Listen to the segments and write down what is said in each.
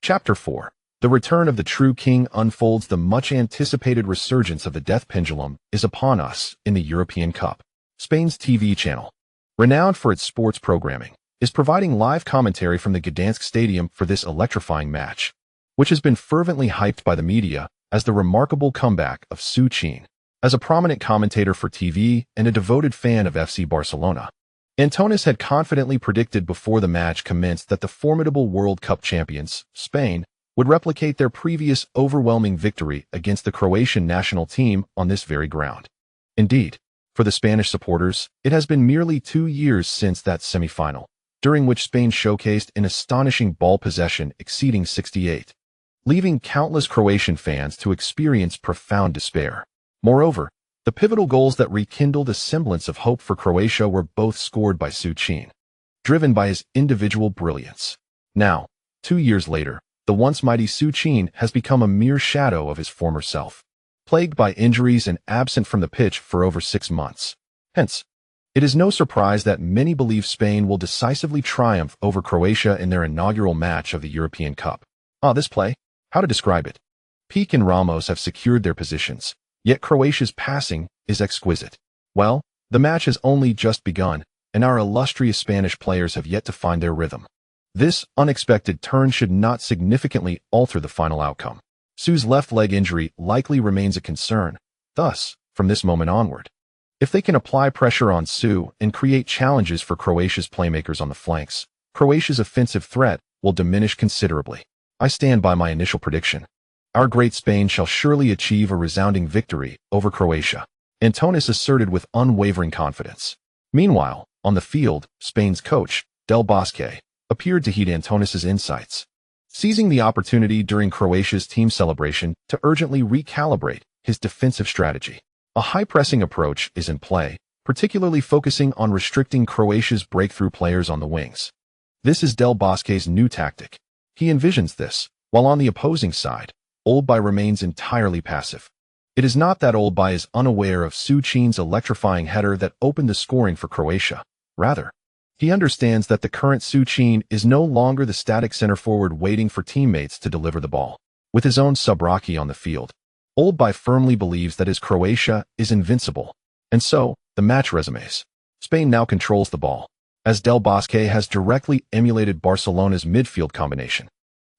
Chapter 4. The return of the true king unfolds. The much-anticipated resurgence of the Death Pendulum is upon us in the European Cup. Spain's TV channel, renowned for its sports programming, is providing live commentary from the Gdańsk stadium for this electrifying match, which has been fervently hyped by the media as the remarkable comeback of Su Qin. As a prominent commentator for TV and a devoted fan of FC Barcelona, Antonis had confidently predicted before the match commenced that the formidable World Cup champions, Spain, would replicate their previous overwhelming victory against the Croatian national team on this very ground. Indeed, for the Spanish supporters, it has been merely 2 years since that semifinal, during which Spain showcased an astonishing ball possession exceeding 68, leaving countless Croatian fans to experience profound despair. Moreover, the pivotal goals that rekindled a semblance of hope for Croatia were both scored by Su Qin, driven by his individual brilliance. Now, 2 years later, the once mighty Su Qin has become a mere shadow of his former self, plagued by injuries and absent from the pitch for over 6 months. Hence, it is no surprise that many believe Spain will decisively triumph over Croatia in their inaugural match of the European Cup. This play? How to describe it? Pique and Ramos have secured their positions, yet Croatia's passing is exquisite. Well, the match has only just begun, and our illustrious Spanish players have yet to find their rhythm. This unexpected turn should not significantly alter the final outcome. Su's left leg injury likely remains a concern. Thus, from this moment onward, if they can apply pressure on Su and create challenges for Croatia's playmakers on the flanks, Croatia's offensive threat will diminish considerably. I stand by my initial prediction. Our great Spain shall surely achieve a resounding victory over Croatia, Antonis asserted with unwavering confidence. Meanwhile, on the field, Spain's coach, Del Bosque, appeared to heed Antonis's insights, seizing the opportunity during Croatia's team celebration to urgently recalibrate his defensive strategy. A high-pressing approach is in play, particularly focusing on restricting Croatia's breakthrough players on the wings. This is Del Bosque's new tactic. He envisions this, while on the opposing side, Oldby remains entirely passive. It is not that Oldby is unaware of Su Qin's electrifying header that opened the scoring for Croatia. Rather, he understands that the current Su Qin is no longer the static center forward waiting for teammates to deliver the ball. With his own sub-Rocky on the field, Oldby firmly believes that his Croatia is invincible. And so, the match resumes. Spain now controls the ball, as Del Bosque has directly emulated Barcelona's midfield combination.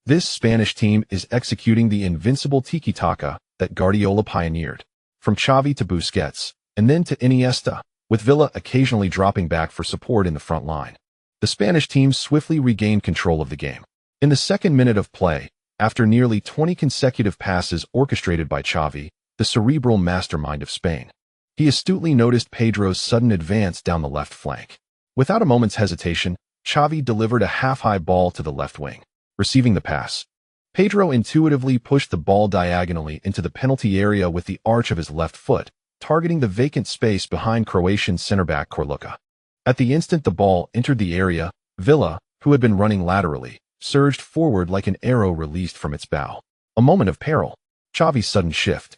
This Spanish team is executing the invincible tiki-taka that Guardiola pioneered, from Xavi to Busquets, and then to Iniesta, with Villa occasionally dropping back for support in the front line. The Spanish team swiftly regained control of the game. In the second minute of play, after nearly 20 consecutive passes orchestrated by Xavi, the cerebral mastermind of Spain, he astutely noticed Pedro's sudden advance down the left flank. Without a moment's hesitation, Xavi delivered a half-high ball to the left wing. Receiving the pass, Pedro intuitively pushed the ball diagonally into the penalty area with the arch of his left foot, targeting the vacant space behind Croatian center-back Korluka. At the instant the ball entered the area, Villa, who had been running laterally, surged forward like an arrow released from its bow. A moment of peril, Xavi's sudden shift,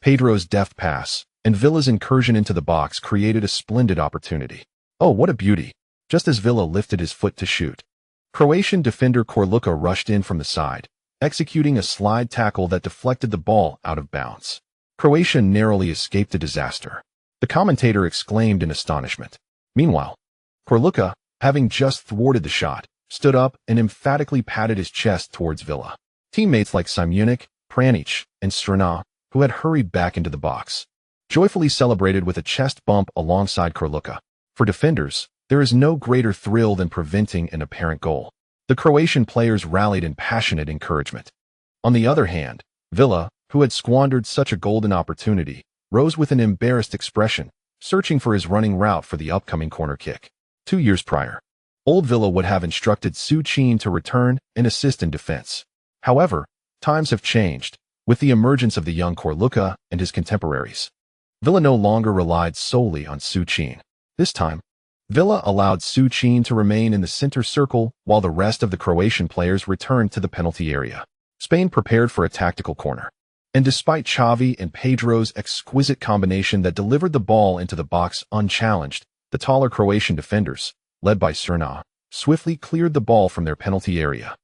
Pedro's deft pass, and Villa's incursion into the box created a splendid opportunity. Oh, what a beauty! Just as Villa lifted his foot to shoot, Croatian defender Korluka rushed in from the side, executing a slide tackle that deflected the ball out of bounds. Croatia narrowly escaped a disaster. The commentator exclaimed in astonishment. Meanwhile, Korluka, having just thwarted the shot, stood up and emphatically patted his chest towards Villa. Teammates like Simunic, Pjanic, and Strna, who had hurried back into the box, joyfully celebrated with a chest bump alongside Korluka. For defenders, there is no greater thrill than preventing an apparent goal. The Croatian players rallied in passionate encouragement. On the other hand, Villa, who had squandered such a golden opportunity, rose with an embarrassed expression, searching for his running route for the upcoming corner kick. 2 years prior, Old Villa would have instructed Su Qin to return and assist in defense. However, times have changed, with the emergence of the young Korluka and his contemporaries. Villa no longer relied solely on Su Qin. This time, Villa allowed Su Qin to remain in the center circle while the rest of the Croatian players returned to the penalty area. Spain prepared for a tactical corner. And despite Xavi and Pedro's exquisite combination that delivered the ball into the box unchallenged, the taller Croatian defenders, led by Strna, swiftly cleared the ball from their penalty area.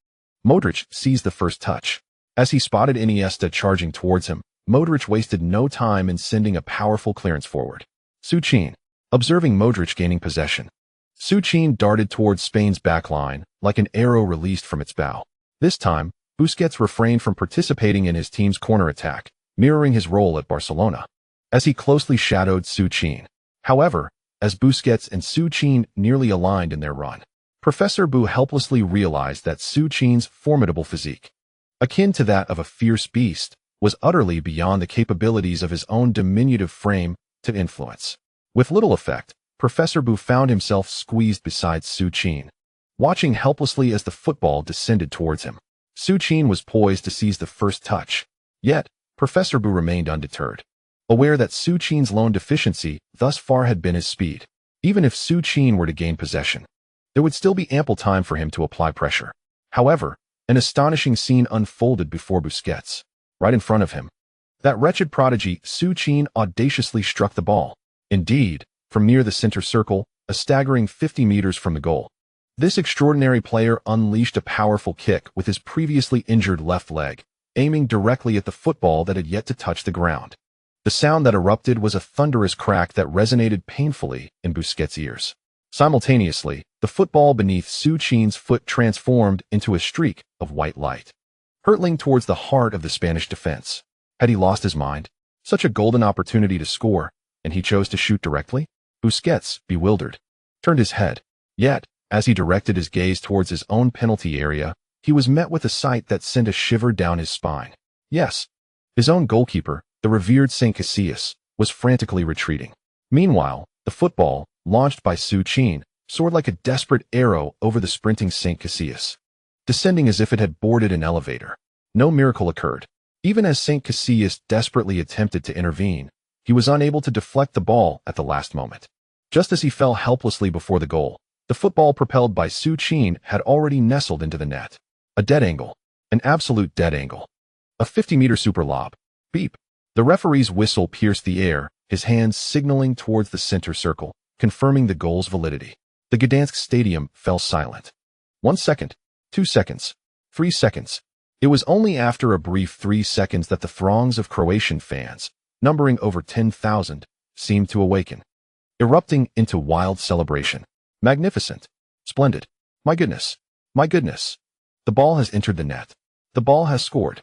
Modric seized the first touch. As he spotted Iniesta charging towards him, Modric wasted no time in sending a powerful clearance forward. Su Qin, observing Modric gaining possession. Su Qin darted towards Spain's backline like an arrow released from its bow. This time, Busquets refrained from participating in his team's corner attack, mirroring his role at Barcelona, as he closely shadowed Su Qin. However, as Busquets and Su Qin nearly aligned in their run, Professor Bu helplessly realized that Su Qin's formidable physique, akin to that of a fierce beast, was utterly beyond the capabilities of his own diminutive frame to influence. With little effect, Professor Bu found himself squeezed beside Su Qin, watching helplessly as the football descended towards him. Su Qin was poised to seize the first touch, yet Professor Bu remained undeterred, aware that Su Qin's lone deficiency thus far had been his speed. Even if Su Qin were to gain possession, there would still be ample time for him to apply pressure. However, an astonishing scene unfolded before Busquets, right in front of him. That wretched prodigy, Su Qin, audaciously struck the ball. Indeed, from near the center circle, a staggering 50 meters from the goal. This extraordinary player unleashed a powerful kick with his previously injured left leg, aiming directly at the football that had yet to touch the ground. The sound that erupted was a thunderous crack that resonated painfully in Busquets' ears. Simultaneously, the football beneath Su Qin's foot transformed into a streak of white light, hurtling towards the heart of the Spanish defense. Had he lost his mind? Such a golden opportunity to score, and he chose to shoot directly? Busquets, bewildered, turned his head. Yet, as he directed his gaze towards his own penalty area, he was met with a sight that sent a shiver down his spine. Yes, his own goalkeeper, the revered St. Casillas, was frantically retreating. Meanwhile, the football, launched by Su Qin, soared like a desperate arrow over the sprinting St. Casillas, descending as if it had boarded an elevator. No miracle occurred. Even as St. Casillas desperately attempted to intervene, he was unable to deflect the ball at the last moment. Just as he fell helplessly before the goal, the football propelled by Su Qin had already nestled into the net. A dead angle. An absolute dead angle. A 50-meter super lob. Beep. The referee's whistle pierced the air, his hands signaling towards the center circle, confirming the goal's validity. The Gdańsk stadium fell silent. 1 second. 2 seconds. 3 seconds. It was only after a brief 3 seconds that the throngs of Croatian fans, numbering over 10,000, seemed to awaken, erupting into wild celebration. Magnificent. Splendid. My goodness. My goodness. The ball has entered the net. The ball has scored.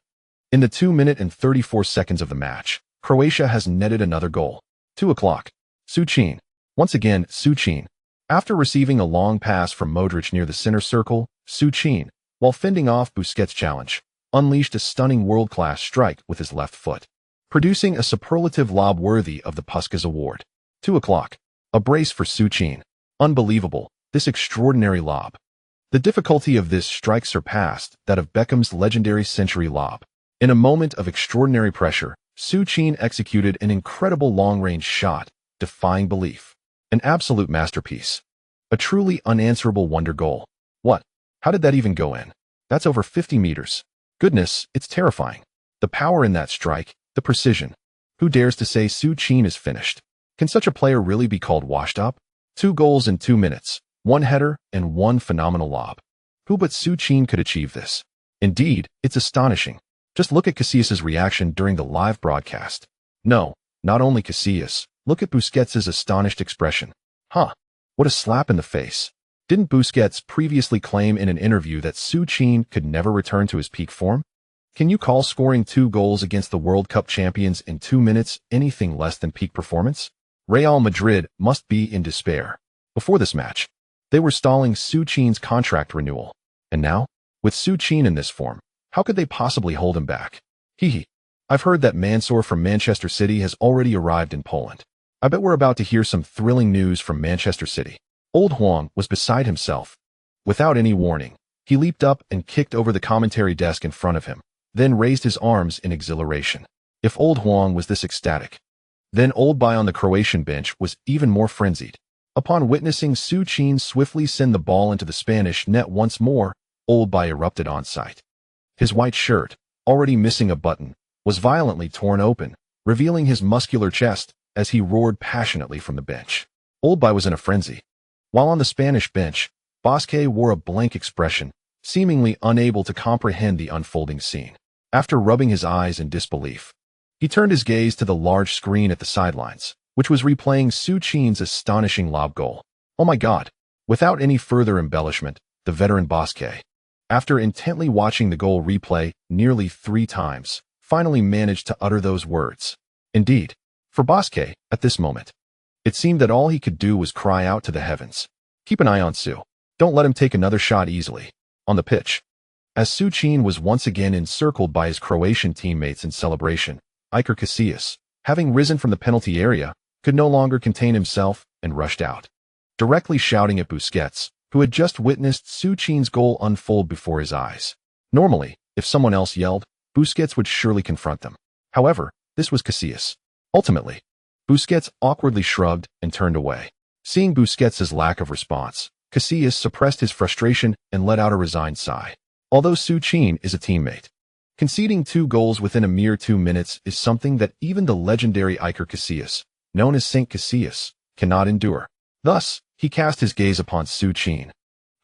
In the 2 minutes and 34 seconds of the match, Croatia has netted another goal. 2 o'clock. Su Qin. Once again, Su Qin. After receiving a long pass from Modric near the center circle, Su Qin, while fending off Busquets' challenge, unleashed a stunning world-class strike with his left foot, producing a superlative lob worthy of the Puskás Award. 2 o'clock. A brace for Su Qin. Unbelievable, this extraordinary lob. The difficulty of this strike surpassed that of Beckham's legendary century lob. In a moment of extraordinary pressure, Su Qin executed an incredible long-range shot, defying belief. An absolute masterpiece. A truly unanswerable wonder goal. What? How did that even go in? That's over 50 meters. Goodness, it's terrifying. The power in that strike, the precision. Who dares to say Su Qin is finished? Can such a player really be called washed up? 2 goals in 2 minutes, 1 header, and 1 phenomenal lob. Who but Su Qin could achieve this? Indeed, it's astonishing. Just look at Casillas' reaction during the live broadcast. No, not only Casillas. Look at Busquets' astonished expression. Huh. What a slap in the face. Didn't Busquets previously claim in an interview that Su Qin could never return to his peak form? Can you call scoring 2 goals against the World Cup champions in 2 minutes anything less than peak performance? Real Madrid must be in despair. Before this match, they were stalling Su Qin's contract renewal. And now, with Su Qin in this form, how could they possibly hold him back? Hee. I've heard that Mansour from Manchester City has already arrived in Poland. I bet we're about to hear some thrilling news from Manchester City. Old Huang was beside himself. Without any warning, he leaped up and kicked over the commentary desk in front of him, then raised his arms in exhilaration. If Old Huang was this ecstatic, then Old Bai on the Croatian bench was even more frenzied. Upon witnessing Su Qin swiftly send the ball into the Spanish net once more, Old Bai erupted on sight. His white shirt, already missing a button, was violently torn open, revealing his muscular chest as he roared passionately from the bench. Old Bai was in a frenzy. While on the Spanish bench, Bosque wore a blank expression, seemingly unable to comprehend the unfolding scene. After rubbing his eyes in disbelief, he turned his gaze to the large screen at the sidelines, which was replaying Su Qin's astonishing lob goal. Oh my God! Without any further embellishment, the veteran Basque, after intently watching the goal replay nearly 3 times, finally managed to utter those words. Indeed, for Basque, at this moment, it seemed that all he could do was cry out to the heavens. Keep an eye on Su. Don't let him take another shot easily. On the pitch, as Su Qin was once again encircled by his Croatian teammates in celebration, Iker Casillas, having risen from the penalty area, could no longer contain himself and rushed out, directly shouting at Busquets, who had just witnessed Su Qin's goal unfold before his eyes. Normally, if someone else yelled, Busquets would surely confront them. However, this was Casillas. Ultimately, Busquets awkwardly shrugged and turned away. Seeing Busquets' lack of response, Casillas suppressed his frustration and let out a resigned sigh. Although Su Qin is a teammate, conceding 2 goals within a mere 2 minutes is something that even the legendary Iker Casillas, known as Saint Casillas, cannot endure. Thus, he cast his gaze upon Su Qin,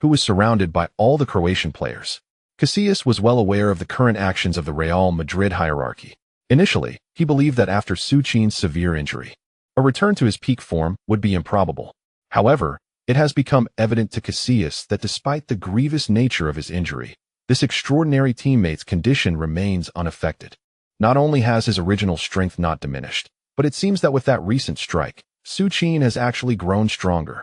who was surrounded by all the Croatian players. Casillas was well aware of the current actions of the Real Madrid hierarchy. Initially, he believed that after Su Qin's severe injury, a return to his peak form would be improbable. However, it has become evident to Casillas that despite the grievous nature of his injury, this extraordinary teammate's condition remains unaffected. Not only has his original strength not diminished, but it seems that with that recent strike, Su Qin has actually grown stronger.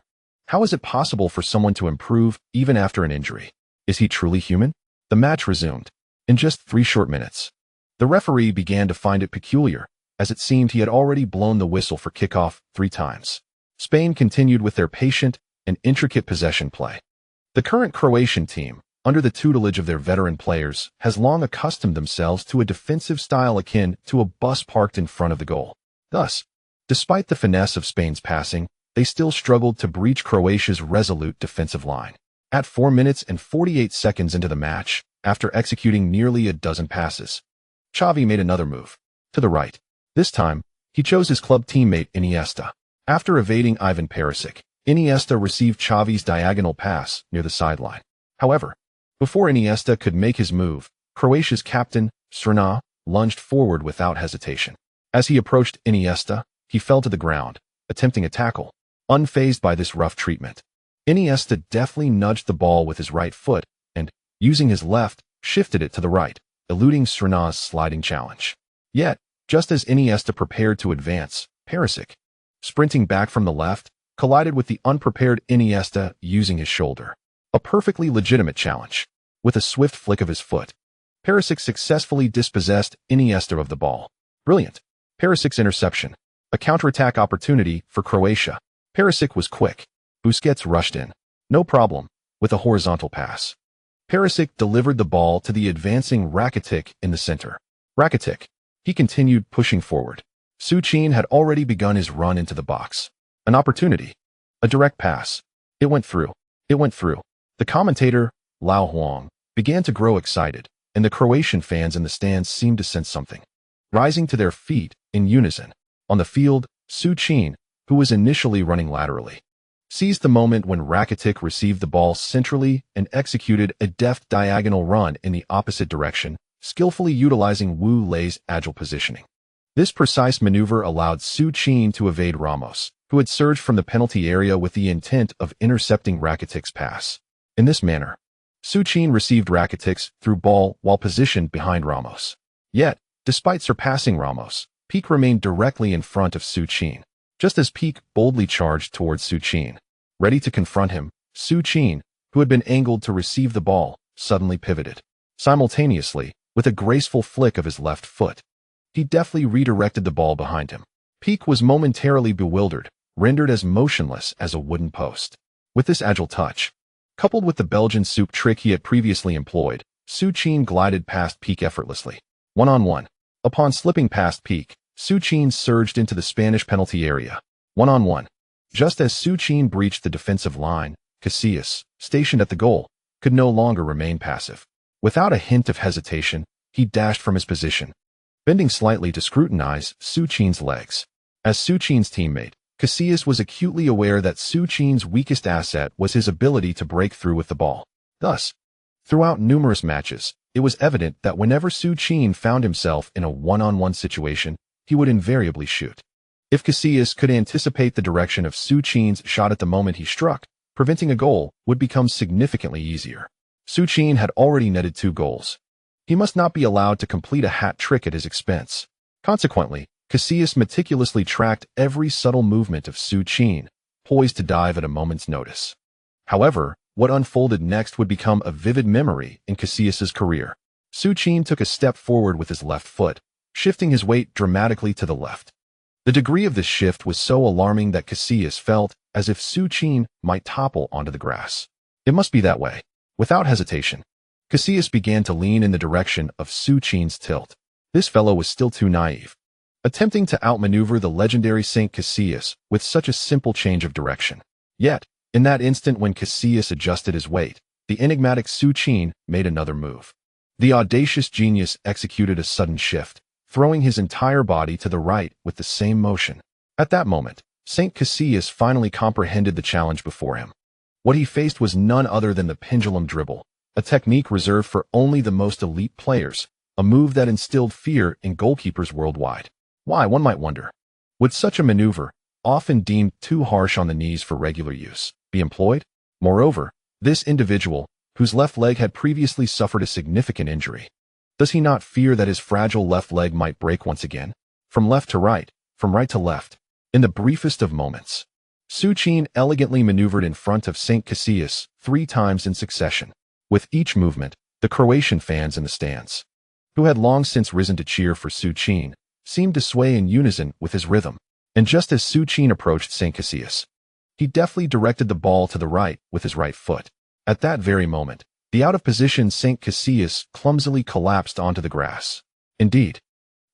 How is it possible for someone to improve even after an injury? Is he truly human? The match resumed. In just 3 short minutes, the referee began to find it peculiar, as it seemed he had already blown the whistle for kickoff 3 times. Spain continued with their patient and intricate possession play. The current Croatian team, under the tutelage of their veteran players, has long accustomed themselves to a defensive style akin to a bus parked in front of the goal. Thus, despite the finesse of Spain's passing, they still struggled to breach Croatia's resolute defensive line. At 4 minutes and 48 seconds into the match, after executing nearly a dozen passes, Xavi made another move. To the right. This time, he chose his club teammate Iniesta. After evading Ivan Perisic, Iniesta received Xavi's diagonal pass near the sideline. However, before Iniesta could make his move, Croatia's captain, Su Qin, lunged forward without hesitation. As he approached Iniesta, he fell to the ground, attempting a tackle. Unfazed by this rough treatment, Iniesta deftly nudged the ball with his right foot and, using his left, shifted it to the right, eluding Su Qin's sliding challenge. Yet, just as Iniesta prepared to advance, Perisic, sprinting back from the left, collided with the unprepared Iniesta using his shoulder. A perfectly legitimate challenge. With a swift flick of his foot, Perisic successfully dispossessed Iniesta of the ball. Brilliant. Perisic's interception. A counterattack opportunity for Croatia. Perisic was quick. Busquets rushed in. No problem. With a horizontal pass, Perisic delivered the ball to the advancing Rakitic in the center. Rakitic. He continued pushing forward. Su Qin had already begun his run into the box. An opportunity. A direct pass. It went through. It went through. The commentator, Lao Huang, began to grow excited, and the Croatian fans in the stands seemed to sense something. Rising to their feet, in unison, on the field, Su Qin, who was initially running laterally, seized the moment when Rakitic received the ball centrally and executed a deft diagonal run in the opposite direction, skillfully utilizing Wu Lei's agile positioning. This precise maneuver allowed Su Qin to evade Ramos, who had surged from the penalty area with the intent of intercepting Rakitic's pass. In this manner, Su Qin received Rakitic's through ball while positioned behind Ramos. Yet, despite surpassing Ramos, Pique remained directly in front of Su Qin. Just as Pique boldly charged towards Su Qin, ready to confront him, Su Qin, who had been angled to receive the ball, suddenly pivoted. Simultaneously, with a graceful flick of his left foot, he deftly redirected the ball behind him. Pique was momentarily bewildered, rendered as motionless as a wooden post. With this agile touch, coupled with the Belgian soup trick he had previously employed, Su Qin glided past Pique effortlessly. One-on-one. Upon slipping past Pique, Su Qin surged into the Spanish penalty area. One-on-one. Just as Su Qin breached the defensive line, Casillas, stationed at the goal, could no longer remain passive. Without a hint of hesitation, he dashed from his position, bending slightly to scrutinize Su Qin's legs. As Su Qin's teammate, Casillas was acutely aware that Su Qin's weakest asset was his ability to break through with the ball. Thus, Throughout numerous matches, it was evident that whenever Su Qin found himself in a one-on-one situation, he would invariably shoot. If Casillas could anticipate the direction of Su Qin's shot at the moment he struck, preventing a goal would become significantly easier. Su Qin had already netted 2 goals. He must not be allowed to complete a hat trick at his expense. Consequently, Casillas meticulously tracked every subtle movement of Su Qin, poised to dive at a moment's notice. However, what unfolded next would become a vivid memory in Casillas' career. Su Qin took a step forward with his left foot, shifting his weight dramatically to the left. The degree of this shift was so alarming that Casillas felt as if Su Qin might topple onto the grass. It must be that way. Without hesitation, Casillas began to lean in the direction of Su Qin's tilt. This fellow was still too naive, attempting to outmaneuver the legendary Saint Casillas with such a simple change of direction. Yet, in that instant when Casillas adjusted his weight, the enigmatic Su Qin made another move. The audacious genius executed a sudden shift, throwing his entire body to the right with the same motion. At that moment, Saint Casillas finally comprehended the challenge before him. What he faced was none other than the pendulum dribble, a technique reserved for only the most elite players, a move that instilled fear in goalkeepers worldwide. Why, one might wonder, would such a maneuver, often deemed too harsh on the knees for regular use, be employed? Moreover, this individual, whose left leg had previously suffered a significant injury, does he not fear that his fragile left leg might break once again? From left to right, from right to left, in the briefest of moments, Su Qin elegantly maneuvered in front of Saint Casillas 3 times in succession. With each movement, the Croatian fans in the stands, who had long since risen to cheer for Su Qin, seemed to sway in unison with his rhythm. And just as Su Qin approached Saint Casillas, he deftly directed the ball to the right with his right foot. At that very moment, the out-of-position Saint Casillas clumsily collapsed onto the grass. Indeed,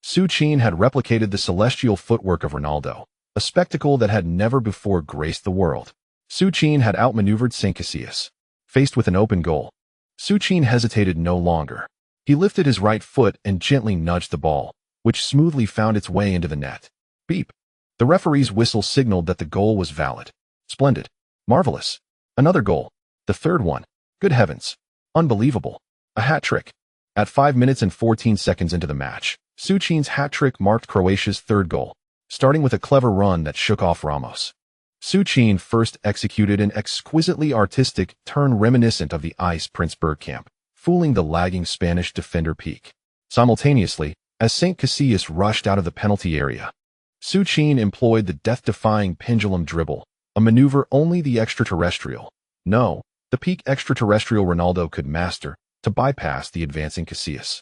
Su Qin had replicated the celestial footwork of Ronaldo, a spectacle that had never before graced the world. Su Qin had outmaneuvered Saint Casillas. Faced with an open goal, Su Qin hesitated no longer. He lifted his right foot and gently nudged the ball, which smoothly found its way into the net. Beep. The referee's whistle signaled that the goal was valid. Splendid. Marvelous. Another goal. The 3rd one. Good heavens. Unbelievable. A hat trick. At 5 minutes and 14 seconds into the match, Su Qin's hat trick marked Croatia's 3rd goal, starting with a clever run that shook off Ramos. Su Qin first executed an exquisitely artistic turn reminiscent of the Ice Prince Bergkamp, fooling the lagging Spanish defender Peak. Simultaneously, as Saint Casillas rushed out of the penalty area, Su Qin employed the death-defying pendulum dribble, a maneuver only the extraterrestrial, no, the peak extraterrestrial Ronaldo could master, to bypass the advancing Casillas,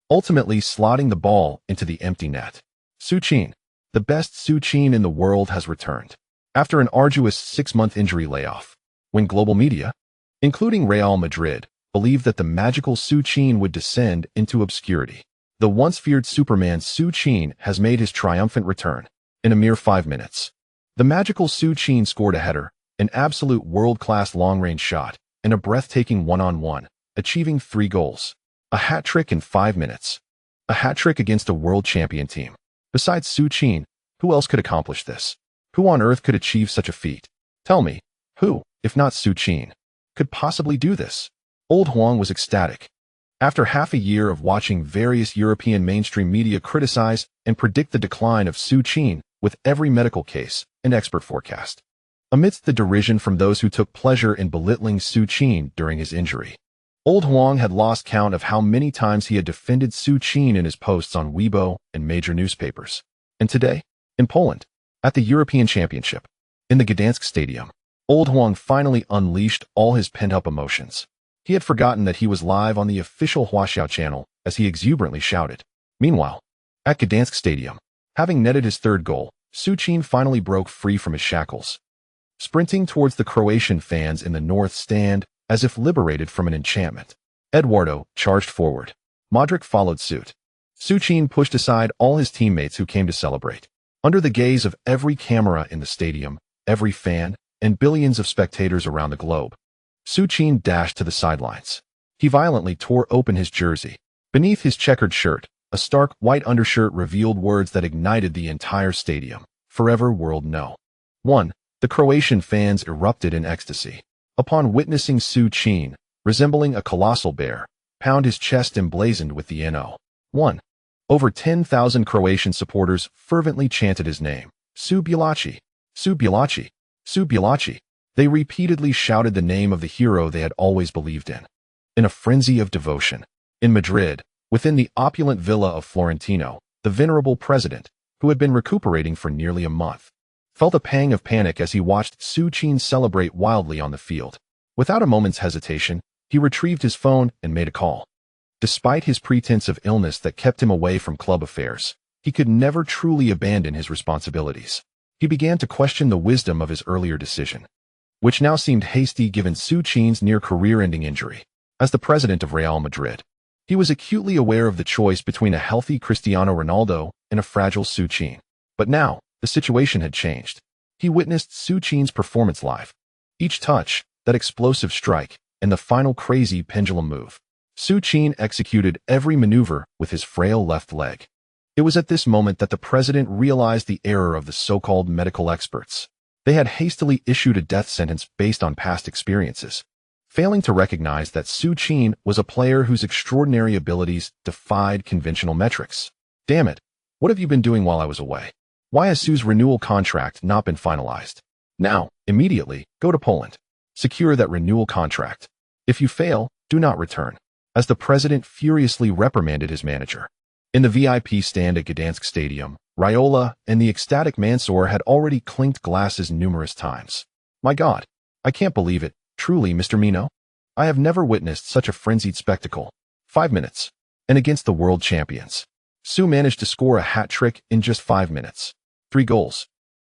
ultimately slotting the ball into the empty net. Su Qin, the best Su Qin in the world, has returned. After an arduous 6-month injury layoff, when global media, including Real Madrid, believed that the magical Su Qin would descend into obscurity, the once feared Superman Su Qin has made his triumphant return. In a mere 5 minutes, the magical Su Qin scored a header, an absolute world-class long-range shot, and a breathtaking one-on-one, achieving 3 goals. A hat trick in 5 minutes. A hat trick against a world champion team. Besides Su Qin, who else could accomplish this? Who on earth could achieve such a feat? Tell me, who, if not Su Qin, could possibly do this? Old Huang was ecstatic. After half a year of watching various European mainstream media criticize and predict the decline of Su Qin with every medical case and expert forecast, amidst the derision from those who took pleasure in belittling Su Qin during his injury, Old Huang had lost count of how many times he had defended Su Qin in his posts on Weibo and major newspapers. And today, in Poland, at the European Championship, in the Gdańsk stadium, Old Huang finally unleashed all his pent-up emotions. He had forgotten that he was live on the official Huaxiao channel as he exuberantly shouted. Meanwhile, at Gdańsk Stadium, having netted his 3rd goal, Su Qin finally broke free from his shackles. Sprinting towards the Croatian fans in the north stand as if liberated from an enchantment, Eduardo charged forward. Modric followed suit. Su Qin pushed aside all his teammates who came to celebrate. Under the gaze of every camera in the stadium, every fan, and billions of spectators around the globe, Su Qin dashed to the sidelines. He violently tore open his jersey. Beneath his checkered shirt, a stark white undershirt revealed words that ignited the entire stadium. Forever world no. 1. The Croatian fans erupted in ecstasy. Upon witnessing Su Qin resembling a colossal bear, pound his chest emblazoned with the NO. 1. Over 10,000 Croatian supporters fervently chanted his name, Su Bjelaci, Su Bjelaci, Su Bjelaci. They repeatedly shouted the name of the hero they had always believed in a frenzy of devotion. In Madrid, within the opulent villa of Florentino, the venerable president, who had been recuperating for nearly a month, felt a pang of panic as he watched Su Qin celebrate wildly on the field. Without a moment's hesitation, he retrieved his phone and made a call. Despite his pretense of illness that kept him away from club affairs, he could never truly abandon his responsibilities. He began to question the wisdom of his earlier decision, which now seemed hasty given Su Qin's near-career-ending injury. As the president of Real Madrid, he was acutely aware of the choice between a healthy Cristiano Ronaldo and a fragile Su Qin. But now, the situation had changed. He witnessed Su Qin's performance live. Each touch, that explosive strike, and the final crazy pendulum move. Su Qin executed every maneuver with his frail left leg. It was at this moment that the president realized the error of the so-called medical experts. They had hastily issued a death sentence based on past experiences, failing to recognize that Su Qin was a player whose extraordinary abilities defied conventional metrics. Damn it, what have you been doing while I was away? Why has Su's renewal contract not been finalized? Now, immediately, go to Poland. Secure that renewal contract. If you fail, do not return. As the president furiously reprimanded his manager. In the VIP stand at Gdańsk Stadium, Raiola and the ecstatic Mansour had already clinked glasses numerous times. My God, I can't believe it. Truly, Mr. Mino? I have never witnessed such a frenzied spectacle. 5 minutes. And against the world champions. Su managed to score a hat-trick in just 5 minutes. 3 goals.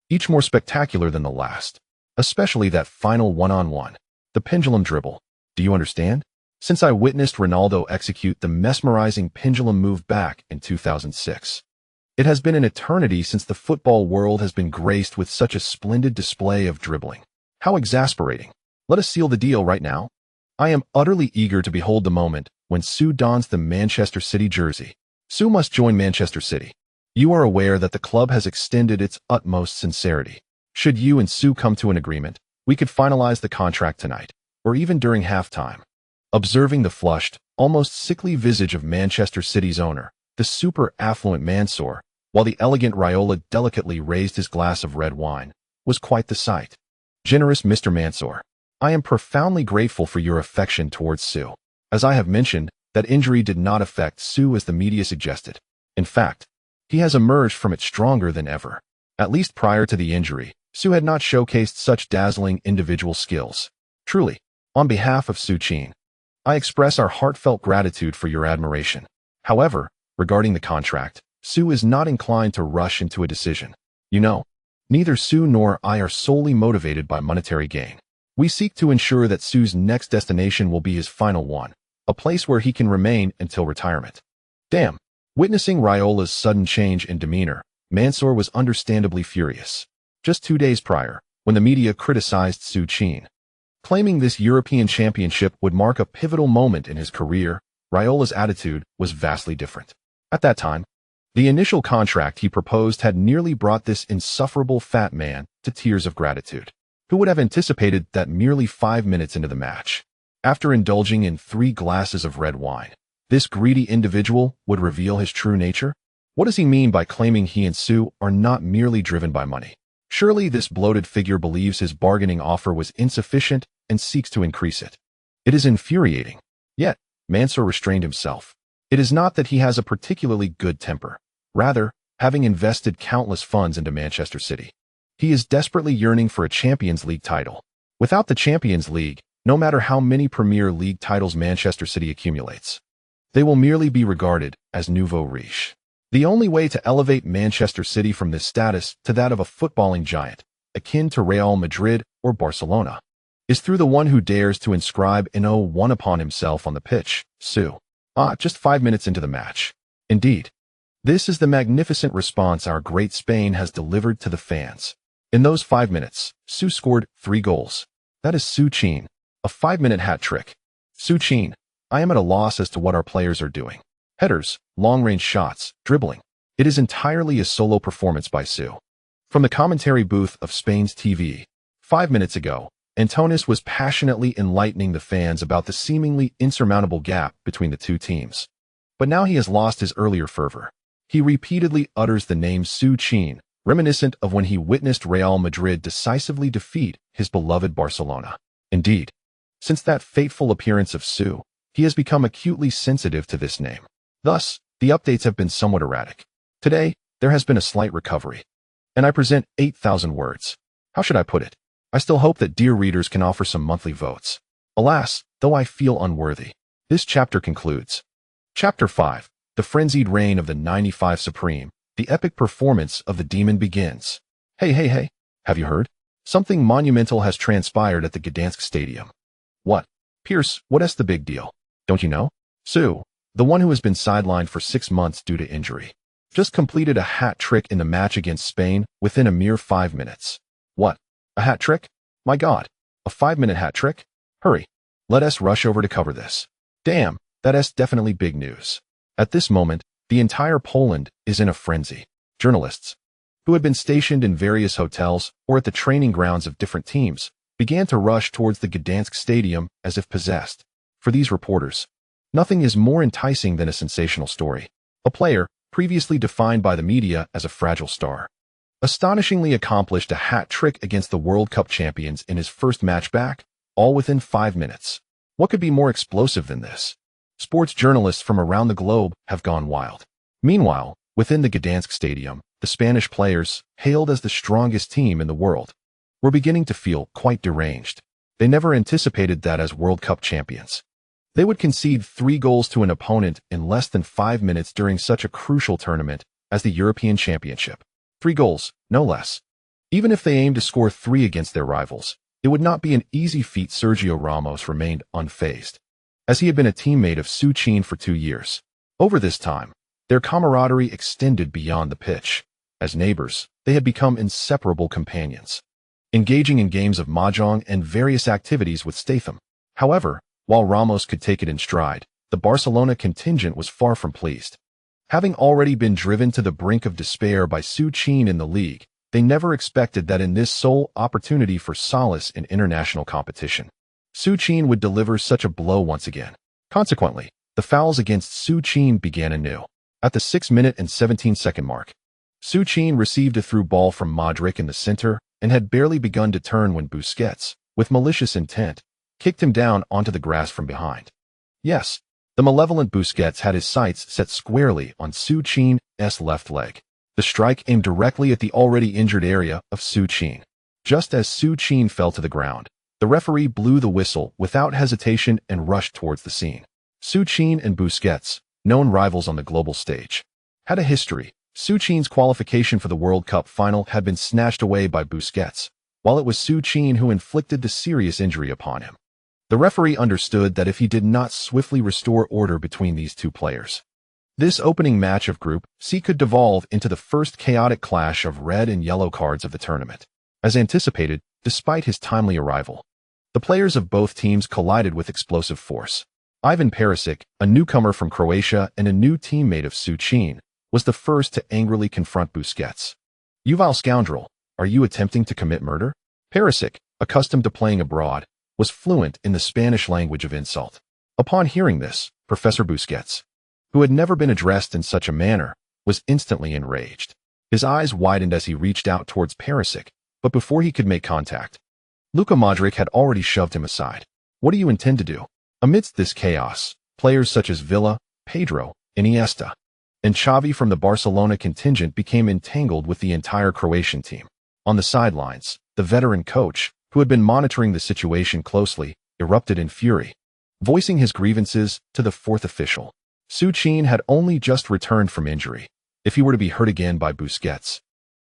Each more spectacular than the last. Especially that final one-on-one. The pendulum dribble. Do you understand? Since I witnessed Ronaldo execute the mesmerizing pendulum move back in 2006. It has been an eternity since the football world has been graced with such a splendid display of dribbling. How exasperating. Let us seal the deal right now. I am utterly eager to behold the moment when Su dons the Manchester City jersey. Su must join Manchester City. You are aware that the club has extended its utmost sincerity. Should you and Su come to an agreement, we could finalize the contract tonight, or even during halftime. Observing the flushed, almost sickly visage of Manchester City's owner, the super-affluent Mansour, while the elegant Raiola delicately raised his glass of red wine, was quite the sight. Generous Mr. Mansour, I am profoundly grateful for your affection towards Su. As I have mentioned, that injury did not affect Su as the media suggested. In fact, he has emerged from it stronger than ever. At least prior to the injury, Su had not showcased such dazzling individual skills. Truly, on behalf of Su Qin, I express our heartfelt gratitude for your admiration. However, regarding the contract, Su is not inclined to rush into a decision. You know, neither Su nor I are solely motivated by monetary gain. We seek to ensure that Su's next destination will be his final one, a place where he can remain until retirement. Damn. Witnessing Raiola's sudden change in demeanor, Mansour was understandably furious. Just 2 days prior, when the media criticized Su Qin, claiming this European championship would mark a pivotal moment in his career, Raiola's attitude was vastly different. At that time, the initial contract he proposed had nearly brought this insufferable fat man to tears of gratitude. Who would have anticipated that merely 5 minutes into the match, after indulging in 3 glasses of red wine, this greedy individual would reveal his true nature? What does he mean by claiming he and Su are not merely driven by money? Surely this bloated figure believes his bargaining offer was insufficient and seeks to increase it. It is infuriating. Yet, Mansour restrained himself. It is not that he has a particularly good temper. Rather, having invested countless funds into Manchester City, he is desperately yearning for a Champions League title. Without the Champions League, no matter how many Premier League titles Manchester City accumulates, they will merely be regarded as nouveau riche. The only way to elevate Manchester City from this status to that of a footballing giant, akin to Real Madrid or Barcelona, is through the one who dares to inscribe NO1 upon himself on the pitch, Su. Just 5 minutes into the match. Indeed, this is the magnificent response our great Spain has delivered to the fans. In those 5 minutes, Su scored 3 goals. That is Su Qin, a 5-minute hat-trick. Su Qin, I am at a loss as to what our players are doing. Headers, long-range shots, dribbling. It is entirely a solo performance by Su. From the commentary booth of Spain's TV, 5 minutes ago, Antonis was passionately enlightening the fans about the seemingly insurmountable gap between the two teams. But now he has lost his earlier fervor. He repeatedly utters the name Su Qin, reminiscent of when he witnessed Real Madrid decisively defeat his beloved Barcelona. Indeed, since that fateful appearance of Su, he has become acutely sensitive to this name. Thus, the updates have been somewhat erratic. Today, there has been a slight recovery. And I present 8,000 words. How should I put it? I still hope that dear readers can offer some monthly votes. Alas, though I feel unworthy. This chapter concludes. Chapter 5. The frenzied reign of the 95 Supreme. The epic performance of the demon begins. Hey. Have you heard? Something monumental has transpired at the Gdańsk stadium. What? Pierce, what's the big deal? Don't you know? Su, the one who has been sidelined for 6 months due to injury, just completed a hat trick in the match against Spain within a mere 5 minutes. What? A hat trick? My God, a 5-minute hat trick? Hurry, let us rush over to cover this. Damn, that's definitely big news. At this moment, the entire Poland is in a frenzy. Journalists, who had been stationed in various hotels or at the training grounds of different teams, began to rush towards the Gdańsk stadium as if possessed. For these reporters, nothing is more enticing than a sensational story. A player, previously defined by the media as a fragile star, astonishingly accomplished a hat trick against the World Cup champions in his first match back, all within 5 minutes. What could be more explosive than this? Sports journalists from around the globe have gone wild. Meanwhile, within the Gdańsk stadium, the Spanish players, hailed as the strongest team in the world, were beginning to feel quite deranged. They never anticipated that as World Cup champions, they would concede 3 goals to an opponent in less than 5 minutes during such a crucial tournament as the European Championship. 3 goals, no less. Even if they aimed to score 3 against their rivals, it would not be an easy feat. Sergio Ramos remained unfazed, as he had been a teammate of Su Qin for 2 years. Over this time, their camaraderie extended beyond the pitch. As neighbors, they had become inseparable companions, engaging in games of mahjong and various activities with Statham. However, while Ramos could take it in stride, the Barcelona contingent was far from pleased. Having already been driven to the brink of despair by Su Qin in the league, they never expected that in this sole opportunity for solace in international competition, Su Qin would deliver such a blow once again. Consequently, the fouls against Su Qin began anew. At the 6-minute and 17-second mark, Su Qin received a through ball from Modric in the center and had barely begun to turn when Busquets, with malicious intent, kicked him down onto the grass from behind. Yes, the malevolent Busquets had his sights set squarely on Su Qin's left leg. The strike aimed directly at the already injured area of Su Qin. Just as Su Qin fell to the ground, the referee blew the whistle without hesitation and rushed towards the scene. Su Qin and Busquets, known rivals on the global stage, had a history. Su Qin's qualification for the World Cup final had been snatched away by Busquets, while it was Su Qin who inflicted the serious injury upon him. The referee understood that if he did not swiftly restore order between these two players, this opening match of Group C could devolve into the first chaotic clash of red and yellow cards of the tournament. As anticipated, despite his timely arrival, the players of both teams collided with explosive force. Ivan Perisic, a newcomer from Croatia and a new teammate of Su Qin, was the first to angrily confront Busquets. "You vile scoundrel, are you attempting to commit murder?" Perisic, accustomed to playing abroad, was fluent in the Spanish language of insult. Upon hearing this, Professor Busquets, who had never been addressed in such a manner, was instantly enraged. His eyes widened as he reached out towards Perisic, but before he could make contact, Luka Modric had already shoved him aside. "What do you intend to do?" Amidst this chaos, players such as Villa, Pedro, Iniesta, and Xavi from the Barcelona contingent became entangled with the entire Croatian team. On the sidelines, the veteran coach, who had been monitoring the situation closely, erupted in fury, voicing his grievances to the 4th official. Su Qin had only just returned from injury. If he were to be hurt again by Busquets,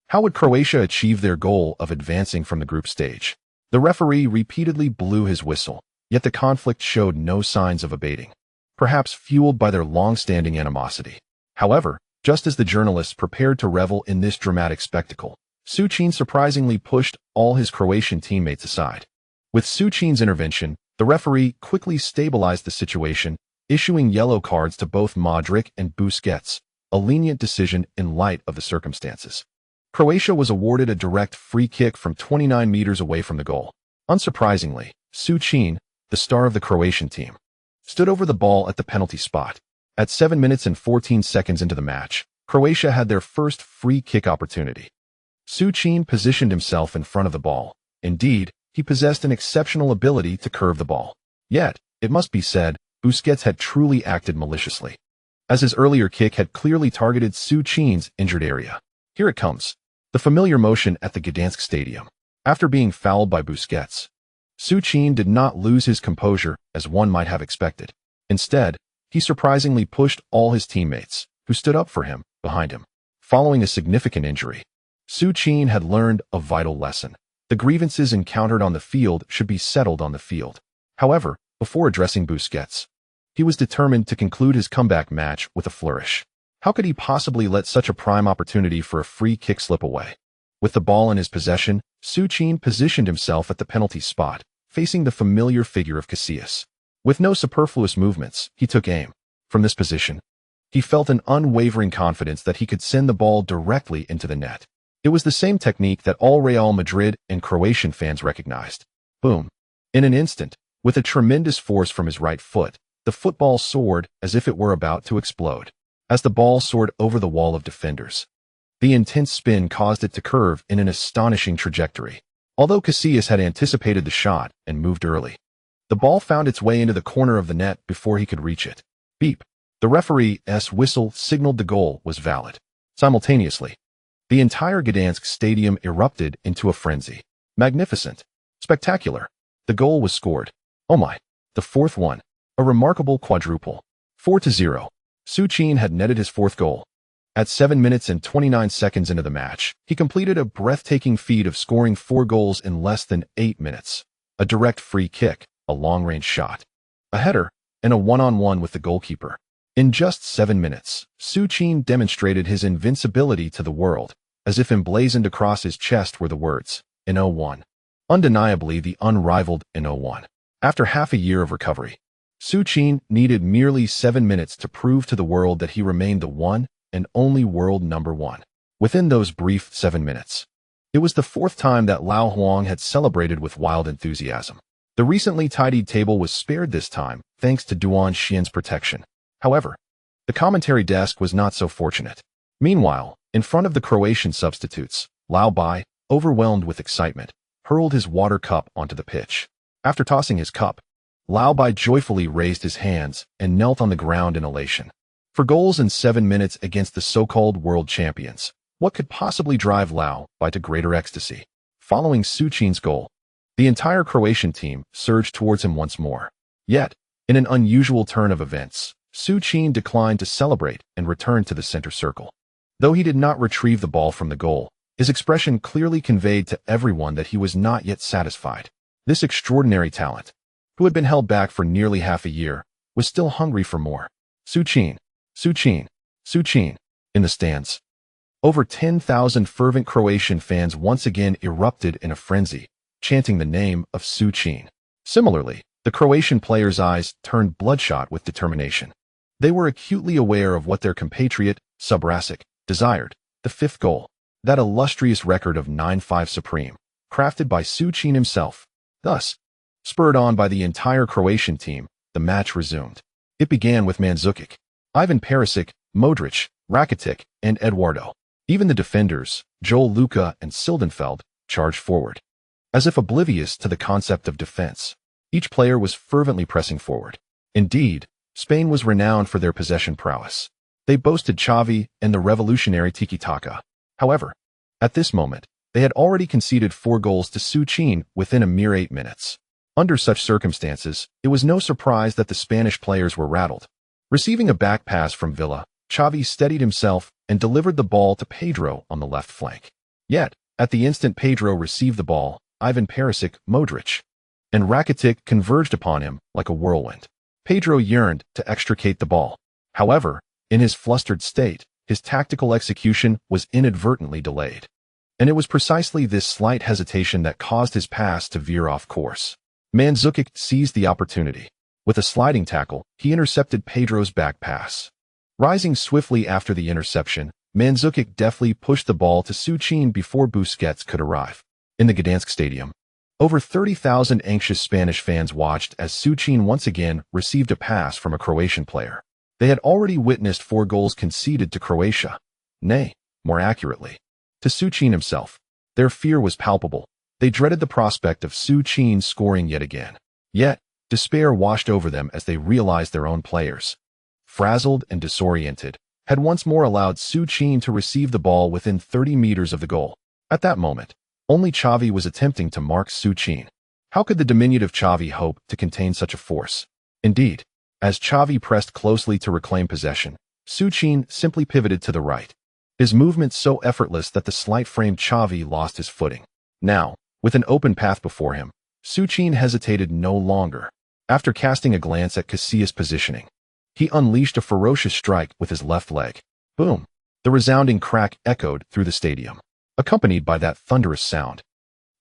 how would Croatia achieve their goal of advancing from the group stage? The referee repeatedly blew his whistle, yet the conflict showed no signs of abating, perhaps fueled by their long-standing animosity. However, just as the journalists prepared to revel in this dramatic spectacle, Su Qin surprisingly pushed all his Croatian teammates aside. With Su Qin's intervention, the referee quickly stabilized the situation, issuing yellow cards to both Modric and Busquets, a lenient decision in light of the circumstances. Croatia was awarded a direct free kick from 29 meters away from the goal. Unsurprisingly, Su Qin, the star of the Croatian team, stood over the ball at the penalty spot. At 7 minutes and 14 seconds into the match, Croatia had their first free kick opportunity. Su Qin positioned himself in front of the ball. Indeed, he possessed an exceptional ability to curve the ball. Yet, it must be said, Busquets had truly acted maliciously, as his earlier kick had clearly targeted Su Qin's injured area. Here it comes. The familiar motion at the Gdańsk stadium. After being fouled by Busquets, Su Qin did not lose his composure as one might have expected. Instead, he surprisingly pushed all his teammates, who stood up for him, behind him. Following a significant injury, Su Qin had learned a vital lesson. The grievances encountered on the field should be settled on the field. However, before addressing Busquets, he was determined to conclude his comeback match with a flourish. How could he possibly let such a prime opportunity for a free kick slip away? With the ball in his possession, Su Qin positioned himself at the penalty spot, facing the familiar figure of Casillas. With no superfluous movements, he took aim. From this position, he felt an unwavering confidence that he could send the ball directly into the net. It was the same technique that all Real Madrid and Croatian fans recognized. Boom. In an instant, with a tremendous force from his right foot, the football soared as if it were about to explode. As the ball soared over the wall of defenders, the intense spin caused it to curve in an astonishing trajectory. Although Casillas had anticipated the shot and moved early, the ball found its way into the corner of the net before he could reach it. Beep. The referee's whistle signaled the goal was valid. Simultaneously, the entire Gdańsk stadium erupted into a frenzy. Magnificent. Spectacular. The goal was scored. Oh my. The fourth one. A remarkable quadruple. 4-0. Su Qin had netted his fourth goal. At 7 minutes and 29 seconds into the match, he completed a breathtaking feat of scoring 4 goals in less than 8 minutes. A direct free kick, a long-range shot, a header, and a one-on-one with the goalkeeper. In just 7 minutes, Su Qin demonstrated his invincibility to the world, as if emblazoned across his chest were the words, in 01. Undeniably the unrivaled in 01. After half a year of recovery, Su Qin needed merely 7 minutes to prove to the world that he remained the one and only world number one. Within those brief 7 minutes, it was the 4th time that Lao Huang had celebrated with wild enthusiasm. The recently tidied table was spared this time, thanks to Duan Xian's protection. However, the commentary desk was not so fortunate. Meanwhile, in front of the Croatian substitutes, Lao Bai, overwhelmed with excitement, hurled his water cup onto the pitch. After tossing his cup, Lao Bai joyfully raised his hands and knelt on the ground in elation. For goals in 7 minutes against the so-called world champions, what could possibly drive Lao Bai to greater ecstasy? Following Su Qin's goal, the entire Croatian team surged towards him once more. Yet, in an unusual turn of events, Su Qin declined to celebrate and returned to the center circle. Though he did not retrieve the ball from the goal, his expression clearly conveyed to everyone that he was not yet satisfied. This extraordinary talent, who had been held back for nearly half a year, was still hungry for more. Su Qin, Su Qin, Su Qin. In the stands, over 10,000 fervent Croatian fans once again erupted in a frenzy, chanting the name of Su Qin. Similarly, the Croatian players' eyes turned bloodshot with determination. They were acutely aware of what their compatriot, Subrasic, desired, the 5th goal, that illustrious record of 9-5 supreme, crafted by Su Qin himself. Thus, spurred on by the entire Croatian team, the match resumed. It began with Mandzukic, Ivan Perisic, Modric, Rakitic, and Eduardo. Even the defenders, Joel Luka and Sildenfeld, charged forward. As if oblivious to the concept of defense, each player was fervently pressing forward. Indeed, Spain was renowned for their possession prowess. They boasted Xavi and the revolutionary tiki-taka. However, at this moment, they had already conceded 4 goals to Su Qin within a mere 8 minutes. Under such circumstances, it was no surprise that the Spanish players were rattled. Receiving a back pass from Villa, Xavi steadied himself and delivered the ball to Pedro on the left flank. Yet, at the instant Pedro received the ball, Ivan Perisic, Modric, and Rakitic converged upon him like a whirlwind. Pedro yearned to extricate the ball. However, in his flustered state, his tactical execution was inadvertently delayed. And it was precisely this slight hesitation that caused his pass to veer off course. Mandzukic seized the opportunity. With a sliding tackle, he intercepted Pedro's back pass. Rising swiftly after the interception, Mandzukic deftly pushed the ball to Su Qin before Busquets could arrive. In the Gdańsk stadium, Over 30,000 anxious Spanish fans watched as Su Qin once again received a pass from a Croatian player. They had already witnessed 4 goals conceded to Croatia. Nay, more accurately, to Su Qin himself. Their fear was palpable. They dreaded the prospect of Su Qin scoring yet again. Yet, despair washed over them as they realized their own players, frazzled and disoriented, had once more allowed Su Qin to receive the ball within 30 meters of the goal. At that moment, only Xavi was attempting to mark Su Qin. How could the diminutive Xavi hope to contain such a force? Indeed, as Xavi pressed closely to reclaim possession, Su Qin simply pivoted to the right, his movement so effortless that the slight-framed Xavi lost his footing. Now, with an open path before him, Su Qin hesitated no longer. After casting a glance at Casillas' positioning, he unleashed a ferocious strike with his left leg. Boom! The resounding crack echoed through the stadium, accompanied by that thunderous sound.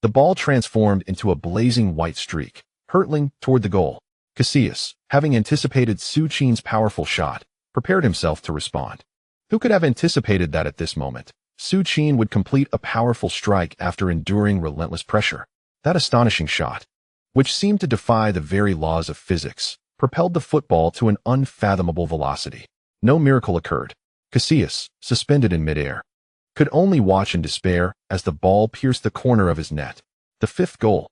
The ball transformed into a blazing white streak, hurtling toward the goal. Casillas, having anticipated Su Qin's powerful shot, prepared himself to respond. Who could have anticipated that at this moment, Su Qin would complete a powerful strike after enduring relentless pressure? That astonishing shot, which seemed to defy the very laws of physics, propelled the football to an unfathomable velocity. No miracle occurred. Casillas, suspended in midair, could only watch in despair as the ball pierced the corner of his net. The fifth goal,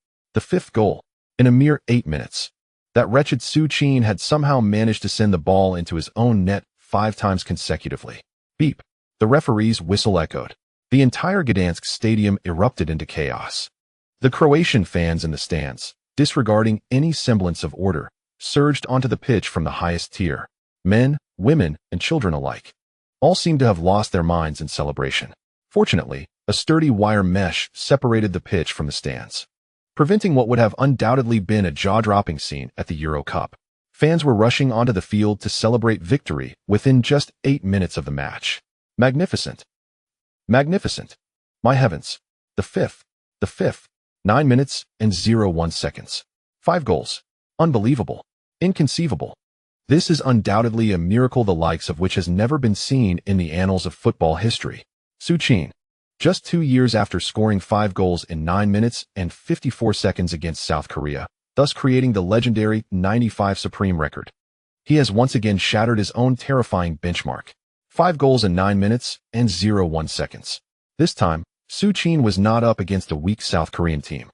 in a mere 8 minutes. That wretched Su Qin had somehow managed to send the ball into his own net 5 times consecutively. Beep! The referee's whistle echoed. The entire Gdańsk stadium erupted into chaos. The Croatian fans in the stands, disregarding any semblance of order, surged onto the pitch from the highest tier. Men, women, and children alike. All seemed to have lost their minds in celebration. Fortunately, a sturdy wire mesh separated the pitch from the stands, preventing what would have undoubtedly been a jaw-dropping scene at the Euro Cup. Fans were rushing onto the field to celebrate victory within just 8 minutes of the match. Magnificent. Magnificent. My heavens. The fifth. 9 minutes and 01 seconds. 5 goals. Unbelievable. Inconceivable. This is undoubtedly a miracle the likes of which has never been seen in the annals of football history. Su Qin, just 2 years after scoring 5 goals in 9 minutes and 54 seconds against South Korea, thus creating the legendary 95 supreme record. He has once again shattered his own terrifying benchmark. 5 goals in 9 minutes and 01 seconds. This time, Su Qin was not up against a weak South Korean team.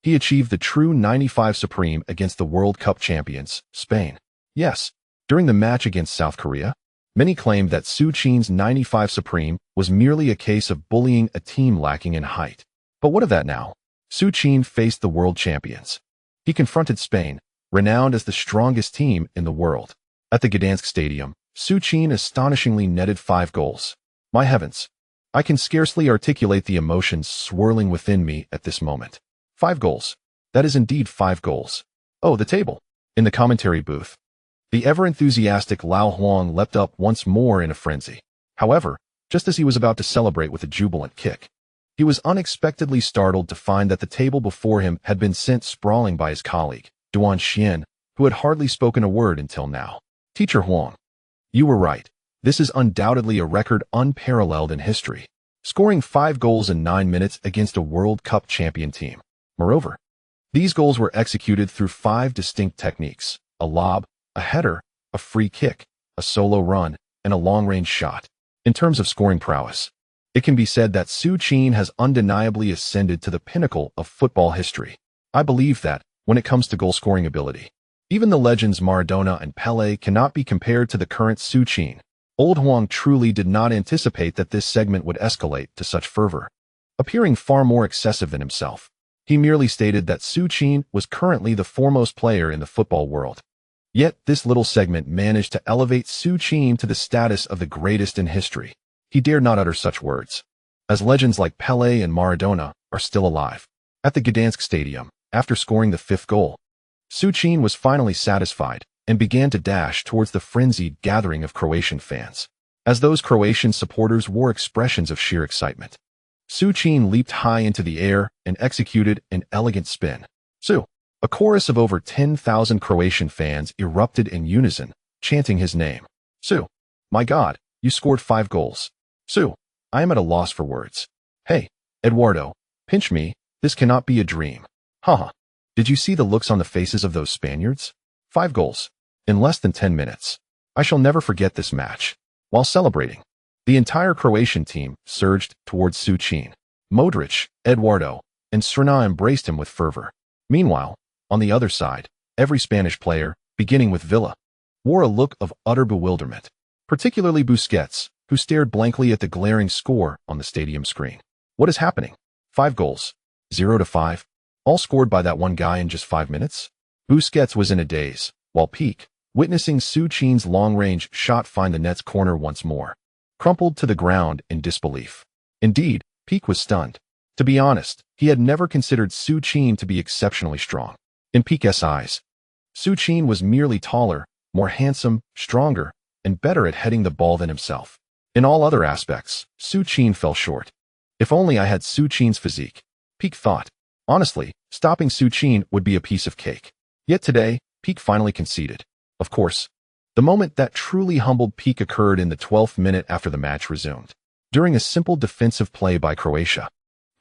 He achieved the true 95 supreme against the World Cup champions, Spain. Yes, during the match against South Korea, many claimed that Su Qin's 95 supreme was merely a case of bullying a team lacking in height. But what of that now? Su Qin faced the world champions. He confronted Spain, renowned as the strongest team in the world. At the Gdańsk stadium, Su Qin astonishingly netted 5 goals. My heavens! I can scarcely articulate the emotions swirling within me at this moment. 5 goals. That is indeed 5 goals. Oh, the table. In the commentary booth, the ever-enthusiastic Lao Huang leapt up once more in a frenzy. However, just as he was about to celebrate with a jubilant kick, he was unexpectedly startled to find that the table before him had been sent sprawling by his colleague, Duan Xian, who had hardly spoken a word until now. Teacher Huang, you were right. This is undoubtedly a record unparalleled in history, scoring 5 goals in 9 minutes against a World Cup champion team. Moreover, these goals were executed through 5 distinct techniques: a lob, a header, a free kick, a solo run, and a long-range shot. In terms of scoring prowess, it can be said that Su Qin has undeniably ascended to the pinnacle of football history. I believe that, when it comes to goal-scoring ability, even the legends Maradona and Pelé cannot be compared to the current Su Qin. Old Huang truly did not anticipate that this segment would escalate to such fervor. Appearing far more excessive than himself, he merely stated that Su Qin was currently the foremost player in the football world. Yet this little segment managed to elevate Su Qin to the status of the greatest in history. He dared not utter such words, as legends like Pelé and Maradona are still alive. At the Gdańsk stadium, after scoring the 5th goal, Su Qin was finally satisfied and began to dash towards the frenzied gathering of Croatian fans. As those Croatian supporters wore expressions of sheer excitement, Su Qin leaped high into the air and executed an elegant spin. Su! A chorus of over 10,000 Croatian fans erupted in unison, chanting his name. Su! My God, you scored 5 goals. Su! I am at a loss for words. Hey, Eduardo, pinch me, this cannot be a dream. Haha. Did you see the looks on the faces of those Spaniards? 5 goals. In less than 10 minutes. I shall never forget this match. While celebrating, the entire Croatian team surged towards Su Qin. Modric, Eduardo, and Srna embraced him with fervor. Meanwhile, on the other side, every Spanish player, beginning with Villa, wore a look of utter bewilderment, particularly Busquets, who stared blankly at the glaring score on the stadium screen. What is happening? 5 goals. 0-5. All scored by that one guy in just 5 minutes? Busquets was in a daze, while Pique, witnessing Su Qin's long-range shot find the net's corner once more, crumpled to the ground in disbelief. Indeed, Pique was stunned. To be honest, he had never considered Su Qin to be exceptionally strong. In Pique's eyes, Su Qin was merely taller, more handsome, stronger, and better at heading the ball than himself. In all other aspects, Su Qin fell short. If only I had Su Qin's physique, Pique thought. Honestly, stopping Su Qin would be a piece of cake. Yet today, Pique finally conceded. Of course, the moment that truly humbled Pique occurred in the 12th minute after the match resumed. During a simple defensive play by Croatia,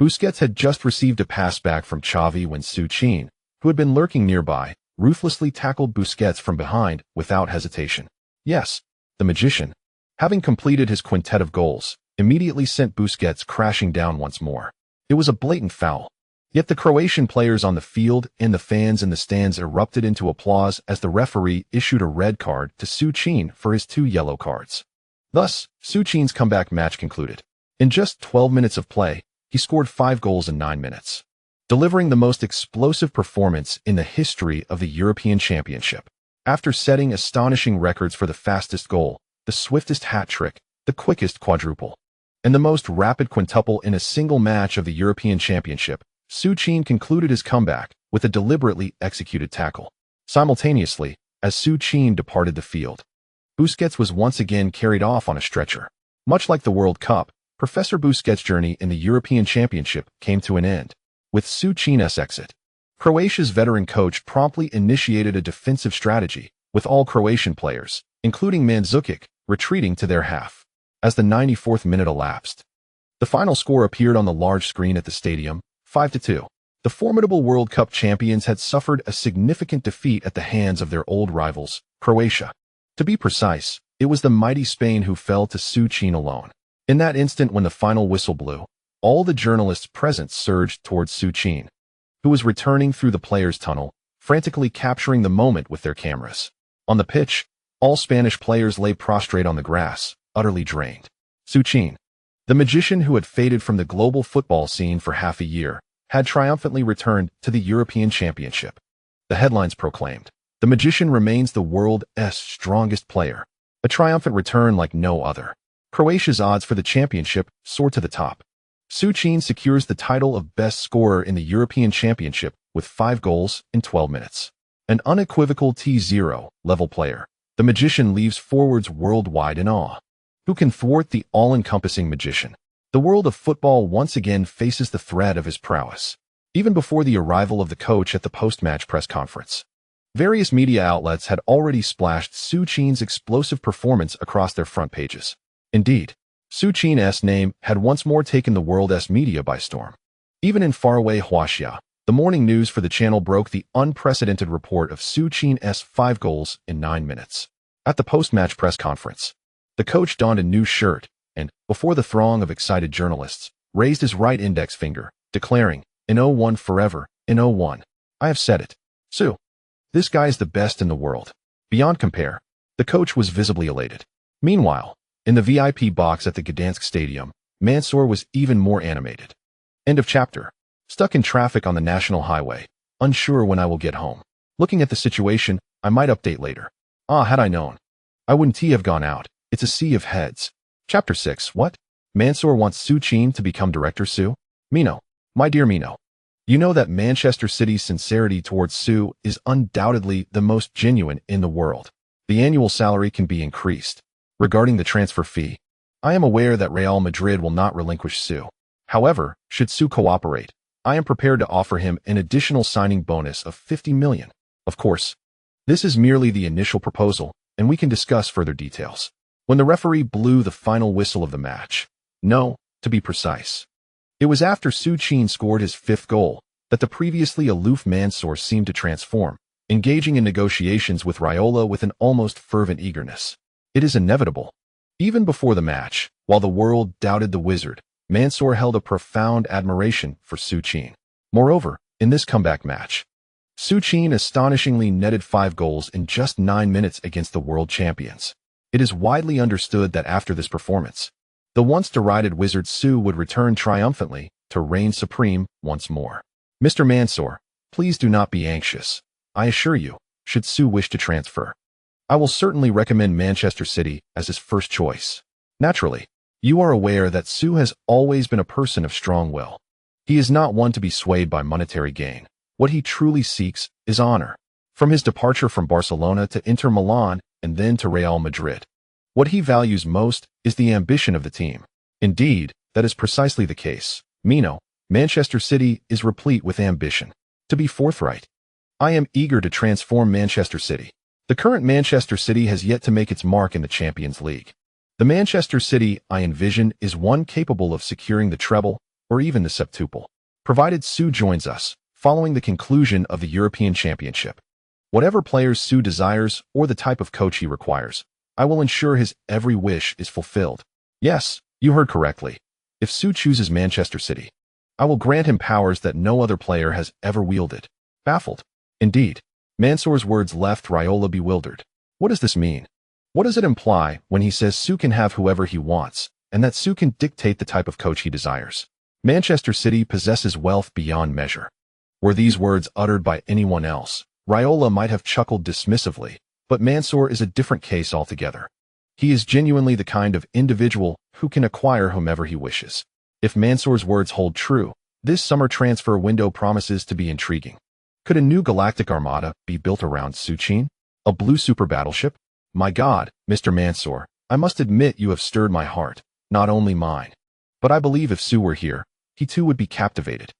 Busquets had just received a pass back from Xavi when Su Qin, who had been lurking nearby, ruthlessly tackled Busquets from behind without hesitation. Yes, the magician, having completed his quintet of goals, immediately sent Busquets crashing down once more. It was a blatant foul. Yet the Croatian players on the field and the fans in the stands erupted into applause as the referee issued a red card to Su Qin for his 2 yellow cards. Thus, Su Qin's comeback match concluded. In just 12 minutes of play, he scored 5 goals in 9 minutes, delivering the most explosive performance in the history of the European Championship. After setting astonishing records for the fastest goal, the swiftest hat-trick, the quickest quadruple, and the most rapid quintuple in a single match of the European Championship, Su Qin concluded his comeback with a deliberately executed tackle. Simultaneously, as Su Qin departed the field, Busquets was once again carried off on a stretcher. Much like the World Cup, Professor Busquets' journey in the European Championship came to an end. With Su Qin's exit, Croatia's veteran coach promptly initiated a defensive strategy, with all Croatian players, including Mandzukic, retreating to their half. As the 94th minute elapsed, the final score appeared on the large screen at the stadium, 5-2. The formidable World Cup champions had suffered a significant defeat at the hands of their old rivals, Croatia. To be precise, it was the mighty Spain who fell to Su Qin alone. In that instant when the final whistle blew, all the journalists present surged towards Su Qin, who was returning through the players' tunnel, frantically capturing the moment with their cameras. On the pitch, all Spanish players lay prostrate on the grass, utterly drained. Su Qin, the magician who had faded from the global football scene for half a year, had triumphantly returned to the European Championship. The headlines proclaimed, "The magician remains the world's strongest player." A triumphant return like no other. Croatia's odds for the championship soared to the top. Su Qin secures the title of best scorer in the European Championship with 5 goals in 12 minutes. An unequivocal T0 level player, the magician leaves forwards worldwide in awe. Who can thwart the all-encompassing magician? The world of football once again faces the threat of his prowess. Even before the arrival of the coach at the post-match press conference, various media outlets had already splashed Su Qin's explosive performance across their front pages. Indeed, Su Qin's name had once more taken the world's media by storm. Even in faraway Croatia, the morning news for the channel broke the unprecedented report of Su Qin's 5 goals in 9 minutes. At the post-match press conference, the coach donned a new shirt and, before the throng of excited journalists, raised his right index finger, declaring, "In 01 forever, in 01. I have said it. Su. This guy is the best in the world. Beyond compare." The coach was visibly elated. Meanwhile, in the VIP box at the Gdańsk stadium, Mansour was even more animated. End of chapter. Stuck in traffic on the national highway, unsure when I will get home. Looking at the situation, I might update later. Had I known, I wouldn't have gone out. It's a sea of heads. Chapter 6. What? Mansour wants Su Qin to become director. Su? Mino. My dear Mino. You know that Manchester City's sincerity towards Su is undoubtedly the most genuine in the world. The annual salary can be increased. Regarding the transfer fee, I am aware that Real Madrid will not relinquish Su. However, should Su cooperate, I am prepared to offer him an additional signing bonus of 50 million. Of course, this is merely the initial proposal, and we can discuss further details when the referee blew the final whistle of the match. No, to be precise, it was after Su Qin scored his 5th goal, that the previously aloof Mansour seemed to transform, engaging in negotiations with Raiola with an almost fervent eagerness. It is inevitable. Even before the match, while the world doubted the wizard, Mansour held a profound admiration for Su Qin. Moreover, in this comeback match, Su Qin astonishingly netted 5 goals in just 9 minutes against the world champions. It is widely understood that after this performance, the once derided wizard Su would return triumphantly to reign supreme once more. Mr. Mansour, please do not be anxious. I assure you, should Su wish to transfer, I will certainly recommend Manchester City as his first choice. Naturally, you are aware that Su has always been a person of strong will. He is not one to be swayed by monetary gain. What he truly seeks is honor. From his departure from Barcelona to Inter Milan and then to Real Madrid, what he values most is the ambition of the team. Indeed, that is precisely the case. Manchester City is replete with ambition. To be forthright, I am eager to transform Manchester City. The current Manchester City has yet to make its mark in the Champions League. The Manchester City I envision is one capable of securing the treble or even the septuple, provided Su joins us following the conclusion of the European Championship. Whatever players Su desires or the type of coach he requires, I will ensure his every wish is fulfilled. Yes, you heard correctly. If Su chooses Manchester City, I will grant him powers that no other player has ever wielded. Baffled. Indeed, Mansour's words left Raiola bewildered. What does this mean? What does it imply when he says Su can have whoever he wants, and that Su can dictate the type of coach he desires? Manchester City possesses wealth beyond measure. Were these words uttered by anyone else, Raiola might have chuckled dismissively, but Mansour is a different case altogether. He is genuinely the kind of individual who can acquire whomever he wishes. If Mansour's words hold true, this summer transfer window promises to be intriguing. Could a new galactic armada be built around Su Qin? A blue super battleship? My God, Mr. Mansour, I must admit you have stirred my heart, not only mine. But I believe if Su were here, he too would be captivated.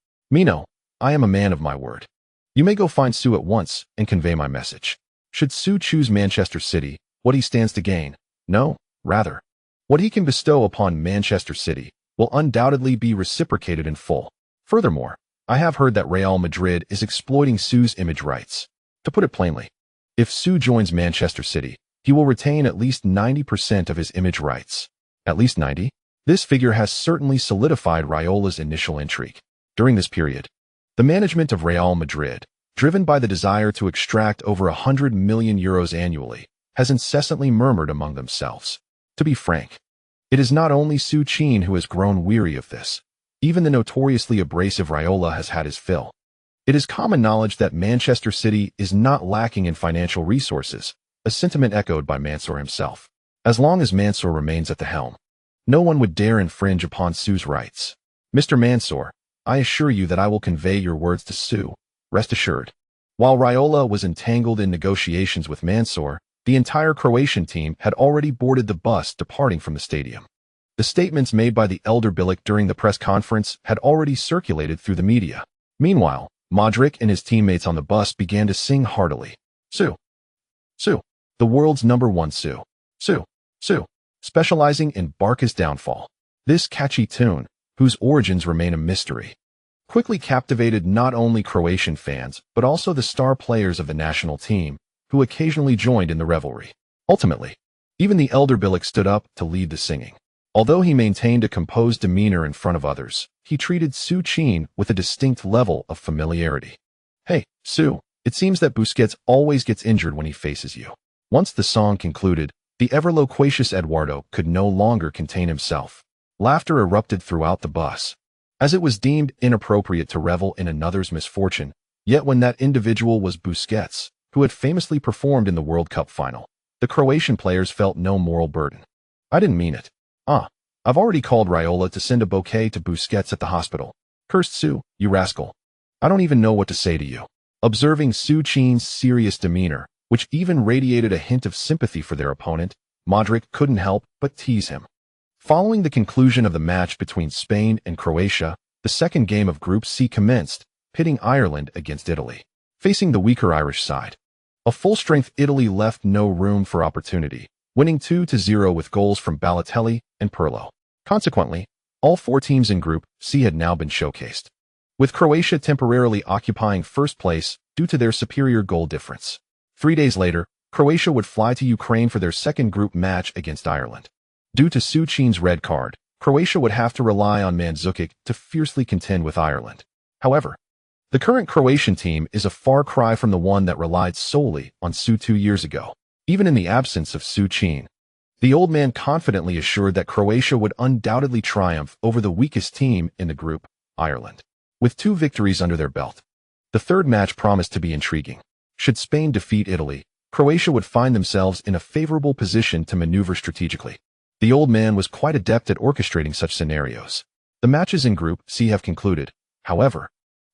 I am a man of my word. You may go find Su at once and convey my message. Should Su choose Manchester City, what he stands to gain? No, rather, what he can bestow upon Manchester City will undoubtedly be reciprocated in full. Furthermore, I have heard that Real Madrid is exploiting Su's image rights. To put it plainly, if Su joins Manchester City, he will retain at least 90% of his image rights. At least 90? This figure has certainly solidified Raiola's initial intrigue. During this period, the management of Real Madrid, driven by the desire to extract over 100 million euros annually, has incessantly murmured among themselves. To be frank, it is not only Su Qin who has grown weary of this. Even the notoriously abrasive Raiola has had his fill. It is common knowledge that Manchester City is not lacking in financial resources, a sentiment echoed by Mansour himself. As long as Mansour remains at the helm, no one would dare infringe upon Su's rights. Mr. Mansour, I assure you that I will convey your words to Su. Rest assured. While Raiola was entangled in negotiations with Mansour, the entire Croatian team had already boarded the bus departing from the stadium. The statements made by the elder Bilic during the press conference had already circulated through the media. Meanwhile, Modric and his teammates on the bus began to sing heartily. Su. Su. The world's #1 Su. Su. Su. Specializing in Barca's downfall. This catchy tune, whose origins remain a mystery, quickly captivated not only Croatian fans, but also the star players of the national team, who occasionally joined in the revelry. Ultimately, even the elder Bilic stood up to lead the singing. Although he maintained a composed demeanor in front of others, he treated Su Qin with a distinct level of familiarity. Hey, Su, it seems that Busquets always gets injured when he faces you. Once the song concluded, the ever-loquacious Eduardo could no longer contain himself. Laughter erupted throughout the bus. As it was deemed inappropriate to revel in another's misfortune, yet when that individual was Busquets, who had famously performed in the World Cup final, the Croatian players felt no moral burden. I didn't mean it. I've already called Raiola to send a bouquet to Busquets at the hospital. Cursed Su, you rascal. I don't even know what to say to you. Observing Su Qin's serious demeanor, which even radiated a hint of sympathy for their opponent, Modric couldn't help but tease him. Following the conclusion of the match between Spain and Croatia, the second game of Group C commenced, pitting Ireland against Italy. Facing the weaker Irish side, a full-strength Italy left no room for opportunity, winning 2-0 with goals from Balotelli and Pirlo. Consequently, all 4 teams in Group C had now been showcased. with Croatia temporarily occupying first place due to their superior goal difference. 3 days later, Croatia would fly to Ukraine for their second group match against Ireland. Due to Su Qin's red card, Croatia would have to rely on Mandzukic to fiercely contend with Ireland. However, the current Croatian team is a far cry from the one that relied solely on Su 2 years ago. Even in the absence of Su Qin, the old man confidently assured that Croatia would undoubtedly triumph over the weakest team in the group, Ireland. With 2 victories under their belt, the third match promised to be intriguing. Should Spain defeat Italy, Croatia would find themselves in a favorable position to maneuver strategically. The old man was quite adept at orchestrating such scenarios. The matches in Group C have concluded. However,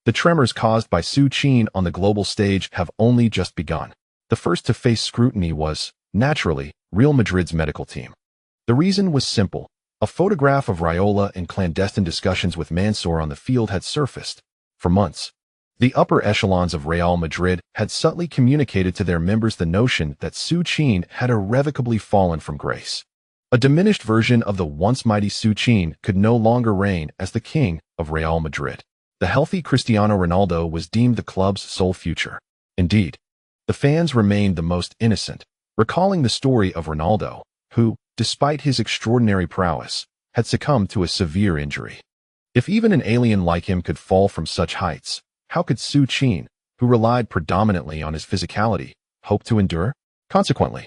the tremors caused by Su Qin on the global stage have only just begun. The first to face scrutiny was, naturally, Real Madrid's medical team. The reason was simple. A photograph of Raiola in clandestine discussions with Mansour on the field had surfaced. For months, the upper echelons of Real Madrid had subtly communicated to their members the notion that Su Qin had irrevocably fallen from grace. A diminished version of the once mighty Su Qin could no longer reign as the king of Real Madrid. The healthy Cristiano Ronaldo was deemed the club's sole future. Indeed, the fans remained the most innocent, recalling the story of Ronaldo, who, despite his extraordinary prowess, had succumbed to a severe injury. If even an alien like him could fall from such heights, how could Su Qin, who relied predominantly on his physicality, hope to endure? Consequently,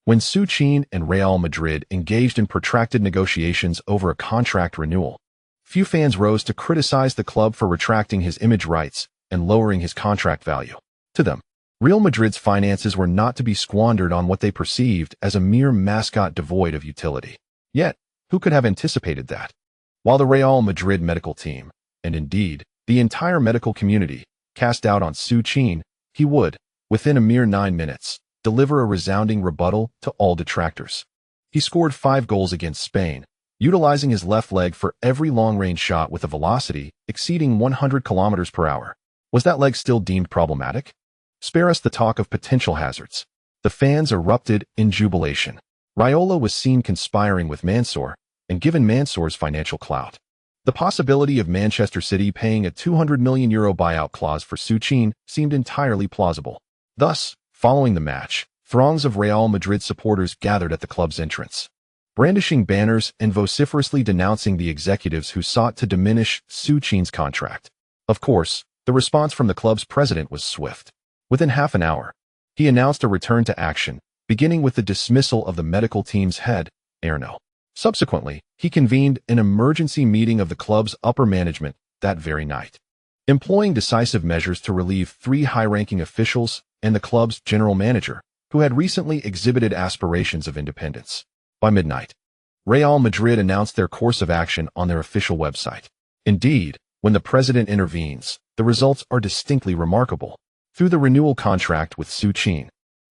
when Su Qin and Real Madrid engaged in protracted negotiations over a contract renewal, few fans rose to criticize the club for retracting his image rights and lowering his contract value. To them, Real Madrid's finances were not to be squandered on what they perceived as a mere mascot devoid of utility. Yet, who could have anticipated that? While the Real Madrid medical team, and indeed, the entire medical community, cast doubt on Su Qin, he would, within a mere 9 minutes, deliver a resounding rebuttal to all detractors. He scored 5 goals against Spain, utilizing his left leg for every long-range shot with a velocity exceeding 100 kilometers per hour. Was that leg still deemed problematic? Spare us the talk of potential hazards. The fans erupted in jubilation. Raiola was seen conspiring with Mansour, and given Mansour's financial clout, the possibility of Manchester City paying a €200 million buyout clause for Su Qin seemed entirely plausible. Thus, following the match, throngs of Real Madrid supporters gathered at the club's entrance, brandishing banners and vociferously denouncing the executives who sought to diminish Su Qin's contract. Of course, the response from the club's president was swift. Within half an hour, he announced a return to action, beginning with the dismissal of the medical team's head, Erno. Subsequently, he convened an emergency meeting of the club's upper management that very night, employing decisive measures to relieve 3 high-ranking officials and the club's general manager, who had recently exhibited aspirations of independence. By midnight, Real Madrid announced their course of action on their official website. Indeed, when the president intervenes, the results are distinctly remarkable. Through the renewal contract with Su Qin,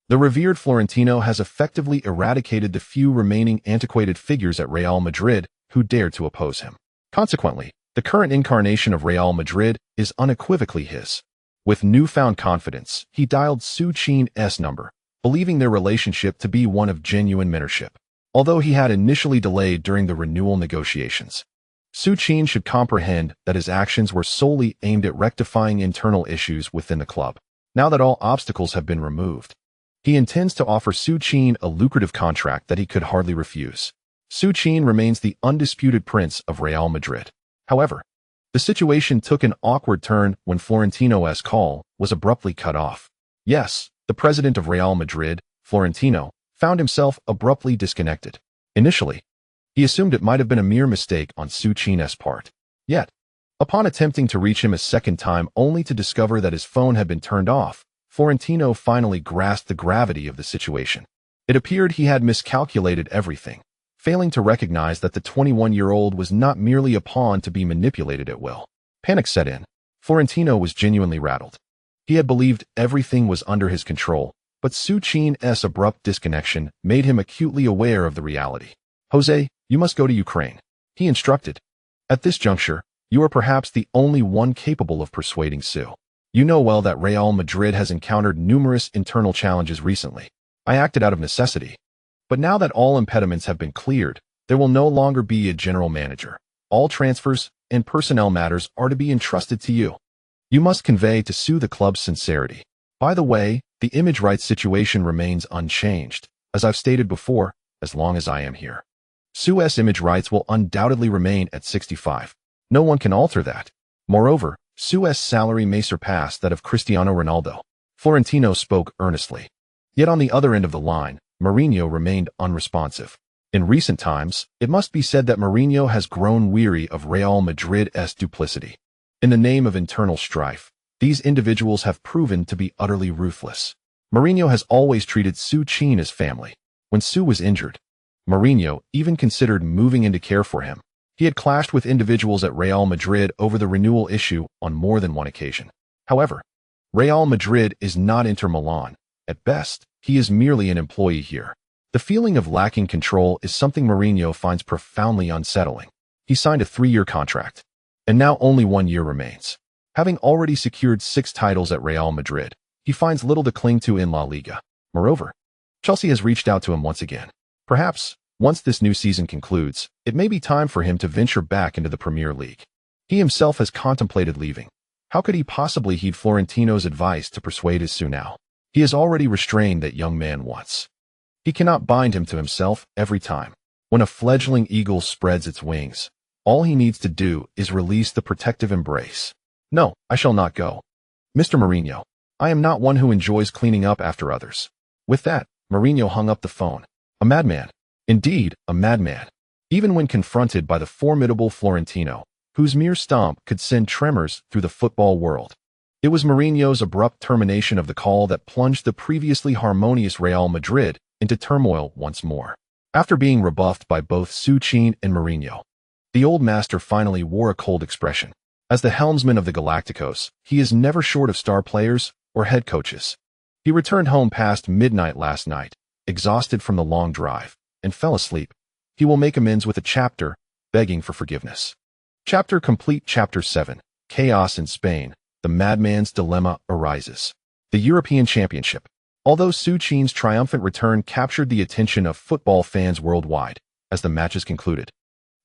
the revered Florentino has effectively eradicated the few remaining antiquated figures at Real Madrid who dared to oppose him. Consequently, the current incarnation of Real Madrid is unequivocally his. With newfound confidence, he dialed Su Qin's number, believing their relationship to be one of genuine mentorship. Although he had initially delayed during the renewal negotiations, Su Qin should comprehend that his actions were solely aimed at rectifying internal issues within the club. Now that all obstacles have been removed, he intends to offer Su Qin a lucrative contract that he could hardly refuse. Su Qin remains the undisputed prince of Real Madrid. However, the situation took an awkward turn when Florentino's call was abruptly cut off. Yes, the president of Real Madrid, Florentino, found himself abruptly disconnected. Initially, he assumed it might have been a mere mistake on Su Qin's part. Yet, upon attempting to reach him a second time only to discover that his phone had been turned off, Florentino finally grasped the gravity of the situation. It appeared he had miscalculated everything, failing to recognize that the 21-year-old was not merely a pawn to be manipulated at will. Panic set in. Florentino was genuinely rattled. He had believed everything was under his control, but Su Qin's abrupt disconnection made him acutely aware of the reality. "Jose, you must go to Ukraine," he instructed. "At this juncture, you are perhaps the only one capable of persuading Su. You know well that Real Madrid has encountered numerous internal challenges recently. I acted out of necessity. But now that all impediments have been cleared, there will no longer be a general manager. All transfers and personnel matters are to be entrusted to you. You must convey to Su the club's sincerity. By the way, the image rights situation remains unchanged. As I've stated before, as long as I am here. Su's image rights will undoubtedly remain at 65. No one can alter that. Moreover, Su's salary may surpass that of Cristiano Ronaldo. Florentino spoke earnestly. Yet on the other end of the line, Mourinho remained unresponsive. In recent times, it must be said that Mourinho has grown weary of Real Madrid's duplicity. In the name of internal strife, these individuals have proven to be utterly ruthless. Mourinho has always treated Su Qin as family. When Su was injured, Mourinho even considered moving in to care for him. He had clashed with individuals at Real Madrid over the renewal issue on more than one occasion. However, Real Madrid is not Inter Milan. At best, he is merely an employee here. The feeling of lacking control is something Mourinho finds profoundly unsettling. He signed a 3-year contract, and now only 1 year remains. Having already secured 6 titles at Real Madrid, he finds little to cling to in La Liga. Moreover, Chelsea has reached out to him once again. Perhaps, once this new season concludes, it may be time for him to venture back into the Premier League. He himself has contemplated leaving. How could he possibly heed Florentino's advice to persuade his Su now? He has already restrained that young man once. He cannot bind him to himself every time. When a fledgling eagle spreads its wings, all he needs to do is release the protective embrace. No, I shall not go. Mr. Mourinho, I am not one who enjoys cleaning up after others. With that, Mourinho hung up the phone. A madman. Indeed, a madman. Even when confronted by the formidable Florentino, whose mere stomp could send tremors through the football world. It was Mourinho's abrupt termination of the call that plunged the previously harmonious Real Madrid into turmoil once more. After being rebuffed by both Su Qin and Mourinho, the old master finally wore a cold expression. As the helmsman of the Galacticos, he is never short of star players or head coaches. He returned home past midnight last night, exhausted from the long drive, and fell asleep. He will make amends with a chapter, begging for forgiveness. Chapter complete. Chapter 7. Chaos in Spain. The madman's dilemma arises. The European Championship. Although Su Qin's triumphant return captured the attention of football fans worldwide, as the matches concluded,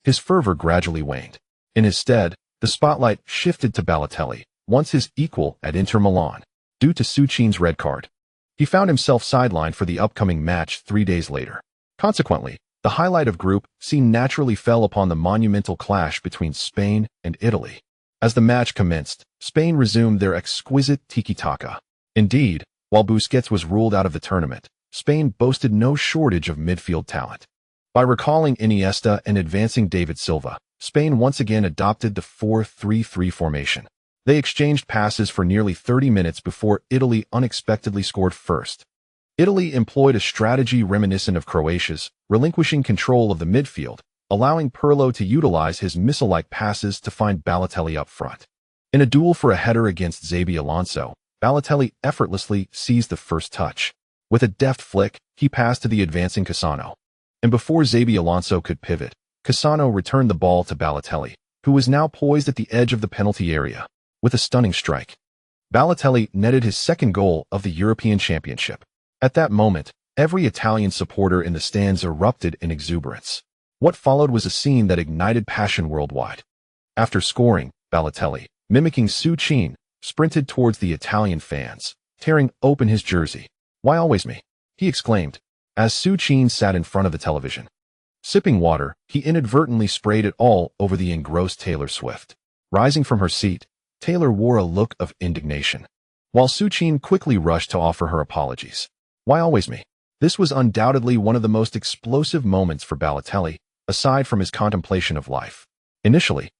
his fervor gradually waned. In his stead, the spotlight shifted to Balotelli, once his equal at Inter Milan, due to Su Qin's red card. He found himself sidelined for the upcoming match 3 days later. Consequently, the highlight of Group C naturally fell upon the monumental clash between Spain and Italy. As the match commenced, Spain resumed their exquisite tiki-taka. Indeed, while Busquets was ruled out of the tournament, Spain boasted no shortage of midfield talent. By recalling Iniesta and advancing David Silva, Spain once again adopted the 4-3-3 formation. They exchanged passes for nearly 30 minutes before Italy unexpectedly scored first. Italy employed a strategy reminiscent of Croatia's, relinquishing control of the midfield, allowing Pirlo to utilize his missile-like passes to find Balotelli up front. In a duel for a header against Xabi Alonso, Balotelli effortlessly seized the first touch. With a deft flick, he passed to the advancing Cassano. And before Xabi Alonso could pivot, Cassano returned the ball to Balotelli, who was now poised at the edge of the penalty area. With a stunning strike, Balotelli netted his second goal of the European Championship. At that moment, every Italian supporter in the stands erupted in exuberance. What followed was a scene that ignited passion worldwide. After scoring, Balotelli, mimicking Su Qin, sprinted towards the Italian fans, tearing open his jersey. "Why always me?" he exclaimed, as Su Qin sat in front of the television. Sipping water, he inadvertently sprayed it all over the engrossed Taylor Swift. Rising from her seat, Taylor wore a look of indignation, while Su Qin quickly rushed to offer her apologies. "Why always me?" This was undoubtedly one of the most explosive moments for Balotelli, aside from his contemplation of life. Initially,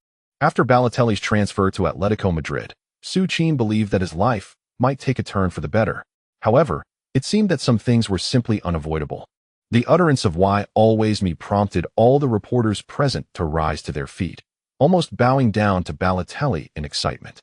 after Balotelli's transfer to Atletico Madrid, Su Qin believed that his life might take a turn for the better. However, it seemed that some things were simply unavoidable. The utterance of "why always me" prompted all the reporters present to rise to their feet, almost bowing down to Balotelli in excitement.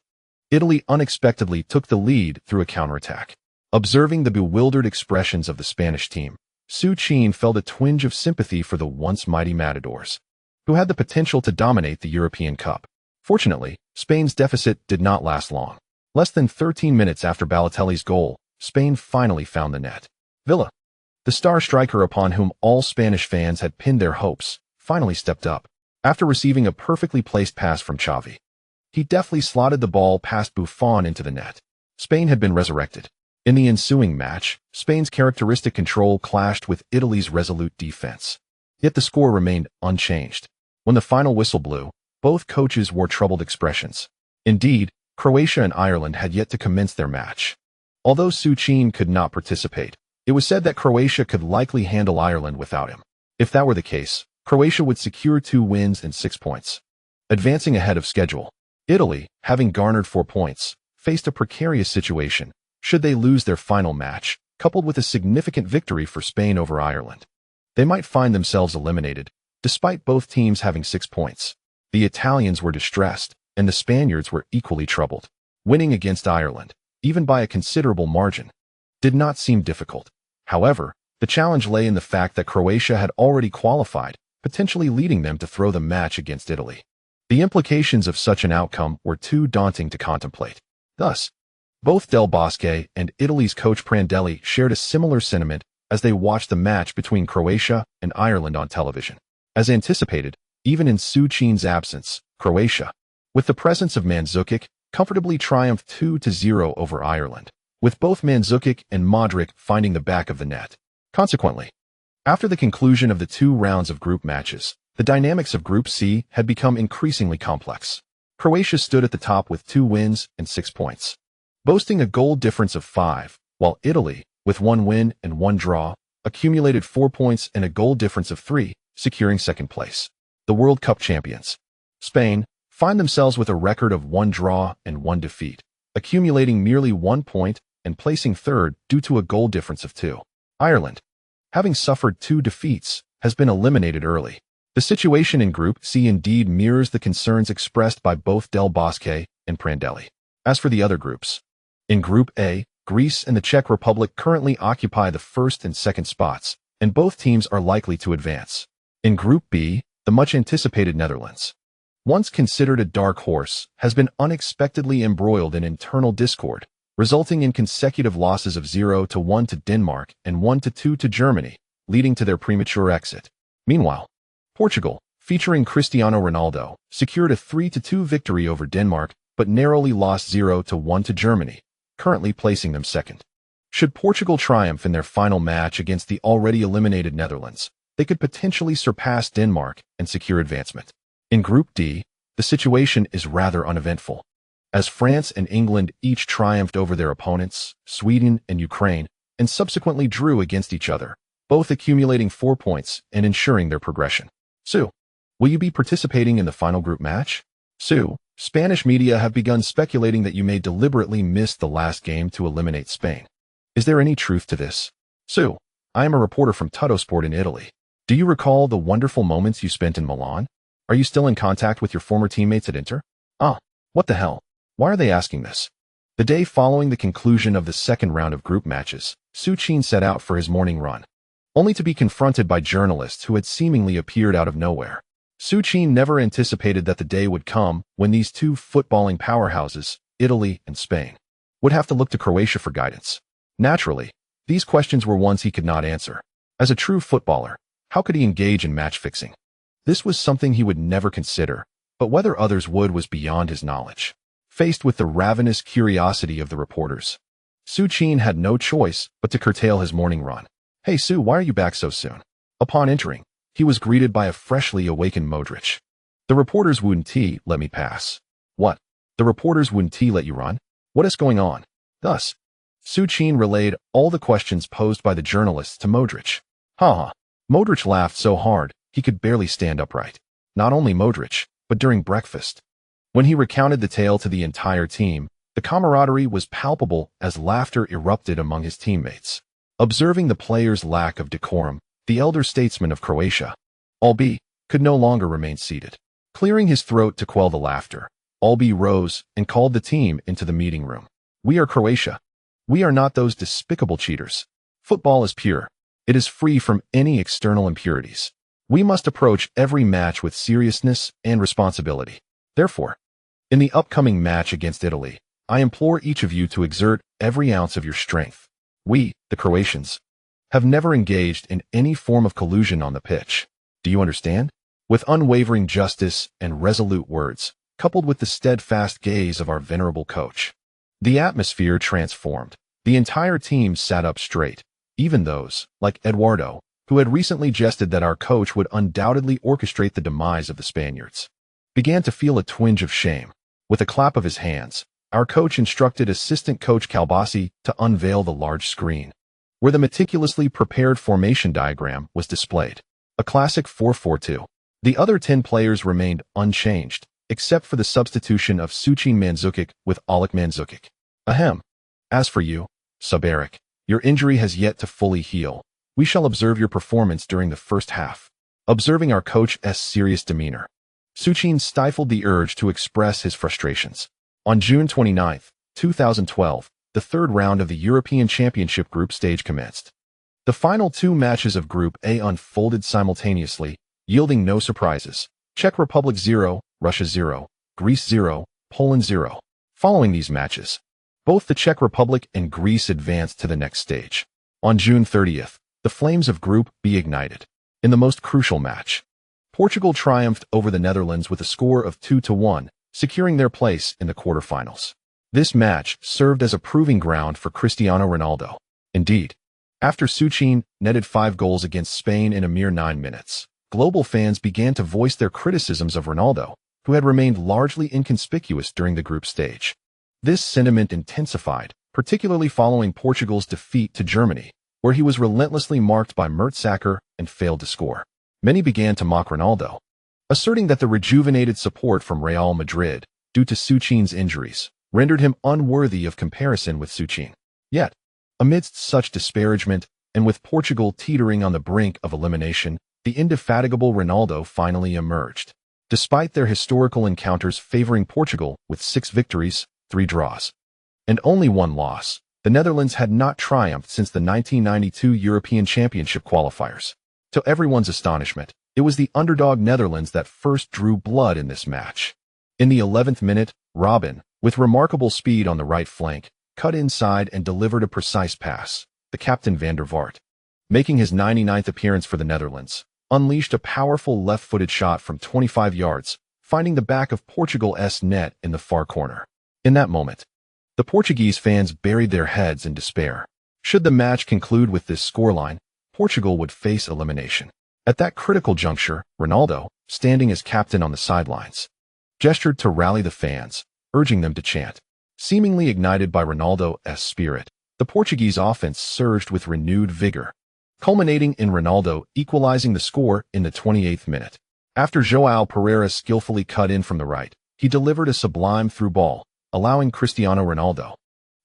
Italy unexpectedly took the lead through a counterattack. Observing the bewildered expressions of the Spanish team, Su Qin felt a twinge of sympathy for the once mighty Matadors, who had the potential to dominate the European Cup. Fortunately, Spain's deficit did not last long. Less than 13 minutes after Balotelli's goal, Spain finally found the net. Villa, the star striker upon whom all Spanish fans had pinned their hopes, finally stepped up. After receiving a perfectly placed pass from Xavi, he deftly slotted the ball past Buffon into the net. Spain had been resurrected. In the ensuing match, Spain's characteristic control clashed with Italy's resolute defense. Yet the score remained unchanged. When the final whistle blew, both coaches wore troubled expressions. Indeed, Croatia and Ireland had yet to commence their match. Although Su Qin could not participate, it was said that Croatia could likely handle Ireland without him. If that were the case, Croatia would secure 2 wins and 6 points. Advancing ahead of schedule, Italy, having garnered 4 points, faced a precarious situation should they lose their final match, coupled with a significant victory for Spain over Ireland. They might find themselves eliminated, despite both teams having 6 points. The Italians were distressed, and the Spaniards were equally troubled. Winning against Ireland, even by a considerable margin, did not seem difficult. However, the challenge lay in the fact that Croatia had already qualified, potentially leading them to throw the match against Italy. The implications of such an outcome were too daunting to contemplate. Thus, both Del Bosque and Italy's coach Prandelli shared a similar sentiment as they watched the match between Croatia and Ireland on television. As anticipated, even in Su Qin's absence, Croatia, with the presence of Mandzukic, comfortably triumphed 2-0 over Ireland, with both Mandzukic and Modric finding the back of the net. Consequently, after the conclusion of the 2 rounds of group matches, the dynamics of Group C had become increasingly complex. Croatia stood at the top with 2 wins and 6 points, boasting a goal difference of 5, while Italy, with 1 win and 1 draw, accumulated 4 points and a goal difference of 3, securing second place. The World Cup champions, Spain, find themselves with a record of 1 draw and 1 defeat, accumulating merely 1 point and placing third due to a goal difference of 2. Ireland, having suffered 2 defeats, has been eliminated early. The situation in Group C indeed mirrors the concerns expressed by both Del Bosque and Prandelli. As for the other groups, in Group A, Greece and the Czech Republic currently occupy the first and second spots, and both teams are likely to advance. In Group B, the much-anticipated Netherlands, once considered a dark horse, has been unexpectedly embroiled in internal discord, resulting in consecutive losses of 0-1 to Denmark and 1-2 to Germany, leading to their premature exit. Meanwhile, Portugal, featuring Cristiano Ronaldo, secured a 3-2 victory over Denmark, but narrowly lost 0-1 to Germany, currently placing them second. Should Portugal triumph in their final match against the already eliminated Netherlands, they could potentially surpass Denmark and secure advancement. In Group D, the situation is rather uneventful. As France and England each triumphed over their opponents, Sweden and Ukraine, and subsequently drew against each other, both accumulating 4 points and ensuring their progression. Su, will you be participating in the final group match? Su, Spanish media have begun speculating that you may deliberately miss the last game to eliminate Spain. Is there any truth to this? Su, I am a reporter from Tuttosport in Italy. Do you recall the wonderful moments you spent in Milan? Are you still in contact with your former teammates at Inter? What the hell? Why are they asking this? The day following the conclusion of the second round of group matches, Su Qin set out for his morning run, only to be confronted by journalists who had seemingly appeared out of nowhere. Su Qin never anticipated that the day would come when these 2 footballing powerhouses, Italy and Spain, would have to look to Croatia for guidance. Naturally, these questions were ones he could not answer. As a true footballer, how could he engage in match fixing? This was something he would never consider, but whether others would was beyond his knowledge. Faced with the ravenous curiosity of the reporters, Su Qin had no choice but to curtail his morning run. Hey Su, why are you back so soon? Upon entering, he was greeted by a freshly awakened Modric. The reporters wouldn't let me pass. What? The reporters wouldn't let you run? What is going on? Thus, Su Qin relayed all the questions posed by the journalists to Modric. Modric laughed so hard, he could barely stand upright. Not only Modric, but during breakfast. When he recounted the tale to the entire team, the camaraderie was palpable as laughter erupted among his teammates. Observing the players' lack of decorum, the elder statesman of Croatia, Albi, could no longer remain seated. Clearing his throat to quell the laughter, Albi rose and called the team into the meeting room. We are Croatia. We are not those despicable cheaters. Football is pure. It is free from any external impurities. We must approach every match with seriousness and responsibility. Therefore, in the upcoming match against Italy, I implore each of you to exert every ounce of your strength. We, the Croatians, have never engaged in any form of collusion on the pitch. Do you understand? With unwavering justice and resolute words, coupled with the steadfast gaze of our venerable coach, the atmosphere transformed. The entire team sat up straight, even those, like Eduardo, who had recently jested that our coach would undoubtedly orchestrate the demise of the Spaniards, began to feel a twinge of shame. With a clap of his hands, our coach instructed assistant coach Calbasi to unveil the large screen, where the meticulously prepared formation diagram was displayed. A classic 4-4-2. The other 10 players remained unchanged, except for the substitution of Su Qin Mandzukic with Alec Mandzukic. Ahem. As for you, Suberic, your injury has yet to fully heal. We shall observe your performance during the first half. Observing our coach's serious demeanor, Su Qin stifled the urge to express his frustrations. On June 29, 2012, the third round of the European Championship group stage commenced. The final 2 matches of Group A unfolded simultaneously, yielding no surprises. Czech Republic 0, Russia 0, Greece 0, Poland 0. Following these matches, both the Czech Republic and Greece advanced to the next stage. On June 30th, the flames of Group B ignited. In the most crucial match, Portugal triumphed over the Netherlands with a score of 2-1, securing their place in the quarterfinals. This match served as a proving ground for Cristiano Ronaldo. Indeed, after Su Qin netted 5 goals against Spain in a mere 9 minutes, global fans began to voice their criticisms of Ronaldo, who had remained largely inconspicuous during the group stage. This sentiment intensified, particularly following Portugal's defeat to Germany, where he was relentlessly marked by Mertesacker and failed to score. Many began to mock Ronaldo, asserting that the rejuvenated support from Real Madrid, due to Su Qin's injuries, rendered him unworthy of comparison with Su Qin. Yet, amidst such disparagement, and with Portugal teetering on the brink of elimination, the indefatigable Ronaldo finally emerged. Despite their historical encounters favoring Portugal with 6 victories, 3 draws, and only 1 loss, the Netherlands had not triumphed since the 1992 European Championship qualifiers. To everyone's astonishment, it was the underdog Netherlands that first drew blood in this match. In the 11th minute, Robin, with remarkable speed on the right flank, cut inside and delivered a precise pass. The captain Van der Vaart, making his 99th appearance for the Netherlands, unleashed a powerful left-footed shot from 25 yards, finding the back of Portugal's net in the far corner. In that moment, the Portuguese fans buried their heads in despair. Should the match conclude with this scoreline, Portugal would face elimination. At that critical juncture, Ronaldo, standing as captain on the sidelines, gestured to rally the fans, urging them to chant. Seemingly ignited by Ronaldo's spirit, the Portuguese offense surged with renewed vigor, culminating in Ronaldo equalizing the score in the 28th minute. After João Pereira skillfully cut in from the right, he delivered a sublime through ball, allowing Cristiano Ronaldo,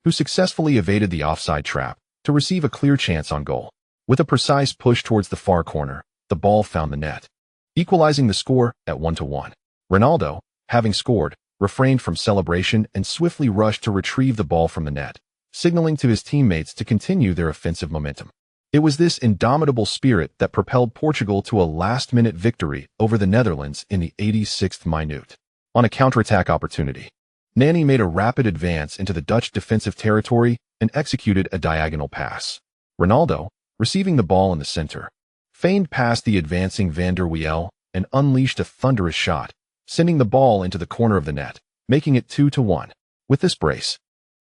who successfully evaded the offside trap, to receive a clear chance on goal. With a precise push towards the far corner, the ball found the net, equalizing the score at 1-1. Ronaldo, having scored, refrained from celebration and swiftly rushed to retrieve the ball from the net, signaling to his teammates to continue their offensive momentum. It was this indomitable spirit that propelled Portugal to a last-minute victory over the Netherlands in the 86th minute. On a counterattack opportunity, Nani made a rapid advance into the Dutch defensive territory and executed a diagonal pass. Ronaldo, receiving the ball in the center, feigned past the advancing Van der Wiel and unleashed a thunderous shot, sending the ball into the corner of the net, making it 2-1. With this brace,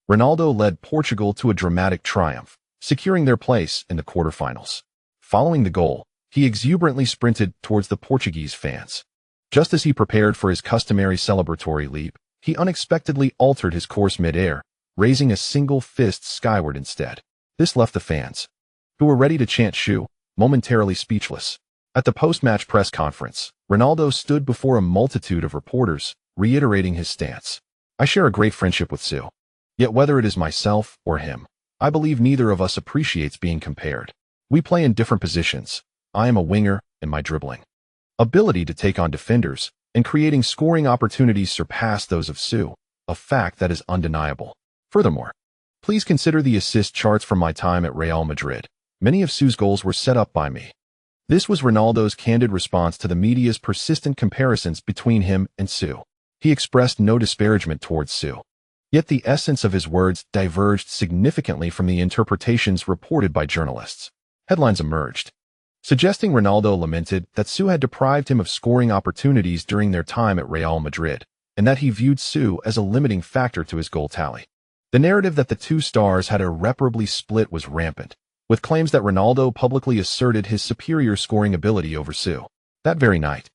Ronaldo led Portugal to a dramatic triumph, securing their place in the quarterfinals. Following the goal, he exuberantly sprinted towards the Portuguese fans. Just as he prepared for his customary celebratory leap, he unexpectedly altered his course mid-air, raising a single fist skyward instead. This left the fans, who were ready to chant "Shoo," momentarily speechless. At the post-match press conference, Ronaldo stood before a multitude of reporters, reiterating his stance. "I share a great friendship with Su. Yet whether it is myself or him, I believe neither of us appreciates being compared. We play in different positions. I am a winger, and my dribbling ability to take on defenders and creating scoring opportunities surpass those of Su, a fact that is undeniable. Furthermore, please consider the assist charts from my time at Real Madrid. Many of Su's goals were set up by me." This was Ronaldo's candid response to the media's persistent comparisons between him and Su. He expressed no disparagement towards Su. Yet the essence of his words diverged significantly from the interpretations reported by journalists. Headlines emerged, suggesting Ronaldo lamented that Su had deprived him of scoring opportunities during their time at Real Madrid, and that he viewed Su as a limiting factor to his goal tally. The narrative that the two stars had irreparably split was rampant, with claims that Ronaldo publicly asserted his superior scoring ability over Su. That very night,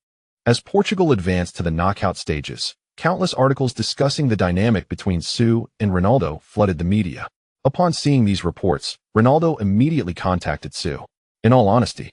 as Portugal advanced to the knockout stages, countless articles discussing the dynamic between Su and Ronaldo flooded the media. Upon seeing these reports, Ronaldo immediately contacted Su. In all honesty,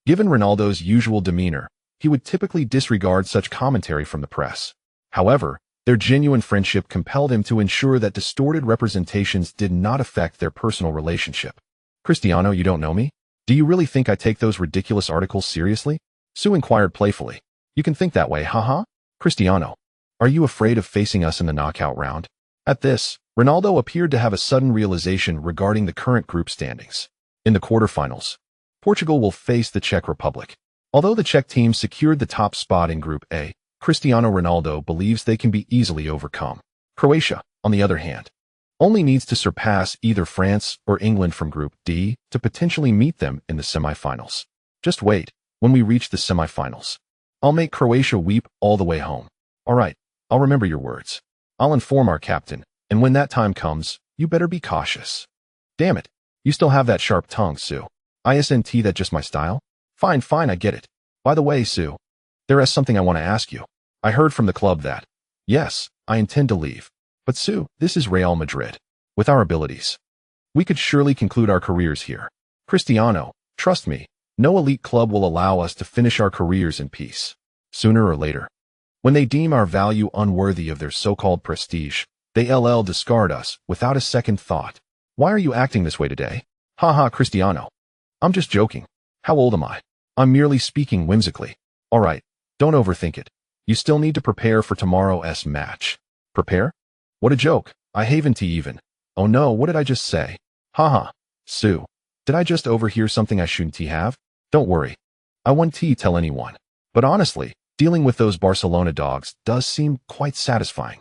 given Ronaldo's usual demeanor, he would typically disregard such commentary from the press. However, their genuine friendship compelled him to ensure that distorted representations did not affect their personal relationship. "Cristiano, you don't know me? Do you really think I take those ridiculous articles seriously?" Su inquired playfully. "You can think that way, haha? Cristiano, are you afraid of facing us in the knockout round?" At this, Ronaldo appeared to have a sudden realization regarding the current group standings. In the quarterfinals, Portugal will face the Czech Republic. Although the Czech team secured the top spot in Group A, Cristiano Ronaldo believes they can be easily overcome. Croatia, on the other hand, only needs to surpass either France or England from Group D to potentially meet them in the semifinals. Just wait, when we reach the semifinals, I'll make Croatia weep all the way home. All right, I'll remember your words. I'll inform our captain, and when that time comes, you better be cautious. Damn it, you still have that sharp tongue, Su. Isn't that just my style? Fine, I get it. By the way, Su, there is something I want to ask you. I heard from the club that, yes, I intend to leave. But Su, this is Real Madrid. With our abilities, we could surely conclude our careers here. Cristiano, trust me, no elite club will allow us to finish our careers in peace. Sooner or later, when they deem our value unworthy of their so-called prestige, they'll discard us without a second thought. Why are you acting this way today? Haha, Cristiano. I'm just joking. How old am I? I'm merely speaking whimsically. All right, don't overthink it. You still need to prepare for tomorrow's match. Prepare? What a joke. I haven't even. Oh no, what did I just say? Haha. Su, did I just overhear something I shouldn't have? Don't worry. I won't tell anyone. But honestly, dealing with those Barcelona dogs does seem quite satisfying.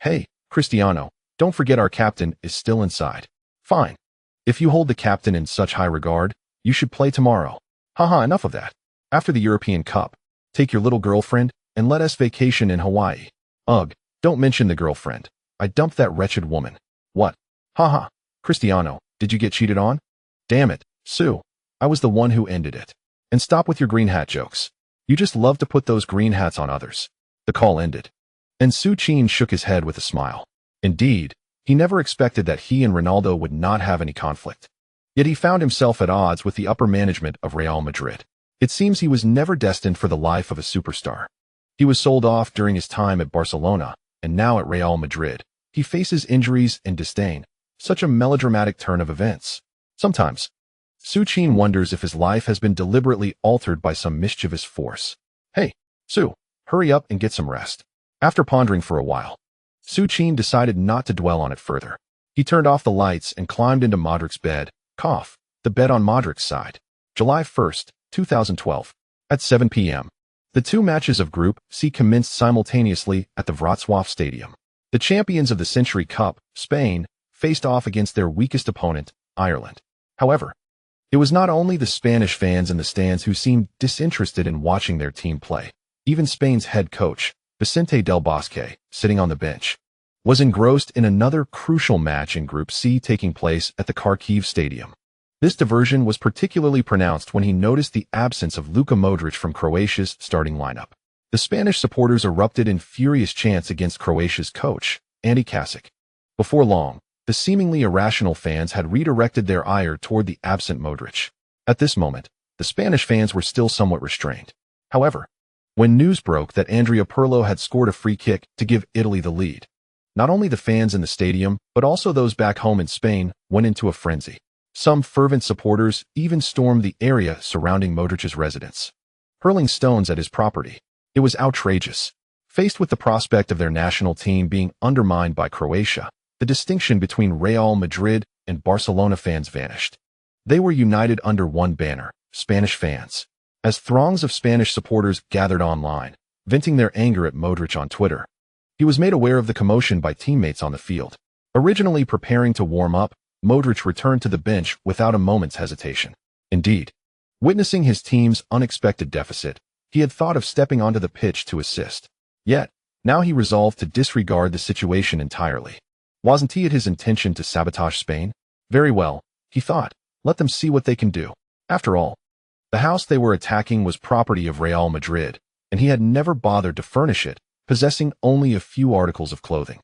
Hey, Cristiano, don't forget our captain is still inside. Fine. If you hold the captain in such high regard, you should play tomorrow. Haha, enough of that. After the European Cup, take your little girlfriend and let us vacation in Hawaii. Ugh, don't mention the girlfriend. I dumped that wretched woman. What? Haha, Cristiano, did you get cheated on? Damn it, Su, I was the one who ended it. And stop with your green hat jokes. You just love to put those green hats on others. The call ended. And Su Qin shook his head with a smile. Indeed, he never expected that he and Ronaldo would not have any conflict. Yet he found himself at odds with the upper management of Real Madrid. It seems he was never destined for the life of a superstar. He was sold off during his time at Barcelona, and now at Real Madrid, he faces injuries and disdain. Such a melodramatic turn of events. Sometimes, Su Qin wonders if his life has been deliberately altered by some mischievous force. Hey, Su, hurry up and get some rest. After pondering for a while, Su Qin decided not to dwell on it further. He turned off the lights and climbed into Modric's bed. The bed on Modric's side. July 1st, 2012. At 7 p.m. The two matches of Group C commenced simultaneously at the Wrocław Stadium. The champions of the Century Cup, Spain, faced off against their weakest opponent, Ireland. However, it was not only the Spanish fans in the stands who seemed disinterested in watching their team play. Even Spain's head coach, Vicente del Bosque, sitting on the bench, was engrossed in another crucial match in Group C taking place at the Kharkiv Stadium. This diversion was particularly pronounced when he noticed the absence of Luka Modric from Croatia's starting lineup. The Spanish supporters erupted in furious chants against Croatia's coach, Ante Kasic. Before long, the seemingly irrational fans had redirected their ire toward the absent Modric. At this moment, the Spanish fans were still somewhat restrained. However, when news broke that Andrea Pirlo had scored a free kick to give Italy the lead, not only the fans in the stadium, but also those back home in Spain, went into a frenzy. Some fervent supporters even stormed the area surrounding Modric's residence, hurling stones at his property. It was outrageous. Faced with the prospect of their national team being undermined by Croatia, the distinction between Real Madrid and Barcelona fans vanished. They were united under one banner, Spanish fans. As throngs of Spanish supporters gathered online, venting their anger at Modric on Twitter, he was made aware of the commotion by teammates on the field. Originally preparing to warm up, Modric returned to the bench without a moment's hesitation. Indeed, Witnessing his team's unexpected deficit, he had thought of stepping onto the pitch to assist. Yet, now he resolved to disregard the situation entirely. Wasn't it his intention to sabotage Spain? Very well, he thought, let them see what they can do. After all, the house they were attacking was property of Real Madrid, and he had never bothered to furnish it, possessing only a few articles of clothing.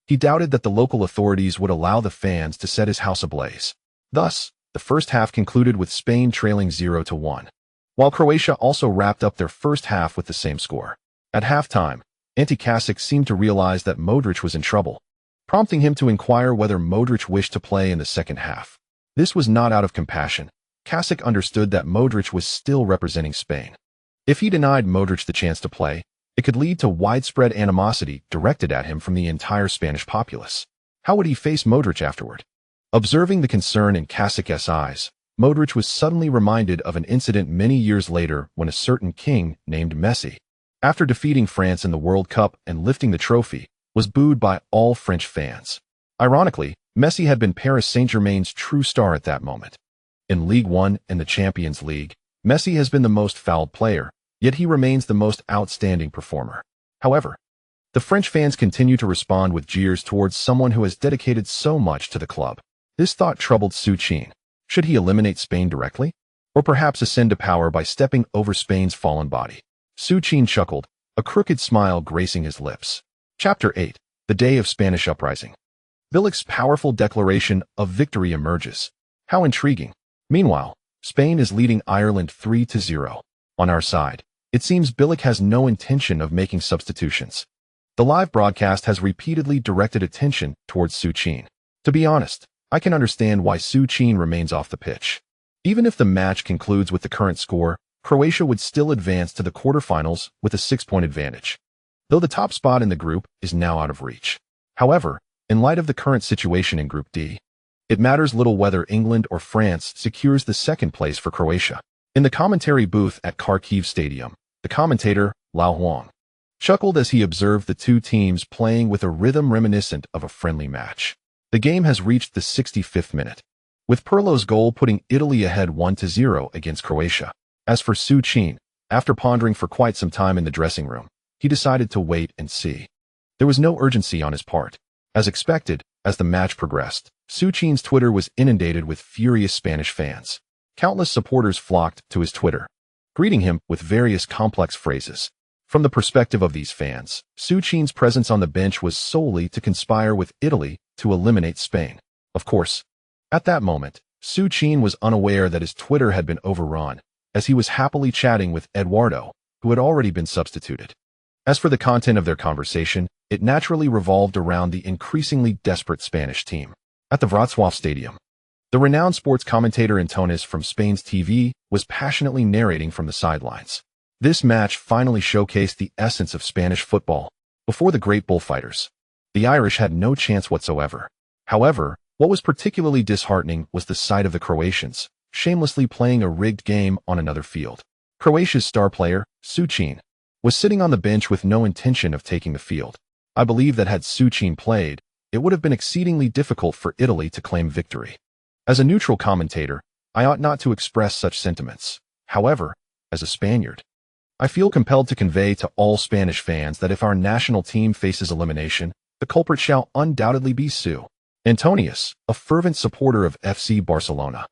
He doubted that the local authorities would allow the fans to set his house ablaze. Thus, the first half concluded with Spain trailing 0-1, while Croatia also wrapped up their first half with the same score. At halftime, Antonis seemed to realize that Modric was in trouble, prompting him to inquire whether Modric wished to play in the second half. This was not out of compassion. Kasic understood that Modric was still representing Spain. If he denied Modric the chance to play, it could lead to widespread animosity directed at him from the entire Spanish populace. How would he face Modric afterward? Observing the concern in Kasic's eyes, Modric was suddenly reminded of an incident many years later when a certain king named Messi, after defeating France in the World Cup and lifting the trophy, was booed by all French fans. Ironically, Messi had been Paris Saint-Germain's true star at that moment. In Ligue 1 and the Champions League, Messi has been the most fouled player, yet he remains the most outstanding performer. However, the French fans continue to respond with jeers towards someone who has dedicated so much to the club. This thought troubled Su Qin. Should he eliminate Spain directly? Or perhaps ascend to power by stepping over Spain's fallen body? Su Qin chuckled, a crooked smile gracing his lips. Chapter 8. The Day of Spanish Uprising. Bilic's powerful declaration of victory emerges. How intriguing. Meanwhile, Spain is leading Ireland 3-0. On our side, it seems Bilic has no intention of making substitutions. The live broadcast has repeatedly directed attention towards Su Qin. To be honest, I can understand why Su Qin remains off the pitch. Even if the match concludes with the current score, Croatia would still advance to the quarterfinals with a 6-point advantage, though the top spot in the group is now out of reach. However, in light of the current situation in Group D, it matters little whether England or France secures the second place for Croatia. In the commentary booth at Kharkiv Stadium, the commentator, Lao Huang, chuckled as he observed the two teams playing with a rhythm reminiscent of a friendly match. The game has reached the 65th minute, with Pirlo's goal putting Italy ahead 1-0 against Croatia. As for Su Qin, after pondering for quite some time in the dressing room, he decided to wait and see. There was no urgency on his part. As expected, as the match progressed, Su Qin's Twitter was inundated with furious Spanish fans. Countless supporters flocked to his Twitter, greeting him with various complex phrases. From the perspective of these fans, Su Qin's presence on the bench was solely to conspire with Italy to eliminate Spain. Of course, at that moment, Su Qin was unaware that his Twitter had been overrun, as he was happily chatting with Eduardo, who had already been substituted. As for the content of their conversation, it naturally revolved around the increasingly desperate Spanish team. At the Wrocław Stadium, the renowned sports commentator Antonis from Spain's TV was passionately narrating from the sidelines. This match finally showcased the essence of Spanish football. Before the great bullfighters, the Irish had no chance whatsoever. However, what was particularly disheartening was the sight of the Croatians, shamelessly playing a rigged game on another field. Croatia's star player, Su Qin, was sitting on the bench with no intention of taking the field. I believe that had Su Qin played, it would have been exceedingly difficult for Italy to claim victory. As a neutral commentator, I ought not to express such sentiments. However, as a Spaniard, I feel compelled to convey to all Spanish fans that if our national team faces elimination, the culprit shall undoubtedly be Su. Antonis, a fervent supporter of FC Barcelona,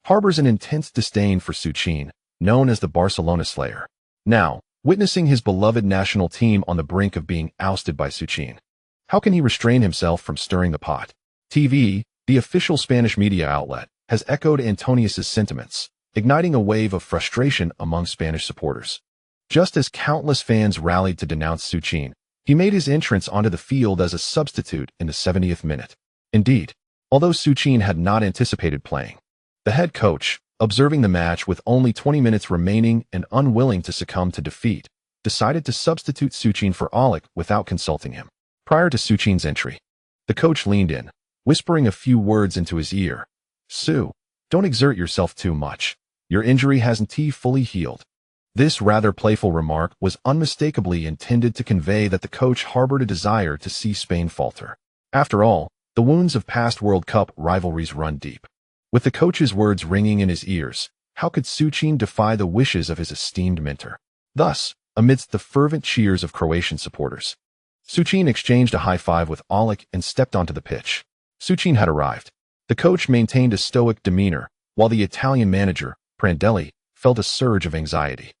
harbors an intense disdain for Su Qin, known as the Barcelona Slayer. Now, witnessing his beloved national team on the brink of being ousted by Su Qin, how can he restrain himself from stirring the pot? TV, the official Spanish media outlet, has echoed Antonis's sentiments, igniting a wave of frustration among Spanish supporters. Just as countless fans rallied to denounce Su Qin, he made his entrance onto the field as a substitute in the 70th minute. Indeed, although Su Qin had not anticipated playing, the head coach, observing the match with only 20 minutes remaining and unwilling to succumb to defeat, decided to substitute Su Qin for Aulic without consulting him. Prior to Su Qin's entry, the coach leaned in, whispering a few words into his ear. "Su, don't exert yourself too much. Your injury hasn't fully healed." This rather playful remark was unmistakably intended to convey that the coach harbored a desire to see Spain falter. After all, the wounds of past World Cup rivalries run deep. With the coach's words ringing in his ears, How could Su Qin defy the wishes of his esteemed mentor? Thus, amidst the fervent cheers of Croatian supporters, Su Qin exchanged a high-five with Alec and stepped onto the pitch. Su Qin had arrived. The coach maintained a stoic demeanor, while the Italian manager, Prandelli, felt a surge of anxiety.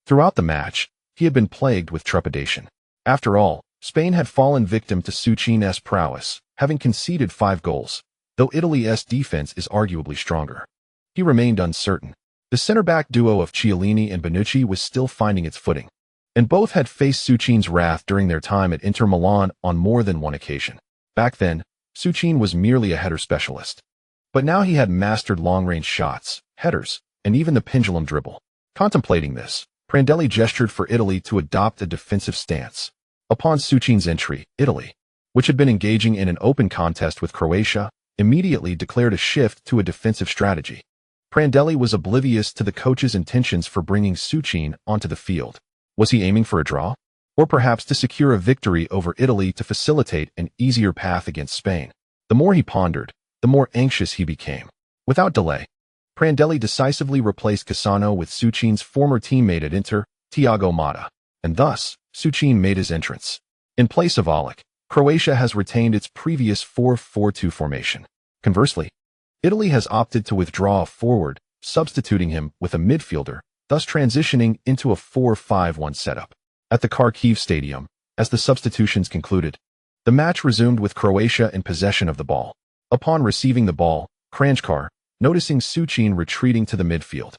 Throughout the match, he had been plagued with trepidation. After all, Spain had fallen victim to Su Qin's prowess, having conceded 5 goals, though Italy's defense is arguably stronger. He remained uncertain. The center-back duo of Chiellini and Bonucci was still finding its footing, and both had faced Su Qin's wrath during their time at Inter Milan on more than one occasion. Back then, Su Qin was merely a header specialist. But now he had mastered long-range shots, headers, and even the pendulum dribble. Contemplating this, Prandelli gestured for Italy to adopt a defensive stance. Upon Su Qin's entry, Italy, which had been engaging in an open contest with Croatia, immediately declared a shift to a defensive strategy. Prandelli was oblivious to the coach's intentions for bringing Su Qin onto the field. Was he aiming for a draw? Or perhaps to secure a victory over Italy to facilitate an easier path against Spain? The more he pondered, the more anxious he became. Without delay, Prandelli decisively replaced Cassano with Su Qin's former teammate at Inter, Thiago Motta, and thus, Su Qin made his entrance. In place of Alec, Croatia has retained its previous 4-4-2 formation. Conversely, Italy has opted to withdraw a forward, substituting him with a midfielder, thus transitioning into a 4-5-1 setup. At the Kharkiv Stadium, as the substitutions concluded, the match resumed with Croatia in possession of the ball. Upon receiving the ball, Kranjčar, noticing Su Qin retreating to the midfield,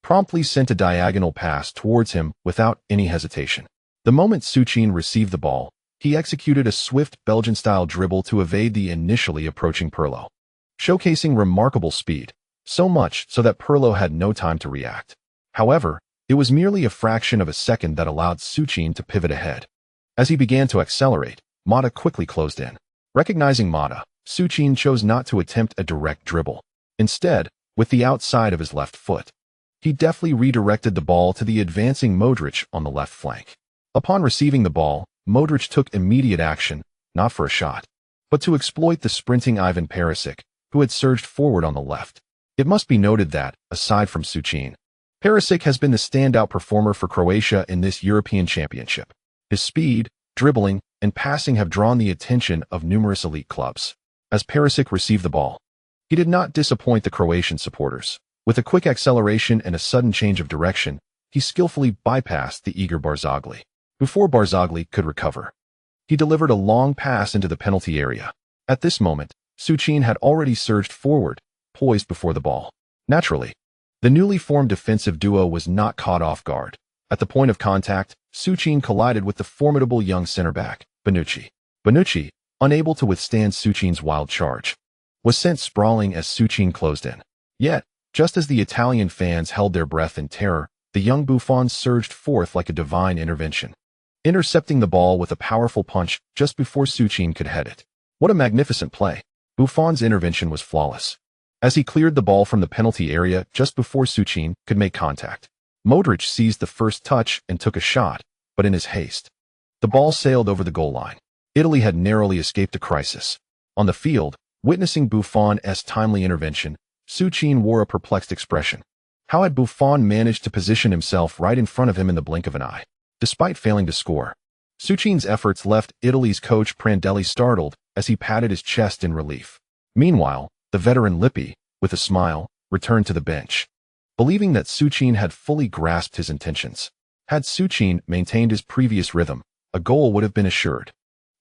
promptly sent a diagonal pass towards him without any hesitation. The moment Su Qin received the ball, he executed a swift Belgian-style dribble to evade the initially approaching Pirlo, showcasing remarkable speed, so much so that Pirlo had no time to react. However, it was merely a fraction of a second that allowed Su Qin to pivot ahead. As he began to accelerate, Motta quickly closed in. Recognizing Motta, Su Qin chose not to attempt a direct dribble. Instead, with the outside of his left foot, he deftly redirected the ball to the advancing Modric on the left flank. Upon receiving the ball, Modric took immediate action, not for a shot, but to exploit the sprinting Ivan Perisic, who had surged forward on the left. It must be noted that, aside from Su Qin, Perisic has been the standout performer for Croatia in this European Championship. His speed, dribbling, and passing have drawn the attention of numerous elite clubs. As Perisic received the ball, he did not disappoint the Croatian supporters. With a quick acceleration and a sudden change of direction, he skillfully bypassed the eager Barzagli. Before Barzagli could recover, he delivered a long pass into the penalty area. At this moment, Su Qin had already surged forward, poised before the ball. Naturally, the newly formed defensive duo was not caught off guard. At the point of contact, Su Qin collided with the formidable young center-back, Bonucci. Bonucci, unable to withstand Su Qin's wild charge, was sent sprawling as Su Qin closed in. Yet, just as the Italian fans held their breath in terror, the young Buffon surged forth like a divine intervention, intercepting the ball with a powerful punch just before Su Qin could head it. What a magnificent play! Buffon's intervention was flawless. As he cleared the ball from the penalty area just before Su Qin could make contact, Modric seized the first touch and took a shot, but in his haste, the ball sailed over the goal line. Italy had narrowly escaped a crisis. On the field, witnessing Buffon's timely intervention, Su Qin wore a perplexed expression. How had Buffon managed to position himself right in front of him in the blink of an eye? Despite failing to score, Su Qin's efforts left Italy's coach Prandelli startled as he patted his chest in relief. Meanwhile, the veteran Lippi, with a smile, returned to the bench, believing that Su Qin had fully grasped his intentions. Had Su Qin maintained his previous rhythm, a goal would have been assured.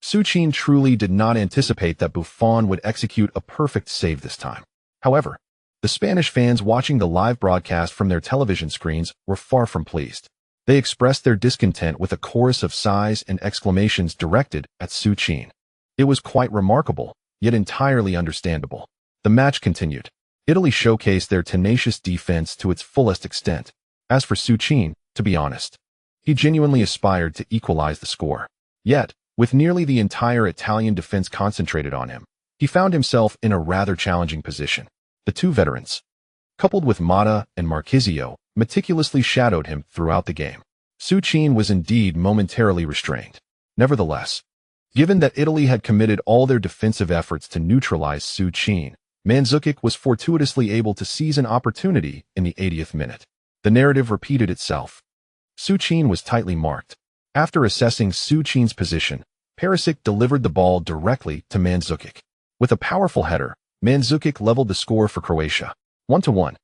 Su Qin truly did not anticipate that Buffon would execute a perfect save this time. However, the Spanish fans watching the live broadcast from their television screens were far from pleased. They expressed their discontent with a chorus of sighs and exclamations directed at Su Qin. It was quite remarkable, yet entirely understandable. The match continued. Italy showcased their tenacious defense to its fullest extent. As for Su Qin, to be honest, he genuinely aspired to equalize the score. Yet, with nearly the entire Italian defense concentrated on him, he found himself in a rather challenging position. The two veterans, coupled with Motta and Marchisio, meticulously shadowed him throughout the game. Su Qin was indeed momentarily restrained. Nevertheless, given that Italy had committed all their defensive efforts to neutralize Su Qin, Mandzukic was fortuitously able to seize an opportunity in the 80th minute. The narrative repeated itself. Su Qin was tightly marked. After assessing Su Qin's position, Perisic delivered the ball directly to Mandzukic. With a powerful header, Mandzukic leveled the score for Croatia. 1-1.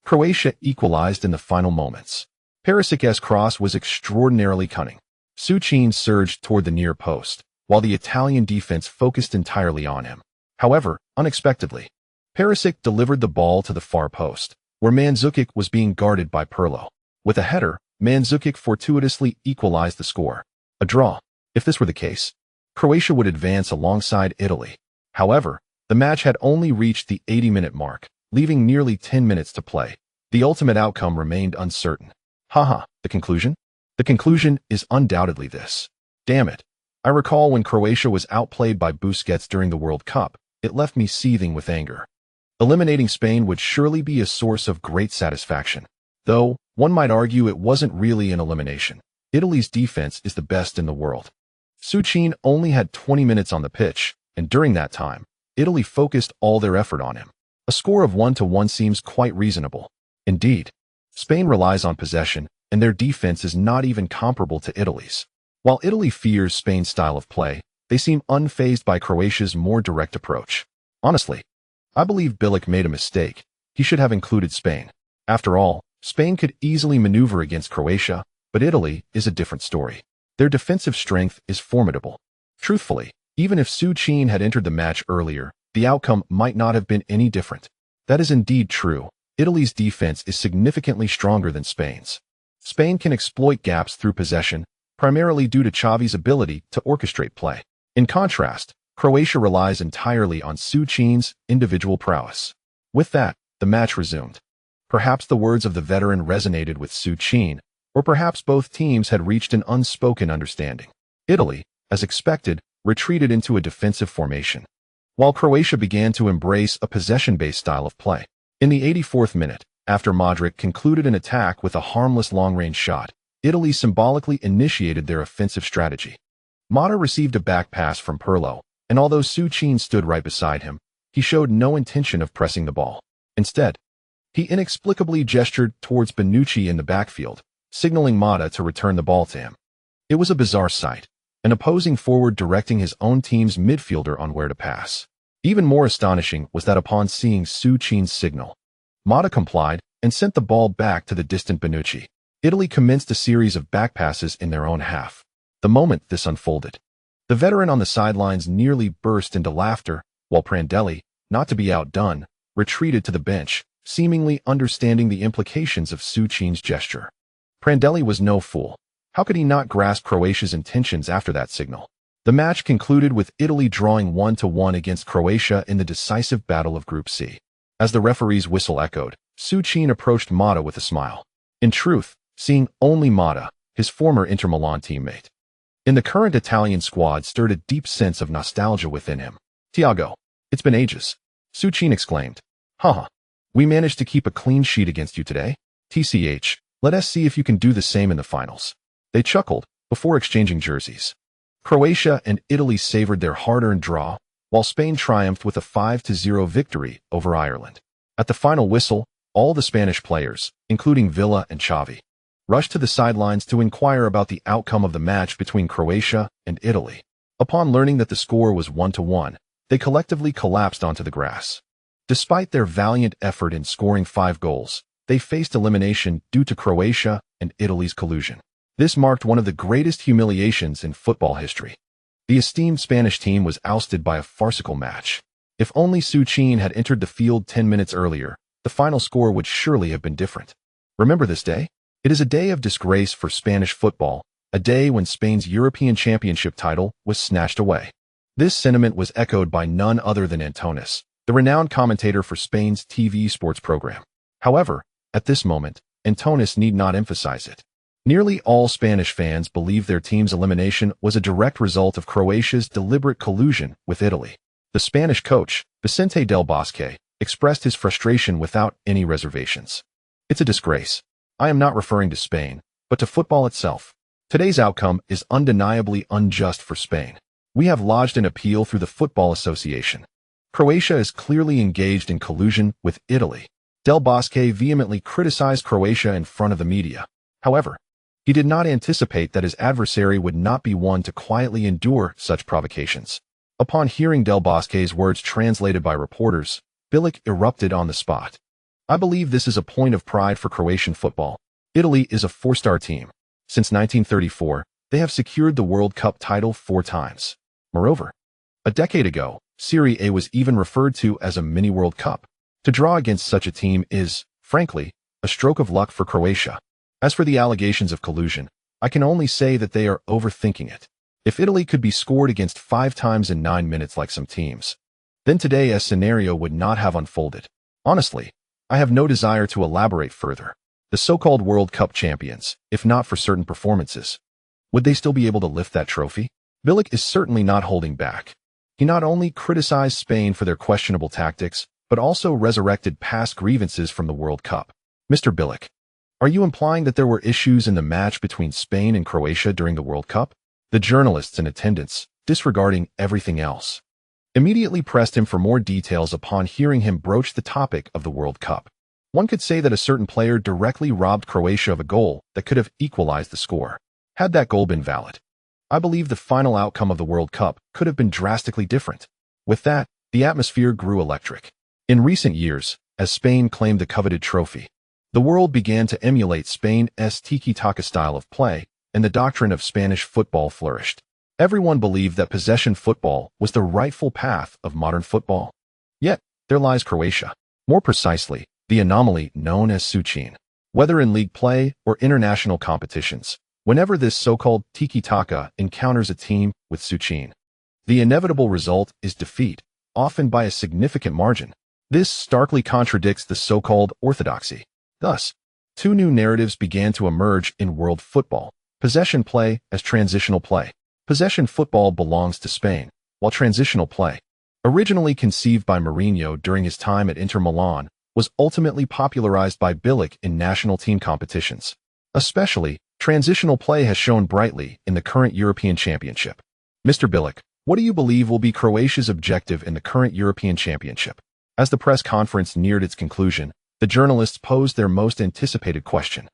Croatia equalized in the final moments. Perisic's cross was extraordinarily cunning. Su Qin surged toward the near post, while the Italian defense focused entirely on him. However, unexpectedly, Perisic delivered the ball to the far post, where Mandzukic was being guarded by Pirlo. With a header, Mandzukic fortuitously equalized the score. A draw. If this were the case, Croatia would advance alongside Italy. However, the match had only reached the 80-minute mark, leaving nearly 10 minutes to play. The ultimate outcome remained uncertain. The conclusion? The conclusion is undoubtedly this. Damn it. I recall when Croatia was outplayed by Busquets during the World Cup, it left me seething with anger. Eliminating Spain would surely be a source of great satisfaction. Though, one might argue it wasn't really an elimination. Italy's defense is the best in the world. Su Qin only had 20 minutes on the pitch, and during that time, Italy focused all their effort on him. A score of 1-1 seems quite reasonable. Indeed, Spain relies on possession, and their defense is not even comparable to Italy's. While Italy fears Spain's style of play, they seem unfazed by Croatia's more direct approach. Honestly, I believe Bilic made a mistake. He should have included Spain. After all, Spain could easily maneuver against Croatia, but Italy is a different story. Their defensive strength is formidable. Truthfully, even if Su Qin had entered the match earlier, the outcome might not have been any different. That is indeed true. Italy's defense is significantly stronger than Spain's. Spain can exploit gaps through possession, primarily due to Xavi's ability to orchestrate play. In contrast, Croatia relies entirely on Su Qin's individual prowess. With that, the match resumed. Perhaps the words of the veteran resonated with Su Qin, or perhaps both teams had reached an unspoken understanding. Italy, as expected, retreated into a defensive formation, while Croatia began to embrace a possession-based style of play. In the 84th minute, after Modric concluded an attack with a harmless long-range shot, Italy symbolically initiated their offensive strategy. Motta received a back pass from Pirlo, and although Su Qin stood right beside him, he showed no intention of pressing the ball. Instead, he inexplicably gestured towards Bonucci in the backfield, signaling Motta to return the ball to him. It was a bizarre sight, an opposing forward directing his own team's midfielder on where to pass. Even more astonishing was that upon seeing Su Qin's signal, Motta complied and sent the ball back to the distant Bonucci. Italy commenced a series of back passes in their own half. The moment this unfolded, the veteran on the sidelines nearly burst into laughter, while Prandelli, not to be outdone, retreated to the bench, seemingly understanding the implications of Su Qin's gesture. Prandelli was no fool. How could he not grasp Croatia's intentions after that signal? The match concluded with Italy drawing 1-1 against Croatia in the decisive battle of Group C. As the referee's whistle echoed, Su Qin approached Motta with a smile. In truth, seeing only Motta, his former Inter Milan teammate, in the current Italian squad stirred a deep sense of nostalgia within him. "Tiago, it's been ages," Su Qin exclaimed. We managed to keep a clean sheet against you today. TCH, let us see if you can do the same in the finals. They chuckled before exchanging jerseys. Croatia and Italy savored their hard-earned draw, while Spain triumphed with a 5-0 victory over Ireland. At the final whistle, all the Spanish players, including Villa and Xavi, rushed to the sidelines to inquire about the outcome of the match between Croatia and Italy. Upon learning that the score was 1-1, they collectively collapsed onto the grass. Despite their valiant effort in scoring 5 goals, they faced elimination due to Croatia and Italy's collusion. This marked one of the greatest humiliations in football history. The esteemed Spanish team was ousted by a farcical match. If only Su Qin had entered the field 10 minutes earlier, the final score would surely have been different. Remember this day? It is a day of disgrace for Spanish football, a day when Spain's European Championship title was snatched away. This sentiment was echoed by none other than Antonis, the renowned commentator for Spain's TV sports program. However, at this moment, Antonis need not emphasize it. Nearly all Spanish fans believe their team's elimination was a direct result of Croatia's deliberate collusion with Italy. The Spanish coach, Vicente del Bosque, expressed his frustration without any reservations. "It's a disgrace. I am not referring to Spain, but to football itself. Today's outcome is undeniably unjust for Spain. We have lodged an appeal through the Football Association. Croatia is clearly engaged in collusion with Italy. Del Bosque vehemently criticized Croatia in front of the media. However, he did not anticipate that his adversary would not be one to quietly endure such provocations. Upon hearing Del Bosque's words translated by reporters, Bilic erupted on the spot. I believe this is a point of pride for Croatian football. Italy is a four-star team. Since 1934, they have secured the World Cup title 4 times. Moreover, a decade ago, Serie A was even referred to as a mini World Cup. To draw against such a team is, frankly, a stroke of luck for Croatia. As for the allegations of collusion, I can only say that they are overthinking it. If Italy could be scored against 5 times in 9 minutes like some teams, then today a scenario would not have unfolded. Honestly, I have no desire to elaborate further. The so-called World Cup champions, if not for certain performances, would they still be able to lift that trophy? Bilic is certainly not holding back. He not only criticized Spain for their questionable tactics, but also resurrected past grievances from the World Cup. Mr. Bilic, are you implying that there were issues in the match between Spain and Croatia during the World Cup? The journalists in attendance, disregarding everything else, immediately pressed him for more details upon hearing him broach the topic of the World Cup. One could say that a certain player directly robbed Croatia of a goal that could have equalized the score. Had that goal been valid, I believe the final outcome of the World Cup could have been drastically different. With that, the atmosphere grew electric. In recent years, as Spain claimed the coveted trophy, the world began to emulate Spain's tiki-taka style of play, and the doctrine of Spanish football flourished. Everyone believed that possession football was the rightful path of modern football. Yet, there lies Croatia. More precisely, the anomaly known as Su Qin. Whether in league play or international competitions, whenever this so-called tiki-taka encounters a team with Su Qin, the inevitable result is defeat, often by a significant margin. This starkly contradicts the so-called orthodoxy. Thus, 2 new narratives began to emerge in world football. Possession play as transitional play. Possession football belongs to Spain, while transitional play, originally conceived by Mourinho during his time at Inter Milan, was ultimately popularized by Bilic in national team competitions. Especially, transitional play has shone brightly in the current European Championship. Mr. Bilic, what do you believe will be Croatia's objective in the current European Championship? As the press conference neared its conclusion, the journalists posed their most anticipated question.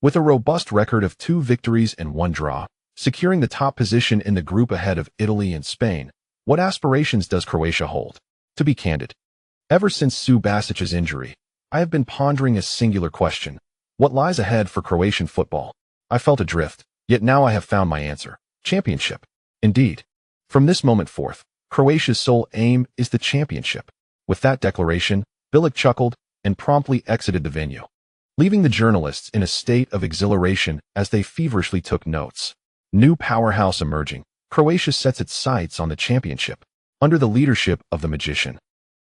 With a robust record of 2 victories and 1 draw, securing the top position in the group ahead of Italy and Spain, what aspirations does Croatia hold? To be candid, ever since Subasic's injury, I have been pondering a singular question. What lies ahead for Croatian football? I felt adrift, yet now I have found my answer. Championship. Indeed. From this moment forth, Croatia's sole aim is the championship. With that declaration, Bilic chuckled and promptly exited the venue, leaving the journalists in a state of exhilaration as they feverishly took notes. New powerhouse emerging, Croatia sets its sights on the championship. Under the leadership of the magician,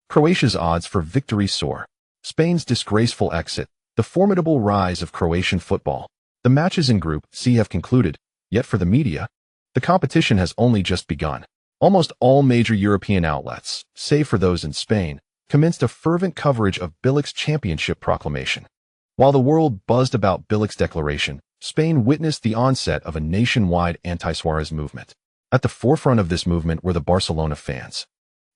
Croatia's odds for victory soar. Spain's disgraceful exit, the formidable rise of Croatian football. The matches in Group C have concluded, yet for the media, the competition has only just begun. Almost all major European outlets, save for those in Spain, commenced a fervent coverage of Bilic's championship proclamation. While the world buzzed about Bilic's declaration, Spain witnessed the onset of a nationwide anti-Suarez movement. At the forefront of this movement were the Barcelona fans,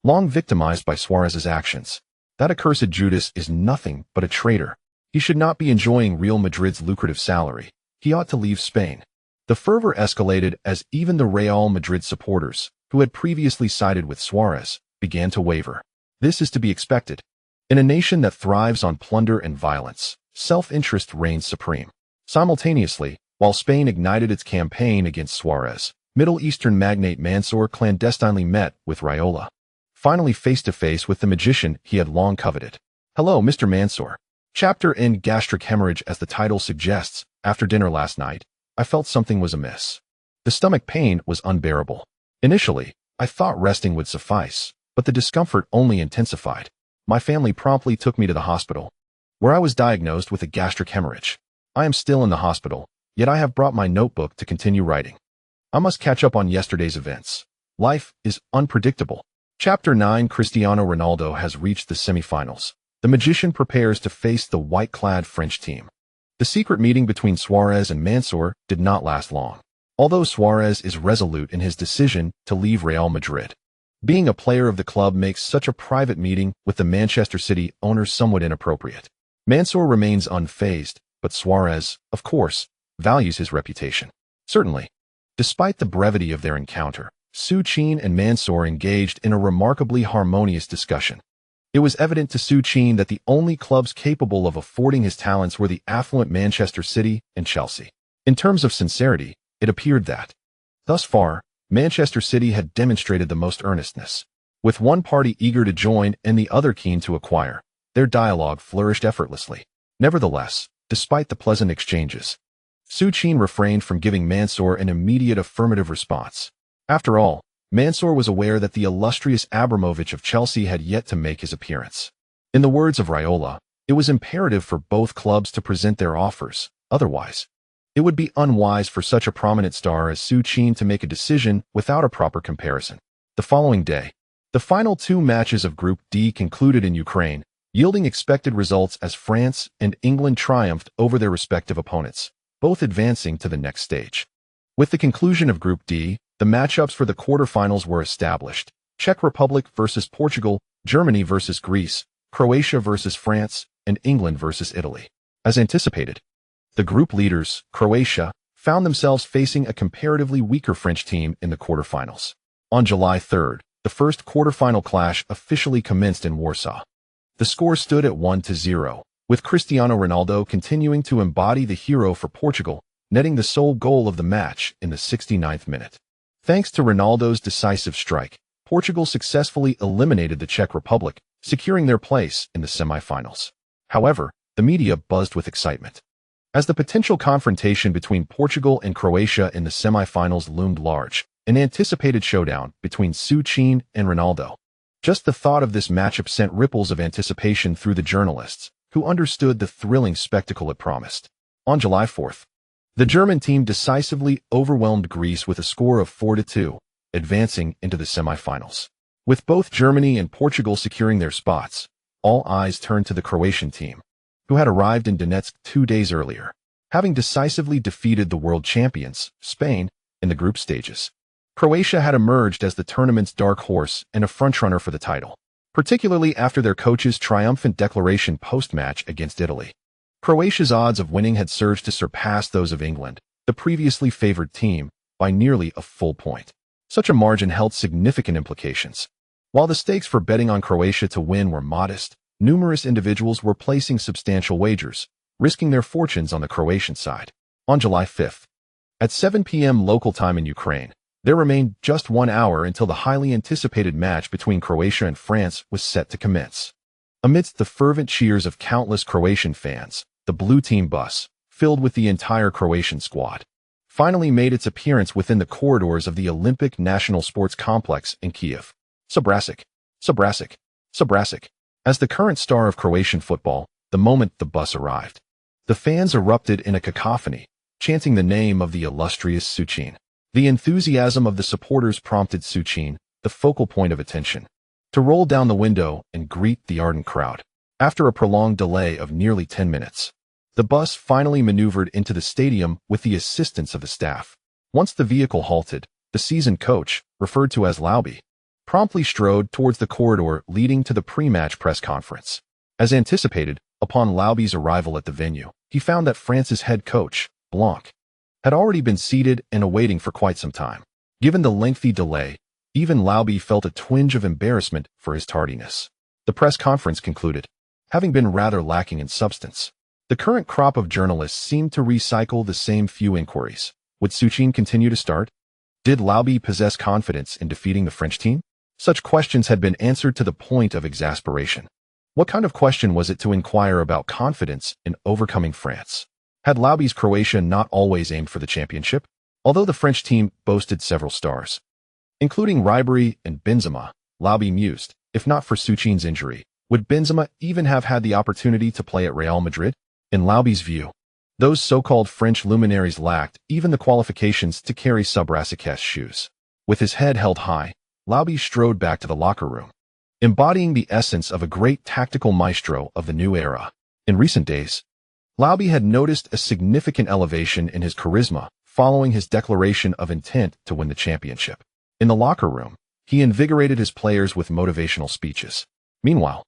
long victimized by Suarez's actions. That accursed Judas is nothing but a traitor. He should not be enjoying Real Madrid's lucrative salary. He ought to leave Spain. The fervor escalated as even the Real Madrid supporters, who had previously sided with Suarez, began to waver. This is to be expected. In a nation that thrives on plunder and violence, self-interest reigns supreme. Simultaneously, while Spain ignited its campaign against Suarez, Middle Eastern magnate Mansour clandestinely met with Raiola, finally face-to-face with the magician he had long coveted. Hello, Mr. Mansour. Chapter End gastric hemorrhage. As the title suggests, after dinner last night, I felt something was amiss. The stomach pain was unbearable. Initially, I thought resting would suffice, but the discomfort only intensified. My family promptly took me to the hospital, where I was diagnosed with a gastric hemorrhage. I am still in the hospital, yet I have brought my notebook to continue writing. I must catch up on yesterday's events. Life is unpredictable. Chapter 9. Cristiano Ronaldo has reached the semifinals. The magician prepares to face the white-clad French team. The secret meeting between Suarez and Mansour did not last long. Although Suarez is resolute in his decision to leave Real Madrid, Being a player of the club makes such a private meeting with the Manchester City owner somewhat inappropriate. Mansour remains unfazed, but Suarez, of course, values his reputation. Certainly. Despite the brevity of their encounter, Su Qin and Mansour engaged in a remarkably harmonious discussion. It was evident to Su Qin that the only clubs capable of affording his talents were the affluent Manchester City and Chelsea. In terms of sincerity, it appeared that, thus far, Manchester City had demonstrated the most earnestness. With one party eager to join and the other keen to acquire, their dialogue flourished effortlessly. Nevertheless, despite the pleasant exchanges, Su Qin refrained from giving Mansour an immediate affirmative response. After all, Mansour was aware that the illustrious Abramovich of Chelsea had yet to make his appearance. In the words of Raiola, it was imperative for both clubs to present their offers, otherwise, it would be unwise for such a prominent star as Su Qin to make a decision without a proper comparison. The following day, the final two matches of Group D concluded in Ukraine, yielding expected results as France and England triumphed over their respective opponents, both advancing to the next stage. With the conclusion of Group D, the matchups for the quarterfinals were established: Czech Republic versus Portugal, Germany versus Greece, Croatia versus France, and England versus Italy. As anticipated, the group leaders, Croatia, found themselves facing a comparatively weaker French team in the quarterfinals. On July 3rd, the first quarterfinal clash officially commenced in Warsaw. The score stood at 1-0, with Cristiano Ronaldo continuing to embody the hero for Portugal, netting the sole goal of the match in the 69th minute. Thanks to Ronaldo's decisive strike, Portugal successfully eliminated the Czech Republic, securing their place in the semifinals. However, the media buzzed with excitement, as the potential confrontation between Portugal and Croatia in the semifinals loomed large, an anticipated showdown between Su Qin and Ronaldo. Just the thought of this matchup sent ripples of anticipation through the journalists, who understood the thrilling spectacle it promised. On July 4th, the German team decisively overwhelmed Greece with a score of 4-2, advancing into the semifinals. With both Germany and Portugal securing their spots, all eyes turned to the Croatian team, who had arrived in Gdańsk 2 days earlier, having decisively defeated the world champions, Spain, in the group stages. Croatia had emerged as the tournament's dark horse and a frontrunner for the title, particularly after their coach's triumphant declaration post-match against Italy. Croatia's odds of winning had surged to surpass those of England, the previously favored team, by nearly a full point. Such a margin held significant implications. While the stakes for betting on Croatia to win were modest, numerous individuals were placing substantial wagers, risking their fortunes on the Croatian side. On July 5th, at 7 p.m. local time in Ukraine, there remained just 1 hour until the highly anticipated match between Croatia and France was set to commence. Amidst the fervent cheers of countless Croatian fans, the blue team bus, filled with the entire Croatian squad, finally made its appearance within the corridors of the Olympic National Sports Complex in Kiev. Subrasic, Subrasic, Subrasic. As the current star of Croatian football, the moment the bus arrived, the fans erupted in a cacophony, chanting the name of the illustrious Su Qin. The enthusiasm of the supporters prompted Su Qin, the focal point of attention, to roll down the window and greet the ardent crowd. After a prolonged delay of nearly 10 minutes, the bus finally maneuvered into the stadium with the assistance of the staff. Once the vehicle halted, the seasoned coach, referred to as Laubi, promptly strode towards the corridor leading to the pre-match press conference. As anticipated, upon Laubi's arrival at the venue, he found that France's head coach, Blanc, had already been seated and awaiting for quite some time. Given the lengthy delay, even Laubi felt a twinge of embarrassment for his tardiness. The press conference concluded, having been rather lacking in substance. The current crop of journalists seemed to recycle the same few inquiries. Would Su Qin continue to start? Did Laubi possess confidence in defeating the French team? Such questions had been answered to the point of exasperation. What kind of question was it to inquire about confidence in overcoming France? Had Laubi's Croatia not always aimed for the championship? Although the French team boasted several stars, including Ribéry and Benzema, Laubi mused, if not for Su Qin's injury, would Benzema even have had the opportunity to play at Real Madrid? In Laubi's view, those so-called French luminaries lacked even the qualifications to carry Subrasic's shoes. With his head held high, Laubi strode back to the locker room, embodying the essence of a great tactical maestro of the new era. In recent days, Laubi had noticed a significant elevation in his charisma following his declaration of intent to win the championship. In the locker room, he invigorated his players with motivational speeches. Meanwhile,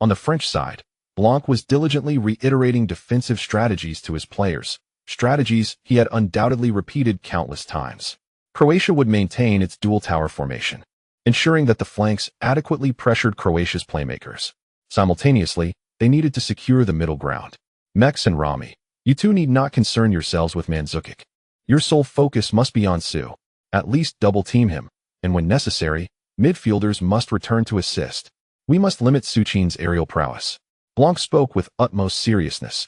on the French side, Blanc was diligently reiterating defensive strategies to his players, strategies he had undoubtedly repeated countless times. Croatia would maintain its dual tower formation, ensuring that the flanks adequately pressured Croatia's playmakers. Simultaneously, they needed to secure the middle ground. Mex and Rami, you two need not concern yourselves with Mandzukic. Your sole focus must be on Su. At least double-team him, and when necessary, midfielders must return to assist. We must limit Su Qin's aerial prowess. Blanc spoke with utmost seriousness.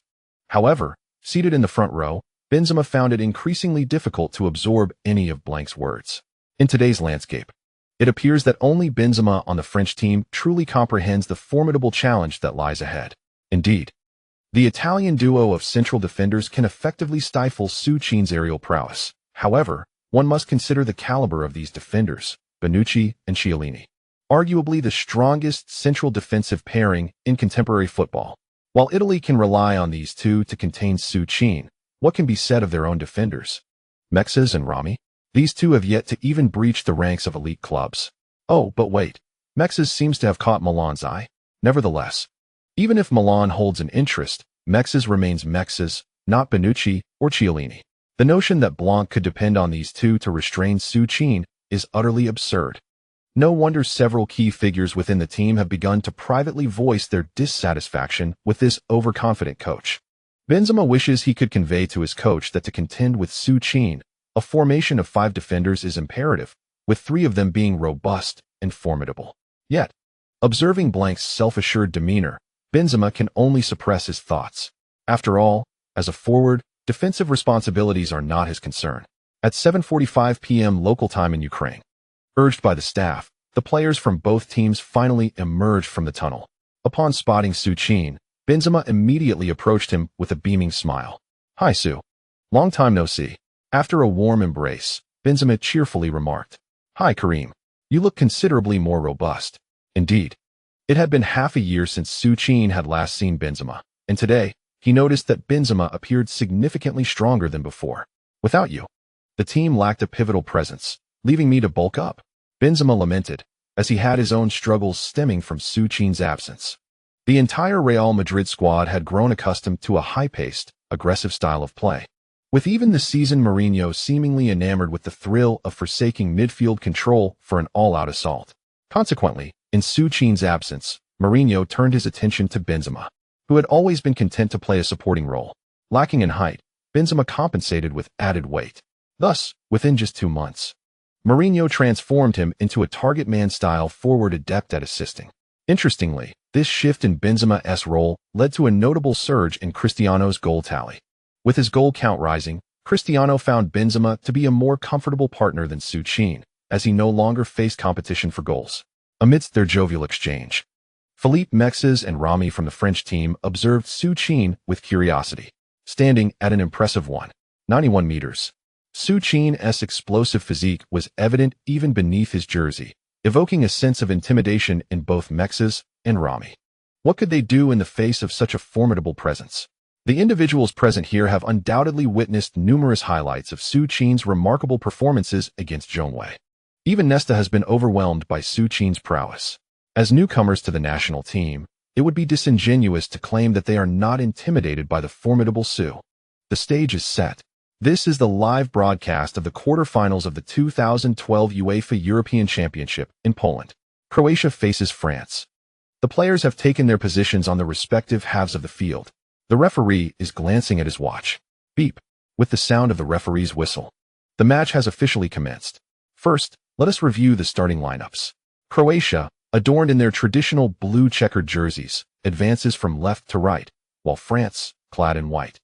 However, seated in the front row, Benzema found it increasingly difficult to absorb any of Blanc's words. In today's landscape, it appears that only Benzema on the French team truly comprehends the formidable challenge that lies ahead. Indeed, the Italian duo of central defenders can effectively stifle Su Qin's aerial prowess. However, one must consider the caliber of these defenders, Bonucci and Chiellini, arguably the strongest central defensive pairing in contemporary football. While Italy can rely on these two to contain Su Qin, what can be said of their own defenders? Mexes and Rami? These two have yet to even breach the ranks of elite clubs. Oh, but wait. Mexes seems to have caught Milan's eye. Nevertheless, even if Milan holds an interest, Mexes remains Mexes, not Bonucci or Chiellini. The notion that Blanc could depend on these two to restrain Su Qin is utterly absurd. No wonder several key figures within the team have begun to privately voice their dissatisfaction with this overconfident coach. Benzema wishes he could convey to his coach that to contend with Su Qin, a formation of 5 defenders is imperative, with 3 of them being robust and formidable. Yet, observing Blanc's self-assured demeanor, Benzema can only suppress his thoughts. After all, as a forward, defensive responsibilities are not his concern. At 7:45 p.m. local time in Ukraine, urged by the staff, the players from both teams finally emerged from the tunnel. Upon spotting Su Qin, Benzema immediately approached him with a beaming smile. "Hi, Su. Long time no see." After a warm embrace, Benzema cheerfully remarked, "Hi, Karim. You look considerably more robust." Indeed, it had been half a year since Su Qin had last seen Benzema, and today, he noticed that Benzema appeared significantly stronger than before. "Without you, the team lacked a pivotal presence, leaving me to bulk up," Benzema lamented, as he had his own struggles stemming from Su Qin's absence. The entire Real Madrid squad had grown accustomed to a high-paced, aggressive style of play, with even the seasoned Mourinho seemingly enamored with the thrill of forsaking midfield control for an all-out assault. Consequently, in Su Qin's absence, Mourinho turned his attention to Benzema, who had always been content to play a supporting role. Lacking in height, Benzema compensated with added weight. Thus, within just 2 months, Mourinho transformed him into a target man-style forward adept at assisting. Interestingly, this shift in Benzema's role led to a notable surge in Cristiano's goal tally. With his goal count rising, Cristiano found Benzema to be a more comfortable partner than Su Qin, as he no longer faced competition for goals. Amidst their jovial exchange, Philippe Mexes and Rami from the French team observed Su Qin with curiosity, standing at an impressive 191 meters. Su Qin's explosive physique was evident even beneath his jersey, evoking a sense of intimidation in both Mexes and Rami. What could they do in the face of such a formidable presence? The individuals present here have undoubtedly witnessed numerous highlights of Su Qin's remarkable performances against Zhongwei. Even Nesta has been overwhelmed by Su Qin's prowess. As newcomers to the national team, it would be disingenuous to claim that they are not intimidated by the formidable Su. The stage is set. This is the live broadcast of the quarterfinals of the 2012 UEFA European Championship in Poland. Croatia faces France. The players have taken their positions on the respective halves of the field. The referee is glancing at his watch. Beep, with the sound of the referee's whistle. The match has officially commenced. First, let us review the starting lineups. Croatia, adorned in their traditional blue checkered jerseys, advances from left to right, while France, clad in white,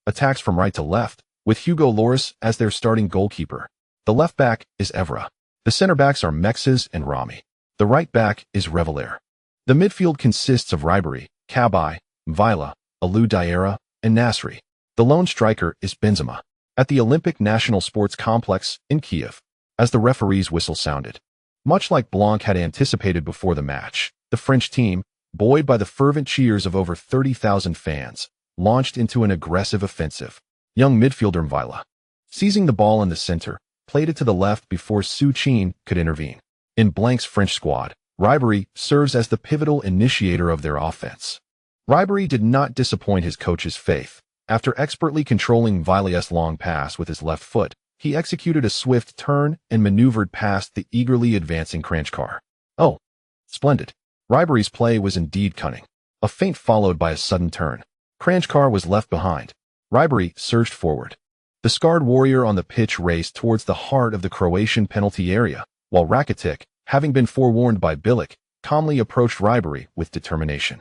attacks from right to left, with Hugo Lloris as their starting goalkeeper. The left back is Evra. The center backs are Mexes and Rami. The right back is Reveler. The midfield consists of Ribery, Cabai, Vila, Alou Diarra, and Nasri. The lone striker is Benzema. At the Olympic National Sports Complex in Kiev, as the referee's whistle sounded. Much like Blanc had anticipated before the match, the French team, buoyed by the fervent cheers of over 30,000 fans, launched into an aggressive offensive. Young midfielder Vila, seizing the ball in the center, played it to the left before Su Qin could intervene. In Blanc's French squad, Ribéry serves as the pivotal initiator of their offense. Ribéry did not disappoint his coach's faith. After expertly controlling Villiers' long pass with his left foot, he executed a swift turn and maneuvered past the eagerly advancing Kranjčar. Oh, splendid. Ribéry's play was indeed cunning. A feint followed by a sudden turn. Kranjčar was left behind. Ribéry surged forward. The scarred warrior on the pitch raced towards the heart of the Croatian penalty area, while Rakitic, having been forewarned by Bilic, calmly approached Ribéry with determination.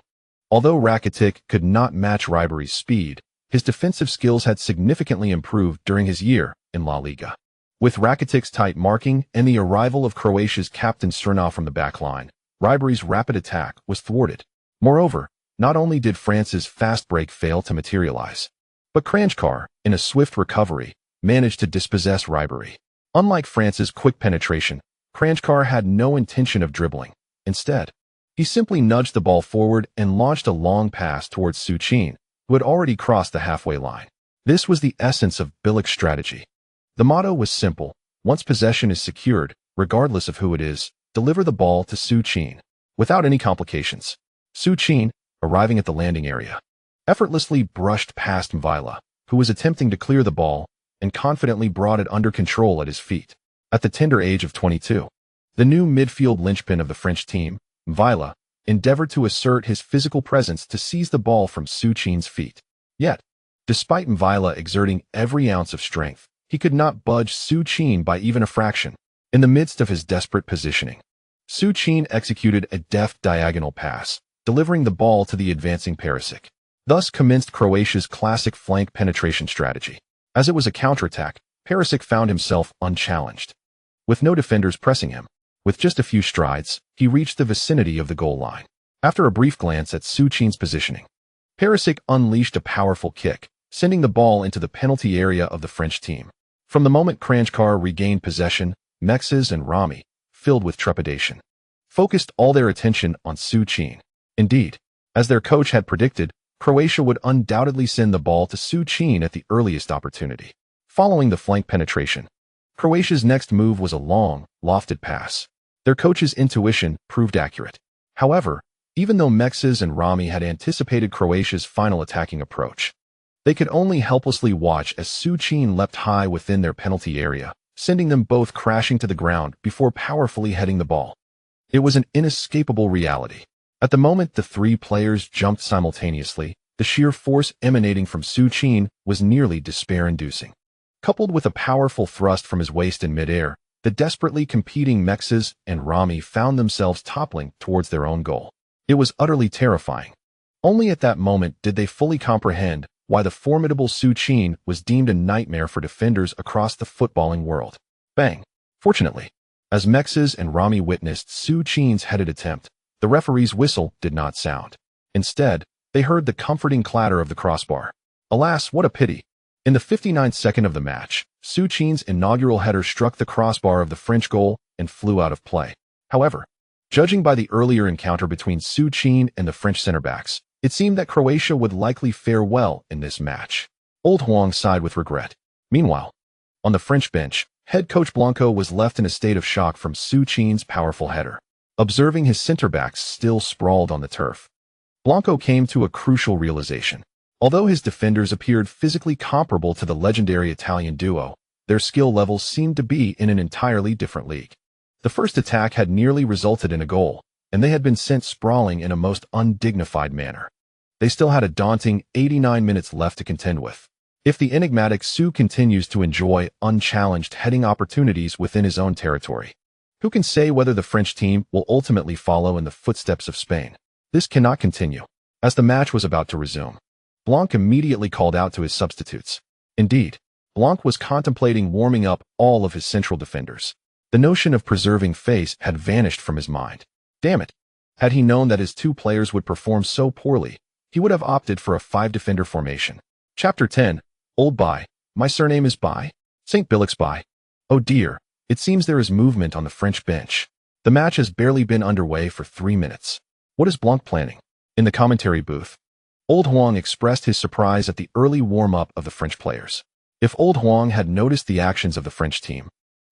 Although Rakitic could not match Ribéry's speed, his defensive skills had significantly improved during his year in La Liga. With Rakitic's tight marking and the arrival of Croatia's captain Srna from the back line, Ribéry's rapid attack was thwarted. Moreover, not only did France's fast break fail to materialize, but Kranjčar, in a swift recovery, managed to dispossess Ribéry. Unlike France's quick penetration, Kranjčar had no intention of dribbling. Instead, he simply nudged the ball forward and launched a long pass towards Su Qin, who had already crossed the halfway line. This was the essence of Bilic's strategy. The motto was simple: once possession is secured, regardless of who it is, deliver the ball to Su Qin. Without any complications, Su Qin, arriving at the landing area, effortlessly brushed past Mvila, who was attempting to clear the ball, and confidently brought it under control at his feet. At the tender age of 22, the new midfield linchpin of the French team, Mvila, endeavored to assert his physical presence to seize the ball from Su Qin's feet. Yet, despite Mvila exerting every ounce of strength, he could not budge Su Qin by even a fraction. In the midst of his desperate positioning, Su Qin executed a deft diagonal pass, delivering the ball to the advancing Perisic. Thus commenced Croatia's classic flank penetration strategy. As it was a counterattack, Perisic found himself unchallenged. With no defenders pressing him, with just a few strides, he reached the vicinity of the goal line. After a brief glance at Su Qin's positioning, Perisic unleashed a powerful kick, sending the ball into the penalty area of the French team. From the moment Kranjčar regained possession, Mexes and Rami, filled with trepidation, focused all their attention on Su Qin. Indeed, as their coach had predicted, Croatia would undoubtedly send the ball to Su Qin at the earliest opportunity. Following the flank penetration, Croatia's next move was a long, lofted pass. Their coach's intuition proved accurate. However, even though Mexes and Rami had anticipated Croatia's final attacking approach, they could only helplessly watch as Su Qin leapt high within their penalty area, sending them both crashing to the ground before powerfully heading the ball. It was an inescapable reality. At the moment the three players jumped simultaneously, the sheer force emanating from Su Qin was nearly despair-inducing. Coupled with a powerful thrust from his waist in midair, the desperately competing Mexes and Rami found themselves toppling towards their own goal. It was utterly terrifying. Only at that moment did they fully comprehend why the formidable Su Qin was deemed a nightmare for defenders across the footballing world. Bang! Fortunately, as Mexes and Rami witnessed Su Qin's headed attempt, the referee's whistle did not sound. Instead, they heard the comforting clatter of the crossbar. Alas, what a pity! In the 59th second of the match, Su Qin's inaugural header struck the crossbar of the French goal and flew out of play. However, judging by the earlier encounter between Su Qin and the French center-backs, it seemed that Croatia would likely fare well in this match. Old Huang sighed with regret. Meanwhile, on the French bench, head coach Blanco was left in a state of shock from Su Qin's powerful header. Observing his center-backs still sprawled on the turf, Blanco came to a crucial realization. Although his defenders appeared physically comparable to the legendary Italian duo, their skill levels seemed to be in an entirely different league. The first attack had nearly resulted in a goal, and they had been sent sprawling in a most undignified manner. They still had a daunting 89 minutes left to contend with. If the enigmatic Su continues to enjoy unchallenged heading opportunities within his own territory, who can say whether the French team will ultimately follow in the footsteps of Spain? This cannot continue. As the match was about to resume, Blanc immediately called out to his substitutes. Indeed, Blanc was contemplating warming up all of his central defenders. The notion of preserving face had vanished from his mind. Damn it! Had he known that his two players would perform so poorly, he would have opted for a 5-defender formation. Chapter 10. Old Bye. My surname is Bye. St. Bilic's Bye. Oh dear, it seems there is movement on the French bench. The match has barely been underway for 3 minutes. What is Blanc planning? In the commentary booth, Old Huang expressed his surprise at the early warm-up of the French players. If Old Huang had noticed the actions of the French team,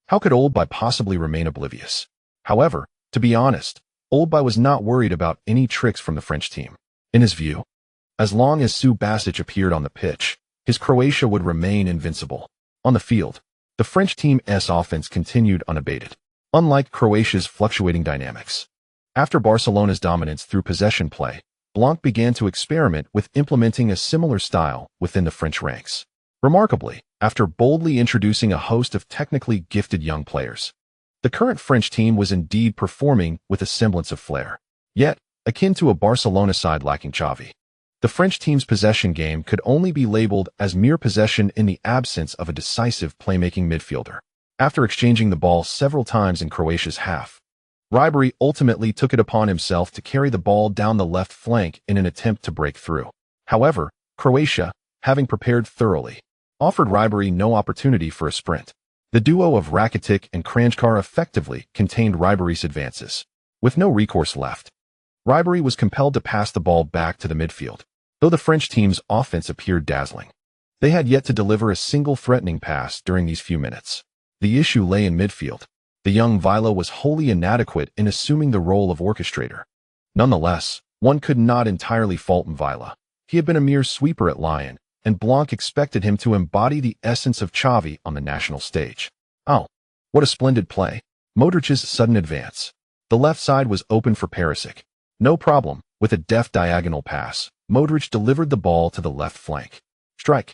how could Old Bye possibly remain oblivious? However, to be honest, Oldby was not worried about any tricks from the French team. In his view, as long as Su Qin appeared on the pitch, his Croatia would remain invincible. On the field, the French team's offense continued unabated, unlike Croatia's fluctuating dynamics. After Barcelona's dominance through possession play, Blanc began to experiment with implementing a similar style within the French ranks. Remarkably, after boldly introducing a host of technically gifted young players, the current French team was indeed performing with a semblance of flair, yet akin to a Barcelona side lacking Xavi. The French team's possession game could only be labeled as mere possession in the absence of a decisive playmaking midfielder. After exchanging the ball several times in Croatia's half, Ribery ultimately took it upon himself to carry the ball down the left flank in an attempt to break through. However, Croatia, having prepared thoroughly, offered Ribery no opportunity for a sprint. The duo of Rakitic and Kranjčar effectively contained Ribery's advances. With no recourse left, Ribery was compelled to pass the ball back to the midfield. Though the French team's offense appeared dazzling, they had yet to deliver a single threatening pass during these few minutes. The issue lay in midfield. The young Vila was wholly inadequate in assuming the role of orchestrator. Nonetheless, one could not entirely fault Vila. He had been a mere sweeper at Lyon, and Blanc expected him to embody the essence of Xavi on the national stage. Oh, what a splendid play. Modric's sudden advance. The left side was open for Perisic. No problem, with a deft diagonal pass, Modric delivered the ball to the left flank. Strike.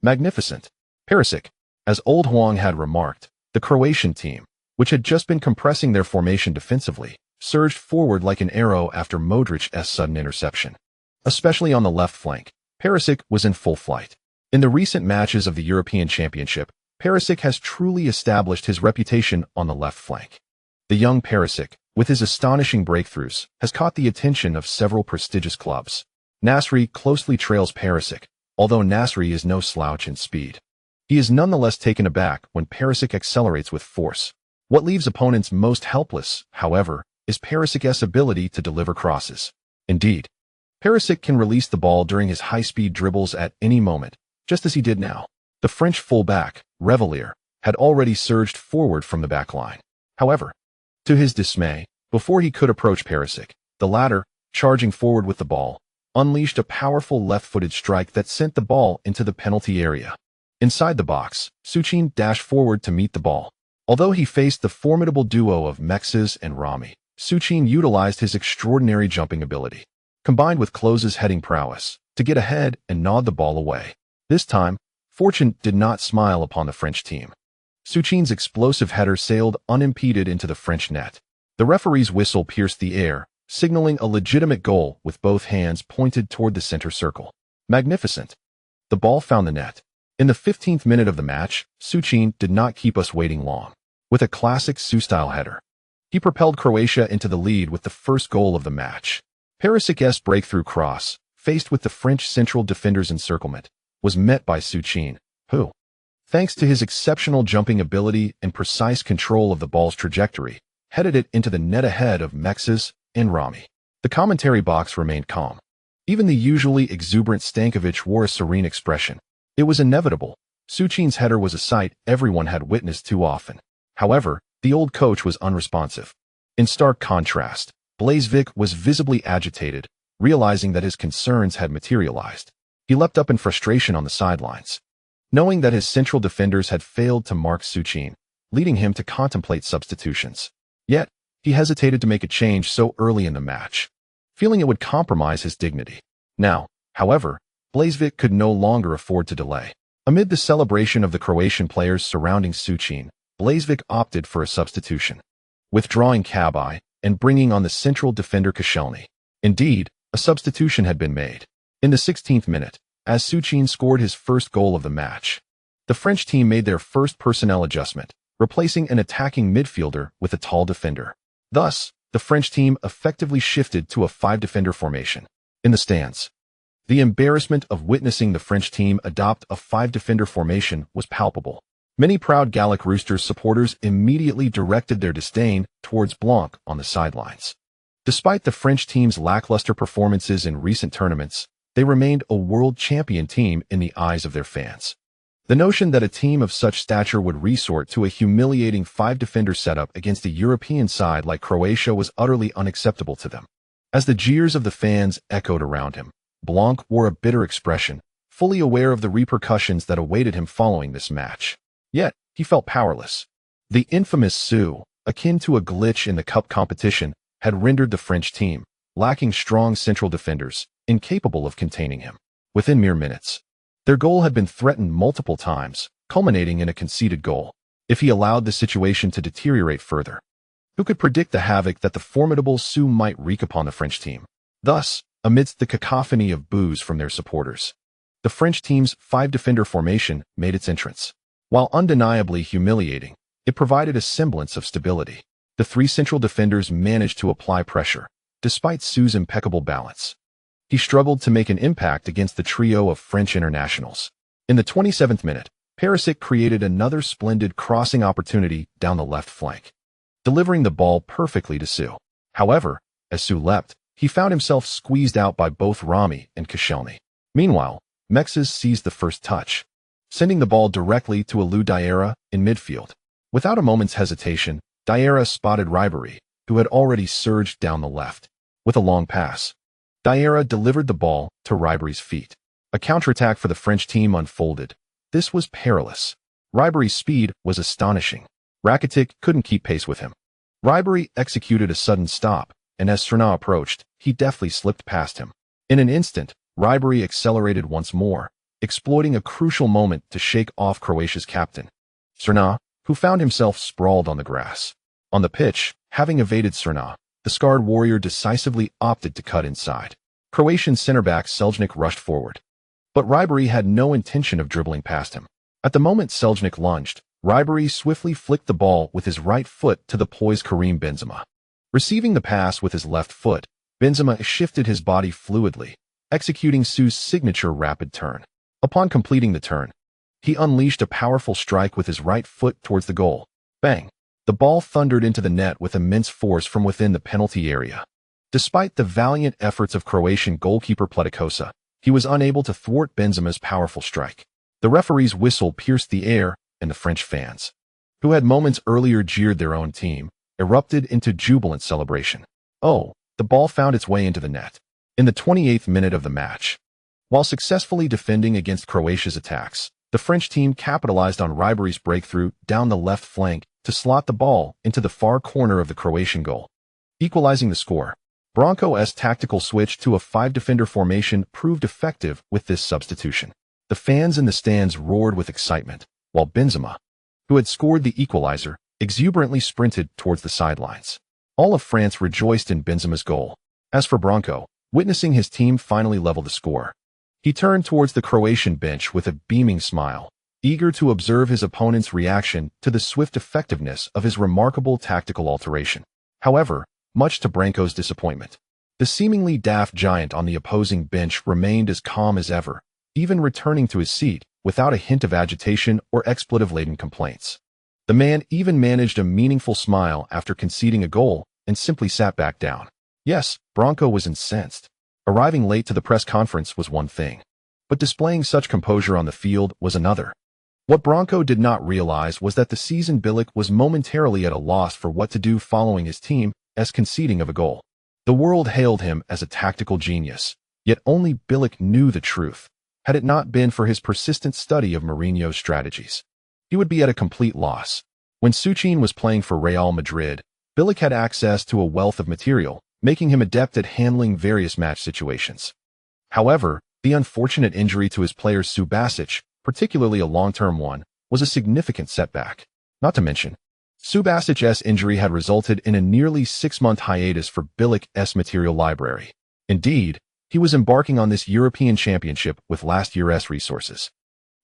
Magnificent. Perisic. As Old Huang had remarked, the Croatian team, which had just been compressing their formation defensively, surged forward like an arrow after Modric's sudden interception. Especially on the left flank, Perisic was in full flight. In the recent matches of the European Championship, Perisic has truly established his reputation on the left flank. The young Perisic, with his astonishing breakthroughs, has caught the attention of several prestigious clubs. Nasri closely trails Perisic, although Nasri is no slouch in speed. He is nonetheless taken aback when Perisic accelerates with force. What leaves opponents most helpless, however, is Perisic's ability to deliver crosses. Indeed, Perisic can release the ball during his high-speed dribbles at any moment, just as he did now. The French full-back, Revelier, had already surged forward from the back line. However, to his dismay, before he could approach Perisic, the latter, charging forward with the ball, unleashed a powerful left-footed strike that sent the ball into the penalty area. Inside the box, Su Qin dashed forward to meet the ball. Although he faced the formidable duo of Messi and Ronaldo, Su Qin utilized his extraordinary jumping ability, combined with Klose's heading prowess, to get ahead and nod the ball away. This time, fortune did not smile upon the French team. Su Qin's explosive header sailed unimpeded into the French net. The referee's whistle pierced the air, signaling a legitimate goal with both hands pointed toward the center circle. Magnificent. The ball found the net. In the 15th minute of the match, Su Qin did not keep us waiting long. With a classic Su-style header, he propelled Croatia into the lead with the first goal of the match. Perisic's breakthrough cross, faced with the French central defender's encirclement, was met by Su Qin, who, thanks to his exceptional jumping ability and precise control of the ball's trajectory, headed it into the net ahead of Messi and Ronaldo. The commentary box remained calm. Even the usually exuberant Stankovic wore a serene expression. It was inevitable. Su Qin's header was a sight everyone had witnessed too often. However, the old coach was unresponsive. In stark contrast, Blažević was visibly agitated, realizing that his concerns had materialized. He leapt up in frustration on the sidelines, knowing that his central defenders had failed to mark Su Qin, leading him to contemplate substitutions. Yet, he hesitated to make a change so early in the match, feeling it would compromise his dignity. Now, however, Blažević could no longer afford to delay. Amid the celebration of the Croatian players surrounding Su Qin, Blažević opted for a substitution, withdrawing Kabai and bringing on the central defender Koscielny. Indeed, a substitution had been made. In the 16th minute, as Su Qin scored his first goal of the match, the French team made their first personnel adjustment, replacing an attacking midfielder with a tall defender. Thus, the French team effectively shifted to a 5-defender formation. In the stands, the embarrassment of witnessing the French team adopt a 5-defender formation was palpable. Many proud Gallic Roosters supporters immediately directed their disdain towards Blanc on the sidelines. Despite the French team's lackluster performances in recent tournaments, they remained a world champion team in the eyes of their fans. The notion that a team of such stature would resort to a humiliating five-defender setup against a European side like Croatia was utterly unacceptable to them. As the jeers of the fans echoed around him, Blanc wore a bitter expression, fully aware of the repercussions that awaited him following this match. Yet, he felt powerless. The infamous Su, akin to a glitch in the cup competition, had rendered the French team, lacking strong central defenders, incapable of containing him. Within mere minutes, their goal had been threatened multiple times, culminating in a conceded goal. If he allowed the situation to deteriorate further, who could predict the havoc that the formidable Su might wreak upon the French team? Thus, amidst the cacophony of boos from their supporters, the French team's five-defender formation made its entrance. While undeniably humiliating, it provided a semblance of stability. The three central defenders managed to apply pressure, despite Su's impeccable balance. He struggled to make an impact against the trio of French internationals. In the 27th minute, Perisic created another splendid crossing opportunity down the left flank, delivering the ball perfectly to Su. However, as Su leapt, he found himself squeezed out by both Rami and Koscielny. Meanwhile, Mexes seized the first touch, sending the ball directly to Alou Diarra in midfield. Without a moment's hesitation, Diarra spotted Ribéry, who had already surged down the left. With a long pass, Diarra delivered the ball to Ribéry's feet. A counterattack for the French team unfolded. This was perilous. Ribéry's speed was astonishing. Rakitic couldn't keep pace with him. Ribéry executed a sudden stop, and as Serna approached, he deftly slipped past him. In an instant, Ribéry accelerated once more, exploiting a crucial moment to shake off Croatia's captain, Serna, who found himself sprawled on the grass. On the pitch, having evaded Serna, the scarred warrior decisively opted to cut inside. Croatian center-back Seljuk rushed forward, but Ribéry had no intention of dribbling past him. At the moment Seljuk lunged, Ribéry swiftly flicked the ball with his right foot to the poised Karim Benzema. Receiving the pass with his left foot, Benzema shifted his body fluidly, executing Su's signature rapid turn. Upon completing the turn, he unleashed a powerful strike with his right foot towards the goal. Bang! The ball thundered into the net with immense force from within the penalty area. Despite the valiant efforts of Croatian goalkeeper Pleticosa, he was unable to thwart Benzema's powerful strike. The referee's whistle pierced the air, and the French fans, who had moments earlier jeered their own team, erupted into jubilant celebration. Oh, the ball found its way into the net. In the 28th minute of the match, while successfully defending against Croatia's attacks, the French team capitalized on Ribéry's breakthrough down the left flank to slot the ball into the far corner of the Croatian goal, equalizing the score. Branco's tactical switch to a five-defender formation proved effective with this substitution. The fans in the stands roared with excitement, while Benzema, who had scored the equalizer, exuberantly sprinted towards the sidelines. All of France rejoiced in Benzema's goal. As for Branco, witnessing his team finally level the score, he turned towards the Croatian bench with a beaming smile, eager to observe his opponent's reaction to the swift effectiveness of his remarkable tactical alteration. However, much to Branco's disappointment, the seemingly daft giant on the opposing bench remained as calm as ever, even returning to his seat without a hint of agitation or expletive-laden complaints. The man even managed a meaningful smile after conceding a goal and simply sat back down. Yes, Branco was incensed. Arriving late to the press conference was one thing, but displaying such composure on the field was another. What Branco did not realize was that the seasoned Bilic was momentarily at a loss for what to do following his team as conceding of a goal. The world hailed him as a tactical genius, yet only Bilic knew the truth. Had it not been for his persistent study of Mourinho's strategies, he would be at a complete loss. When Su Qin was playing for Real Madrid, Bilic had access to a wealth of material, making him adept at handling various match situations. However, the unfortunate injury to his player Subasic, particularly a long-term one, was a significant setback. Not to mention, Subasic's injury had resulted in a nearly 6-month hiatus for Bilic's material library. Indeed, he was embarking on this European Championship with last year's resources.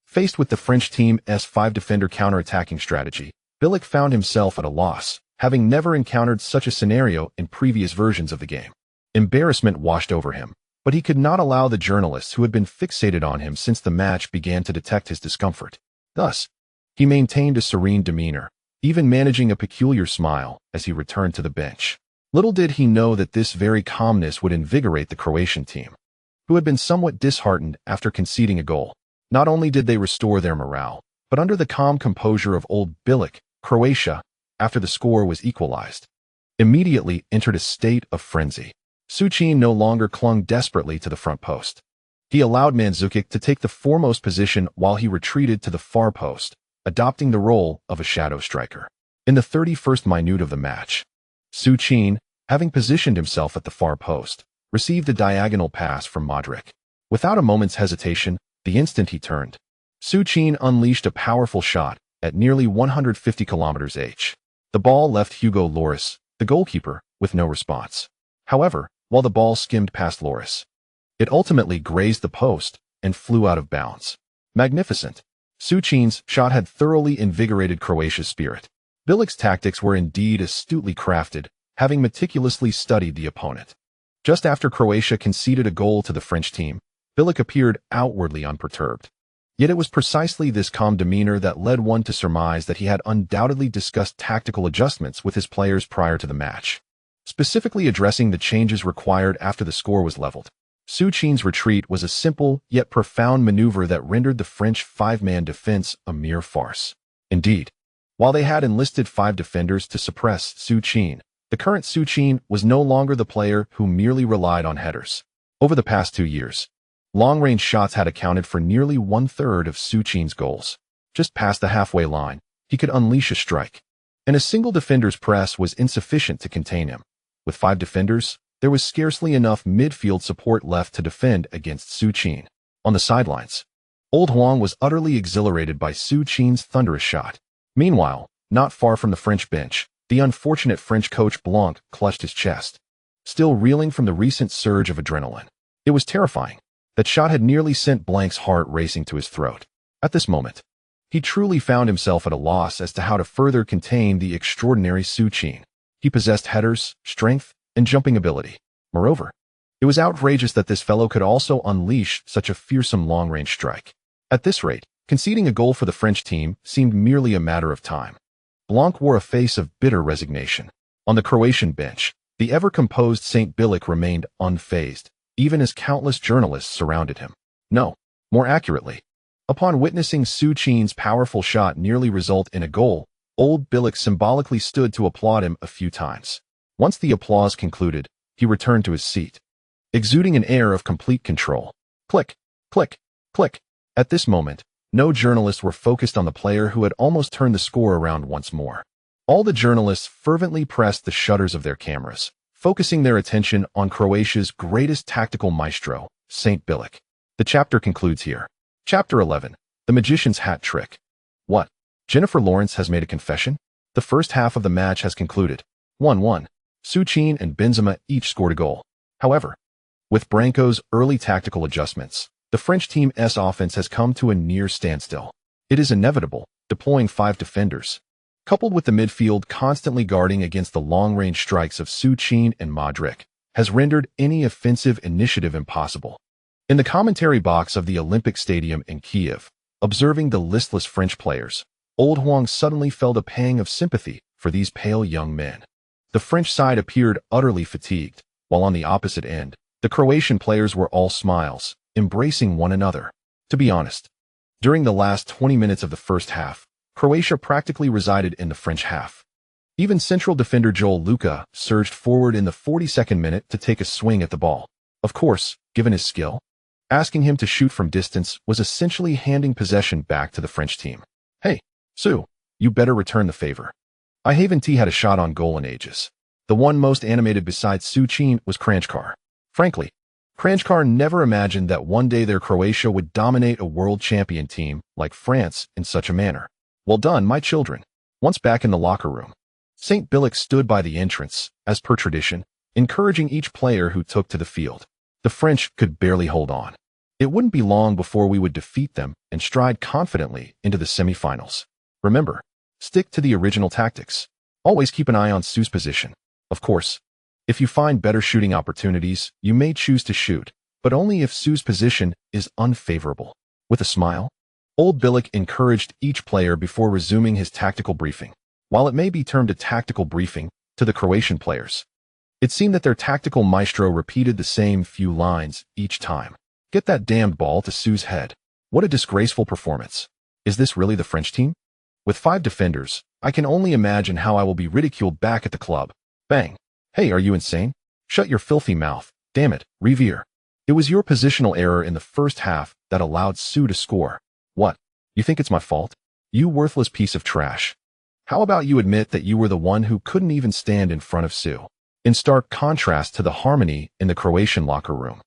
Faced with the French team's five-defender counter-attacking strategy, Bilic found himself at a loss, having never encountered such a scenario in previous versions of the game. Embarrassment washed over him, but he could not allow the journalists who had been fixated on him since the match began to detect his discomfort. Thus, he maintained a serene demeanor, even managing a peculiar smile as he returned to the bench. Little did he know that this very calmness would invigorate the Croatian team, who had been somewhat disheartened after conceding a goal. Not only did they restore their morale, but under the calm composure of old Bilic, Croatia, after the score was equalized, immediately entered a state of frenzy. Su Qin no longer clung desperately to the front post. He allowed Mandzukic to take the foremost position while he retreated to the far post, adopting the role of a shadow striker. In the 31st minute of the match, Su Qin, having positioned himself at the far post, received a diagonal pass from Modric. Without a moment's hesitation, the instant he turned, Su Qin unleashed a powerful shot at nearly 150 km/h. The ball left Hugo Lloris, the goalkeeper, with no response. However, while the ball skimmed past Lloris, it ultimately grazed the post and flew out of bounds. Magnificent. Su Qin's shot had thoroughly invigorated Croatia's spirit. Bilic's tactics were indeed astutely crafted, having meticulously studied the opponent. Just after Croatia conceded a goal to the French team, Bilic appeared outwardly unperturbed. Yet it was precisely this calm demeanor that led one to surmise that he had undoubtedly discussed tactical adjustments with his players prior to the match, specifically addressing the changes required after the score was leveled. Su Qin's retreat was a simple yet profound maneuver that rendered the French five-man defense a mere farce. Indeed, while they had enlisted 5 defenders to suppress Su Qin, the current Su Qin was no longer the player who merely relied on headers. Over the past 2 years, long-range shots had accounted for nearly 1/3 of Su Qin's goals. Just past the halfway line, he could unleash a strike, and a single defender's press was insufficient to contain him. With 5 defenders, there was scarcely enough midfield support left to defend against Su Qin. On the sidelines, Old Huang was utterly exhilarated by Su Qin's thunderous shot. Meanwhile, not far from the French bench, the unfortunate French coach Blanc clutched his chest, still reeling from the recent surge of adrenaline. It was terrifying. That shot had nearly sent Blanc's heart racing to his throat. At this moment, he truly found himself at a loss as to how to further contain the extraordinary Su Qin. He possessed headers, strength, and jumping ability. Moreover, it was outrageous that this fellow could also unleash such a fearsome long-range strike. At this rate, conceding a goal for the French team seemed merely a matter of time. Blanc wore a face of bitter resignation. On the Croatian bench, the ever-composed St. Bilic remained unfazed, even as countless journalists surrounded him. No, more accurately, upon witnessing Su Qin's powerful shot nearly result in a goal, old Bilic symbolically stood to applaud him a few times. Once the applause concluded, he returned to his seat, exuding an air of complete control. Click, click, click. At this moment, no journalists were focused on the player who had almost turned the score around once more. All the journalists fervently pressed the shutters of their cameras, focusing their attention on Croatia's greatest tactical maestro, St. Bilic. The chapter concludes here. Chapter 11. The Magician's Hat Trick. What? Jennifer Lawrence has made a confession? The first half of the match has concluded. 1-1. Su Qin and Benzema each scored a goal. However, with Branco's early tactical adjustments, the French team's offense has come to a near standstill. It is inevitable, deploying 5 defenders, coupled with the midfield constantly guarding against the long-range strikes of Su Qin and Modric, has rendered any offensive initiative impossible. In the commentary box of the Olympic Stadium in Kiev, observing the listless French players, Old Huang suddenly felt a pang of sympathy for these pale young men. The French side appeared utterly fatigued, while on the opposite end, the Croatian players were all smiles, embracing one another. To be honest, during the last 20 minutes of the first half, Croatia practically resided in the French half. Even central defender Joel Luca surged forward in the 42nd minute to take a swing at the ball. Of course, given his skill, asking him to shoot from distance was essentially handing possession back to the French team. Hey, Su, you better return the favor. I haven't had a shot on goal in ages. The one most animated besides Su Qin was Kranjčar. Frankly, Kranjčar never imagined that one day their Croatia would dominate a world champion team like France in such a manner. Well done, my children. Once back in the locker room, St. Bilic stood by the entrance, as per tradition, encouraging each player who took to the field. The French could barely hold on. It wouldn't be long before we would defeat them and stride confidently into the semifinals. Remember, stick to the original tactics. Always keep an eye on Su's position. Of course, if you find better shooting opportunities, you may choose to shoot, but only if Su's position is unfavorable. With a smile, old Bilic encouraged each player before resuming his tactical briefing. While it may be termed a tactical briefing to the Croatian players, it seemed that their tactical maestro repeated the same few lines each time. Get that damned ball to Su's head. What a disgraceful performance. Is this really the French team? With 5 defenders, I can only imagine how I will be ridiculed back at the club. Bang. Hey, are you insane? Shut your filthy mouth. Damn it, Riviere. It was your positional error in the first half that allowed Su to score. What? You think it's my fault? You worthless piece of trash. How about you admit that you were the one who couldn't even stand in front of Su? In stark contrast to the harmony in the Croatian locker room.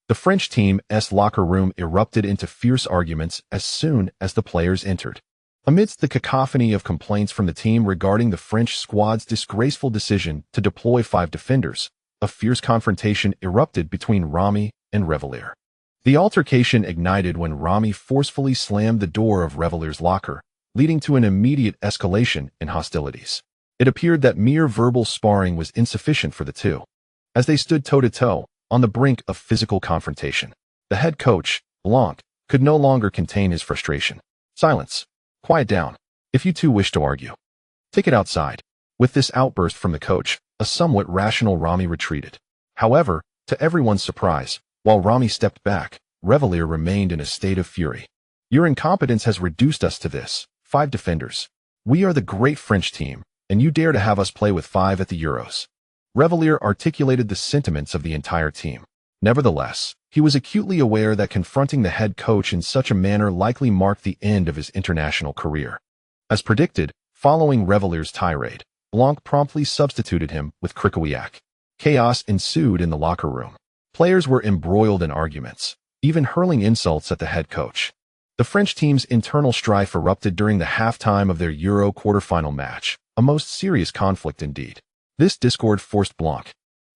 The French team's locker room erupted into fierce arguments as soon as the players entered. Amidst the cacophony of complaints from the team regarding the French squad's disgraceful decision to deploy 5 defenders, a fierce confrontation erupted between Rami and Revalier. The altercation ignited when Rami forcefully slammed the door of Revalier's locker, leading to an immediate escalation in hostilities. It appeared that mere verbal sparring was insufficient for the two. As they stood toe-to-toe, on the brink of physical confrontation, the head coach, Blanc, could no longer contain his frustration. Silence. Quiet down. If you two wish to argue, take it outside. With this outburst from the coach, a somewhat rational Rami retreated. However, to everyone's surprise, while Rami stepped back, Revalier remained in a state of fury. Your incompetence has reduced us to this. 5 defenders. We are the great French team, and you dare to have us play with 5 at the Euros. Revalier articulated the sentiments of the entire team. Nevertheless, he was acutely aware that confronting the head coach in such a manner likely marked the end of his international career. As predicted, following Revalier's tirade, Blanc promptly substituted him with Krikowiak. Chaos ensued in the locker room. Players were embroiled in arguments, even hurling insults at the head coach. The French team's internal strife erupted during the halftime of their Euro quarterfinal match, a most serious conflict indeed. This discord forced Blanc,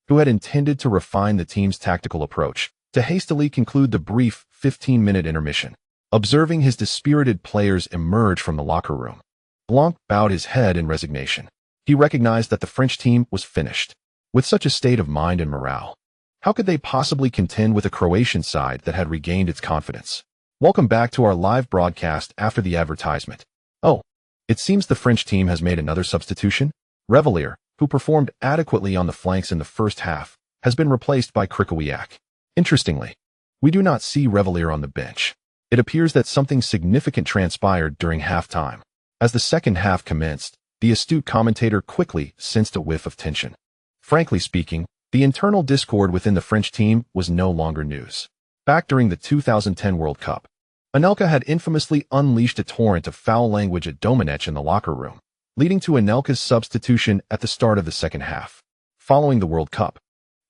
who had intended to refine the team's tactical approach, to hastily conclude the brief 15-minute intermission. Observing his dispirited players emerge from the locker room, Blanc bowed his head in resignation. He recognized that the French team was finished. With such a state of mind and morale, how could they possibly contend with a Croatian side that had regained its confidence? Welcome back to our live broadcast after the advertisement. Oh, it seems the French team has made another substitution. Revalier, who performed adequately on the flanks in the first half, has been replaced by Krikowiak. Interestingly, we do not see Revalier on the bench. It appears that something significant transpired during halftime. As the second half commenced, the astute commentator quickly sensed a whiff of tension. Frankly speaking, the internal discord within the French team was no longer news. Back during the 2010 World Cup, Anelka had infamously unleashed a torrent of foul language at Domenech in the locker room, leading to Anelka's substitution at the start of the second half. Following the World Cup,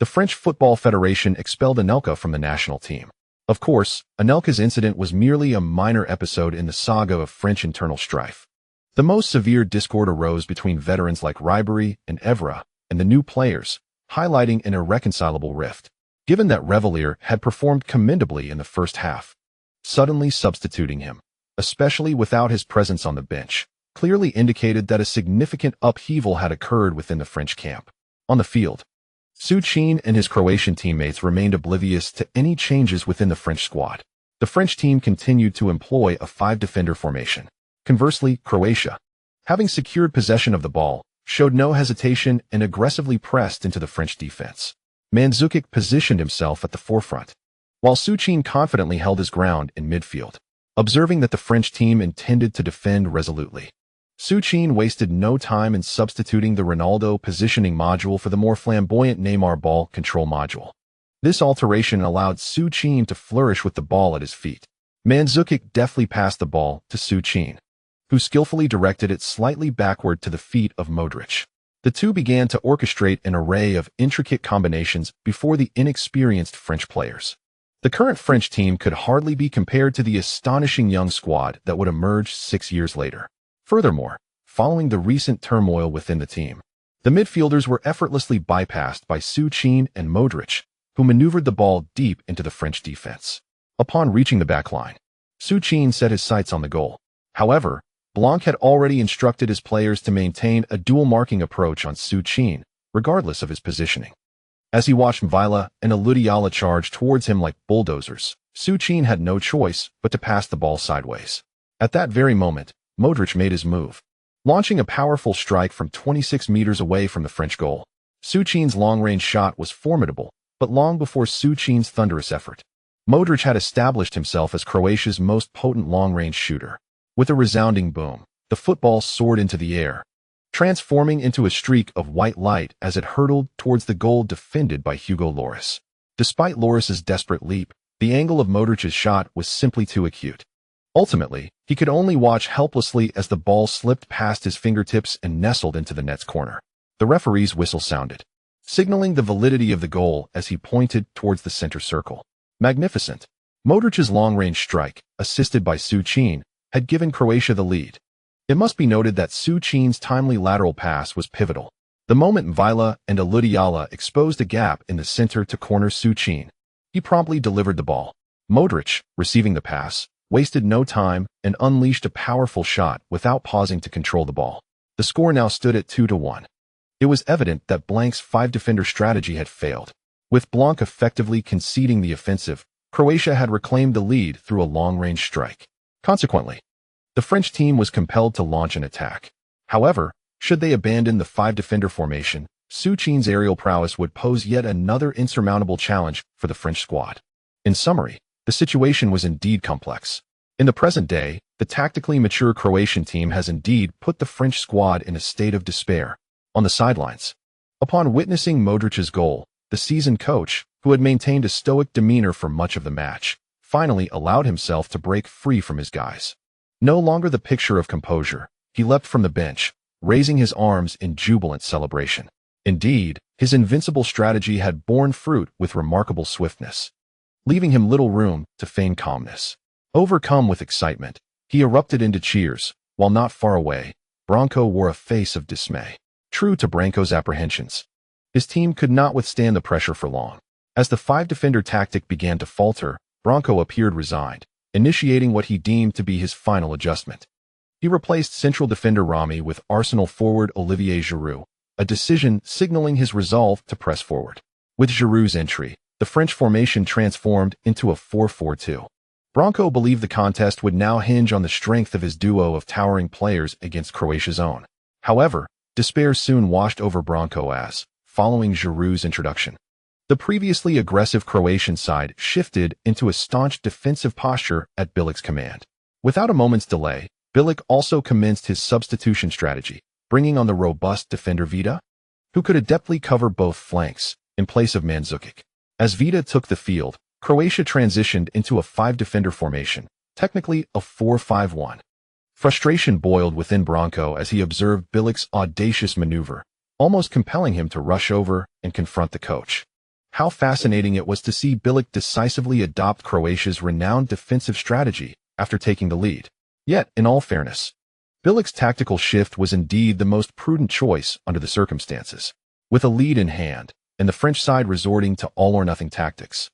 the French Football Federation expelled Anelka from the national team. Of course, Anelka's incident was merely a minor episode in the saga of French internal strife. The most severe discord arose between veterans like Ribéry and Evra and the new players, highlighting an irreconcilable rift. Given that Revalier had performed commendably in the first half, suddenly substituting him, especially without his presence on the bench, clearly indicated that a significant upheaval had occurred within the French camp. On the field, Su Qin and his Croatian teammates remained oblivious to any changes within the French squad. The French team continued to employ a 5-defender formation. Conversely, Croatia, having secured possession of the ball, showed no hesitation and aggressively pressed into the French defense. Mandzukic positioned himself at the forefront, while Su Qin confidently held his ground in midfield. Observing that the French team intended to defend resolutely, Su Qin wasted no time in substituting the Ronaldo positioning module for the more flamboyant Neymar ball control module. This alteration allowed Su Qin to flourish with the ball at his feet. Mandzukic deftly passed the ball to Su Qin, who skillfully directed it slightly backward to the feet of Modric. The two began to orchestrate an array of intricate combinations before the inexperienced French players. The current French team could hardly be compared to the astonishing young squad that would emerge 6 years later. Furthermore, following the recent turmoil within the team, the midfielders were effortlessly bypassed by Su Qin and Modric, who maneuvered the ball deep into the French defense. Upon reaching the backline, Su Qin set his sights on the goal. However, Blanc had already instructed his players to maintain a dual marking approach on Su Qin, regardless of his positioning. As he watched Mvila and Aludiala charge towards him like bulldozers, Su Qin had no choice but to pass the ball sideways. At that very moment, Modric made his move, launching a powerful strike from 26 meters away from the French goal. Su Qin's long-range shot was formidable, but long before Su Qin's thunderous effort, Modric had established himself as Croatia's most potent long-range shooter. With a resounding boom, the football soared into the air, transforming into a streak of white light as it hurtled towards the goal defended by Hugo Lloris. Despite Lloris's desperate leap, the angle of Modric's shot was simply too acute. Ultimately, he could only watch helplessly as the ball slipped past his fingertips and nestled into the net's corner. The referee's whistle sounded, signaling the validity of the goal as he pointed towards the center circle. Magnificent. Modric's long-range strike, assisted by Su Qin, had given Croatia the lead. It must be noted that Su Qin's timely lateral pass was pivotal. The moment Vila and Aludiala exposed a gap in the center to corner Su Qin, he promptly delivered the ball. Modric, receiving the pass, wasted no time and unleashed a powerful shot without pausing to control the ball. The score now stood at 2-1. It was evident that Blanc's five-defender strategy had failed. With Blanc effectively conceding the offensive, Croatia had reclaimed the lead through a long-range strike. Consequently, the French team was compelled to launch an attack. However, should they abandon the five-defender formation, Su Qin's aerial prowess would pose yet another insurmountable challenge for the French squad. In summary, the situation was indeed complex. In the present day, the tactically mature Croatian team has indeed put the French squad in a state of despair. On the sidelines, upon witnessing Modric's goal, the seasoned coach, who had maintained a stoic demeanor for much of the match, finally allowed himself to break free from his guys. No longer the picture of composure, he leapt from the bench, raising his arms in jubilant celebration. Indeed, his invincible strategy had borne fruit with remarkable swiftness, leaving him little room to feign calmness. Overcome with excitement, he erupted into cheers, while not far away, Branco wore a face of dismay. True to Branco's apprehensions, his team could not withstand the pressure for long. As the five-defender tactic began to falter, Branco appeared resigned, initiating what he deemed to be his final adjustment. He replaced central defender Rami with Arsenal forward Olivier Giroud, a decision signaling his resolve to press forward. With Giroud's entry, the French formation transformed into a 4-4-2. Branco believed the contest would now hinge on the strength of his duo of towering players against Croatia's own. However, despair soon washed over Branco as, following Giroud's introduction, the previously aggressive Croatian side shifted into a staunch defensive posture at Bilic's command. Without a moment's delay, Bilic also commenced his substitution strategy, bringing on the robust defender Vida, who could adeptly cover both flanks, in place of Mandzukic. As Vida took the field, Croatia transitioned into a five-defender formation, technically a 4-5-1. Frustration boiled within Branco as he observed Bilic's audacious maneuver, almost compelling him to rush over and confront the coach. How fascinating it was to see Bilic decisively adopt Croatia's renowned defensive strategy after taking the lead. Yet, in all fairness, Bilic's tactical shift was indeed the most prudent choice under the circumstances. With a lead in hand, and the French side resorting to all-or-nothing tactics,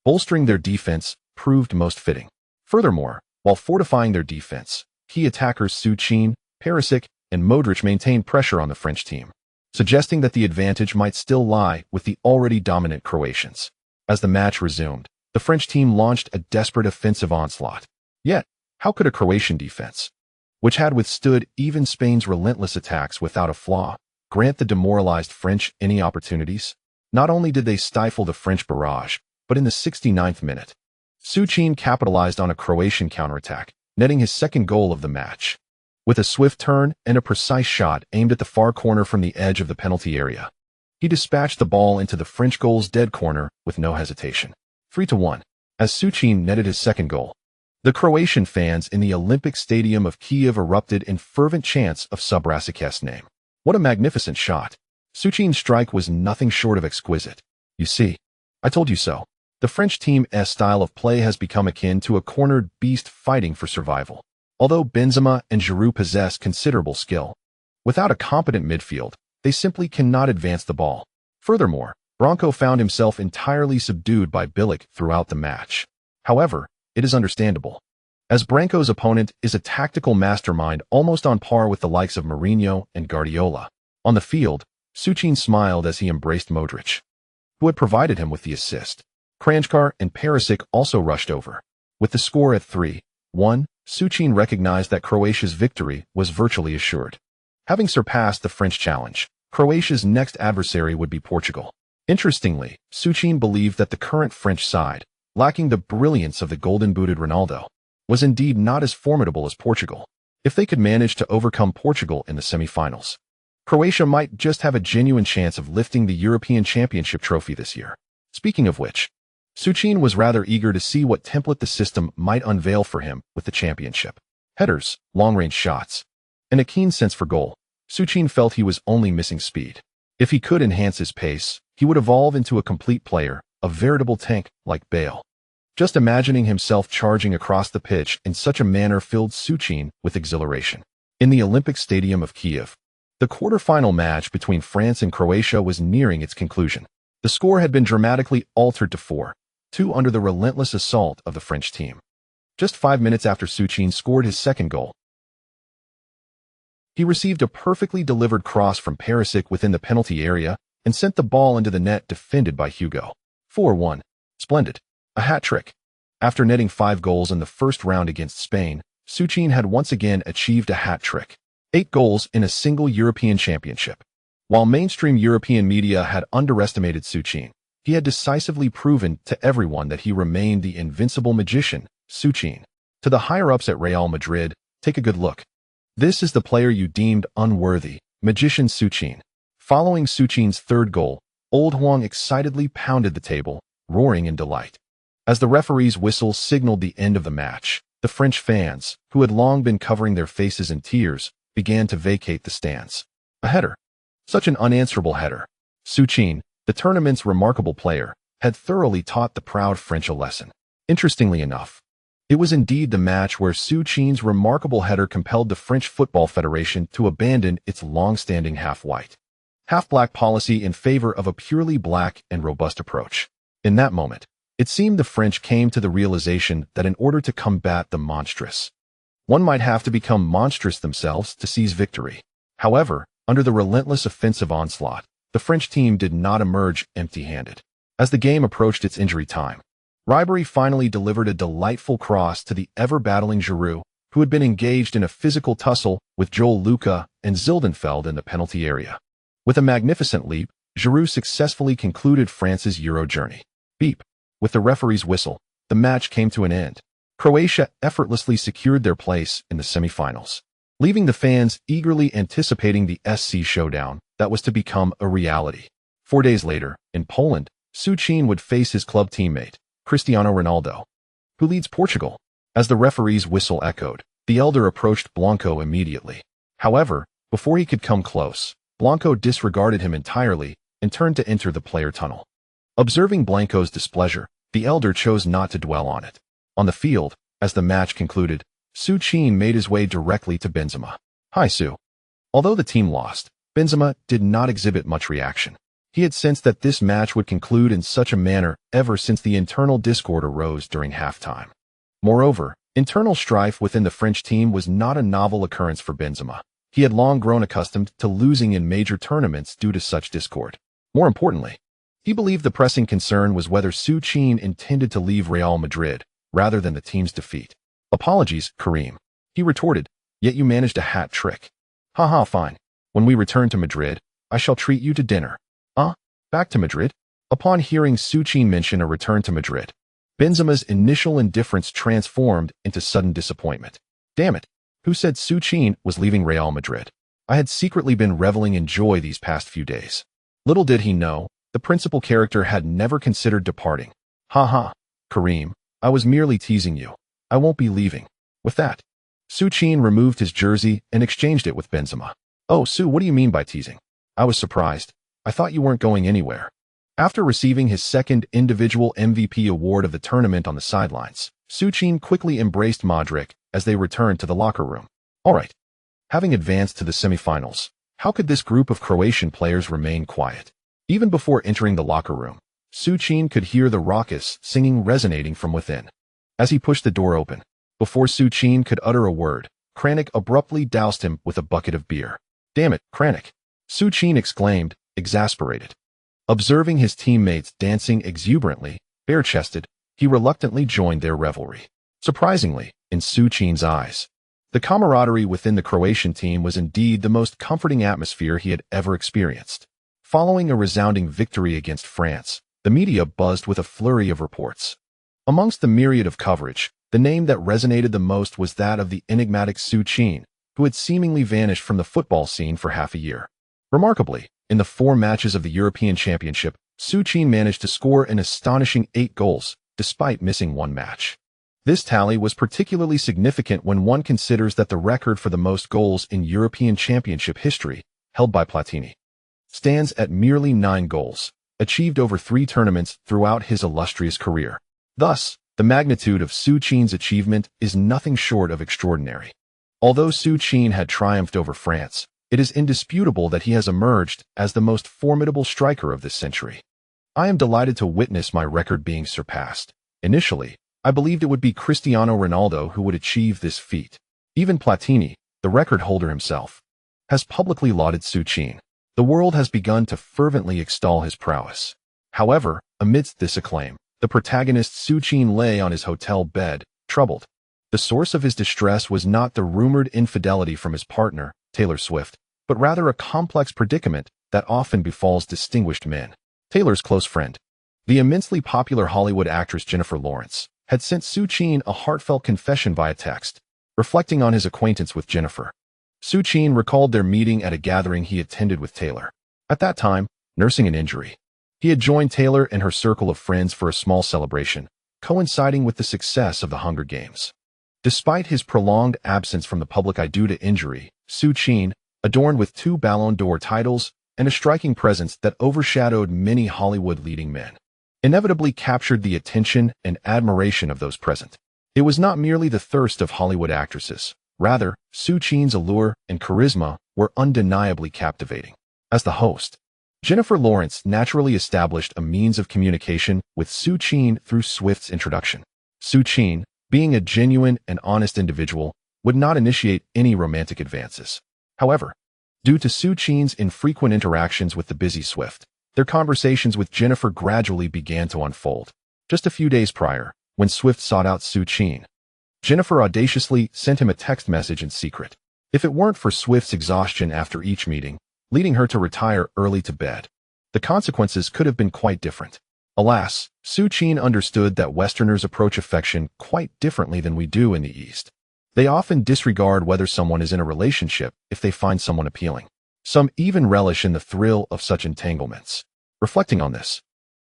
bolstering their defense proved most fitting. Furthermore, while fortifying their defense, key attackers Su Qin, Perisic, and Modric maintained pressure on the French team, suggesting that the advantage might still lie with the already dominant Croatians. As the match resumed, the French team launched a desperate offensive onslaught. Yet, how could a Croatian defense, which had withstood even Spain's relentless attacks without a flaw, grant the demoralized French any opportunities? Not only did they stifle the French barrage, but in the 69th minute, Su Qin capitalized on a Croatian counterattack, netting his second goal of the match. With a swift turn and a precise shot aimed at the far corner from the edge of the penalty area, he dispatched the ball into the French goal's dead corner with no hesitation. 3-1. As Su Qin netted his second goal, the Croatian fans in the Olympic Stadium of Kiev erupted in fervent chants of Subrasic's name. What a magnificent shot! Su Qin's strike was nothing short of exquisite. You see, I told you so. The French team's style of play has become akin to a cornered beast fighting for survival. Although Benzema and Giroud possess considerable skill, without a competent midfield, they simply cannot advance the ball. Furthermore, Branco found himself entirely subdued by Bilic throughout the match. However, it is understandable, as Branco's opponent is a tactical mastermind almost on par with the likes of Mourinho and Guardiola. On the field, Su Qin smiled as he embraced Modric, who had provided him with the assist. Kranjčar and Perisic also rushed over. With the score at 3-1, Su Qin recognized that Croatia's victory was virtually assured. Having surpassed the French challenge, Croatia's next adversary would be Portugal. Interestingly, Su Qin believed that the current French side, lacking the brilliance of the golden-booted Ronaldo, was indeed not as formidable as Portugal. If they could manage to overcome Portugal in the semifinals, Croatia might just have a genuine chance of lifting the European Championship trophy this year. Speaking of which, Su Qin was rather eager to see what template the system might unveil for him with the championship. Headers, long-range shots, and a keen sense for goal. Su Qin felt he was only missing speed. If he could enhance his pace, he would evolve into a complete player, a veritable tank like Bale. Just imagining himself charging across the pitch in such a manner filled Su Qin with exhilaration. In the Olympic Stadium of Kiev, the quarterfinal match between France and Croatia was nearing its conclusion. The score had been dramatically altered to 4-2 under the relentless assault of the French team. Just 5 minutes after Su Qin scored his second goal, he received a perfectly delivered cross from Perisic within the penalty area and sent the ball into the net defended by Hugo. 4-1. Splendid. A hat-trick. After netting 5 goals in the first round against Spain, Su Qin had once again achieved a hat-trick. 8 goals in a single European championship. While mainstream European media had underestimated Su Qin, he had decisively proven to everyone that he remained the invincible magician, Su Qin. To the higher-ups at Real Madrid, take a good look. This is the player you deemed unworthy, magician Su Qin. Following Su Qin's third goal, Old Huang excitedly pounded the table, roaring in delight. As the referee's whistle signaled the end of the match, the French fans, who had long been covering their faces in tears, began to vacate the stands. A header. Such an unanswerable header. Su Qin, the tournament's remarkable player, had thoroughly taught the proud French a lesson. Interestingly enough, it was indeed the match where Su Qin's remarkable header compelled the French Football Federation to abandon its long-standing half-white, half-black policy in favor of a purely black and robust approach. In that moment, it seemed the French came to the realization that in order to combat the monstrous, one might have to become monstrous themselves to seize victory. However, under the relentless offensive onslaught, the French team did not emerge empty-handed. As the game approached its injury time, Ribéry finally delivered a delightful cross to the ever-battling Giroud, who had been engaged in a physical tussle with Joel Luca and Zildenfeld in the penalty area. With a magnificent leap, Giroud successfully concluded France's Euro journey. Beep. With the referee's whistle, the match came to an end. Croatia effortlessly secured their place in the semifinals, leaving the fans eagerly anticipating the SC showdown that was to become a reality. 4 days later, in Poland, Su Qin would face his club teammate, Cristiano Ronaldo, who leads Portugal. As the referee's whistle echoed, the elder approached Blanco immediately. However, before he could come close, Blanco disregarded him entirely and turned to enter the player tunnel. Observing Blanco's displeasure, the elder chose not to dwell on it. On the field, as the match concluded, Su Qin made his way directly to Benzema. "Hi, Su." Although the team lost, Benzema did not exhibit much reaction. He had sensed that this match would conclude in such a manner ever since the internal discord arose during halftime. Moreover, internal strife within the French team was not a novel occurrence for Benzema. He had long grown accustomed to losing in major tournaments due to such discord. More importantly, he believed the pressing concern was whether Su Qin intended to leave Real Madrid rather than the team's defeat. "Apologies, Karim," he retorted, "yet you managed a hat trick." "Haha, fine. When we return to Madrid, I shall treat you to dinner." Back to Madrid? Upon hearing Su Qin mention a return to Madrid, Benzema's initial indifference transformed into sudden disappointment. Damn it, who said Su Qin was leaving Real Madrid? I had secretly been reveling in joy these past few days. Little did he know, the principal character had never considered departing. "Haha, Karim, I was merely teasing you. I won't be leaving." With that, Su Qin removed his jersey and exchanged it with Benzema. "Oh, Su, what do you mean by teasing? I was surprised. I thought you weren't going anywhere." After receiving his second individual MVP award of the tournament on the sidelines, Su Qin quickly embraced Modric as they returned to the locker room. All right. Having advanced to the semifinals, how could this group of Croatian players remain quiet? Even before entering the locker room, Su Qin could hear the raucous singing resonating from within. As he pushed the door open, before Su Qin could utter a word, Kranik abruptly doused him with a bucket of beer. "Damn it, Kranik," Su Qin exclaimed, exasperated. Observing his teammates dancing exuberantly, bare-chested, he reluctantly joined their revelry. Surprisingly, in Su Qin's eyes, the camaraderie within the Croatian team was indeed the most comforting atmosphere he had ever experienced. Following a resounding victory against France, the media buzzed with a flurry of reports. Amongst the myriad of coverage, the name that resonated the most was that of the enigmatic Su Qin, who had seemingly vanished from the football scene for half a year. Remarkably, in the 4 matches of the European Championship, Su Qin managed to score an astonishing 8 goals, despite missing 1 match. This tally was particularly significant when one considers that the record for the most goals in European Championship history, held by Platini, stands at merely 9 goals, achieved over 3 tournaments throughout his illustrious career. Thus, the magnitude of Su Qin's achievement is nothing short of extraordinary. Although Su Qin had triumphed over France, it is indisputable that he has emerged as the most formidable striker of this century. I am delighted to witness my record being surpassed. Initially, I believed it would be Cristiano Ronaldo who would achieve this feat. Even Platini, the record holder himself, has publicly lauded Su Qin. The world has begun to fervently extol his prowess. However, amidst this acclaim, the protagonist Su Qin lay on his hotel bed, troubled. The source of his distress was not the rumored infidelity from his partner, Taylor Swift, but rather a complex predicament that often befalls distinguished men. Taylor's close friend, the immensely popular Hollywood actress Jennifer Lawrence, had sent Su Qin a heartfelt confession via text, reflecting on his acquaintance with Jennifer. Su Qin recalled their meeting at a gathering he attended with Taylor. At that time, nursing an injury, he had joined Taylor and her circle of friends for a small celebration, coinciding with the success of the Hunger Games. Despite his prolonged absence from the public eye due to injury, Su Qin, adorned with 2 Ballon d'Or titles and a striking presence that overshadowed many Hollywood leading men, inevitably captured the attention and admiration of those present. It was not merely the thirst of Hollywood actresses. Rather, Su Qin's allure and charisma were undeniably captivating. As the host, Jennifer Lawrence naturally established a means of communication with Su Qin through Swift's introduction. Su Qin, being a genuine and honest individual, would not initiate any romantic advances. However, due to Su Qin's infrequent interactions with the busy Swift, their conversations with Jennifer gradually began to unfold. Just a few days prior, when Swift sought out Su Qin, Jennifer audaciously sent him a text message in secret. If it weren't for Swift's exhaustion after each meeting, leading her to retire early to bed, the consequences could have been quite different. Alas, Su Qin understood that Westerners approach affection quite differently than we do in the East. They often disregard whether someone is in a relationship if they find someone appealing. Some even relish in the thrill of such entanglements. Reflecting on this,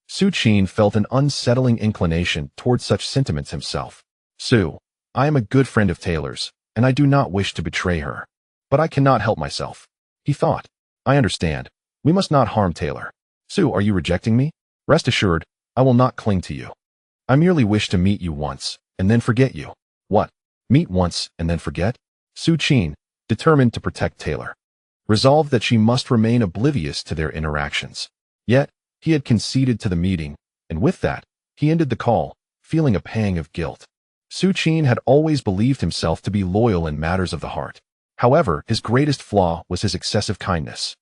Su Qin felt an unsettling inclination towards such sentiments himself. Su, I am a good friend of Taylor's, and I do not wish to betray her. But I cannot help myself, he thought. I understand. We must not harm Taylor. Su, are you rejecting me? Rest assured, I will not cling to you. I merely wish to meet you once, and then forget you. What? Meet once, and then forget? Su Qin, determined to protect Taylor, resolved that she must remain oblivious to their interactions. Yet, he had conceded to the meeting, and with that, he ended the call, feeling a pang of guilt. Su Qin had always believed himself to be loyal in matters of the heart. However, his greatest flaw was his excessive kindness,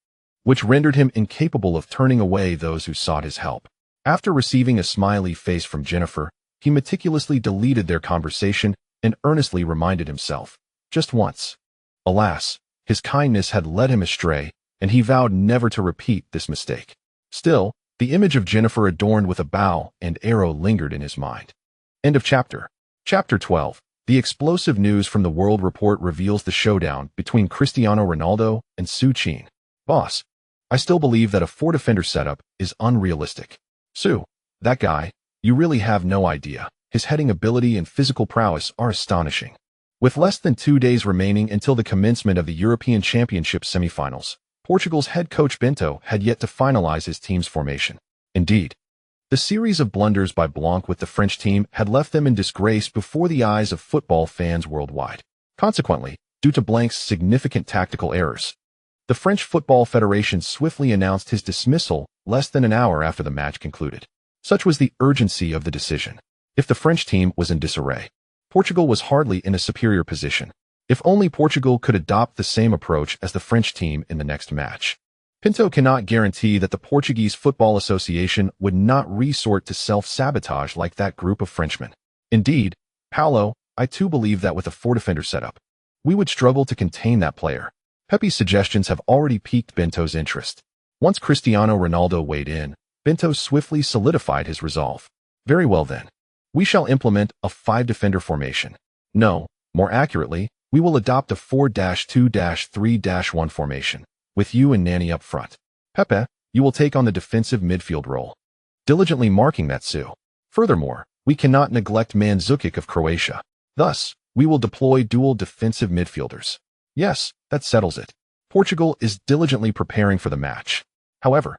which rendered him incapable of turning away those who sought his help. After receiving a smiley face from Jennifer, he meticulously deleted their conversation and earnestly reminded himself, just once. Alas, his kindness had led him astray, and he vowed never to repeat this mistake. Still, the image of Jennifer adorned with a bow and arrow lingered in his mind. End of chapter. Chapter 12. The explosive news from the World Report reveals the showdown between Cristiano Ronaldo and Su Qin. Boss, I still believe that a 4-defender setup is unrealistic. Su, that guy, you really have no idea. His heading ability and physical prowess are astonishing. With less than 2 days remaining until the commencement of the European Championship semifinals, Portugal's head coach Bento had yet to finalize his team's formation. Indeed, the series of blunders by Blanc with the French team had left them in disgrace before the eyes of football fans worldwide. Consequently, due to Blanc's significant tactical errors, the French Football Federation swiftly announced his dismissal less than an hour after the match concluded. Such was the urgency of the decision. If the French team was in disarray, Portugal was hardly in a superior position. If only Portugal could adopt the same approach as the French team in the next match. Pinto cannot guarantee that the Portuguese Football Association would not resort to self-sabotage like that group of Frenchmen. Indeed, Paulo, I too believe that with a 4-defender setup, we would struggle to contain that player. Pepe's suggestions have already piqued Bento's interest. Once Cristiano Ronaldo weighed in, Bento swiftly solidified his resolve. Very well then. We shall implement a 5-defender formation. No, more accurately, we will adopt a 4-2-3-1 formation, with you and Nani up front. Pepe, you will take on the defensive midfield role, diligently marking that Su. Furthermore, we cannot neglect Mandzukic of Croatia. Thus, we will deploy dual defensive midfielders. Yes, that settles it. Portugal is diligently preparing for the match. However,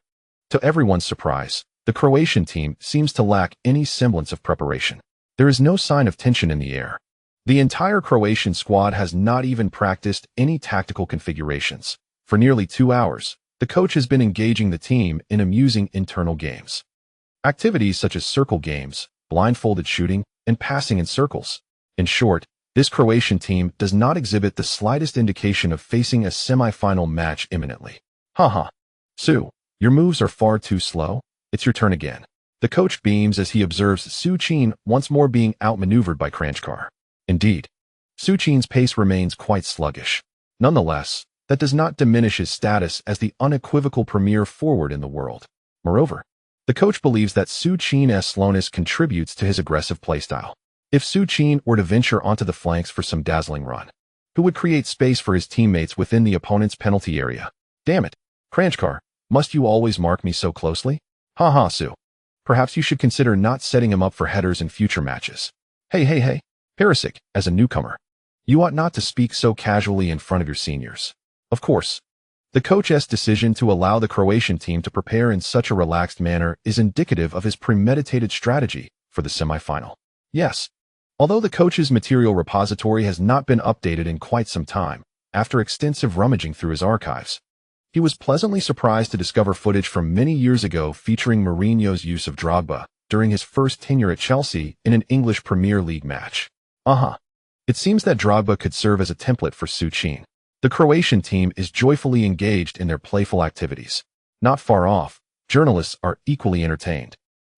to everyone's surprise, the Croatian team seems to lack any semblance of preparation. There is no sign of tension in the air. The entire Croatian squad has not even practiced any tactical configurations. For nearly 2 hours, the coach has been engaging the team in amusing internal games. Activities such as circle games, blindfolded shooting, and passing in circles. In short, this Croatian team does not exhibit the slightest indication of facing a semi-final match imminently. Haha. Su, your moves are far too slow. It's your turn again. The coach beams as he observes Su Qin once more being outmaneuvered by Kranjčar. Indeed, Su Qin's pace remains quite sluggish. Nonetheless, that does not diminish his status as the unequivocal premier forward in the world. Moreover, the coach believes that Su Qin's slowness contributes to his aggressive playstyle. If Su Qin were to venture onto the flanks for some dazzling run, who would create space for his teammates within the opponent's penalty area? Damn it, Kranjčar, must you always mark me so closely? Haha, Su. Perhaps you should consider not setting him up for headers in future matches. Hey, Perisic, as a newcomer, you ought not to speak so casually in front of your seniors. Of course, the coach's decision to allow the Croatian team to prepare in such a relaxed manner is indicative of his premeditated strategy for the semi-final. Yes, although the coach's material repository has not been updated in quite some time, after extensive rummaging through his archives, he was pleasantly surprised to discover footage from many years ago featuring Mourinho's use of Drogba during his first tenure at Chelsea in an English Premier League match. It seems that Drogba could serve as a template for Su Qin. The Croatian team is joyfully engaged in their playful activities. Not far off, journalists are equally entertained,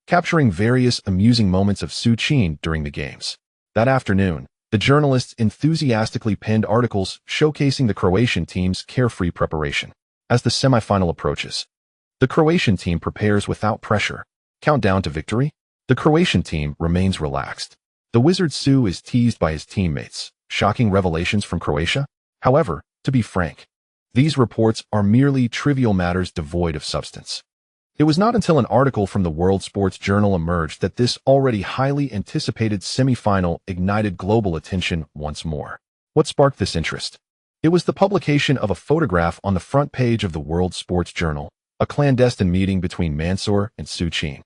capturing various amusing moments of Su Qin during the games. That afternoon, the journalists enthusiastically penned articles showcasing the Croatian team's carefree preparation. As the semifinal approaches, the Croatian team prepares without pressure. Countdown to victory? The Croatian team remains relaxed. The wizard Su is teased by his teammates. Shocking revelations from Croatia? However, to be frank, these reports are merely trivial matters devoid of substance. It was not until an article from the World Sports Journal emerged that this already highly anticipated semi-final ignited global attention once more. What sparked this interest? It was the publication of a photograph on the front page of the World Sports Journal, a clandestine meeting between Mansour and Su Qin.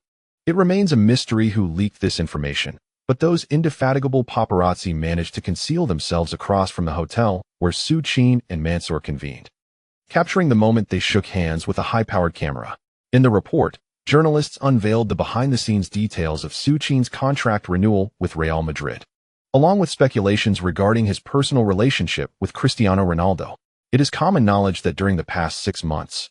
It remains a mystery who leaked this information, but those indefatigable paparazzi managed to conceal themselves across from the hotel where Su Qin and Mansour convened. Capturing the moment, they shook hands with a high-powered camera. In the report, journalists unveiled the behind-the-scenes details of Su Qin's contract renewal with Real Madrid, along with speculations regarding his personal relationship with Cristiano Ronaldo. It is common knowledge that during the past 6 months,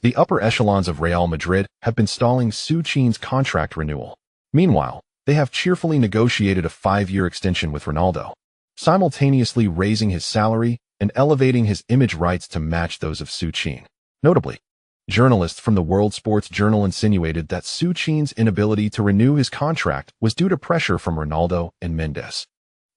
the upper echelons of Real Madrid have been stalling Su Qin's contract renewal. Meanwhile, they have cheerfully negotiated a 5-year extension with Ronaldo, simultaneously raising his salary and elevating his image rights to match those of Su Qin. Notably, journalists from the World Sports Journal insinuated that Su Qin's inability to renew his contract was due to pressure from Ronaldo and Mendes,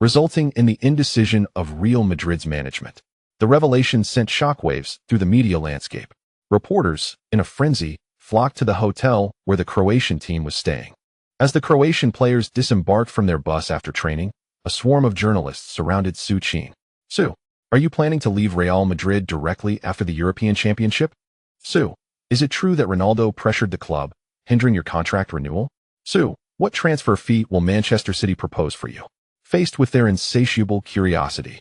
resulting in the indecision of Real Madrid's management. The revelation sent shockwaves through the media landscape. Reporters, in a frenzy, flocked to the hotel where the Croatian team was staying. As the Croatian players disembarked from their bus after training, a swarm of journalists surrounded Su Qin. Su, are you planning to leave Real Madrid directly after the European Championship? Su, is it true that Ronaldo pressured the club, hindering your contract renewal? Su, what transfer fee will Manchester City propose for you? Faced with their insatiable curiosity,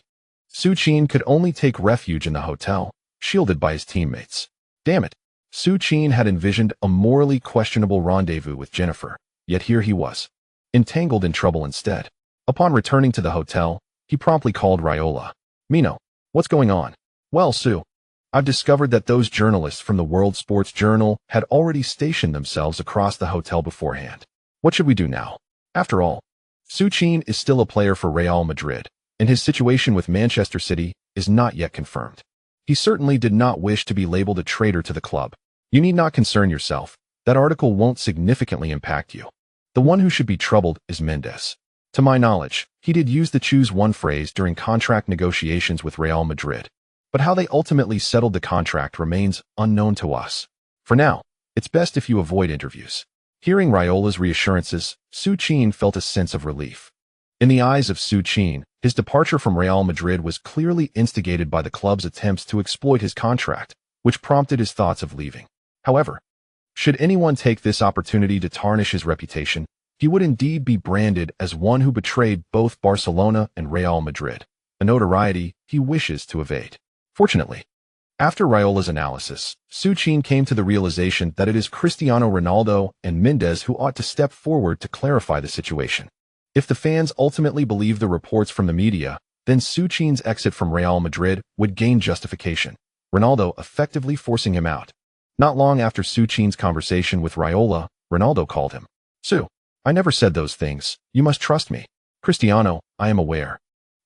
Su Qin could only take refuge in the hotel, shielded by his teammates. Damn it, Su Qin had envisioned a morally questionable rendezvous with Jennifer, yet here he was, entangled in trouble instead. Upon returning to the hotel, he promptly called Raiola. Mino, what's going on? Well, Su, I've discovered that those journalists from the World Sports Journal had already stationed themselves across the hotel beforehand. What should we do now? After all, Su Qin is still a player for Real Madrid, and his situation with Manchester City is not yet confirmed. He certainly did not wish to be labeled a traitor to the club. You need not concern yourself. That article won't significantly impact you. The one who should be troubled is Mendes. To my knowledge, he did use the choose one phrase during contract negotiations with Real Madrid, but how they ultimately settled the contract remains unknown to us. For now, it's best if you avoid interviews. Hearing Raiola's reassurances, Su Qin felt a sense of relief. In the eyes of Su Qin, his departure from Real Madrid was clearly instigated by the club's attempts to exploit his contract, which prompted his thoughts of leaving. However, should anyone take this opportunity to tarnish his reputation, he would indeed be branded as one who betrayed both Barcelona and Real Madrid, a notoriety he wishes to evade. Fortunately, after Raiola's analysis, Su Qin came to the realization that it is Cristiano Ronaldo and Mendes who ought to step forward to clarify the situation. If the fans ultimately believe the reports from the media, then Su Qin's exit from Real Madrid would gain justification, Ronaldo effectively forcing him out. Not long after Su Qin's conversation with Raiola, Ronaldo called him. Su, I never said those things. You must trust me. Cristiano, I am aware.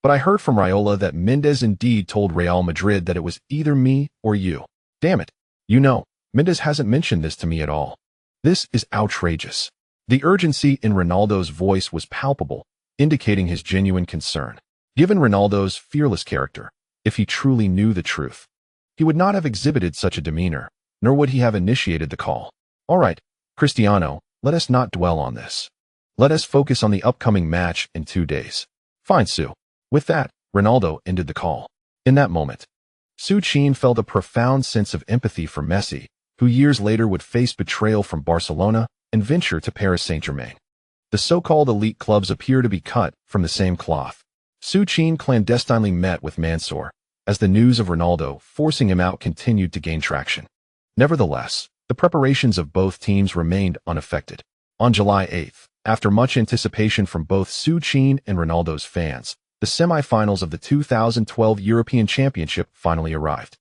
But I heard from Raiola that Mendes indeed told Real Madrid that it was either me or you. Damn it. You know, Mendes hasn't mentioned this to me at all. This is outrageous. The urgency in Ronaldo's voice was palpable, indicating his genuine concern. Given Ronaldo's fearless character, if he truly knew the truth, he would not have exhibited such a demeanor, nor would he have initiated the call. All right, Cristiano, let us not dwell on this. Let us focus on the upcoming match in 2 days. Fine, Su. With that, Ronaldo ended the call. In that moment, Su Qin felt a profound sense of empathy for Messi, who years later would face betrayal from Barcelona and venture to Paris Saint-Germain. The so-called elite clubs appear to be cut from the same cloth. Su Qin clandestinely met with Mansour, as the news of Ronaldo forcing him out continued to gain traction. Nevertheless, the preparations of both teams remained unaffected. On July 8th, after much anticipation from both Su Qin and Ronaldo's fans, the semifinals of the 2012 European Championship finally arrived.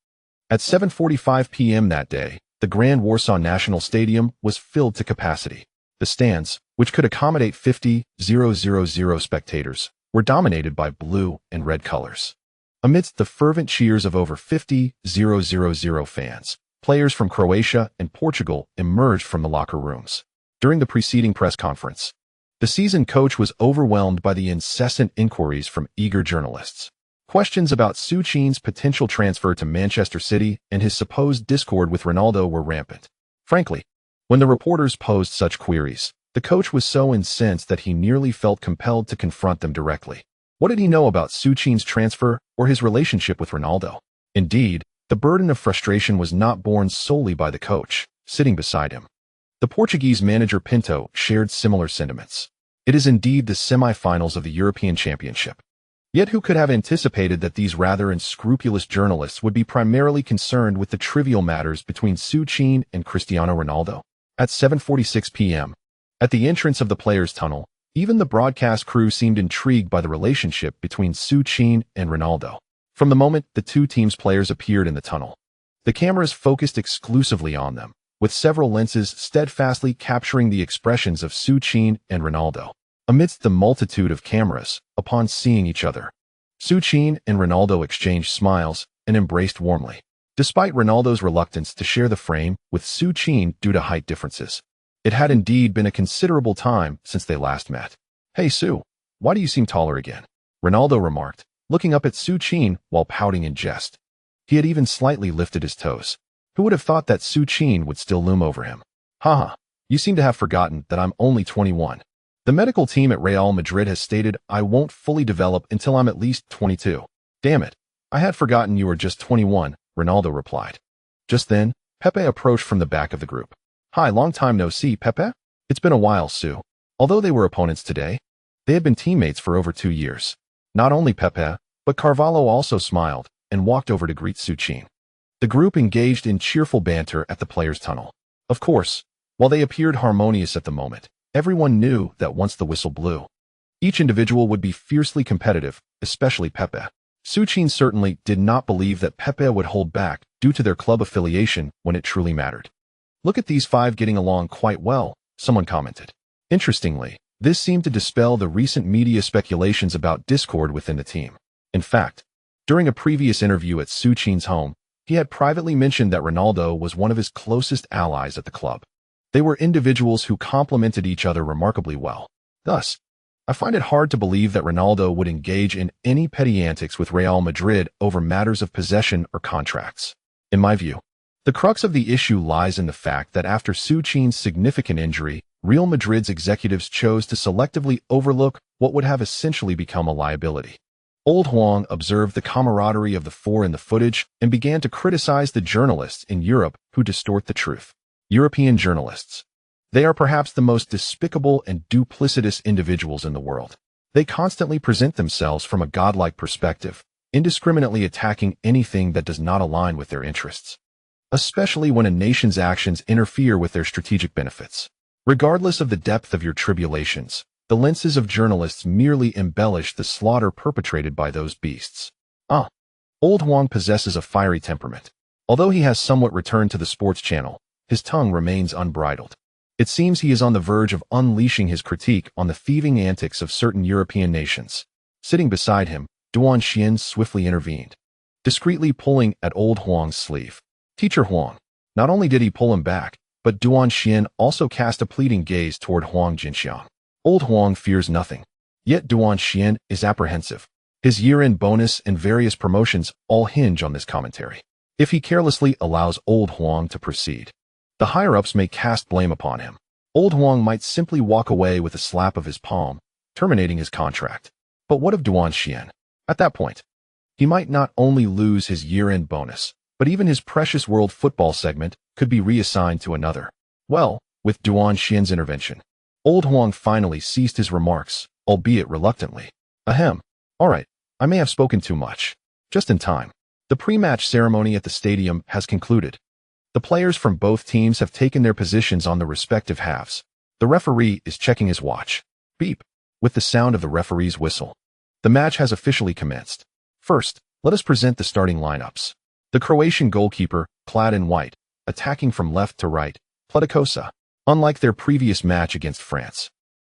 At 7:45 p.m. that day, the Grand Warsaw National Stadium was filled to capacity. The stands, which could accommodate 50,000 spectators, were dominated by blue and red colors. Amidst the fervent cheers of over 50,000 fans, players from Croatia and Portugal emerged from the locker rooms. During the preceding press conference, the seasoned coach was overwhelmed by the incessant inquiries from eager journalists. Questions about Su Qin's potential transfer to Manchester City and his supposed discord with Ronaldo were rampant. Frankly, when the reporters posed such queries, the coach was so incensed that he nearly felt compelled to confront them directly. What did he know about Su Qin's transfer or his relationship with Ronaldo? Indeed, the burden of frustration was not borne solely by the coach, sitting beside him. The Portuguese manager Pinto shared similar sentiments. It is indeed the semi-finals of the European Championship. Yet who could have anticipated that these rather unscrupulous journalists would be primarily concerned with the trivial matters between Su Qin and Cristiano Ronaldo? At 7:46 p.m., at the entrance of the players' tunnel, even the broadcast crew seemed intrigued by the relationship between Su Qin and Ronaldo. From the moment the two teams' players appeared in the tunnel, the cameras focused exclusively on them, with several lenses steadfastly capturing the expressions of Su Qin and Ronaldo. Amidst the multitude of cameras, upon seeing each other, Su Qin and Ronaldo exchanged smiles and embraced warmly. Despite Ronaldo's reluctance to share the frame with Su Qin due to height differences, it had indeed been a considerable time since they last met. Hey Su, why do you seem taller again? Ronaldo remarked, looking up at Su Qin while pouting in jest. He had even slightly lifted his toes. Who would have thought that Su Qin would still loom over him? Haha, you seem to have forgotten that I'm only 21. The medical team at Real Madrid has stated I won't fully develop until I'm at least 22. Damn it, I had forgotten you were just 21, Ronaldo replied. Just then, Pepe approached from the back of the group. Hi, long time no see, Pepe? It's been a while, Su. Although they were opponents today, they had been teammates for over 2 years. Not only Pepe, but Carvalho also smiled and walked over to greet Su Qin. The group engaged in cheerful banter at the players' tunnel. Of course, while they appeared harmonious at the moment, everyone knew that once the whistle blew, each individual would be fiercely competitive, especially Pepe. Su Qin certainly did not believe that Pepe would hold back due to their club affiliation when it truly mattered. Look at these five getting along quite well, someone commented. Interestingly, this seemed to dispel the recent media speculations about discord within the team. In fact, during a previous interview at Su Qin's home, he had privately mentioned that Ronaldo was one of his closest allies at the club. They were individuals who complemented each other remarkably well. Thus, I find it hard to believe that Ronaldo would engage in any petty antics with Real Madrid over matters of possession or contracts. In my view, the crux of the issue lies in the fact that after Su Qin's significant injury, Real Madrid's executives chose to selectively overlook what would have essentially become a liability. Old Huang observed the camaraderie of the four in the footage and began to criticize the journalists in Europe who distort the truth. European journalists. They are perhaps the most despicable and duplicitous individuals in the world. They constantly present themselves from a godlike perspective, indiscriminately attacking anything that does not align with their interests, especially when a nation's actions interfere with their strategic benefits. Regardless of the depth of your tribulations, the lenses of journalists merely embellish the slaughter perpetrated by those beasts. Old Huang possesses a fiery temperament. Although he has somewhat returned to the sports channel, his tongue remains unbridled. It seems he is on the verge of unleashing his critique on the thieving antics of certain European nations. Sitting beside him, Duan Xian swiftly intervened, discreetly pulling at Old Huang's sleeve. Teacher Huang. Not only did he pull him back, but Duan Xian also cast a pleading gaze toward Huang Jinxiang. Old Huang fears nothing. Yet Duan Xian is apprehensive. His year-end bonus and various promotions all hinge on this commentary. If he carelessly allows Old Huang to proceed, the higher-ups may cast blame upon him. Old Huang might simply walk away with a slap of his palm, terminating his contract. But what of Duan Xian? At that point, he might not only lose his year-end bonus, but even his precious World Football segment could be reassigned to another. Well, with Duan Xian's intervention, Old Huang finally ceased his remarks, albeit reluctantly. Ahem. All right, I may have spoken too much. Just in time. The pre-match ceremony at the stadium has concluded. The players from both teams have taken their positions on the respective halves. The referee is checking his watch. Beep. With the sound of the referee's whistle, the match has officially commenced. First, let us present the starting lineups. The Croatian goalkeeper, clad in white, attacking from left to right, Pleticosa. Unlike their previous match against France,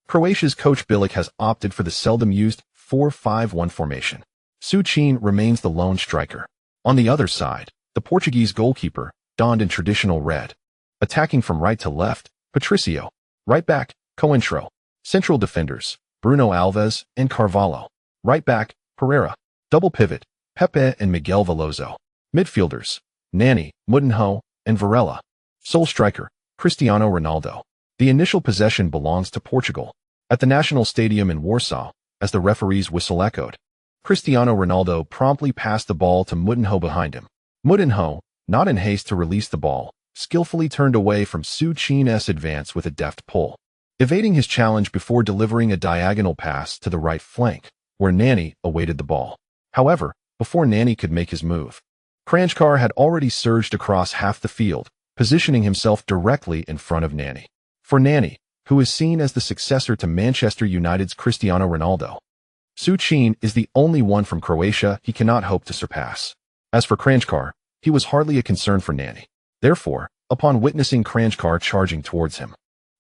Croatia's coach Bilic has opted for the seldom used 4-5-1 formation. Su Qin remains the lone striker. On the other side, the Portuguese goalkeeper, donned in traditional red, attacking from right to left, Patricio. Right back, Cointro. Central defenders, Bruno Alves and Carvalho. Right back, Pereira. Double pivot, Pepe and Miguel Veloso. Midfielders, Nani, Moutinho, and Varela. Sole striker, Cristiano Ronaldo. The initial possession belongs to Portugal. At the National Stadium in Warsaw, as the referee's whistle echoed, Cristiano Ronaldo promptly passed the ball to Moutinho behind him. Moutinho, not in haste to release the ball, skillfully turned away from Su Qin's advance with a deft pull, evading his challenge before delivering a diagonal pass to the right flank, where Nani awaited the ball. However, before Nani could make his move, Kranjčar had already surged across half the field, positioning himself directly in front of Nani. For Nani, who is seen as the successor to Manchester United's Cristiano Ronaldo, Su Qin is the only one from Croatia he cannot hope to surpass. As for Kranjčar, he was hardly a concern for Nani. Therefore, upon witnessing Kranjčar charging towards him,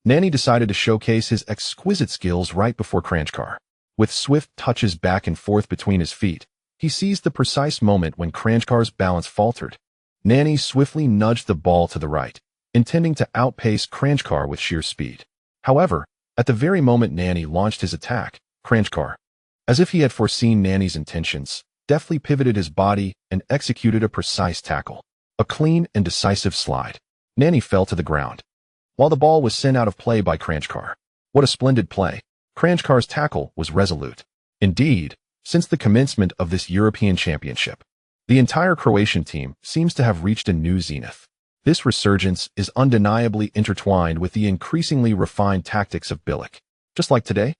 Nani decided to showcase his exquisite skills right before Kranjčar. With swift touches back and forth between his feet, he seized the precise moment when Kranjčar's balance faltered. Nani swiftly nudged the ball to the right, intending to outpace Kranjčar with sheer speed. However, at the very moment Nani launched his attack, Kranjčar, as if he had foreseen Nani's intentions, deftly pivoted his body and executed a precise tackle. A clean and decisive slide. Nani fell to the ground, while the ball was sent out of play by Kranjčar. What a splendid play. Kranjčar's tackle was resolute. Indeed, since the commencement of this European Championship, the entire Croatian team seems to have reached a new zenith. This resurgence is undeniably intertwined with the increasingly refined tactics of Bilic. Just like today,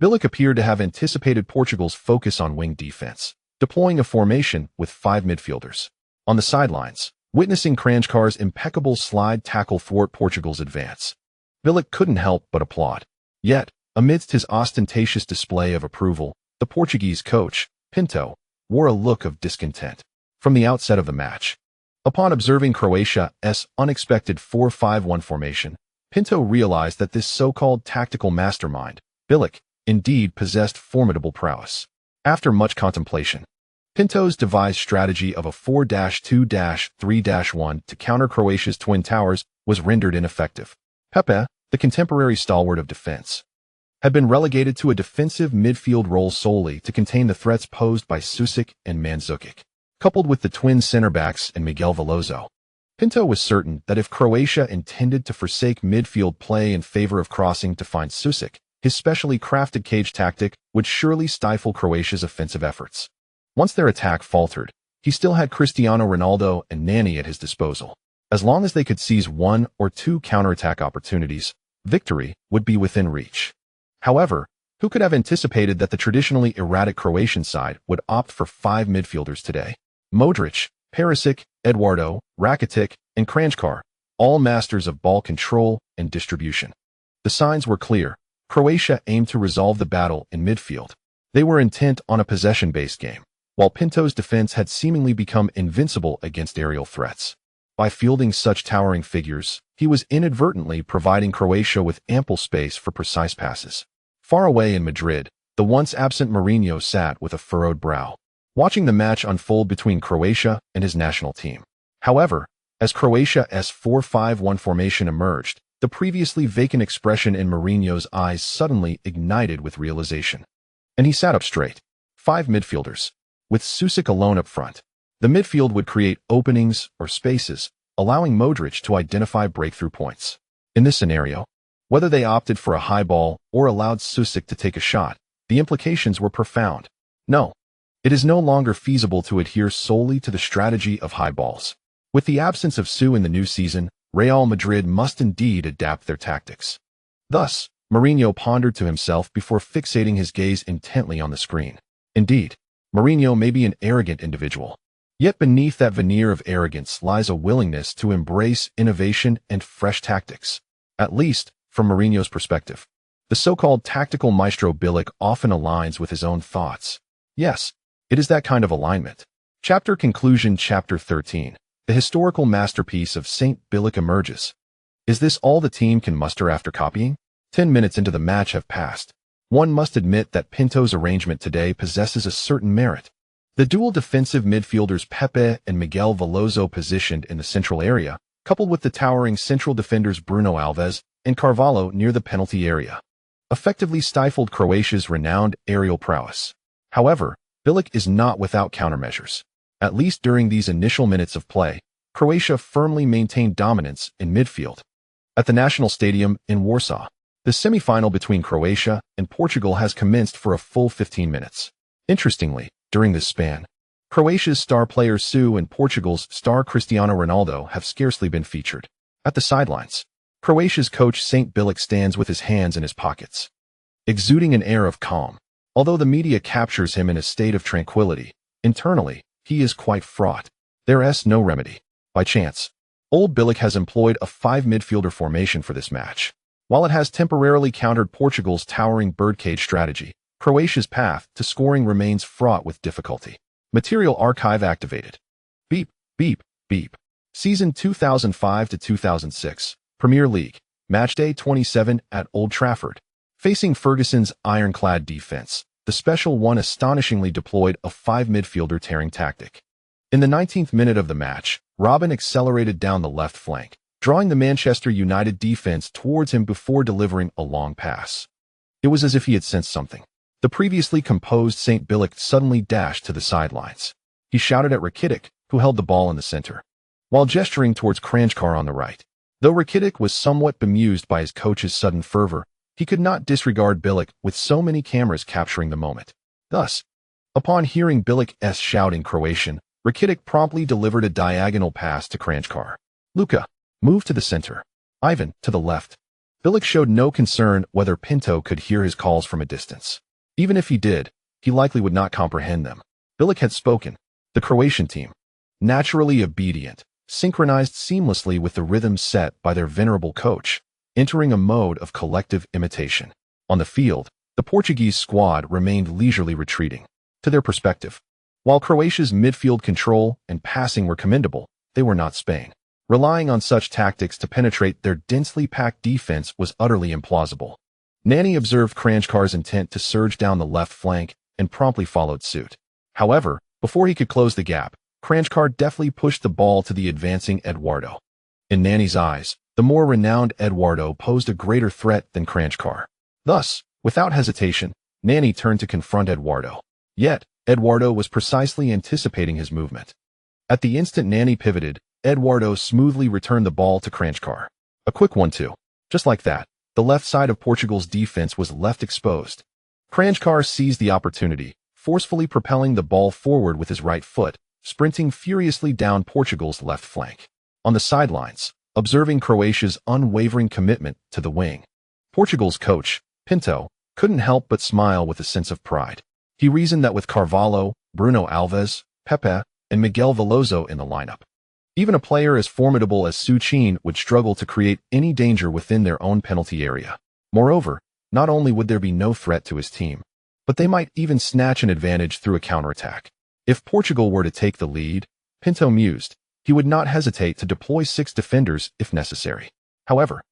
Bilic appeared to have anticipated Portugal's focus on wing defense, deploying a formation with 5 midfielders. On the sidelines, witnessing Kranjčar's impeccable slide tackle thwart Portugal's advance, Bilic couldn't help but applaud. Yet, amidst his ostentatious display of approval, the Portuguese coach, Pinto, wore a look of discontent. From the outset of the match, upon observing Croatia's unexpected 4-5-1 formation, Pinto realized that this so-called tactical mastermind, Bilic, indeed possessed formidable prowess. After much contemplation, Pinto's devised strategy of a 4-2-3-1 to counter Croatia's twin towers was rendered ineffective. Pepe, the contemporary stalwart of defense, had been relegated to a defensive midfield role solely to contain the threats posed by Su Qin and Mandzukic. Coupled with the twin center-backs and Miguel Veloso, Pinto was certain that if Croatia intended to forsake midfield play in favor of crossing to find Su Qin, his specially crafted cage tactic would surely stifle Croatia's offensive efforts. Once their attack faltered, he still had Cristiano Ronaldo and Nani at his disposal. As long as they could seize one or two counterattack opportunities, victory would be within reach. However, who could have anticipated that the traditionally erratic Croatian side would opt for 5 midfielders today? Modric, Perisic, Eduardo, Rakitic, and Kranjčar, all masters of ball control and distribution. The signs were clear. Croatia aimed to resolve the battle in midfield. They were intent on a possession-based game, while Pinto's defense had seemingly become invincible against aerial threats. By fielding such towering figures, he was inadvertently providing Croatia with ample space for precise passes. Far away in Madrid, the once-absent Mourinho sat with a furrowed brow, watching the match unfold between Croatia and his national team. However, as Croatia's 4-5-1 formation emerged, the previously vacant expression in Mourinho's eyes suddenly ignited with realization. And he sat up straight. 5 midfielders, with Su Qin alone up front. The midfield would create openings or spaces, allowing Modric to identify breakthrough points. In this scenario, whether they opted for a high ball or allowed Su Qin to take a shot, the implications were profound. No, it is no longer feasible to adhere solely to the strategy of high balls. With the absence of Su in the new season, Real Madrid must indeed adapt their tactics. Thus, Mourinho pondered to himself before fixating his gaze intently on the screen. Indeed, Mourinho may be an arrogant individual. Yet beneath that veneer of arrogance lies a willingness to embrace innovation and fresh tactics. At least, from Mourinho's perspective. The so-called tactical maestro Bilic often aligns with his own thoughts. Yes, it is that kind of alignment. Chapter Conclusion Chapter 13. The historical masterpiece of Saint Bilic emerges. Is this all the team can muster after copying? 10 minutes into the match have passed. One must admit that Pinto's arrangement today possesses a certain merit. The dual defensive midfielders Pepe and Miguel Veloso positioned in the central area, coupled with the towering central defenders Bruno Alves and Carvalho near the penalty area, effectively stifled Croatia's renowned aerial prowess. However, Bilic is not without countermeasures. At least during these initial minutes of play, Croatia firmly maintained dominance in midfield. At the National Stadium in Warsaw, the semifinal between Croatia and Portugal has commenced for a full 15 minutes. Interestingly, during this span, Croatia's star player Su and Portugal's star Cristiano Ronaldo have scarcely been featured. At the sidelines, Croatia's coach Saint Bilic stands with his hands in his pockets, exuding an air of calm. Although the media captures him in a state of tranquility, internally, he is quite fraught. There's no remedy. By chance, old Bilic has employed a 5 midfielder formation for this match. While it has temporarily countered Portugal's towering birdcage strategy, Croatia's path to scoring remains fraught with difficulty. Material archive activated. Beep, beep, beep. Season 2005 to 2006, Premier League, Matchday 27 at Old Trafford. Facing Ferguson's ironclad defense, the Special One astonishingly deployed a 5 midfielder tearing tactic. In the 19th minute of the match, Robin accelerated down the left flank, drawing the Manchester United defense towards him before delivering a long pass. It was as if he had sensed something. The previously composed Saint Bilic suddenly dashed to the sidelines. He shouted at Rakitic, who held the ball in the center, while gesturing towards Kranjčar on the right. Though Rakitic was somewhat bemused by his coach's sudden fervor, he could not disregard Bilic with so many cameras capturing the moment. Thus, upon hearing Bilic's shout in Croatian, Rakitic promptly delivered a diagonal pass to Kranjčar. Luka, move to the center. Ivan, to the left. Bilic showed no concern whether Pinto could hear his calls from a distance. Even if he did, he likely would not comprehend them. Bilic had spoken. The Croatian team, naturally obedient, synchronized seamlessly with the rhythm set by their venerable coach, entering a mode of collective imitation. On the field, the Portuguese squad remained leisurely retreating. To their perspective, while Croatia's midfield control and passing were commendable, they were not Spain. Relying on such tactics to penetrate their densely packed defense was utterly implausible. Nani observed Kranjčar's intent to surge down the left flank and promptly followed suit. However, before he could close the gap, Kranjčar deftly pushed the ball to the advancing Eduardo. In Nani's eyes, the more renowned Eduardo posed a greater threat than Kranjčar. Thus, without hesitation, Nani turned to confront Eduardo. Yet, Eduardo was precisely anticipating his movement. At the instant Nani pivoted, Eduardo smoothly returned the ball to Kranjčar. A quick 1-2. Just like that, the left side of Portugal's defense was left exposed. Kranjčar seized the opportunity, forcefully propelling the ball forward with his right foot, sprinting furiously down Portugal's left flank. On the sidelines, observing Croatia's unwavering commitment to the wing, Portugal's coach, Pinto, couldn't help but smile with a sense of pride. He reasoned that with Carvalho, Bruno Alves, Pepe, and Miguel Veloso in the lineup, even a player as formidable as Su Qin would struggle to create any danger within their own penalty area. Moreover, not only would there be no threat to his team, but they might even snatch an advantage through a counterattack. If Portugal were to take the lead, Pinto mused, he would not hesitate to deploy 6 defenders if necessary. However,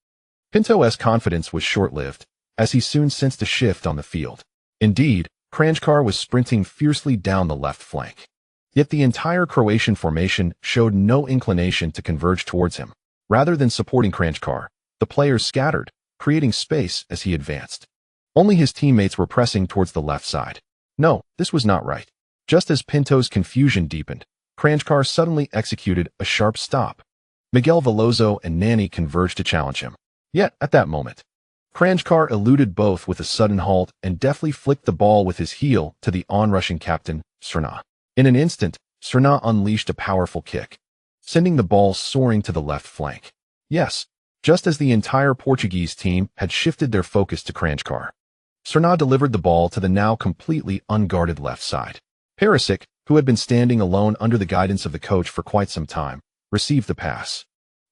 Pinto's confidence was short-lived, as he soon sensed a shift on the field. Indeed, Kranjčar was sprinting fiercely down the left flank. Yet the entire Croatian formation showed no inclination to converge towards him. Rather than supporting Kranjčar, the players scattered, creating space as he advanced. Only his teammates were pressing towards the left side. No, this was not right. Just as Pinto's confusion deepened, Kranjčar suddenly executed a sharp stop. Miguel Veloso and Nani converged to challenge him. Yet, at that moment, Kranjčar eluded both with a sudden halt and deftly flicked the ball with his heel to the onrushing captain, Crna. In an instant, Crna unleashed a powerful kick, sending the ball soaring to the left flank. Yes, just as the entire Portuguese team had shifted their focus to Kranjčar, Crna delivered the ball to the now completely unguarded left side. Perisic, who had been standing alone under the guidance of the coach for quite some time, received the pass.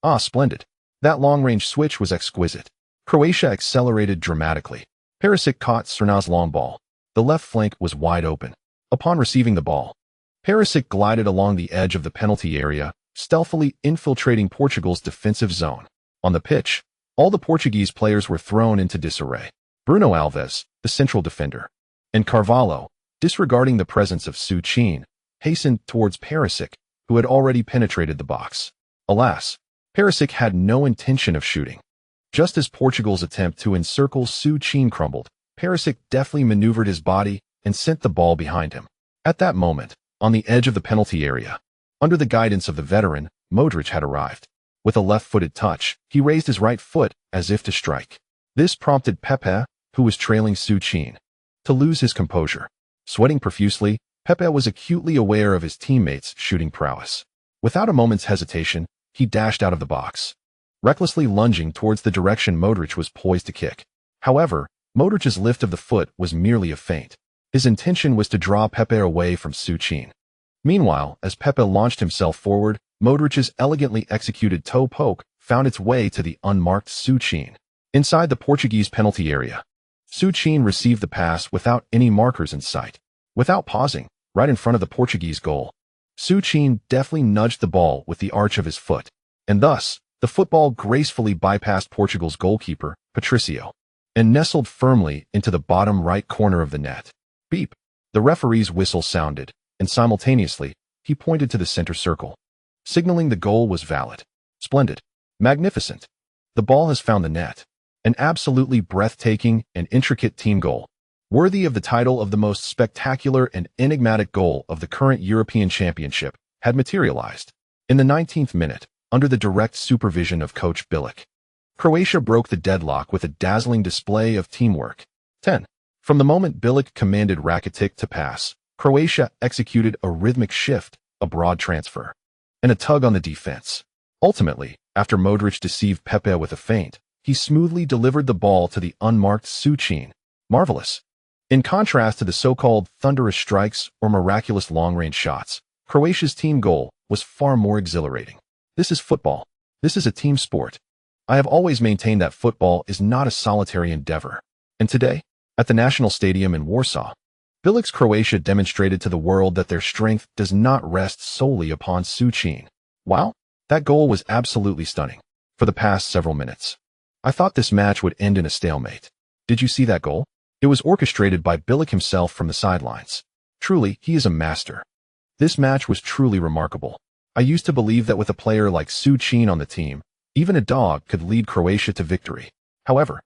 Ah, splendid. That long-range switch was exquisite. Croatia accelerated dramatically. Perisic caught Crna's long ball. The left flank was wide open. Upon receiving the ball, Perisic glided along the edge of the penalty area, stealthily infiltrating Portugal's defensive zone. On the pitch, all the Portuguese players were thrown into disarray. Bruno Alves, the central defender, and Carvalho, disregarding the presence of Su Qin, hastened towards Perisic, who had already penetrated the box. Alas, Perisic had no intention of shooting. Just as Portugal's attempt to encircle Su Qin crumbled, Perisic deftly maneuvered his body and sent the ball behind him. At that moment, on the edge of the penalty area, under the guidance of the veteran, Modric had arrived. With a left-footed touch, he raised his right foot as if to strike. This prompted Pepe, who was trailing Su Qin, to lose his composure. Sweating profusely, Pepe was acutely aware of his teammates' shooting prowess. Without a moment's hesitation, he dashed out of the box, recklessly lunging towards the direction Modric was poised to kick. However, Modric's lift of the foot was merely a feint. His intention was to draw Pepe away from Su Qin. Meanwhile, as Pepe launched himself forward, Modric's elegantly executed toe poke found its way to the unmarked Su Qin. Inside the Portuguese penalty area, Su Qin received the pass without any markers in sight. Without pausing, right in front of the Portuguese goal, Su Qin deftly nudged the ball with the arch of his foot, and thus, the football gracefully bypassed Portugal's goalkeeper, Patricio, and nestled firmly into the bottom right corner of the net. Beep! The referee's whistle sounded, and simultaneously, he pointed to the center circle, signaling the goal was valid. Splendid. Magnificent. The ball has found the net. An absolutely breathtaking and intricate team goal, worthy of the title of the most spectacular and enigmatic goal of the current European Championship, had materialized. In the 19th minute, under the direct supervision of coach Bilic, Croatia broke the deadlock with a dazzling display of teamwork. 10. From the moment Bilic commanded Rakitic to pass, Croatia executed a rhythmic shift, a broad transfer, and a tug on the defense. Ultimately, after Modric deceived Pepe with a feint, he smoothly delivered the ball to the unmarked Su Qin. Marvelous. In contrast to the so-called thunderous strikes or miraculous long-range shots, Croatia's team goal was far more exhilarating. This is football. This is a team sport. I have always maintained that football is not a solitary endeavor. And today, at the National Stadium in Warsaw, Bilic's Croatia demonstrated to the world that their strength does not rest solely upon Su Qin. Wow, that goal was absolutely stunning. For the past several minutes, I thought this match would end in a stalemate. Did you see that goal? It was orchestrated by Bilic himself from the sidelines. Truly, he is a master. This match was truly remarkable. I used to believe that with a player like Su Qin on the team, Even a dog could lead Croatia to victory. However,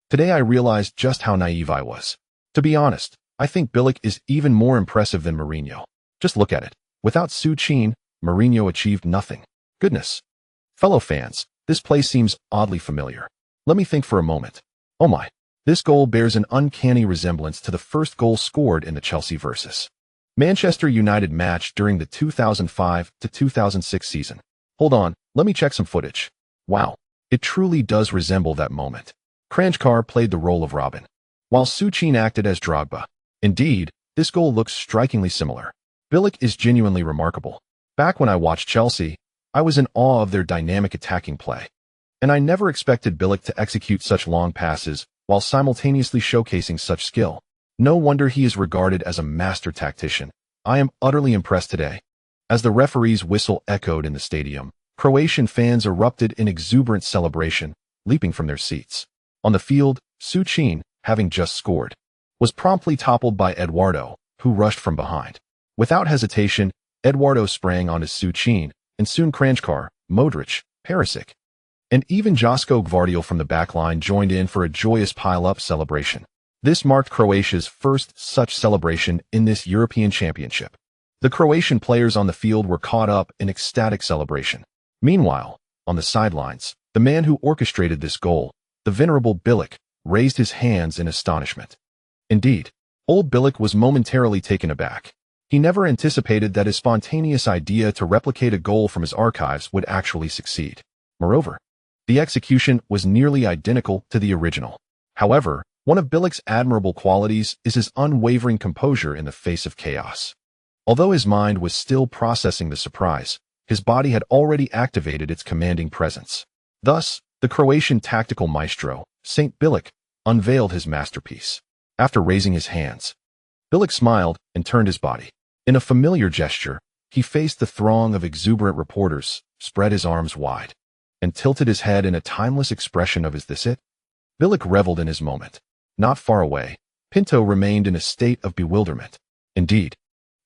today I realized just how naive I was. To be honest, I think Bilic is even more impressive than Mourinho. Just look at it. Without Su Qin, Mourinho achieved nothing. Goodness. Fellow fans, this play seems oddly familiar. Let me think for a moment. Oh my. This goal bears an uncanny resemblance to the first goal scored in the Chelsea vs. Manchester United match during the 2005-2006 season. Hold on, let me check some footage. Wow, it truly does resemble that moment. Kranjčar played the role of Robin, while Su Qin acted as Drogba. Indeed, this goal looks strikingly similar. Bilic is genuinely remarkable. Back when I watched Chelsea, I was in awe of their dynamic attacking play. And I never expected Bilic to execute such long passes while simultaneously showcasing such skill. No wonder he is regarded as a master tactician. I am utterly impressed today. As the referee's whistle echoed in the stadium, Croatian fans erupted in exuberant celebration, leaping from their seats. On the field, Su Qin, having just scored, was promptly toppled by Eduardo, who rushed from behind. Without hesitation, Eduardo sprang onto Su Qin, and soon Kranjčar, Modric, Perisic, and even Josko Gvardiol from the backline joined in for a joyous pile-up celebration. This marked Croatia's first such celebration in this European Championship. The Croatian players on the field were caught up in ecstatic celebration. Meanwhile, on the sidelines, the man who orchestrated this goal, the venerable Bilic, raised his hands in astonishment. Indeed, old Bilic was momentarily taken aback. He never anticipated that his spontaneous idea to replicate a goal from his archives would actually succeed. Moreover, the execution was nearly identical to the original. However, one of Bilic's admirable qualities is his unwavering composure in the face of chaos. Although his mind was still processing the surprise, his body had already activated its commanding presence. Thus, the Croatian tactical maestro, Saint Bilic, unveiled his masterpiece. After raising his hands, Bilic smiled and turned his body. In a familiar gesture, he faced the throng of exuberant reporters, spread his arms wide, and tilted his head in a timeless expression of "Is this it?" Bilic reveled in his moment. Not far away, Pinto remained in a state of bewilderment. Indeed,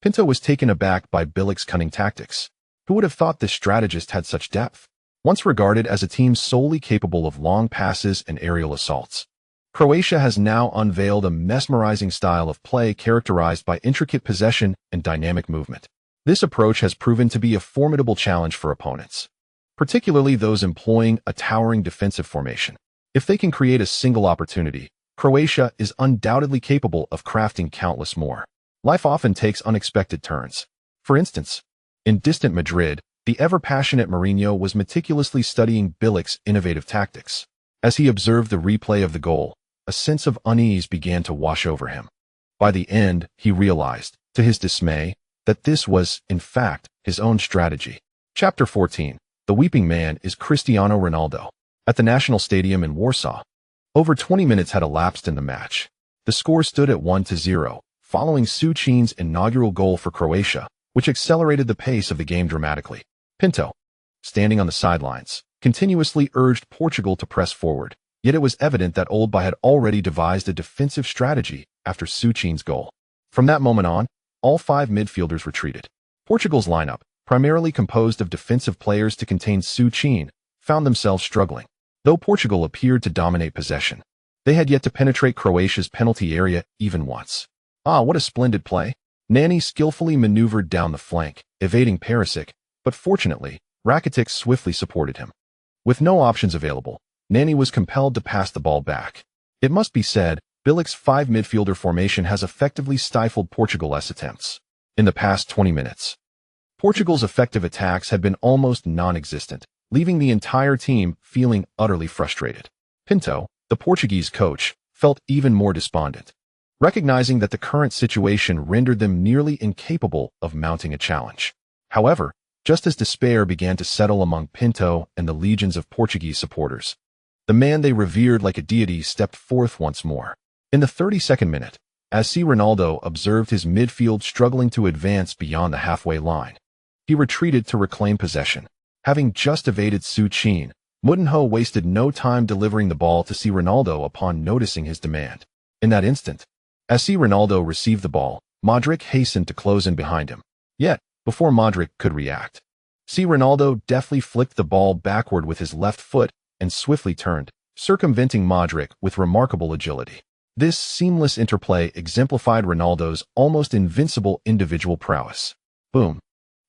Pinto was taken aback by Bilic's cunning tactics. Who would have thought this strategist had such depth? Once regarded as a team solely capable of long passes and aerial assaults, Croatia has now unveiled a mesmerizing style of play characterized by intricate possession and dynamic movement. This approach has proven to be a formidable challenge for opponents, particularly those employing a towering defensive formation. If they can create a single opportunity, Croatia is undoubtedly capable of crafting countless more. Life often takes unexpected turns. For instance, in distant Madrid, the ever-passionate Mourinho was meticulously studying Bilic's innovative tactics. As he observed the replay of the goal, a sense of unease began to wash over him. By the end, he realized, to his dismay, that this was, in fact, his own strategy. Chapter 14. The Weeping Man is Cristiano Ronaldo. At the National Stadium in Warsaw, over 20 minutes had elapsed in the match. The score stood at 1-0, following Su Qin's inaugural goal for Croatia, which accelerated the pace of the game dramatically. Pinto, standing on the sidelines, continuously urged Portugal to press forward, yet it was evident that Oldby had already devised a defensive strategy after Su Qin's goal. From that moment on, all five midfielders retreated. Portugal's lineup, primarily composed of defensive players to contain Su Qin, found themselves struggling. Though Portugal appeared to dominate possession, they had yet to penetrate Croatia's penalty area even once. Ah, what a splendid play! Nani skillfully maneuvered down the flank, evading Perisic, but fortunately, Rakitic swiftly supported him. With no options available, Nani was compelled to pass the ball back. It must be said, Bilic's five-midfielder formation has effectively stifled Portugal's attempts. In the past 20 minutes, Portugal's effective attacks had been almost non-existent, leaving the entire team feeling utterly frustrated. Pinto, the Portuguese coach, felt even more despondent, recognizing that the current situation rendered them nearly incapable of mounting a challenge. However, just as despair began to settle among Pinto and the legions of Portuguese supporters, the man they revered like a deity stepped forth once more. In the 32nd minute, as FC Ronaldo observed his midfield struggling to advance beyond the halfway line, he retreated to reclaim possession. Having just evaded Su Qin, Moutinho wasted no time delivering the ball to FC Ronaldo upon noticing his demand. In that instant, as FC Ronaldo received the ball, Modric hastened to close in behind him. Yet, before Modric could react, See, Ronaldo deftly flicked the ball backward with his left foot and swiftly turned, circumventing Modric with remarkable agility. This seamless interplay exemplified Ronaldo's almost invincible individual prowess. Boom.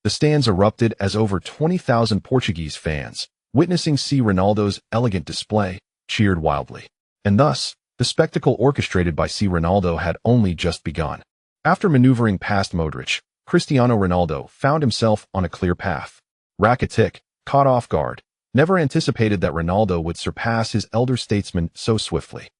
The stands erupted as over 20,000 Portuguese fans, witnessing Ronaldo's elegant display, cheered wildly. And thus, the spectacle orchestrated by Ronaldo had only just begun. After maneuvering past Modric, Cristiano Ronaldo found himself on a clear path. Rakitic, caught off guard, never anticipated that Ronaldo would surpass his elder statesman so swiftly.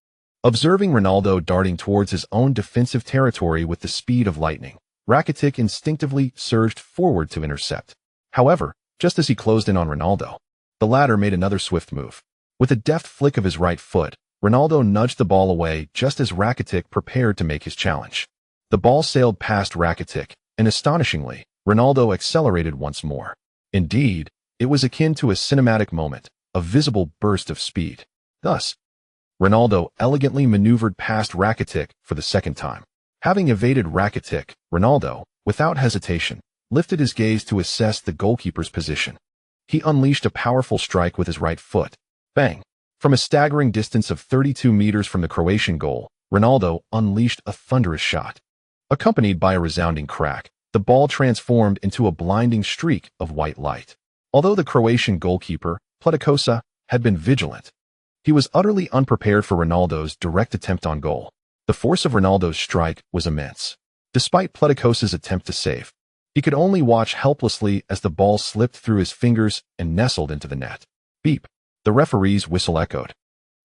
Observing Ronaldo darting towards his own defensive territory with the speed of lightning, Rakitic instinctively surged forward to intercept. However, just as he closed in on Ronaldo, the latter made another swift move. With a deft flick of his right foot, Ronaldo nudged the ball away just as Rakitic prepared to make his challenge. The ball sailed past Rakitic, and astonishingly, Ronaldo accelerated once more. Indeed, it was akin to a cinematic moment, a visible burst of speed. Thus, Ronaldo elegantly maneuvered past Rakitic for the second time. Having evaded Rakitic, Ronaldo, without hesitation, lifted his gaze to assess the goalkeeper's position. He unleashed a powerful strike with his right foot. Bang! From a staggering distance of 32 meters from the Croatian goal, Ronaldo unleashed a thunderous shot. Accompanied by a resounding crack, the ball transformed into a blinding streak of white light. Although the Croatian goalkeeper, Pleticosa, had been vigilant, he was utterly unprepared for Ronaldo's direct attempt on goal. The force of Ronaldo's strike was immense. Despite Pleticosa's attempt to save, he could only watch helplessly as the ball slipped through his fingers and nestled into the net. Beep! The referee's whistle echoed,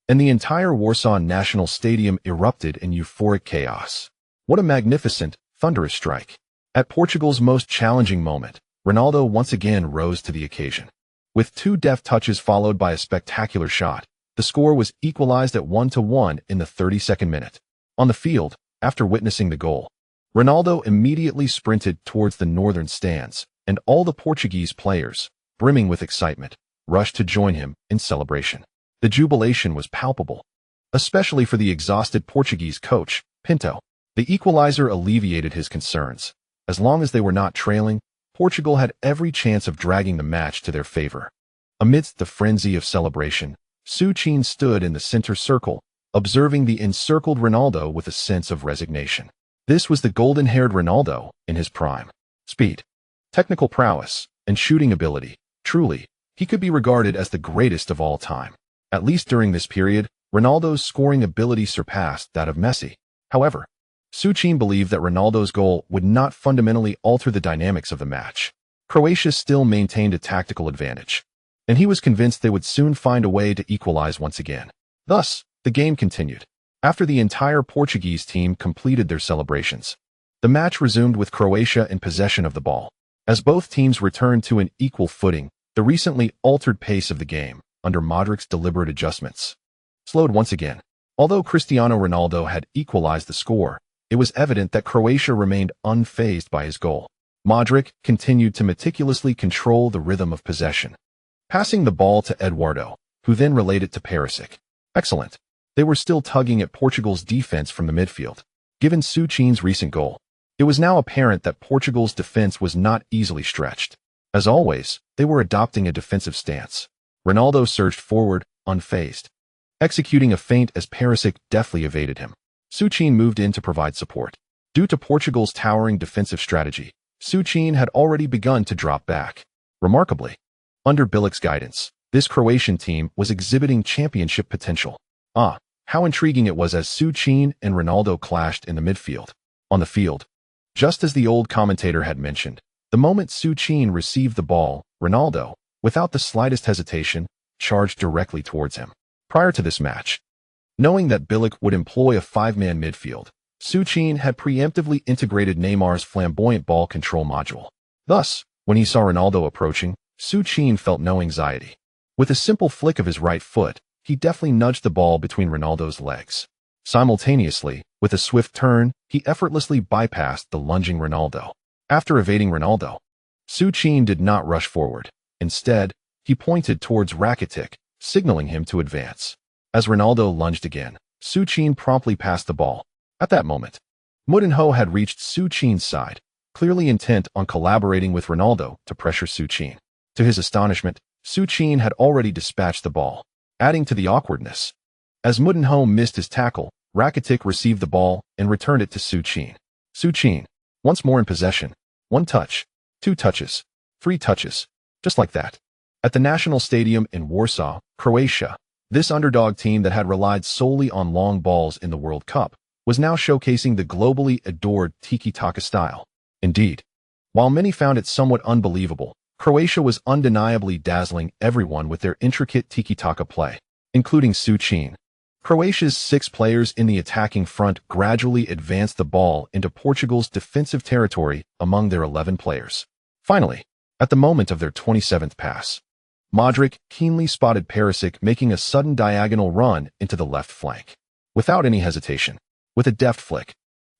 and the entire Warsaw National Stadium erupted in euphoric chaos. What a magnificent, thunderous strike! At Portugal's most challenging moment, Ronaldo once again rose to the occasion. With two deft touches followed by a spectacular shot, the score was equalized at 1-1 in the 32nd minute. On the field, after witnessing the goal, Ronaldo immediately sprinted towards the northern stands, and all the Portuguese players, brimming with excitement, rushed to join him in celebration. The jubilation was palpable, especially for the exhausted Portuguese coach, Pinto. The equalizer alleviated his concerns. As long as they were not trailing, Portugal had every chance of dragging the match to their favor. Amidst the frenzy of celebration, Su Qin stood in the center circle, observing the encircled Ronaldo with a sense of resignation. This was the golden-haired Ronaldo in his prime. Speed, technical prowess, and shooting ability. Truly, he could be regarded as the greatest of all time. At least during this period, Ronaldo's scoring ability surpassed that of Messi. However, Su Qin believed that Ronaldo's goal would not fundamentally alter the dynamics of the match. Croatia still maintained a tactical advantage, and he was convinced they would soon find a way to equalize once again. Thus, the game continued. After the entire Portuguese team completed their celebrations, the match resumed with Croatia in possession of the ball. As both teams returned to an equal footing, the recently altered pace of the game, under Modric's deliberate adjustments, slowed once again. Although Cristiano Ronaldo had equalized the score, it was evident that Croatia remained unfazed by his goal. Modric continued to meticulously control the rhythm of possession, passing the ball to Eduardo, who then relayed it to Perisic. Excellent. They were still tugging at Portugal's defense from the midfield. Given Su Qin's recent goal, it was now apparent that Portugal's defense was not easily stretched. As always, they were adopting a defensive stance. Ronaldo surged forward, unfazed, executing a feint as Perisic deftly evaded him. Su Qin moved in to provide support. Due to Portugal's towering defensive strategy, Su Qin had already begun to drop back. Remarkably, under Bilic's guidance, this Croatian team was exhibiting championship potential. How intriguing it was as Su Qin and Ronaldo clashed in the midfield. On the field, just as the old commentator had mentioned, the moment Su Qin received the ball, Ronaldo, without the slightest hesitation, charged directly towards him. Prior to this match, knowing that Bilic would employ a five-man midfield, Su Qin had preemptively integrated Neymar's flamboyant ball control module. Thus, when he saw Ronaldo approaching, Su Qin felt no anxiety. With a simple flick of his right foot, he deftly nudged the ball between Ronaldo's legs. Simultaneously, with a swift turn, he effortlessly bypassed the lunging Ronaldo. After evading Ronaldo, Su Qin did not rush forward. Instead, he pointed towards Rakitic, signaling him to advance. As Ronaldo lunged again, Su Qin promptly passed the ball. At that moment, Moutinho had reached Su Qin's side, clearly intent on collaborating with Ronaldo to pressure Su Qin. To his astonishment, Su Qin had already dispatched the ball, adding to the awkwardness. As Moutinho missed his tackle, Rakitic received the ball and returned it to Su Qin. Su Qin, once more in possession. 1 touch, 2 touches, 3 touches, just like that. At the National Stadium in Warsaw, Croatia, this underdog team that had relied solely on long balls in the World Cup was now showcasing the globally adored tiki-taka style. Indeed, while many found it somewhat unbelievable, Croatia was undeniably dazzling everyone with their intricate tiki-taka play, including Su Qin. Croatia's 6 players in the attacking front gradually advanced the ball into Portugal's defensive territory among their 11 players. Finally, at the moment of their 27th pass, Modric keenly spotted Perisic making a sudden diagonal run into the left flank. Without any hesitation, with a deft flick,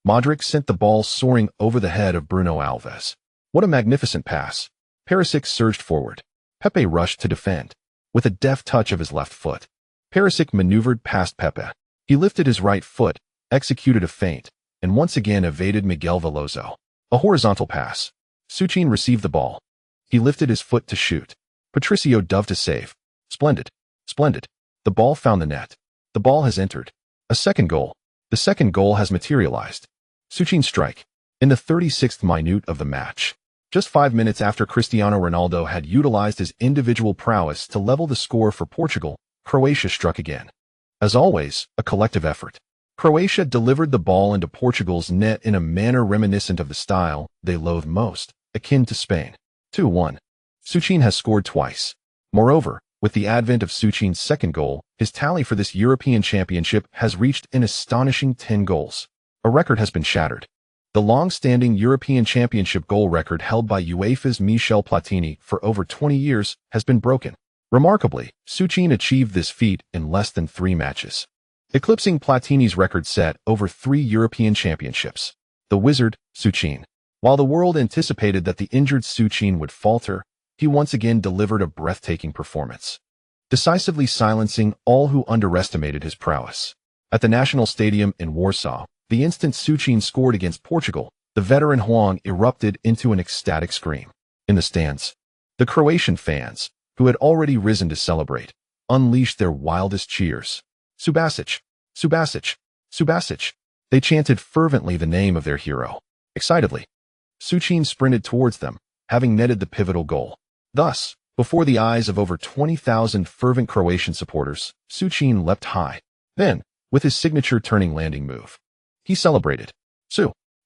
Modric sent the ball soaring over the head of Bruno Alves. What a magnificent pass! Perisic surged forward. Pepe rushed to defend. With a deft touch of his left foot, Perisic maneuvered past Pepe. He lifted his right foot, executed a feint, and once again evaded Miguel Veloso. A horizontal pass. Su Qin received the ball. He lifted his foot to shoot. Patricio dove to save. Splendid. Splendid. The ball found the net. The ball has entered. A second goal. The second goal has materialized. Su Qin's strike. In the 36th minute of the match. Just 5 minutes after Cristiano Ronaldo had utilized his individual prowess to level the score for Portugal, Croatia struck again. As always, a collective effort. Croatia delivered the ball into Portugal's net in a manner reminiscent of the style they loathe most, akin to Spain. 2-1. Su Qin has scored twice. Moreover, with the advent of Su Qin's second goal, his tally for this European Championship has reached an astonishing 10 goals. A record has been shattered. The long-standing European Championship goal record held by UEFA's Michel Platini for over 20 years has been broken. Remarkably, Su Qin achieved this feat in less than 3 matches, eclipsing Platini's record set over 3 European Championships. The wizard, Su Qin. While the world anticipated that the injured Su Qin would falter, he once again delivered a breathtaking performance, decisively silencing all who underestimated his prowess. At the National Stadium in Warsaw, the instant Su Qin scored against Portugal, the veteran Huang erupted into an ecstatic scream. In the stands, the Croatian fans, who had already risen to celebrate, unleashed their wildest cheers. Subasic, Subasic, Subasic. They chanted fervently the name of their hero. Excitedly, Su Qin sprinted towards them, having netted the pivotal goal. Thus, before the eyes of over 20,000 fervent Croatian supporters, Su Qin leapt high. Then, with his signature turning landing move, he celebrated.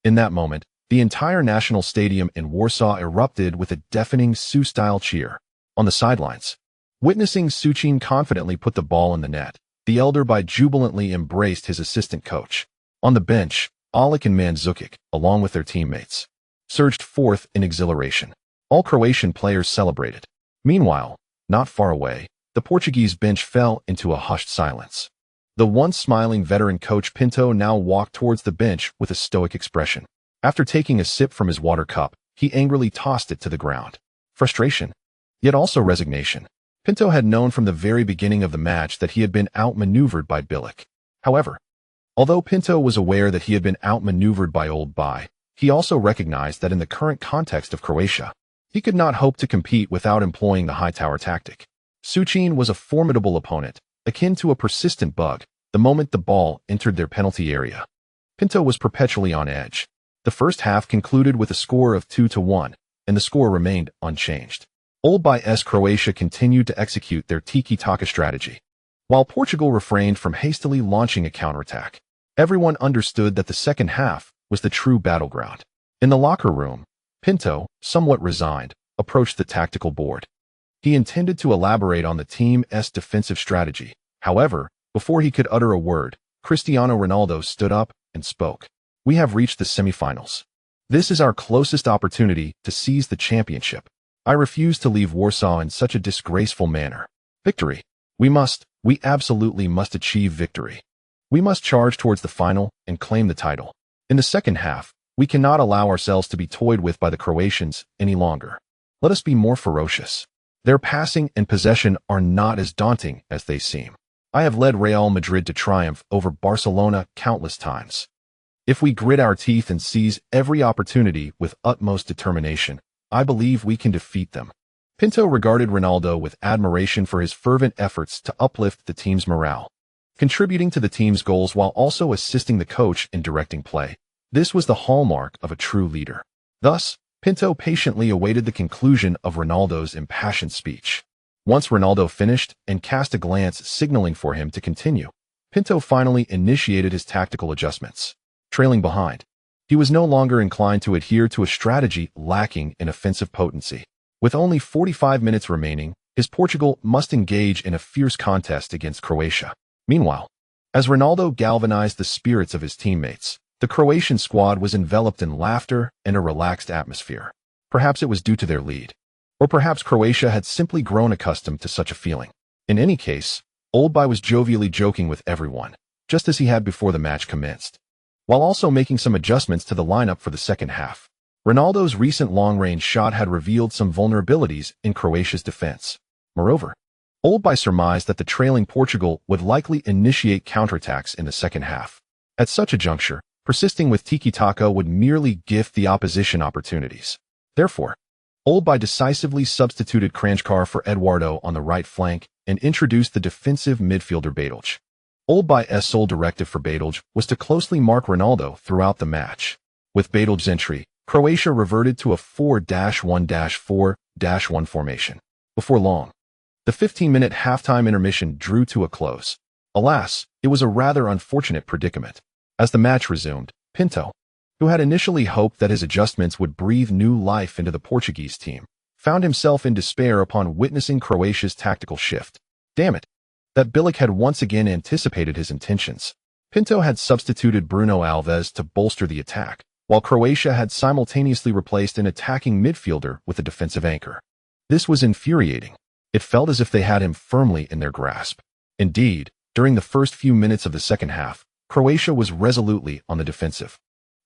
In that moment, the entire national stadium in Warsaw erupted with a deafening Su-style cheer. On the sidelines, witnessing Su Qin confidently put the ball in the net, the elder jubilantly embraced his assistant coach. On the bench, Alek and Mandzukic, along with their teammates, surged forth in exhilaration. All Croatian players celebrated. Meanwhile, not far away, the Portuguese bench fell into a hushed silence. The once smiling veteran coach Pinto now walked towards the bench with a stoic expression. After taking a sip from his water cup, he angrily tossed it to the ground. Frustration, yet also resignation. Pinto had known from the very beginning of the match that he had been outmaneuvered by Bilic. However, although Pinto was aware that he had been outmaneuvered by Old Bai, he also recognized that in the current context of Croatia, he could not hope to compete without employing the high tower tactic. Su Qin was a formidable opponent, akin to a persistent bug. The moment the ball entered their penalty area, Pinto was perpetually on edge. The first half concluded with a score of 2-1, and the score remained unchanged. Old Bai's Croatia continued to execute their tiki-taka strategy, while Portugal refrained from hastily launching a counterattack. Everyone understood that the second half was the true battleground. In the locker room, Pinto, somewhat resigned, approached the tactical board. He intended to elaborate on the team's defensive strategy. However, before he could utter a word, Cristiano Ronaldo stood up and spoke. "We have reached the semifinals. This is our closest opportunity to seize the championship. I refuse to leave Warsaw in such a disgraceful manner. Victory. We absolutely must achieve victory. We must charge towards the final and claim the title. In the second half, we cannot allow ourselves to be toyed with by the Croatians any longer. Let us be more ferocious. Their passing and possession are not as daunting as they seem. I have led Real Madrid to triumph over Barcelona countless times. If we grit our teeth and seize every opportunity with utmost determination, I believe we can defeat them." Pinto regarded Ronaldo with admiration for his fervent efforts to uplift the team's morale, contributing to the team's goals while also assisting the coach in directing play. This was the hallmark of a true leader. Thus, Pinto patiently awaited the conclusion of Ronaldo's impassioned speech. Once Ronaldo finished and cast a glance signaling for him to continue, Pinto finally initiated his tactical adjustments. Trailing behind, he was no longer inclined to adhere to a strategy lacking in offensive potency. With only 45 minutes remaining, his Portugal must engage in a fierce contest against Croatia. Meanwhile, as Ronaldo galvanized the spirits of his teammates, the Croatian squad was enveloped in laughter and a relaxed atmosphere. Perhaps it was due to their lead, or perhaps Croatia had simply grown accustomed to such a feeling. In any case, Oldby was jovially joking with everyone, just as he had before the match commenced, while also making some adjustments to the lineup for the second half. Ronaldo's recent long-range shot had revealed some vulnerabilities in Croatia's defense. Moreover, Oldby surmised that the trailing Portugal would likely initiate counterattacks in the second half. At such a juncture, persisting with tiki-taka would merely gift the opposition opportunities. Therefore, Oldby decisively substituted Kranjčar for Eduardo on the right flank and introduced the defensive midfielder Badalj. Oldby's sole directive for Badalj was to closely mark Ronaldo throughout the match. With Badalj's entry, Croatia reverted to a 4-1-4-1 formation. Before long, the 15-minute halftime intermission drew to a close. Alas, it was a rather unfortunate predicament. As the match resumed, Pinto, who had initially hoped that his adjustments would breathe new life into the Portuguese team, found himself in despair upon witnessing Croatia's tactical shift. Damn it! That Bilic had once again anticipated his intentions. Pinto had substituted Bruno Alves to bolster the attack, while Croatia had simultaneously replaced an attacking midfielder with a defensive anchor. This was infuriating. It felt as if they had him firmly in their grasp. Indeed, during the first few minutes of the second half, Croatia was resolutely on the defensive.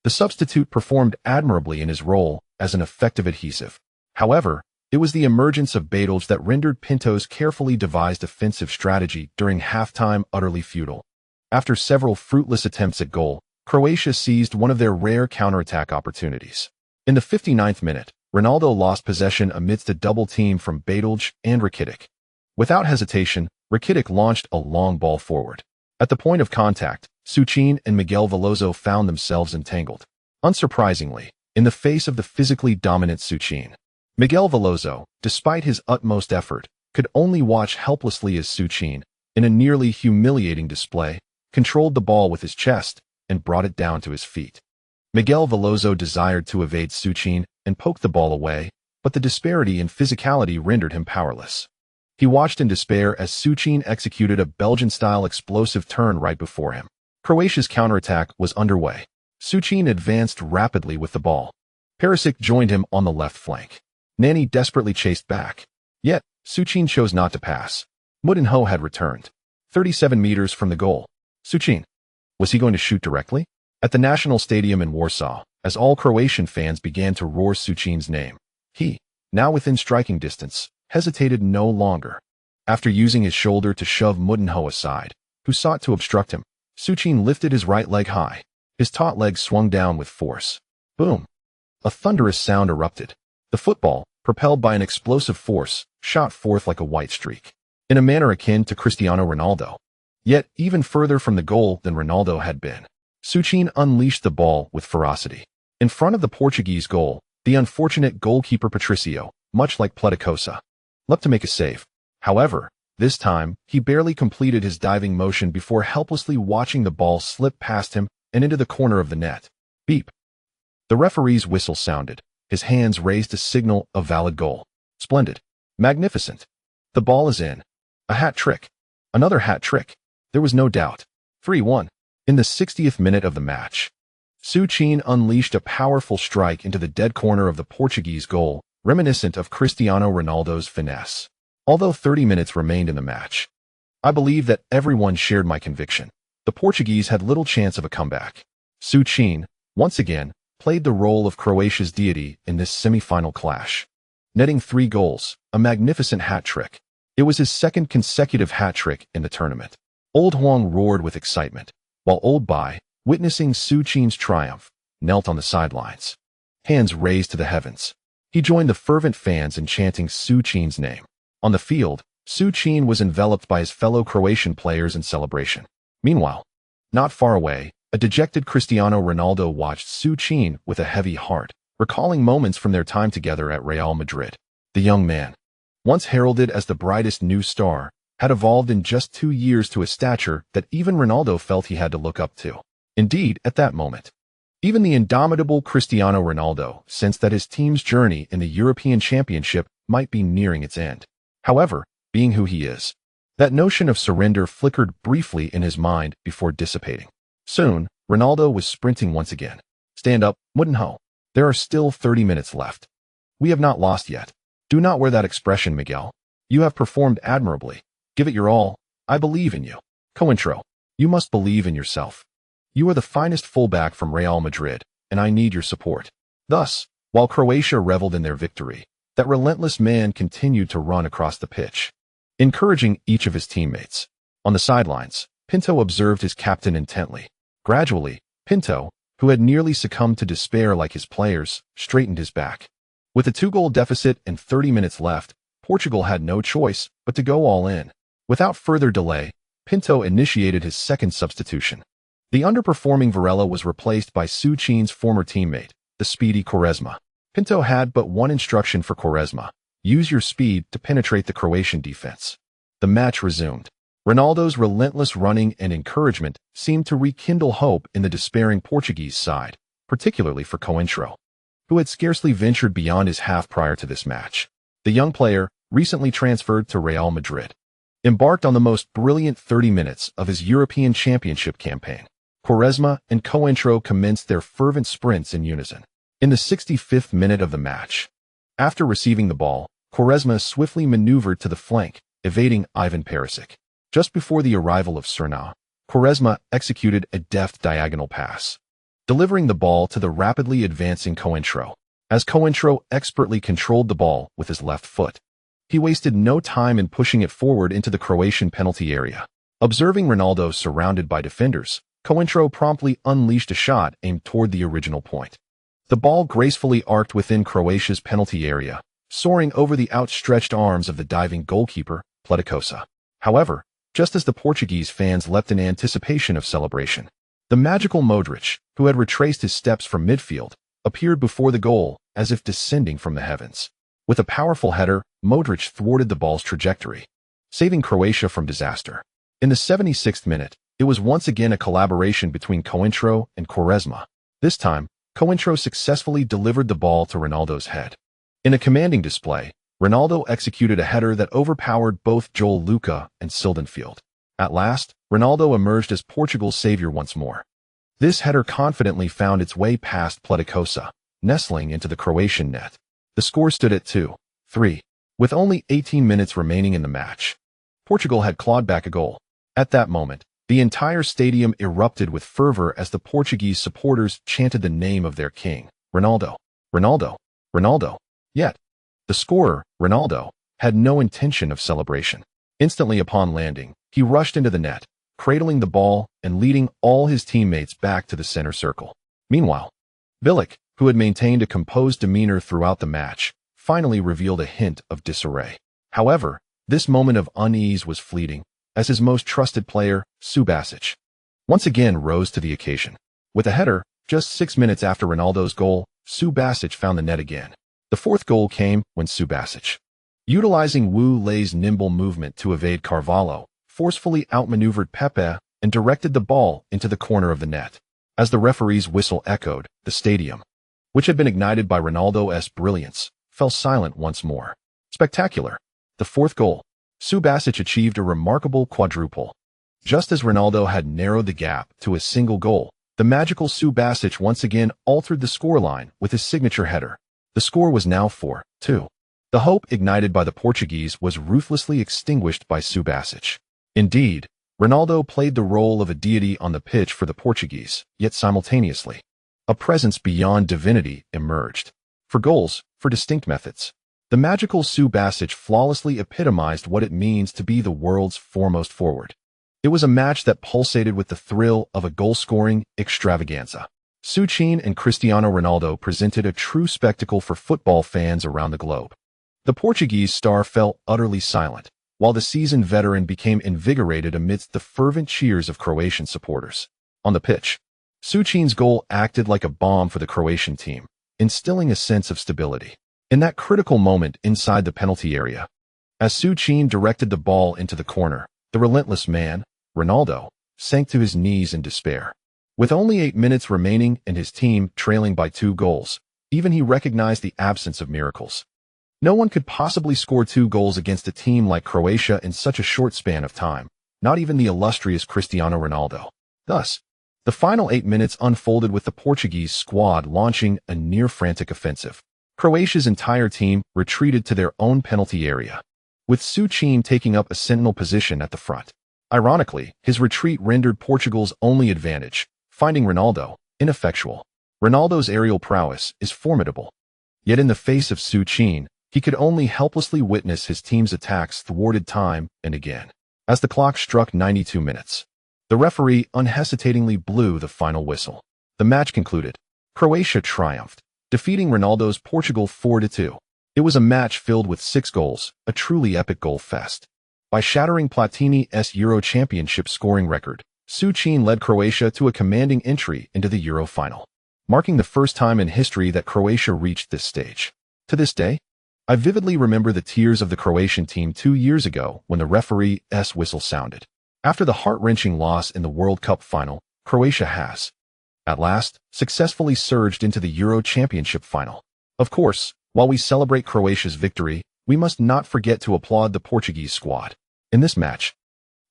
The substitute performed admirably in his role as an effective adhesive. However, it was the emergence of Badalj that rendered Pinto's carefully devised offensive strategy during halftime utterly futile. After several fruitless attempts at goal, Croatia seized one of their rare counterattack opportunities. In the 59th minute, Ronaldo lost possession amidst a double team from Badalj and Rekindled. Without hesitation, Rekindled launched a long ball forward. At the point of contact, Su Qin and Miguel Veloso found themselves entangled. Unsurprisingly, in the face of the physically dominant Su Qin, Miguel Veloso, despite his utmost effort, could only watch helplessly as Su Qin, in a nearly humiliating display, controlled the ball with his chest and brought it down to his feet. Miguel Veloso desired to evade Su Qin and poke the ball away, but the disparity in physicality rendered him powerless. He watched in despair as Su Qin executed a Belgian-style explosive turn right before him. Croatia's counterattack was underway. Su Qin advanced rapidly with the ball. Perisic joined him on the left flank. Nani desperately chased back. Yet, Su Qin chose not to pass. Moutinho had returned. 37 meters from the goal. Su Qin. Was he going to shoot directly? At the National Stadium in Warsaw, as all Croatian fans began to roar Su Qin's name, he, now within striking distance, hesitated no longer. After using his shoulder to shove Moutinho aside, who sought to obstruct him, Su Qin lifted his right leg high. His taut leg swung down with force. Boom! A thunderous sound erupted. The football, propelled by an explosive force, shot forth like a white streak, in a manner akin to Cristiano Ronaldo. Yet, even further from the goal than Ronaldo had been, Su Qin unleashed the ball with ferocity. In front of the Portuguese goal, the unfortunate goalkeeper Patricio, much like Pleticosa, leapt to make a save. However, this time, he barely completed his diving motion before helplessly watching the ball slip past him and into the corner of the net. Beep. The referee's whistle sounded. His hands raised to signal a valid goal. Splendid. Magnificent. The ball is in. A hat trick. Another hat trick. There was no doubt. 3-1. In the 60th minute of the match, Su Qin unleashed a powerful strike into the dead corner of the Portuguese goal, reminiscent of Cristiano Ronaldo's finesse. Although 30 minutes remained in the match, I believe that everyone shared my conviction. The Portuguese had little chance of a comeback. Su Qin, once again, played the role of Croatia's deity in this semi-final clash, netting 3 goals, a magnificent hat trick. It was his second consecutive hat trick in the tournament. Old Huang roared with excitement, while Old Bai, witnessing Su Qin's triumph, knelt on the sidelines. Hands raised to the heavens, He joined the fervent fans in chanting Su Qin's name. On the field, Su Qin was enveloped by his fellow Croatian players in celebration. Meanwhile, not far away, a dejected Cristiano Ronaldo watched Su Qin with a heavy heart, recalling moments from their time together at Real Madrid. The young man, once heralded as the brightest new star, had evolved in just 2 years to a stature that even Ronaldo felt he had to look up to. Indeed, at that moment, even the indomitable Cristiano Ronaldo sensed that his team's journey in the European Championship might be nearing its end. However, being who he is, that notion of surrender flickered briefly in his mind before dissipating. Soon, Ronaldo was sprinting once again. Stand up, Moutinho. There are still 30 minutes left. We have not lost yet. Do not wear that expression, Miguel. You have performed admirably. Give it your all. I believe in you. Cointreau, you must believe in yourself. You are the finest fullback from Real Madrid, and I need your support. Thus, while Croatia reveled in their victory, that relentless man continued to run across the pitch, encouraging each of his teammates. On the sidelines, Pinto observed his captain intently. Gradually, Pinto, who had nearly succumbed to despair like his players, straightened his back. With a 2-goal deficit and 30 minutes left, Portugal had no choice but to go all in. Without further delay, Pinto initiated his second substitution. The underperforming Varela was replaced by Su Qin's former teammate, the speedy Quaresma. Pinto had but one instruction for Quaresma: use your speed to penetrate the Croatian defense. The match resumed. Ronaldo's relentless running and encouragement seemed to rekindle hope in the despairing Portuguese side, particularly for Cointreau, who had scarcely ventured beyond his half prior to this match. The young player, recently transferred to Real Madrid, embarked on the most brilliant 30 minutes of his European Championship campaign. Quaresma and Cointreau commenced their fervent sprints in unison. In the 65th minute of the match, after receiving the ball, Quaresma swiftly maneuvered to the flank, evading Ivan Perisic. Just before the arrival of Cerna, Quaresma executed a deft diagonal pass, delivering the ball to the rapidly advancing Cointreau. As Cointreau expertly controlled the ball with his left foot, he wasted no time in pushing it forward into the Croatian penalty area. Observing Ronaldo surrounded by defenders, Cointreau promptly unleashed a shot aimed toward the original point. The ball gracefully arced within Croatia's penalty area, soaring over the outstretched arms of the diving goalkeeper, Pleticosa. However, just as the Portuguese fans leapt in anticipation of celebration, the magical Modric, who had retraced his steps from midfield, appeared before the goal as if descending from the heavens. With a powerful header, Modric thwarted the ball's trajectory, saving Croatia from disaster. In the 76th minute, it was once again a collaboration between Cointreau and Quaresma. This time, Cointreau successfully delivered the ball to Ronaldo's head. In a commanding display, Ronaldo executed a header that overpowered both Joel Luca and Sildenfield. At last, Ronaldo emerged as Portugal's savior once more. This header confidently found its way past Pleticosa, nestling into the Croatian net. The score stood at 2-3. With only 18 minutes remaining in the match, Portugal had clawed back a goal. At that moment, the entire stadium erupted with fervor as the Portuguese supporters chanted the name of their king, Ronaldo, Ronaldo, Ronaldo. Yet, the scorer, Ronaldo, had no intention of celebration. Instantly upon landing, he rushed into the net, cradling the ball and leading all his teammates back to the center circle. Meanwhile, Bilic, who had maintained a composed demeanor throughout the match, finally revealed a hint of disarray. However, this moment of unease was fleeting, as his most trusted player, Subasic, once again rose to the occasion. With a header, just 6 minutes after Ronaldo's goal, Subasic found the net again. The fourth goal came when Subasic, utilizing Wu Lei's nimble movement to evade Carvalho, forcefully outmaneuvered Pepe and directed the ball into the corner of the net. As the referee's whistle echoed, the stadium, which had been ignited by Ronaldo's brilliance, fell silent once more. Spectacular. The fourth goal. Subasic achieved a remarkable quadruple. Just as Ronaldo had narrowed the gap to a single goal, the magical Subasic once again altered the scoreline with his signature header. The score was now 4-2. The hope ignited by the Portuguese was ruthlessly extinguished by Subasic. Indeed, Ronaldo played the role of a deity on the pitch for the Portuguese, yet simultaneously, a presence beyond divinity emerged. For goals, for distinct methods, the magical Subasic flawlessly epitomized what it means to be the world's foremost forward. It was a match that pulsated with the thrill of a goal-scoring extravaganza. Su Qin and Cristiano Ronaldo presented a true spectacle for football fans around the globe. The Portuguese star fell utterly silent, while the seasoned veteran became invigorated amidst the fervent cheers of Croatian supporters. On the pitch, Su Qin's goal acted like a bomb for the Croatian team, instilling a sense of stability. In that critical moment inside the penalty area, as Su Qin directed the ball into the corner, the relentless man, Ronaldo, sank to his knees in despair. With only 8 minutes remaining and his team trailing by 2 goals, even he recognized the absence of miracles. No one could possibly score 2 goals against a team like Croatia in such a short span of time, not even the illustrious Cristiano Ronaldo. Thus, the final 8 minutes unfolded with the Portuguese squad launching a near-frantic offensive. Croatia's entire team retreated to their own penalty area, with Su Qin taking up a sentinel position at the front. Ironically, his retreat rendered Portugal's only advantage, finding Ronaldo ineffectual. Ronaldo's aerial prowess is formidable. Yet in the face of Su Qin, he could only helplessly witness his team's attacks thwarted time and again. As the clock struck 92 minutes, the referee unhesitatingly blew the final whistle. The match concluded. Croatia triumphed, defeating Ronaldo's Portugal 4-2. It was a match filled with 6 goals, a truly epic goal fest. By shattering Platini's Euro Championship scoring record, Su Qin led Croatia to a commanding entry into the Euro final, marking the first time in history that Croatia reached this stage. To this day, I vividly remember the tears of the Croatian team 2 years ago when the referee's whistle sounded. After the heart-wrenching loss in the World Cup final, Croatia has, at last, successfully surged into the Euro Championship final. Of course, while we celebrate Croatia's victory, we must not forget to applaud the Portuguese squad. In this match,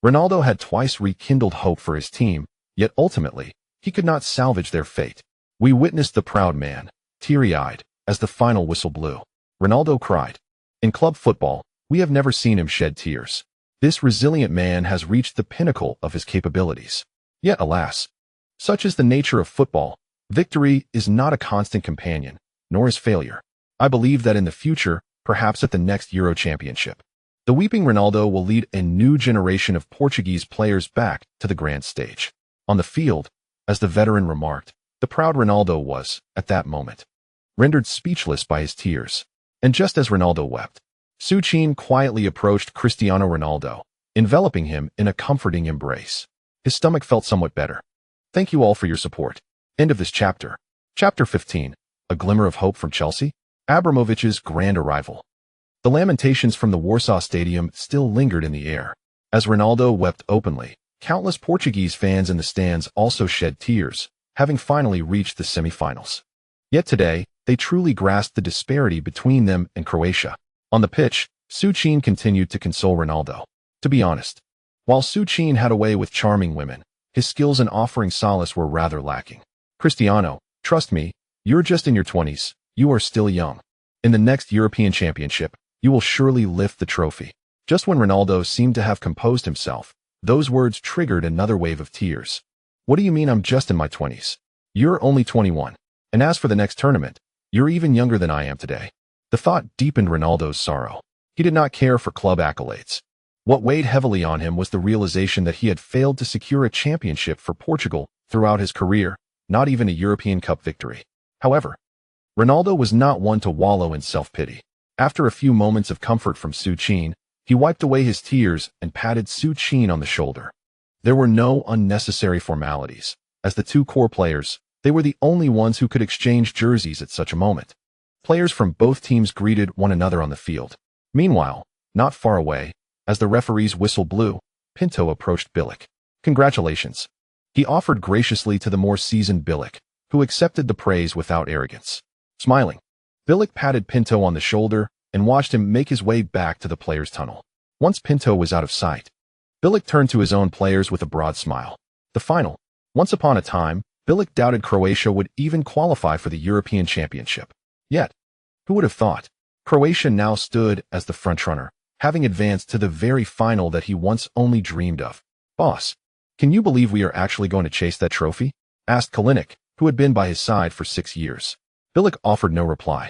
Ronaldo had twice rekindled hope for his team, yet ultimately, he could not salvage their fate. We witnessed the proud man, teary-eyed, as the final whistle blew. Ronaldo cried. In club football, we have never seen him shed tears. This resilient man has reached the pinnacle of his capabilities. Yet, alas, such is the nature of football, victory is not a constant companion, nor is failure. I believe that in the future, perhaps at the next Euro Championship, the weeping Ronaldo will lead a new generation of Portuguese players back to the grand stage. On the field, as the veteran remarked, the proud Ronaldo was, at that moment, rendered speechless by his tears. And just as Ronaldo wept, Su Qin quietly approached Cristiano Ronaldo, enveloping him in a comforting embrace. His stomach felt somewhat better. Thank you all for your support. End of this chapter. Chapter 15. A glimmer of hope from Chelsea? Abramovich's grand arrival. The lamentations from the Warsaw Stadium still lingered in the air. As Ronaldo wept openly, countless Portuguese fans in the stands also shed tears, having finally reached the semifinals. Yet today, they truly grasped the disparity between them and Croatia. On the pitch, Su Qin continued to console Ronaldo. To be honest, while Su Qin had a way with charming women, his skills in offering solace were rather lacking. Cristiano, trust me, you're just in your 20s, you are still young. In the next European Championship, you will surely lift the trophy. Just when Ronaldo seemed to have composed himself, those words triggered another wave of tears. What do you mean I'm just in my 20s? You're only 21. And as for the next tournament, you're even younger than I am today. The thought deepened Ronaldo's sorrow. He did not care for club accolades. What weighed heavily on him was the realization that he had failed to secure a championship for Portugal throughout his career, not even a European Cup victory. However, Ronaldo was not one to wallow in self-pity. After a few moments of comfort from Su Qin, he wiped away his tears and patted Su Qin on the shoulder. There were no unnecessary formalities. As the two core players, they were the only ones who could exchange jerseys at such a moment. Players from both teams greeted one another on the field. Meanwhile, not far away, as the referee's whistle blew, Pinto approached Bilic. Congratulations. He offered graciously to the more seasoned Bilic, who accepted the praise without arrogance. Smiling, Bilic patted Pinto on the shoulder and watched him make his way back to the players' tunnel. Once Pinto was out of sight, Bilic turned to his own players with a broad smile. The final. Once upon a time, Bilic doubted Croatia would even qualify for the European Championship. Yet, who would have thought? Croatia now stood as the frontrunner, having advanced to the very final that he once only dreamed of. Boss, can you believe we are actually going to chase that trophy? Asked Kalinic, who had been by his side for 6 years. Bilic offered no reply,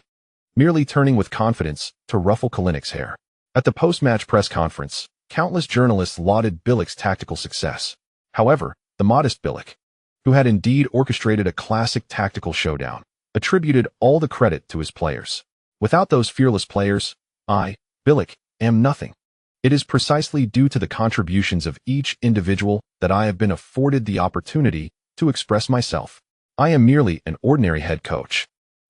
merely turning with confidence to ruffle Kalinic's hair. At the post-match press conference, countless journalists lauded Bilic's tactical success. However, the modest Bilic who had indeed orchestrated a classic tactical showdown, attributed all the credit to his players. Without those fearless players, I, Bilic, am nothing. It is precisely due to the contributions of each individual that I have been afforded the opportunity to express myself. I am merely an ordinary head coach.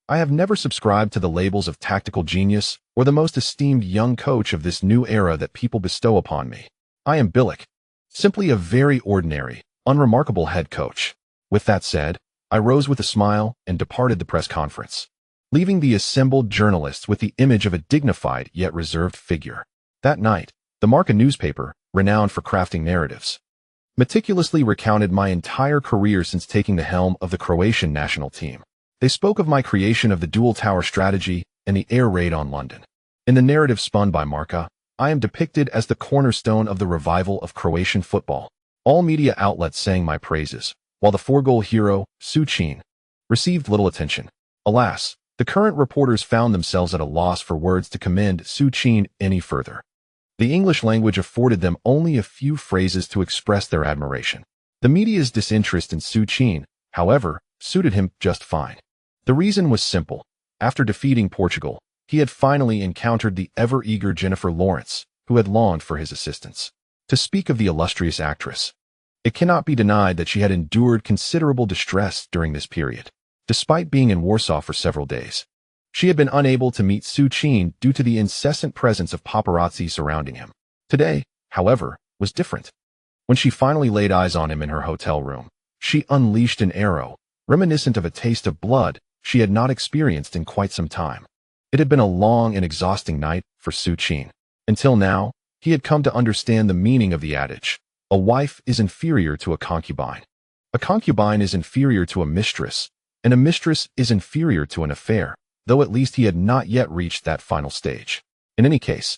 I have never subscribed to the labels of tactical genius or the most esteemed young coach of this new era that people bestow upon me. I am Bilic, simply a very ordinary, unremarkable head coach. With that said, I rose with a smile and departed the press conference, leaving the assembled journalists with the image of a dignified yet reserved figure. That night, the Marca newspaper, renowned for crafting narratives, meticulously recounted my entire career since taking the helm of the Croatian national team. They spoke of my creation of the dual tower strategy and the air raid on London. In the narrative spun by Marca, I am depicted as the cornerstone of the revival of Croatian football. All media outlets sang my praises, while the four-goal hero, Su Qin, received little attention. Alas, the current reporters found themselves at a loss for words to commend Su Qin any further. The English language afforded them only a few phrases to express their admiration. The media's disinterest in Su Qin, however, suited him just fine. The reason was simple. After defeating Portugal, he had finally encountered the ever-eager Jennifer Lawrence, who had longed for his assistance. To speak of the illustrious actress, it cannot be denied that she had endured considerable distress during this period. Despite being in Warsaw for several days, she had been unable to meet Su Qin due to the incessant presence of paparazzi surrounding him. Today, however, was different. When she finally laid eyes on him in her hotel room, she unleashed an arrow, reminiscent of a taste of blood she had not experienced in quite some time. It had been a long and exhausting night for Su Qin. Until now, he had come to understand the meaning of the adage, a wife is inferior to a concubine. A concubine is inferior to a mistress, and a mistress is inferior to an affair, though at least he had not yet reached that final stage. In any case,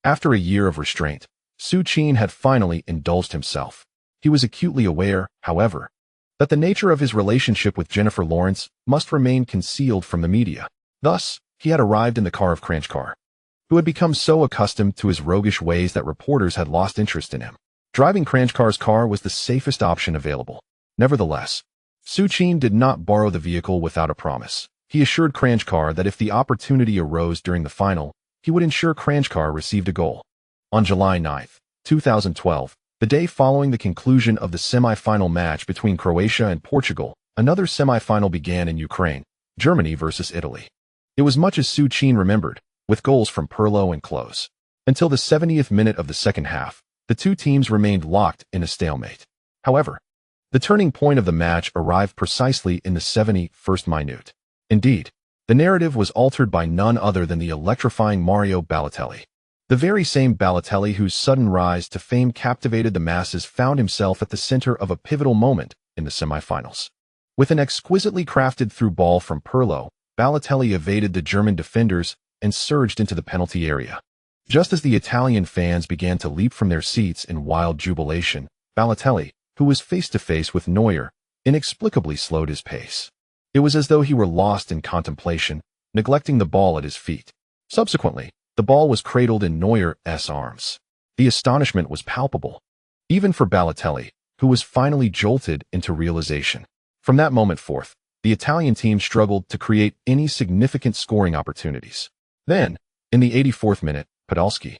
after a year of restraint, Su Qin had finally indulged himself. He was acutely aware, however, that the nature of his relationship with Jennifer Lawrence must remain concealed from the media. Thus, he had arrived in the car of Kranjčar, who had become so accustomed to his roguish ways that reporters had lost interest in him. Driving Kranjčar's car was the safest option available. Nevertheless, Su Qin did not borrow the vehicle without a promise. He assured Kranjčar that if the opportunity arose during the final, he would ensure Kranjčar received a goal. On July 9, 2012, the day following the conclusion of the semi-final match between Croatia and Portugal, another semi-final began in Ukraine, Germany versus Italy. It was much as Su Qin remembered, with goals from Pirlo and Klose. Until the 70th minute of the second half, the two teams remained locked in a stalemate. However, the turning point of the match arrived precisely in the 71st minute. Indeed, the narrative was altered by none other than the electrifying Mario Balotelli. The very same Balotelli whose sudden rise to fame captivated the masses found himself at the center of a pivotal moment in the semifinals. With an exquisitely crafted through ball from Pirlo, Balotelli evaded the German defenders and surged into the penalty area. Just as the Italian fans began to leap from their seats in wild jubilation, Balotelli, who was face-to-face with Neuer, inexplicably slowed his pace. It was as though he were lost in contemplation, neglecting the ball at his feet. Subsequently, the ball was cradled in Neuer's arms. The astonishment was palpable, even for Balotelli, who was finally jolted into realization. From that moment forth, the Italian team struggled to create any significant scoring opportunities. Then, in the 84th minute, Podolski,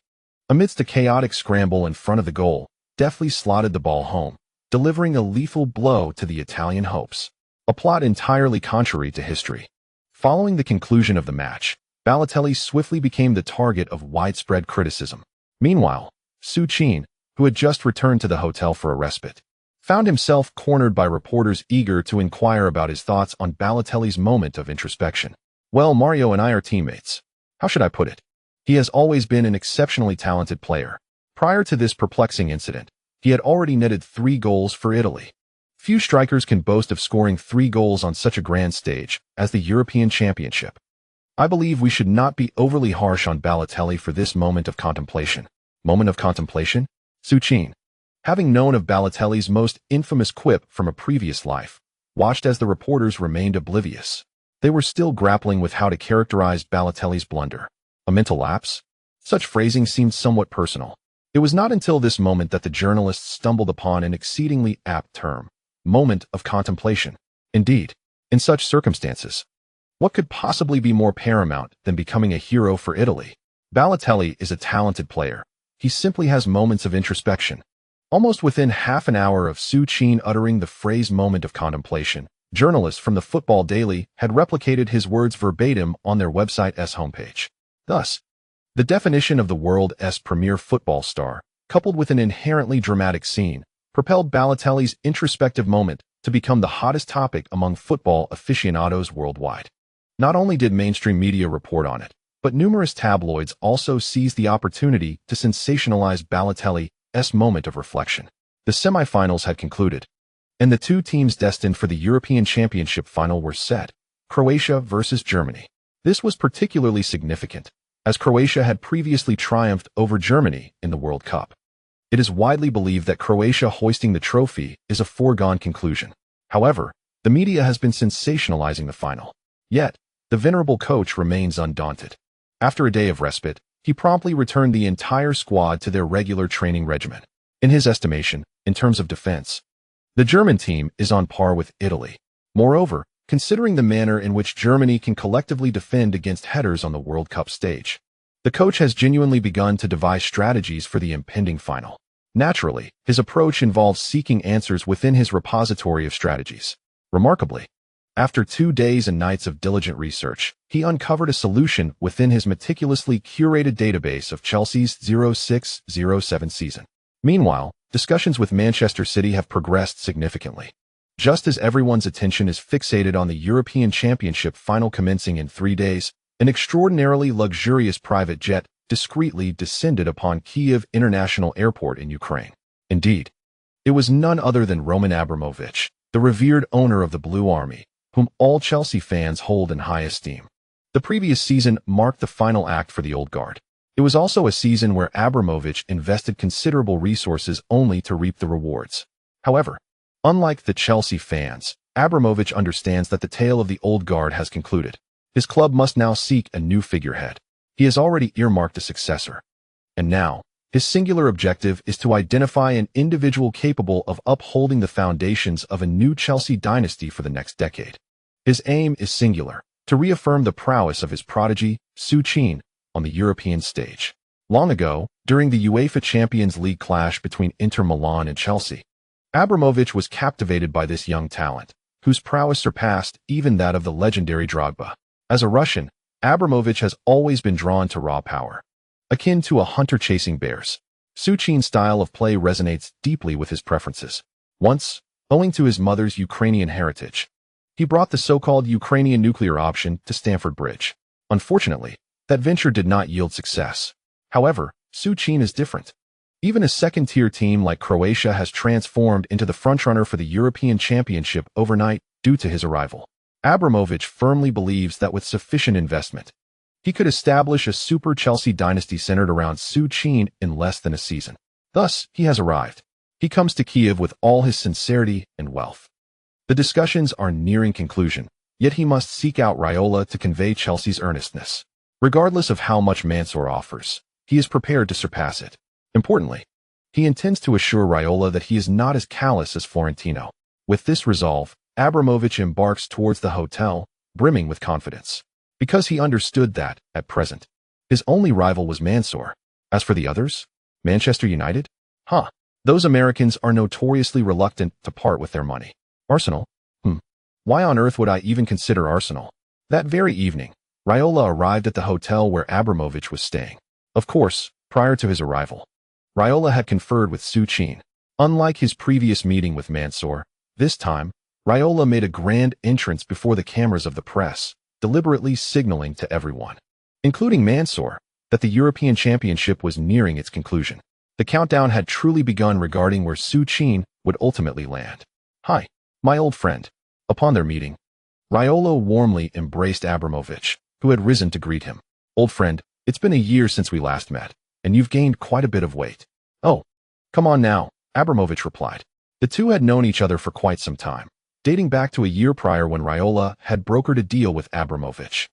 amidst a chaotic scramble in front of the goal, deftly slotted the ball home, delivering a lethal blow to the Italian hopes. A plot entirely contrary to history. Following the conclusion of the match, Balotelli swiftly became the target of widespread criticism. Meanwhile, Su Qin, who had just returned to the hotel for a respite, found himself cornered by reporters eager to inquire about his thoughts on Balotelli's moment of introspection. Well, Mario and I are teammates. How should I put it? He has always been an exceptionally talented player. Prior to this perplexing incident, he had already netted 3 goals for Italy. Few strikers can boast of scoring 3 goals on such a grand stage as the European Championship. I believe we should not be overly harsh on Balotelli for this moment of contemplation. Moment of contemplation? Su Qin, having known of Balotelli's most infamous quip from a previous life, watched as the reporters remained oblivious. They were still grappling with how to characterize Balotelli's blunder. A mental lapse? Such phrasing seemed somewhat personal. It was not until this moment that the journalists stumbled upon an exceedingly apt term, moment of contemplation. Indeed, in such circumstances, what could possibly be more paramount than becoming a hero for Italy? Balotelli is a talented player. He simply has moments of introspection. Almost within half an hour of Su Qin uttering the phrase moment of contemplation, journalists from the Football Daily had replicated his words verbatim on their website's homepage. Thus, the definition of the world's premier football star, coupled with an inherently dramatic scene, propelled Balotelli's introspective moment to become the hottest topic among football aficionados worldwide. Not only did mainstream media report on it, but numerous tabloids also seized the opportunity to sensationalize Balotelli's moment of reflection. The semifinals had concluded, and the two teams destined for the European Championship final were set: Croatia versus Germany. This was particularly significant, as Croatia had previously triumphed over Germany in the World Cup. It is widely believed that Croatia hoisting the trophy is a foregone conclusion. However, the media has been sensationalizing the final. Yet, the venerable coach remains undaunted. After a day of respite, he promptly returned the entire squad to their regular training regimen. In his estimation, in terms of defense, the German team is on par with Italy. Moreover, considering the manner in which Germany can collectively defend against headers on the World Cup stage, the coach has genuinely begun to devise strategies for the impending final. Naturally, his approach involves seeking answers within his repository of strategies. Remarkably, after 2 days and nights of diligent research, he uncovered a solution within his meticulously curated database of Chelsea's 06-07 season. Meanwhile, discussions with Manchester City have progressed significantly. Just as everyone's attention is fixated on the European Championship final commencing in 3 days, an extraordinarily luxurious private jet discreetly descended upon Kyiv International Airport in Ukraine. Indeed, it was none other than Roman Abramovich, the revered owner of the Blue Army, whom all Chelsea fans hold in high esteem. The previous season marked the final act for the old guard. It was also a season where Abramovich invested considerable resources only to reap the rewards. However, unlike the Chelsea fans, Abramovich understands that the tale of the old guard has concluded. His club must now seek a new figurehead. He has already earmarked a successor. And now, his singular objective is to identify an individual capable of upholding the foundations of a new Chelsea dynasty for the next decade. His aim is singular: to reaffirm the prowess of his prodigy, Su Qin, on the European stage. Long ago, during the UEFA Champions League clash between Inter Milan and Chelsea, Abramovich was captivated by this young talent, whose prowess surpassed even that of the legendary Drogba. As a Russian, Abramovich has always been drawn to raw power, akin to a hunter chasing bears. Su Qin's style of play resonates deeply with his preferences. Once, owing to his mother's Ukrainian heritage, he brought the so-called Ukrainian nuclear option to Stamford Bridge. Unfortunately, that venture did not yield success. However, Su Qin is different. Even a second-tier team like Croatia has transformed into the frontrunner for the European Championship overnight due to his arrival. Abramovich firmly believes that with sufficient investment, he could establish a super Chelsea dynasty centered around Su Qin in less than a season. Thus, he has arrived. He comes to Kyiv with all his sincerity and wealth. The discussions are nearing conclusion, yet he must seek out Raiola to convey Chelsea's earnestness. Regardless of how much Mansour offers, he is prepared to surpass it. Importantly, he intends to assure Raiola that he is not as callous as Florentino. With this resolve, Abramovich embarks towards the hotel, brimming with confidence, because he understood that, at present, his only rival was Mansour. As for the others, Manchester United? Those Americans are notoriously reluctant to part with their money. Arsenal? Why on earth would I even consider Arsenal? That very evening, Raiola arrived at the hotel where Abramovich was staying. Of course, prior to his arrival, Raiola had conferred with Su Qin. Unlike his previous meeting with Mansour, this time, Raiola made a grand entrance before the cameras of the press, deliberately signaling to everyone, including Mansour, that the European Championship was nearing its conclusion. The countdown had truly begun regarding where Su Qin would ultimately land. "Hi, my old friend." Upon their meeting, Raiola warmly embraced Abramovich, who had risen to greet him. "Old friend, it's been a year since we last met, and you've gained quite a bit of weight." "Oh, come on now," Abramovich replied. The two had known each other for quite some time, dating back to a year prior when Raiola had brokered a deal with Abramovich.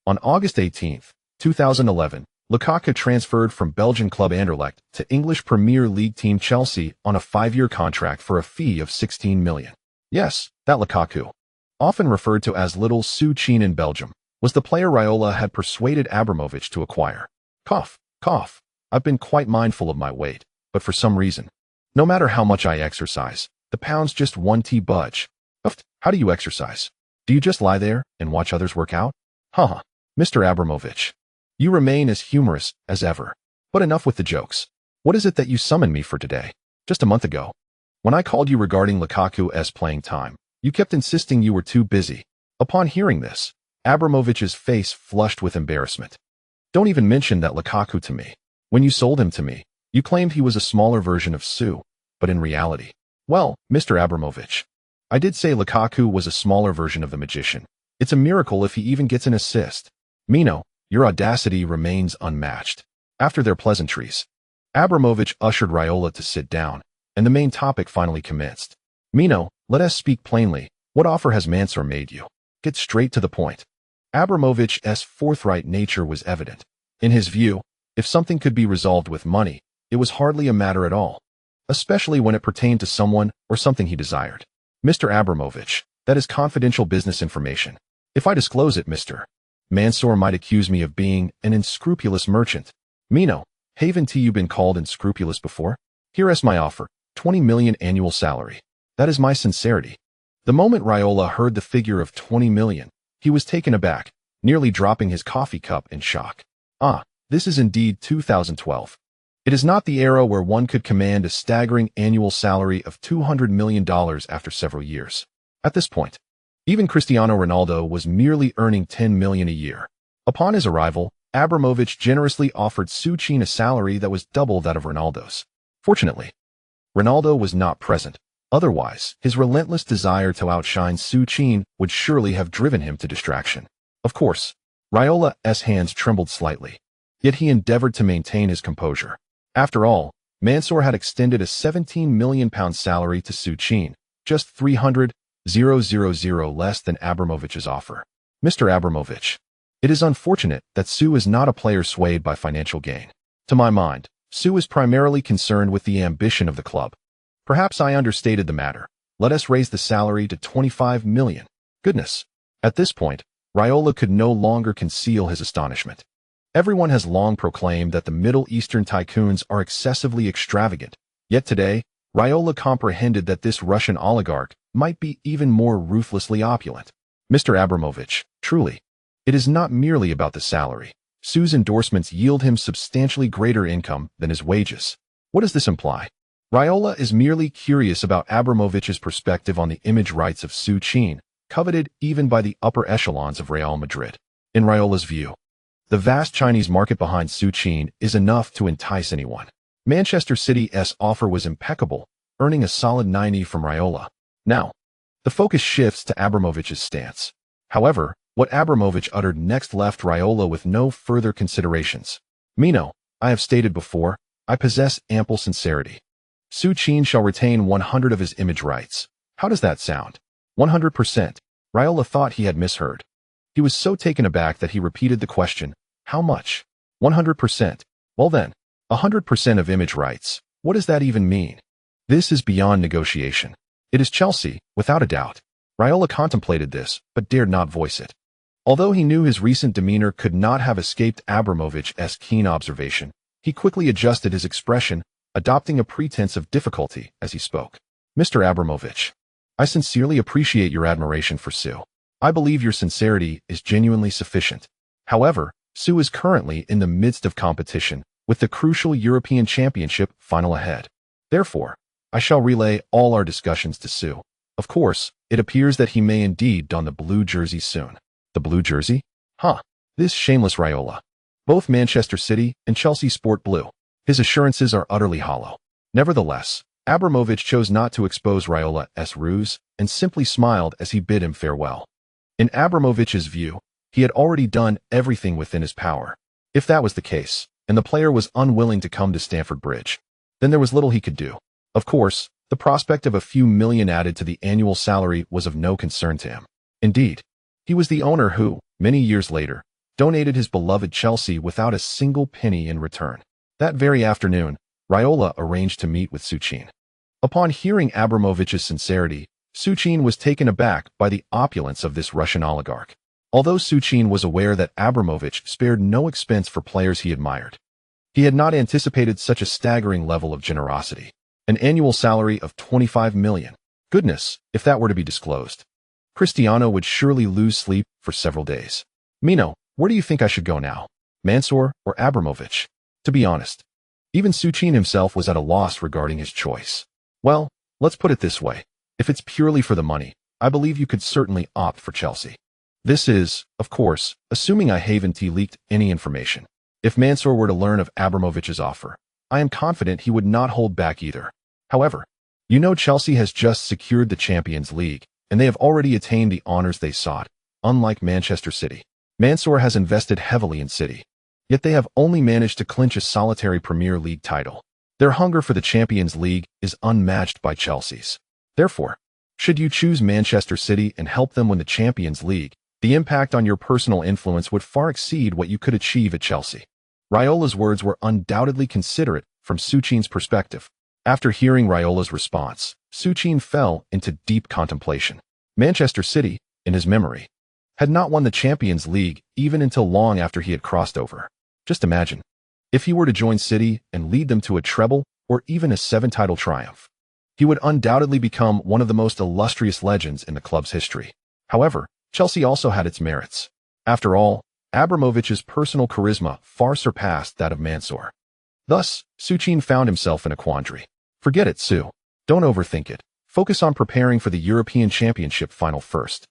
On August 18, 2011, Lukaku transferred from Belgian club Anderlecht to English Premier League team Chelsea on a 5-year contract for a fee of 16 million. Yes, that Lukaku, often referred to as Little Su Qin in Belgium, was the player Raiola had persuaded Abramovich to acquire. Cough, cough. I've been quite mindful of my weight, but for some reason, no matter how much I exercise, the pounds just won't budge. How do you exercise? Do you just lie there and watch others work out? Haha, Mr. Abramovich. You remain as humorous as ever. But enough with the jokes. What is it that you summoned me for today? Just a month ago, when I called you regarding Lukaku's playing time, you kept insisting you were too busy. Upon hearing this, Abramovich's face flushed with embarrassment. Don't even mention that Lukaku to me. When you sold him to me, you claimed he was a smaller version of Su, but in reality, well, Mr. Abramovich, I did say Lukaku was a smaller version of the magician. It's a miracle if he even gets an assist. Mino, your audacity remains unmatched. After their pleasantries, Abramovich ushered Raiola to sit down, and the main topic finally commenced. Mino, let us speak plainly. What offer has Mansour made you? Get straight to the point. Abramovich's forthright nature was evident. In his view, if something could be resolved with money, it was hardly a matter at all, especially when it pertained to someone or something he desired. Mr. Abramovich, that is confidential business information. If I disclose it, Mr. Mansour might accuse me of being an unscrupulous merchant. Mino, haven't you been called unscrupulous before? Here is my offer, 20 million annual salary. That is my sincerity. The moment Raiola heard the figure of 20 million, he was taken aback, nearly dropping his coffee cup in shock. Ah, this is indeed 2012. It is not the era where one could command a staggering annual salary of $200 million after several years. At this point, even Cristiano Ronaldo was merely earning 10 million a year. Upon his arrival, Abramovich generously offered Su Qin a salary that was double that of Ronaldo's. Fortunately, Ronaldo was not present. Otherwise, his relentless desire to outshine Su Qin would surely have driven him to distraction. Of course, Raiola's hands trembled slightly, yet he endeavored to maintain his composure. After all, Mansour had extended a £17 million salary to Su Qin, just 300,000 less than Abramovich's offer. Mr. Abramovich, it is unfortunate that Su is not a player swayed by financial gain. To my mind, Su is primarily concerned with the ambition of the club. Perhaps I understated the matter. Let us raise the salary to 25 million. Goodness. At this point, Raiola could no longer conceal his astonishment. Everyone has long proclaimed that the Middle Eastern tycoons are excessively extravagant, yet today, Raiola comprehended that this Russian oligarch might be even more ruthlessly opulent. Mr. Abramovich, truly, it is not merely about the salary. Su's endorsements yield him substantially greater income than his wages. What does this imply? Raiola is merely curious about Abramovich's perspective on the image rights of Su Qin, coveted even by the upper echelons of Real Madrid. In Raiola's view, the vast Chinese market behind Su Qin is enough to entice anyone. Manchester City's offer was impeccable, earning a solid 90 from Raiola. Now, the focus shifts to Abramovich's stance. However, what Abramovich uttered next left Raiola with no further considerations. Mino, I have stated before, I possess ample sincerity. Su Qin shall retain 100 of his image rights. How does that sound? 100%. Raiola thought he had misheard. He was so taken aback that he repeated the question, how much? 100%. Well then, 100% of image rights. What does that even mean? This is beyond negotiation. It is Chelsea, without a doubt. Raiola contemplated this, but dared not voice it. Although he knew his recent demeanor could not have escaped Abramovich's keen observation, he quickly adjusted his expression, adopting a pretense of difficulty as he spoke. Mr. Abramovich, I sincerely appreciate your admiration for Su. I believe your sincerity is genuinely sufficient. However, Su is currently in the midst of competition, with the crucial European Championship final ahead. Therefore, I shall relay all our discussions to Su. Of course, it appears that he may indeed don the blue jersey soon. The blue jersey? Huh. This shameless Raiola. Both Manchester City and Chelsea sport blue. His assurances are utterly hollow. Nevertheless, Abramovich chose not to expose Raiola's ruse and simply smiled as he bid him farewell. In Abramovich's view, he had already done everything within his power. If that was the case, and the player was unwilling to come to Stamford Bridge, then there was little he could do. Of course, the prospect of a few million added to the annual salary was of no concern to him. Indeed, he was the owner who, many years later, donated his beloved Chelsea without a single penny in return. That very afternoon, Raiola arranged to meet with Su Qin. Upon hearing Abramovich's sincerity, Su Qin was taken aback by the opulence of this Russian oligarch. Although Su Qin was aware that Abramovich spared no expense for players he admired, he had not anticipated such a staggering level of generosity. An annual salary of 25 million. Goodness, if that were to be disclosed. Cristiano would surely lose sleep for several days. Mino, where do you think I should go now? Mansour or Abramovich? To be honest, even Su Qin himself was at a loss regarding his choice. Well, let's put it this way. If it's purely for the money, I believe you could certainly opt for Chelsea. This is, of course, assuming I haven't leaked any information. If Mansour were to learn of Abramovich's offer, I am confident he would not hold back either. However, you know Chelsea has just secured the Champions League, and they have already attained the honors they sought, unlike Manchester City. Mansour has invested heavily in City, yet they have only managed to clinch a solitary Premier League title. Their hunger for the Champions League is unmatched by Chelsea's. Therefore, should you choose Manchester City and help them win the Champions League, the impact on your personal influence would far exceed what you could achieve at Chelsea. Raiola's words were undoubtedly considerate from Su Qin's perspective. After hearing Raiola's response, Su Qin fell into deep contemplation. Manchester City, in his memory, had not won the Champions League even until long after he had crossed over. Just imagine, if he were to join City and lead them to a treble or even a 7-title triumph, he would undoubtedly become one of the most illustrious legends in the club's history. However, Chelsea also had its merits. After all, Abramovich's personal charisma far surpassed that of Mansour. Thus, Su Qin found himself in a quandary. Forget it, Su. Don't overthink it. Focus on preparing for the European Championship final first.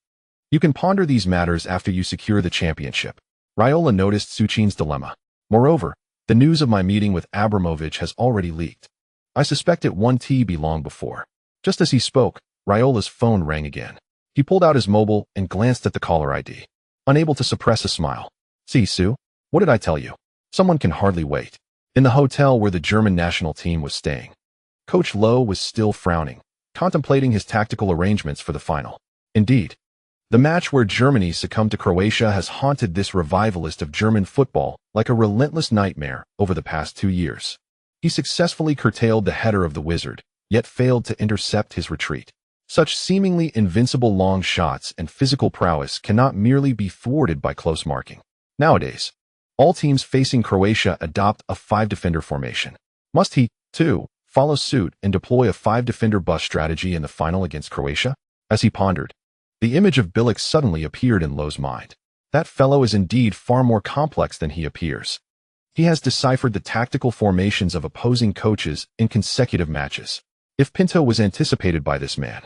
You can ponder these matters after you secure the championship. Raiola noticed Su Qin's dilemma. Moreover, the news of my meeting with Abramovich has already leaked. I suspect it won't be long before. Just as he spoke, Raiola's phone rang again. He pulled out his mobile and glanced at the caller ID, unable to suppress a smile. See, Su, what did I tell you? Someone can hardly wait. In the hotel where the German national team was staying, Coach Lowe was still frowning, contemplating his tactical arrangements for the final. Indeed, the match where Germany succumbed to Croatia has haunted this revivalist of German football like a relentless nightmare over the past 2 years. He successfully curtailed the header of the wizard, yet failed to intercept his retreat. Such seemingly invincible long shots and physical prowess cannot merely be thwarted by close marking. Nowadays, all teams facing Croatia adopt a 5-defender formation. Must he, too, follow suit and deploy a 5-defender bus strategy in the final against Croatia? As he pondered, the image of Bilic suddenly appeared in Lowe's mind. That fellow is indeed far more complex than he appears. He has deciphered the tactical formations of opposing coaches in consecutive matches. If Pinto was anticipated by this man,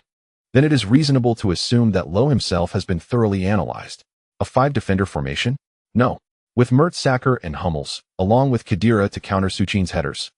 then it is reasonable to assume that Lowe himself has been thoroughly analyzed. A 5-defender formation? No. With Mertesacker and Hummels, along with Khedira to counter Su Qin's headers.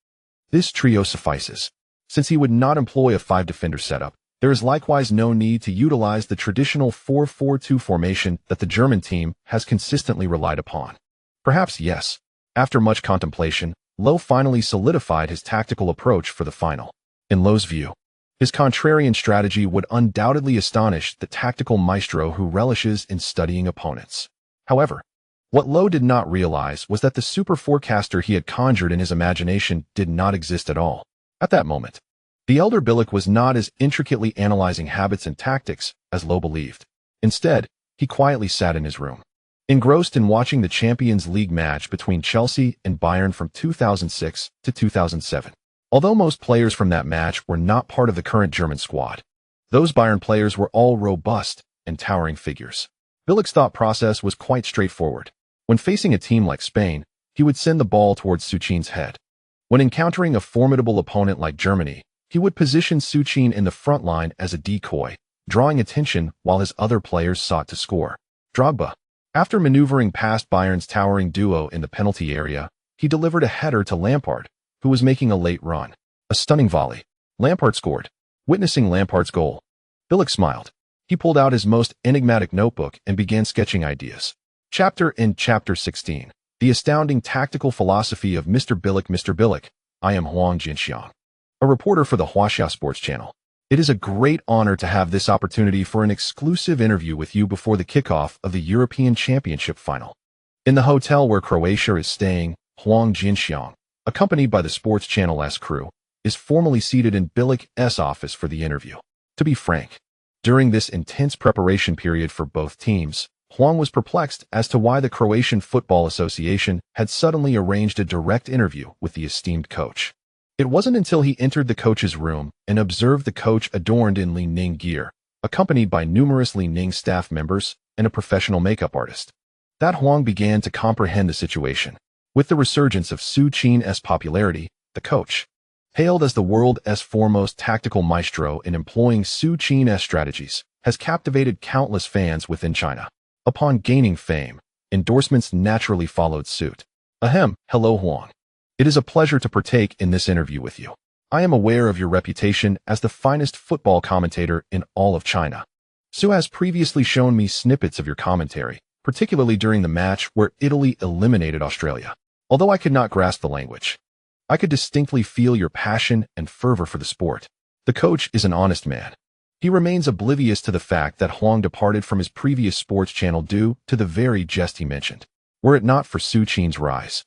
This trio suffices. Since he would not employ a 5-defender setup, there is likewise no need to utilize the traditional 4-4-2 formation that the German team has consistently relied upon. Perhaps yes. After much contemplation, Lowe finally solidified his tactical approach for the final. In Lowe's view, his contrarian strategy would undoubtedly astonish the tactical maestro who relishes in studying opponents. However, what Lowe did not realize was that the super forecaster he had conjured in his imagination did not exist at all. At that moment, the elder Bilic was not as intricately analyzing habits and tactics as Lowe believed. Instead, he quietly sat in his room, engrossed in watching the Champions League match between Chelsea and Bayern from 2006 to 2007. Although most players from that match were not part of the current German squad, those Bayern players were all robust and towering figures. Bilic's thought process was quite straightforward. When facing a team like Spain, he would send the ball towards Su Qin's head. When encountering a formidable opponent like Germany, he would position Su Qin in the front line as a decoy, drawing attention while his other players sought to score. Drogba. After maneuvering past Bayern's towering duo in the penalty area, he delivered a header to Lampard, who was making a late run. A stunning volley. Lampard scored. Witnessing Lampard's goal, Bilic smiled. He pulled out his most enigmatic notebook and began sketching ideas. Chapter 16. The astounding tactical philosophy of Mr. Bilic. Mr. Bilic, I am Huang Jinxiang, a reporter for the Huaxia Sports Channel. It is a great honor to have this opportunity for an exclusive interview with you before the kickoff of the European Championship final. In the hotel where Croatia is staying, Huang Jinxiang, accompanied by the Sports Channel S crew, is formally seated in Bilic's office for the interview. To be frank, During this intense preparation period for both teams, Huang was perplexed as to why the Croatian Football Association had suddenly arranged a direct interview with the esteemed coach. It wasn't until he entered the coach's room and observed the coach adorned in Li Ning gear, accompanied by numerous Li Ning staff members and a professional makeup artist, that Huang began to comprehend the situation. With the resurgence of Su Qin's popularity, the coach, hailed as the world's foremost tactical maestro in employing Su Qin's strategies, has captivated countless fans within China. Upon gaining fame, endorsements naturally followed suit. Hello Huang. It is a pleasure to partake in this interview with you. I am aware of your reputation as the finest football commentator in all of China. Su has previously shown me snippets of your commentary, particularly during the match where Italy eliminated Australia. Although I could not grasp the language, I could distinctly feel your passion and fervor for the sport. The coach is an honest man. He remains oblivious to the fact that Huang departed from his previous sports channel due to the very jest he mentioned. Were it not for Su Qin's rise,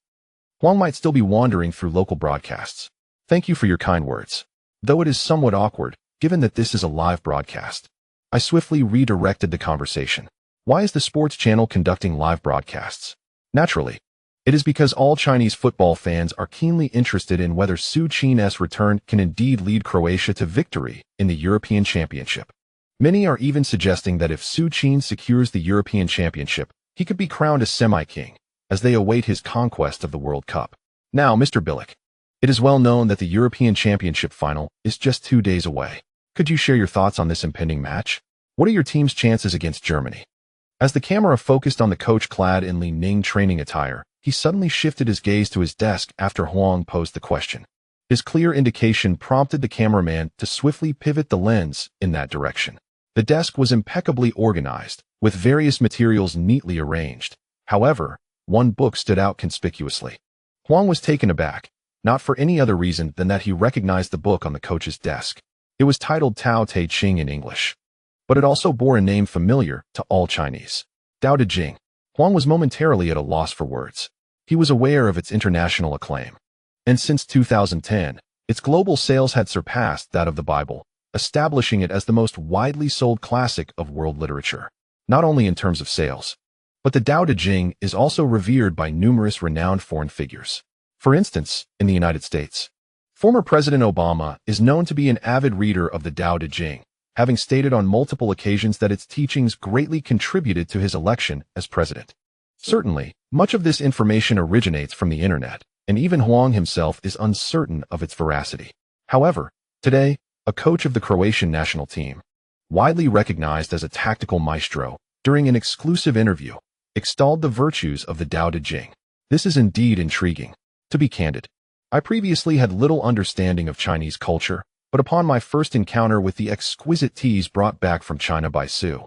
Huang might still be wandering through local broadcasts. Thank you for your kind words. Though it is somewhat awkward, given that this is a live broadcast, I swiftly redirected the conversation. Why is the sports channel conducting live broadcasts? Naturally, it is because all Chinese football fans are keenly interested in whether Su Qin's return can indeed lead Croatia to victory in the European Championship. Many are even suggesting that if Su Qin secures the European Championship, he could be crowned a semi-king, as they await his conquest of the World Cup. Now, Mr. Bilic, it is well known that the European Championship final is just 2 days away. Could you share your thoughts on this impending match? What are your team's chances against Germany? As the camera focused on the coach clad in Li Ning training attire, he suddenly shifted his gaze to his desk after Huang posed the question. His clear indication prompted the cameraman to swiftly pivot the lens in that direction. The desk was impeccably organized, with various materials neatly arranged. However, one book stood out conspicuously. Huang was taken aback, not for any other reason than that he recognized the book on the coach's desk. It was titled Tao Te Ching in English, but it also bore a name familiar to all Chinese. Tao Te Ching. Huang was momentarily at a loss for words. He was aware of its international acclaim, and since 2010, its global sales had surpassed that of the Bible, establishing it as the most widely sold classic of world literature. Not only in terms of sales, but the Tao Te Ching is also revered by numerous renowned foreign figures. For instance, in the United States, former President Obama is known to be an avid reader of the Tao Te Ching, having stated on multiple occasions that its teachings greatly contributed to his election as president. Certainly, much of this information originates from the internet, and even Huang himself is uncertain of its veracity. However, today, a coach of the Croatian national team, widely recognized as a tactical maestro, during an exclusive interview, extolled the virtues of the Tao Te Ching. This is indeed intriguing. To be candid, I previously had little understanding of Chinese culture, but upon my first encounter with the exquisite teas brought back from China by Su,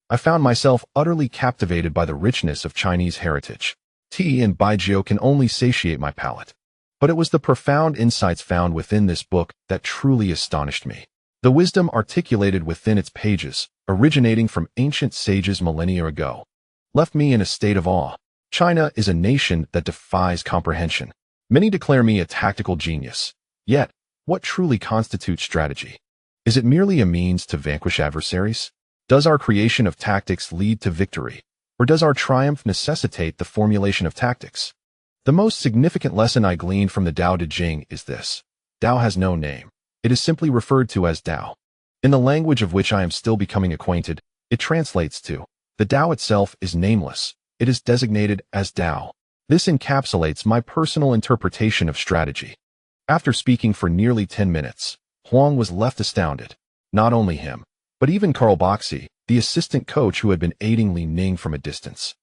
I found myself utterly captivated by the richness of Chinese heritage. Tea and baijiu can only satiate my palate, but it was the profound insights found within this book that truly astonished me. The wisdom articulated within its pages, originating from ancient sages millennia ago, left me in a state of awe. China is a nation that defies comprehension. Many declare me a tactical genius. Yet, what truly constitutes strategy? Is it merely a means to vanquish adversaries? Does our creation of tactics lead to victory, or does our triumph necessitate the formulation of tactics? The most significant lesson I gleaned from the Tao Te Ching is this. Tao has no name. It is simply referred to as Tao. In the language of which I am still becoming acquainted, it translates to, the Tao itself is nameless. It is designated as Tao. This encapsulates my personal interpretation of strategy. After speaking for nearly 10 minutes, Huang was left astounded. Not only him, but even Karl Boxy, the assistant coach who had been aiding Li Ning from a distance,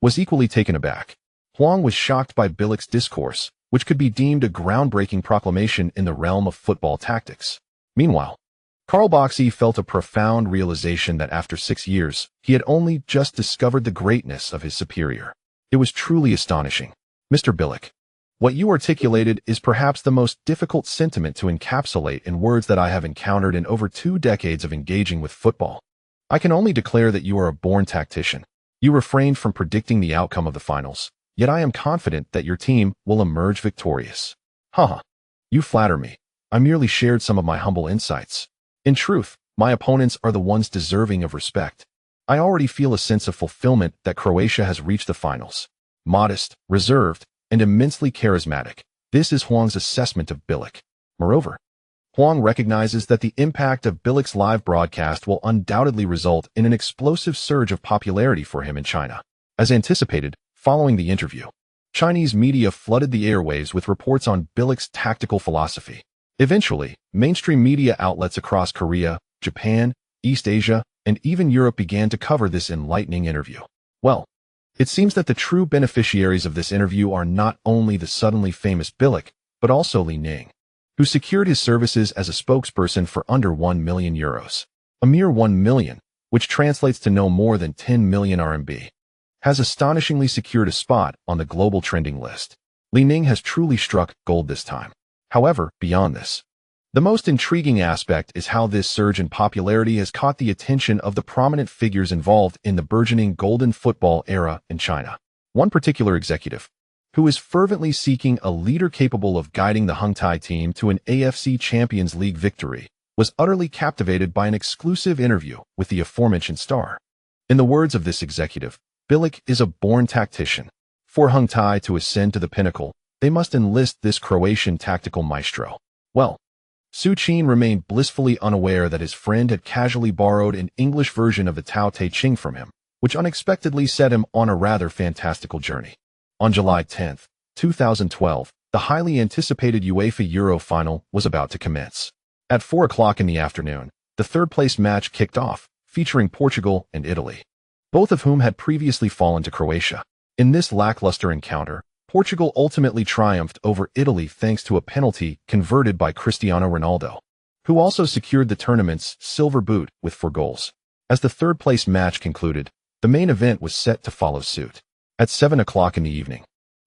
was equally taken aback. Huang was shocked by Bilic's discourse, which could be deemed a groundbreaking proclamation in the realm of football tactics. Meanwhile, Karl Boxy felt a profound realization that after 6 years, he had only just discovered the greatness of his superior. It was truly astonishing. Mr. Bilic, what you articulated is perhaps the most difficult sentiment to encapsulate in words that I have encountered in over 2 decades of engaging with football. I can only declare that you are a born tactician. You refrained from predicting the outcome of the finals, yet I am confident that your team will emerge victorious. Haha. You flatter me. I merely shared some of my humble insights. In truth, My opponents are the ones deserving of respect. I already feel a sense of fulfillment that Croatia has reached the finals. Modest, reserved, and immensely charismatic. This is Huang's assessment of Bilic. Moreover, Huang recognizes that the impact of Bilic's live broadcast will undoubtedly result in an explosive surge of popularity for him in China. As anticipated, following the interview, Chinese media flooded the airwaves with reports on Bilic's tactical philosophy. Eventually, mainstream media outlets across Korea, Japan, East Asia, and even Europe began to cover this enlightening interview. Well, it seems that the true beneficiaries of this interview are not only the suddenly famous Bilic, but also Li Ning, who secured his services as a spokesperson for under 1 million euros. A mere 1 million, which translates to no more than 10 million RMB, has astonishingly secured a spot on the global trending list. Li Ning has truly struck gold this time. However, beyond this, the most intriguing aspect is how this surge in popularity has caught the attention of the prominent figures involved in the burgeoning golden football era in China. One particular executive, who is fervently seeking a leader capable of guiding the Hungtai team to an AFC Champions League victory, was utterly captivated by an exclusive interview with the aforementioned star. In the words of this executive, Bilic is a born tactician. For Hungtai to ascend to the pinnacle, they must enlist this Croatian tactical maestro. Well, Su Qin remained blissfully unaware that his friend had casually borrowed an English version of the Tao Te Ching from him, which unexpectedly set him on a rather fantastical journey. On July 10, 2012, the highly anticipated UEFA Euro final was about to commence. At 4 o'clock in the afternoon, the third-place match kicked off, featuring Portugal and Italy, both of whom had previously fallen to Croatia. In this lackluster encounter, Portugal ultimately triumphed over Italy thanks to a penalty converted by Cristiano Ronaldo, who also secured the tournament's silver boot with 4 goals. As the third-place match concluded, the main event was set to follow suit. At 7 o'clock in the evening,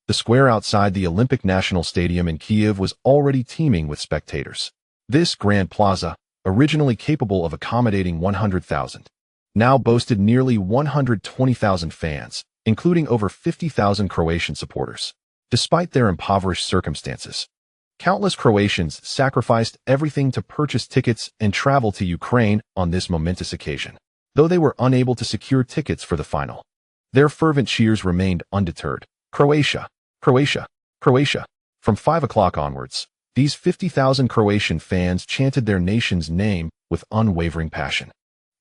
the square outside the Olympic National Stadium in Kiev was already teeming with spectators. This grand plaza, originally capable of accommodating 100,000, now boasted nearly 120,000 fans, including over 50,000 Croatian supporters. Despite their impoverished circumstances, countless Croatians sacrificed everything to purchase tickets and travel to Ukraine on this momentous occasion. Though they were unable to secure tickets for the final, their fervent cheers remained undeterred. Croatia, Croatia, Croatia. From 5 o'clock onwards, these 50,000 Croatian fans chanted their nation's name with unwavering passion.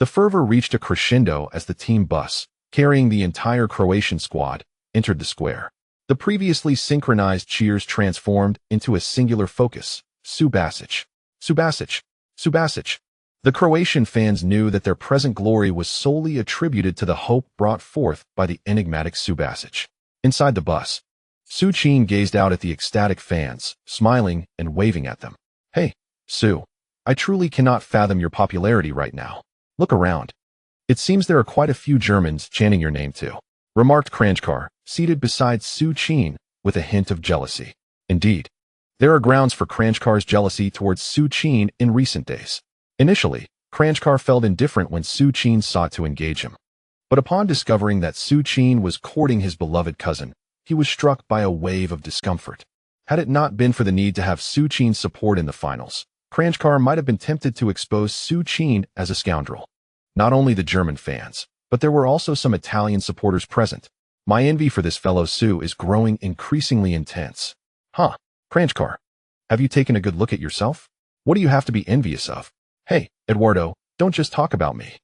The fervor reached a crescendo as the team bus, carrying the entire Croatian squad, entered the square. The previously synchronized cheers transformed into a singular focus. Subasic, Subasic, Subasic. The Croatian fans knew that their present glory was solely attributed to the hope brought forth by the enigmatic Subasic. Inside the bus, Su Qin gazed out at the ecstatic fans, smiling and waving at them. Hey, Su, I truly cannot fathom your popularity right now. Look around. It seems there are quite a few Germans chanting your name too, remarked Kranjčar, seated beside Su Qin, with a hint of jealousy. Indeed, there are grounds for Kranjčar's jealousy towards Su Qin in recent days. Initially, Kranjčar felt indifferent when Su Qin sought to engage him. But upon discovering that Su Qin was courting his beloved cousin, he was struck by a wave of discomfort. Had it not been for the need to have Su Qin's support in the finals, Kranjčar might have been tempted to expose Su Qin as a scoundrel. Not only the German fans, but there were also some Italian supporters present. My envy for this fellow Su is growing increasingly intense. Huh, Kranjčar, have you taken a good look at yourself? What do you have to be envious of? Hey, Eduardo, don't just talk about me.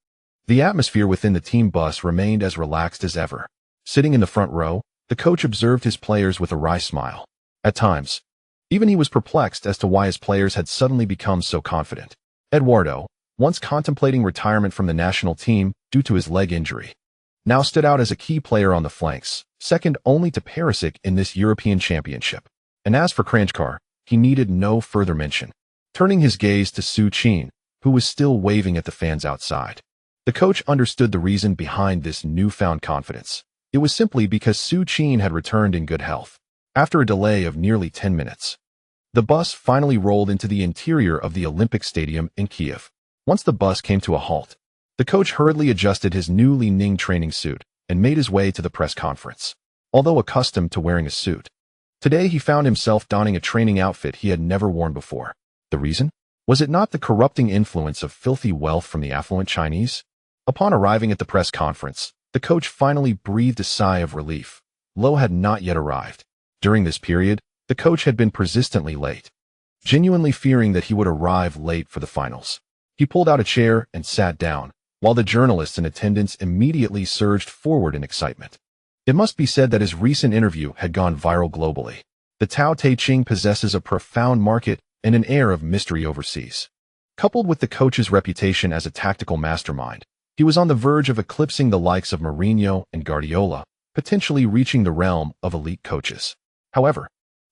The atmosphere within the team bus remained as relaxed as ever. Sitting in the front row, the coach observed his players with a wry smile. At times, even he was perplexed as to why his players had suddenly become so confident. Eduardo, once contemplating retirement from the national team due to his leg injury, now stood out as a key player on the flanks, second only to Perisic in this European Championship. And as for Kranjčar, he needed no further mention. Turning his gaze to Su Qin, who was still waving at the fans outside, the coach understood the reason behind this newfound confidence. It was simply because Su Qin had returned in good health. After a delay of nearly 10 minutes, the bus finally rolled into the interior of the Olympic Stadium in Kiev. Once the bus came to a halt, the coach hurriedly adjusted his new Li Ning training suit and made his way to the press conference. Although accustomed to wearing a suit, today he found himself donning a training outfit he had never worn before. The reason? Was it not the corrupting influence of filthy wealth from the affluent Chinese? Upon arriving at the press conference, the coach finally breathed a sigh of relief. Lo had not yet arrived. During this period, the coach had been persistently late, genuinely fearing that he would arrive late for the finals. He pulled out a chair and sat down, while the journalists in attendance immediately surged forward in excitement. It must be said that his recent interview had gone viral globally. The Tao Te Ching possesses a profound market and an air of mystery overseas. Coupled with the coach's reputation as a tactical mastermind, he was on the verge of eclipsing the likes of Mourinho and Guardiola, potentially reaching the realm of elite coaches. However,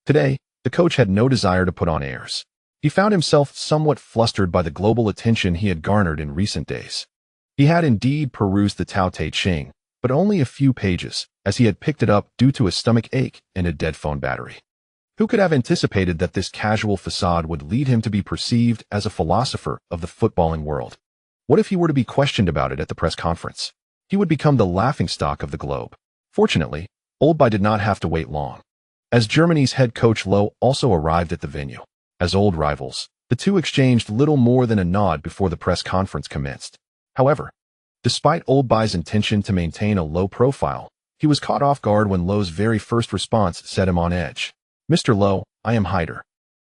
today, the coach had no desire to put on airs. He found himself somewhat flustered by the global attention he had garnered in recent days. He had indeed perused the Tao Te Ching, but only a few pages, as he had picked it up due to a stomach ache and a dead phone battery. Who could have anticipated that this casual facade would lead him to be perceived as a philosopher of the footballing world? What if he were to be questioned about it at the press conference? He would become the laughingstock of the globe. Fortunately, Oldby did not have to wait long, as Germany's head coach Lo also arrived at the venue. As old rivals, the two exchanged little more than a nod before the press conference commenced. However, despite Oldby's intention to maintain a low profile, he was caught off guard when Lo's very first response set him on edge. "Mr. Lo, I am Haider,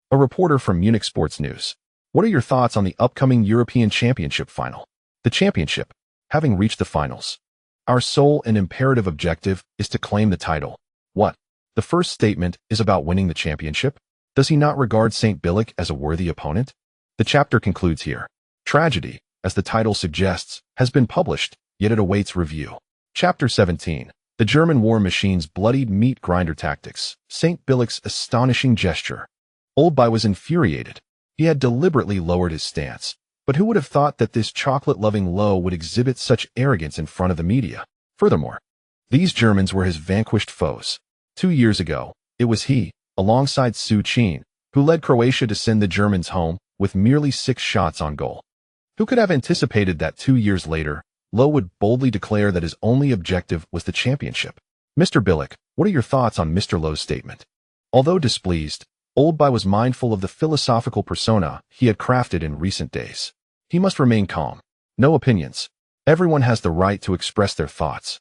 a reporter from Munich Sports News. What are your thoughts on the upcoming European Championship final?" The championship, having reached the finals. Our sole and imperative objective is to claim the title. What? The first statement is about winning the championship? Does he not regard St. Bilek as a worthy opponent? The chapter concludes here. Tragedy, as the title suggests, has been published, yet it awaits review. Chapter 17. The German war machine's bloodied meat grinder tactics. St. Bilek's astonishing gesture. Oldby was infuriated. He had deliberately lowered his stance. But who would have thought that this chocolate-loving Lo would exhibit such arrogance in front of the media? Furthermore, these Germans were his vanquished foes. 2 years ago, it was he, alongside Su Qin, who led Croatia to send the Germans home with merely 6 shots on goal. Who could have anticipated that 2 years later, Lo would boldly declare that his only objective was the championship? Mr. Bilek, what are your thoughts on Mr. Lo's statement? Although displeased, Oldby was mindful of the philosophical persona he had crafted in recent days. He must remain calm. No opinions. Everyone has the right to express their thoughts.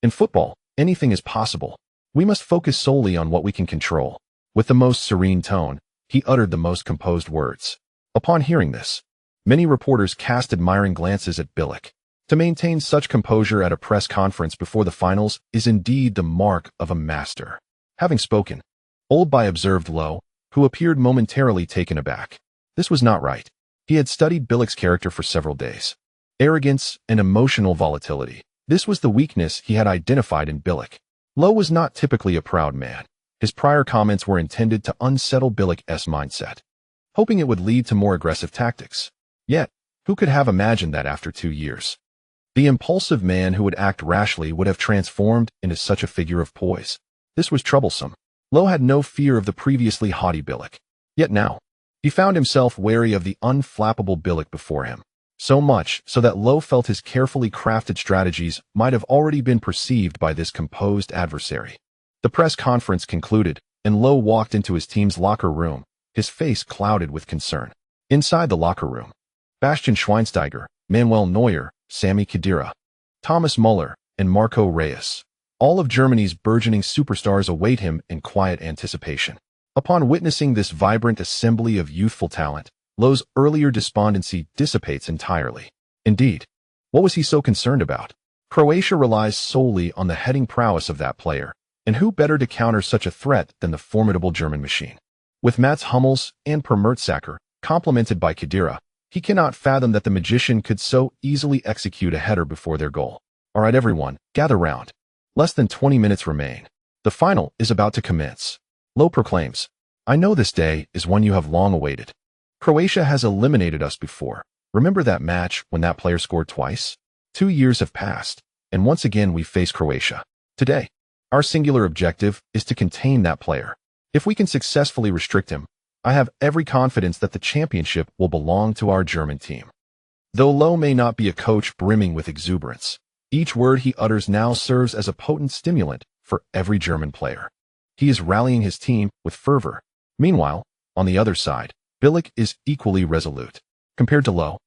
In football, anything is possible. We must focus solely on what we can control. With the most serene tone, he uttered the most composed words. Upon hearing this, many reporters cast admiring glances at Bilek. To maintain such composure at a press conference before the finals is indeed the mark of a master. Having spoken, Oldby observed Lo, who appeared momentarily taken aback. This was not right. He had studied Bilek's character for several days. Arrogance and emotional volatility. This was the weakness he had identified in Bilek. Lo was not typically a proud man. His prior comments were intended to unsettle Bilek's mindset, hoping it would lead to more aggressive tactics. Yet, who could have imagined that after 2 years? The impulsive man who would act rashly would have transformed into such a figure of poise. This was troublesome. Lo had no fear of the previously haughty Bilek. Yet now, he found himself wary of the unflappable Bilek before him. So much so that Lo felt his carefully crafted strategies might have already been perceived by this composed adversary. The press conference concluded, and Lo walked into his team's locker room, his face clouded with concern. Inside the locker room, Bastian Schweinsteiger, Manuel Neuer, Sami Khedira, Thomas Müller, and Marco Reus. All of Germany's burgeoning superstars await him in quiet anticipation. Upon witnessing this vibrant assembly of youthful talent, Lo's earlier despondency dissipates entirely. Indeed, what was he so concerned about? Croatia relies solely on the heading prowess of that player, and who better to counter such a threat than the formidable German machine? With Mats Hummels and Per Mertesacker, complemented by Khedira, he cannot fathom that the magician could so easily execute a header before their goal. All right, everyone, gather round. Less than 20 minutes remain. The final is about to commence. Lo proclaims, "I know this day is one you have long awaited. Croatia has eliminated us before. Remember that match when that player scored twice? 2 years have passed, and once again we face Croatia. Today, our singular objective is to contain that player. If we can successfully restrict him, I have every confidence that the championship will belong to our German team." Though Lo may not be a coach brimming with exuberance, each word he utters now serves as a potent stimulant for every German player. He is rallying his team with fervor. Meanwhile, on the other side, Bilic is equally resolute. Compared to Low,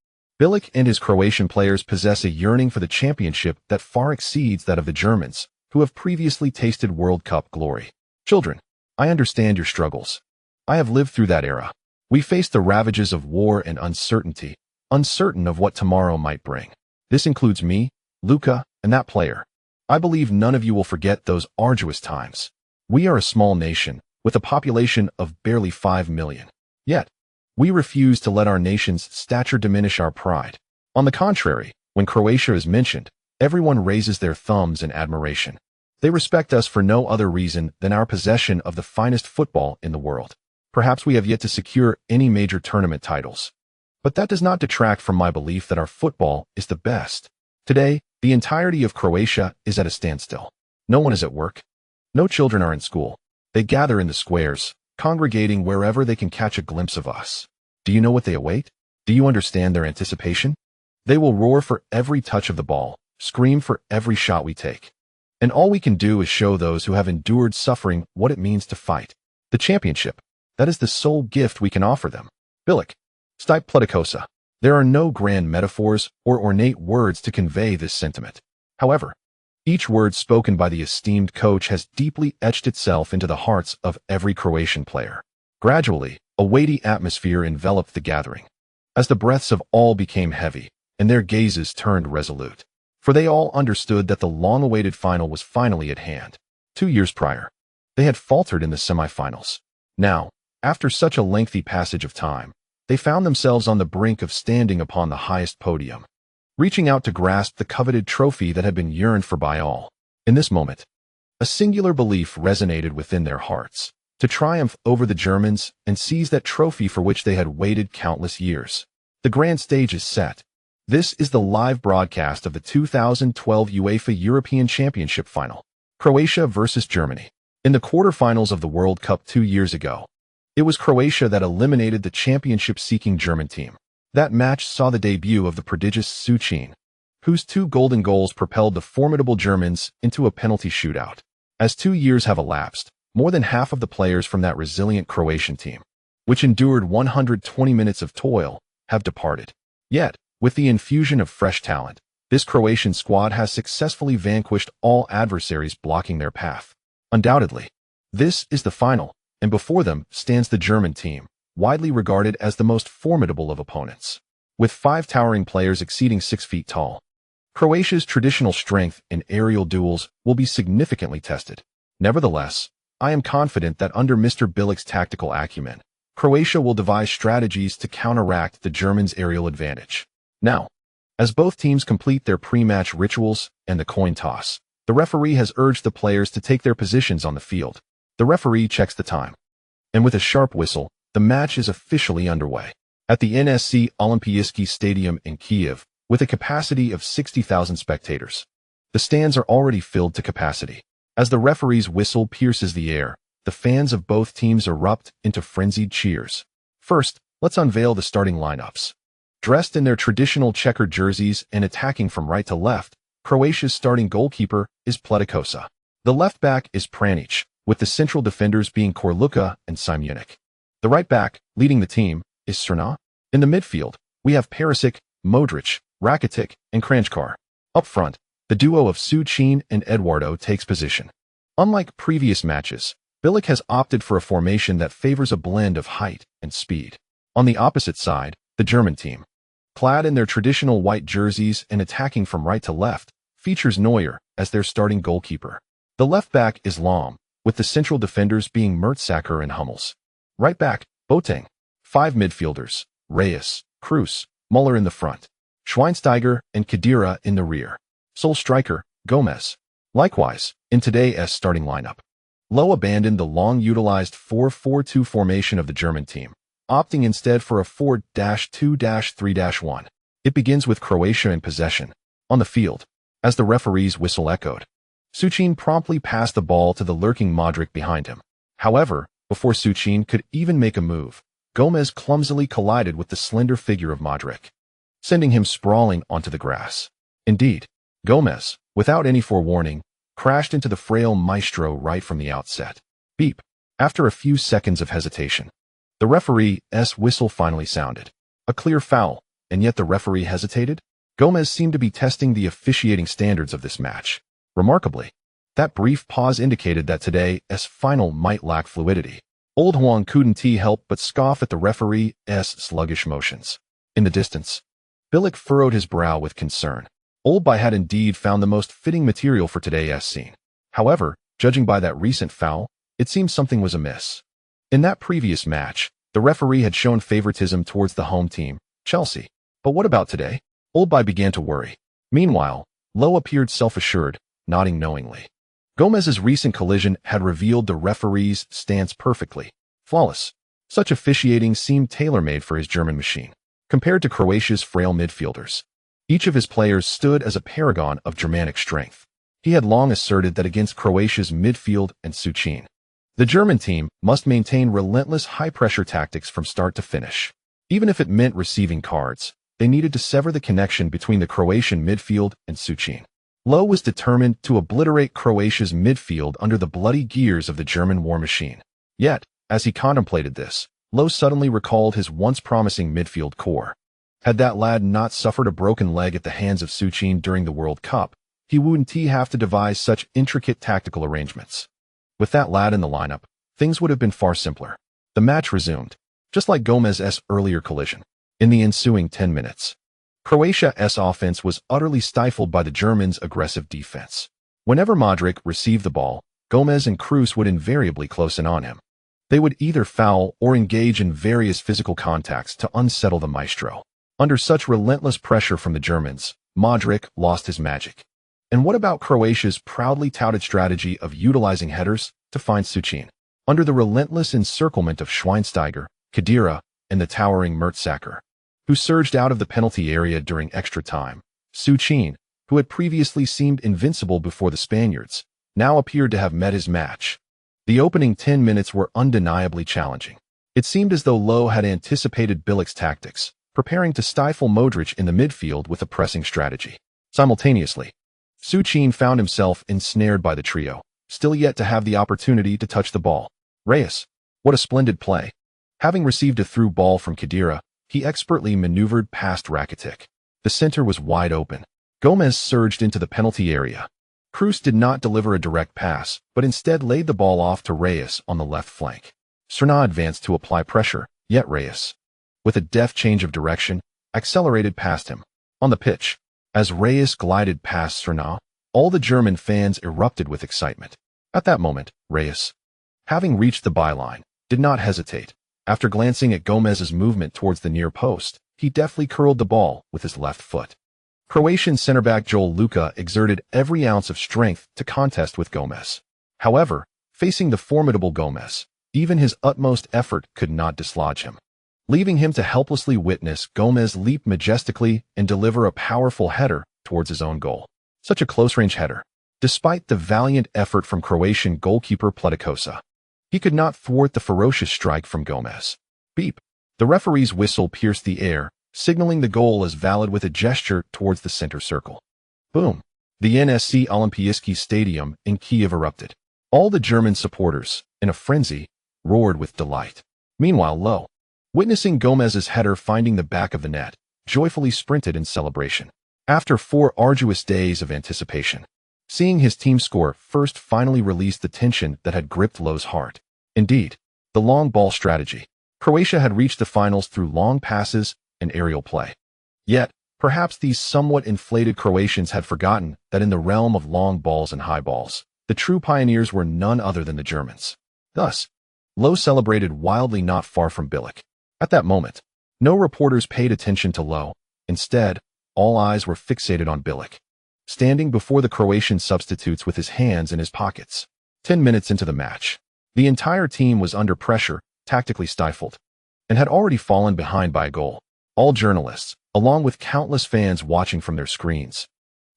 Bilic and his Croatian players possess a yearning for the championship that far exceeds that of the Germans, who have previously tasted World Cup glory. Children, I understand your struggles. I have lived through that era. We faced the ravages of war and uncertainty, uncertain of what tomorrow might bring. This includes me, Luka, and that player. I believe none of you will forget those arduous times. We are a small nation, with a population of barely 5 million. Yet, we refuse to let our nation's stature diminish our pride. On the contrary, when Croatia is mentioned, everyone raises their thumbs in admiration. They respect us for no other reason than our possession of the finest football in the world. Perhaps we have yet to secure any major tournament titles. But that does not detract from my belief that our football is the best. Today, the entirety of Croatia is at a standstill. No one is at work. No children are in school. They gather in the squares, congregating wherever they can catch a glimpse of us. Do you know what they await? Do you understand their anticipation? They will roar for every touch of the ball, scream for every shot we take. And all we can do is show those who have endured suffering what it means to fight. The championship, that is the sole gift we can offer them. Bilic, stipe pleticosa. There are no grand metaphors or ornate words to convey this sentiment. However, each word spoken by the esteemed coach has deeply etched itself into the hearts of every Croatian player. Gradually, a weighty atmosphere enveloped the gathering, as the breaths of all became heavy, and their gazes turned resolute. For they all understood that the long-awaited final was finally at hand. 2 years prior, they had faltered in the semifinals. Now, after such a lengthy passage of time, they found themselves on the brink of standing upon the highest podium, reaching out to grasp the coveted trophy that had been yearned for by all. In this moment, a singular belief resonated within their hearts, to triumph over the Germans and seize that trophy for which they had waited countless years. The grand stage is set. This is the live broadcast of the 2012 UEFA European Championship final, Croatia versus Germany. In the quarterfinals of the World Cup 2 years ago, it was Croatia that eliminated the championship-seeking German team. That match saw the debut of the prodigious Su Qin, whose 2 golden goals propelled the formidable Germans into a penalty shootout. As 2 years have elapsed, more than half of the players from that resilient Croatian team, which endured 120 minutes of toil, have departed. Yet, with the infusion of fresh talent, this Croatian squad has successfully vanquished all adversaries blocking their path. Undoubtedly, this is the final, and before them stands the German team, widely regarded as the most formidable of opponents. With 5 towering players exceeding 6 feet tall, Croatia's traditional strength in aerial duels will be significantly tested. Nevertheless, I am confident that under Mr. Bilic's tactical acumen, Croatia will devise strategies to counteract the Germans' aerial advantage. Now, as both teams complete their pre-match rituals and the coin toss, the referee has urged the players to take their positions on the field. The referee checks the time, and with a sharp whistle, the match is officially underway. At the NSC Olimpijski Stadium in Kiev, with a capacity of 60,000 spectators, the stands are already filled to capacity. As the referee's whistle pierces the air, the fans of both teams erupt into frenzied cheers. First, let's unveil the starting lineups. Dressed in their traditional checkered jerseys and attacking from right to left, Croatia's starting goalkeeper is Pleticosa. The left back is Pranic, with the central defenders being Korluka and Simunik. The right back, leading the team, is Crna. In the midfield, we have Perisic, Modric, Rakitic, and Kranjčar. Up front, the duo of Su Qin and Eduardo takes position. Unlike previous matches, Bilic has opted for a formation that favors a blend of height and speed. On the opposite side, the German team, clad in their traditional white jerseys and attacking from right to left, features Neuer as their starting goalkeeper. The left back is Lahm, with the central defenders being Mertesacker and Hummels. Right back, Boateng. 5 midfielders, Reyes, Kroos, Muller in the front, Schweinsteiger and Khedira in the rear. Sole striker, Gomez. Likewise, in today's starting lineup, Low abandoned the long-utilized 4-4-2 formation of the German team, opting instead for a 4-2-3-1. It begins with Croatia in possession. On the field, as the referee's whistle echoed, Su Qin promptly passed the ball to the lurking Modric behind him. However, before Su Qin could even make a move, Gomez clumsily collided with the slender figure of Modric, sending him sprawling onto the grass. Indeed, Gomez, without any forewarning, crashed into the frail maestro right from the outset. Beep. After a few seconds of hesitation, The referee's whistle finally sounded. A clear foul, and yet the referee hesitated? Gomez seemed to be testing the officiating standards of this match. Remarkably, that brief pause indicated that today's final might lack fluidity. Old Huang couldn't help but scoff at the referee's sluggish motions. In the distance, Bilic furrowed his brow with concern. Oldby had indeed found the most fitting material for today's scene. However, judging by that recent foul, it seemed something was amiss. In that previous match, the referee had shown favoritism towards the home team, Chelsea. But what about today? Oldby began to worry. Meanwhile, Lowe appeared self-assured, nodding knowingly. Gomez's recent collision had revealed the referee's stance perfectly. Flawless. Such officiating seemed tailor-made for his German machine. Compared to Croatia's frail midfielders, each of his players stood as a paragon of Germanic strength. He had long asserted that against Croatia's midfield and Su Qin, the German team must maintain relentless high-pressure tactics from start to finish. Even if it meant receiving cards, they needed to sever the connection between the Croatian midfield and Su Qin. Lowe was determined to obliterate Croatia's midfield under the bloody gears of the German war machine. Yet, as he contemplated this, Lowe suddenly recalled his once promising midfield core. Had that lad not suffered a broken leg at the hands of Su Qin during the World Cup, he wouldn't have to devise such intricate tactical arrangements. With that lad in the lineup, things would have been far simpler. The match resumed, just like Gomez's earlier collision. In the ensuing 10 minutes, Croatia's offense was utterly stifled by the Germans' aggressive defense. Whenever Modric received the ball, Gomez and Kroos would invariably close in on him. They would either foul or engage in various physical contacts to unsettle the maestro. Under such relentless pressure from the Germans, Modric lost his magic. And what about Croatia's proudly touted strategy of utilizing headers to find Su Qin? Under the relentless encirclement of Schweinsteiger, Khedira, and the towering Mertesacker, who surged out of the penalty area during extra time, Su Qin, who had previously seemed invincible before the Spaniards, now appeared to have met his match. The opening 10 minutes were undeniably challenging. It seemed as though Lowe had anticipated Bilic's tactics, preparing to stifle Modric in the midfield with a pressing strategy. Simultaneously, Su Qin found himself ensnared by the trio, still yet to have the opportunity to touch the ball. Reyes, what a splendid play. Having received a through ball from Khedira, he expertly maneuvered past Rakitic. The center was wide open. Gomez surged into the penalty area. Kroos did not deliver a direct pass, but instead laid the ball off to Reyes on the left flank. Serna advanced to apply pressure, yet Reyes, with a deft change of direction, accelerated past him. On the pitch, as Reyes glided past Serna, all the German fans erupted with excitement. At that moment, Reyes, having reached the byline, did not hesitate. After glancing at Gomez's movement towards the near post, he deftly curled the ball with his left foot. Croatian centre-back Joel Luka exerted every ounce of strength to contest with Gomez. However, facing the formidable Gomez, even his utmost effort could not dislodge him. Leaving him to helplessly witness Gomez leap majestically and deliver a powerful header towards his own goal. Such a close-range header. Despite the valiant effort from Croatian goalkeeper Pleticosa, he could not thwart the ferocious strike from Gomez. Beep. The referee's whistle pierced the air, signaling the goal as valid with a gesture towards the center circle. Boom. The NSC Olimpijski Stadium in Kiev erupted. All the German supporters, in a frenzy, roared with delight. Meanwhile, Lowe, witnessing Gomez's header finding the back of the net, joyfully sprinted in celebration. After 4 arduous days of anticipation, seeing his team score first finally released the tension that had gripped Lowe's heart. Indeed, the long ball strategy. Croatia had reached the finals through long passes and aerial play. Yet, perhaps these somewhat inflated Croatians had forgotten that in the realm of long balls and high balls, the true pioneers were none other than the Germans. Thus, Lowe celebrated wildly not far from Bilic. At that moment, no reporters paid attention to Lowe. Instead, all eyes were fixated on Bilic, standing before the Croatian substitutes with his hands in his pockets. 10 minutes into the match, the entire team was under pressure, tactically stifled, and had already fallen behind by a goal. All journalists, along with countless fans watching from their screens,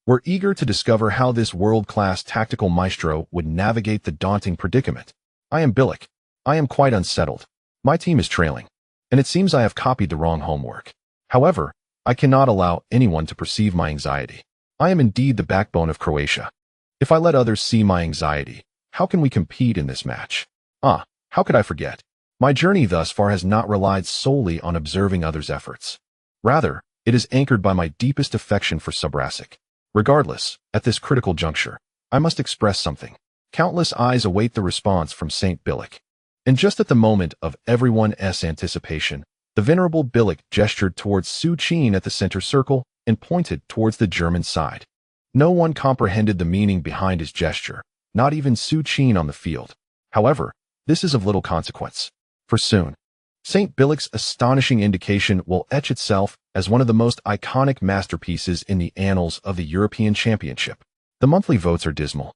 were eager to discover how this world-class tactical maestro would navigate the daunting predicament. I am Bilic. I am quite unsettled. My team is trailing, and it seems I have copied the wrong homework. However, I cannot allow anyone to perceive my anxiety. I am indeed the backbone of Croatia. If I let others see my anxiety, how can we compete in this match? How could I forget? My journey thus far has not relied solely on observing others' efforts. Rather, it is anchored by my deepest affection for Subracic. Regardless, at this critical juncture, I must express something. Countless eyes await the response from Saint Bilic. And just at the moment of everyone's anticipation, the venerable Bilic gestured towards Su Qin at the center circle and pointed towards the German side. No one comprehended the meaning behind his gesture, not even Su Qin on the field. However, this is of little consequence. For soon, Saint Bilic's astonishing indication will etch itself as one of the most iconic masterpieces in the annals of the European Championship. The monthly votes are dismal,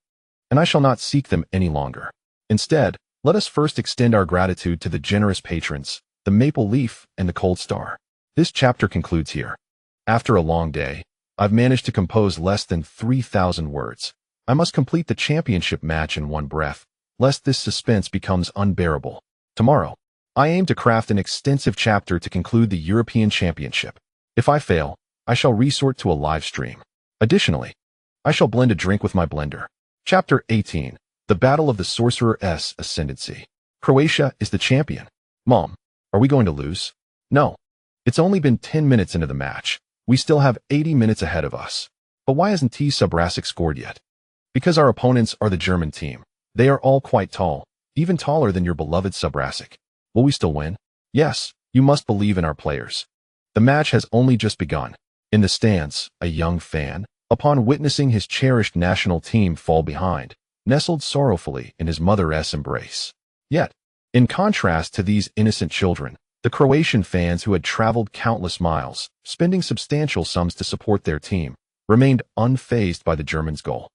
and I shall not seek them any longer. Instead, let us first extend our gratitude to the generous patrons, the Maple Leaf and the Cold Star. This chapter concludes here. After a long day, I've managed to compose less than 3,000 words. I must complete the championship match in one breath, lest this suspense becomes unbearable. Tomorrow, I aim to craft an extensive chapter to conclude the European Championship. If I fail, I shall resort to a live stream. Additionally, I shall blend a drink with my blender. Chapter 18. The Battle of the Sorcerer's Ascendancy. Croatia is the champion. Mom, are we going to lose? No. It's only been 10 minutes into the match. We still have 80 minutes ahead of us. But why hasn't T. Subracic scored yet? Because our opponents are the German team. They are all quite tall, even taller than your beloved Subracic. Will we still win? Yes, you must believe in our players. The match has only just begun. In the stands, a young fan, upon witnessing his cherished national team fall behind, nestled sorrowfully in his mother's embrace. Yet, in contrast to these innocent children, the Croatian fans who had traveled countless miles, spending substantial sums to support their team, remained unfazed by the Germans' goal.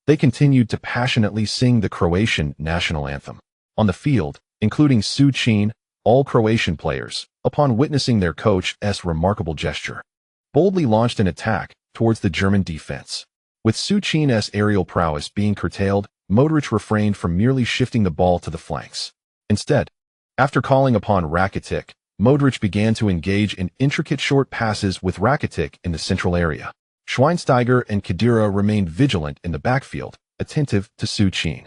They continued to passionately sing the Croatian national anthem. On the field, including Su Qin, all Croatian players, upon witnessing their coach's remarkable gesture, boldly launched an attack towards the German defense. With Su Qin's aerial prowess being curtailed, Modric refrained from merely shifting the ball to the flanks. Instead, after calling upon Rakitic, Modric began to engage in intricate short passes with Rakitic in the central area. Schweinsteiger and Khedira remained vigilant in the backfield, attentive to Su Qin.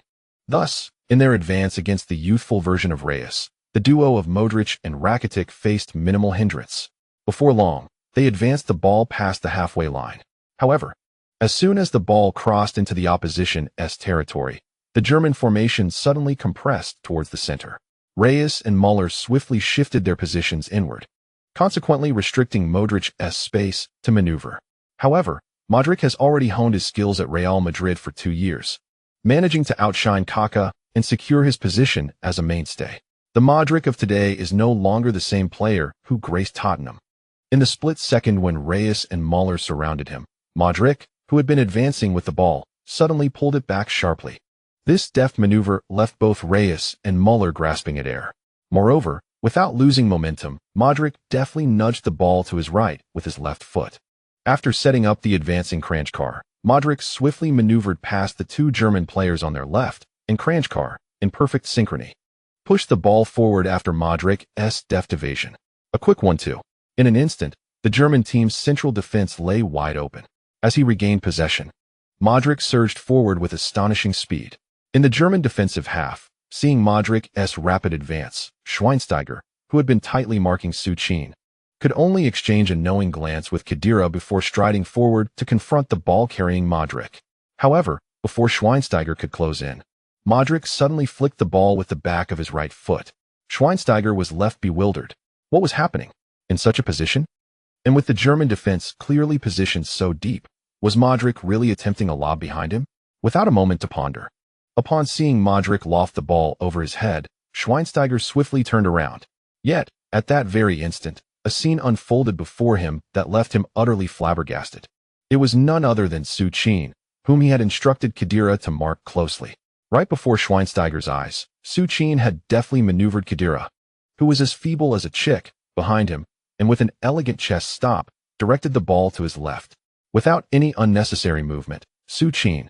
Thus, in their advance against the youthful version of Reyes, the duo of Modric and Rakitic faced minimal hindrance. Before long, they advanced the ball past the halfway line. However, as soon as the ball crossed into the opposition's territory, the German formation suddenly compressed towards the center. Reyes and Müller swiftly shifted their positions inward, consequently restricting Modric's space to maneuver. However, Modric has already honed his skills at Real Madrid for 2 years, managing to outshine Kaká and secure his position as a mainstay. The Modric of today is no longer the same player who graced Tottenham. In the split second when Reyes and Müller surrounded him, Modric, who had been advancing with the ball, suddenly pulled it back sharply. This deft maneuver left both Reyes and Müller grasping at air. Moreover, without losing momentum, Modric deftly nudged the ball to his right with his left foot. After setting up the advancing Kranjčar, Modric swiftly maneuvered past the 2 German players on their left, and Kranjčar, in perfect synchrony, pushed the ball forward after Modric's deft evasion. A quick 1-2. In an instant, the German team's central defense lay wide open. As he regained possession, Modric surged forward with astonishing speed. In the German defensive half, seeing Modric's rapid advance, Schweinsteiger, who had been tightly marking Su Qin, could only exchange a knowing glance with Khedira before striding forward to confront the ball-carrying Modric. However, before Schweinsteiger could close in, Modric suddenly flicked the ball with the back of his right foot. Schweinsteiger was left bewildered. What was happening? In such a position? And with the German defense clearly positioned so deep, was Modric really attempting a lob behind him? Without a moment to ponder, upon seeing Modric loft the ball over his head, Schweinsteiger swiftly turned around. Yet, at that very instant, a scene unfolded before him that left him utterly flabbergasted. It was none other than Su Qin, whom he had instructed Khedira to mark closely. Right before Schweinsteiger's eyes, Su Qin had deftly maneuvered Khedira, who was as feeble as a chick, behind him, and with an elegant chest stop, directed the ball to his left. Without any unnecessary movement, Su Qin,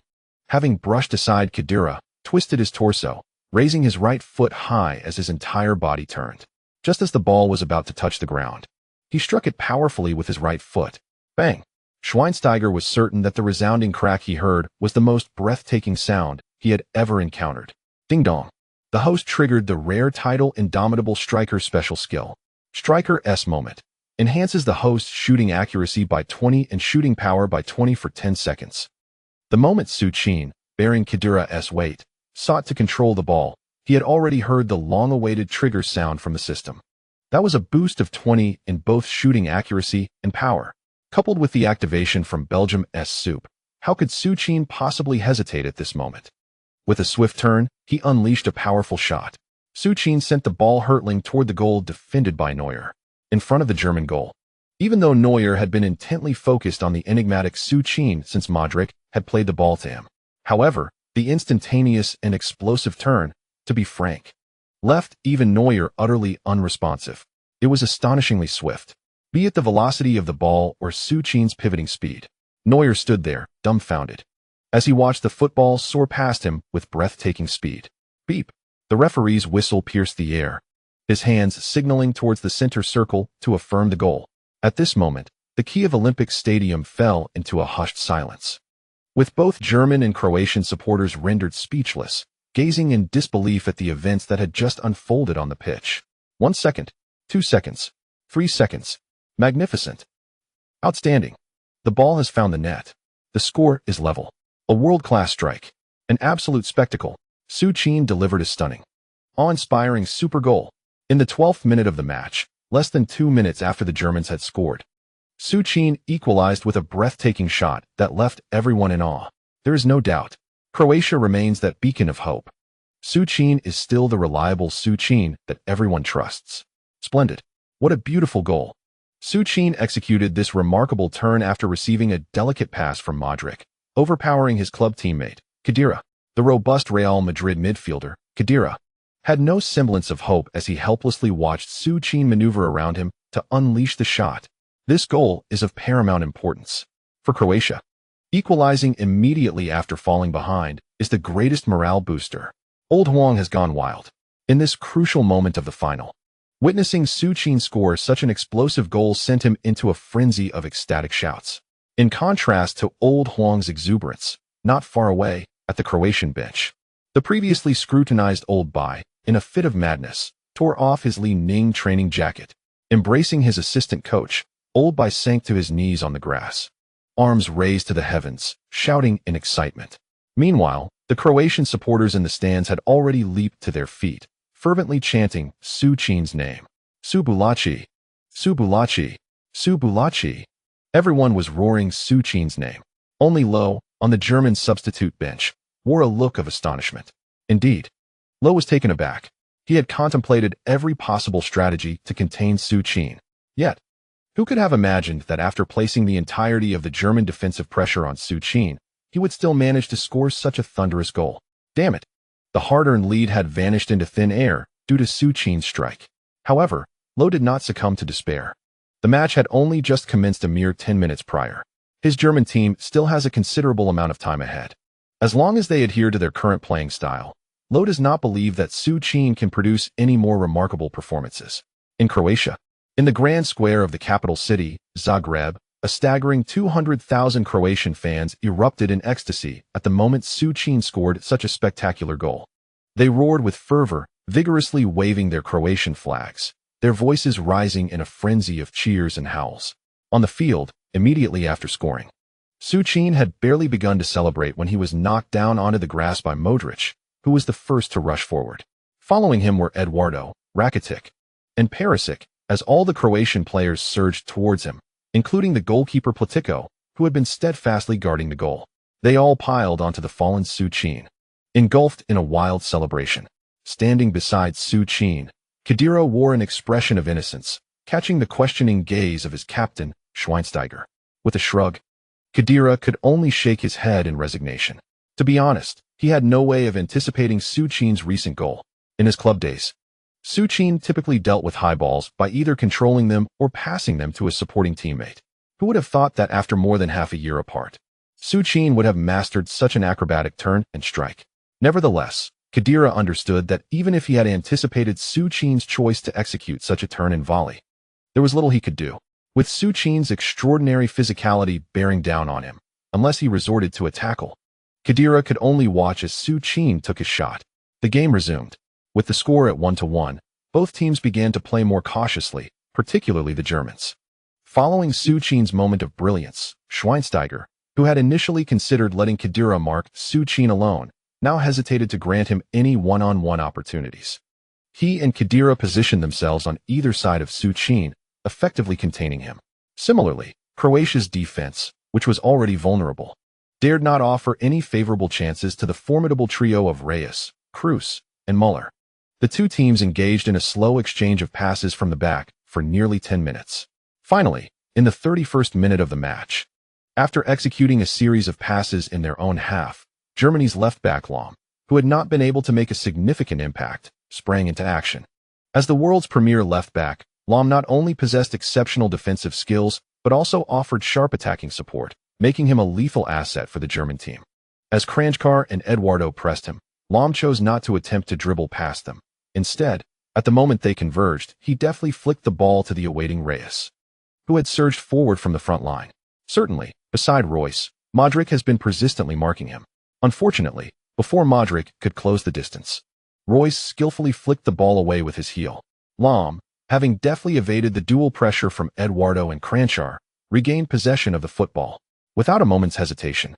having brushed aside Khedira, twisted his torso, raising his right foot high as his entire body turned. Just as the ball was about to touch the ground, he struck it powerfully with his right foot. Bang! Schweinsteiger was certain that the resounding crack he heard was the most breathtaking sound he had ever encountered. Ding dong! the host triggered the rare title Indomitable Striker special skill. Striker S moment. Enhances the host's shooting accuracy by 20 and shooting power by 20 for 10 seconds. The moment Su Qin, bearing Khedira's weight, sought to control the ball, he had already heard the long-awaited trigger sound from the system. That was a boost of 20 in both shooting accuracy and power. Coupled with the activation from Belgium's Soup, how could Su Qin possibly hesitate at this moment? With a swift turn, he unleashed a powerful shot. Su Qin sent the ball hurtling toward the goal defended by Neuer, in front of the German goal. Even though Neuer had been intently focused on the enigmatic Su Qin since Modric had played the ball to him. However, the instantaneous and explosive turn, to be frank, left even Neuer utterly unresponsive. It was astonishingly swift. Be it the velocity of the ball or Su Qin's pivoting speed, Neuer stood there, dumbfounded, as he watched the football soar past him with breathtaking speed. Beep! The referee's whistle pierced the air, his hands signaling towards the center circle to affirm the goal. At this moment, the Kiev Olympic Stadium fell into a hushed silence, with both German and Croatian supporters rendered speechless, gazing in disbelief at the events that had just unfolded on the pitch. 1 second, 2 seconds, 3 seconds. Magnificent. Outstanding. The ball has found the net. The score is level. A world-class strike. An absolute spectacle. Su Qin delivered a stunning, awe-inspiring super goal. In the 12th minute of the match, less than 2 minutes after the Germans had scored, Su Qin equalized with a breathtaking shot that left everyone in awe. There is no doubt, Croatia remains that beacon of hope. Su Qin is still the reliable Su Qin that everyone trusts. Splendid. What a beautiful goal. Su Qin executed this remarkable turn after receiving a delicate pass from Modric, overpowering his club teammate, Khedira. The robust Real Madrid midfielder, Khedira, had no semblance of hope as he helplessly watched Su Qin maneuver around him to unleash the shot. This goal is of paramount importance for Croatia. Equalizing immediately after falling behind is the greatest morale booster. Old Huang has gone wild in this crucial moment of the final. Witnessing Su Qin score such an explosive goal sent him into a frenzy of ecstatic shouts. In contrast to Old Huang's exuberance, not far away, at the Croatian bench, the previously scrutinized Old Bai, in a fit of madness, tore off his Li Ning training jacket. Embracing his assistant coach, Old Bai sank to his knees on the grass, arms raised to the heavens, shouting in excitement. Meanwhile, the Croatian supporters in the stands had already leaped to their feet, fervently chanting Su Qin's name. Su Bulaci! Su Bulaci! Su Bulaci! Everyone was roaring Su Qin's name. Only Low, on the German substitute bench, wore a look of astonishment. Indeed, Low was taken aback. He had contemplated every possible strategy to contain Su Qin. Yet, who could have imagined that after placing the entirety of the German defensive pressure on Su Qin, he would still manage to score such a thunderous goal? Damn it! The hard-earned lead had vanished into thin air due to Su Qin's strike. However, Low did not succumb to despair. The match had only just commenced a mere 10 minutes prior. His German team still has a considerable amount of time ahead. As long as they adhere to their current playing style, Low does not believe that Su Qin can produce any more remarkable performances. In Croatia, in the grand square of the capital city, Zagreb, a staggering 200,000 Croatian fans erupted in ecstasy at the moment Su Qin scored such a spectacular goal. They roared with fervor, vigorously waving their Croatian flags, their voices rising in a frenzy of cheers and howls. On the field, immediately after scoring, Su Qin had barely begun to celebrate when he was knocked down onto the grass by Modric, who was the first to rush forward. Following him were Eduardo, Rakitic, and Perisic, as all the Croatian players surged towards him, including the goalkeeper Platico, who had been steadfastly guarding the goal. They all piled onto the fallen Su Qin, engulfed in a wild celebration. Standing beside Su Qin, Khedira wore an expression of innocence, catching the questioning gaze of his captain, Schweinsteiger. With a shrug, Khedira could only shake his head in resignation. To be honest, he had no way of anticipating Su Qin's recent goal. In his club days, Su Qin typically dealt with high balls by either controlling them or passing them to a supporting teammate. Who would have thought that after more than half a year apart, Su Qin would have mastered such an acrobatic turn and strike? Nevertheless, Khedira understood that even if he had anticipated Su Qin's choice to execute such a turn in volley, there was little he could do. With Su Qin's extraordinary physicality bearing down on him, unless he resorted to a tackle, Khedira could only watch as Su Qin took his shot. The game resumed. With the score at 1-1, both teams began to play more cautiously, particularly the Germans. Following Su Qin's moment of brilliance, Schweinsteiger, who had initially considered letting Khedira mark Su Qin alone, now hesitated to grant him any one-on-one opportunities. He and Khedira positioned themselves on either side of Su Qin, effectively containing him. Similarly, Croatia's defense, which was already vulnerable, dared not offer any favorable chances to the formidable trio of Reyes, Kroos, and Müller. The two teams engaged in a slow exchange of passes from the back for nearly 10 minutes. Finally, in the 31st minute of the match, after executing a series of passes in their own half, Germany's left-back Lahm, who had not been able to make a significant impact, sprang into action. As the world's premier left-back, Lahm not only possessed exceptional defensive skills, but also offered sharp attacking support, making him a lethal asset for the German team. As Kranjčar and Eduardo pressed him, Lahm chose not to attempt to dribble past them. Instead, at the moment they converged, he deftly flicked the ball to the awaiting Reyes, who had surged forward from the front line. Certainly, beside Royce, Modric has been persistently marking him. Unfortunately, before Modric could close the distance, Royce skillfully flicked the ball away with his heel. Lahm, having deftly evaded the dual pressure from Eduardo and Kranjčar, regained possession of the football. Without a moment's hesitation,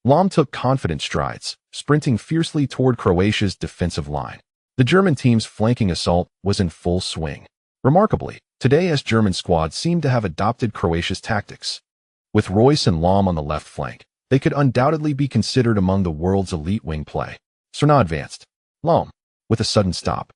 Lahm took confident strides, sprinting fiercely toward Croatia's defensive line. The German team's flanking assault was in full swing. Remarkably, today's German squad seemed to have adopted Croatia's tactics. With Royce and Lahm on the left flank, they could undoubtedly be considered among the world's elite wing play. Serna advanced. Lahm, with a sudden stop.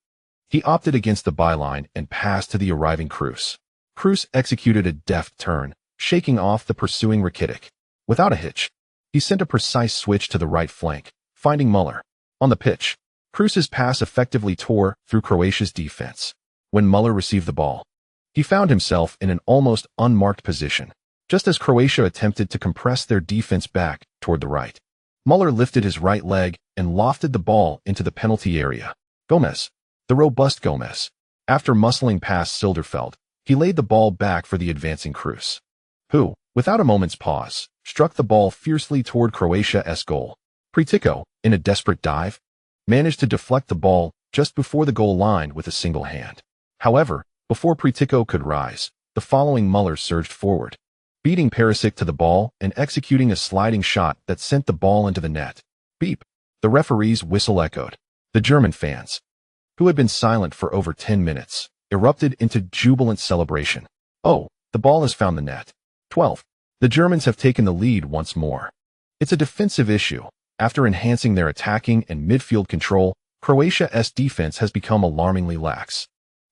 He opted against the byline and passed to the arriving Kroos. Kroos executed a deft turn, shaking off the pursuing Rakitic. Without a hitch, he sent a precise switch to the right flank, finding Müller. On the pitch, Kroos's pass effectively tore through Croatia's defense. When Müller received the ball, he found himself in an almost unmarked position, just as Croatia attempted to compress their defense back toward the right. Müller lifted his right leg and lofted the ball into the penalty area. Gomez, the robust Gomez, after muscling past Silderfeld, he laid the ball back for the advancing Kroos, who, without a moment's pause, struck the ball fiercely toward Croatia's goal. Pritico, in a desperate dive, managed to deflect the ball just before the goal line with a single hand. However, before Pritico could rise, the following Müller surged forward, beating Perisic to the ball and executing a sliding shot that sent the ball into the net. Beep! The referee's whistle echoed. The German fans, who had been silent for over 10 minutes, erupted into jubilant celebration. Oh, the ball has found the net. 12. The Germans have taken the lead once more. It's a defensive issue. After enhancing their attacking and midfield control, Croatia's defense has become alarmingly lax.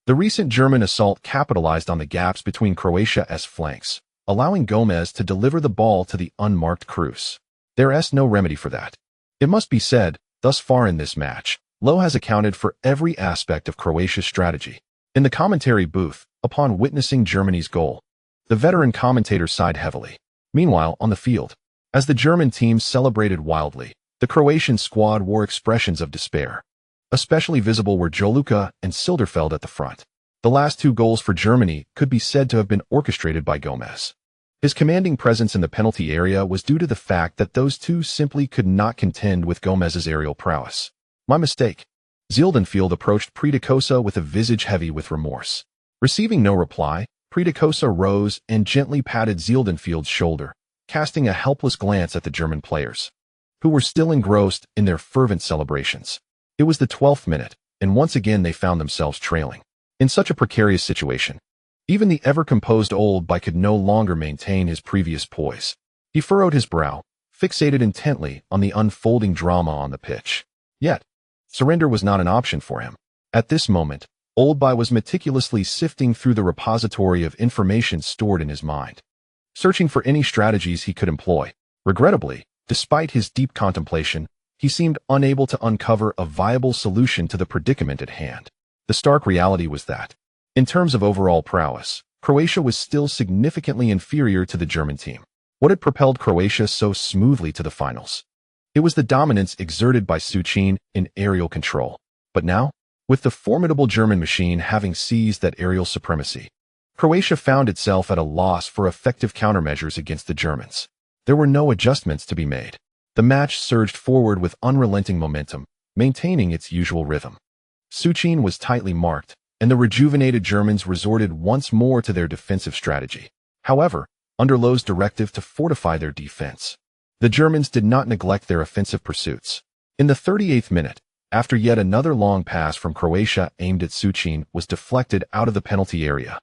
The recent German assault capitalized on the gaps between Croatia's flanks, allowing Gomez to deliver the ball to the unmarked Kroos. There's no remedy for that. It must be said, thus far in this match, Lowe has accounted for every aspect of Croatia's strategy. In the commentary booth, upon witnessing Germany's goal, the veteran commentator sighed heavily. Meanwhile, on the field, as the German team celebrated wildly, the Croatian squad wore expressions of despair. Especially visible were Joluka and Silderfeld at the front. The last two goals for Germany could be said to have been orchestrated by Gomez. His commanding presence in the penalty area was due to the fact that those two simply could not contend with Gomez's aerial prowess. My mistake. Zieldonfield approached Priticosa with a visage heavy with remorse. Receiving no reply, Priticosa rose and gently patted Zieldonfield's shoulder, casting a helpless glance at the German players, who were still engrossed in their fervent celebrations. It was the 12th minute, and once again they found themselves trailing. In such a precarious situation, even the ever-composed Oldby could no longer maintain his previous poise. He furrowed his brow, fixated intently on the unfolding drama on the pitch. Yet, surrender was not an option for him. At this moment, Oldby was meticulously sifting through the repository of information stored in his mind, searching for any strategies he could employ. Regrettably, despite his deep contemplation, he seemed unable to uncover a viable solution to the predicament at hand. The stark reality was that, in terms of overall prowess, Croatia was still significantly inferior to the German team. What had propelled Croatia so smoothly to the finals? It was the dominance exerted by Su Qin in aerial control. But now, with the formidable German machine having seized that aerial supremacy, Croatia found itself at a loss for effective countermeasures against the Germans. There were no adjustments to be made. The match surged forward with unrelenting momentum, maintaining its usual rhythm. Su Qin was tightly marked, and the rejuvenated Germans resorted once more to their defensive strategy. However, under Löw's directive to fortify their defense, the Germans did not neglect their offensive pursuits. In the 38th minute, after yet another long pass from Croatia aimed at Su Qin was deflected out of the penalty area,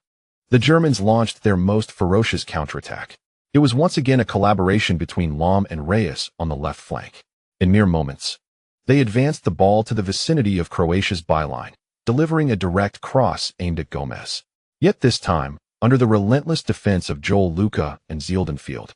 the Germans launched their most ferocious counterattack. It was once again a collaboration between Löw and Reyes on the left flank. In mere moments, they advanced the ball to the vicinity of Croatia's byline, delivering a direct cross aimed at Gomez. Yet this time, under the relentless defense of Joel Luca and Zieldenfield,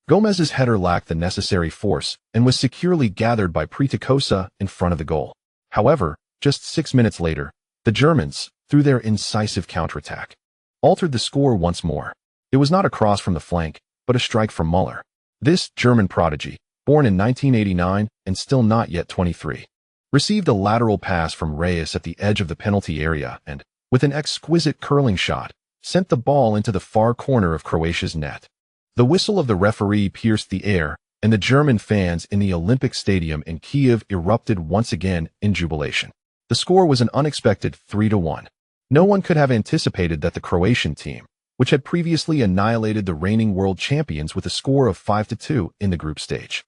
Gomez's header lacked the necessary force and was securely gathered by Priticosa in front of the goal. However, just 6 minutes later, the Germans, through their incisive counterattack, altered the score once more. It was not a cross from the flank, but a strike from Müller. This German prodigy, born in 1989 and still not yet 23, received a lateral pass from Reyes at the edge of the penalty area and, with an exquisite curling shot, sent the ball into the far corner of Croatia's net. The whistle of the referee pierced the air, and the German fans in the Olympic Stadium in Kiev erupted once again in jubilation. The score was an unexpected 3-1. No one could have anticipated that the Croatian team, which had previously annihilated the reigning world champions with a score of 5-2 in the group stage,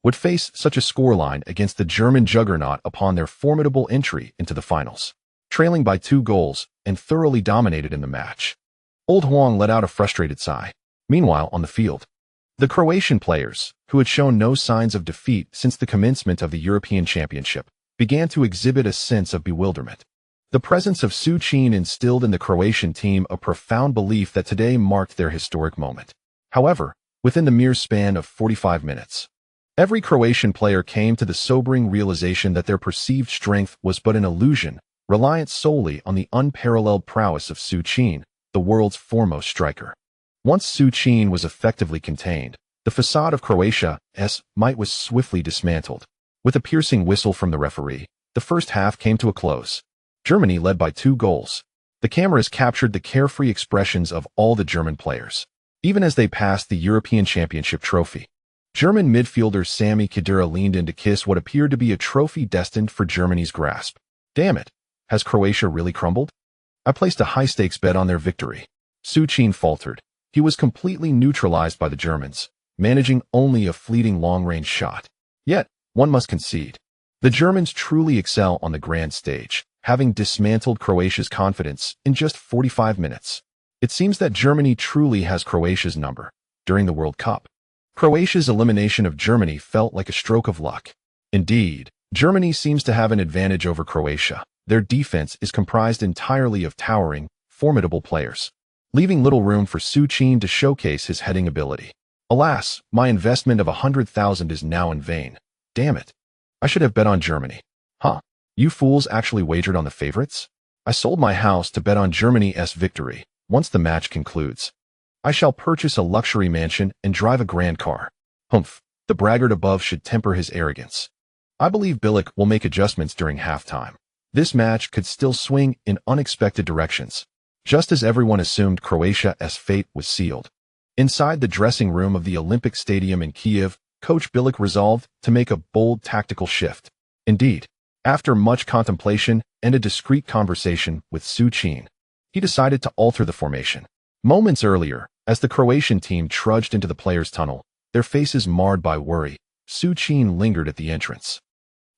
would face such a scoreline against the German juggernaut upon their formidable entry into the finals. Trailing by 2 goals and thoroughly dominated in the match, Old Huang let out a frustrated sigh. Meanwhile, on the field, the Croatian players, who had shown no signs of defeat since the commencement of the European Championship, began to exhibit a sense of bewilderment. The presence of Su Qin instilled in the Croatian team a profound belief that today marked their historic moment. However, within the mere span of 45 minutes, every Croatian player came to the sobering realization that their perceived strength was but an illusion, reliant solely on the unparalleled prowess of Su Qin, the world's foremost striker. Once Su Qin was effectively contained, the facade of Croatia's might was swiftly dismantled. With a piercing whistle from the referee, the first half came to a close. Germany led by 2 goals. The cameras captured the carefree expressions of all the German players, even as they passed the European Championship trophy. German midfielder Sami Khedira leaned in to kiss what appeared to be a trophy destined for Germany's grasp. Damn it, has Croatia really crumbled? I placed a high-stakes bet on their victory. Su Qin faltered. He was completely neutralized by the Germans, managing only a fleeting long-range shot. Yet, one must concede, the Germans truly excel on the grand stage, having dismantled Croatia's confidence in just 45 minutes. It seems that Germany truly has Croatia's number. During the World Cup, Croatia's elimination of Germany felt like a stroke of luck. Indeed, Germany seems to have an advantage over Croatia. Their defense is comprised entirely of towering, formidable players, leaving little room for Su Qin to showcase his heading ability. Alas, my investment of 100,000 is now in vain. Damn it. I should have bet on Germany. Huh? You fools actually wagered on the favorites? I sold my house to bet on Germany's victory. Once the match concludes, I shall purchase a luxury mansion and drive a grand car. Humph, the braggart above should temper his arrogance. I believe Bilic will make adjustments during halftime. This match could still swing in unexpected directions, just as everyone assumed Croatia's fate was sealed. Inside the dressing room of the Olympic Stadium in Kiev, Coach Bilic resolved to make a bold tactical shift. Indeed, after much contemplation and a discreet conversation with Su Qin, he decided to alter the formation. Moments earlier, as the Croatian team trudged into the players' tunnel, their faces marred by worry, Su Qin lingered at the entrance,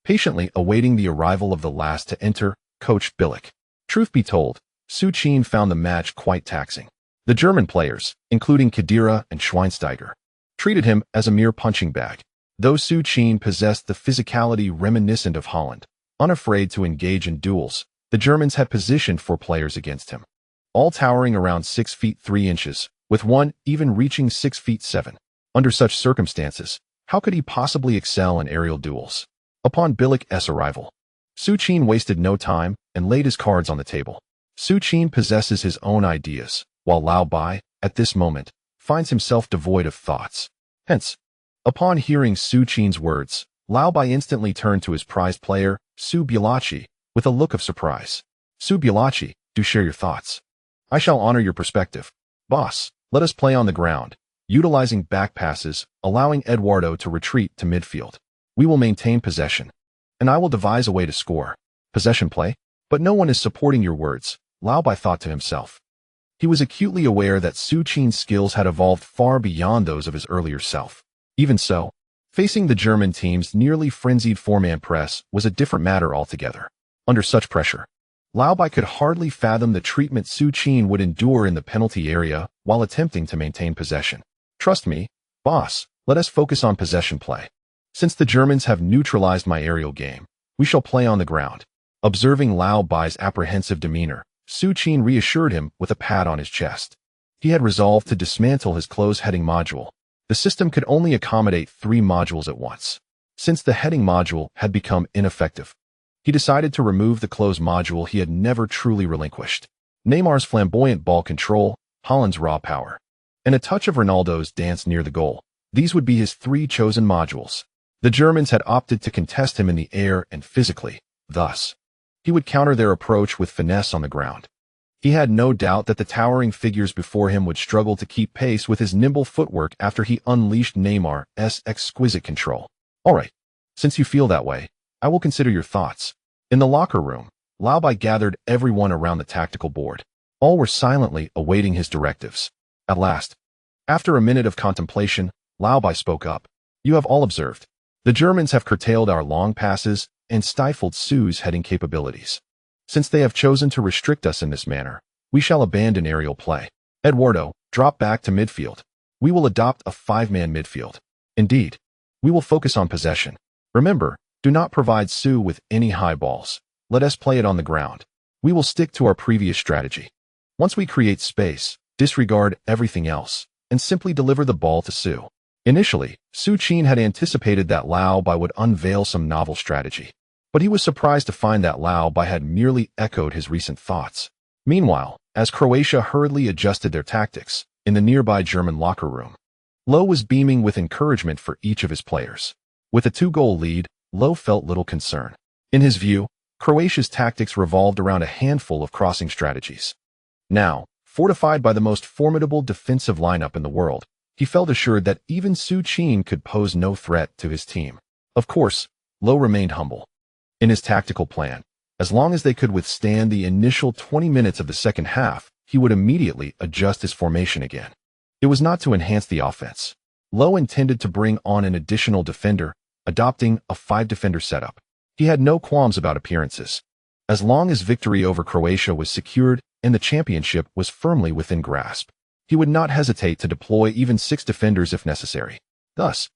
patiently awaiting the arrival of the last to enter, Coach Bilic. Truth be told, Su Qin found the match quite taxing. The German players, including Khedira and Schweinsteiger, treated him as a mere punching bag. Though Su Qin possessed the physicality reminiscent of Holland, unafraid to engage in duels, the Germans had positioned 4 players against him, all towering around 6 feet 3 inches, with one even reaching 6 feet 7. Under such circumstances, how could he possibly excel in aerial duels? Upon Bilic's arrival, Su Qin wasted no time and laid his cards on the table. Su Qin possesses his own ideas, while Löw Bai, at this moment, finds himself devoid of thoughts. Hence, upon hearing Su Qin's words, Löw Bai instantly turned to his prized player, Su Bilaci, with a look of surprise. Su Bilaci, do share your thoughts. I shall honor your perspective. Boss, let us play on the ground, utilizing back passes, allowing Eduardo to retreat to midfield. We will maintain possession, and I will devise a way to score. Possession play? But no one is supporting your words, Laobai thought to himself. He was acutely aware that Su Qin's skills had evolved far beyond those of his earlier self. Even so, facing the German team's nearly frenzied four-man press was a different matter altogether. Under such pressure, Laobai could hardly fathom the treatment Su Qin would endure in the penalty area while attempting to maintain possession. Trust me, boss, let us focus on possession play. Since the Germans have neutralized my aerial game, we shall play on the ground. Observing Laobai's apprehensive demeanor, Su Qin reassured him with a pat on his chest. He had resolved to dismantle his close heading module. The system could only accommodate 3 modules at once. Since the heading module had become ineffective, he decided to remove the close module he had never truly relinquished. Neymar's flamboyant ball control, Haaland's raw power, and a touch of Ronaldo's dance near the goal. These would be his 3 chosen modules. The Germans had opted to contest him in the air and physically. Thus, he would counter their approach with finesse on the ground. He had no doubt that the towering figures before him would struggle to keep pace with his nimble footwork after he unleashed Neymar's exquisite control. All right, since you feel that way, I will consider your thoughts. In the locker room, Laobai gathered everyone around the tactical board. All were silently awaiting his directives. At last, after a minute of contemplation, Laobai spoke up. You have all observed. The Germans have curtailed our long passes and stifled Su's heading capabilities. Since they have chosen to restrict us in this manner, we shall abandon aerial play. Eduardo, drop back to midfield. We will adopt a 5-man midfield. Indeed, we will focus on possession. Remember, do not provide Su with any high balls. Let us play it on the ground. We will stick to our previous strategy. Once we create space, disregard everything else, and simply deliver the ball to Su. Initially, Su Qin had anticipated that Laobai would unveil some novel strategy, but he was surprised to find that Laobai had merely echoed his recent thoughts. Meanwhile, as Croatia hurriedly adjusted their tactics, in the nearby German locker room, Lo was beaming with encouragement for each of his players. With a 2-goal lead, Lo felt little concern. In his view, Croatia's tactics revolved around a handful of crossing strategies. Now, fortified by the most formidable defensive lineup in the world, he felt assured that even Su Qin could pose no threat to his team. Of course, Lo remained humble. In his tactical plan, as long as they could withstand the initial 20 minutes of the second half, he would immediately adjust his formation again. It was not to enhance the offense. Lo intended to bring on an additional defender, adopting a 5-defender setup. He had no qualms about appearances. As long as victory over Croatia was secured and the championship was firmly within grasp, he would not hesitate to deploy even 6 defenders if necessary. Thus,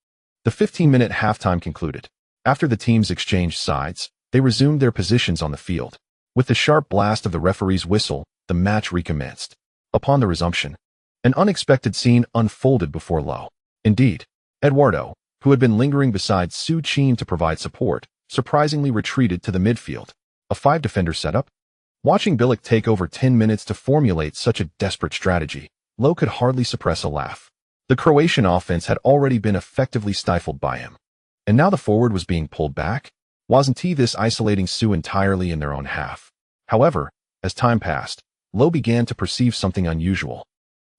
the 15-minute halftime concluded. After the teams exchanged sides, they resumed their positions on the field. With the sharp blast of the referee's whistle, the match recommenced. Upon the resumption, an unexpected scene unfolded before Lo. Indeed, Eduardo, who had been lingering beside Su Qin to provide support, surprisingly retreated to the midfield. A 5-defender setup? Watching Bilic take over 10 minutes to formulate such a desperate strategy, Lo could hardly suppress a laugh. The Croatian offense had already been effectively stifled by him. And now the forward was being pulled back? Wasn't he this isolating Su entirely in their own half? However, as time passed, Lo began to perceive something unusual.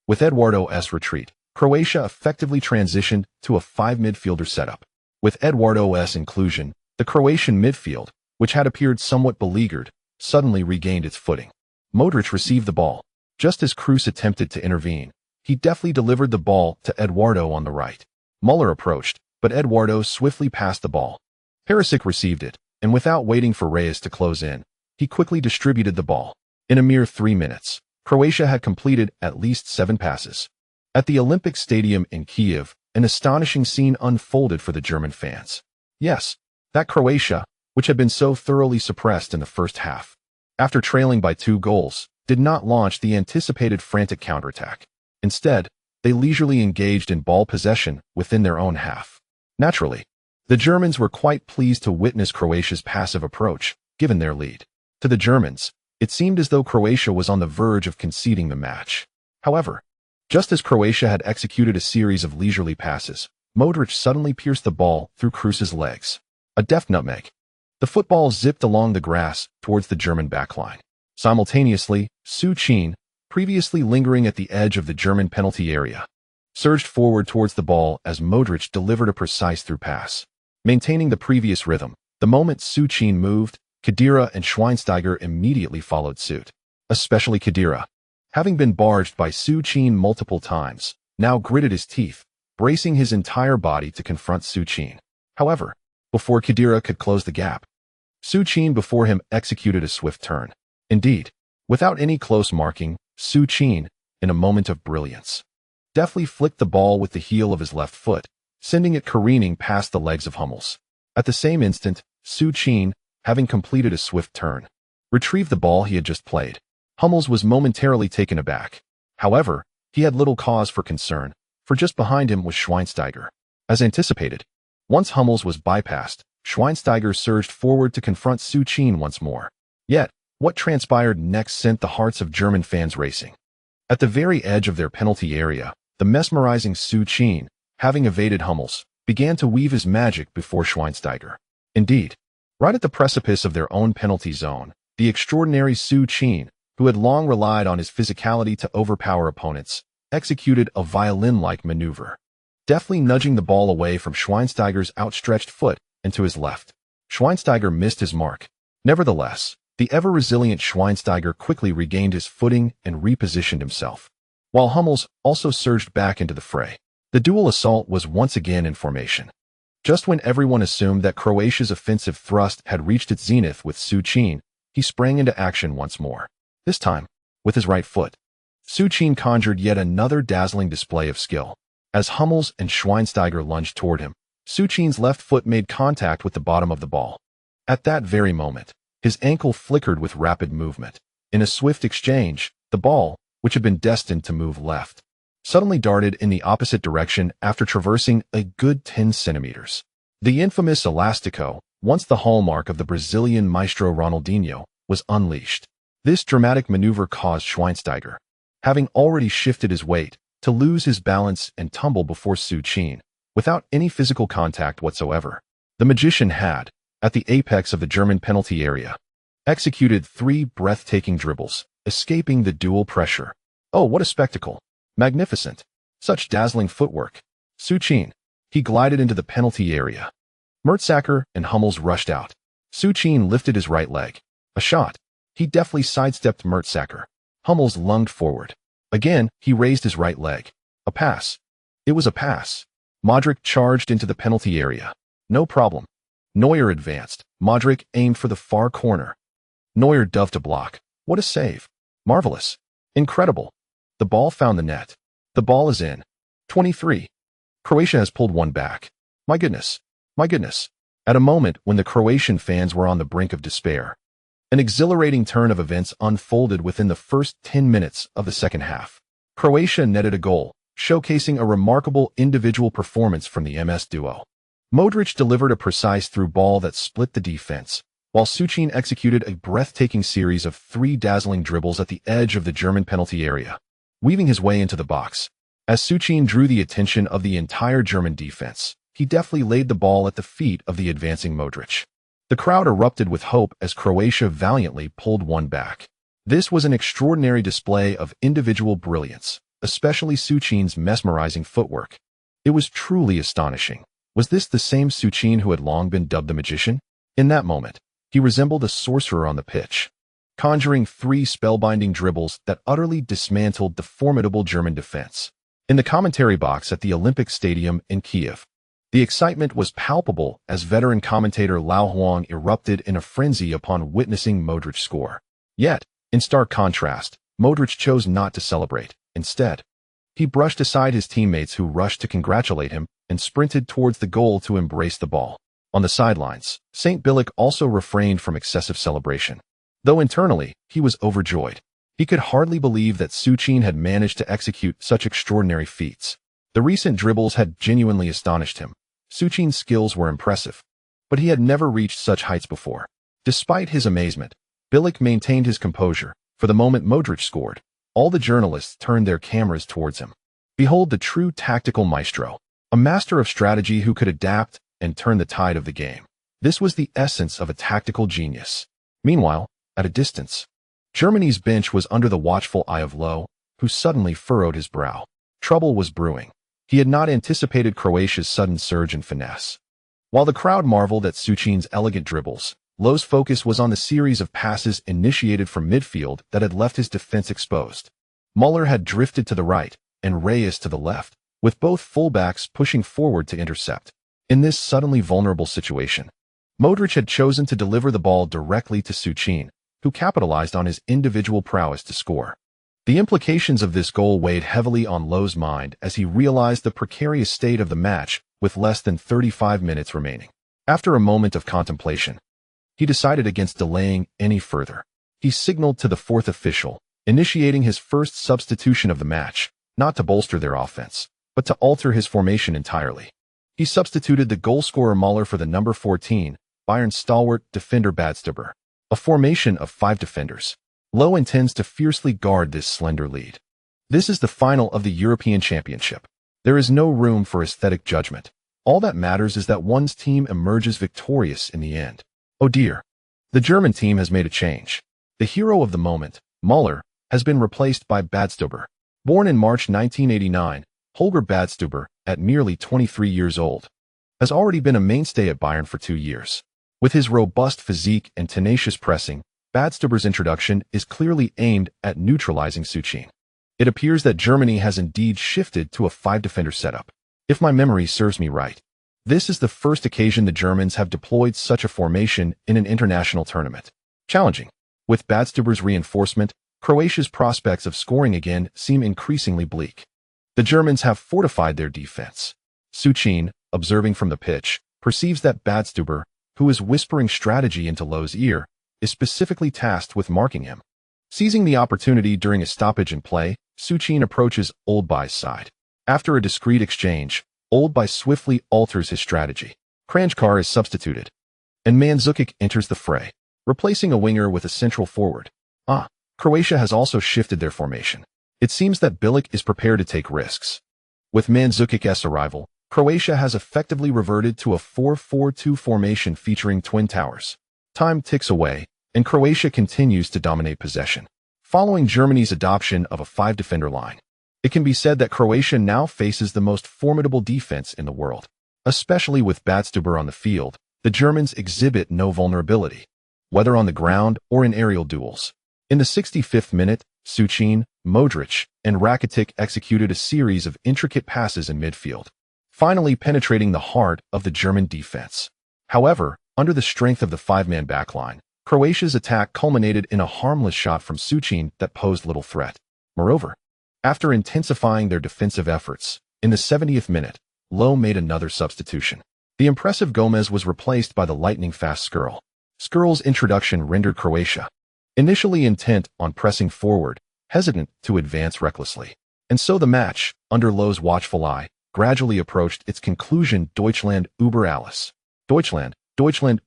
With Eduardo's retreat, Croatia effectively transitioned to a 5-midfielder setup. With Eduardo's inclusion, the Croatian midfield, which had appeared somewhat beleaguered, suddenly regained its footing. Modric received the ball. Just as Kroos attempted to intervene, he deftly delivered the ball to Eduardo on the right. Muller approached, but Eduardo swiftly passed the ball. Perisic received it, and without waiting for Reyes to close in, he quickly distributed the ball. In a mere 3 minutes, Croatia had completed at least 7 passes. At the Olympic Stadium in Kiev, an astonishing scene unfolded for the German fans. Yes, that Croatia, which had been so thoroughly suppressed in the first half, after trailing by 2 goals, did not launch the anticipated frantic counterattack. Instead, they leisurely engaged in ball possession within their own half. Naturally, the Germans were quite pleased to witness Croatia's passive approach, given their lead. To the Germans, it seemed as though Croatia was on the verge of conceding the match. However, just as Croatia had executed a series of leisurely passes, Modric suddenly pierced the ball through Kroos's legs. A deft nutmeg. The football zipped along the grass towards the German backline. Simultaneously, Su Qin, previously lingering at the edge of the German penalty area, surged forward towards the ball as Modric delivered a precise through pass. Maintaining the previous rhythm, the moment Su Qin moved, Khedira and Schweinsteiger immediately followed suit. Especially Khedira, having been barged by Su Qin multiple times, now gritted his teeth, bracing his entire body to confront Su Qin. However, before Khedira could close the gap, Su Qin before him executed a swift turn. Indeed, without any close marking, Su Qin, in a moment of brilliance, deftly flicked the ball with the heel of his left foot, sending it careening past the legs of Hummels. At the same instant, Su Qin, having completed a swift turn, retrieved the ball he had just played. Hummels was momentarily taken aback. However, he had little cause for concern, for just behind him was Schweinsteiger. As anticipated, once Hummels was bypassed, Schweinsteiger surged forward to confront Su Qin once more. Yet, what transpired next sent the hearts of German fans racing. At the very edge of their penalty area, the mesmerizing Su Qin, having evaded Hummels, began to weave his magic before Schweinsteiger. Indeed, right at the precipice of their own penalty zone, the extraordinary Su Qin, who had long relied on his physicality to overpower opponents, executed a violin-like maneuver, deftly nudging the ball away from Schweinsteiger's outstretched foot and to his left. Schweinsteiger missed his mark. Nevertheless, the ever-resilient Schweinsteiger quickly regained his footing and repositioned himself, while Hummels also surged back into the fray. The dual assault was once again in formation. Just when everyone assumed that Croatia's offensive thrust had reached its zenith with Su Qin, he sprang into action once more. This time, with his right foot, Su Qin conjured yet another dazzling display of skill. As Hummels and Schweinsteiger lunged toward him, Su Qin's left foot made contact with the bottom of the ball. At that very moment, his ankle flickered with rapid movement. In a swift exchange, the ball, which had been destined to move left, suddenly darted in the opposite direction after traversing a good 10 centimeters. The infamous elastico, once the hallmark of the Brazilian maestro Ronaldinho, was unleashed. This dramatic maneuver caused Schweinsteiger, having already shifted his weight, to lose his balance and tumble before Su Qin, without any physical contact whatsoever. The magician had, at the apex of the German penalty area, executed 3 breathtaking dribbles, escaping the dual pressure. Oh, what a spectacle! Magnificent! Such dazzling footwork. Su Qin. He glided into the penalty area. Mertesacker and Hummels rushed out. Su Qin lifted his right leg. A shot. He deftly sidestepped Mertesacker. Hummels lunged forward. Again, he raised his right leg. A pass. It was a pass. Modric charged into the penalty area. No problem. Neuer advanced. Modric aimed for the far corner. Neuer dove to block. What a save. Marvelous. Incredible. The ball found the net. The ball is in. 23. Croatia has pulled one back. My goodness. My goodness. At a moment when the Croatian fans were on the brink of despair, an exhilarating turn of events unfolded within the first 10 minutes of the second half. Croatia netted a goal, showcasing a remarkable individual performance from the MS duo. Modric delivered a precise through ball that split the defense, while Su Qin executed a breathtaking series of 3 dazzling dribbles at the edge of the German penalty area, weaving his way into the box. As Su Qin drew the attention of the entire German defense, he deftly laid the ball at the feet of the advancing Modric. The crowd erupted with hope as Croatia valiantly pulled one back. This was an extraordinary display of individual brilliance, especially Su Qin's mesmerizing footwork. It was truly astonishing. Was this the same Su Qin who had long been dubbed the magician? In that moment, he resembled a sorcerer on the pitch, conjuring 3 spellbinding dribbles that utterly dismantled the formidable German defense. In the commentary box at the Olympic Stadium in Kiev, the excitement was palpable as veteran commentator Lao Huang erupted in a frenzy upon witnessing Modric score. Yet, in stark contrast, Modric chose not to celebrate. Instead, he brushed aside his teammates who rushed to congratulate him and sprinted towards the goal to embrace the ball. On the sidelines, St. Bilic also refrained from excessive celebration. Though internally, he was overjoyed. He could hardly believe that Su Qin had managed to execute such extraordinary feats. The recent dribbles had genuinely astonished him. Su Qin's skills were impressive, but he had never reached such heights before. Despite his amazement, Bilic maintained his composure. For the moment Modric scored, all the journalists turned their cameras towards him. Behold the true tactical maestro, a master of strategy who could adapt and turn the tide of the game. This was the essence of a tactical genius. Meanwhile, at a distance, Germany's bench was under the watchful eye of Lowe, who suddenly furrowed his brow. Trouble was brewing. He had not anticipated Croatia's sudden surge in finesse. While the crowd marveled at Su Qin's elegant dribbles, Löw's focus was on the series of passes initiated from midfield that had left his defense exposed. Müller had drifted to the right, and Reyes to the left, with both fullbacks pushing forward to intercept. In this suddenly vulnerable situation, Modric had chosen to deliver the ball directly to Su Qin, who capitalized on his individual prowess to score. The implications of this goal weighed heavily on Löw's mind as he realized the precarious state of the match with less than 35 minutes remaining. After a moment of contemplation, he decided against delaying any further. He signaled to the fourth official, initiating his first substitution of the match, not to bolster their offense, but to alter his formation entirely. He substituted the goalscorer Müller for the number 14, Bayern's stalwart defender Badstuber, a formation of 5 defenders. Löw intends to fiercely guard this slender lead. This is the final of the European Championship. There is no room for aesthetic judgment. All that matters is that one's team emerges victorious in the end. Oh dear. The German team has made a change. The hero of the moment, Müller, has been replaced by Badstuber. Born in March 1989, Holger Badstuber, at merely 23 years old, has already been a mainstay at Bayern for 2 years. With his robust physique and tenacious pressing, Badstuber's introduction is clearly aimed at neutralizing Su Qin. It appears that Germany has indeed shifted to a 5-defender setup. If my memory serves me right, this is the first occasion the Germans have deployed such a formation in an international tournament. Challenging. With Badstuber's reinforcement, Croatia's prospects of scoring again seem increasingly bleak. The Germans have fortified their defense. Su Qin, observing from the pitch, perceives that Badstuber, who is whispering strategy into Löw's ear, is specifically tasked with marking him. Seizing the opportunity during a stoppage in play, Su Qin approaches Oldby's side. After a discreet exchange, Oldby swiftly alters his strategy. Kranjčar is substituted, and Mandzukic enters the fray, replacing a winger with a central forward. Croatia has also shifted their formation. It seems that Bilic is prepared to take risks. With Mandzukic's arrival, Croatia has effectively reverted to a 4-4-2 formation featuring twin towers. Time ticks away, and Croatia continues to dominate possession. Following Germany's adoption of a 5-defender line, it can be said that Croatia now faces the most formidable defense in the world. Especially with Badstuber on the field, the Germans exhibit no vulnerability, whether on the ground or in aerial duels. In the 65th minute, Su Qin, Modric, and Rakitic executed a series of intricate passes in midfield, finally penetrating the heart of the German defense. However, under the strength of the 5-man backline, Croatia's attack culminated in a harmless shot from Su Qin that posed little threat. Moreover, after intensifying their defensive efforts, in the 70th minute, Löw made another substitution. The impressive Gomez was replaced by the lightning-fast Škrl. Škrl's introduction rendered Croatia, initially intent on pressing forward, hesitant to advance recklessly. And so the match, under Löw's watchful eye, gradually approached its conclusion. Deutschland über alles. Deutschland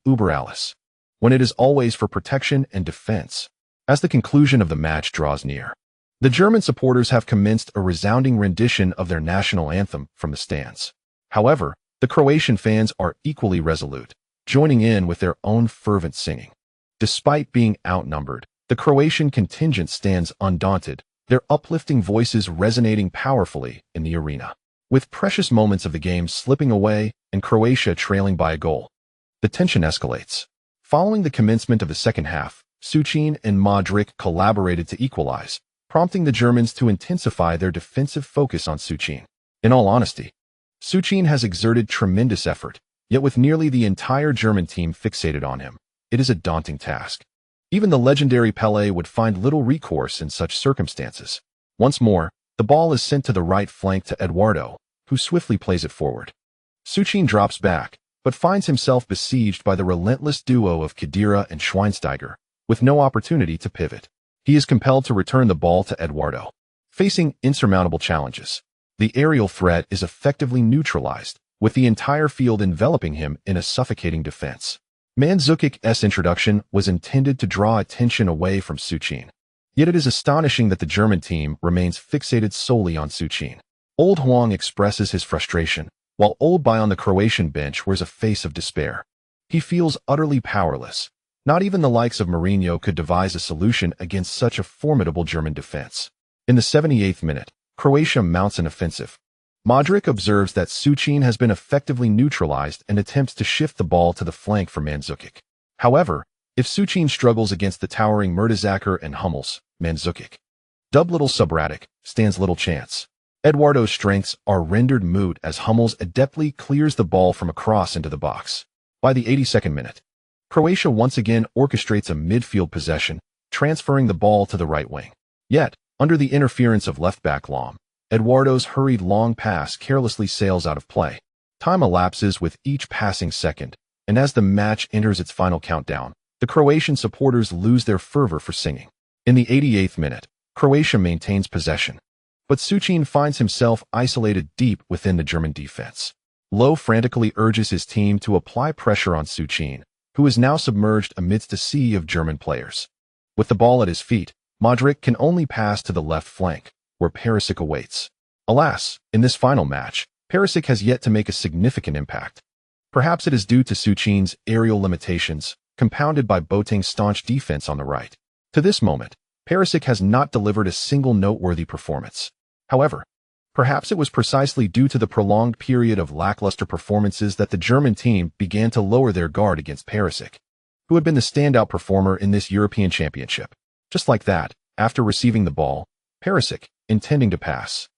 über alles. When it is always for protection and defense. As the conclusion of the match draws near, the German supporters have commenced a resounding rendition of their national anthem from the stands. However, the Croatian fans are equally resolute, joining in with their own fervent singing. Despite being outnumbered, the Croatian contingent stands undaunted, their uplifting voices resonating powerfully in the arena. With precious moments of the game slipping away and Croatia trailing by a goal, the tension escalates. Following the commencement of the second half, Su Qin and Modric collaborated to equalize, prompting the Germans to intensify their defensive focus on Su Qin. In all honesty, Su Qin has exerted tremendous effort, yet with nearly the entire German team fixated on him, it is a daunting task. Even the legendary Pelé would find little recourse in such circumstances. Once more, the ball is sent to the right flank to Eduardo, who swiftly plays it forward. Su Qin drops back, but finds himself besieged by the relentless duo of Khedira and Schweinsteiger, with no opportunity to pivot. He is compelled to return the ball to Eduardo. Facing insurmountable challenges, the aerial threat is effectively neutralized, with the entire field enveloping him in a suffocating defense. Mandzukic's introduction was intended to draw attention away from Su Qin. Yet it is astonishing that the German team remains fixated solely on Su Qin. Old Huang expresses his frustration, while Oldby on the Croatian bench wears a face of despair. He feels utterly powerless. Not even the likes of Mourinho could devise a solution against such a formidable German defense. In the 78th minute, Croatia mounts an offensive. Modric observes that Su Qin has been effectively neutralized and attempts to shift the ball to the flank for Mandzukic. However, if Su Qin struggles against the towering Mertesacker and Hummels, Mandzukic, dubbed Little Subratic, stands little chance. Eduardo's strengths are rendered moot as Hummels adeptly clears the ball from across into the box. By the 82nd minute, Croatia once again orchestrates a midfield possession, transferring the ball to the right wing. Yet, under the interference of left-back Lom, Eduardo's hurried long pass carelessly sails out of play. Time elapses with each passing second, and as the match enters its final countdown, the Croatian supporters lose their fervor for singing. In the 88th minute, Croatia maintains possession, but Su Qin finds himself isolated deep within the German defense. Lowe frantically urges his team to apply pressure on Su Qin, who is now submerged amidst a sea of German players. With the ball at his feet, Modric can only pass to the left flank, where Perisic awaits. Alas, in this final match, Perisic has yet to make a significant impact. Perhaps it is due to Su Qin's aerial limitations, compounded by Boateng's staunch defense on the right. To this moment, Perisic has not delivered a single noteworthy performance. However, perhaps it was precisely due to the prolonged period of lackluster performances that the German team began to lower their guard against Perisic, who had been the standout performer in this European Championship. Just like that, after receiving the ball, Perisic, intending to pass,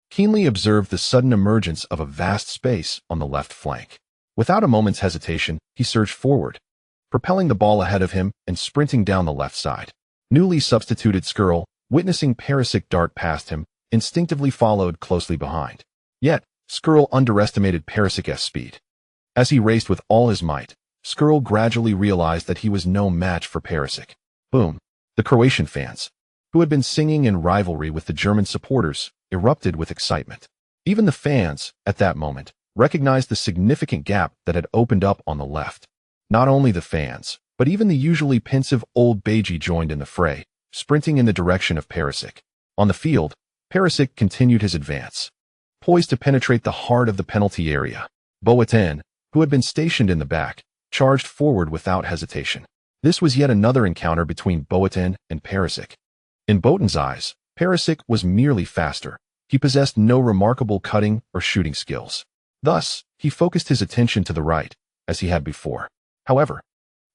keenly observed the sudden emergence of a vast space on the left flank. Without a moment's hesitation, he surged forward, propelling the ball ahead of him and sprinting down the left side. Newly substituted Skirl, witnessing Perisic dart past him, instinctively followed closely behind. Yet, Skirl underestimated Perisic's speed. As he raced with all his might, Skirl gradually realized that he was no match for Perisic. Boom! The Croatian fans, who had been singing in rivalry with the German supporters, erupted with excitement. Even the fans, at that moment, recognized the significant gap that had opened up on the left. Not only the fans, but even the usually pensive old Beji joined in the fray, sprinting in the direction of Perisic. On the field, Perisic continued his advance, poised to penetrate the heart of the penalty area. Boateng, who had been stationed in the back, charged forward without hesitation. This was yet another encounter between Boateng and Perisic. In Boateng's eyes, Perisic was merely faster. He possessed no remarkable cutting or shooting skills. Thus, he focused his attention to the right, as he had before. However,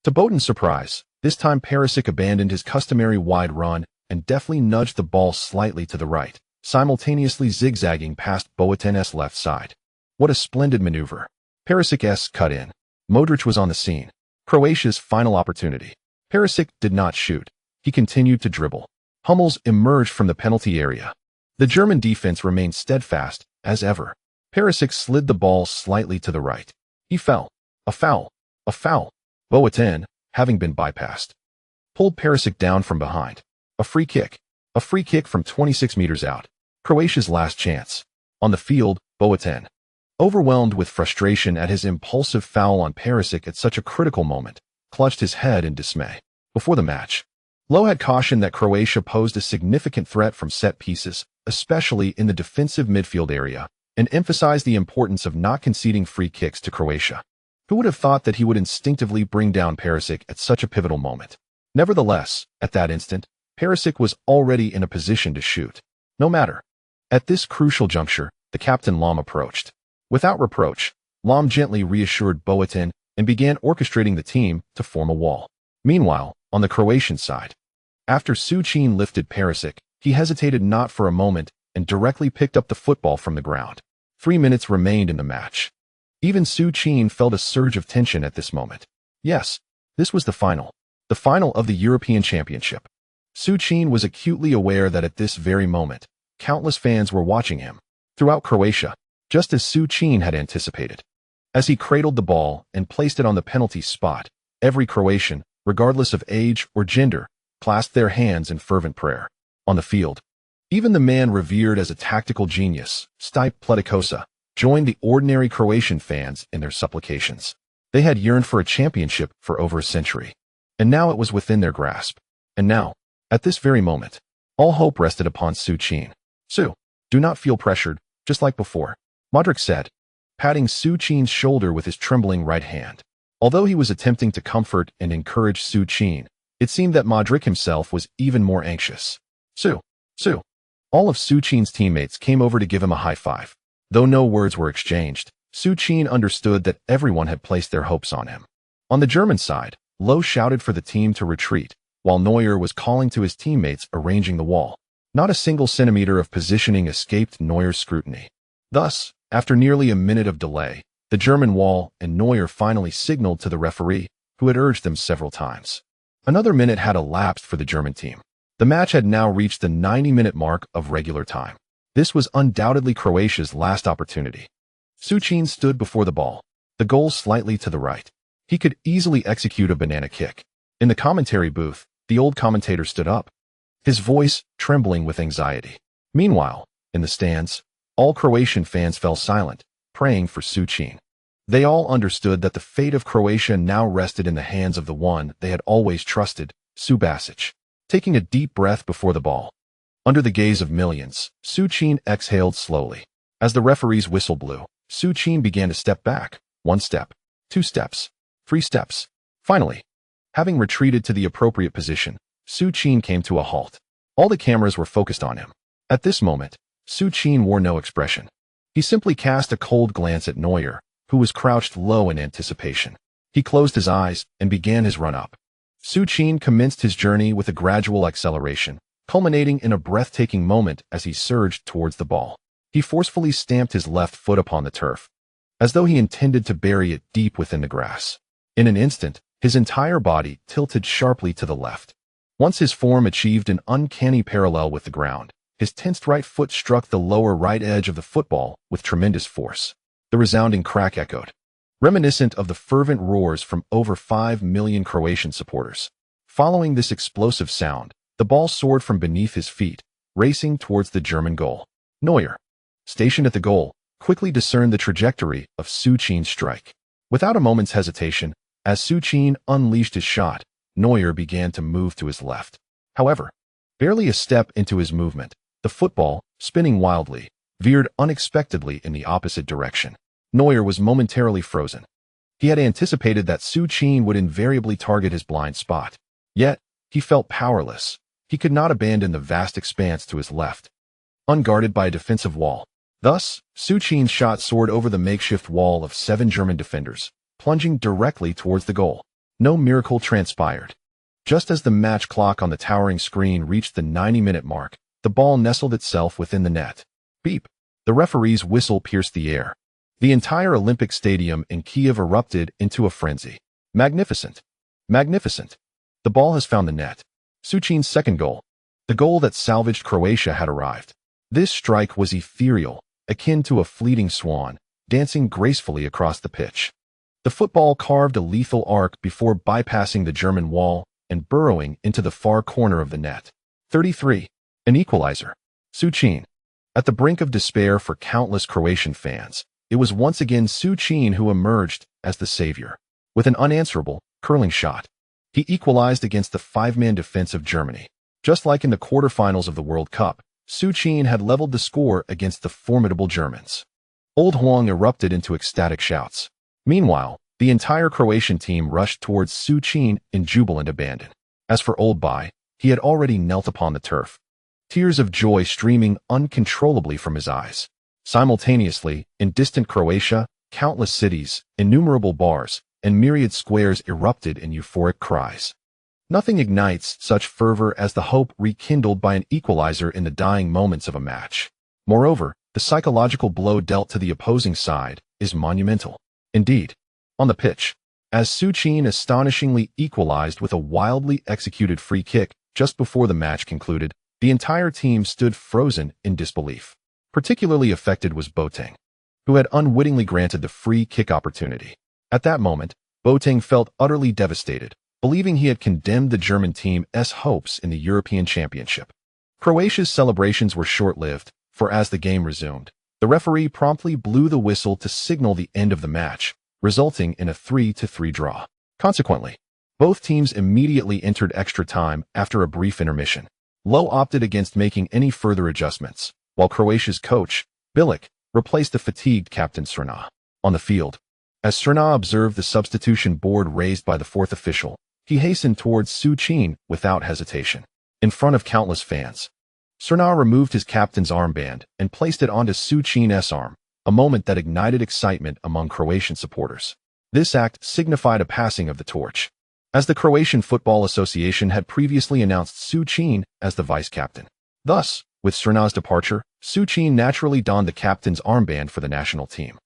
to Boateng's surprise, this time Perisic abandoned his customary wide run and deftly nudged the ball slightly to the right, simultaneously zigzagging past Boateng's left side. What a splendid maneuver. Perisic's cut in. Modric was on the scene. Croatia's final opportunity. Perisic did not shoot. He continued to dribble. Hummels emerged from the penalty area. The German defense remained steadfast, as ever. Perisic slid the ball slightly to the right. He fell. A foul. A foul. Boateng, having been bypassed, pulled Perisic down from behind. A free kick. A free kick from 26 meters out. Croatia's last chance. On the field, Boateng, overwhelmed with frustration at his impulsive foul on Perisic at such a critical moment, clutched his head in dismay. Before the match, Lowe had cautioned that Croatia posed a significant threat from set pieces, especially in the defensive midfield area, and emphasized the importance of not conceding free kicks to Croatia. Who would have thought that he would instinctively bring down Perisic at such a pivotal moment? Nevertheless, at that instant, Perisic was already in a position to shoot. No matter. At this crucial juncture, the captain Lom approached. Without reproach, Lom gently reassured Boateng and began orchestrating the team to form a wall. Meanwhile, on the Croatian side, after Su Qin lifted Perisic, he hesitated not for a moment and directly picked up the football from the ground. 3 minutes remained in the match. Even Su Qin felt a surge of tension at this moment. Yes, this was the final of the European Championship. Su Qin was acutely aware that at this very moment, countless fans were watching him. Throughout Croatia, just as Su Qin had anticipated. As he cradled the ball and placed it on the penalty spot, every Croatian, regardless of age or gender, clasped their hands in fervent prayer. On the field, even the man revered as a tactical genius, Stipe Pleticosa, joined the ordinary Croatian fans in their supplications. They had yearned for a championship for over a century, and now it was within their grasp. And now, at this very moment, all hope rested upon Su Qin. Su, do not feel pressured, just like before, Modric said, patting Su Qin's shoulder with his trembling right hand. Although he was attempting to comfort and encourage Su Qin, it seemed that Modric himself was even more anxious. Su. All of Su Qin's teammates came over to give him a high five. Though no words were exchanged, Su Qin understood that everyone had placed their hopes on him. On the German side, Lowe shouted for the team to retreat, while Neuer was calling to his teammates arranging the wall. Not a single centimeter of positioning escaped Neuer's scrutiny. Thus, after nearly a minute of delay, the German wall and Neuer finally signaled to the referee, who had urged them several times. Another minute had elapsed for the German team. The match had now reached the 90-minute mark of regular time. This was undoubtedly Croatia's last opportunity. Su Qin stood before the ball, the goal slightly to the right. He could easily execute a banana kick. In the commentary booth, the old commentator stood up, his voice trembling with anxiety. Meanwhile, in the stands, all Croatian fans fell silent, praying for Su Qin. They all understood that the fate of Croatia now rested in the hands of the one they had always trusted, Su Basic. Taking a deep breath before the ball, under the gaze of millions, Su Qin exhaled slowly. As the referee's whistle blew, Su Qin began to step back, 1 step, 2 steps, 3 steps. Finally, having retreated to the appropriate position, Su Qin came to a halt. All the cameras were focused on him. At this moment, Su Qin wore no expression. He simply cast a cold glance at Neuer, who was crouched low in anticipation. He closed his eyes and began his run-up. Su Qin commenced his journey with a gradual acceleration, culminating in a breathtaking moment as he surged towards the ball. He forcefully stamped his left foot upon the turf, as though he intended to bury it deep within the grass. In an instant, his entire body tilted sharply to the left. Once his form achieved an uncanny parallel with the ground, his tensed right foot struck the lower right edge of the football with tremendous force. The resounding crack echoed, reminiscent of the fervent roars from over 5 million Croatian supporters. Following this explosive sound, the ball soared from beneath his feet, racing towards the German goal. Neuer, stationed at the goal, quickly discerned the trajectory of Su Qin's strike. Without a moment's hesitation, as Su Qin unleashed his shot, Neuer began to move to his left. However, barely a step into his movement, the football, spinning wildly, veered unexpectedly in the opposite direction. Neuer was momentarily frozen. He had anticipated that Su Qin would invariably target his blind spot. Yet, he felt powerless. He could not abandon the vast expanse to his left, unguarded by a defensive wall. Thus, Su Qin's shot soared over the makeshift wall of 7 German defenders, plunging directly towards the goal. No miracle transpired. Just as the match clock on the towering screen reached the 90-minute mark, the ball nestled itself within the net. Beep! The referee's whistle pierced the air. The entire Olympic Stadium in Kiev erupted into a frenzy. Magnificent! Magnificent! The ball has found the net. Su Qin's second goal. The goal that salvaged Croatia had arrived. This strike was ethereal, akin to a fleeting swan, dancing gracefully across the pitch. The football carved a lethal arc before bypassing the German wall and burrowing into the far corner of the net. 33. An equalizer. Su Qin. At the brink of despair for countless Croatian fans, it was once again Su Qin who emerged as the savior. With an unanswerable, curling shot, he equalized against the 5-man defense of Germany. Just like in the quarterfinals of the World Cup, Su Qin had leveled the score against the formidable Germans. Old Huang erupted into ecstatic shouts. Meanwhile, the entire Croatian team rushed towards Su Qin in jubilant abandon. As for Old Bai, he had already knelt upon the turf, tears of joy streaming uncontrollably from his eyes. Simultaneously, in distant Croatia, countless cities, innumerable bars, and myriad squares erupted in euphoric cries. Nothing ignites such fervor as the hope rekindled by an equalizer in the dying moments of a match. Moreover, the psychological blow dealt to the opposing side is monumental. Indeed, on the pitch, as Su Qin astonishingly equalized with a wildly executed free kick just before the match concluded, the entire team stood frozen in disbelief. Particularly affected was Boateng, who had unwittingly granted the free kick opportunity. At that moment, Boateng felt utterly devastated, believing he had condemned the German team's hopes in the European Championship. Croatia's celebrations were short-lived, for as the game resumed, the referee promptly blew the whistle to signal the end of the match, resulting in a 3-3 draw. Consequently, both teams immediately entered extra time after a brief intermission. Lowe opted against making any further adjustments, while Croatia's coach, Bilic, replaced the fatigued captain Srna. On the field, as Srna observed the substitution board raised by the 4th official, he hastened towards Su Qin without hesitation. In front of countless fans, Srna removed his captain's armband and placed it onto Su Qin's arm, a moment that ignited excitement among Croatian supporters. This act signified a passing of the torch. as the Croatian Football Association had previously announced Su Qin as the vice-captain. Thus, with Srna's departure, Su Qin naturally donned the captain's armband for the national team.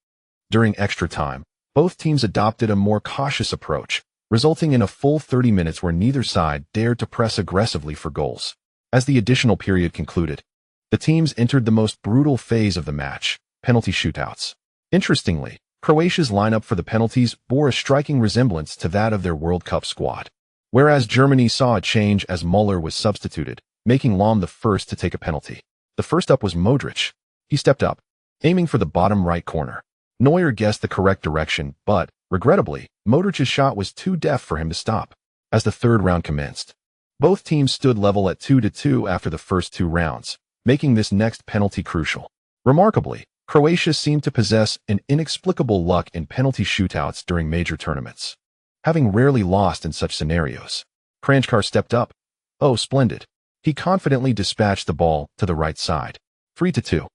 During extra time, both teams adopted a more cautious approach, resulting in a full 30 minutes where neither side dared to press aggressively for goals. As the additional period concluded, the teams entered the most brutal phase of the match, penalty shootouts. Interestingly, Croatia's lineup for the penalties bore a striking resemblance to that of their World Cup squad. Whereas Germany saw a change as Müller was substituted, making Lahm the first to take a penalty. The first up was Modric. He stepped up, aiming for the bottom right corner. Neuer guessed the correct direction, but, regrettably, Modric's shot was too deft for him to stop. As the third round commenced, both teams stood level at 2-2 after the first two rounds, making this next penalty crucial. Remarkably, Croatia seemed to possess an inexplicable luck in penalty shootouts during major tournaments, having rarely lost in such scenarios. Kranjčar stepped up. Oh, splendid. He confidently dispatched the ball to the right side. 3-2.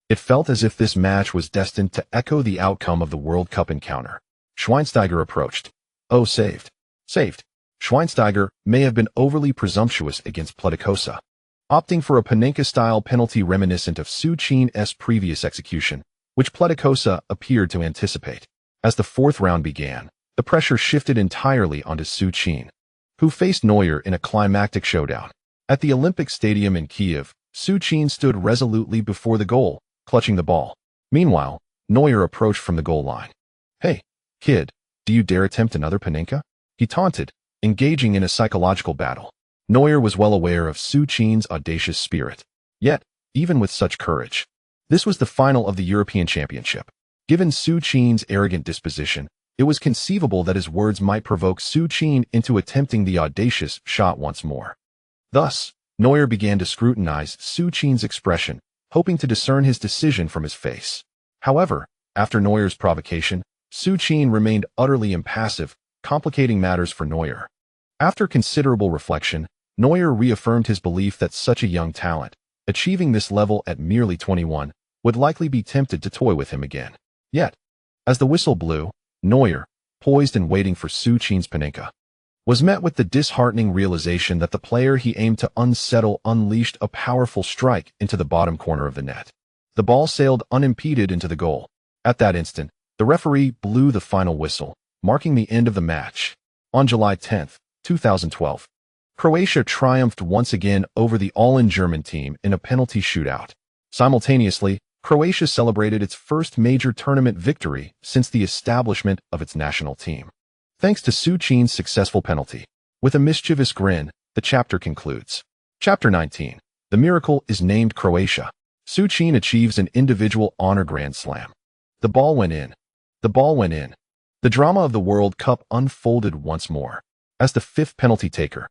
It felt as if this match was destined to echo the outcome of the World Cup encounter. Schweinsteiger approached. Oh, saved. Saved. Schweinsteiger may have been overly presumptuous against Pleticosa, opting for a Panenka-style penalty reminiscent of Su Qin's previous execution, which Pleticosa appeared to anticipate. As the fourth round began, the pressure shifted entirely onto Su Qin, who faced Neuer in a climactic showdown. At the Olympic Stadium in Kiev, Su Qin stood resolutely before the goal, clutching the ball. Meanwhile, Neuer approached from the goal line. Hey, kid, do you dare attempt another Panenka? He taunted, engaging in a psychological battle. Neuer was well aware of Su Qin's audacious spirit. Yet, even with such courage, this was the final of the European Championship. Given Su Qin's arrogant disposition, it was conceivable that his words might provoke Su Qin into attempting the audacious shot once more. Thus, Neuer began to scrutinize Su Qin's expression, hoping to discern his decision from his face. However, after Neuer's provocation, Su Qin remained utterly impassive, complicating matters for Neuer. After considerable reflection, Neuer reaffirmed his belief that such a young talent, achieving this level at merely 21, would likely be tempted to toy with him again. Yet, as the whistle blew, Neuer, poised and waiting for Su Qin's Panenka, was met with the disheartening realization that the player he aimed to unsettle unleashed a powerful strike into the bottom corner of the net. The ball sailed unimpeded into the goal. At that instant, the referee blew the final whistle, marking the end of the match. On July 10, 2012, Croatia triumphed once again over the all-in German team in a penalty shootout. Simultaneously, Croatia celebrated its first major tournament victory since the establishment of its national team. Thanks to Su Qin's successful penalty. With a mischievous grin, the chapter concludes. Chapter 19. The miracle is named Croatia. Su Qin achieves an individual honor grand slam. The ball went in. The ball went in. The drama of the World Cup unfolded once more. As the fifth penalty taker,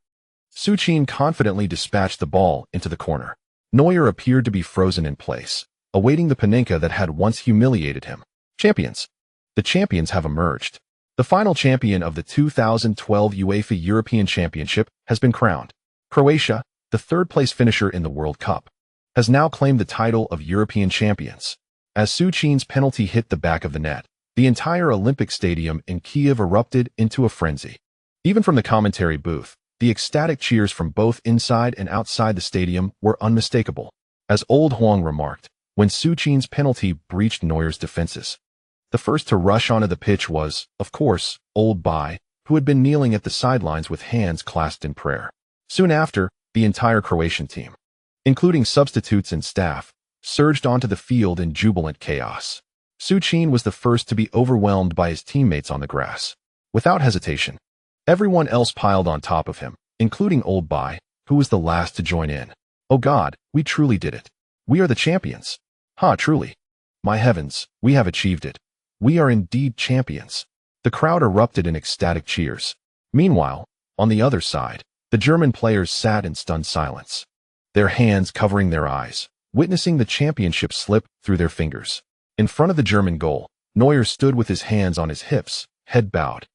Su Qin confidently dispatched the ball into the corner. Neuer appeared to be frozen in place, awaiting the Panenka that had once humiliated him. Champions. The champions have emerged. The final champion of the 2012 UEFA European Championship has been crowned. Croatia, the third-place finisher in the World Cup, has now claimed the title of European champions. As Su Qin's penalty hit the back of the net, the entire Olympic Stadium in Kiev erupted into a frenzy. Even from the commentary booth, the ecstatic cheers from both inside and outside the stadium were unmistakable. As Old Huang remarked, when Su Qin's penalty breached Neuer's defenses, the first to rush onto the pitch was, of course, Old Bai, who had been kneeling at the sidelines with hands clasped in prayer. Soon after, the entire Croatian team, including substitutes and staff, surged onto the field in jubilant chaos. Su Qin was the first to be overwhelmed by his teammates on the grass. Without hesitation, everyone else piled on top of him, including Old Bai, who was the last to join in. Oh God, we truly did it. We are the champions. Truly. My heavens, we have achieved it. We are indeed champions. The crowd erupted in ecstatic cheers. Meanwhile, on the other side, the German players sat in stunned silence, their hands covering their eyes, witnessing the championship slip through their fingers. In front of the German goal, Neuer stood with his hands on his hips, head bowed,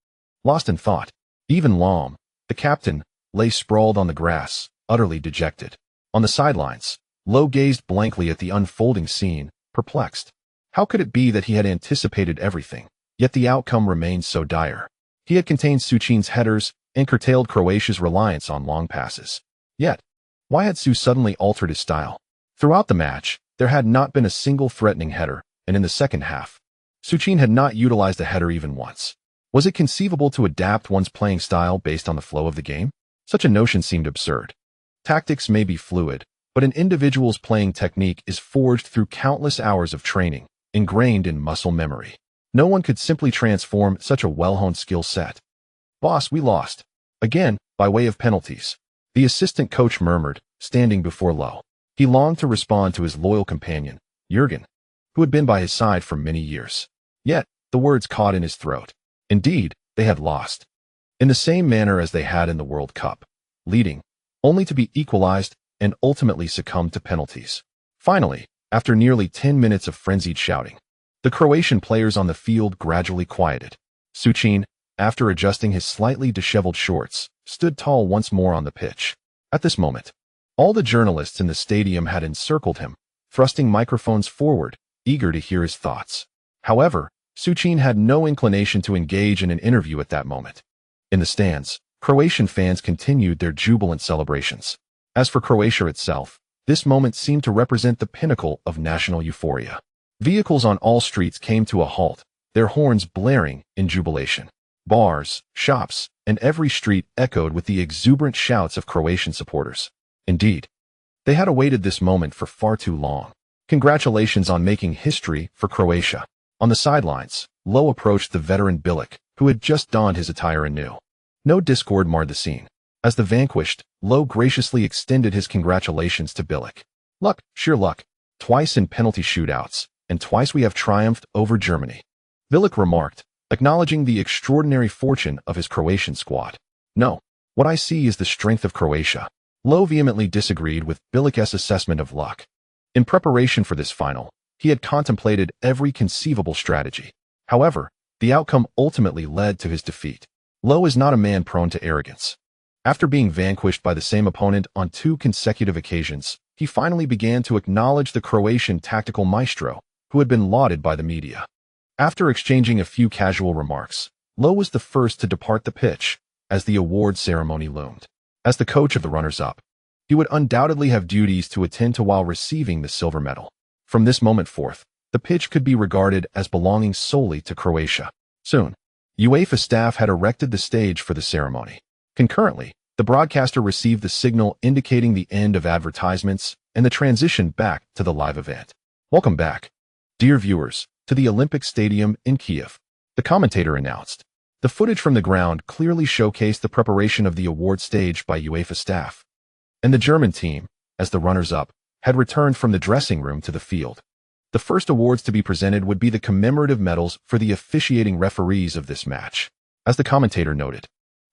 lost in thought. Even Lahm, the captain, lay sprawled on the grass, utterly dejected. On the sidelines, Lowe gazed blankly at the unfolding scene, perplexed. How could it be that he had anticipated everything, yet the outcome remained so dire? He had contained Su Qin's headers and curtailed Croatia's reliance on long passes. Yet, why had Su suddenly altered his style? Throughout the match, there had not been a single threatening header, and in the second half, Su Qin had not utilized a header even once. Was it conceivable to adapt one's playing style based on the flow of the game? Such a notion seemed absurd. Tactics may be fluid, but an individual's playing technique is forged through countless hours of training, ingrained in muscle memory. No one could simply transform such a well-honed skill set. "Boss, we lost. Again, by way of penalties," the assistant coach murmured, standing before Lowe. He longed to respond to his loyal companion, Jurgen, who had been by his side for many years. Yet, the words caught in his throat. Indeed, they had lost. In the same manner as they had in the World Cup, leading, only to be equalized and ultimately succumb to penalties. Finally, after nearly 10 minutes of frenzied shouting, the Croatian players on the field gradually quieted. Su Qin, after adjusting his slightly disheveled shorts, stood tall once more on the pitch. At this moment, all the journalists in the stadium had encircled him, thrusting microphones forward, eager to hear his thoughts. However, Su Qin had no inclination to engage in an interview at that moment. In the stands, Croatian fans continued their jubilant celebrations. As for Croatia itself, this moment seemed to represent the pinnacle of national euphoria. Vehicles on all streets came to a halt, their horns blaring in jubilation. Bars, shops, and every street echoed with the exuberant shouts of Croatian supporters. Indeed, they had awaited this moment for far too long. Congratulations on making history for Croatia. On the sidelines, Lowe approached the veteran Bilic, who had just donned his attire anew. No discord marred the scene. As the vanquished, Lowe graciously extended his congratulations to Bilic. "Luck, sheer luck. Twice in penalty shootouts, and twice we have triumphed over Germany," Bilic remarked, acknowledging the extraordinary fortune of his Croatian squad. "No, what I see is the strength of Croatia." Lowe vehemently disagreed with Bilic's assessment of luck. In preparation for this final, he had contemplated every conceivable strategy. However, the outcome ultimately led to his defeat. Lowe is not a man prone to arrogance. After being vanquished by the same opponent on 2 consecutive occasions, he finally began to acknowledge the Croatian tactical maestro, who had been lauded by the media. After exchanging a few casual remarks, Lowe was the first to depart the pitch, as the award ceremony loomed. As the coach of the runners-up, he would undoubtedly have duties to attend to while receiving the silver medal. From this moment forth, the pitch could be regarded as belonging solely to Croatia. Soon, UEFA staff had erected the stage for the ceremony. Concurrently, the broadcaster received the signal indicating the end of advertisements and the transition back to the live event. "Welcome back, dear viewers, to the Olympic Stadium in Kiev," the commentator announced. The footage from the ground clearly showcased the preparation of the award stage by UEFA staff. And the German team, as the runners-up, had returned from the dressing room to the field. The first awards to be presented would be the commemorative medals for the officiating referees of this match. As the commentator noted,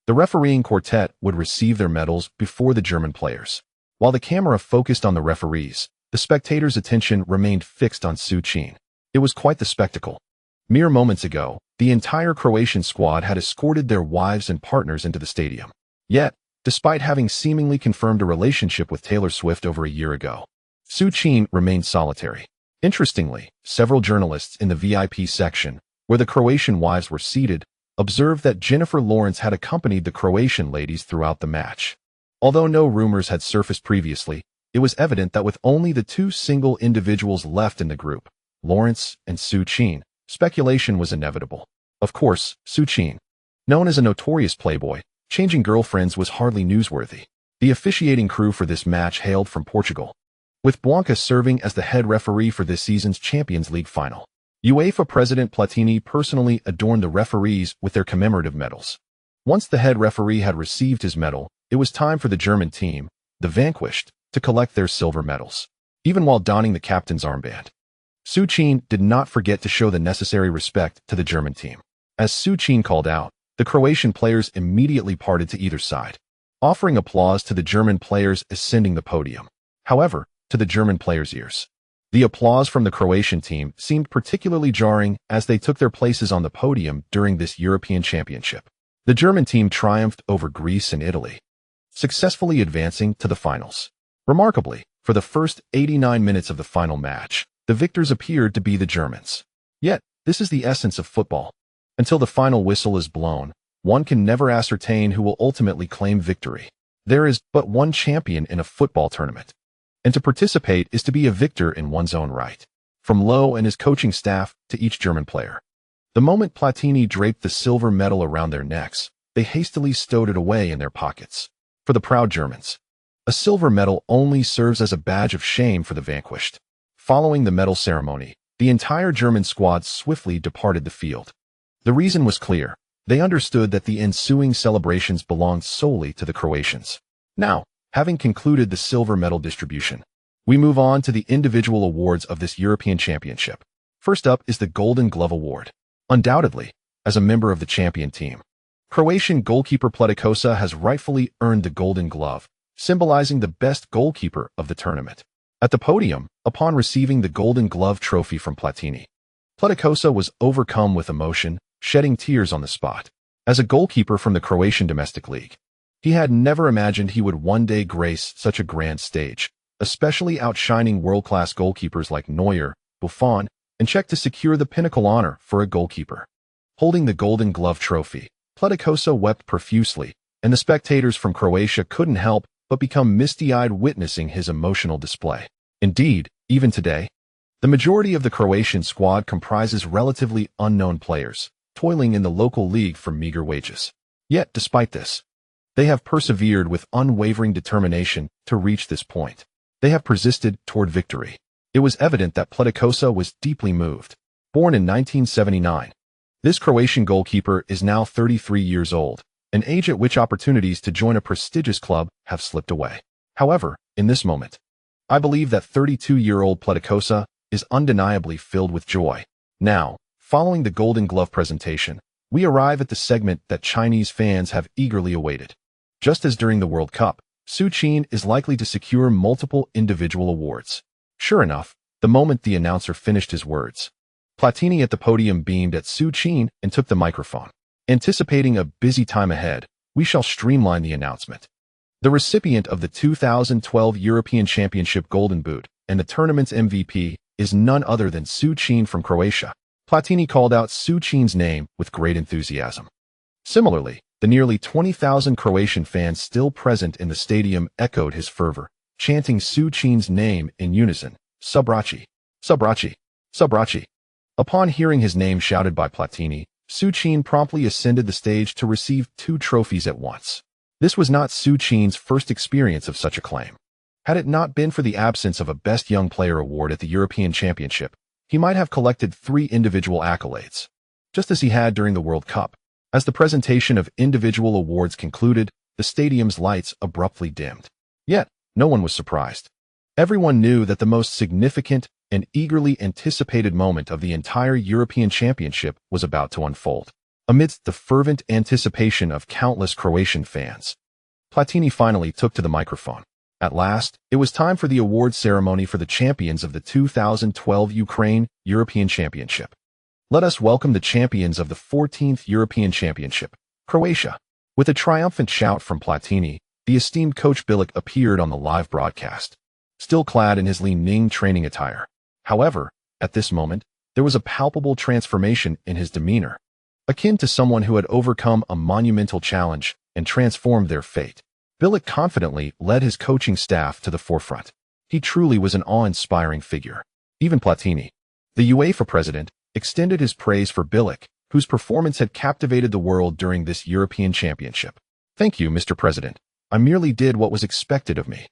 the refereeing quartet would receive their medals before the German players. While the camera focused on the referees, the spectators' attention remained fixed on Su Qin. It was quite the spectacle. Mere moments ago, the entire Croatian squad had escorted their wives and partners into the stadium. Yet, despite having seemingly confirmed a relationship with Taylor Swift over a year ago, Su Qin remained solitary. Interestingly, several journalists in the VIP section, where the Croatian wives were seated, observed that Jennifer Lawrence had accompanied the Croatian ladies throughout the match. Although no rumors had surfaced previously, it was evident that with only the 2 single individuals left in the group, Lawrence and Su Qin, speculation was inevitable. Of course, Su Qin, known as a notorious playboy, changing girlfriends was hardly newsworthy. The officiating crew for this match hailed from Portugal, with Blanca serving as the head referee for this season's Champions League final. UEFA President Platini personally adorned the referees with their commemorative medals. Once the head referee had received his medal, it was time for the German team, the vanquished, to collect their silver medals. Even while donning the captain's armband, Su Qin did not forget to show the necessary respect to the German team. As Su Qin called out, the Croatian players immediately parted to either side, offering applause to the German players ascending the podium. However, to the German players' ears, the applause from the Croatian team seemed particularly jarring as they took their places on the podium during this European Championship. The German team triumphed over Greece and Italy, successfully advancing to the finals. Remarkably, for the first 89 minutes of the final match, the victors appeared to be the Germans. Yet, this is the essence of football. Until the final whistle is blown, one can never ascertain who will ultimately claim victory. There is but one champion in a football tournament, and to participate is to be a victor in one's own right. From Lowe and his coaching staff to each German player. The moment Platini draped the silver medal around their necks, they hastily stowed it away in their pockets. For the proud Germans, a silver medal only serves as a badge of shame for the vanquished. Following the medal ceremony, the entire German squad swiftly departed the field. The reason was clear. They understood that the ensuing celebrations belonged solely to the Croatians. Now, having concluded the silver medal distribution, we move on to the individual awards of this European Championship. First up is the Golden Glove Award. Undoubtedly, as a member of the champion team, Croatian goalkeeper Pleticosa has rightfully earned the Golden Glove, symbolizing the best goalkeeper of the tournament. At the podium, upon receiving the Golden Glove trophy from Platini, Pleticosa was overcome with emotion, shedding tears on the spot. As a goalkeeper from the Croatian domestic league, he had never imagined he would one day grace such a grand stage, especially outshining world-class goalkeepers like Neuer, Buffon, and Cech to secure the pinnacle honor for a goalkeeper. Holding the Golden Glove trophy, Pleticosa wept profusely, and the spectators from Croatia couldn't help but become misty-eyed witnessing his emotional display. Indeed, even today, the majority of the Croatian squad comprises relatively unknown players, toiling in the local league for meager wages. Yet, despite this, they have persevered with unwavering determination to reach this point. They have persisted toward victory. It was evident that Pleticosa was deeply moved. Born in 1979, this Croatian goalkeeper is now 33 years old, an age at which opportunities to join a prestigious club have slipped away. However, in this moment, I believe that 32-year-old Pleticosa is undeniably filled with joy. Now, following the Golden Glove presentation, we arrive at the segment that Chinese fans have eagerly awaited. Just as during the World Cup, Su Qin is likely to secure multiple individual awards. Sure enough, the moment the announcer finished his words, Platini at the podium beamed at Su Qin and took the microphone. Anticipating a busy time ahead, we shall streamline the announcement. The recipient of the 2012 European Championship Golden Boot and the tournament's MVP is none other than Su Qin from Croatia. Platini called out Su Qin's name with great enthusiasm. Similarly, the nearly 20,000 Croatian fans still present in the stadium echoed his fervor, chanting Su Qin's name in unison, Subraci, Subraci, Subraci. Upon hearing his name shouted by Platini, Su Qin promptly ascended the stage to receive 2 trophies at once. This was not Su Qin's first experience of such acclaim. Had it not been for the absence of a Best Young Player award at the European Championship, he might have collected 3 individual accolades, just as he had during the World Cup. As the presentation of individual awards concluded, the stadium's lights abruptly dimmed. Yet, no one was surprised. Everyone knew that the most significant and eagerly anticipated moment of the entire European Championship was about to unfold. Amidst the fervent anticipation of countless Croatian fans, Platini finally took to the microphone. At last, it was time for the award ceremony for the champions of the 2012 Ukraine European Championship. Let us welcome the champions of the 14th European Championship, Croatia. With a triumphant shout from Platini, the esteemed coach Bilic appeared on the live broadcast, still clad in his Li-Ning training attire. However, at this moment, there was a palpable transformation in his demeanor, akin to someone who had overcome a monumental challenge and transformed their fate. Bilic confidently led his coaching staff to the forefront. He truly was an awe-inspiring figure. Even Platini, the UEFA president, extended his praise for Bilic, whose performance had captivated the world during this European Championship. "Thank you, Mr. President. I merely did what was expected of me."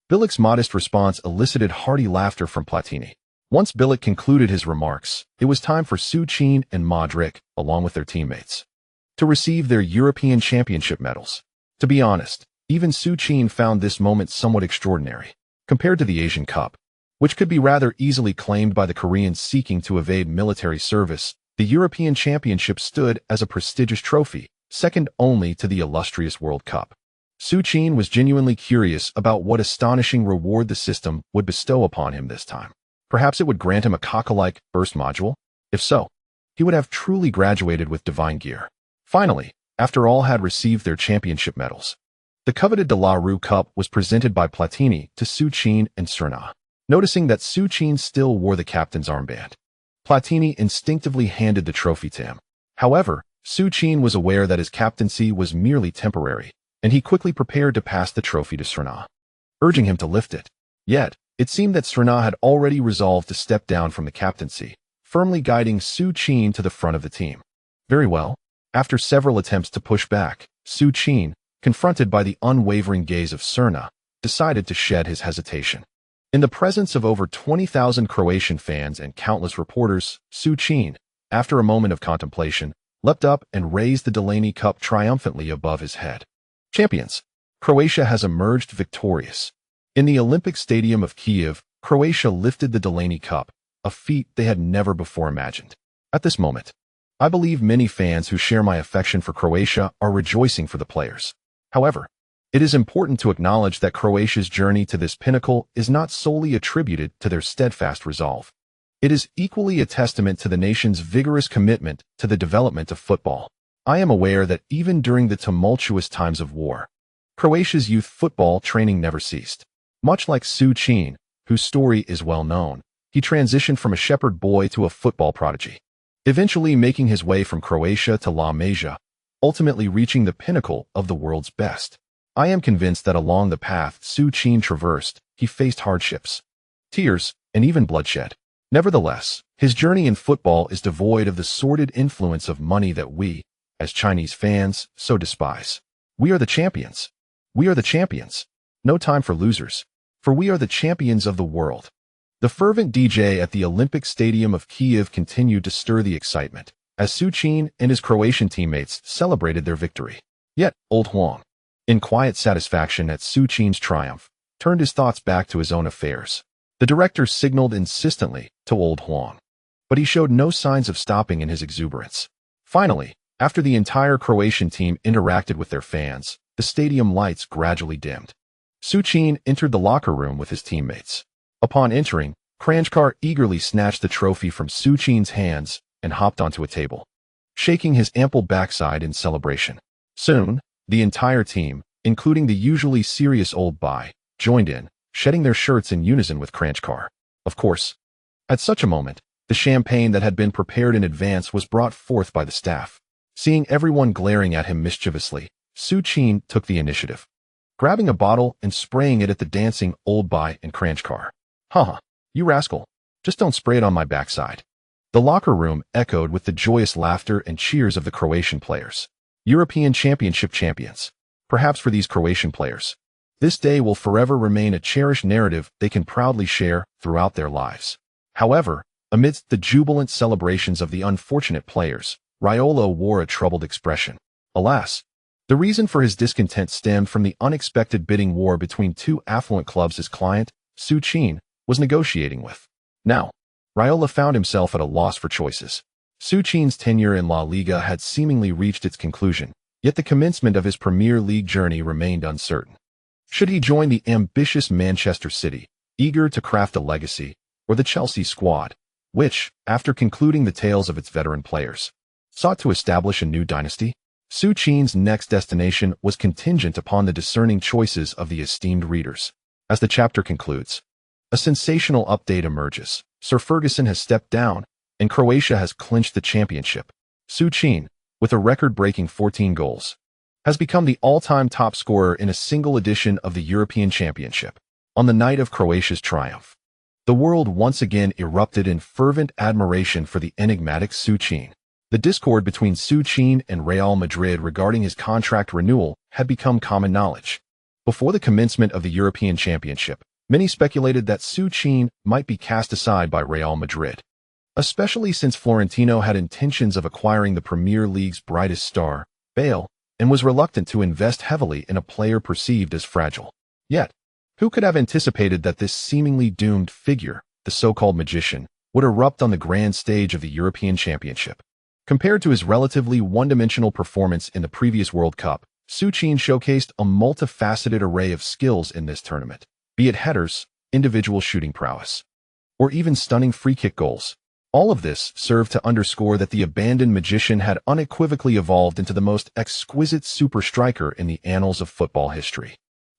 Bilic's modest response elicited hearty laughter from Platini. Once Bilic concluded his remarks, it was time for Su Qin and Modric, along with their teammates, to receive their European Championship medals. To be honest, even Su Qin found this moment somewhat extraordinary. Compared to the Asian Cup, which could be rather easily claimed by the Koreans seeking to evade military service, the European Championship stood as a prestigious trophy, second only to the illustrious World Cup. Su Qin was genuinely curious about what astonishing reward the system would bestow upon him this time. Perhaps it would grant him a Coca-like burst module? If so, he would have truly graduated with divine gear. Finally, after all had received their championship medals, the coveted De La Rue Cup was presented by Platini to Su Qin and Cerna. Noticing that Su Qin still wore the captain's armband, Platini instinctively handed the trophy to him. However, Su Qin was aware that his captaincy was merely temporary, and he quickly prepared to pass the trophy to Srna, urging him to lift it. Yet, it seemed that Srna had already resolved to step down from the captaincy, firmly guiding Su Qin to the front of the team. Very well. After several attempts to push back, Su Qin, confronted by the unwavering gaze of Srna, decided to shed his hesitation. In the presence of over 20,000 Croatian fans and countless reporters, Su Qin, after a moment of contemplation, leapt up and raised the Delaney Cup triumphantly above his head. Champions! Croatia has emerged victorious. In the Olympic Stadium of Kiev, Croatia lifted the Delaney Cup, a feat they had never before imagined. At this moment, I believe many fans who share my affection for Croatia are rejoicing for the players. However, it is important to acknowledge that Croatia's journey to this pinnacle is not solely attributed to their steadfast resolve. It is equally a testament to the nation's vigorous commitment to the development of football. I am aware that even during the tumultuous times of war, Croatia's youth football training never ceased. Much like Su Qin, whose story is well known, he transitioned from a shepherd boy to a football prodigy, eventually making his way from Croatia to La Masia, ultimately reaching the pinnacle of the world's best. I am convinced that along the path Su Qin traversed, he faced hardships, tears, and even bloodshed. Nevertheless, his journey in football is devoid of the sordid influence of money that we, as Chinese fans, so despise. We are the champions. We are the champions. No time for losers, for we are the champions of the world. The fervent DJ at the Olympic Stadium of Kiev continued to stir the excitement, as Su Qin and his Croatian teammates celebrated their victory. Yet, Old Huang, in quiet satisfaction at Su Qin's triumph, turned his thoughts back to his own affairs. The director signaled insistently to Old Huang, but he showed no signs of stopping in his exuberance. Finally, after the entire Croatian team interacted with their fans, the stadium lights gradually dimmed. Su Qin entered the locker room with his teammates. Upon entering, Kranjčar eagerly snatched the trophy from Su Qin's hands and hopped onto a table, shaking his ample backside in celebration. Soon, the entire team, including the usually serious old Bai, joined in, shedding their shirts in unison with Kranjčar. Of course, at such a moment, the champagne that had been prepared in advance was brought forth by the staff. Seeing everyone glaring at him mischievously, Su Qin took the initiative, grabbing a bottle and spraying it at the dancing old Bai and Kranjčar. Haha, you rascal, just don't spray it on my backside. The locker room echoed with the joyous laughter and cheers of the Croatian players. European Championship champions. Perhaps for these Croatian players, this day will forever remain a cherished narrative they can proudly share throughout their lives. However, amidst the jubilant celebrations of the unfortunate players, Raiola wore a troubled expression. Alas, the reason for his discontent stemmed from the unexpected bidding war between two affluent clubs his client, Su Qin, was negotiating with. Now, Raiola found himself at a loss for choices. Su Qin's tenure in La Liga had seemingly reached its conclusion, yet the commencement of his Premier League journey remained uncertain. Should he join the ambitious Manchester City, eager to craft a legacy, or the Chelsea squad, which, after concluding the tales of its veteran players, sought to establish a new dynasty? Su Qin's next destination was contingent upon the discerning choices of the esteemed readers. As the chapter concludes, a sensational update emerges. Sir Ferguson has stepped down, and Croatia has clinched the championship. Su Qin, with a record-breaking 14 goals, has become the all-time top scorer in a single edition of the European Championship. On the night of Croatia's triumph, the world once again erupted in fervent admiration for the enigmatic Su Qin. The discord between Su Qin and Real Madrid regarding his contract renewal had become common knowledge. Before the commencement of the European Championship, many speculated that Su Qin might be cast aside by Real Madrid, especially since Florentino had intentions of acquiring the Premier League's brightest star, Bale, and was reluctant to invest heavily in a player perceived as fragile. Yet, who could have anticipated that this seemingly doomed figure, the so-called magician, would erupt on the grand stage of the European Championship? Compared to his relatively one-dimensional performance in the previous World Cup, Su Qin showcased a multifaceted array of skills in this tournament, be it headers, individual shooting prowess, or even stunning free-kick goals. All of this served to underscore that the abandoned magician had unequivocally evolved into the most exquisite super striker in the annals of football history.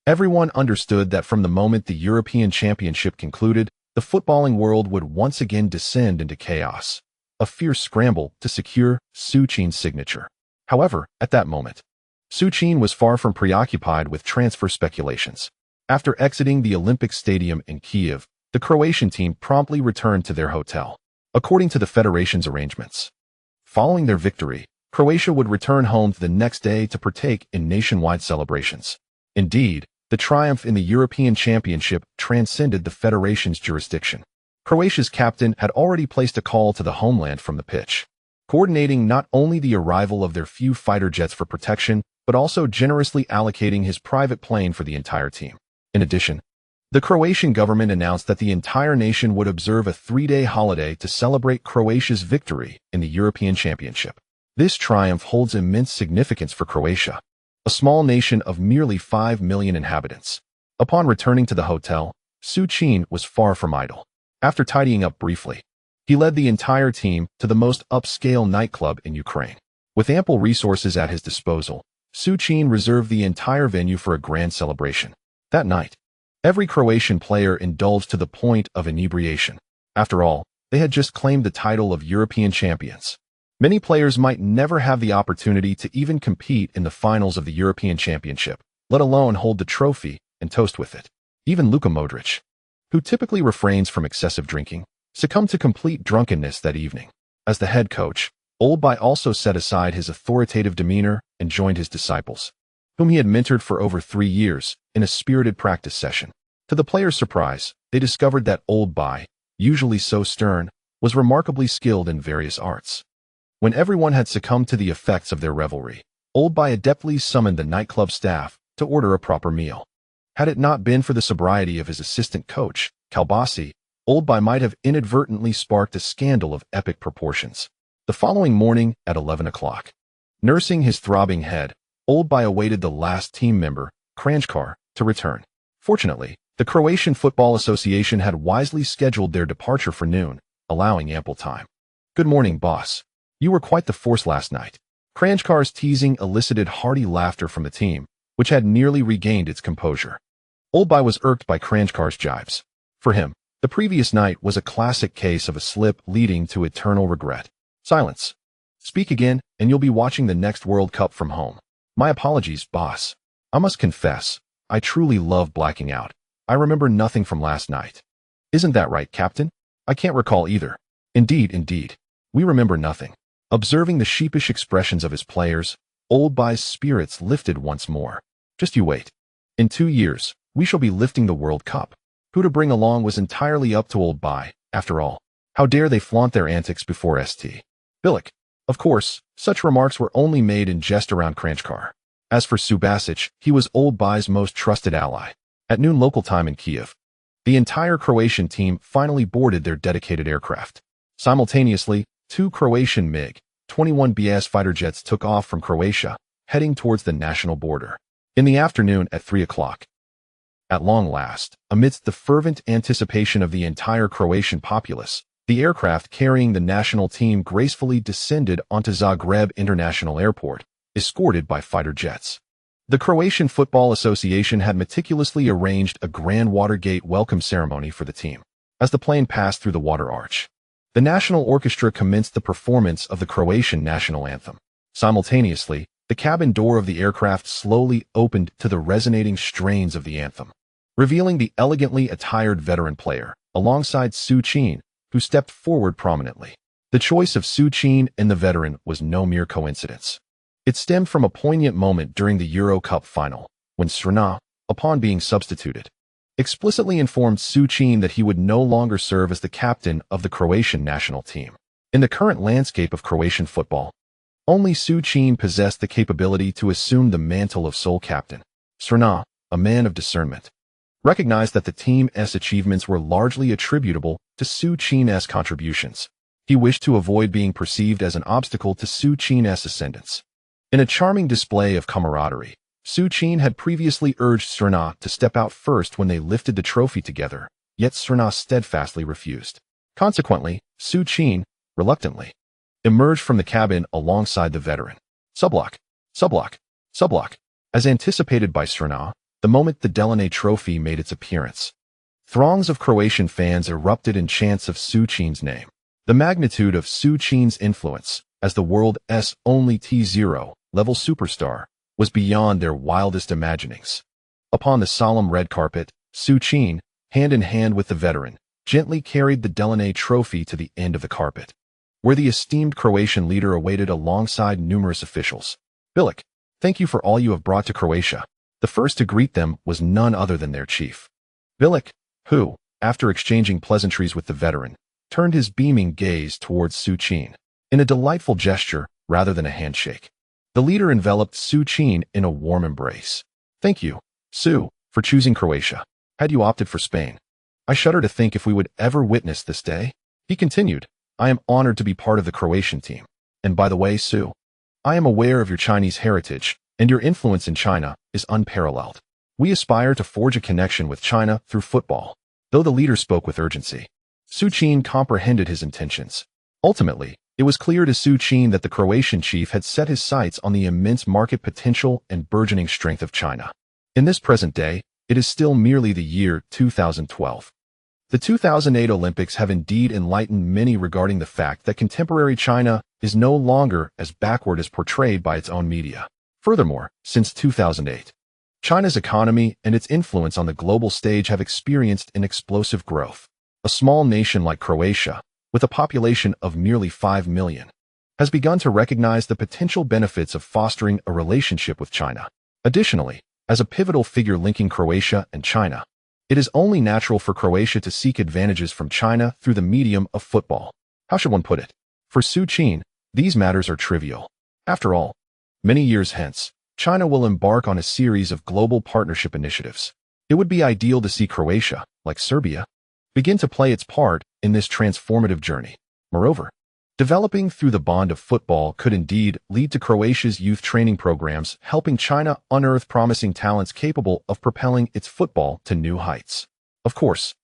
Everyone understood that from the moment the European Championship concluded, the footballing world would once again descend into chaos, a fierce scramble to secure Su Qin's signature. However, at that moment, Su Qin was far from preoccupied with transfer speculations. After exiting the Olympic Stadium in Kyiv, the Croatian team promptly returned to their hotel, according to the federation's arrangements. Following their victory, Croatia would return home the next day to partake in nationwide celebrations. Indeed, the triumph in the European Championship transcended the federation's jurisdiction. Croatia's captain had already placed a call to the homeland from the pitch, coordinating not only the arrival of their few fighter jets for protection, but also generously allocating his private plane for the entire team. In addition, the Croatian government announced that the entire nation would observe a 3-day holiday to celebrate Croatia's victory in the European Championship. This triumph holds immense significance for Croatia, a small nation of merely 5 million inhabitants. Upon returning to the hotel, Su Qin was far from idle. After tidying up briefly, he led the entire team to the most upscale nightclub in Ukraine. With ample resources at his disposal, Su Qin reserved the entire venue for a grand celebration. That night, every Croatian player indulged to the point of inebriation. After all, they had just claimed the title of European champions. Many players might never have the opportunity to even compete in the finals of the European Championship, let alone hold the trophy and toast with it. Even Luka Modric, who typically refrains from excessive drinking, succumbed to complete drunkenness that evening. As the head coach, Oldby also set aside his authoritative demeanor and joined his disciples, whom he had mentored for over 3 years, in a spirited practice session. To the players' surprise, they discovered that Oldby, usually so stern, was remarkably skilled in various arts. When everyone had succumbed to the effects of their revelry, Oldby adeptly summoned the nightclub staff to order a proper meal. Had it not been for the sobriety of his assistant coach, Kalbasi, Oldby might have inadvertently sparked a scandal of epic proportions. The following morning at 11 o'clock, nursing his throbbing head, Oldby awaited the last team member, Kranjčar, to return. Fortunately, the Croatian Football Association had wisely scheduled their departure for noon, allowing ample time. "Good morning, boss. You were quite the force last night." Kranjčar's teasing elicited hearty laughter from the team, which had nearly regained its composure. Oldby was irked by Kranjčar's jibes. For him, the previous night was a classic case of a slip leading to eternal regret. "Silence. Speak again, and you'll be watching the next World Cup from home." "My apologies, boss. I must confess, I truly love blacking out. I remember nothing from last night." "Isn't that right, Captain? I can't recall either." Indeed. We remember nothing." Observing the sheepish expressions of his players, Oldby's spirits lifted once more. "Just you wait. In 2 years, we shall be lifting the World Cup." Who to bring along was entirely up to Oldby, after all. How dare they flaunt their antics before St. Bilic? Of course, such remarks were only made in jest around Kranjčar. As for Subasic, he was Oldby's most trusted ally. At noon local time in Kyiv, the entire Croatian team finally boarded their dedicated aircraft. Simultaneously, 2 Croatian MiG-21 fighter jets took off from Croatia, heading towards the national border. In the afternoon at 3 o'clock, at long last, amidst the fervent anticipation of the entire Croatian populace, the aircraft carrying the national team gracefully descended onto Zagreb International Airport, escorted by fighter jets. The Croatian Football Association had meticulously arranged a grand Watergate welcome ceremony for the team. As the plane passed through the water arch, the national orchestra commenced the performance of the Croatian national anthem. Simultaneously, the cabin door of the aircraft slowly opened to the resonating strains of the anthem, revealing the elegantly attired veteran player, alongside Su Qin, who stepped forward prominently. The choice of Su Qin and the veteran was no mere coincidence. It stemmed from a poignant moment during the Euro Cup final, when Srna, upon being substituted, explicitly informed Su Qin that he would no longer serve as the captain of the Croatian national team. In the current landscape of Croatian football, only Su Qin possessed the capability to assume the mantle of sole captain. Srna, a man of discernment, recognized that the team's achievements were largely attributable to Su Qin's contributions. He wished to avoid being perceived as an obstacle to Su Qin's ascendance. In a charming display of camaraderie, Su Qin had previously urged Srna to step out first when they lifted the trophy together, yet Srna steadfastly refused. Consequently, Su Qin, reluctantly, emerged from the cabin alongside the veteran. Sublock. As anticipated by Srna, the moment the Delaney Trophy made its appearance, throngs of Croatian fans erupted in chants of Su Qin's name. The magnitude of Su Qin's influence, as the world's only T0, level superstar, was beyond their wildest imaginings. Upon the solemn red carpet, Su Qin, hand in hand with the veteran, gently carried the Delaney trophy to the end of the carpet, where the esteemed Croatian leader awaited alongside numerous officials. "Bilic, thank you for all you have brought to Croatia." The first to greet them was none other than their chief, Bilic, who, after exchanging pleasantries with the veteran, turned his beaming gaze towards Su Qin. In a delightful gesture, rather than a handshake, the leader enveloped Su Qin in a warm embrace. "Thank you, Su, for choosing Croatia. Had you opted for Spain, I shudder to think if we would ever witness this day." He continued, "I am honored to be part of the Croatian team. And by the way, Su, I am aware of your Chinese heritage, and your influence in China is unparalleled. We aspire to forge a connection with China through football." Though the leader spoke with urgency, Su Qin comprehended his intentions. Ultimately, it was clear to Su Qin that the Croatian chief had set his sights on the immense market potential and burgeoning strength of China. In this present day, it is still merely the year 2012. The 2008 Olympics have indeed enlightened many regarding the fact that contemporary China is no longer as backward as portrayed by its own media. Furthermore, since 2008, China's economy and its influence on the global stage have experienced an explosive growth. A small nation like Croatia, with a population of merely 5 million, has begun to recognize the potential benefits of fostering a relationship with China. Additionally, as a pivotal figure linking Croatia and China, it is only natural for Croatia to seek advantages from China through the medium of football. How should one put it? For Su Qin, these matters are trivial. After all, many years hence, China will embark on a series of global partnership initiatives. It would be ideal to see Croatia, like Serbia, begin to play its part in this transformative journey. Moreover, developing through the bond of football could indeed lead to Croatia's youth training programs helping China unearth promising talents capable of propelling its football to new heights. Of course,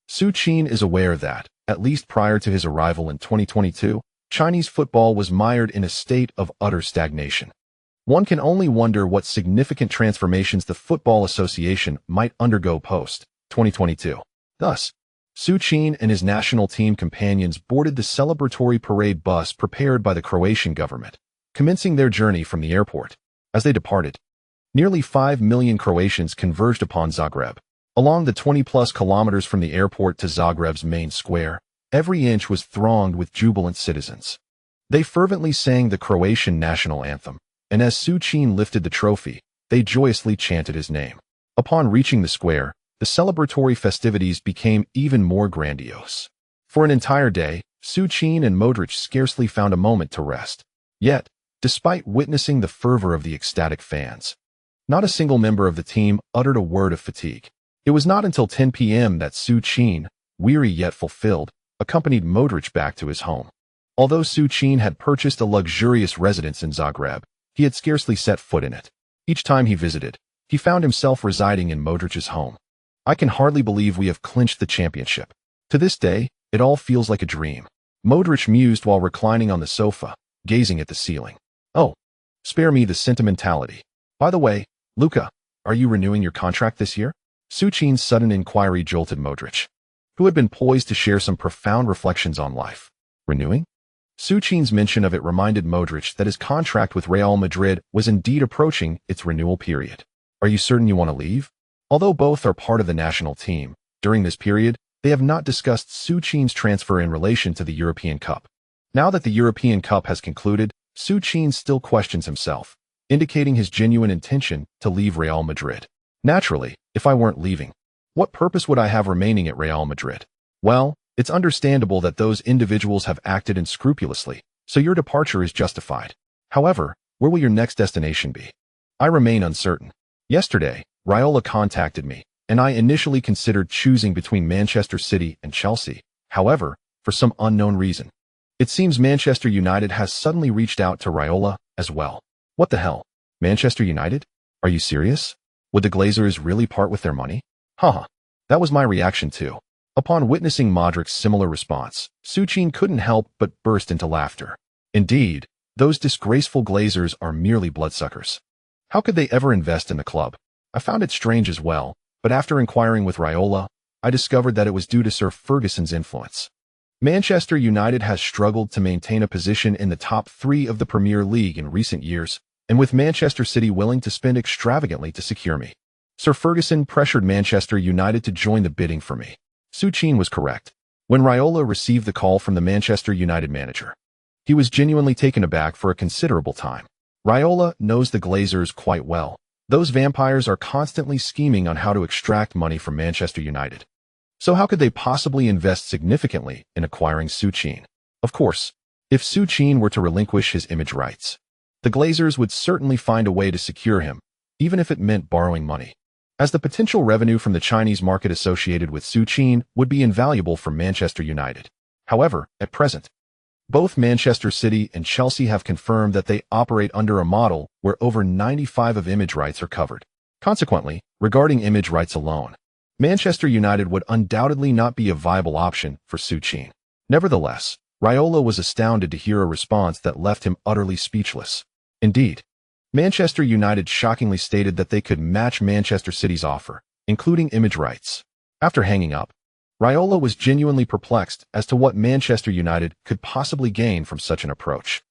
Su Qin is aware that, at least prior to his arrival in 2022, Chinese football was mired in a state of utter stagnation. One can only wonder what significant transformations the Football Association might undergo post-2022. Thus, Su Qin and his national team companions boarded the celebratory parade bus prepared by the Croatian government, commencing their journey from the airport. As they departed, nearly 5 million Croatians converged upon Zagreb. Along the 20-plus kilometers from the airport to Zagreb's main square, every inch was thronged with jubilant citizens. They fervently sang the Croatian national anthem, and as Su Qin lifted the trophy, they joyously chanted his name. Upon reaching the square, the celebratory festivities became even more grandiose. For an entire day, Su Qin and Modric scarcely found a moment to rest. Yet, despite witnessing the fervor of the ecstatic fans, not a single member of the team uttered a word of fatigue. It was not until 10 p.m. that Su Qin, weary yet fulfilled, accompanied Modric back to his home. Although Su Qin had purchased a luxurious residence in Zagreb, he had scarcely set foot in it. Each time he visited, he found himself residing in Modric's home. "I can hardly believe we have clinched the championship. To this day, it all feels like a dream," Modric mused while reclining on the sofa, gazing at the ceiling. "Oh, spare me the sentimentality. By the way, Luka, are you renewing your contract this year?" Su Qin's sudden inquiry jolted Modric, who had been poised to share some profound reflections on life. Renewing? Su Qin's mention of it reminded Modric that his contract with Real Madrid was indeed approaching its renewal period. "Are you certain you want to leave?" Although both are part of the national team, during this period, they have not discussed Su Qin's transfer in relation to the European Cup. Now that the European Cup has concluded, Su Qin still questions himself, indicating his genuine intention to leave Real Madrid. "Naturally, if I weren't leaving, what purpose would I have remaining at Real Madrid?" "Well, it's understandable that those individuals have acted unscrupulously, so your departure is justified. However, where will your next destination be?" "I remain uncertain. Yesterday, Raiola contacted me, and I initially considered choosing between Manchester City and Chelsea. However, for some unknown reason, it seems Manchester United has suddenly reached out to Raiola as well." "What the hell? Manchester United? Are you serious? Would the Glazers really part with their money?" Haha. That was my reaction too. Upon witnessing Modric's similar response, Su Qin couldn't help but burst into laughter. Indeed, those disgraceful Glazers are merely bloodsuckers. How could they ever invest in the club? I found it strange as well, but after inquiring with Raiola, I discovered that it was due to Sir Ferguson's influence. Manchester United has struggled to maintain a position in the top 3 of the Premier League in recent years, and with Manchester City willing to spend extravagantly to secure me. Sir Ferguson pressured Manchester United to join the bidding for me. Su Qin was correct. When Raiola received the call from the Manchester United manager, he was genuinely taken aback for a considerable time. Raiola knows the Glazers quite well. Those vampires are constantly scheming on how to extract money from Manchester United. So how could they possibly invest significantly in acquiring Su Qin? Of course, if Su Qin were to relinquish his image rights, the Glazers would certainly find a way to secure him, even if it meant borrowing money, as the potential revenue from the Chinese market associated with Su Qin would be invaluable for Manchester United. However, at present, both Manchester City and Chelsea have confirmed that they operate under a model where over 95% of image rights are covered. Consequently, regarding image rights alone, Manchester United would undoubtedly not be a viable option for Su Qin. Nevertheless, Raiola was astounded to hear a response that left him utterly speechless. Indeed, Manchester United shockingly stated that they could match Manchester City's offer, including image rights. After hanging up, Raiola was genuinely perplexed as to what Manchester United could possibly gain from such an approach.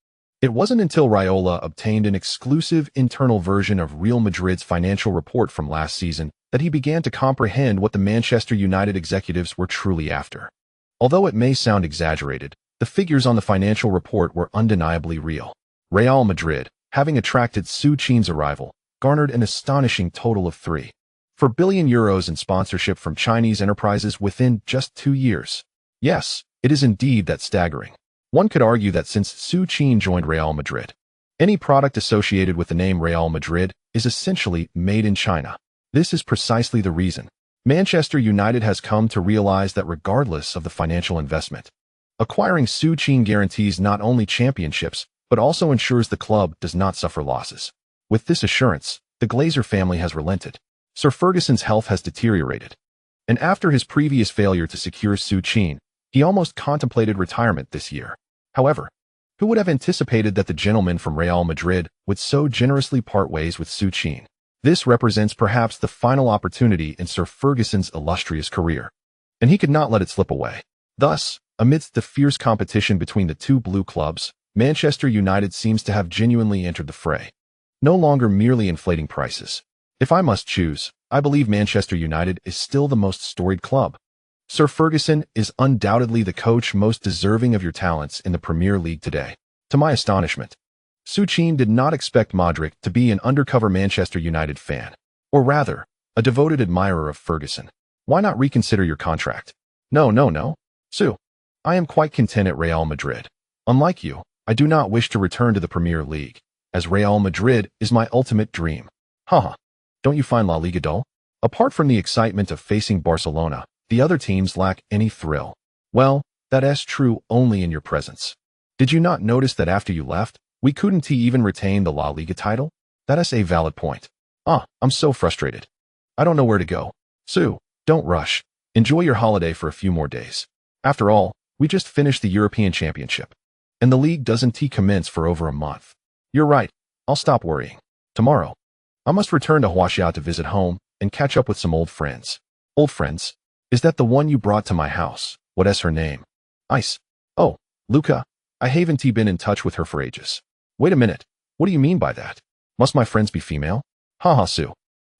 It wasn't until Raiola obtained an exclusive internal version of Real Madrid's financial report from last season that he began to comprehend what the Manchester United executives were truly after. Although it may sound exaggerated, the figures on the financial report were undeniably real. Real Madrid, having attracted Su Qin's arrival, garnered an astonishing total of €3.4 billion in sponsorship from Chinese enterprises within just 2 years. Yes, it is indeed that staggering. One could argue that since Su Qin joined Real Madrid, any product associated with the name Real Madrid is essentially made in China. This is precisely the reason Manchester United has come to realize that regardless of the financial investment, acquiring Su Qin guarantees not only championships, but also ensures the club does not suffer losses. With this assurance, the Glazer family has relented. Sir Ferguson's health has deteriorated, and after his previous failure to secure Su Qin, he almost contemplated retirement this year. However, who would have anticipated that the gentleman from Real Madrid would so generously part ways with Su Qin? This represents perhaps the final opportunity in Sir Ferguson's illustrious career, and he could not let it slip away. Thus, amidst the fierce competition between the two blue clubs, Manchester United seems to have genuinely entered the fray, no longer merely inflating prices. If I must choose, I believe Manchester United is still the most storied club. Sir Ferguson is undoubtedly the coach most deserving of your talents in the Premier League today. To my astonishment, Su Qin did not expect Modric to be an undercover Manchester United fan, or rather, a devoted admirer of Ferguson. Why not reconsider your contract? No, Su. I am quite content at Real Madrid. Unlike you, I do not wish to return to the Premier League, as Real Madrid is my ultimate dream. Haha. Don't you find La Liga dull? Apart from the excitement of facing Barcelona, the other teams lack any thrill. Well, that is true only in your presence. Did you not notice that after you left, we couldn't even retain the La Liga title? That is a valid point. I'm so frustrated. I don't know where to go. Su, don't rush. Enjoy your holiday for a few more days. After all, we just finished the European Championship, and the league doesn't commence for over a month. You're right. I'll stop worrying. Tomorrow, I must return to Croatia to visit home and catch up with some old friends. Old friends? Is that the one you brought to my house? What is her name? Ice. Oh, Luca. I haven't been in touch with her for ages. Wait a minute. What do you mean by that? Must my friends be female? Haha, Su.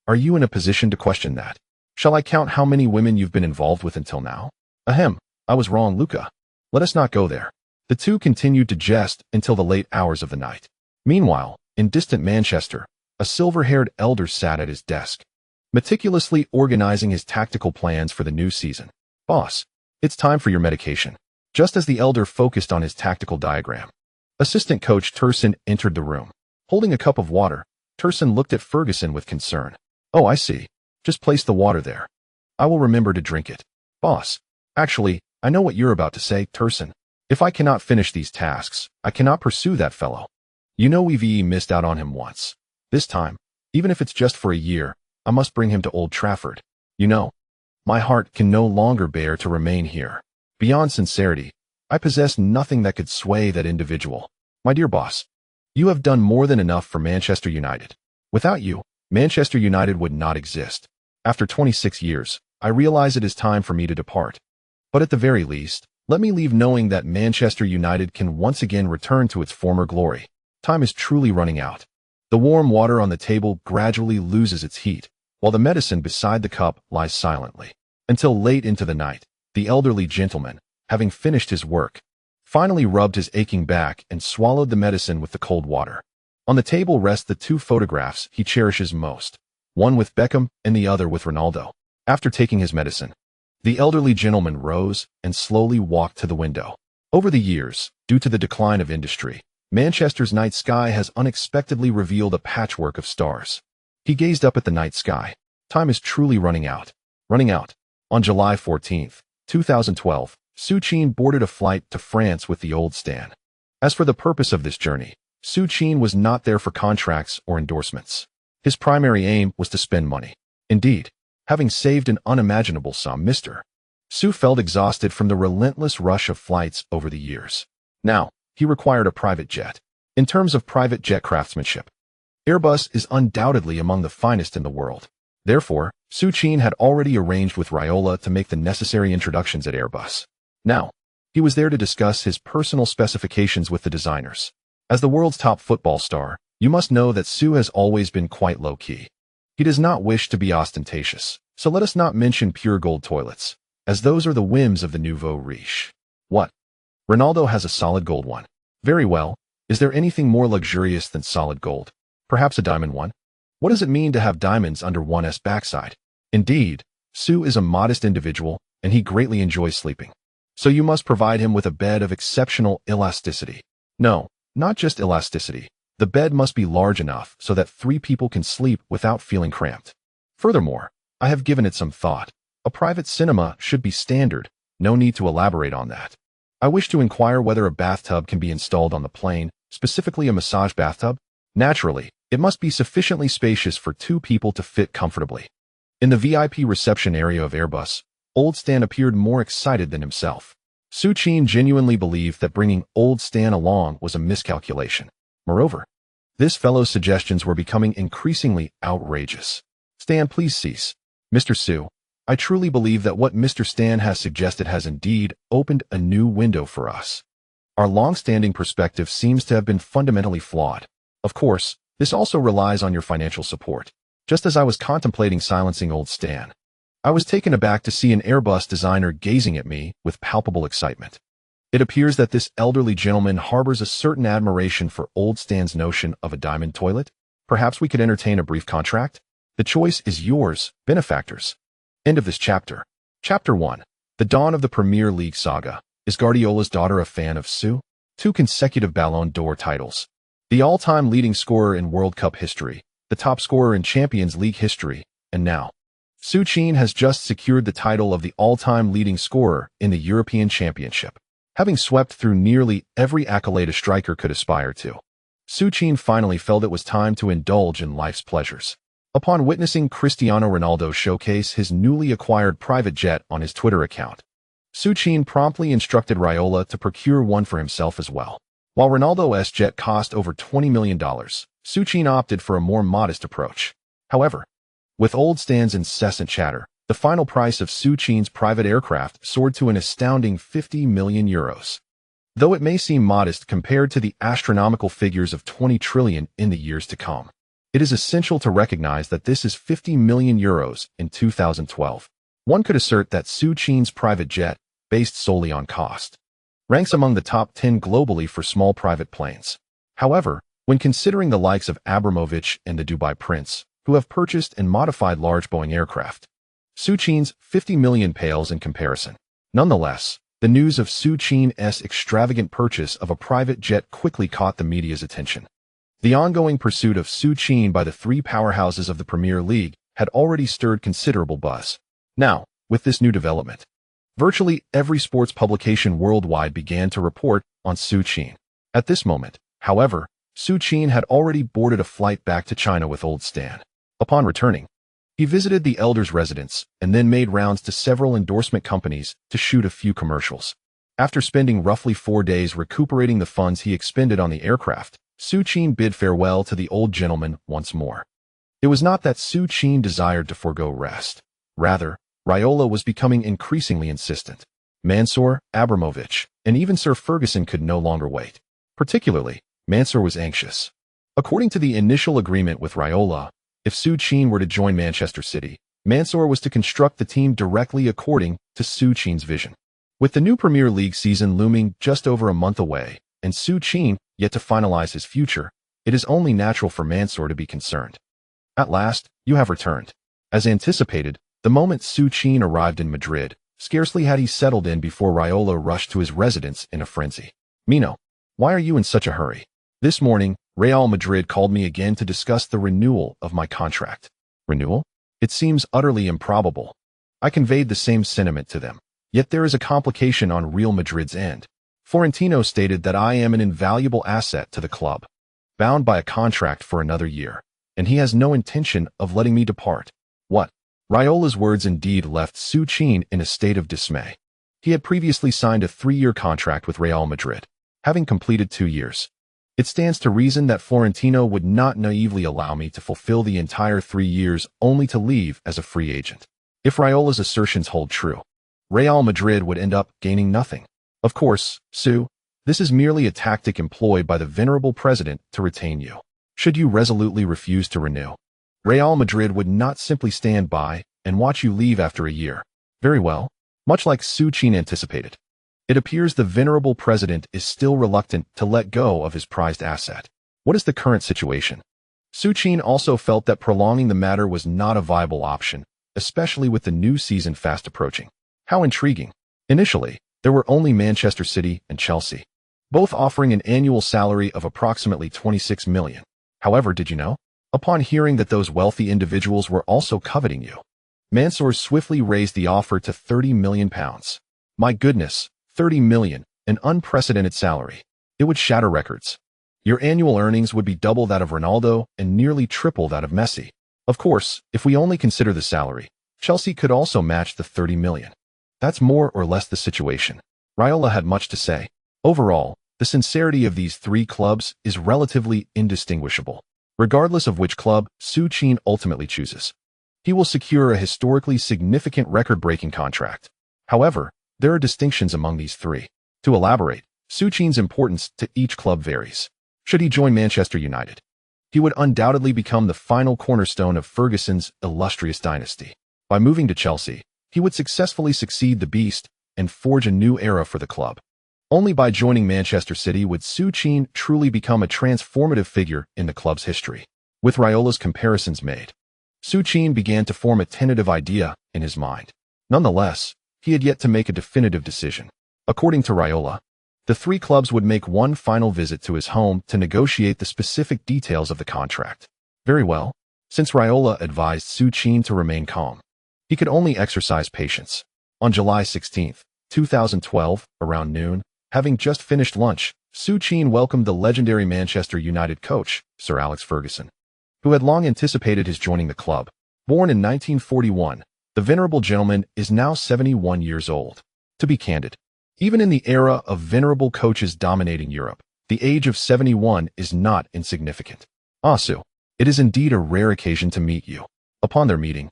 Are you in a position to question that? Shall I count how many women you've been involved with until now? Ahem. I was wrong, Luca. Let us not go there. The two continued to jest until the late hours of the night. Meanwhile, in distant Manchester, a silver-haired elder sat at his desk, meticulously organizing his tactical plans for the new season. Boss, it's time for your medication. Just as the elder focused on his tactical diagram, assistant coach Tursun entered the room. Holding a cup of water, Tursun looked at Ferguson with concern. Oh, I see. Just place the water there. I will remember to drink it. Boss, actually, I know what you're about to say, Tursun. If I cannot finish these tasks, I cannot pursue that fellow. You know we've missed out on him once. This time, even if it's just for a year, I must bring him to Old Trafford. You know, my heart can no longer bear to remain here. Beyond sincerity, I possess nothing that could sway that individual. My dear boss, you have done more than enough for Manchester United. Without you, Manchester United would not exist. After 26 years, I realize it is time for me to depart. But at the very least, let me leave knowing that Manchester United can once again return to its former glory. Time is truly running out. The warm water on the table gradually loses its heat, while the medicine beside the cup lies silently. Until late into the night, the elderly gentleman, having finished his work, finally rubbed his aching back and swallowed the medicine with the cold water. On the table rest the two photographs he cherishes most, one with Beckham and the other with Ronaldo. After taking his medicine, the elderly gentleman rose and slowly walked to the window. Over the years, due to the decline of industry, Manchester's night sky has unexpectedly revealed a patchwork of stars. He gazed up at the night sky. Time is truly running out. Running out. On July 14, 2012, Su Qin boarded a flight to France with the old Stan. As for the purpose of this journey, Su Qin was not there for contracts or endorsements. His primary aim was to spend money. Indeed, having saved an unimaginable sum, Mr. Su felt exhausted from the relentless rush of flights over the years. Now, he required a private jet. In terms of private jet craftsmanship, Airbus is undoubtedly among the finest in the world. Therefore, Su Qin had already arranged with Raiola to make the necessary introductions at Airbus. Now, he was there to discuss his personal specifications with the designers. As the world's top football star, you must know that Su has always been quite low-key. He does not wish to be ostentatious, so let us not mention pure gold toilets, as those are the whims of the nouveau riche. What? Ronaldo has a solid gold one. Very well. Is there anything more luxurious than solid gold? Perhaps a diamond one? What does it mean to have diamonds under one's backside? Indeed, Su is a modest individual, and he greatly enjoys sleeping. So you must provide him with a bed of exceptional elasticity. No, not just elasticity. The bed must be large enough so that 3 people can sleep without feeling cramped. Furthermore, I have given it some thought. A private cinema should be standard. No need to elaborate on that. I wish to inquire whether a bathtub can be installed on the plane, specifically a massage bathtub. Naturally, it must be sufficiently spacious for 2 people to fit comfortably. In the VIP reception area of Airbus, Old Stan appeared more excited than himself. Su Qin genuinely believed that bringing Old Stan along was a miscalculation. Moreover, this fellow's suggestions were becoming increasingly outrageous. Stan, please cease. Mr. Su, I truly believe that what Mr. Stan has suggested has indeed opened a new window for us. Our long-standing perspective seems to have been fundamentally flawed. Of course, this also relies on your financial support. Just as I was contemplating silencing Old Stan, I was taken aback to see an Airbus designer gazing at me with palpable excitement. It appears that this elderly gentleman harbors a certain admiration for Old Stan's notion of a diamond toilet. Perhaps we could entertain a brief contract? The choice is yours, benefactors. End of this chapter. Chapter 1. The Dawn of the Premier League Saga. Is Guardiola's daughter a fan of Su? 2 consecutive Ballon d'Or titles. The all-time leading scorer in World Cup history, the top scorer in Champions League history, and now, Su Qin has just secured the title of the all-time leading scorer in the European Championship. Having swept through nearly every accolade a striker could aspire to, Su Qin finally felt it was time to indulge in life's pleasures. Upon witnessing Cristiano Ronaldo showcase his newly acquired private jet on his Twitter account, Su Qin promptly instructed Raiola to procure one for himself as well. While Ronaldo's jet cost over $20 million, Su Qin opted for a more modest approach. However, with Old Stan's incessant chatter, the final price of Su Qin's private aircraft soared to an astounding €50 million. Though it may seem modest compared to the astronomical figures of 20 trillion in the years to come, it is essential to recognize that this is €50 million in 2012. One could assert that Su Qin's private jet, based solely on cost, ranks among the top 10 globally for small private planes. However, when considering the likes of Abramovich and the Dubai Prince, who have purchased and modified large Boeing aircraft, Su Qin's 50 million pales in comparison. Nonetheless, the news of Su Qin's extravagant purchase of a private jet quickly caught the media's attention. The ongoing pursuit of Su Qin by the 3 powerhouses of the Premier League had already stirred considerable buzz. Now, with this new development, virtually every sports publication worldwide began to report on Su Qin. At this moment, however, Su Qin had already boarded a flight back to China with Old Stan. Upon returning, he visited the elder's residence and then made rounds to several endorsement companies to shoot a few commercials. After spending roughly 4 days recuperating the funds he expended on the aircraft, Su Qin bid farewell to the old gentleman once more. It was not that Su Qin desired to forego rest. Rather, Raiola was becoming increasingly insistent. Mansour, Abramovich, and even Sir Ferguson could no longer wait. Particularly, Mansour was anxious. According to the initial agreement with Raiola, if Su Qin were to join Manchester City, Mansour was to construct the team directly according to Su Qin's vision. With the new Premier League season looming just over a month away, and Su Qin yet to finalize his future, it is only natural for Mansour to be concerned. At last, you have returned. As anticipated, the moment Su Qin arrived in Madrid, scarcely had he settled in before Raiola rushed to his residence in a frenzy. Mino, why are you in such a hurry? This morning, Real Madrid called me again to discuss the renewal of my contract. Renewal? It seems utterly improbable. I conveyed the same sentiment to them. Yet there is a complication on Real Madrid's end. Florentino stated that I am an invaluable asset to the club, bound by a contract for another year, and he has no intention of letting me depart. What? Raiola's words indeed left Su Qin in a state of dismay. He had previously signed a 3-year contract with Real Madrid, having completed 2 years. It stands to reason that Florentino would not naively allow me to fulfill the entire 3 years only to leave as a free agent. If Raiola's assertions hold true, Real Madrid would end up gaining nothing. Of course, Su, this is merely a tactic employed by the venerable president to retain you. Should you resolutely refuse to renew, Real Madrid would not simply stand by and watch you leave after a year. Very well, much like Su Qin anticipated. It appears the venerable president is still reluctant to let go of his prized asset. What is the current situation? Su Qin also felt that prolonging the matter was not a viable option, especially with the new season fast approaching. How intriguing. Initially, there were only Manchester City and Chelsea, both offering an annual salary of approximately 26 million. However, did you know? Upon hearing that those wealthy individuals were also coveting you, Mansour swiftly raised the offer to 30 million pounds. My goodness, 30 million, an unprecedented salary. It would shatter records. Your annual earnings would be double that of Ronaldo and nearly triple that of Messi. Of course, if we only consider the salary, Chelsea could also match the 30 million. That's more or less the situation. Raiola had much to say. Overall, the sincerity of these 3 clubs is relatively indistinguishable. Regardless of which club Su Qin ultimately chooses, he will secure a historically significant record-breaking contract. However, there are distinctions among these 3. To elaborate, Su Qin's importance to each club varies. Should he join Manchester United, he would undoubtedly become the final cornerstone of Ferguson's illustrious dynasty. By moving to Chelsea, he would successfully succeed the beast and forge a new era for the club. Only by joining Manchester City would Su Qin truly become a transformative figure in the club's history. With Raiola's comparisons made, Su Qin began to form a tentative idea in his mind. Nonetheless, he had yet to make a definitive decision. According to Raiola, the 3 clubs would make one final visit to his home to negotiate the specific details of the contract. Very well. Since Raiola advised Su Qin to remain calm, he could only exercise patience. On July 16, 2012, around noon, having just finished lunch, Su Qin welcomed the legendary Manchester United coach, Sir Alex Ferguson, who had long anticipated his joining the club. Born in 1941, the venerable gentleman is now 71 years old. To be candid, even in the era of venerable coaches dominating Europe, the age of 71 is not insignificant. Ah, Su, it is indeed a rare occasion to meet you. Upon their meeting,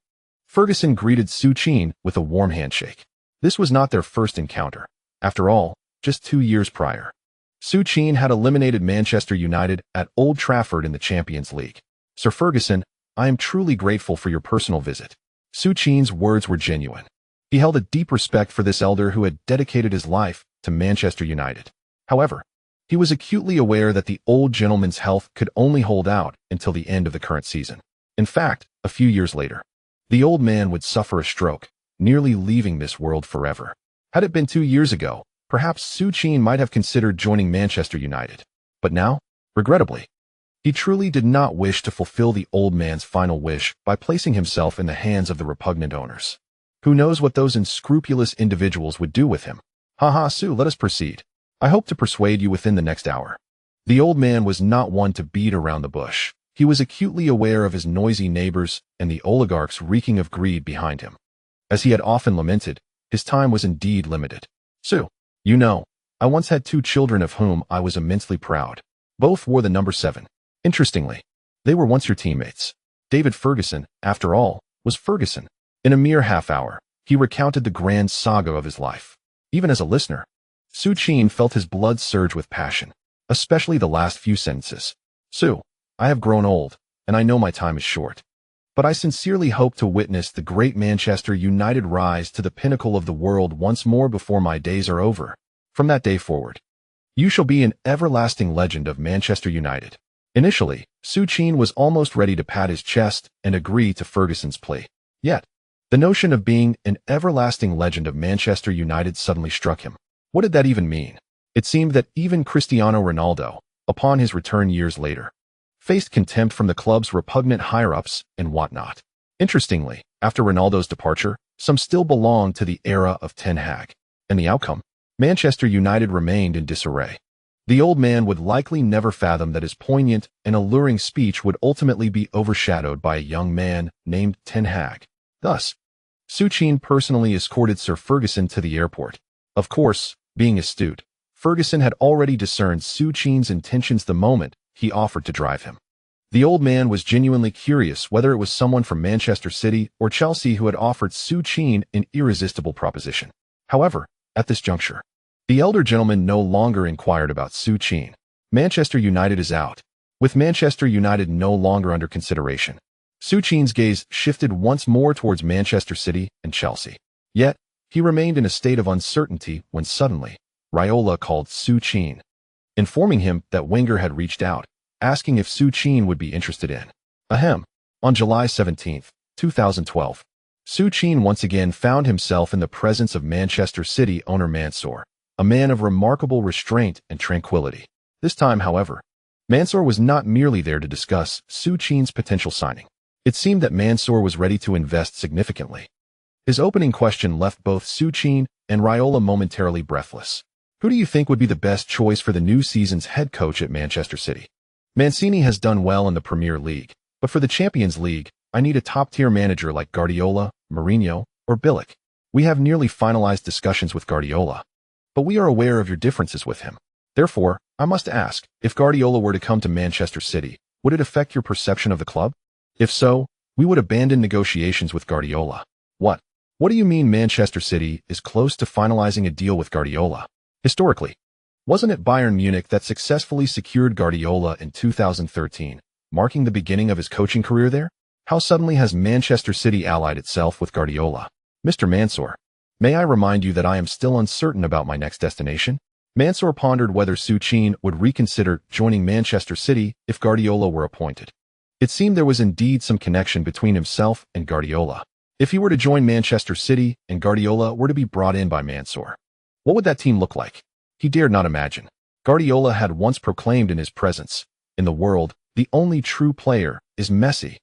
Ferguson greeted Su Qin with a warm handshake. This was not their first encounter. After all, just 2 years prior, Su Qin had eliminated Manchester United at Old Trafford in the Champions League. Sir Ferguson, I am truly grateful for your personal visit. Su Qin's words were genuine. He held a deep respect for this elder who had dedicated his life to Manchester United. However, he was acutely aware that the old gentleman's health could only hold out until the end of the current season. In fact, a few years later, the old man would suffer a stroke, nearly leaving this world forever. Had it been 2 years ago, perhaps Su Qin might have considered joining Manchester United. But now, regrettably, he truly did not wish to fulfill the old man's final wish by placing himself in the hands of the repugnant owners. Who knows what those unscrupulous individuals would do with him? Haha, Su, let us proceed. I hope to persuade you within the next hour. The old man was not one to beat around the bush. He was acutely aware of his noisy neighbors and the oligarchs reeking of greed behind him. As he had often lamented, his time was indeed limited. Su, you know, I once had 2 children of whom I was immensely proud. Both wore the number 7. Interestingly, they were once your teammates. David Ferguson, after all, was Ferguson. In a mere half hour, he recounted the grand saga of his life. Even as a listener, Su Qin felt his blood surge with passion, especially the last few sentences. Su, I have grown old, and I know my time is short. But I sincerely hope to witness the great Manchester United rise to the pinnacle of the world once more before my days are over. From that day forward, you shall be an everlasting legend of Manchester United. Initially, Su Qin was almost ready to pat his chest and agree to Ferguson's plea. Yet, the notion of being an everlasting legend of Manchester United suddenly struck him. What did that even mean? It seemed that even Cristiano Ronaldo, upon his return years later, faced contempt from the club's repugnant higher-ups and whatnot. Interestingly, after Ronaldo's departure, some still belonged to the era of Ten Hag. And the outcome? Manchester United remained in disarray. The old man would likely never fathom that his poignant and alluring speech would ultimately be overshadowed by a young man named Ten Hag. Thus, Su Qin personally escorted Sir Ferguson to the airport. Of course, being astute, Ferguson had already discerned Su Qin's intentions the moment he offered to drive him. The old man was genuinely curious whether it was someone from Manchester City or Chelsea who had offered Su Qin an irresistible proposition. However, at this juncture, the elder gentleman no longer inquired about Su Qin. Manchester United is out. With Manchester United no longer under consideration, Su Qin's gaze shifted once more towards Manchester City and Chelsea. Yet, he remained in a state of uncertainty when suddenly, Raiola called Su Qin, informing him that Wenger had reached out, asking if Su Qin would be interested in. Ahem. On July 17, 2012, Su Qin once again found himself in the presence of Manchester City owner Mansour, a man of remarkable restraint and tranquility. This time, however, Mansour was not merely there to discuss Su Qin's potential signing. It seemed that Mansour was ready to invest significantly. His opening question left both Su Qin and Raiola momentarily breathless. Who do you think would be the best choice for the new season's head coach at Manchester City? Mancini has done well in the Premier League, but for the Champions League, I need a top-tier manager like Guardiola, Mourinho, or Bilic. We have nearly finalized discussions with Guardiola, but we are aware of your differences with him. Therefore, I must ask, if Guardiola were to come to Manchester City, would it affect your perception of the club? If so, we would abandon negotiations with Guardiola. What? What do you mean Manchester City is close to finalizing a deal with Guardiola? Historically, wasn't it Bayern Munich that successfully secured Guardiola in 2013, marking the beginning of his coaching career there? How suddenly has Manchester City allied itself with Guardiola? Mr. Mansour, may I remind you that I am still uncertain about my next destination? Mansour pondered whether Su Qin would reconsider joining Manchester City if Guardiola were appointed. It seemed there was indeed some connection between himself and Guardiola. If he were to join Manchester City and Guardiola were to be brought in by Mansour, what would that team look like? He dared not imagine. Guardiola had once proclaimed in his presence, in the world, the only true player is Messi.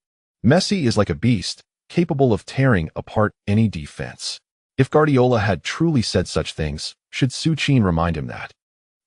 Messi is like a beast, capable of tearing apart any defense. If Guardiola had truly said such things, should Su Qin remind him that,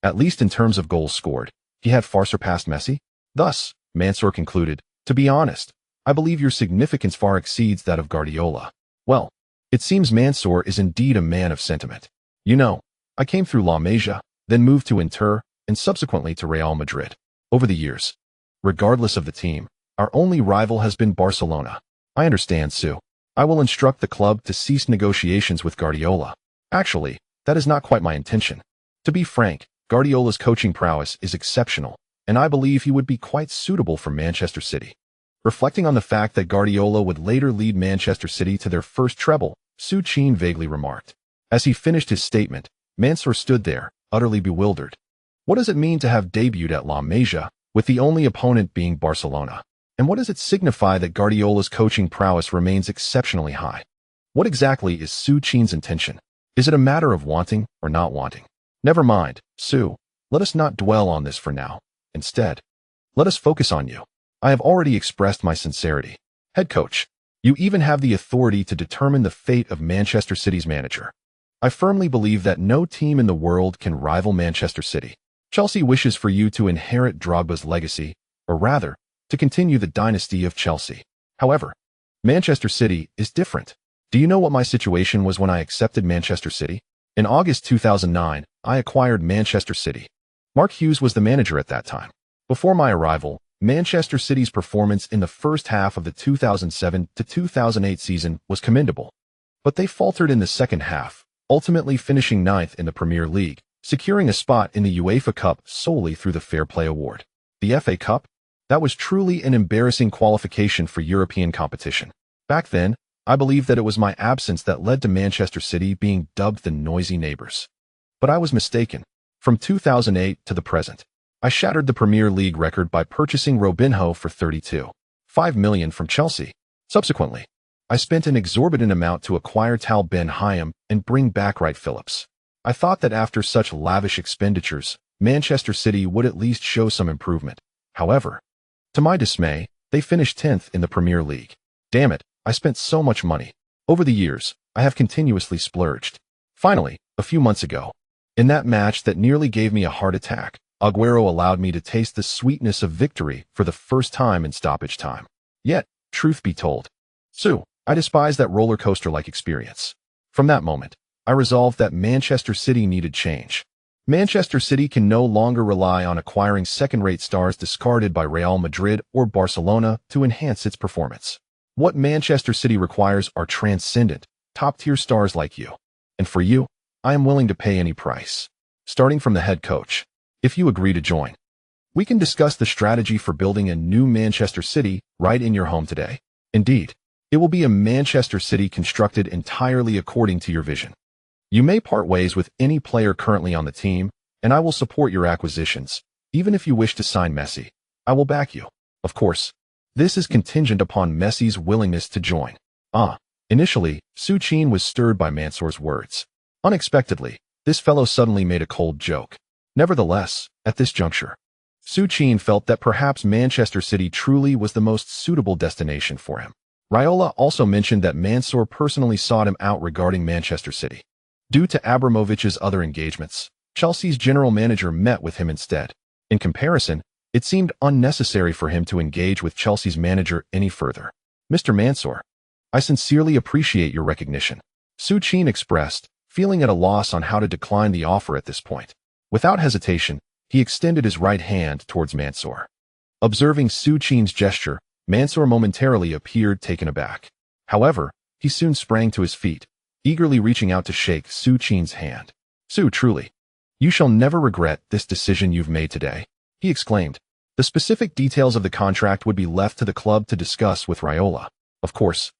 at least in terms of goals scored, he had far surpassed Messi? Thus, Mansour concluded, to be honest, I believe your significance far exceeds that of Guardiola. Well, it seems Mansour is indeed a man of sentiment. You know, I came through La Masia, then moved to Inter, and subsequently to Real Madrid. Over the years, regardless of the team, our only rival has been Barcelona. I understand, Su. I will instruct the club to cease negotiations with Guardiola. Actually, that is not quite my intention. To be frank, Guardiola's coaching prowess is exceptional, and I believe he would be quite suitable for Manchester City. Reflecting on the fact that Guardiola would later lead Manchester City to their first treble, Su Qin vaguely remarked. As he finished his statement, Mansour stood there, utterly bewildered. What does it mean to have debuted at La Masia, with the only opponent being Barcelona? And what does it signify that Guardiola's coaching prowess remains exceptionally high? What exactly is Su Qin's intention? Is it a matter of wanting or not wanting? Never mind, Su. Let us not dwell on this for now. Instead, let us focus on you. I have already expressed my sincerity. Head coach, you even have the authority to determine the fate of Manchester City's manager. I firmly believe that no team in the world can rival Manchester City. Chelsea wishes for you to inherit Drogba's legacy, or rather, to continue the dynasty of Chelsea. However, Manchester City is different. Do you know what my situation was when I accepted Manchester City? In August 2009, I acquired Manchester City. Mark Hughes was the manager at that time. Before my arrival, Manchester City's performance in the first half of the 2007 to 2008 season was commendable. But they faltered in the second half, ultimately finishing 9th in the Premier League, securing a spot in the UEFA Cup solely through the Fair Play Award. The FA Cup? That was truly an embarrassing qualification for European competition. Back then, I believed that it was my absence that led to Manchester City being dubbed the noisy neighbors. But I was mistaken. From 2008 to the present, I shattered the Premier League record by purchasing Robinho for £32.5 million from Chelsea. Subsequently, I spent an exorbitant amount to acquire Tal Ben Hayem and bring back Wright Phillips. I thought that after such lavish expenditures, Manchester City would at least show some improvement. However, to my dismay, they finished 10th in the Premier League. Damn it, I spent so much money. Over the years, I have continuously splurged. Finally, a few months ago, in that match that nearly gave me a heart attack, Agüero allowed me to taste the sweetness of victory for the first time in stoppage time. Yet, truth be told, I despise that roller coaster-like experience. From that moment, I resolved that Manchester City needed change. Manchester City can no longer rely on acquiring second-rate stars discarded by Real Madrid or Barcelona to enhance its performance. What Manchester City requires are transcendent, top-tier stars like you. And for you, I am willing to pay any price. Starting from the head coach. If you agree to join, we can discuss the strategy for building a new Manchester City right in your home today. Indeed, it will be a Manchester City constructed entirely according to your vision. You may part ways with any player currently on the team, and I will support your acquisitions. Even if you wish to sign Messi, I will back you. Of course, this is contingent upon Messi's willingness to join. Initially, Su Qin was stirred by Mansour's words. Unexpectedly, this fellow suddenly made a cold joke. Nevertheless, at this juncture, Su Qin felt that perhaps Manchester City truly was the most suitable destination for him. Raiola also mentioned that Mansour personally sought him out regarding Manchester City. Due to Abramovich's other engagements, Chelsea's general manager met with him instead. In comparison, it seemed unnecessary for him to engage with Chelsea's manager any further. Mr. Mansour, I sincerely appreciate your recognition, Su Qin expressed, feeling at a loss on how to decline the offer at this point. Without hesitation, he extended his right hand towards Mansour. Observing Su Qin's gesture, Mansour momentarily appeared taken aback. However, he soon sprang to his feet, eagerly reaching out to shake Su Qin's hand. Su, truly, you shall never regret this decision you've made today, he exclaimed. The specific details of the contract would be left to the club to discuss with Raiola. Of course,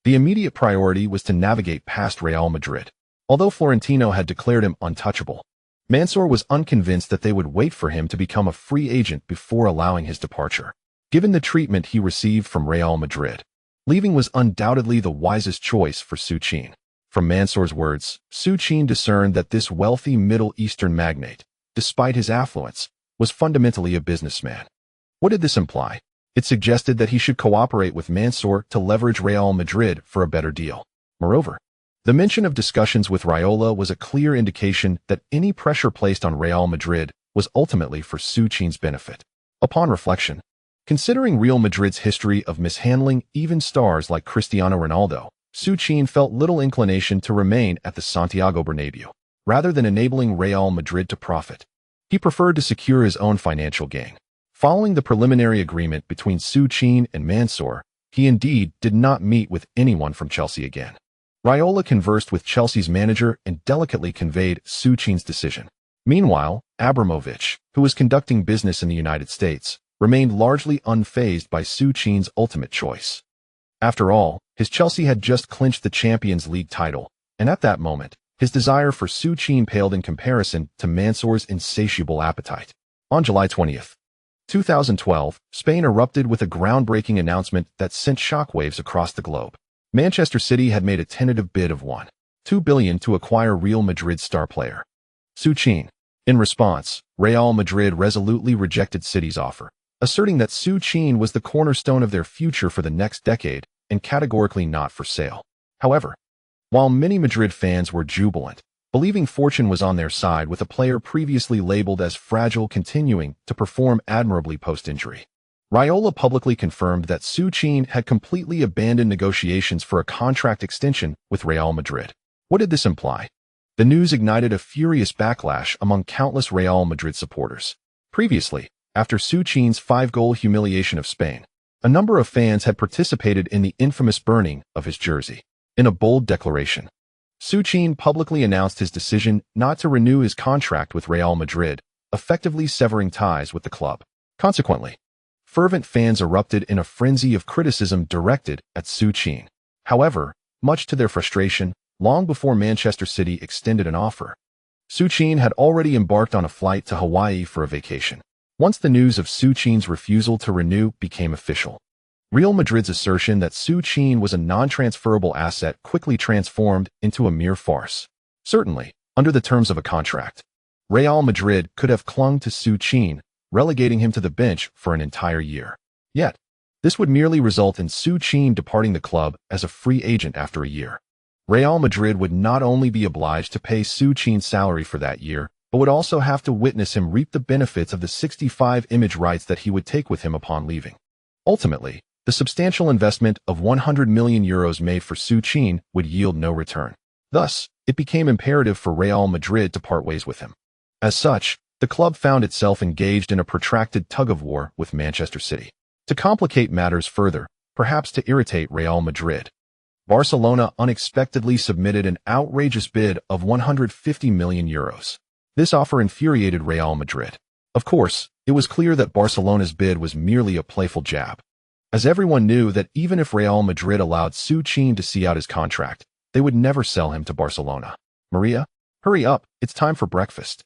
the immediate priority was to navigate past Real Madrid. Although Florentino had declared him untouchable, Mansour was unconvinced that they would wait for him to become a free agent before allowing his departure. Given the treatment he received from Real Madrid, leaving was undoubtedly the wisest choice for Su Qin. From Mansour's words, Su Qin discerned that this wealthy Middle Eastern magnate, despite his affluence, was fundamentally a businessman. What did this imply? It suggested that he should cooperate with Mansour to leverage Real Madrid for a better deal. Moreover, the mention of discussions with Raiola was a clear indication that any pressure placed on Real Madrid was ultimately for Su Qin's benefit. Upon reflection, considering Real Madrid's history of mishandling even stars like Cristiano Ronaldo, Su Qin felt little inclination to remain at the Santiago Bernabeu. Rather than enabling Real Madrid to profit, he preferred to secure his own financial gain. Following the preliminary agreement between Su Qin and Mansour, he indeed did not meet with anyone from Chelsea again. Raiola conversed with Chelsea's manager and delicately conveyed Su Qin's decision. Meanwhile, Abramovich, who was conducting business in the United States, remained largely unfazed by Su Qin's ultimate choice. After all, his Chelsea had just clinched the Champions League title, and at that moment, his desire for Su Qin paled in comparison to Mansour's insatiable appetite. On July 20th, 2012, Spain erupted with a groundbreaking announcement that sent shockwaves across the globe. Manchester City had made a tentative bid of $1.2 billion to acquire Real Madrid's star player, Su Qin. In response, Real Madrid resolutely rejected City's offer, asserting that Su Qin was the cornerstone of their future for the next decade and categorically not for sale. However, while many Madrid fans were jubilant, believing fortune was on their side with a player previously labeled as fragile continuing to perform admirably post-injury, Raiola publicly confirmed that Su Qin had completely abandoned negotiations for a contract extension with Real Madrid. What did this imply? The news ignited a furious backlash among countless Real Madrid supporters. Previously, after Su Qin's 5-goal humiliation of Spain, a number of fans had participated in the infamous burning of his jersey. In a bold declaration, Su Qin publicly announced his decision not to renew his contract with Real Madrid, effectively severing ties with the club. Consequently, fervent fans erupted in a frenzy of criticism directed at Su Qin. However, much to their frustration, long before Manchester City extended an offer, Su Qin had already embarked on a flight to Hawaii for a vacation. Once the news of Su Qin's refusal to renew became official, Real Madrid's assertion that Su Qin was a non-transferable asset quickly transformed into a mere farce. Certainly, under the terms of a contract, Real Madrid could have clung to Su Qin, relegating him to the bench for an entire year. Yet, this would merely result in Su Qin departing the club as a free agent after a year. Real Madrid would not only be obliged to pay Su Qin's salary for that year, but would also have to witness him reap the benefits of the 65 image rights that he would take with him upon leaving. Ultimately, the substantial investment of €100 million made for Su Qin would yield no return. Thus, it became imperative for Real Madrid to part ways with him. As such, the club found itself engaged in a protracted tug-of-war with Manchester City. To complicate matters further, perhaps to irritate Real Madrid, Barcelona unexpectedly submitted an outrageous bid of €150 million. This offer infuriated Real Madrid. Of course, it was clear that Barcelona's bid was merely a playful jab, as everyone knew that even if Real Madrid allowed Su Qin to see out his contract, they would never sell him to Barcelona. Maria, hurry up, it's time for breakfast.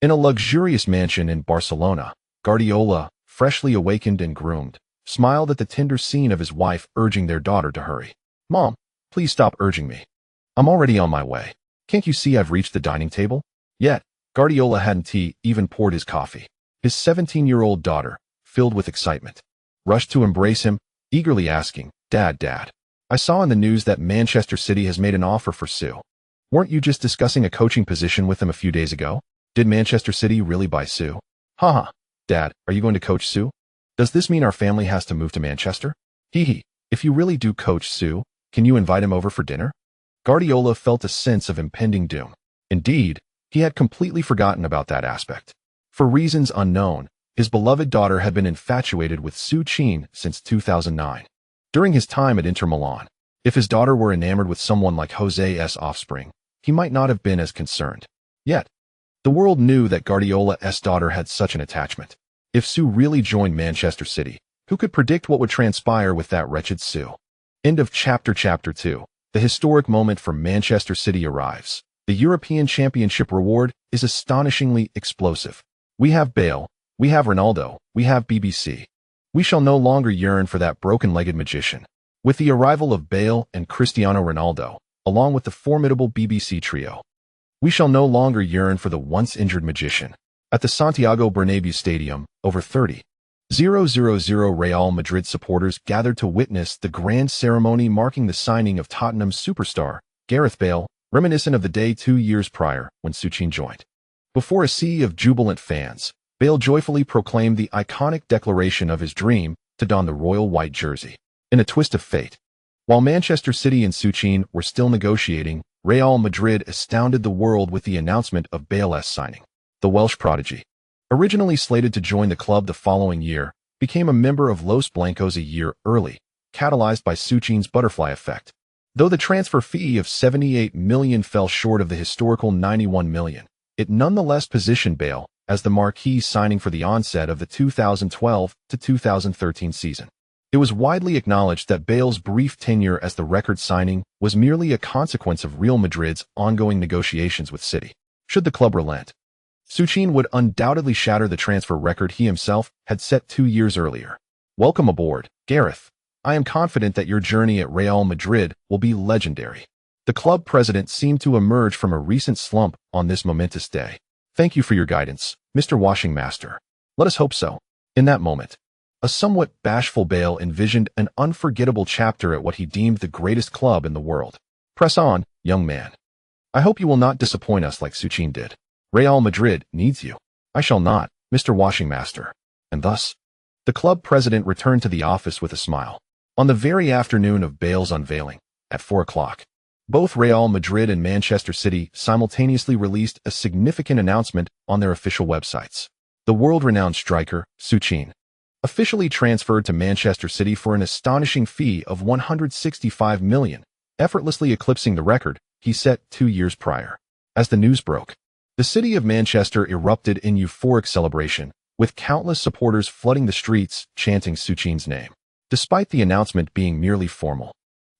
In a luxurious mansion in Barcelona, Guardiola, freshly awakened and groomed, smiled at the tender scene of his wife urging their daughter to hurry. Mom, please stop urging me. I'm already on my way. Can't you see I've reached the dining table? Yet, Guardiola hadn't even poured his coffee. His 17-year-old daughter, filled with excitement, rushed to embrace him, eagerly asking, Dad, I saw in the news that Manchester City has made an offer for Su. Weren't you just discussing a coaching position with them a few days ago? Did Manchester City really buy Su? Haha, Dad, are you going to coach Su? Does this mean our family has to move to Manchester? Hee, if you really do coach Su, can you invite him over for dinner? Guardiola felt a sense of impending doom. Indeed, he had completely forgotten about that aspect. For reasons unknown, his beloved daughter had been infatuated with Su Qin since 2009. During his time at Inter Milan, if his daughter were enamored with someone like José's offspring, he might not have been as concerned. Yet, the world knew that Guardiola's daughter had such an attachment. If Su really joined Manchester City, who could predict what would transpire with that wretched Su? End of Chapter 2. The historic moment for Manchester City arrives. The European Championship reward is astonishingly explosive. We have Bale, we have Ronaldo, we have BBC. We shall no longer yearn for that broken-legged magician. With the arrival of Bale and Cristiano Ronaldo, along with the formidable BBC trio, we shall no longer yearn for the once-injured magician. At the Santiago Bernabéu Stadium, over 30,000 Real Madrid supporters gathered to witness the grand ceremony marking the signing of Tottenham superstar Gareth Bale, reminiscent of the day 2 years prior when Su Qin joined. Before a sea of jubilant fans, Bale joyfully proclaimed the iconic declaration of his dream to don the royal white jersey. In a twist of fate, while Manchester City and Su Qin were still negotiating, Real Madrid astounded the world with the announcement of Bale's signing. The Welsh prodigy, originally slated to join the club the following year, became a member of Los Blancos a year early, catalyzed by Su Qin's butterfly effect. Though the transfer fee of $78 million fell short of the historical $91 million, it nonetheless positioned Bale as the marquee signing for the onset of the 2012 to 2013 season. It was widely acknowledged that Bale's brief tenure as the record signing was merely a consequence of Real Madrid's ongoing negotiations with City. Should the club relent, Su Qin would undoubtedly shatter the transfer record he himself had set 2 years earlier. Welcome aboard, Gareth. I am confident that your journey at Real Madrid will be legendary. The club president seemed to emerge from a recent slump on this momentous day. Thank you for your guidance, Mr. Washing Master. Let us hope so. In that moment, a somewhat bashful Bale envisioned an unforgettable chapter at what he deemed the greatest club in the world. Press on, young man. I hope you will not disappoint us like Su Qin did. Real Madrid needs you. I shall not, Mr. Washing Master. And thus, the club president returned to the office with a smile. On the very afternoon of Bale's unveiling, at 4 o'clock, both Real Madrid and Manchester City simultaneously released a significant announcement on their official websites. The world-renowned striker, Su Qin, officially transferred to Manchester City for an astonishing fee of $165 million, effortlessly eclipsing the record he set 2 years prior. As the news broke, the city of Manchester erupted in euphoric celebration, with countless supporters flooding the streets chanting Su Qin's name. Despite the announcement being merely formal,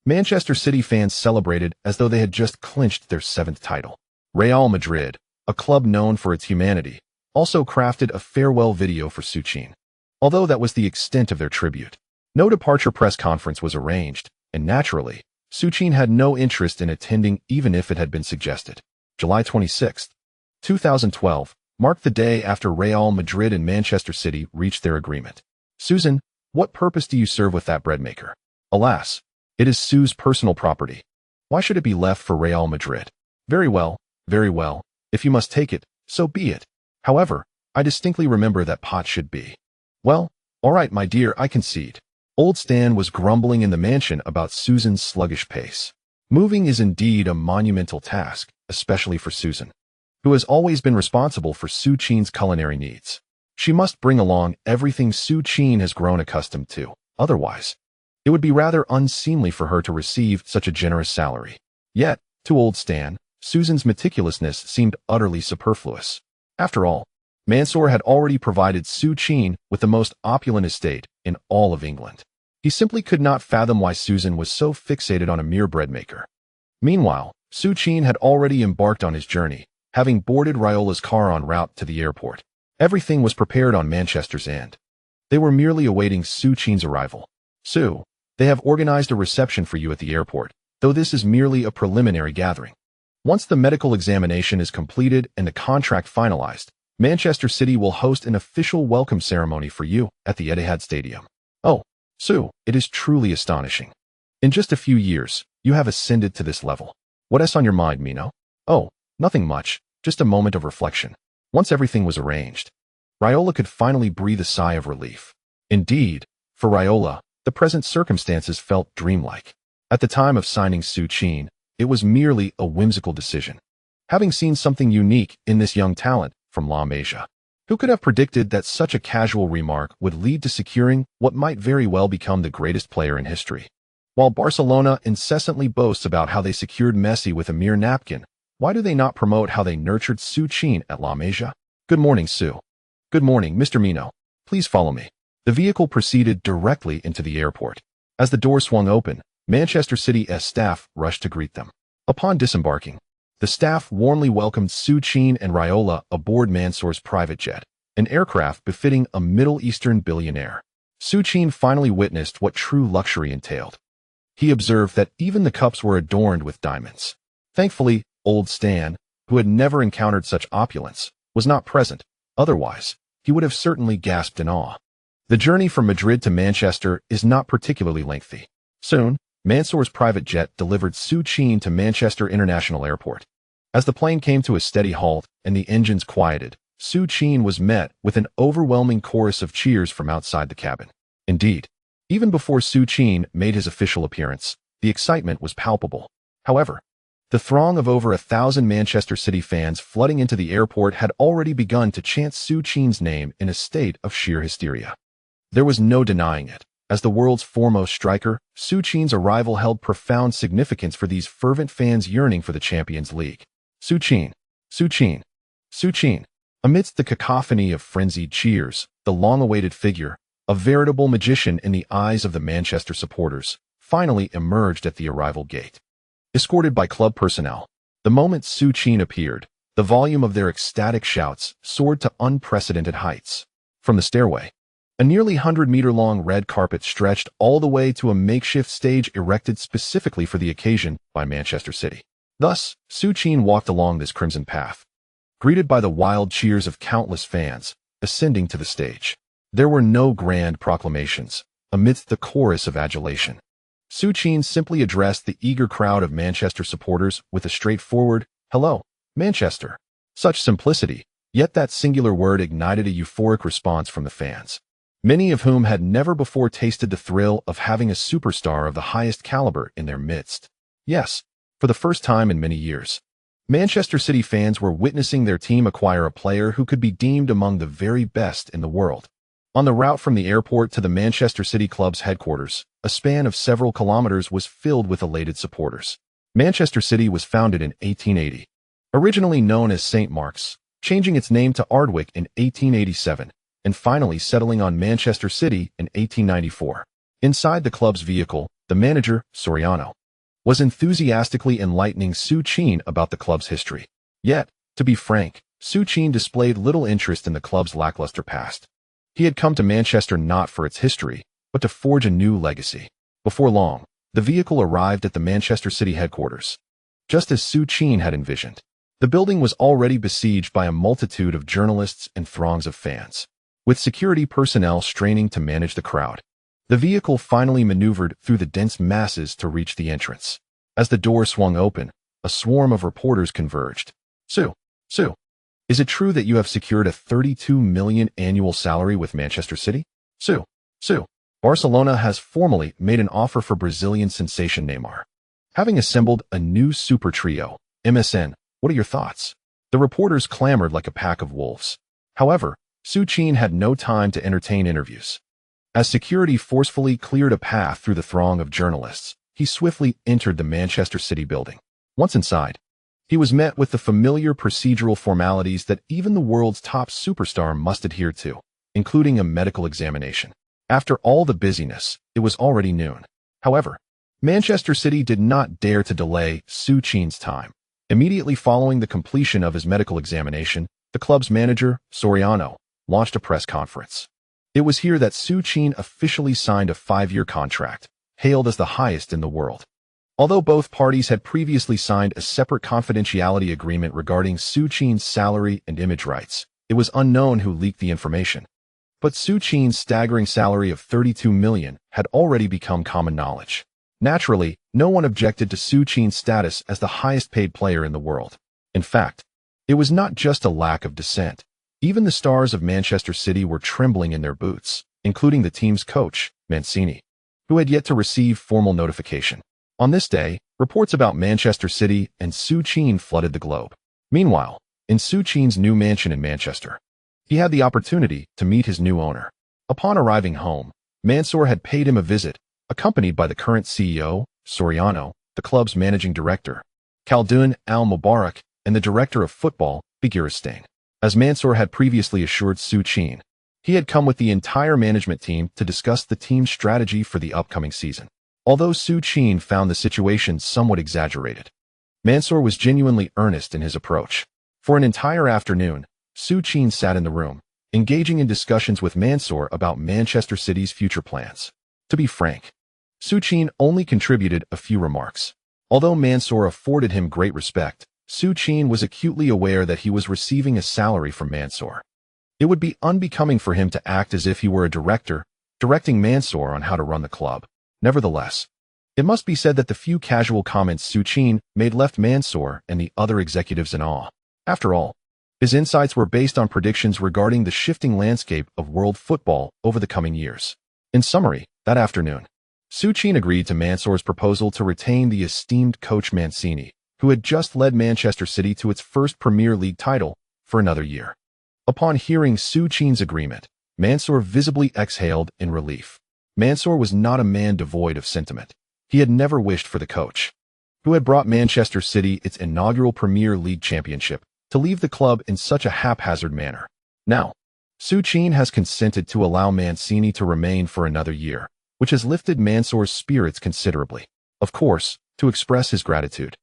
Manchester City fans celebrated as though they had just clinched their 7th title. Real Madrid, a club known for its humanity, also crafted a farewell video for Su Qin. Although that was the extent of their tribute, no departure press conference was arranged, and naturally, Su Qin had no interest in attending even if it had been suggested. July 26, 2012, marked the day after Real Madrid and Manchester City reached their agreement. Susan, what purpose do you serve with that bread maker? Alas, it is Su's personal property. Why should it be left for Real Madrid? Very well, very well. If you must take it, so be it. However, I distinctly remember that pot should be. Well, all right, my dear, I concede. Old Stan was grumbling in the mansion about Susan's sluggish pace. Moving is indeed a monumental task, especially for Susan, who has always been responsible for Su Qin's culinary needs. She must bring along everything Su Qin has grown accustomed to. Otherwise, it would be rather unseemly for her to receive such a generous salary. Yet, to Old Stan, Susan's meticulousness seemed utterly superfluous. After all, Mansour had already provided Su Qin with the most opulent estate in all of England. He simply could not fathom why Susan was so fixated on a mere bread maker. Meanwhile, Su Qin had already embarked on his journey, having boarded Raiola's car en route to the airport. Everything was prepared on Manchester's end. They were merely awaiting Su Qin's arrival. Su, they have organized a reception for you at the airport, though this is merely a preliminary gathering. Once the medical examination is completed and the contract finalized, Manchester City will host an official welcome ceremony for you at the Etihad Stadium. Oh, Su, it is truly astonishing. In just a few years, you have ascended to this level. What is on your mind, Mino? Oh, nothing much, just a moment of reflection. Once everything was arranged, Raiola could finally breathe a sigh of relief. Indeed, for Raiola, the present circumstances felt dreamlike. At the time of signing Su Qin, it was merely a whimsical decision. Having seen something unique in this young talent from La Masia, who could have predicted that such a casual remark would lead to securing what might very well become the greatest player in history? While Barcelona incessantly boasts about how they secured Messi with a mere napkin, why do they not promote how they nurtured Su Qin at La Masia? Good morning, Su. Good morning, Mr. Mino. Please follow me. The vehicle proceeded directly into the airport. As the door swung open, Manchester City's staff rushed to greet them. Upon disembarking, the staff warmly welcomed Su Qin and Raiola aboard Mansour's private jet, an aircraft befitting a Middle Eastern billionaire. Su Qin finally witnessed what true luxury entailed. He observed that even the cups were adorned with diamonds. Thankfully, Old Stan, who had never encountered such opulence, was not present. Otherwise, he would have certainly gasped in awe. The journey from Madrid to Manchester is not particularly lengthy. Soon, Mansour's private jet delivered Su Qin to Manchester International Airport. As the plane came to a steady halt and the engines quieted, Su Qin was met with an overwhelming chorus of cheers from outside the cabin. Indeed, even before Su Qin made his official appearance, the excitement was palpable. However, the throng of over 1,000 Manchester City fans flooding into the airport had already begun to chant Su Qin's name in a state of sheer hysteria. There was no denying it. As the world's foremost striker, Su Qin's arrival held profound significance for these fervent fans yearning for the Champions League. Su Qin, Su Qin, Su Qin. Amidst the cacophony of frenzied cheers, the long-awaited figure, a veritable magician in the eyes of the Manchester supporters, finally emerged at the arrival gate. Escorted by club personnel, the moment Su Qin appeared, the volume of their ecstatic shouts soared to unprecedented heights. From the stairway, a nearly 100-meter-long red carpet stretched all the way to a makeshift stage erected specifically for the occasion by Manchester City. Thus, Su Qin walked along this crimson path, greeted by the wild cheers of countless fans, ascending to the stage. There were no grand proclamations. Amidst the chorus of adulation, Su Qin simply addressed the eager crowd of Manchester supporters with a straightforward, "Hello, Manchester." Such simplicity, yet that singular word ignited a euphoric response from the fans, many of whom had never before tasted the thrill of having a superstar of the highest caliber in their midst. Yes, for the first time in many years, Manchester City fans were witnessing their team acquire a player who could be deemed among the very best in the world. On the route from the airport to the Manchester City club's headquarters, a span of several kilometers was filled with elated supporters. Manchester City was founded in 1880. Originally known as St. Mark's, changing its name to Ardwick in 1887, and finally settling on Manchester City in 1894. Inside the club's vehicle, the manager, Soriano, was enthusiastically enlightening Su Qin about the club's history. Yet, to be frank, Su Qin displayed little interest in the club's lackluster past. He had come to Manchester not for its history, but to forge a new legacy. Before long, the vehicle arrived at the Manchester City headquarters. Just as Su Qin had envisioned, the building was already besieged by a multitude of journalists and throngs of fans, with security personnel straining to manage the crowd. The vehicle finally maneuvered through the dense masses to reach the entrance. As the door swung open, a swarm of reporters converged. Su, is it true that you have secured a 32 million annual salary with Manchester City? Su, Barcelona has formally made an offer for Brazilian sensation Neymar. Having assembled a new super trio, MSN, what are your thoughts? The reporters clamored like a pack of wolves. However, Su Qin had no time to entertain interviews. As security forcefully cleared a path through the throng of journalists, he swiftly entered the Manchester City building. Once inside, he was met with the familiar procedural formalities that even the world's top superstar must adhere to, including a medical examination. After all the busyness, it was already noon. However, Manchester City did not dare to delay Su Qin's time. Immediately following the completion of his medical examination, the club's manager, Soriano, launched a press conference. It was here that Su Qin officially signed a 5-year contract, hailed as the highest in the world. Although both parties had previously signed a separate confidentiality agreement regarding Su Qin's salary and image rights, it was unknown who leaked the information. But Su Qin's staggering salary of 32 million had already become common knowledge. Naturally, no one objected to Su Qin's status as the highest-paid player in the world. In fact, it was not just a lack of dissent. Even the stars of Manchester City were trembling in their boots, including the team's coach, Mancini, who had yet to receive formal notification. On this day, reports about Manchester City and Su Qin flooded the globe. Meanwhile, in Su Qin's new mansion in Manchester, he had the opportunity to meet his new owner. Upon arriving home, Mansour had paid him a visit, accompanied by the current CEO, Soriano, the club's managing director, Khaldoun Al-Mubarak, and the director of football, Begiristain. As Mansour had previously assured Su Qin, he had come with the entire management team to discuss the team's strategy for the upcoming season. Although Su Qin found the situation somewhat exaggerated, Mansour was genuinely earnest in his approach. For an entire afternoon, Su Qin sat in the room, engaging in discussions with Mansour about Manchester City's future plans. To be frank, Su Qin only contributed a few remarks. Although Mansour afforded him great respect, Su Qin was acutely aware that he was receiving a salary from Mansour. It would be unbecoming for him to act as if he were a director, directing Mansour on how to run the club. Nevertheless, it must be said that the few casual comments Su Qin made left Mansour and the other executives in awe. After all, his insights were based on predictions regarding the shifting landscape of world football over the coming years. In summary, that afternoon, Su Qin agreed to Mansour's proposal to retain the esteemed coach Mancini, who had just led Manchester City to its first Premier League title, for another year. Upon hearing Su Qin's agreement, Mansour visibly exhaled in relief. Mansour was not a man devoid of sentiment. He had never wished for the coach, who had brought Manchester City its inaugural Premier League championship, to leave the club in such a haphazard manner. Now, Su Qin has consented to allow Mancini to remain for another year, which has lifted Mansour's spirits considerably. Of course, to express his gratitude,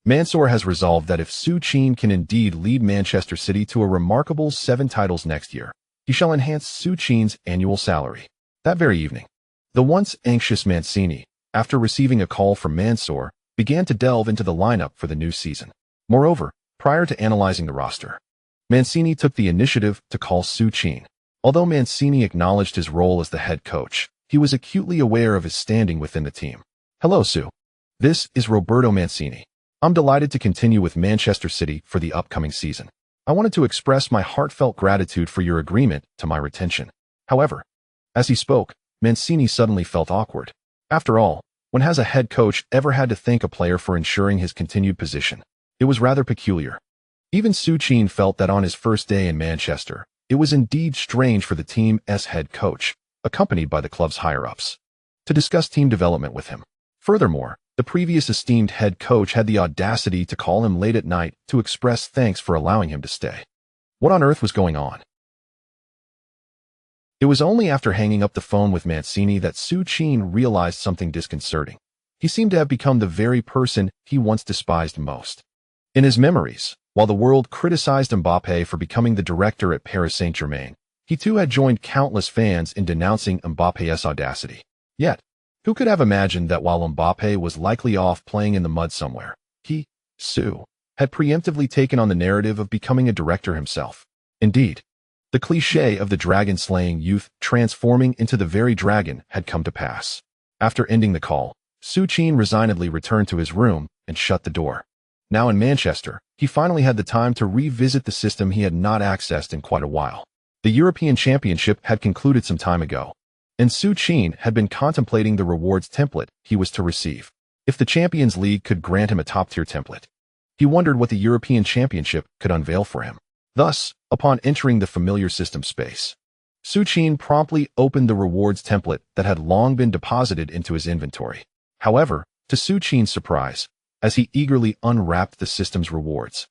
Mansour has resolved that if Su Qin can indeed lead Manchester City to a remarkable 7 titles next year, he shall enhance Su Qin's annual salary. That very evening, the once anxious Mancini, after receiving a call from Mansour, began to delve into the lineup for the new season. Moreover, prior to analyzing the roster, Mancini took the initiative to call Su Qin. Although Mancini acknowledged his role as the head coach, he was acutely aware of his standing within the team. Hello, Su. This is Roberto Mancini. I'm delighted to continue with Manchester City for the upcoming season. I wanted to express my heartfelt gratitude for your agreement to my retention. However, as he spoke, Mancini suddenly felt awkward. After all, when has a head coach ever had to thank a player for ensuring his continued position? It was rather peculiar. Even Su Qin felt that on his first day in Manchester, it was indeed strange for the team's head coach, accompanied by the club's higher-ups, to discuss team development with him. Furthermore, the previous esteemed head coach had the audacity to call him late at night to express thanks for allowing him to stay. What on earth was going on? It was only after hanging up the phone with Mancini that Su Qin realized something disconcerting. He seemed to have become the very person he once despised most. In his memories, while the world criticized Mbappé for becoming the director at Paris Saint-Germain, he too had joined countless fans in denouncing Mbappé's audacity. Yet, who could have imagined that while Mbappé was likely off playing in the mud somewhere, he, Su, had preemptively taken on the narrative of becoming a director himself. Indeed, the cliché of the dragon-slaying youth transforming into the very dragon had come to pass. After ending the call, Su Qin resignedly returned to his room and shut the door. Now in Manchester, he finally had the time to revisit the system he had not accessed in quite a while. The European Championship had concluded some time ago, and Su Qin had been contemplating the rewards template he was to receive. If the Champions League could grant him a top-tier template, he wondered what the European Championship could unveil for him. Thus, upon entering the familiar system space, Su Qin promptly opened the rewards template that had long been deposited into his inventory. However, to Su Qin's surprise, as he eagerly unwrapped the system's rewards,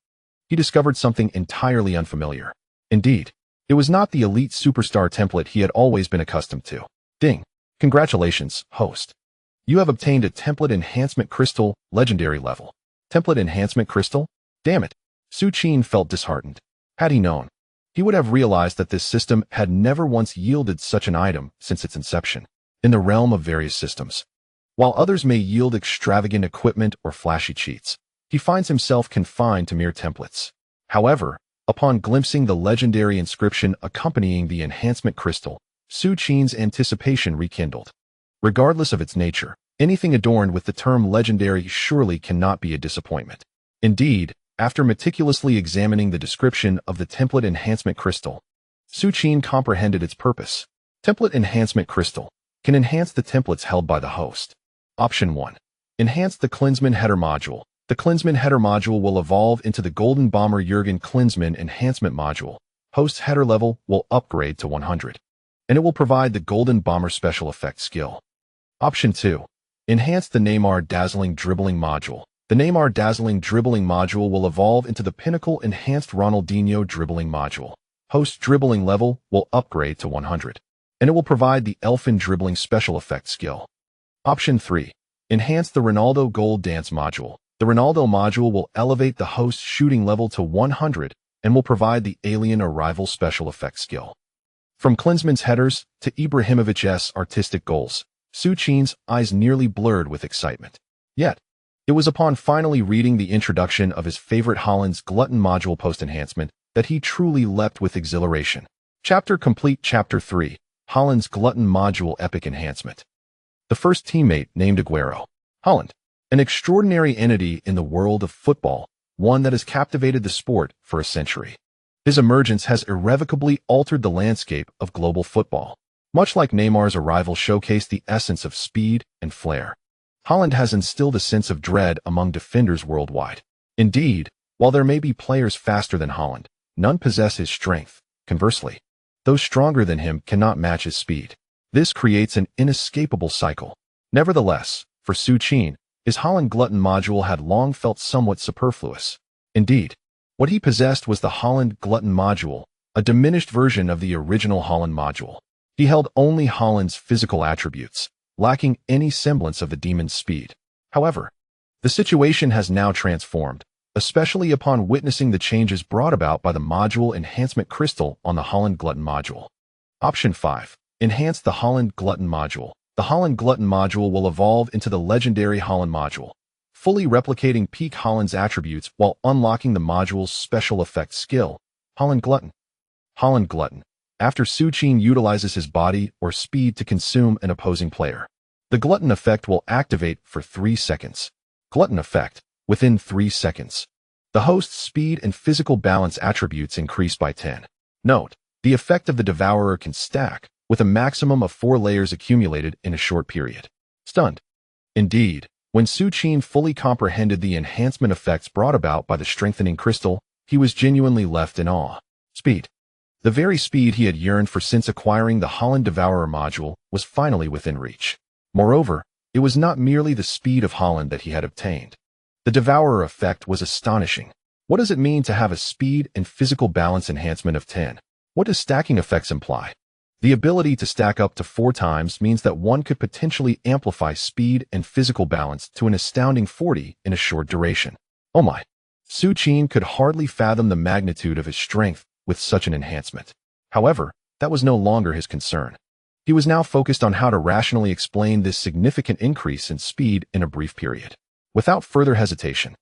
he discovered something entirely unfamiliar. Indeed, it was not the elite superstar template he had always been accustomed to. Ding! Congratulations, host. You have obtained a template enhancement crystal, legendary level. Template enhancement crystal? Damn it! Su Qin felt disheartened. Had he known, he would have realized that this system had never once yielded such an item since its inception. In the realm of various systems, while others may yield extravagant equipment or flashy cheats, he finds himself confined to mere templates. However, upon glimpsing the legendary inscription accompanying the enhancement crystal, Su Qin's anticipation rekindled. Regardless of its nature, anything adorned with the term legendary surely cannot be a disappointment. Indeed, after meticulously examining the description of the template enhancement crystal, Su Qin comprehended its purpose. Template enhancement crystal can enhance the templates held by the host. Option 1. Enhance the Klinsmann header module. The Klinsmann header module will evolve into the Golden Bomber Jurgen Klinsmann enhancement module. Host's header level will upgrade to 100, and it will provide the Golden Bomber special effect skill. Option 2. Enhance the Neymar dazzling dribbling module. The Neymar dazzling dribbling module will evolve into the Pinnacle enhanced Ronaldinho dribbling module. Host dribbling level will upgrade to 100, and it will provide the Elfin dribbling special effect skill. Option 3. Enhance the Ronaldo goal dance module. The Ronaldo module will elevate the host's shooting level to 100 and will provide the Alien Arrival special effect skill. From Klinsmann's headers to Ibrahimovic's artistic goals, Su Qin's eyes nearly blurred with excitement. Yet, it was upon finally reading the introduction of his favorite Holland's glutton module post-enhancement that he truly leapt with exhilaration. Chapter complete. Chapter 3. Holland's glutton module epic enhancement. The first teammate named Aguero. Holland, an extraordinary entity in the world of football, one that has captivated the sport for a century. His emergence has irrevocably altered the landscape of global football. Much like Neymar's arrival showcased the essence of speed and flair, Holland has instilled a sense of dread among defenders worldwide. Indeed, while there may be players faster than Holland, none possess his strength. Conversely, those stronger than him cannot match his speed. This creates an inescapable cycle. Nevertheless, for Su Qin, his Holland glutton module had long felt somewhat superfluous. Indeed, what he possessed was the Holland glutton module, a diminished version of the original Holland module. He held only Holland's physical attributes, lacking any semblance of the demon's speed. However, the situation has now transformed, especially upon witnessing the changes brought about by the module enhancement crystal on the Holland glutton module. Option 5. Enhance the Holland glutton module. The Holland glutton module will evolve into the legendary Holland module, fully replicating peak Holland's attributes while unlocking the module's special effect skill, Holland glutton. Holland glutton. After Su Qin utilizes his body or speed to consume an opposing player, the glutton effect will activate for 3 seconds. Glutton effect. Within 3 seconds, the host's speed and physical balance attributes increase by 10. Note, the effect of the devourer can stack, with a maximum of 4 layers accumulated in a short period. Stunned. Indeed, when Su Qin fully comprehended the enhancement effects brought about by the strengthening crystal, he was genuinely left in awe. Speed. The very speed he had yearned for since acquiring the Holland Devourer module was finally within reach. Moreover, it was not merely the speed of Holland that he had obtained. The Devourer effect was astonishing. What does it mean to have a speed and physical balance enhancement of 10? What does stacking effects imply? The ability to stack up to 4 times means that one could potentially amplify speed and physical balance to an astounding 40 in a short duration. Oh my! Su Qin could hardly fathom the magnitude of his strength with such an enhancement. However, that was no longer his concern. He was now focused on how to rationally explain this significant increase in speed in a brief period. Without further hesitation,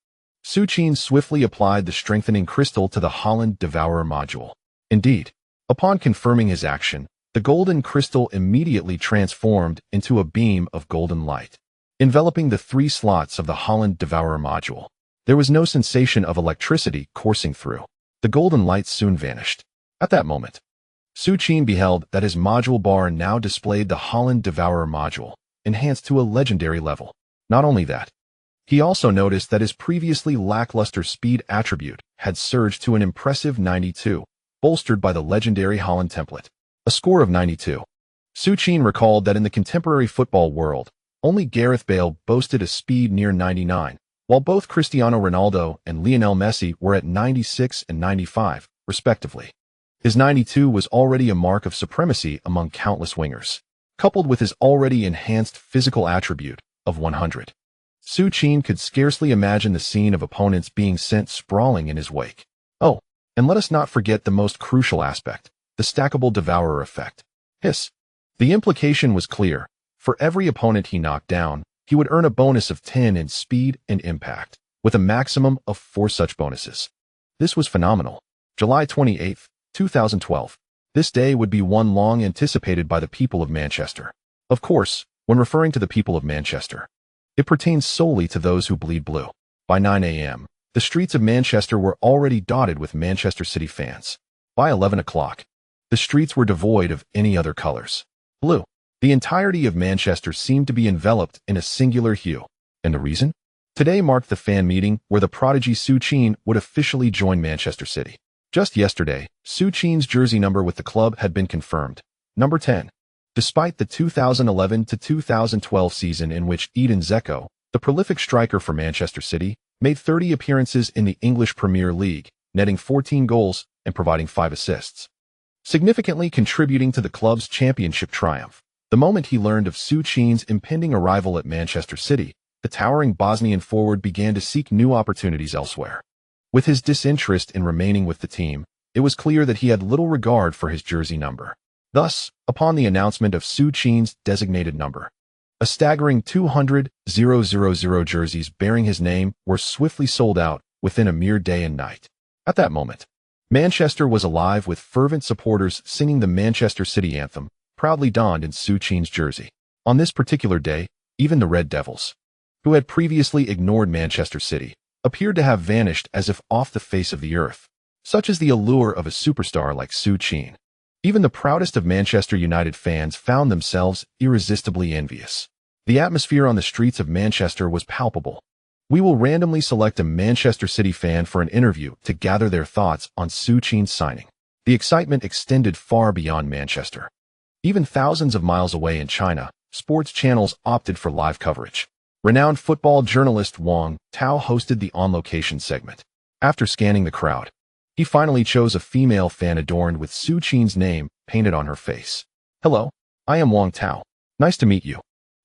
Su Qin swiftly applied the strengthening crystal to the Holland Devourer module. Indeed, upon confirming his action, the golden crystal immediately transformed into a beam of golden light, enveloping the 3 slots of the Holland Devourer module. There was no sensation of electricity coursing through. The golden light soon vanished. At that moment, Su Qin beheld that his module bar now displayed the Holland Devourer module, enhanced to a legendary level. Not only that, he also noticed that his previously lackluster speed attribute had surged to an impressive 92, bolstered by the legendary Holland template. A score of 92. Su Qin recalled that in the contemporary football world, only Gareth Bale boasted a speed near 99, while both Cristiano Ronaldo and Lionel Messi were at 96 and 95, respectively. His 92 was already a mark of supremacy among countless wingers, coupled with his already enhanced physical attribute of 100. Su Qin could scarcely imagine the scene of opponents being sent sprawling in his wake. Oh, and let us not forget the most crucial aspect, the stackable devourer effect. Hiss. The implication was clear. For every opponent he knocked down, he would earn a bonus of 10 in speed and impact, with a maximum of 4 such bonuses. This was phenomenal. July 28, 2012. This day would be one long anticipated by the people of Manchester. Of course, when referring to the people of Manchester, it pertains solely to those who bleed blue. By 9 a.m., the streets of Manchester were already dotted with Manchester City fans. By 11 o'clock, the streets were devoid of any other colors. Blue. The entirety of Manchester seemed to be enveloped in a singular hue. And the reason? Today marked the fan meeting where the prodigy Su Qin would officially join Manchester City. Just yesterday, Su Qin's jersey number with the club had been confirmed. Number 10. Despite the 2011 to 2012 season in which Edin Dzeko, the prolific striker for Manchester City, made 30 appearances in the English Premier League, netting 14 goals and providing 5 assists, significantly contributing to the club's championship triumph. The moment he learned of Su Qin's impending arrival at Manchester City, the towering Bosnian forward began to seek new opportunities elsewhere. With his disinterest in remaining with the team, it was clear that he had little regard for his jersey number. Thus, upon the announcement of Su Qin's designated number, a staggering 200,000 jerseys bearing his name were swiftly sold out within a mere day and night. At that moment, Manchester was alive with fervent supporters singing the Manchester City anthem, proudly donned in Su Qin's jersey. On this particular day, even the Red Devils, who had previously ignored Manchester City, appeared to have vanished as if off the face of the earth. Such is the allure of a superstar like Su Qin. Even the proudest of Manchester United fans found themselves irresistibly envious. The atmosphere on the streets of Manchester was palpable. We will randomly select a Manchester City fan for an interview to gather their thoughts on Su Qin's signing. The excitement extended far beyond Manchester. Even thousands of miles away in China, sports channels opted for live coverage. Renowned football journalist Wang Tao hosted the on-location segment. After scanning the crowd, he finally chose a female fan adorned with Su Qin's name painted on her face. "Hello, I am Wang Tao. Nice to meet you,"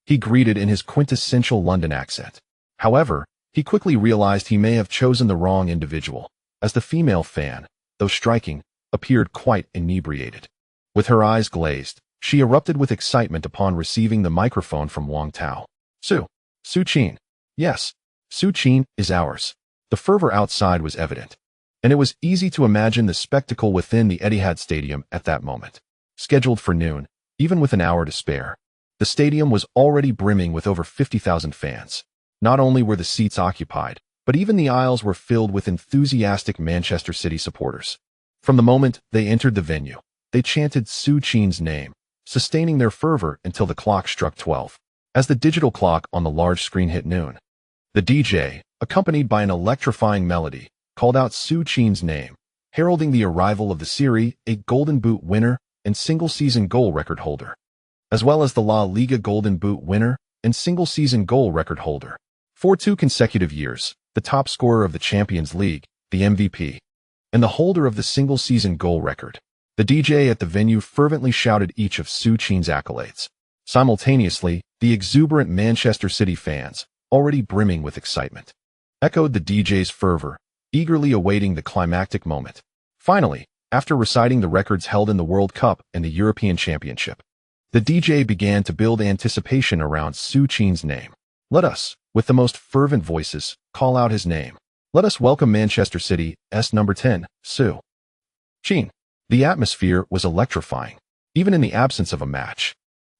he greeted in his quintessential London accent. However, he quickly realized he may have chosen the wrong individual, as the female fan, though striking, appeared quite inebriated. With her eyes glazed, she erupted with excitement upon receiving the microphone from Wang Tao. Su Qin. Yes, Su Qin is ours." The fervor outside was evident, and it was easy to imagine the spectacle within the Etihad Stadium at that moment. Scheduled for noon, even with an hour to spare, the stadium was already brimming with over 50,000 fans. Not only were the seats occupied, but even the aisles were filled with enthusiastic Manchester City supporters. From the moment they entered the venue, they chanted Su Qin's name, sustaining their fervor until the clock struck 12. As the digital clock on the large screen hit noon, the DJ, accompanied by an electrifying melody, called out Su Qin's name, heralding the arrival of the Serie A Golden Boot winner and single-season goal record holder, as well as the La Liga Golden Boot winner and single-season goal record holder. For 2 consecutive years, the top scorer of the Champions League, the MVP, and the holder of the single-season goal record. The DJ at the venue fervently shouted each of Su Qin's accolades. Simultaneously, the exuberant Manchester City fans, already brimming with excitement, echoed the DJ's fervor, eagerly awaiting the climactic moment. Finally, after reciting the records held in the World Cup and the European Championship, the DJ began to build anticipation around Su Qin's name. Let us, with the most fervent voices, call out his name. Let us welcome Manchester City's number 10, Su Qin. The atmosphere was electrifying, even in the absence of a match.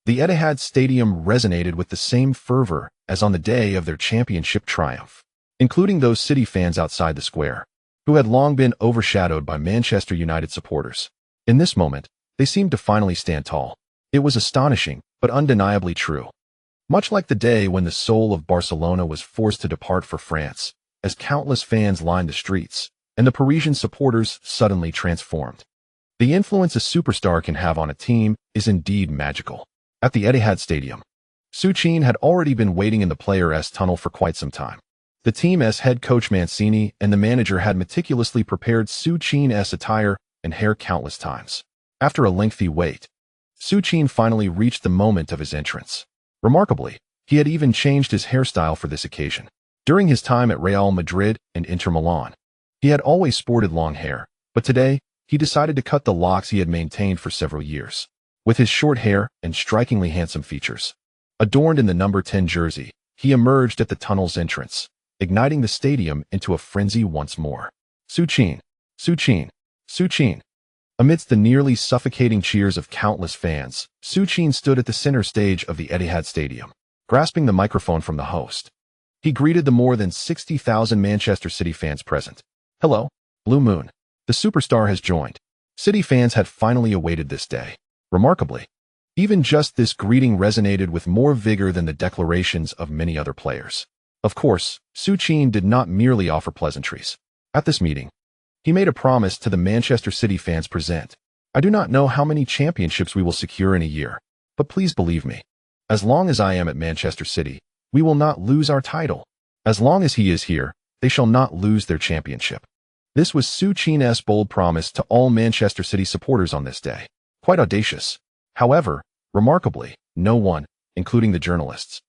The Etihad Stadium resonated with the same fervor as on the day of their championship triumph, including those City fans outside the square, who had long been overshadowed by Manchester United supporters. In this moment, they seemed to finally stand tall. It was astonishing, but undeniably true. Much like the day when the soul of Barcelona was forced to depart for France, as countless fans lined the streets, and the Parisian supporters suddenly transformed. The influence a superstar can have on a team is indeed magical. At the Etihad Stadium, Su Qin had already been waiting in the players' tunnel for quite some time. The team's head coach Mancini and the manager had meticulously prepared Su Qin's attire and hair countless times. After a lengthy wait, Su Qin finally reached the moment of his entrance. Remarkably, he had even changed his hairstyle for this occasion. During his time at Real Madrid and Inter Milan, he had always sported long hair, but today, he decided to cut the locks he had maintained for several years. With his short hair and strikingly handsome features, adorned in the number 10 jersey, he emerged at the tunnel's entrance, igniting the stadium into a frenzy once more. Su Qin, Su Qin, Su Qin. Amidst the nearly suffocating cheers of countless fans, Su Qin stood at the center stage of the Etihad Stadium, grasping the microphone from the host. He greeted the more than 60,000 Manchester City fans present. Hello, Blue Moon. The superstar has joined. City fans had finally awaited this day. Remarkably, even just this greeting resonated with more vigor than the declarations of many other players. Of course, Su Qin did not merely offer pleasantries. At this meeting, he made a promise to the Manchester City fans present. I do not know how many championships we will secure in a year, but please believe me, as long as I am at Manchester City, we will not lose our title. As long as he is here, they shall not lose their championship. This was Su Qin's bold promise to all Manchester City supporters on this day. Quite audacious. However, remarkably, no one, including the journalists,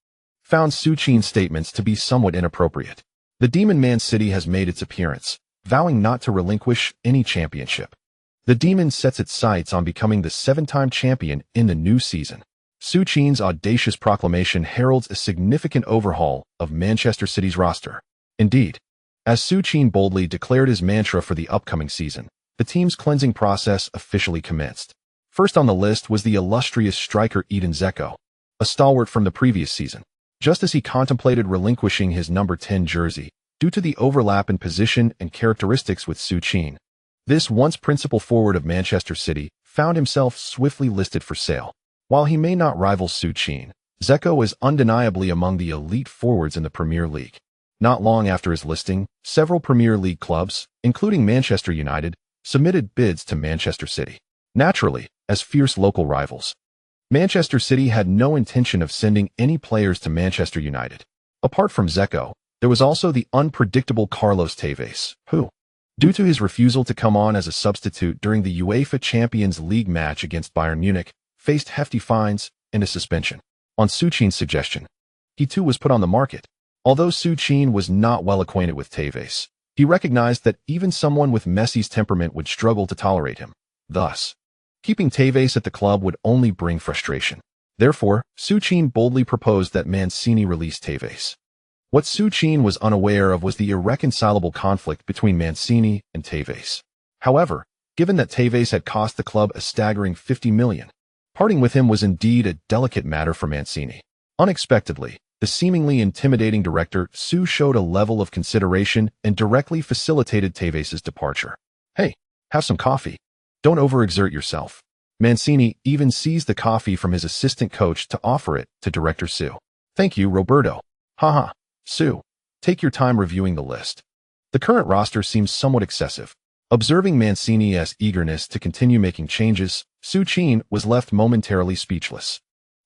found Su Qin's statements to be somewhat inappropriate. The Demon Man City has made its appearance, vowing not to relinquish any championship. The Demon sets its sights on becoming the 7-time champion in the new season. Su Qin's audacious proclamation heralds a significant overhaul of Manchester City's roster. Indeed, as Su Qin boldly declared his mantra for the upcoming season, the team's cleansing process officially commenced. First on the list was the illustrious striker Edin Dzeko, a stalwart from the previous season. Just as he contemplated relinquishing his number 10 jersey, due to the overlap in position and characteristics with Su Qin, this once principal forward of Manchester City found himself swiftly listed for sale. While he may not rival Su Qin, Dzeko is undeniably among the elite forwards in the Premier League. Not long after his listing, several Premier League clubs, including Manchester United, submitted bids to Manchester City. Naturally, as fierce local rivals, Manchester City had no intention of sending any players to Manchester United. Apart from Dzeko, there was also the unpredictable Carlos Tevez, who, due to his refusal to come on as a substitute during the UEFA Champions League match against Bayern Munich, faced hefty fines and a suspension. On Su Qin's suggestion, he too was put on the market. Although Su Qin was not well acquainted with Tevez, he recognized that even someone with Messi's temperament would struggle to tolerate him. Thus, keeping Tevez at the club would only bring frustration. Therefore, Su Qin boldly proposed that Mancini release Tevez. What Su Qin was unaware of was the irreconcilable conflict between Mancini and Tevez. However, given that Tevez had cost the club a staggering 50 million, parting with him was indeed a delicate matter for Mancini. Unexpectedly, the seemingly intimidating director Su showed a level of consideration and directly facilitated Tevez's departure. Hey, have some coffee. Don't overexert yourself. Mancini even seized the coffee from his assistant coach to offer it to director Su. Thank you, Roberto. Haha. Su, take your time reviewing the list. The current roster seems somewhat excessive. Observing Mancini's eagerness to continue making changes, Su Qin was left momentarily speechless.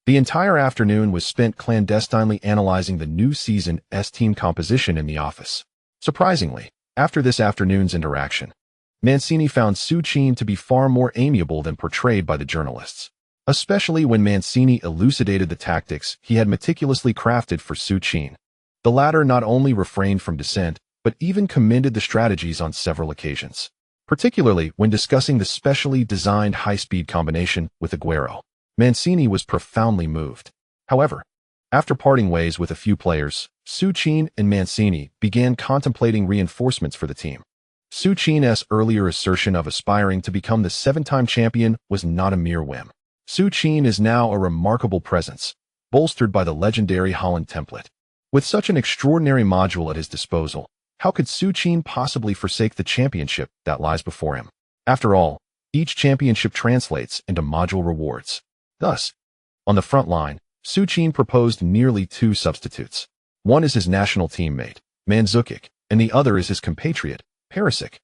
The entire afternoon was spent clandestinely analyzing the new season's team composition in the office. Surprisingly, after this afternoon's interaction, Mancini found Su Qin to be far more amiable than portrayed by the journalists, especially when Mancini elucidated the tactics he had meticulously crafted for Su Qin. The latter not only refrained from dissent, but even commended the strategies on several occasions, particularly when discussing the specially designed high-speed combination with Aguero. Mancini was profoundly moved. However, after parting ways with a few players, Su Qin and Mancini began contemplating reinforcements for the team. Su Qin's earlier assertion of aspiring to become the 7-time champion was not a mere whim. Su Qin is now a remarkable presence, bolstered by the legendary Holland template. With such an extraordinary module at his disposal, how could Su Qin possibly forsake the championship that lies before him? After all, each championship translates into module rewards. Thus, on the front line, Su Qin proposed nearly 2 substitutes. One is his national teammate, Mandzukic, and the other is his compatriot, Perisic.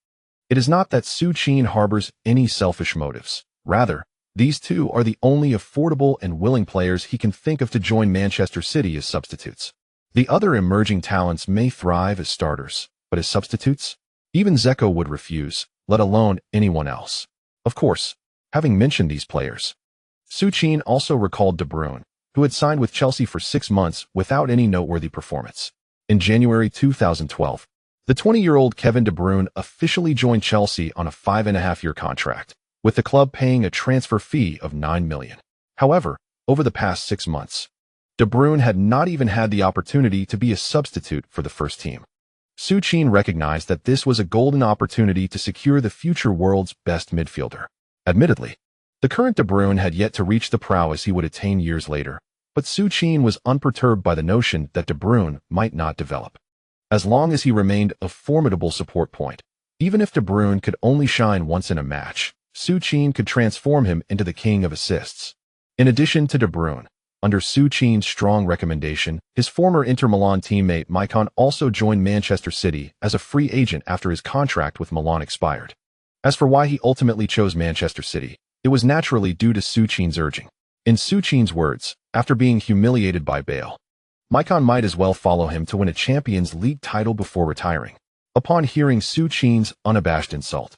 It is not that Su Qin harbors any selfish motives. Rather, these two are the only affordable and willing players he can think of to join Manchester City as substitutes. The other emerging talents may thrive as starters, but as substitutes? Even Dzeko would refuse, let alone anyone else. Of course, having mentioned these players, Su Qin also recalled De Bruyne, who had signed with Chelsea for 6 months without any noteworthy performance. In January 2012, the 20-year-old Kevin De Bruyne officially joined Chelsea on a 5.5-year contract, with the club paying a transfer fee of $9 million. However, over the past 6 months, De Bruyne had not even had the opportunity to be a substitute for the first team. Su Qin recognized that this was a golden opportunity to secure the future world's best midfielder. Admittedly, the current De Bruyne had yet to reach the prowess he would attain years later, but Su Qin was unperturbed by the notion that De Bruyne might not develop. As long as he remained a formidable support point, even if De Bruyne could only shine once in a match, Su Qin could transform him into the king of assists. In addition to De Bruyne, under Su Qin's strong recommendation, his former Inter Milan teammate Maicon also joined Manchester City as a free agent after his contract with Milan expired. As for why he ultimately chose Manchester City, it was naturally due to Su Qin's urging. In Su Qin's words, after being humiliated by Bale, Maicon might as well follow him to win a Champions League title before retiring. Upon hearing Su Qin's unabashed insult,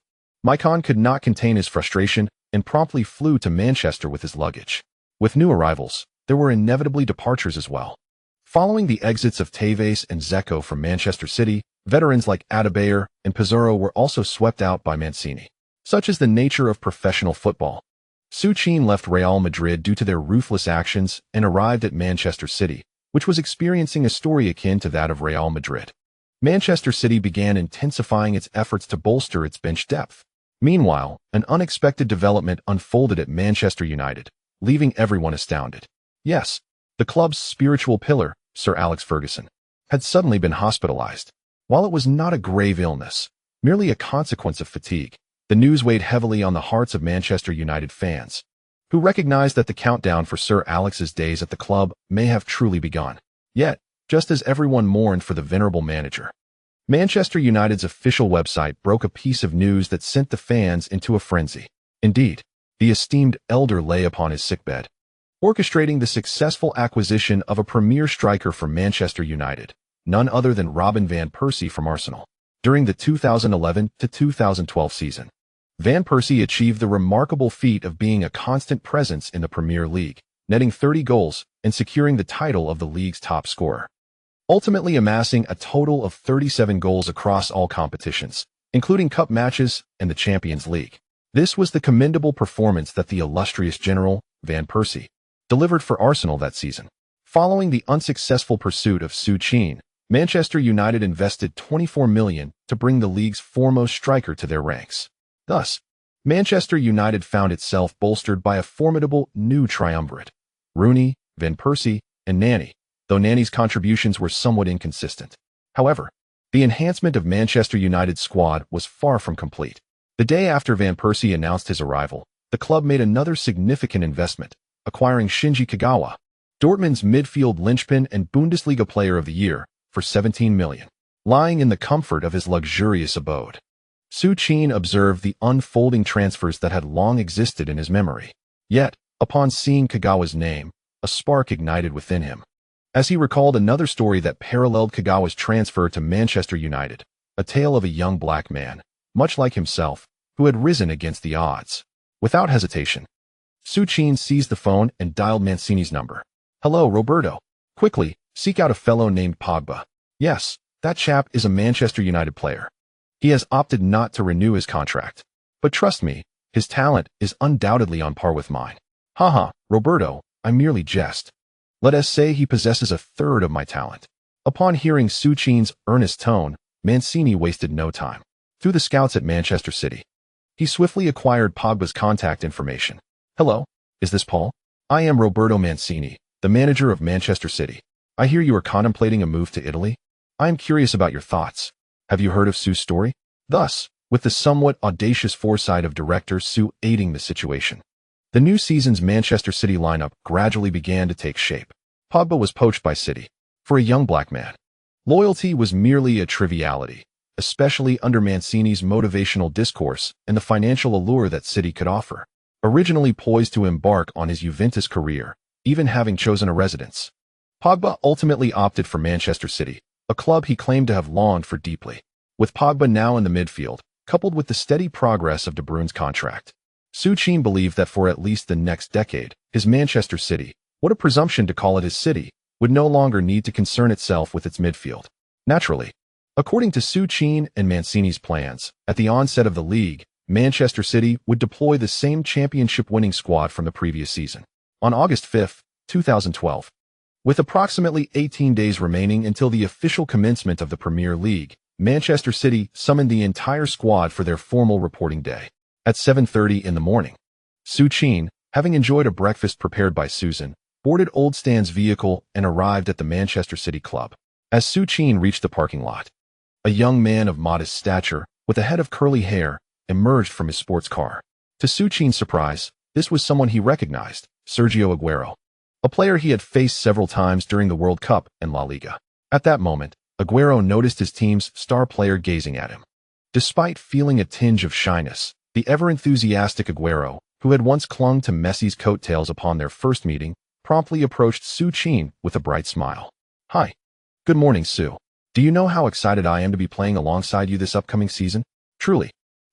Maicon could not contain his frustration and promptly flew to Manchester with his luggage. With new arrivals, there were inevitably departures as well. Following the exits of Tevez and Dzeko from Manchester City, veterans like Adebayor and Pizarro were also swept out by Mancini. Such is the nature of professional football. Su Qin left Real Madrid due to their ruthless actions and arrived at Manchester City, which was experiencing a story akin to that of Real Madrid. Manchester City began intensifying its efforts to bolster its bench depth. Meanwhile, an unexpected development unfolded at Manchester United, leaving everyone astounded. Yes, the club's spiritual pillar, Sir Alex Ferguson, had suddenly been hospitalized. While it was not a grave illness, merely a consequence of fatigue, the news weighed heavily on the hearts of Manchester United fans, who recognized that the countdown for Sir Alex's days at the club may have truly begun. Yet, just as everyone mourned for the venerable manager, Manchester United's official website broke a piece of news that sent the fans into a frenzy. Indeed, the esteemed elder lay upon his sickbed, orchestrating the successful acquisition of a premier striker for Manchester United, none other than Robin van Persie from Arsenal. During the 2011-2012 season, Van Persie achieved the remarkable feat of being a constant presence in the Premier League, netting 30 goals and securing the title of the league's top scorer, ultimately amassing a total of 37 goals across all competitions, including cup matches and the Champions League. This was the commendable performance that the illustrious general, Van Persie, delivered for Arsenal that season. Following the unsuccessful pursuit of Su Qin, Manchester United invested $24 million to bring the league's foremost striker to their ranks. Thus, Manchester United found itself bolstered by a formidable new triumvirate: Rooney, Van Persie, and Nani, though Nani's contributions were somewhat inconsistent. However, the enhancement of Manchester United's squad was far from complete. The day after Van Persie announced his arrival, the club made another significant investment, acquiring Shinji Kagawa, Dortmund's midfield linchpin and Bundesliga Player of the Year, for $17 million, lying in the comfort of his luxurious abode. Su Qin observed the unfolding transfers that had long existed in his memory. Yet, upon seeing Kagawa's name, a spark ignited within him, as he recalled another story that paralleled Kagawa's transfer to Manchester United, a tale of a young black man, much like himself, who had risen against the odds. Without hesitation, Su Qin seized the phone and dialed Mancini's number. "Hello, Roberto. Quickly, seek out a fellow named Pogba. Yes, that chap is a Manchester United player. He has opted not to renew his contract. But trust me, his talent is undoubtedly on par with mine." "Haha, Roberto, I merely jest. Let us say he possesses a third of my talent." Upon hearing Su Qin's earnest tone, Mancini wasted no time. Through the scouts at Manchester City, he swiftly acquired Pogba's contact information. "Hello, is this Paul? I am Roberto Mancini, the manager of Manchester City. I hear you are contemplating a move to Italy. I am curious about your thoughts. Have you heard of Su's story?" Thus, with the somewhat audacious foresight of director Su aiding the situation, the new season's Manchester City lineup gradually began to take shape. Pogba was poached by City. For a young black man, loyalty was merely a triviality, especially under Mancini's motivational discourse and the financial allure that City could offer. Originally poised to embark on his Juventus career, even having chosen a residence, Pogba ultimately opted for Manchester City, a club he claimed to have longed for deeply. With Pogba now in the midfield, coupled with the steady progress of De Bruyne's contract, Su Qin believed that for at least the next decade, his Manchester City, what a presumption to call it his city, would no longer need to concern itself with its midfield. Naturally, according to Su Qin and Mancini's plans, at the onset of the league, Manchester City would deploy the same championship-winning squad from the previous season. On August 5, 2012, with approximately 18 days remaining until the official commencement of the Premier League, Manchester City summoned the entire squad for their formal reporting day. At 7:30 in the morning, Su Qin, having enjoyed a breakfast prepared by Susan, boarded Old Stan's vehicle and arrived at the Manchester City club. As Su Qin reached the parking lot, a young man of modest stature, with a head of curly hair, emerged from his sports car. To Su Qin's surprise, this was someone he recognized, Sergio Aguero, a player he had faced several times during the World Cup and La Liga. At that moment, Aguero noticed his team's star player gazing at him. Despite feeling a tinge of shyness, the ever-enthusiastic Aguero, who had once clung to Messi's coattails upon their first meeting, promptly approached Su Qin with a bright smile. "Hi. Good morning, Su. Do you know how excited I am to be playing alongside you this upcoming season? Truly.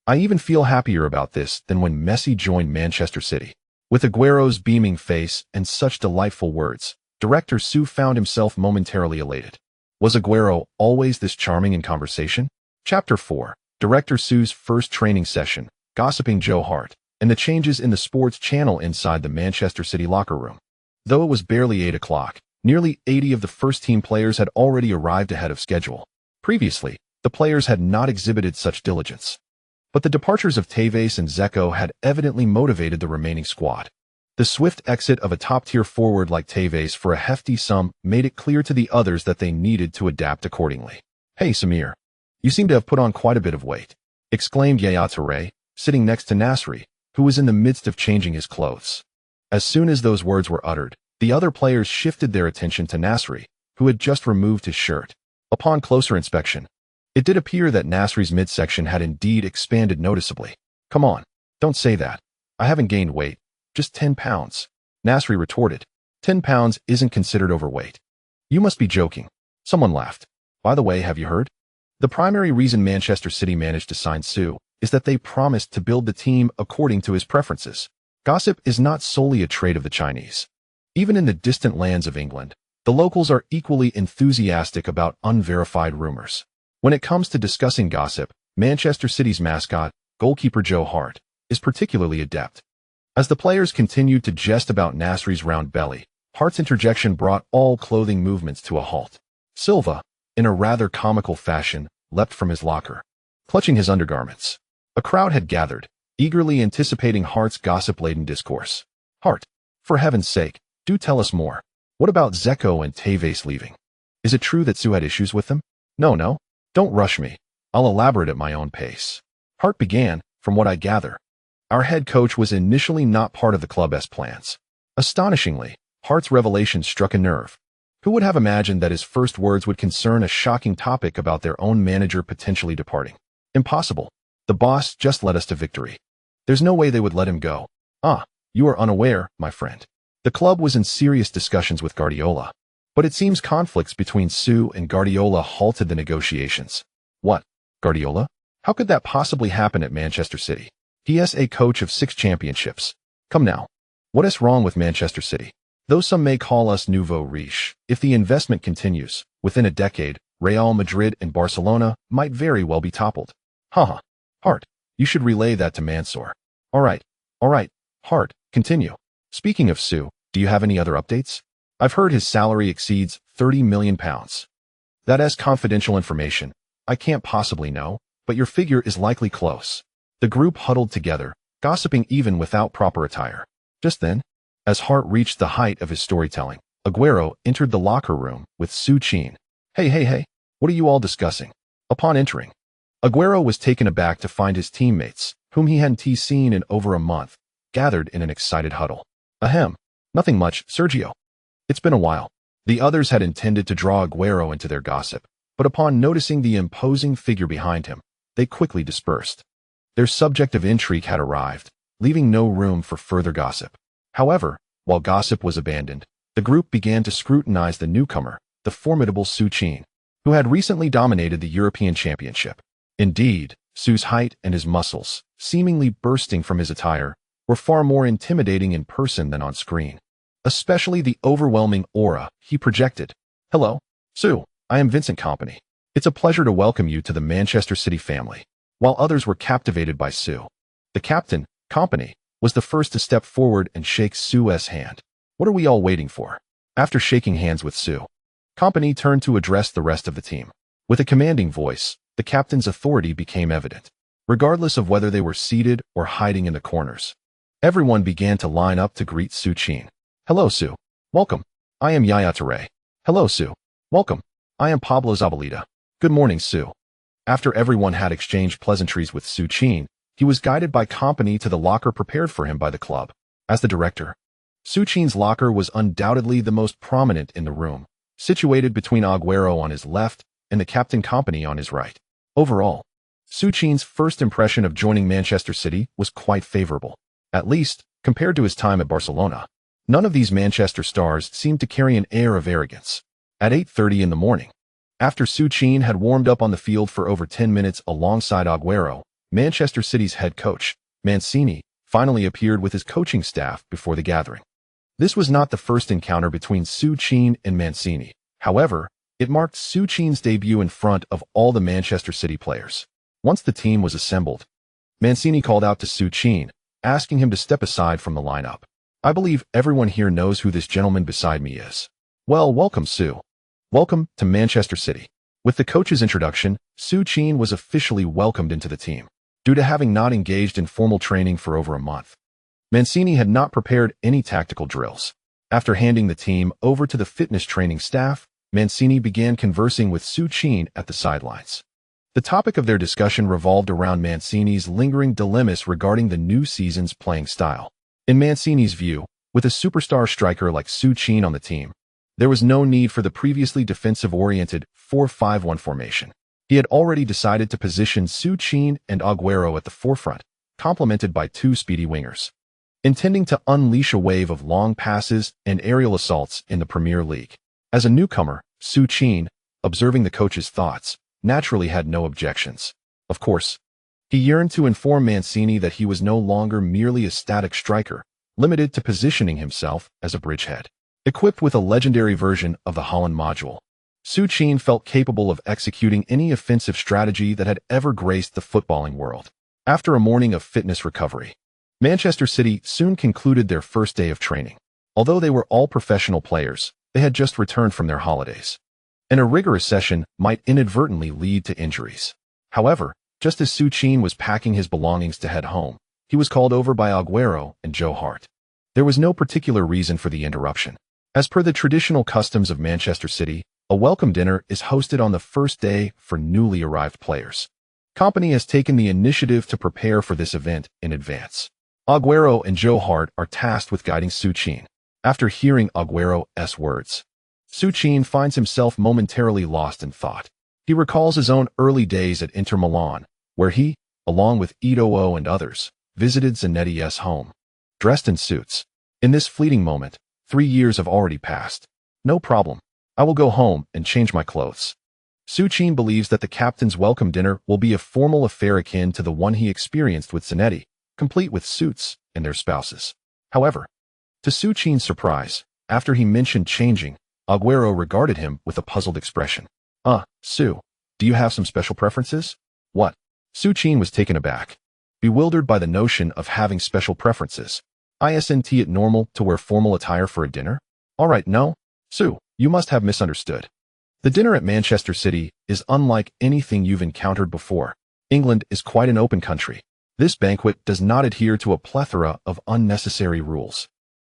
I even feel happier about this than when Messi joined Manchester City." With Aguero's beaming face and such delightful words, director Su found himself momentarily elated. Was Aguero always this charming in conversation? Chapter 4. Director Su's first training session, gossiping Joe Hart, and the changes in the sports channel inside the Manchester City locker room. Though it was barely 8 o'clock, nearly 80 of the first-team players had already arrived ahead of schedule. Previously, the players had not exhibited such diligence. But the departures of Tevez and Dzeko had evidently motivated the remaining squad. The swift exit of a top-tier forward like Tevez for a hefty sum made it clear to the others that they needed to adapt accordingly. "Hey, Samir, you seem to have put on quite a bit of weight," exclaimed Yaya Touré, sitting next to Nasri, who was in the midst of changing his clothes. As soon as those words were uttered, the other players shifted their attention to Nasri, who had just removed his shirt. Upon closer inspection, it did appear that Nasri's midsection had indeed expanded noticeably. "Come on, don't say that. I haven't gained weight, just 10 pounds. Nasri retorted. 10 pounds isn't considered overweight. You must be joking." Someone laughed. "By the way, have you heard? The primary reason Manchester City managed to sign Su is that they promised to build the team according to his preferences." Gossip is not solely a trait of the Chinese. Even in the distant lands of England, the locals are equally enthusiastic about unverified rumors. When it comes to discussing gossip, Manchester City's mascot, goalkeeper Joe Hart, is particularly adept. As the players continued to jest about Nasri's round belly, Hart's interjection brought all clothing movements to a halt. Silva, in a rather comical fashion, leapt from his locker, clutching his undergarments. A crowd had gathered, eagerly anticipating Hart's gossip-laden discourse. "Hart, for heaven's sake, do tell us more. What about Dzeko and Tevez leaving? Is it true that Su had issues with them?" No, don't rush me. I'll elaborate at my own pace." Hart began. "From what I gather, our head coach was initially not part of the club's plans." Astonishingly, Hart's revelation struck a nerve. Who would have imagined that his first words would concern a shocking topic about their own manager potentially departing? Impossible. The boss just led us to victory. There's no way they would let him go. "Ah, you are unaware, my friend. The club was in serious discussions with Guardiola. But it seems conflicts between Su and Guardiola halted the negotiations." "What? Guardiola? How could that possibly happen at Manchester City? He is a coach of 6 championships. Come now. What is wrong with Manchester City? Though some may call us nouveau riche, if the investment continues, within a decade, Real Madrid and Barcelona might very well be toppled. Haha. Hart, you should relay that to Mansour. Alright, Hart, continue. Speaking of Su, do you have any other updates? I've heard his salary exceeds £30 million. That is confidential information. I can't possibly know, but your figure is likely close. The group huddled together, gossiping even without proper attire. Just then, as Hart reached the height of his storytelling, Aguero entered the locker room with Su Qin. Hey, what are you all discussing? Upon entering, Aguero was taken aback to find his teammates, whom he hadn't seen in over a month, gathered in an excited huddle. Ahem. Nothing much, Sergio. It's been a while. The others had intended to draw Aguero into their gossip, but upon noticing the imposing figure behind him, they quickly dispersed. Their subject of intrigue had arrived, leaving no room for further gossip. However, while gossip was abandoned, the group began to scrutinize the newcomer, the formidable Su Qin, who had recently dominated the European Championship. Indeed, Su's height and his muscles, seemingly bursting from his attire, were far more intimidating in person than on screen. Especially the overwhelming aura he projected. Hello, Su, I am Vincent Kompany. It's a pleasure to welcome you to the Manchester City family. While others were captivated by Su, the captain, Kompany, was the first to step forward and shake Su's hand. What are we all waiting for? After shaking hands with Su, Kompany turned to address the rest of the team. With a commanding voice, the captain's authority became evident. Regardless of whether they were seated or hiding in the corners, everyone began to line up to greet Su Qin. Hello, Su. Welcome. I am Yaya Touré. Hello, Su. Welcome. I am Pablo Zabaleta. Good morning, Su. After everyone had exchanged pleasantries with Su Qin, he was guided by Kompany to the locker prepared for him by the club. As the director, Su Qin's locker was undoubtedly the most prominent in the room, situated between Aguero on his left and the captain Kompany on his right. Overall, Su Qin's first impression of joining Manchester City was quite favorable, at least compared to his time at Barcelona. None of these Manchester stars seemed to carry an air of arrogance. At 8:30 in the morning, after Su Qin had warmed up on the field for over 10 minutes alongside Aguero, Manchester City's head coach, Mancini, finally appeared with his coaching staff before the gathering. This was not the first encounter between Su Qin and Mancini. However, it marked Su Qin's debut in front of all the Manchester City players. Once the team was assembled, Mancini called out to Su Qin, asking him to step aside from the lineup. I believe everyone here knows who this gentleman beside me is. Well, welcome, Su. Welcome to Manchester City. With the coach's introduction, Su Qin was officially welcomed into the team. Due to having not engaged in formal training for over a month, Mancini had not prepared any tactical drills. After handing the team over to the fitness training staff, Mancini began conversing with Su Qin at the sidelines. The topic of their discussion revolved around Mancini's lingering dilemmas regarding the new season's playing style. In Mancini's view, with a superstar striker like Su Qin on the team, there was no need for the previously defensive-oriented 4-5-1 formation. He had already decided to position Su Qin and Aguero at the forefront, complemented by 2 speedy wingers, intending to unleash a wave of long passes and aerial assaults in the Premier League. As a newcomer, Su Qin, observing the coach's thoughts, naturally had no objections. Of course, he yearned to inform Mancini that he was no longer merely a static striker, limited to positioning himself as a bridgehead. Equipped with a legendary version of the Holland module, Su Qin felt capable of executing any offensive strategy that had ever graced the footballing world. After a morning of fitness recovery, Manchester City soon concluded their first day of training. Although they were all professional players, they had just returned from their holidays, and a rigorous session might inadvertently lead to injuries. However, just as Su Qin was packing his belongings to head home, he was called over by Aguero and Joe Hart. There was no particular reason for the interruption. As per the traditional customs of Manchester City, a welcome dinner is hosted on the first day for newly arrived players. Kompany has taken the initiative to prepare for this event in advance. Aguero and Joe Hart are tasked with guiding Su Qin. After hearing Aguero's words, Su Qin finds himself momentarily lost in thought. He recalls his own early days at Inter Milan, where he, along with Eto'o and others, visited Zanetti's home, dressed in suits. In this fleeting moment, 3 years have already passed. No problem. I will go home and change my clothes. Su Qin believes that the captain's welcome dinner will be a formal affair akin to the one he experienced with Zanetti, complete with suits and their spouses. However, to Su Qin's surprise, after he mentioned changing, Agüero regarded him with a puzzled expression. Su, do you have some special preferences? What? Su Qin was taken aback, bewildered by the notion of having special preferences. Isn't it normal to wear formal attire for a dinner? All right, no. Su, you must have misunderstood. The dinner at Manchester City is unlike anything you've encountered before. England is quite an open country. This banquet does not adhere to a plethora of unnecessary rules.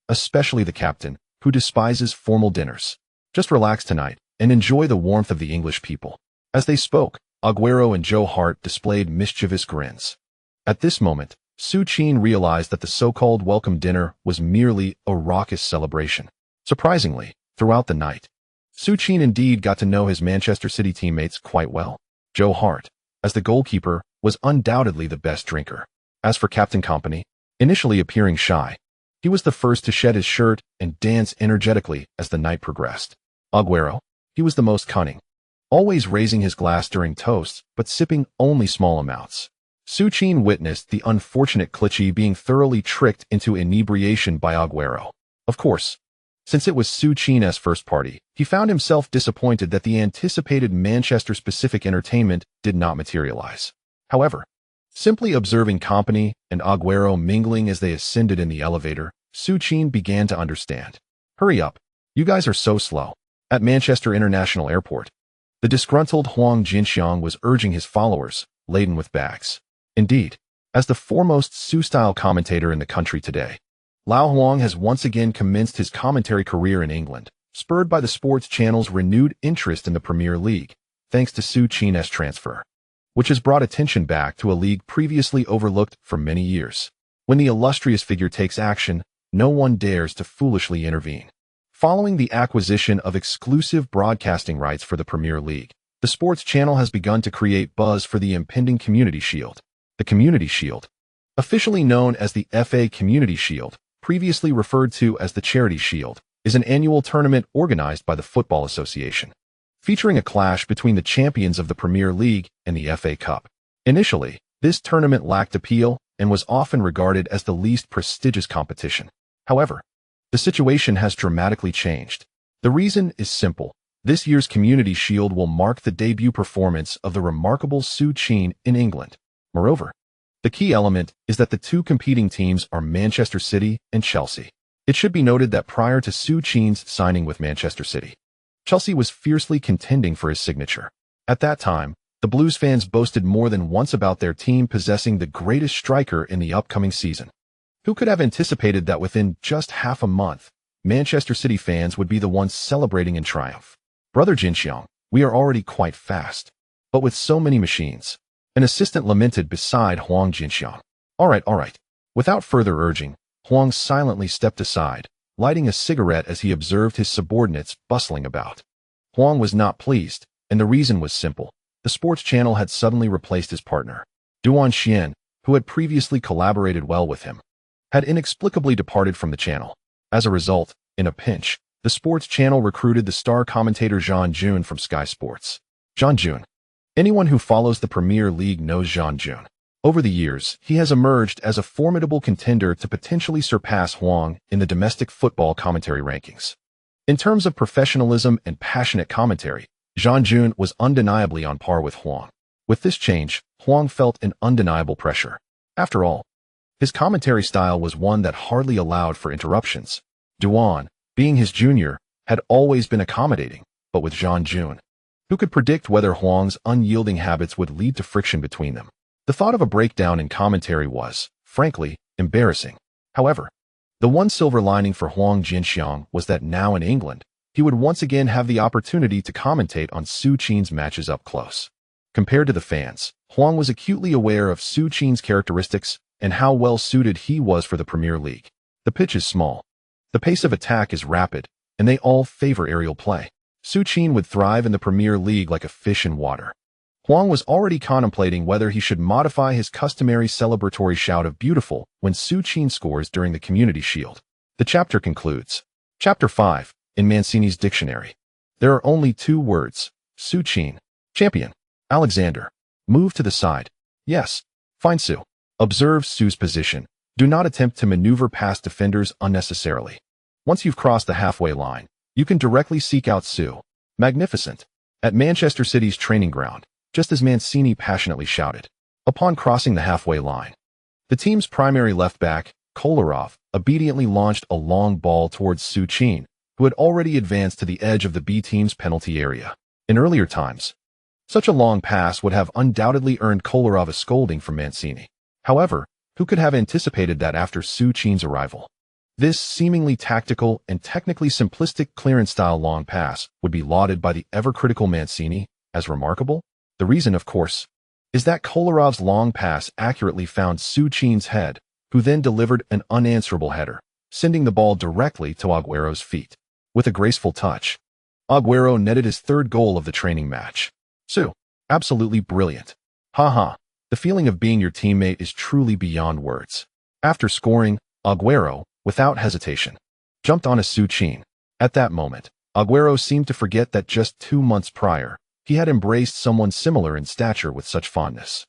Especially the captain, who despises formal dinners. Just relax tonight and enjoy the warmth of the English people. As they spoke, Agüero and Joe Hart displayed mischievous grins. At this moment, Su Qin realized that the so-called welcome dinner was merely a raucous celebration. Surprisingly, throughout the night, Su Qin indeed got to know his Manchester City teammates quite well. Joe Hart, as the goalkeeper, was undoubtedly the best drinker. As for Captain Company, initially appearing shy, he was the first to shed his shirt and dance energetically as the night progressed. Agüero, he was the most cunning, always raising his glass during toasts, but sipping only small amounts. Su Qin witnessed the unfortunate Clichy being thoroughly tricked into inebriation by Agüero. Of course, since it was Su Qin's first party, he found himself disappointed that the anticipated Manchester-specific entertainment did not materialize. However, simply observing Company and Agüero mingling as they ascended in the elevator, Su Qin began to understand. Hurry up, you guys are so slow. At Manchester International Airport, the disgruntled Huang Jinxiang was urging his followers, laden with bags. Indeed, as the foremost Su-style commentator in the country today, Lao Huang has once again commenced his commentary career in England, spurred by the sports channel's renewed interest in the Premier League, thanks to Su Qin's transfer, which has brought attention back to a league previously overlooked for many years. When the illustrious figure takes action, no one dares to foolishly intervene. Following the acquisition of exclusive broadcasting rights for the Premier League, the sports channel has begun to create buzz for the impending Community Shield. The Community Shield, officially known as the FA Community Shield, previously referred to as the Charity Shield, is an annual tournament organized by the Football Association, featuring a clash between the champions of the Premier League and the FA Cup. Initially, this tournament lacked appeal and was often regarded as the least prestigious competition. However, the situation has dramatically changed. The reason is simple. This year's Community Shield will mark the debut performance of the remarkable Su Qin in England. Moreover, the key element is that the two competing teams are Manchester City and Chelsea. It should be noted that prior to Su Qin's signing with Manchester City, Chelsea was fiercely contending for his signature. At that time, the Blues fans boasted more than once about their team possessing the greatest striker in the upcoming season. Who could have anticipated that within just half a month, Manchester City fans would be the ones celebrating in triumph? Brother Jinxiang, we are already quite fast. But with so many machines, an assistant lamented beside Huang Jinxiang. All right. Without further urging, Huang silently stepped aside, lighting a cigarette as he observed his subordinates bustling about. Huang was not pleased, and the reason was simple. The sports channel had suddenly replaced his partner. Duan Xian, who had previously collaborated well with him, had inexplicably departed from the channel. As a result, in a pinch, the sports channel recruited the star commentator Zhang Jun from Sky Sports. Zhang Jun. Anyone who follows the Premier League knows Zhang Jun. Over the years, he has emerged as a formidable contender to potentially surpass Huang in the domestic football commentary rankings. In terms of professionalism and passionate commentary, Zhang Jun was undeniably on par with Huang. With this change, Huang felt an undeniable pressure. After all, his commentary style was one that hardly allowed for interruptions. Duan, being his junior, had always been accommodating, but with Zhang Jun, who could predict whether Huang's unyielding habits would lead to friction between them? The thought of a breakdown in commentary was, frankly, embarrassing. However, the one silver lining for Huang Jinxiang was that now in England, he would once again have the opportunity to commentate on Su Qin's matches up close. Compared to the fans, Huang was acutely aware of Su Qin's characteristics and how well suited he was for the Premier League. The pitch is small. The pace of attack is rapid, and they all favor aerial play. Su Qin would thrive in the Premier League like a fish in water. Huang was already contemplating whether he should modify his customary celebratory shout of beautiful when Su Qin scores during the Community Shield. The chapter concludes. Chapter 5, in Mancini's dictionary. There are only two words, Su Qin. Champion. Alexander. Move to the side. Yes. Find Su. Observe Su's position. Do not attempt to maneuver past defenders unnecessarily. Once you've crossed the halfway line, you can directly seek out Su. Magnificent. At Manchester City's training ground, just as Mancini passionately shouted. Upon crossing the halfway line, the team's primary left-back, Kolarov, obediently launched a long ball towards Su Qin, who had already advanced to the edge of the B team's penalty area. In earlier times, such a long pass would have undoubtedly earned Kolarov a scolding from Mancini. However, who could have anticipated that after Su Qin's arrival? This seemingly tactical and technically simplistic clearance-style long pass would be lauded by the ever-critical Mancini as remarkable? The reason, of course, is that Kolarov's long pass accurately found Su Qin's head, who then delivered an unanswerable header, sending the ball directly to Agüero's feet. With a graceful touch, Agüero netted his third goal of the training match. Su, absolutely brilliant. Haha, the feeling of being your teammate is truly beyond words. After scoring, Agüero, without hesitation, jumped on a Su Qin. At that moment, Agüero seemed to forget that just 2 months prior, he had embraced someone similar in stature with such fondness.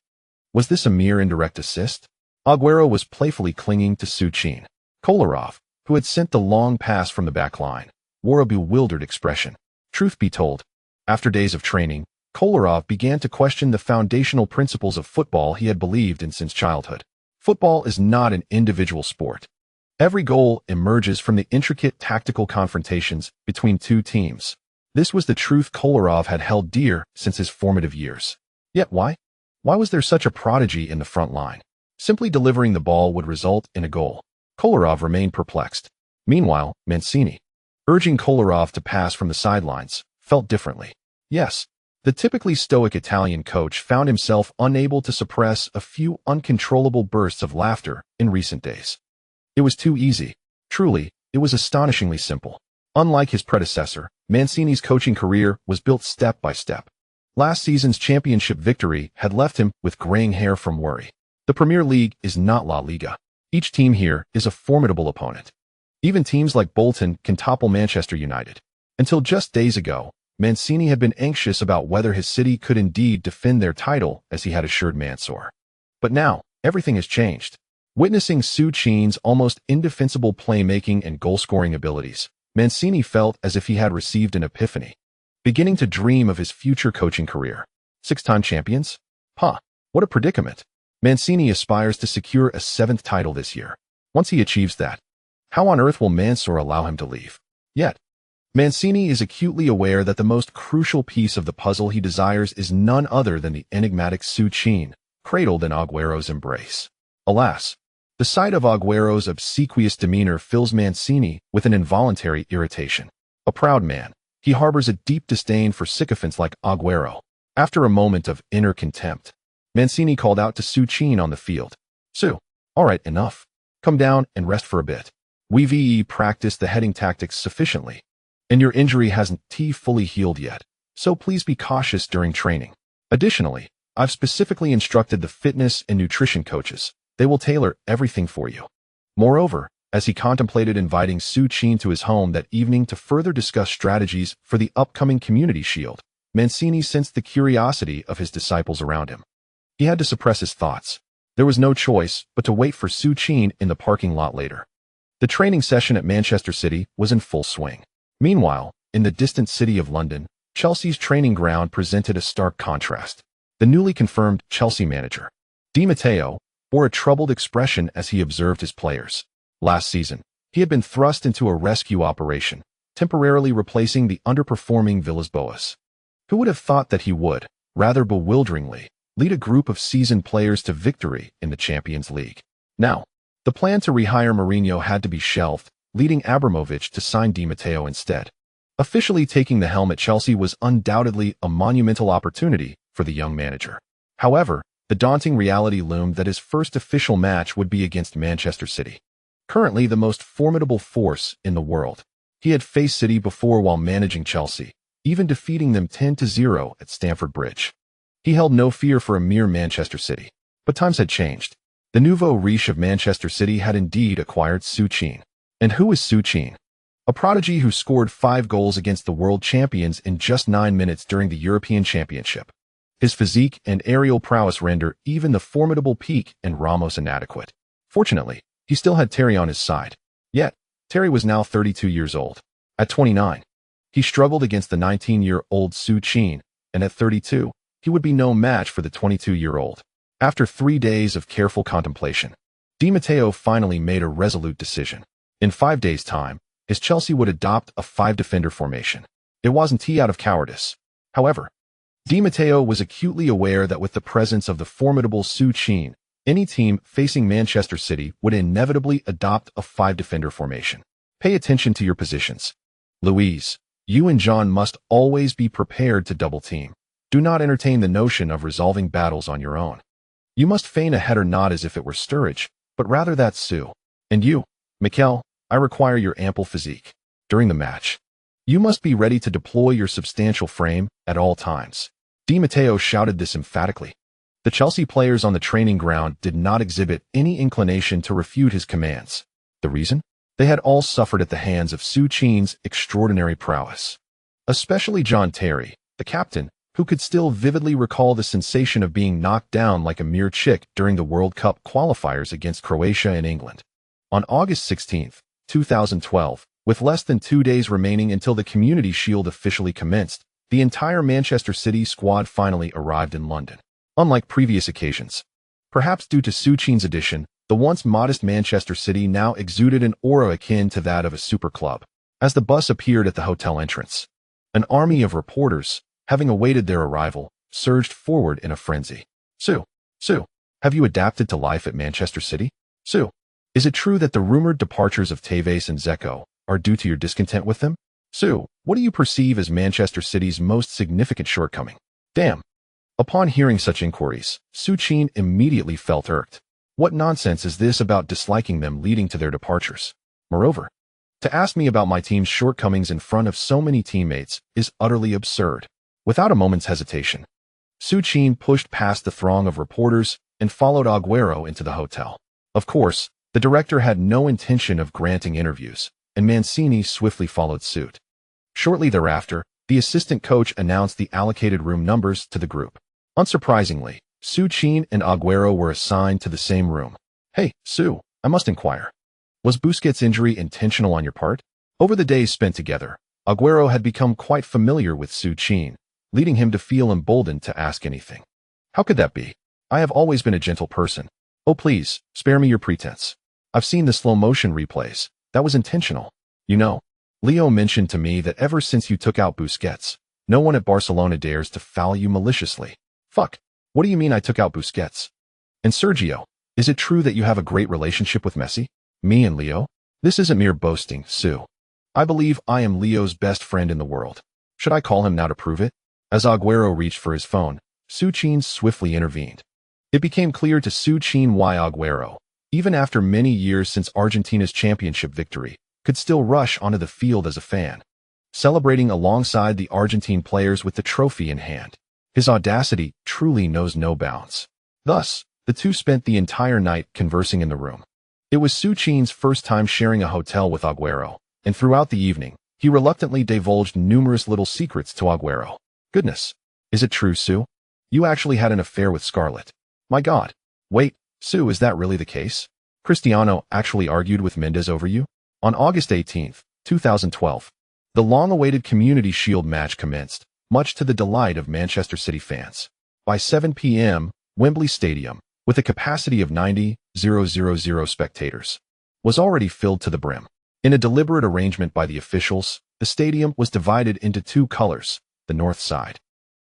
Was this a mere indirect assist? Agüero was playfully clinging to Su Qin. Kolarov, who had sent the long pass from the back line, wore a bewildered expression. Truth be told, after days of training, Kolarov began to question the foundational principles of football he had believed in since childhood. Football is not an individual sport. Every goal emerges from the intricate tactical confrontations between two teams. This was the truth Kolarov had held dear since his formative years. Yet why? Why was there such a prodigy in the front line? Simply delivering the ball would result in a goal. Kolarov remained perplexed. Meanwhile, Mancini, urging Kolarov to pass from the sidelines, felt differently. Yes, the typically stoic Italian coach found himself unable to suppress a few uncontrollable bursts of laughter in recent days. It was too easy. Truly, it was astonishingly simple. Unlike his predecessor, Mancini's coaching career was built step by step. Last season's championship victory had left him with graying hair from worry. The Premier League is not La Liga. Each team here is a formidable opponent. Even teams like Bolton can topple Manchester United. Until just days ago, Mancini had been anxious about whether his city could indeed defend their title, as he had assured Mansour. But now, everything has changed. Witnessing Su Qin's almost indefensible playmaking and goal-scoring abilities, Mancini felt as if he had received an epiphany. Beginning to dream of his future coaching career. 6-time champions? What a predicament. Mancini aspires to secure a 7th title this year. Once he achieves that, how on earth will Mansour allow him to leave? Yet, Mancini is acutely aware that the most crucial piece of the puzzle he desires is none other than the enigmatic Su Qin, cradled in Agüero's embrace. Alas, the sight of Agüero's obsequious demeanor fills Mancini with an involuntary irritation. A proud man, he harbors a deep disdain for sycophants like Agüero. After a moment of inner contempt, Mancini called out to Su Qin on the field. Su, all right, enough. Come down and rest for a bit. We've practiced the heading tactics sufficiently, and your injury hasn't fully healed yet, so please be cautious during training. Additionally, I've specifically instructed the fitness and nutrition coaches. They will tailor everything for you. Moreover, as he contemplated inviting Su Qin to his home that evening to further discuss strategies for the upcoming Community Shield, Mancini sensed the curiosity of his disciples around him. He had to suppress his thoughts. There was no choice but to wait for Su Qin in the parking lot later. The training session at Manchester City was in full swing. Meanwhile, in the distant city of London, Chelsea's training ground presented a stark contrast. The newly confirmed Chelsea manager, Di Matteo, bore a troubled expression as he observed his players. Last season, he had been thrust into a rescue operation, temporarily replacing the underperforming Villas-Boas. Who would have thought that he would, rather bewilderingly, lead a group of seasoned players to victory in the Champions League? Now, the plan to rehire Mourinho had to be shelved, leading Abramovich to sign Di Matteo instead. Officially taking the helm at Chelsea was undoubtedly a monumental opportunity for the young manager. However, the daunting reality loomed that his first official match would be against Manchester City, currently the most formidable force in the world. He had faced City before while managing Chelsea, even defeating them 10-0 at Stamford Bridge. He held no fear for a mere Manchester City. But times had changed. The nouveau riche of Manchester City had indeed acquired Su Qin. And who is Su Qin? A prodigy who scored 5 goals against the world champions in just 9 minutes during the European Championship. His physique and aerial prowess render even the formidable Peak and Ramos inadequate. Fortunately, he still had Terry on his side. Yet, Terry was now 32 years old. At 29, he struggled against the 19-year-old Su Qin, and at 32, he would be no match for the 22-year-old. After 3 days of careful contemplation, Di Matteo finally made a resolute decision. In 5 days' time, his Chelsea would adopt a 5-defender formation. It wasn't out of cowardice. However, Di Matteo was acutely aware that with the presence of the formidable Su Qin, any team facing Manchester City would inevitably adopt a 5-defender formation. Pay attention to your positions. Louise, you and John must always be prepared to double-team. Do not entertain the notion of resolving battles on your own. You must feign a header not as if it were Sturridge, but rather that Su. And you, Mikel, I require your ample physique. During the match, you must be ready to deploy your substantial frame at all times. Di Matteo shouted this emphatically. The Chelsea players on the training ground did not exhibit any inclination to refute his commands. The reason? They had all suffered at the hands of Su Qin's extraordinary prowess. Especially John Terry, the captain, who could still vividly recall the sensation of being knocked down like a mere chick during the World Cup qualifiers against Croatia and England. On August 16, 2012, with less than 2 days remaining until the Community Shield officially commenced, the entire Manchester City squad finally arrived in London. Unlike previous occasions, perhaps due to Su Qin's addition, the once modest Manchester City now exuded an aura akin to that of a super club. As the bus appeared at the hotel entrance, an army of reporters, having awaited their arrival, surged forward in a frenzy. Su, have you adapted to life at Manchester City? Su, is it true that the rumored departures of Tevez and Dzeko are due to your discontent with them? Su, what do you perceive as Manchester City's most significant shortcoming? Damn. Upon hearing such inquiries, Su Qin immediately felt irked. What nonsense is this about disliking them leading to their departures? Moreover, to ask me about my team's shortcomings in front of so many teammates is utterly absurd. Without a moment's hesitation, Su Qin pushed past the throng of reporters and followed Aguero into the hotel. Of course, the director had no intention of granting interviews, and Mancini swiftly followed suit. Shortly thereafter, the assistant coach announced the allocated room numbers to the group. Unsurprisingly, Su Qin and Aguero were assigned to the same room. Hey, Su, I must inquire. Was Busquets' injury intentional on your part? Over the days spent together, Aguero had become quite familiar with Su Qin, leading him to feel emboldened to ask anything. How could that be? I have always been a gentle person. Oh please, spare me your pretense. I've seen the slow-motion replays. That was intentional. You know, Leo mentioned to me that ever since you took out Busquets, no one at Barcelona dares to foul you maliciously. Fuck. What do you mean I took out Busquets? And Sergio, is it true that you have a great relationship with Messi? Me and Leo? This isn't mere boasting, Su. I believe I am Leo's best friend in the world. Should I call him now to prove it? As Aguero reached for his phone, Su Qin swiftly intervened. It became clear to Su Qin why Aguero, even after many years since Argentina's championship victory, could still rush onto the field as a fan, celebrating alongside the Argentine players with the trophy in hand. His audacity truly knows no bounds. Thus, the two spent the entire night conversing in the room. It was Su Qin's first time sharing a hotel with Aguero, and throughout the evening, he reluctantly divulged numerous little secrets to Aguero. Goodness, is it true, Su? You actually had an affair with Scarlett. My God. Wait, Su, is that really the case? Cristiano actually argued with Mendes over you? On August 18, 2012, the long-awaited Community Shield match commenced, much to the delight of Manchester City fans. By 7 p.m., Wembley Stadium, with a capacity of 90,000 spectators, was already filled to the brim. In a deliberate arrangement by the officials, the stadium was divided into two colors, the north side,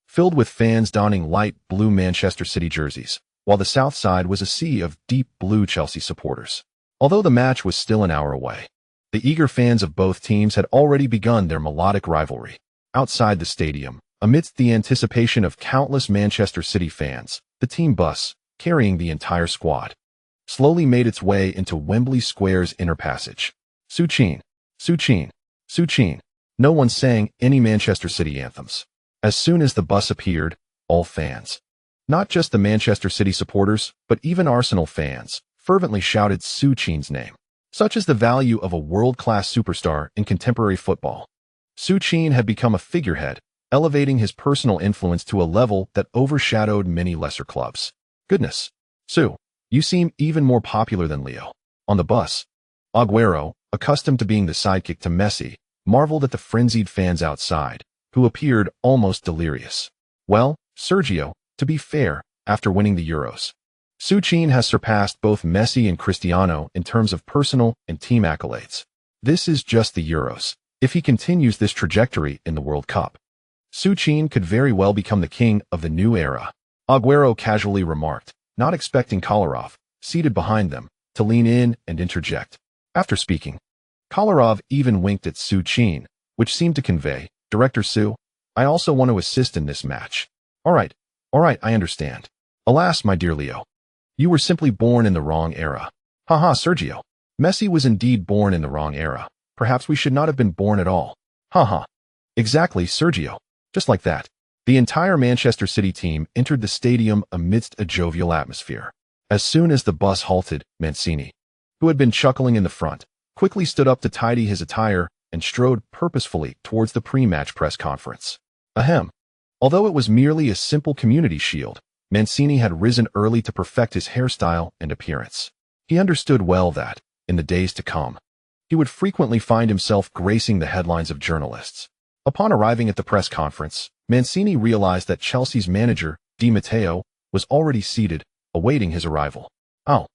filled with fans donning light blue Manchester City jerseys, while the south side was a sea of deep blue Chelsea supporters. Although the match was still an hour away, the eager fans of both teams had already begun their melodic rivalry. Outside the stadium, amidst the anticipation of countless Manchester City fans, the team bus, carrying the entire squad, slowly made its way into Wembley Square's inner passage. Su Qin, Su Qin, Su Qin. No one sang any Manchester City anthems. As soon as the bus appeared, all fans, not just the Manchester City supporters, but even Arsenal fans, fervently shouted Su Qin's name. Such is the value of a world-class superstar in contemporary football. Su Qin had become a figurehead, elevating his personal influence to a level that overshadowed many lesser clubs. Goodness. Su, you seem even more popular than Leo. On the bus, Agüero, accustomed to being the sidekick to Messi, marveled at the frenzied fans outside, who appeared almost delirious. Well, Sergio, to be fair, after winning the Euros, Su Qin has surpassed both Messi and Cristiano in terms of personal and team accolades. This is just the Euros. If he continues this trajectory in the World Cup, Su Qin could very well become the king of the new era. Agüero casually remarked, not expecting Kolarov, seated behind them, to lean in and interject. After speaking, Kolarov even winked at Su Qin, which seemed to convey, Director Su, I also want to assist in this match. All right, I understand. Alas, my dear Leo, you were simply born in the wrong era. Haha, Sergio. Messi was indeed born in the wrong era. Perhaps we should not have been born at all. Haha. Exactly, Sergio. Just like that, the entire Manchester City team entered the stadium amidst a jovial atmosphere. As soon as the bus halted, Mancini, who had been chuckling in the front, quickly stood up to tidy his attire and strode purposefully towards the pre-match press conference. Ahem. Although it was merely a simple community shield, Mancini had risen early to perfect his hairstyle and appearance. He understood well that, in the days to come, he would frequently find himself gracing the headlines of journalists. Upon arriving at the press conference, Mancini realized that Chelsea's manager, Di Matteo, was already seated, awaiting his arrival. Oh,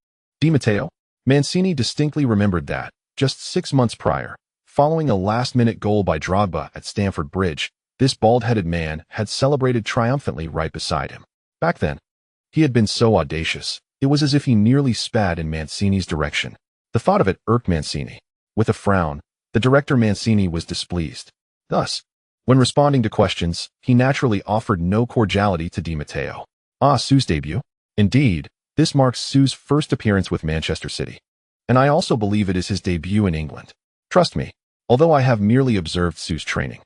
Di Matteo? Mancini distinctly remembered that, just 6 months prior, following a last-minute goal by Drogba at Stamford Bridge, this bald-headed man had celebrated triumphantly right beside him. Back then, he had been so audacious, it was as if he nearly spat in Mancini's direction. The thought of it irked Mancini. With a frown, the director Mancini was displeased. Thus, when responding to questions, he naturally offered no cordiality to Di Matteo. Ah, Su's debut? Indeed, this marks Su's first appearance with Manchester City. And I also believe it is his debut in England. Trust me, although I have merely observed Su's training,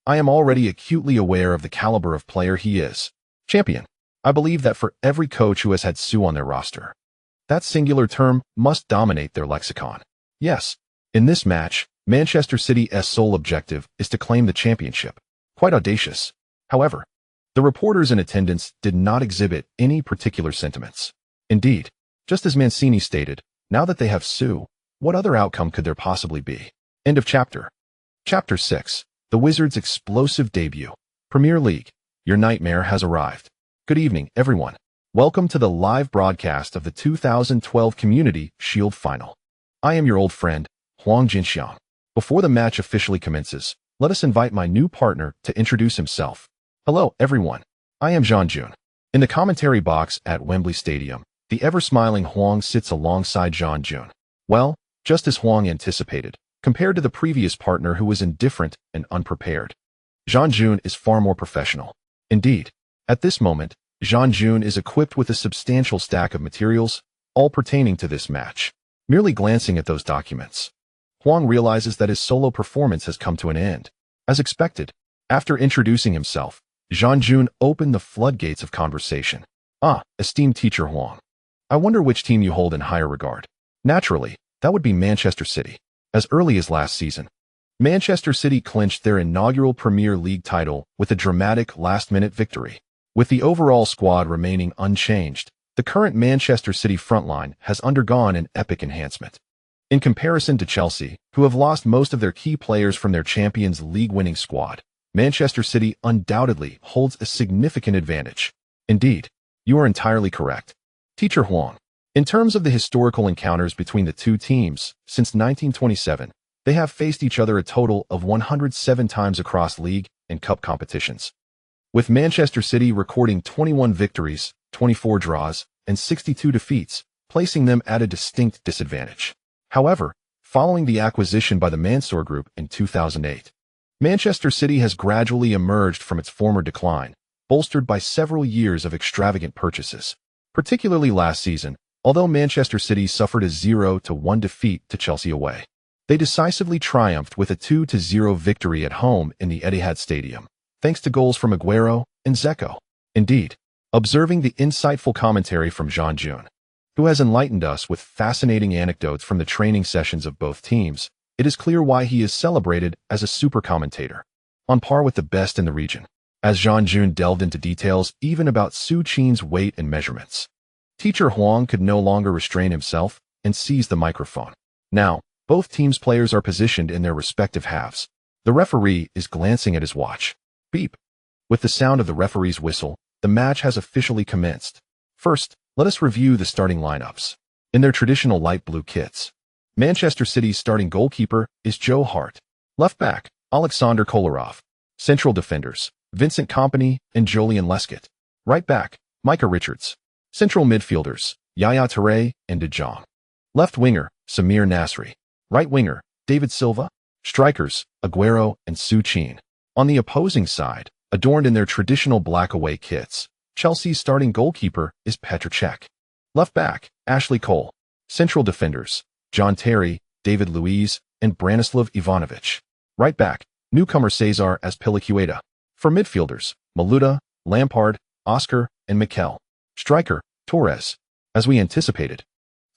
I am already acutely aware of the caliber of player he is. Champion. I believe that for every coach who has had Su on their roster, that singular term must dominate their lexicon. Yes, in this match, Manchester City's sole objective is to claim the championship. Quite audacious. However, the reporters in attendance did not exhibit any particular sentiments. Indeed, just as Mancini stated, now that they have Su, what other outcome could there possibly be? End of chapter. Chapter 6. The Wizards' explosive debut. Premier League. Your nightmare has arrived. Good evening, everyone. Welcome to the live broadcast of the 2012 Community Shield Final. I am your old friend, Huang Jinxiang. Before the match officially commences, let us invite my new partner to introduce himself. Hello, everyone. I am Zhang Jun. In the commentary box at Wembley Stadium, the ever-smiling Huang sits alongside Zhang Jun. Well, just as Huang anticipated, compared to the previous partner who was indifferent and unprepared, Zhang Jun is far more professional. Indeed, at this moment, Zhang Jun is equipped with a substantial stack of materials, all pertaining to this match. Merely glancing at those documents, Huang realizes that his solo performance has come to an end. As expected, after introducing himself, Zhang Jun opened the floodgates of conversation. Ah, esteemed teacher Huang. I wonder which team you hold in higher regard. Naturally, that would be Manchester City. As early as last season, Manchester City clinched their inaugural Premier League title with a dramatic last-minute victory. With the overall squad remaining unchanged, the current Manchester City frontline has undergone an epic enhancement. In comparison to Chelsea, who have lost most of their key players from their Champions League-winning squad, Manchester City undoubtedly holds a significant advantage. Indeed, you are entirely correct, Teacher Huang. In terms of the historical encounters between the two teams, since 1927, they have faced each other a total of 107 times across league and cup competitions, with Manchester City recording 21 victories, 24 draws, and 62 defeats, placing them at a distinct disadvantage. However, following the acquisition by the Mansour Group in 2008, Manchester City has gradually emerged from its former decline, bolstered by several years of extravagant purchases. Particularly last season, although Manchester City suffered a 0-1 defeat to Chelsea away, they decisively triumphed with a 2-0 victory at home in the Etihad Stadium, thanks to goals from Agüero and Dzeko. Indeed, observing the insightful commentary from Zhang Jun, who has enlightened us with fascinating anecdotes from the training sessions of both teams, it is clear why he is celebrated as a super commentator, on par with the best in the region. as Jean Jun delved into details even about Su Qin's weight and measurements. Teacher Huang could no longer restrain himself and seized the microphone. Now, both teams' players are positioned in their respective halves. The referee is glancing at his watch. Beep. With the sound of the referee's whistle, the match has officially commenced. First, let us review the starting lineups. In their traditional light blue kits, Manchester City's starting goalkeeper is Joe Hart. Left back, Alexander Kolarov. Central defenders, Vincent Kompany and Julian Lescott. Right back, Micah Richards. Central midfielders, Yaya Touré and De Jong. Left winger, Samir Nasri. Right winger, David Silva. Strikers, Aguero and Su Qin. On the opposing side, adorned in their traditional black away kits, Chelsea's starting goalkeeper is Petr Cech. Left back, Ashley Cole. Central defenders, John Terry, David Luiz, and Branislav Ivanovic. Right back, newcomer Cesar Azpilicueta. For midfielders, Maluda, Lampard, Oscar, and Mikel. Striker, Torres. As we anticipated.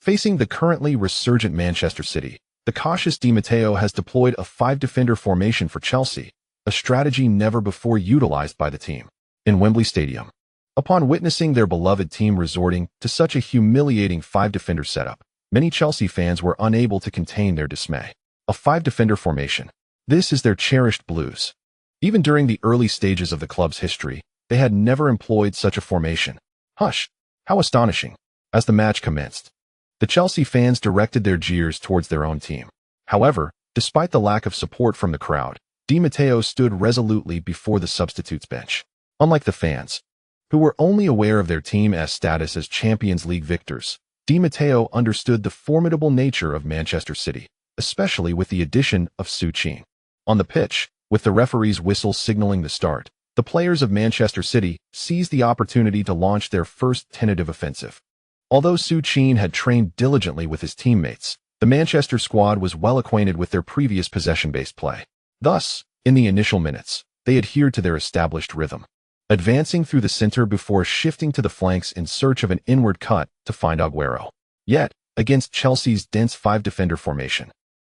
Facing the currently resurgent Manchester City, the cautious Di Matteo has deployed a 5-defender formation for Chelsea, a strategy never before utilized by the team. In Wembley Stadium, upon witnessing their beloved team resorting to such a humiliating 5-defender setup, many Chelsea fans were unable to contain their dismay. A 5-defender formation. This is their cherished blues. Even during the early stages of the club's history, they had never employed such a formation. Hush! How astonishing! As the match commenced, the Chelsea fans directed their jeers towards their own team. However, despite the lack of support from the crowd, Di Matteo stood resolutely before the substitutes bench. Unlike the fans, who were only aware of their team's status as Champions League victors, Di Matteo understood the formidable nature of Manchester City, especially with the addition of Su Qin. On the pitch, with the referee's whistle signaling the start, the players of Manchester City seized the opportunity to launch their first tentative offensive. Although Su Qin had trained diligently with his teammates, the Manchester squad was well acquainted with their previous possession-based play. Thus, in the initial minutes, they adhered to their established rhythm, advancing through the center before shifting to the flanks in search of an inward cut to find Aguero. Yet, against Chelsea's dense 5-defender formation,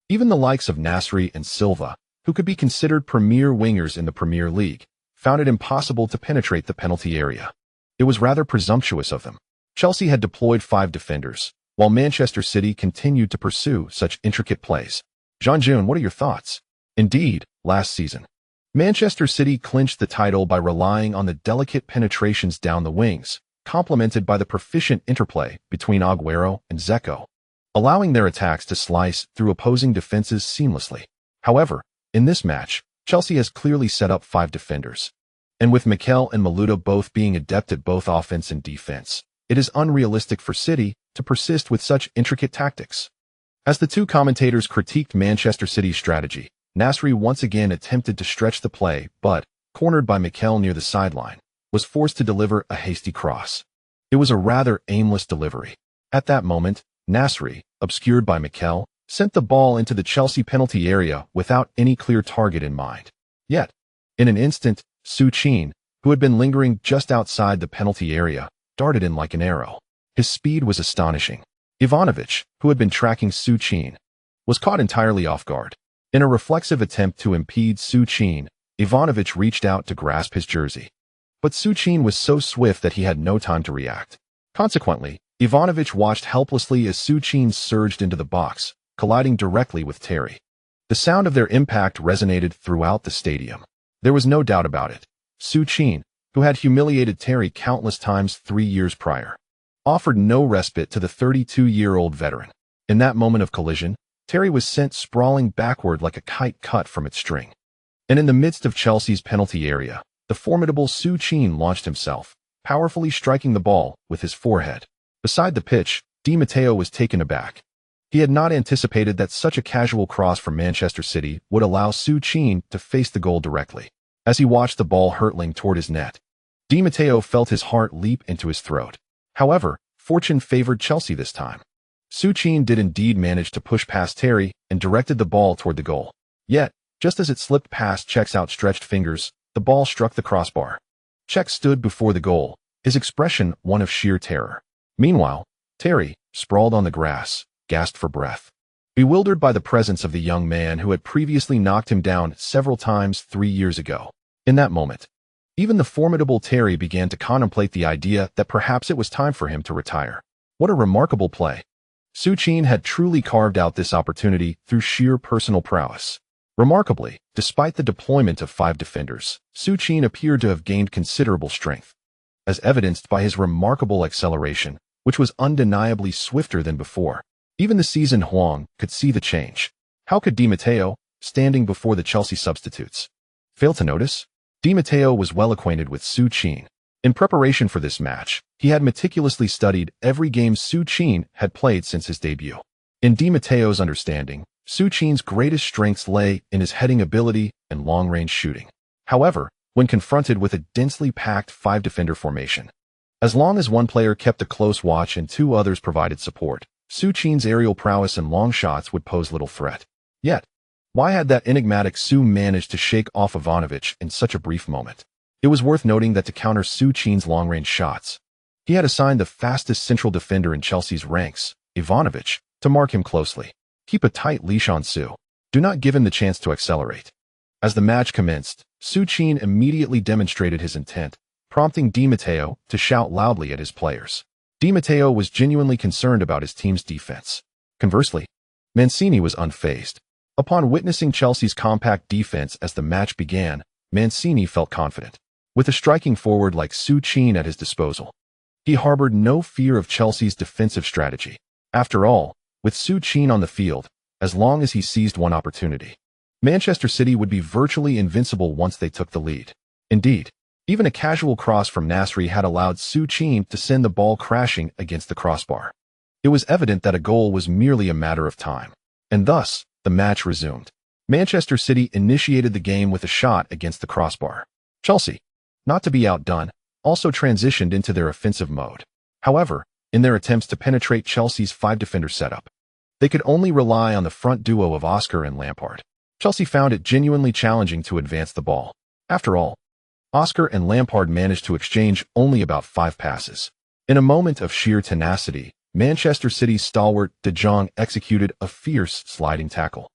even the likes of Nasri and Silva, who could be considered premier wingers in the Premier League, found it impossible to penetrate the penalty area. It was rather presumptuous of them. Chelsea had deployed 5 defenders, while Manchester City continued to pursue such intricate plays. Jean Jun, what are your thoughts? Indeed, last season, Manchester City clinched the title by relying on the delicate penetrations down the wings, complemented by the proficient interplay between Aguero and Dzeko, allowing their attacks to slice through opposing defenses seamlessly. However, in this match, Chelsea has clearly set up 5 defenders, and with Mikel and Maluda both being adept at both offense and defense, it is unrealistic for City to persist with such intricate tactics. As the two commentators critiqued Manchester City's strategy, Nasri once again attempted to stretch the play, but, cornered by Mikel near the sideline, was forced to deliver a hasty cross. It was a rather aimless delivery. At that moment, Nasri, obscured by Mikel, sent the ball into the Chelsea penalty area without any clear target in mind. Yet, in an instant, Su Qin, who had been lingering just outside the penalty area, darted in like an arrow. His speed was astonishing. Ivanovic, who had been tracking Su Qin, was caught entirely off guard. In a reflexive attempt to impede Su Qin, Ivanovic reached out to grasp his jersey. But Su Qin was so swift that he had no time to react. Consequently, Ivanovic watched helplessly as Su Qin surged into the box, colliding directly with Terry. The sound of their impact resonated throughout the stadium. There was no doubt about it. Su Qin, who had humiliated Terry countless times 3 years prior, offered no respite to the 32-year-old veteran. In that moment of collision, Terry was sent sprawling backward like a kite cut from its string. And in the midst of Chelsea's penalty area, the formidable Su Qin launched himself, powerfully striking the ball with his forehead. Beside the pitch, Di Matteo was taken aback. He had not anticipated that such a casual cross from Manchester City would allow Su Qin to face the goal directly. As he watched the ball hurtling toward his net, Di Matteo felt his heart leap into his throat. However, fortune favored Chelsea this time. Su Qin did indeed manage to push past Terry and directed the ball toward the goal. Yet, just as it slipped past Cech's outstretched fingers, the ball struck the crossbar. Cech stood before the goal, his expression one of sheer terror. Meanwhile, Terry, sprawled on the grass, gasped for breath, bewildered by the presence of the young man who had previously knocked him down several times 3 years ago. In that moment, Even the formidable Terry began to contemplate the idea that perhaps it was time for him to retire. What a remarkable play. Su Qin had truly carved out this opportunity through sheer personal prowess. Remarkably, despite the deployment of 5 defenders, Su Qin appeared to have gained considerable strength, as evidenced by his remarkable acceleration, which was undeniably swifter than before. Even the seasoned Huang could see the change. How could Di Matteo, standing before the Chelsea substitutes, fail to notice? Di Matteo was well acquainted with Su Qin. In preparation for this match, he had meticulously studied every game Su Qin had played since his debut. In Di Matteo's understanding, Su Qin's greatest strengths lay in his heading ability and long-range shooting. However, when confronted with a densely packed 5-defender formation, as long as one player kept a close watch and 2 others provided support, Su Qin's aerial prowess and long shots would pose little threat. Yet, why had that enigmatic Su managed to shake off Ivanovic in such a brief moment? It was worth noting that to counter Su Qin's long-range shots, he had assigned the fastest central defender in Chelsea's ranks, Ivanovic, to mark him closely. Keep a tight leash on Su. Do not give him the chance to accelerate. As the match commenced, Su Qin immediately demonstrated his intent, prompting Di Matteo to shout loudly at his players. Di Matteo was genuinely concerned about his team's defense. Conversely, Mancini was unfazed. Upon witnessing Chelsea's compact defense as the match began, Mancini felt confident. With a striking forward like Su Qin at his disposal, he harbored no fear of Chelsea's defensive strategy. After all, with Su Qin on the field, as long as he seized one opportunity, Manchester City would be virtually invincible once they took the lead. Indeed, even a casual cross from Nasri had allowed Su Qin to send the ball crashing against the crossbar. It was evident that a goal was merely a matter of time. And thus, the match resumed. Manchester City initiated the game with a shot against the crossbar. Chelsea, not to be outdone, also transitioned into their offensive mode. However, in their attempts to penetrate Chelsea's 5-defender setup, they could only rely on the front duo of Oscar and Lampard. Chelsea found it genuinely challenging to advance the ball. After all, Oscar and Lampard managed to exchange only about 5 passes. In a moment of sheer tenacity, Manchester City's stalwart De Jong executed a fierce sliding tackle,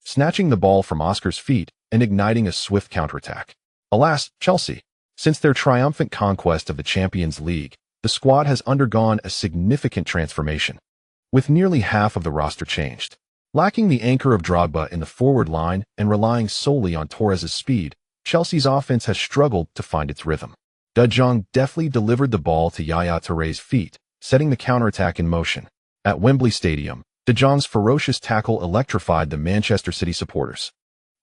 snatching the ball from Oscar's feet and igniting a swift counterattack. Alas, Chelsea, since their triumphant conquest of the Champions League, the squad has undergone a significant transformation, with nearly half of the roster changed. Lacking the anchor of Drogba in the forward line and relying solely on Torres' speed, Chelsea's offense has struggled to find its rhythm. De Jong deftly delivered the ball to Yaya Touré's feet, setting the counterattack in motion. At Wembley Stadium, De Jong's ferocious tackle electrified the Manchester City supporters.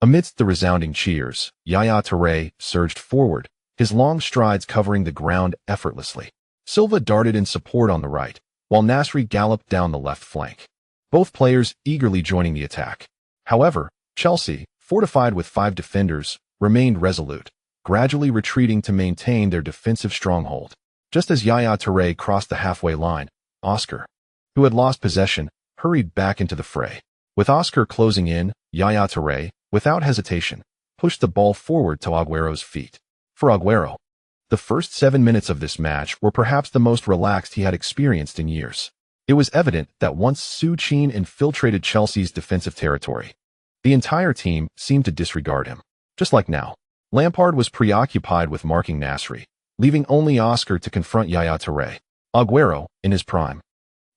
Amidst the resounding cheers, Yaya Touré surged forward, his long strides covering the ground effortlessly. Silva darted in support on the right, while Nasri galloped down the left flank, both players eagerly joining the attack. However, Chelsea, fortified with 5 defenders, remained resolute, gradually retreating to maintain their defensive stronghold. Just as Yaya Touré crossed the halfway line, Oscar, who had lost possession, hurried back into the fray. With Oscar closing in, Yaya Touré, without hesitation, pushed the ball forward to Agüero's feet. For Agüero, the first 7 minutes of this match were perhaps the most relaxed he had experienced in years. It was evident that once Su Qin infiltrated Chelsea's defensive territory, the entire team seemed to disregard him. Just like now, Lampard was preoccupied with marking Nasri, leaving only Oscar to confront Yaya Touré. Agüero, in his prime,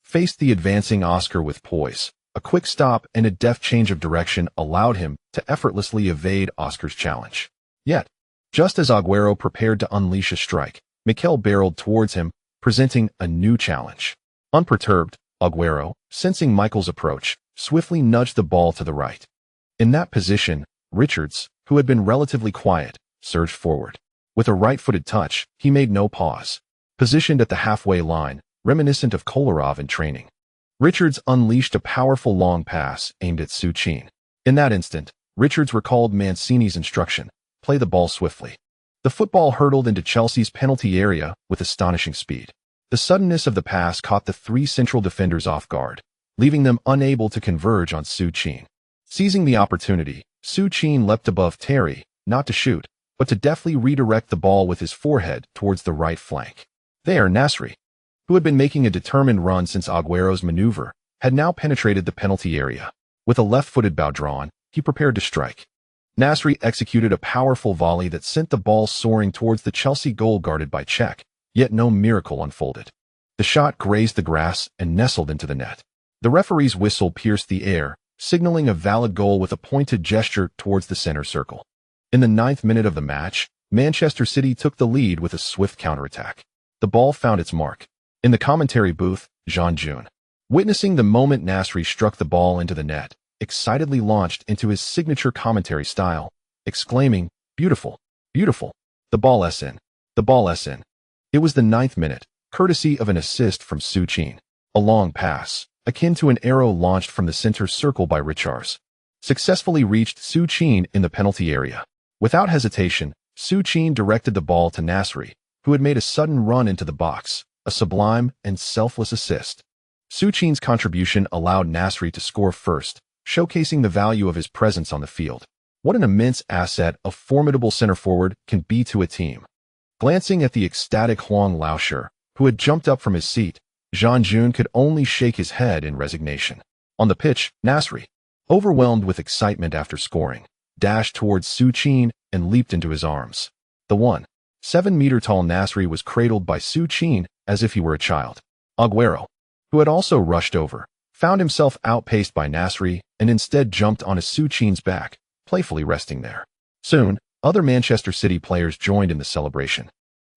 faced the advancing Oscar with poise. A quick stop and a deft change of direction allowed him to effortlessly evade Oscar's challenge. Yet, just as Agüero prepared to unleash a strike, Mikel barreled towards him, presenting a new challenge. Unperturbed, Agüero, sensing Mikel's approach, swiftly nudged the ball to the right. In that position, Richards, who had been relatively quiet, surged forward. With a right-footed touch, he made no pause. Positioned at the halfway line, reminiscent of Kolarov in training, Richards unleashed a powerful long pass aimed at Su Qin. In that instant, Richards recalled Mancini's instruction: play the ball swiftly. The football hurtled into Chelsea's penalty area with astonishing speed. The suddenness of the pass caught the 3 central defenders off guard, leaving them unable to converge on Su Qin. Seizing the opportunity, Su Qin leapt above Terry, not to shoot, but to deftly redirect the ball with his forehead towards the right flank. There, Nasri, who had been making a determined run since Agüero's maneuver, had now penetrated the penalty area. With a left-footed bow drawn, he prepared to strike. Nasri executed a powerful volley that sent the ball soaring towards the Chelsea goal guarded by Cech, yet no miracle unfolded. The shot grazed the grass and nestled into the net. The referee's whistle pierced the air, signaling a valid goal with a pointed gesture towards the center circle. In the 9th minute of the match, Manchester City took the lead with a swift counterattack. The ball found its mark. In the commentary booth, Jean June, witnessing the moment Nasri struck the ball into the net, excitedly launched into his signature commentary style, exclaiming, "Beautiful, beautiful. The ball's in. The ball's in." It was the 9th minute, courtesy of an assist from Su Qin. A long pass, akin to an arrow launched from the center circle by Richards, successfully reached Su Qin in the penalty area. Without hesitation, Su Qin directed the ball to Nasri, who had made a sudden run into the box, a sublime and selfless assist. Su Qin's contribution allowed Nasri to score first, showcasing the value of his presence on the field. What an immense asset a formidable center forward can be to a team. Glancing at the ecstatic Huang Laosher, who had jumped up from his seat, Jean June could only shake his head in resignation. On the pitch, Nasri, overwhelmed with excitement after scoring, dashed towards Su Qin and leaped into his arms. The 1.7-meter-tall Nasri was cradled by Su Qin as if he were a child. Aguero, who had also rushed over, found himself outpaced by Nasri and instead jumped onto Su Qin's back, playfully resting there. Soon, other Manchester City players joined in the celebration,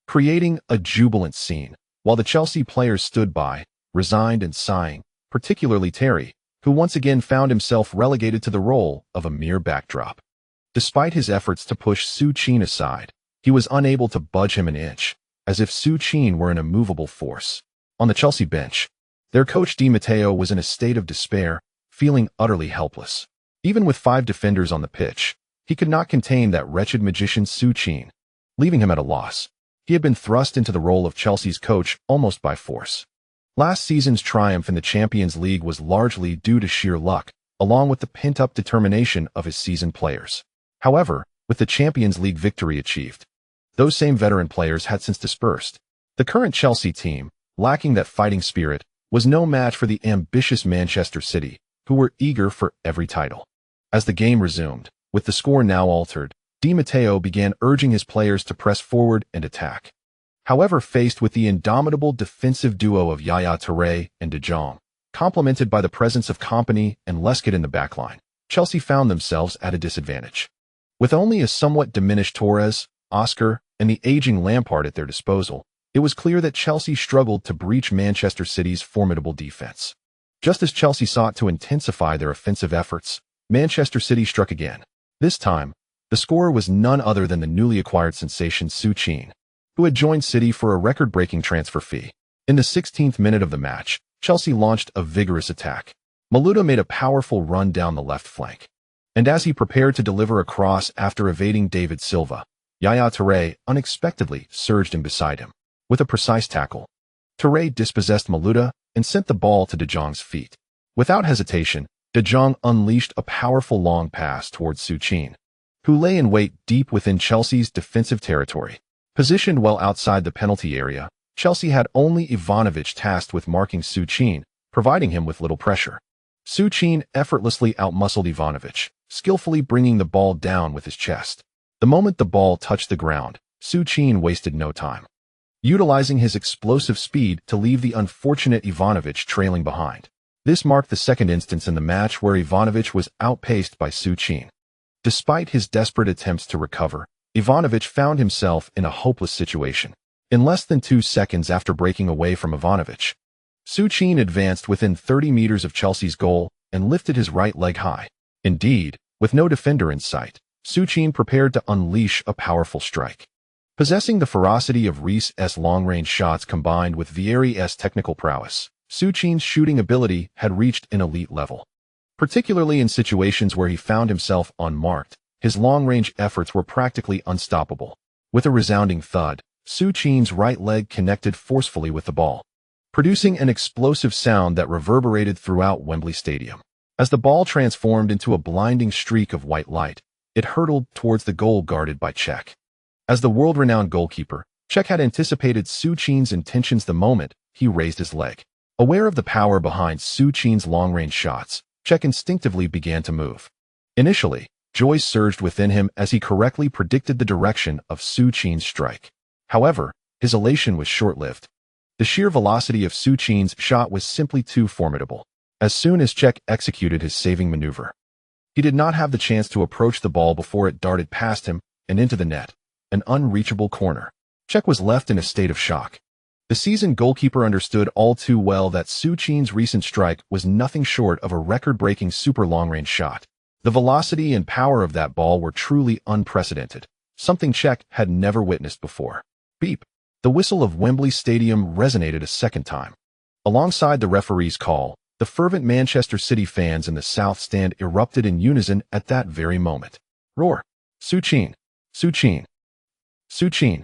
creating a jubilant scene, while the Chelsea players stood by, resigned and sighing, particularly Terry, who once again found himself relegated to the role of a mere backdrop. Despite his efforts to push Su Qin aside, he was unable to budge him an inch, as if Su Qin were an immovable force. On the Chelsea bench, their coach Di Matteo was in a state of despair, feeling utterly helpless. Even with 5 defenders on the pitch, he could not contain that wretched magician Su Qin, leaving him at a loss. He had been thrust into the role of Chelsea's coach almost by force. Last season's triumph in the Champions League was largely due to sheer luck, along with the pent-up determination of his seasoned players. However, with the Champions League victory achieved, those same veteran players had since dispersed. The current Chelsea team, lacking that fighting spirit, was no match for the ambitious Manchester City, who were eager for every title. As the game resumed, with the score now altered, Di Matteo began urging his players to press forward and attack. However, faced with the indomitable defensive duo of Yaya Touré and De Jong, complemented by the presence of Kompany and Lescott in the backline, Chelsea found themselves at a disadvantage. With only a somewhat diminished Torres, Oscar, and the aging Lampard at their disposal, it was clear that Chelsea struggled to breach Manchester City's formidable defense. Just as Chelsea sought to intensify their offensive efforts, Manchester City struck again. This time, the scorer was none other than the newly acquired sensation Su Qin, who had joined City for a record-breaking transfer fee. In the 16th minute of the match, Chelsea launched a vigorous attack. Malouda made a powerful run down the left flank, and as he prepared to deliver a cross after evading David Silva, Yaya Touré unexpectedly surged in beside him. With a precise tackle, Touré dispossessed Malouda and sent the ball to De Jong's feet. Without hesitation, De Jong unleashed a powerful long pass towards Su Qin, who lay in wait deep within Chelsea's defensive territory. Positioned well outside the penalty area, Chelsea had only Ivanovic tasked with marking Su Qin, providing him with little pressure. Su Qin effortlessly outmuscled Ivanovic, skillfully bringing the ball down with his chest. The moment the ball touched the ground, Su Qin wasted no time, utilizing his explosive speed to leave the unfortunate Ivanovic trailing behind. This marked the second instance in the match where Ivanovic was outpaced by Su Qin. Despite his desperate attempts to recover, Ivanovic found himself in a hopeless situation. In less than 2 seconds after breaking away from Ivanovic, Su Qin advanced within 30 meters of Chelsea's goal and lifted his right leg high. Indeed, with no defender in sight, Su Qin prepared to unleash a powerful strike. Possessing the ferocity of Reece's long-range shots combined with Vieri's technical prowess, Su Qin's shooting ability had reached an elite level. Particularly in situations where he found himself unmarked, his long-range efforts were practically unstoppable. With a resounding thud, Su Qin's right leg connected forcefully with the ball, producing an explosive sound that reverberated throughout Wembley Stadium. As the ball transformed into a blinding streak of white light, it hurtled towards the goal guarded by Cech. As the world-renowned goalkeeper, Cech had anticipated Su Qin's intentions the moment he raised his leg. Aware of the power behind Su Qin's long-range shots, Cech instinctively began to move. Initially, Joy surged within him as he correctly predicted the direction of Su Qin's strike. However, his elation was short-lived. The sheer velocity of Su Qin's shot was simply too formidable. As soon as Czech executed his saving maneuver, he did not have the chance to approach the ball before it darted past him and into the net, an unreachable corner. Czech was left in a state of shock. The seasoned goalkeeper understood all too well that Su Qin's recent strike was nothing short of a record-breaking super long-range shot. The velocity and power of that ball were truly unprecedented, something Czech had never witnessed before. Beep! The whistle of Wembley Stadium resonated a second time. Alongside the referee's call, the fervent Manchester City fans in the South Stand erupted in unison at that very moment. Roar! Su Qin! Su Qin! Su Qin!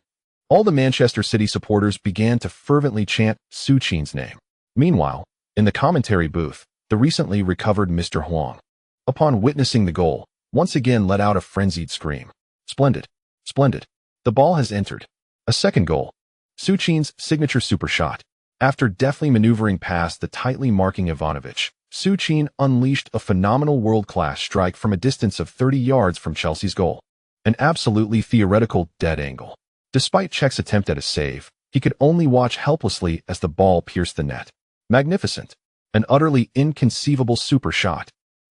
All the Manchester City supporters began to fervently chant Su Qin's name. Meanwhile, in the commentary booth, the recently recovered Mr. Huang, upon witnessing the goal, once again let out a frenzied scream. Splendid! Splendid! The ball has entered. A second goal. Su Qin's signature super shot. After deftly maneuvering past the tightly marking Ivanovic, Su Qin unleashed a phenomenal world-class strike from a distance of 30 yards from Chelsea's goal. An absolutely theoretical dead angle. Despite Czech's attempt at a save, he could only watch helplessly as the ball pierced the net. Magnificent. An utterly inconceivable super shot.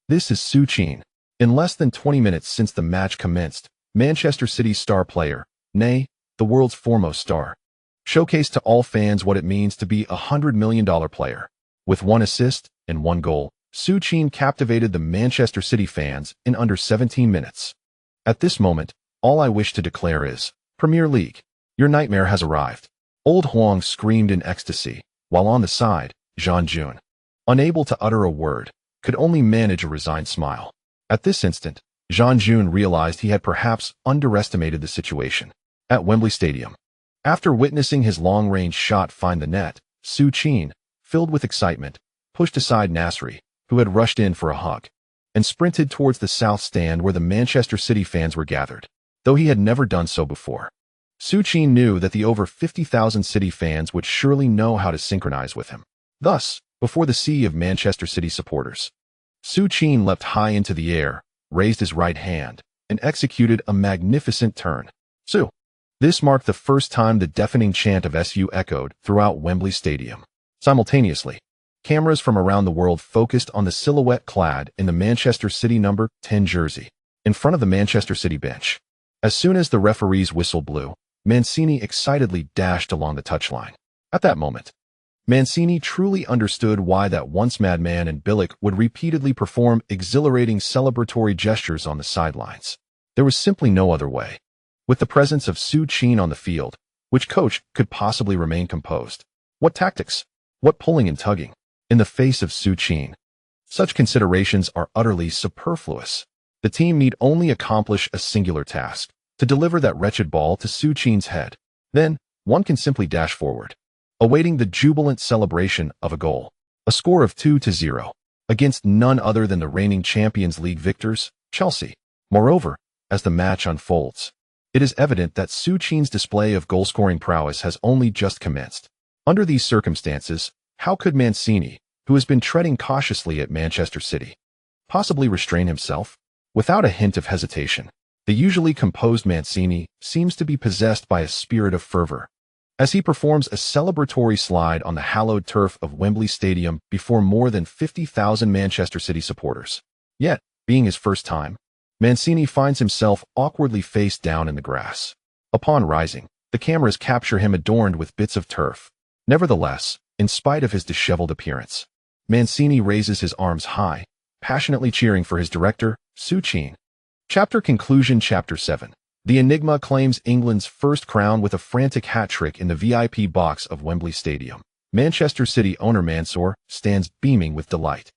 This is Su Qin. In less than 20 minutes since the match commenced, Manchester City's star player, nay, the world's foremost star, showcased to all fans what it means to be a $100 million player. With 1 assist and 1 goal, Su Qin captivated the Manchester City fans in under 17 minutes. At this moment, all I wish to declare is, Premier League, your nightmare has arrived. Old Huang screamed in ecstasy, while on the side, Jean Jun, unable to utter a word, could only manage a resigned smile. At this instant, Jean Jun realized he had perhaps underestimated the situation. At Wembley Stadium, after witnessing his long-range shot find the net, Su Qin, filled with excitement, pushed aside Nasri, who had rushed in for a hug, and sprinted towards the South Stand where the Manchester City fans were gathered. Though he had never done so before, Su Qin knew that the over 50,000 City fans would surely know how to synchronize with him. Thus, before the sea of Manchester City supporters, Su Qin leapt high into the air, raised his right hand, and executed a magnificent turn. Su! This marked the first time the deafening chant of SU echoed throughout Wembley Stadium. Simultaneously, cameras from around the world focused on the silhouette clad in the Manchester City number 10 jersey, in front of the Manchester City bench. As soon as the referee's whistle blew, Mancini excitedly dashed along the touchline. At that moment, Mancini truly understood why that once madman and Bilic would repeatedly perform exhilarating celebratory gestures on the sidelines. There was simply no other way. With the presence of Su Qin on the field, which coach could possibly remain composed? What tactics? What pulling and tugging? In the face of Su Qin, such considerations are utterly superfluous. The team need only accomplish a singular task, to deliver that wretched ball to Su Qin's head. Then, one can simply dash forward, awaiting the jubilant celebration of a goal. A score of 2-0, against none other than the reigning Champions League victors, Chelsea. Moreover, as the match unfolds, it is evident that Su Qin's display of goal-scoring prowess has only just commenced. Under these circumstances, how could Mancini, who has been treading cautiously at Manchester City, possibly restrain himself? Without a hint of hesitation, the usually composed Mancini seems to be possessed by a spirit of fervor, as he performs a celebratory slide on the hallowed turf of Wembley Stadium before more than 50,000 Manchester City supporters. Yet, being his first time, Mancini finds himself awkwardly face down in the grass. Upon rising, the cameras capture him adorned with bits of turf. Nevertheless, in spite of his disheveled appearance, Mancini raises his arms high, passionately cheering for his director, Su Qin. Chapter Conclusion Chapter 7. The Enigma claims England's first crown with a frantic hat-trick in the VIP box of Wembley Stadium. Manchester City owner Mansour stands beaming with delight.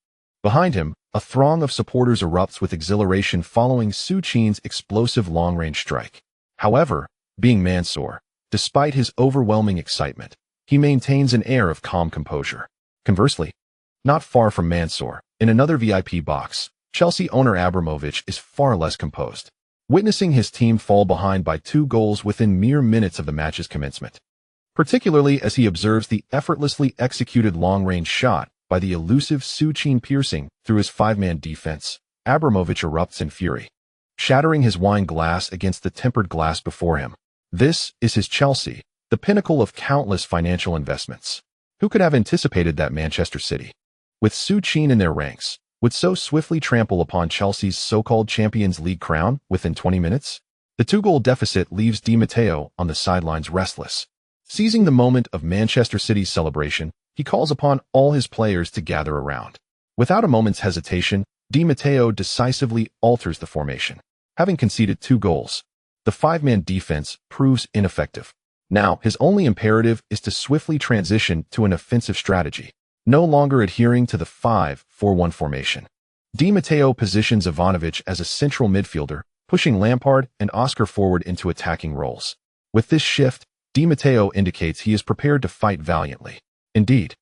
Behind him, a throng of supporters erupts with exhilaration following Su Qin's explosive long-range strike. However, being Mansour, despite his overwhelming excitement, he maintains an air of calm composure. Conversely, not far from Mansour, in another VIP box, Chelsea owner Abramovich is far less composed, witnessing his team fall behind by 2 goals within mere minutes of the match's commencement. Particularly as he observes the effortlessly executed long-range shot by the elusive Su Qin piercing through his 5-man defense, Abramovich erupts in fury. shattering his wine glass against the tempered glass before him. This is his Chelsea, the pinnacle of countless financial investments. Who could have anticipated that Manchester City, with Su Qin in their ranks, would so swiftly trample upon Chelsea's so-called Champions League crown within 20 minutes? The two-goal deficit leaves Di Matteo on the sidelines restless. Seizing the moment of Manchester City's celebration, he calls upon all his players to gather around. Without a moment's hesitation, Di Matteo decisively alters the formation. Having conceded 2 goals, the 5-man defense proves ineffective. Now, his only imperative is to swiftly transition to an offensive strategy, no longer adhering to the 5-4-1 formation. Di Matteo positions Ivanovic as a central midfielder, pushing Lampard and Oscar forward into attacking roles. With this shift, Di Matteo indicates he is prepared to fight valiantly. Indeed,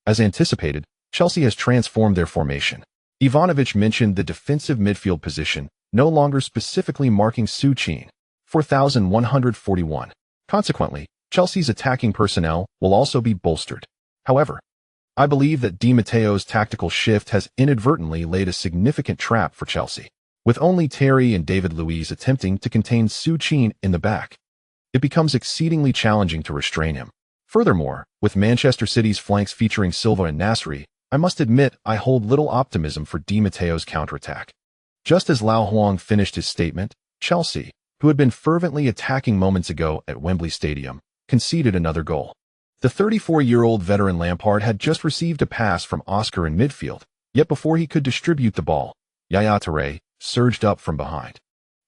as anticipated, Chelsea has transformed their formation. Ivanovic mentioned the defensive midfield position, no longer specifically marking Su Qin, 4,141. Consequently, Chelsea's attacking personnel will also be bolstered. However, I believe that Di Matteo's tactical shift has inadvertently laid a significant trap for Chelsea. With only Terry and David Luiz attempting to contain Su Qin in the back, it becomes exceedingly challenging to restrain him. Furthermore, with Manchester City's flanks featuring Silva and Nasri, I must admit I hold little optimism for Di Matteo's counterattack. Just as Lau Huang finished his statement, Chelsea, who had been fervently attacking moments ago at Wembley Stadium, conceded another goal. The 34-year-old veteran Lampard had just received a pass from Oscar in midfield, yet before he could distribute the ball, Yaya Touré surged up from behind.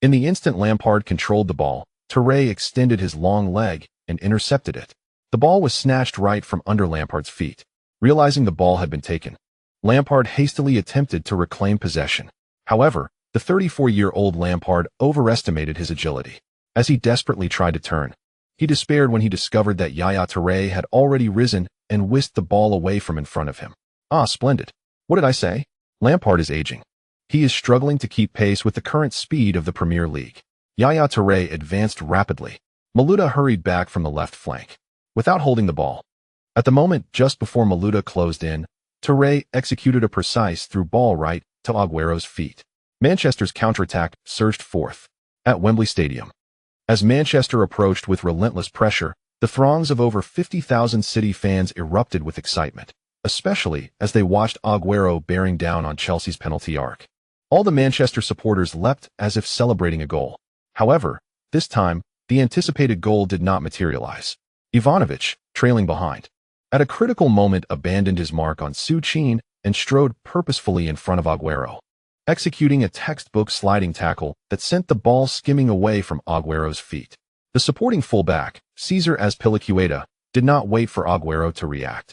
In the instant Lampard controlled the ball, Touré extended his long leg and intercepted it. The ball was snatched right from under Lampard's feet. Realizing the ball had been taken, Lampard hastily attempted to reclaim possession. However, the 34-year-old Lampard overestimated his agility. As he desperately tried to turn, he despaired when he discovered that Yaya Touré had already risen and whisked the ball away from in front of him. Ah, splendid. What did I say? Lampard is aging. He is struggling to keep pace with the current speed of the Premier League. Yaya Touré advanced rapidly. Malouda hurried back from the left flank, without holding the ball. At the moment just before Malouda closed in, Touré executed a precise through ball right to Agüero's feet. Manchester's counterattack surged forth. At Wembley Stadium, as Manchester approached with relentless pressure, the throngs of over 50,000 City fans erupted with excitement, especially as they watched Agüero bearing down on Chelsea's penalty arc. All the Manchester supporters leapt as if celebrating a goal. However, this time, the anticipated goal did not materialize. Ivanovic, trailing behind, at a critical moment abandoned his mark on Su Qin and strode purposefully in front of Agüero, executing a textbook sliding tackle that sent the ball skimming away from Agüero's feet. The supporting fullback, Cesar Azpilicueta, did not wait for Agüero to react,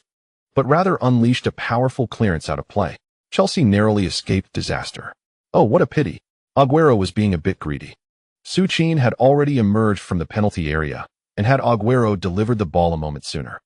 but rather unleashed a powerful clearance out of play. Chelsea narrowly escaped disaster. Oh, what a pity. Agüero was being a bit greedy. Su Qin had already emerged from the penalty area, and had Agüero delivered the ball a moment sooner,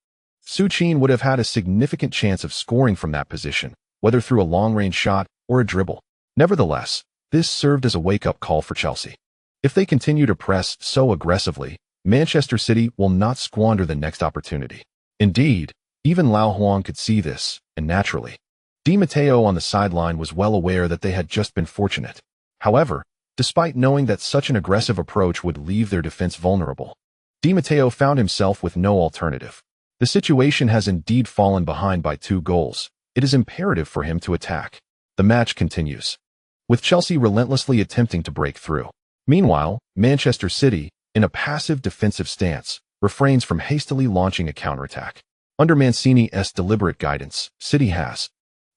Su Qin would have had a significant chance of scoring from that position, whether through a long-range shot or a dribble. Nevertheless, this served as a wake-up call for Chelsea. If they continue to press so aggressively, Manchester City will not squander the next opportunity. Indeed, even Lau Huang could see this, and naturally, Di Matteo on the sideline was well aware that they had just been fortunate. However, despite knowing that such an aggressive approach would leave their defense vulnerable, Di Matteo found himself with no alternative. The situation has indeed fallen behind by 2 goals. It is imperative for him to attack. The match continues, with Chelsea relentlessly attempting to break through. Meanwhile, Manchester City, in a passive defensive stance, refrains from hastily launching a counterattack. Under Mancini's deliberate guidance, City has,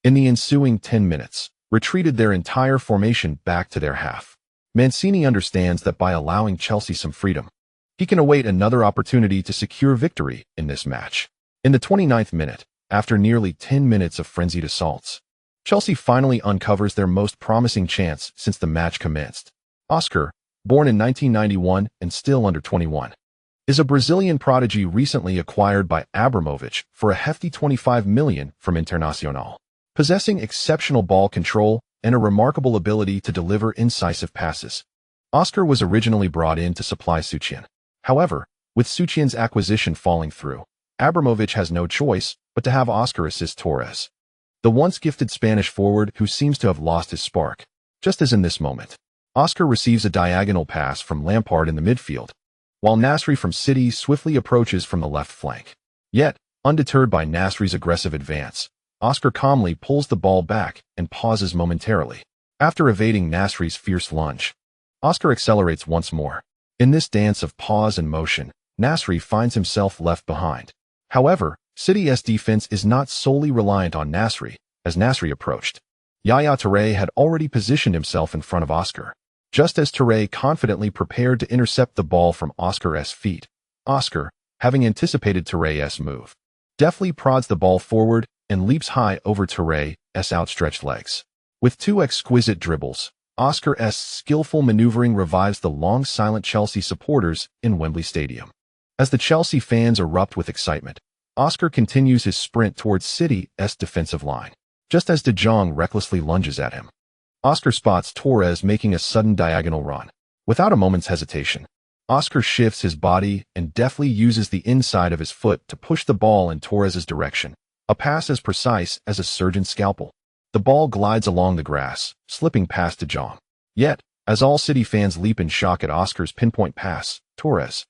in the ensuing 10 minutes, retreated their entire formation back to their half. Mancini understands that by allowing Chelsea some freedom, he can await another opportunity to secure victory in this match. In the 29th minute, after nearly 10 minutes of frenzied assaults, Chelsea finally uncovers their most promising chance since the match commenced. Oscar, born in 1991 and still under 21, is a Brazilian prodigy recently acquired by Abramovich for a hefty $25 million from Internacional. Possessing exceptional ball control and a remarkable ability to deliver incisive passes, Oscar was originally brought in to supply Su Qin. However, with Su Qin's acquisition falling through, Abramovich has no choice but to have Oscar assist Torres, the once gifted Spanish forward who seems to have lost his spark. Just as in this moment, Oscar receives a diagonal pass from Lampard in the midfield, while Nasri from City swiftly approaches from the left flank. Yet, undeterred by Nasri's aggressive advance, Oscar calmly pulls the ball back and pauses momentarily. After evading Nasri's fierce lunge, Oscar accelerates once more. In this dance of pause and motion, Nasri finds himself left behind. However, City's defense is not solely reliant on Nasri. As Nasri approached, Yaya Touré had already positioned himself in front of Oscar. Just as Touré confidently prepared to intercept the ball from Oscar's feet, Oscar, having anticipated Touré's move, deftly prods the ball forward and leaps high over Touré's outstretched legs. With two exquisite dribbles, Oscar's skillful maneuvering revives the long silent Chelsea supporters in Wembley Stadium. As the Chelsea fans erupt with excitement, Oscar continues his sprint towards City's defensive line. Just as De Jong recklessly lunges at him, Oscar spots Torres making a sudden diagonal run. Without a moment's hesitation, Oscar shifts his body and deftly uses the inside of his foot to push the ball in Torres's direction, a pass as precise as a surgeon's scalpel. The ball glides along the grass, slipping past De Jong. Yet, as all City fans leap in shock at Oscar's pinpoint pass, Torres,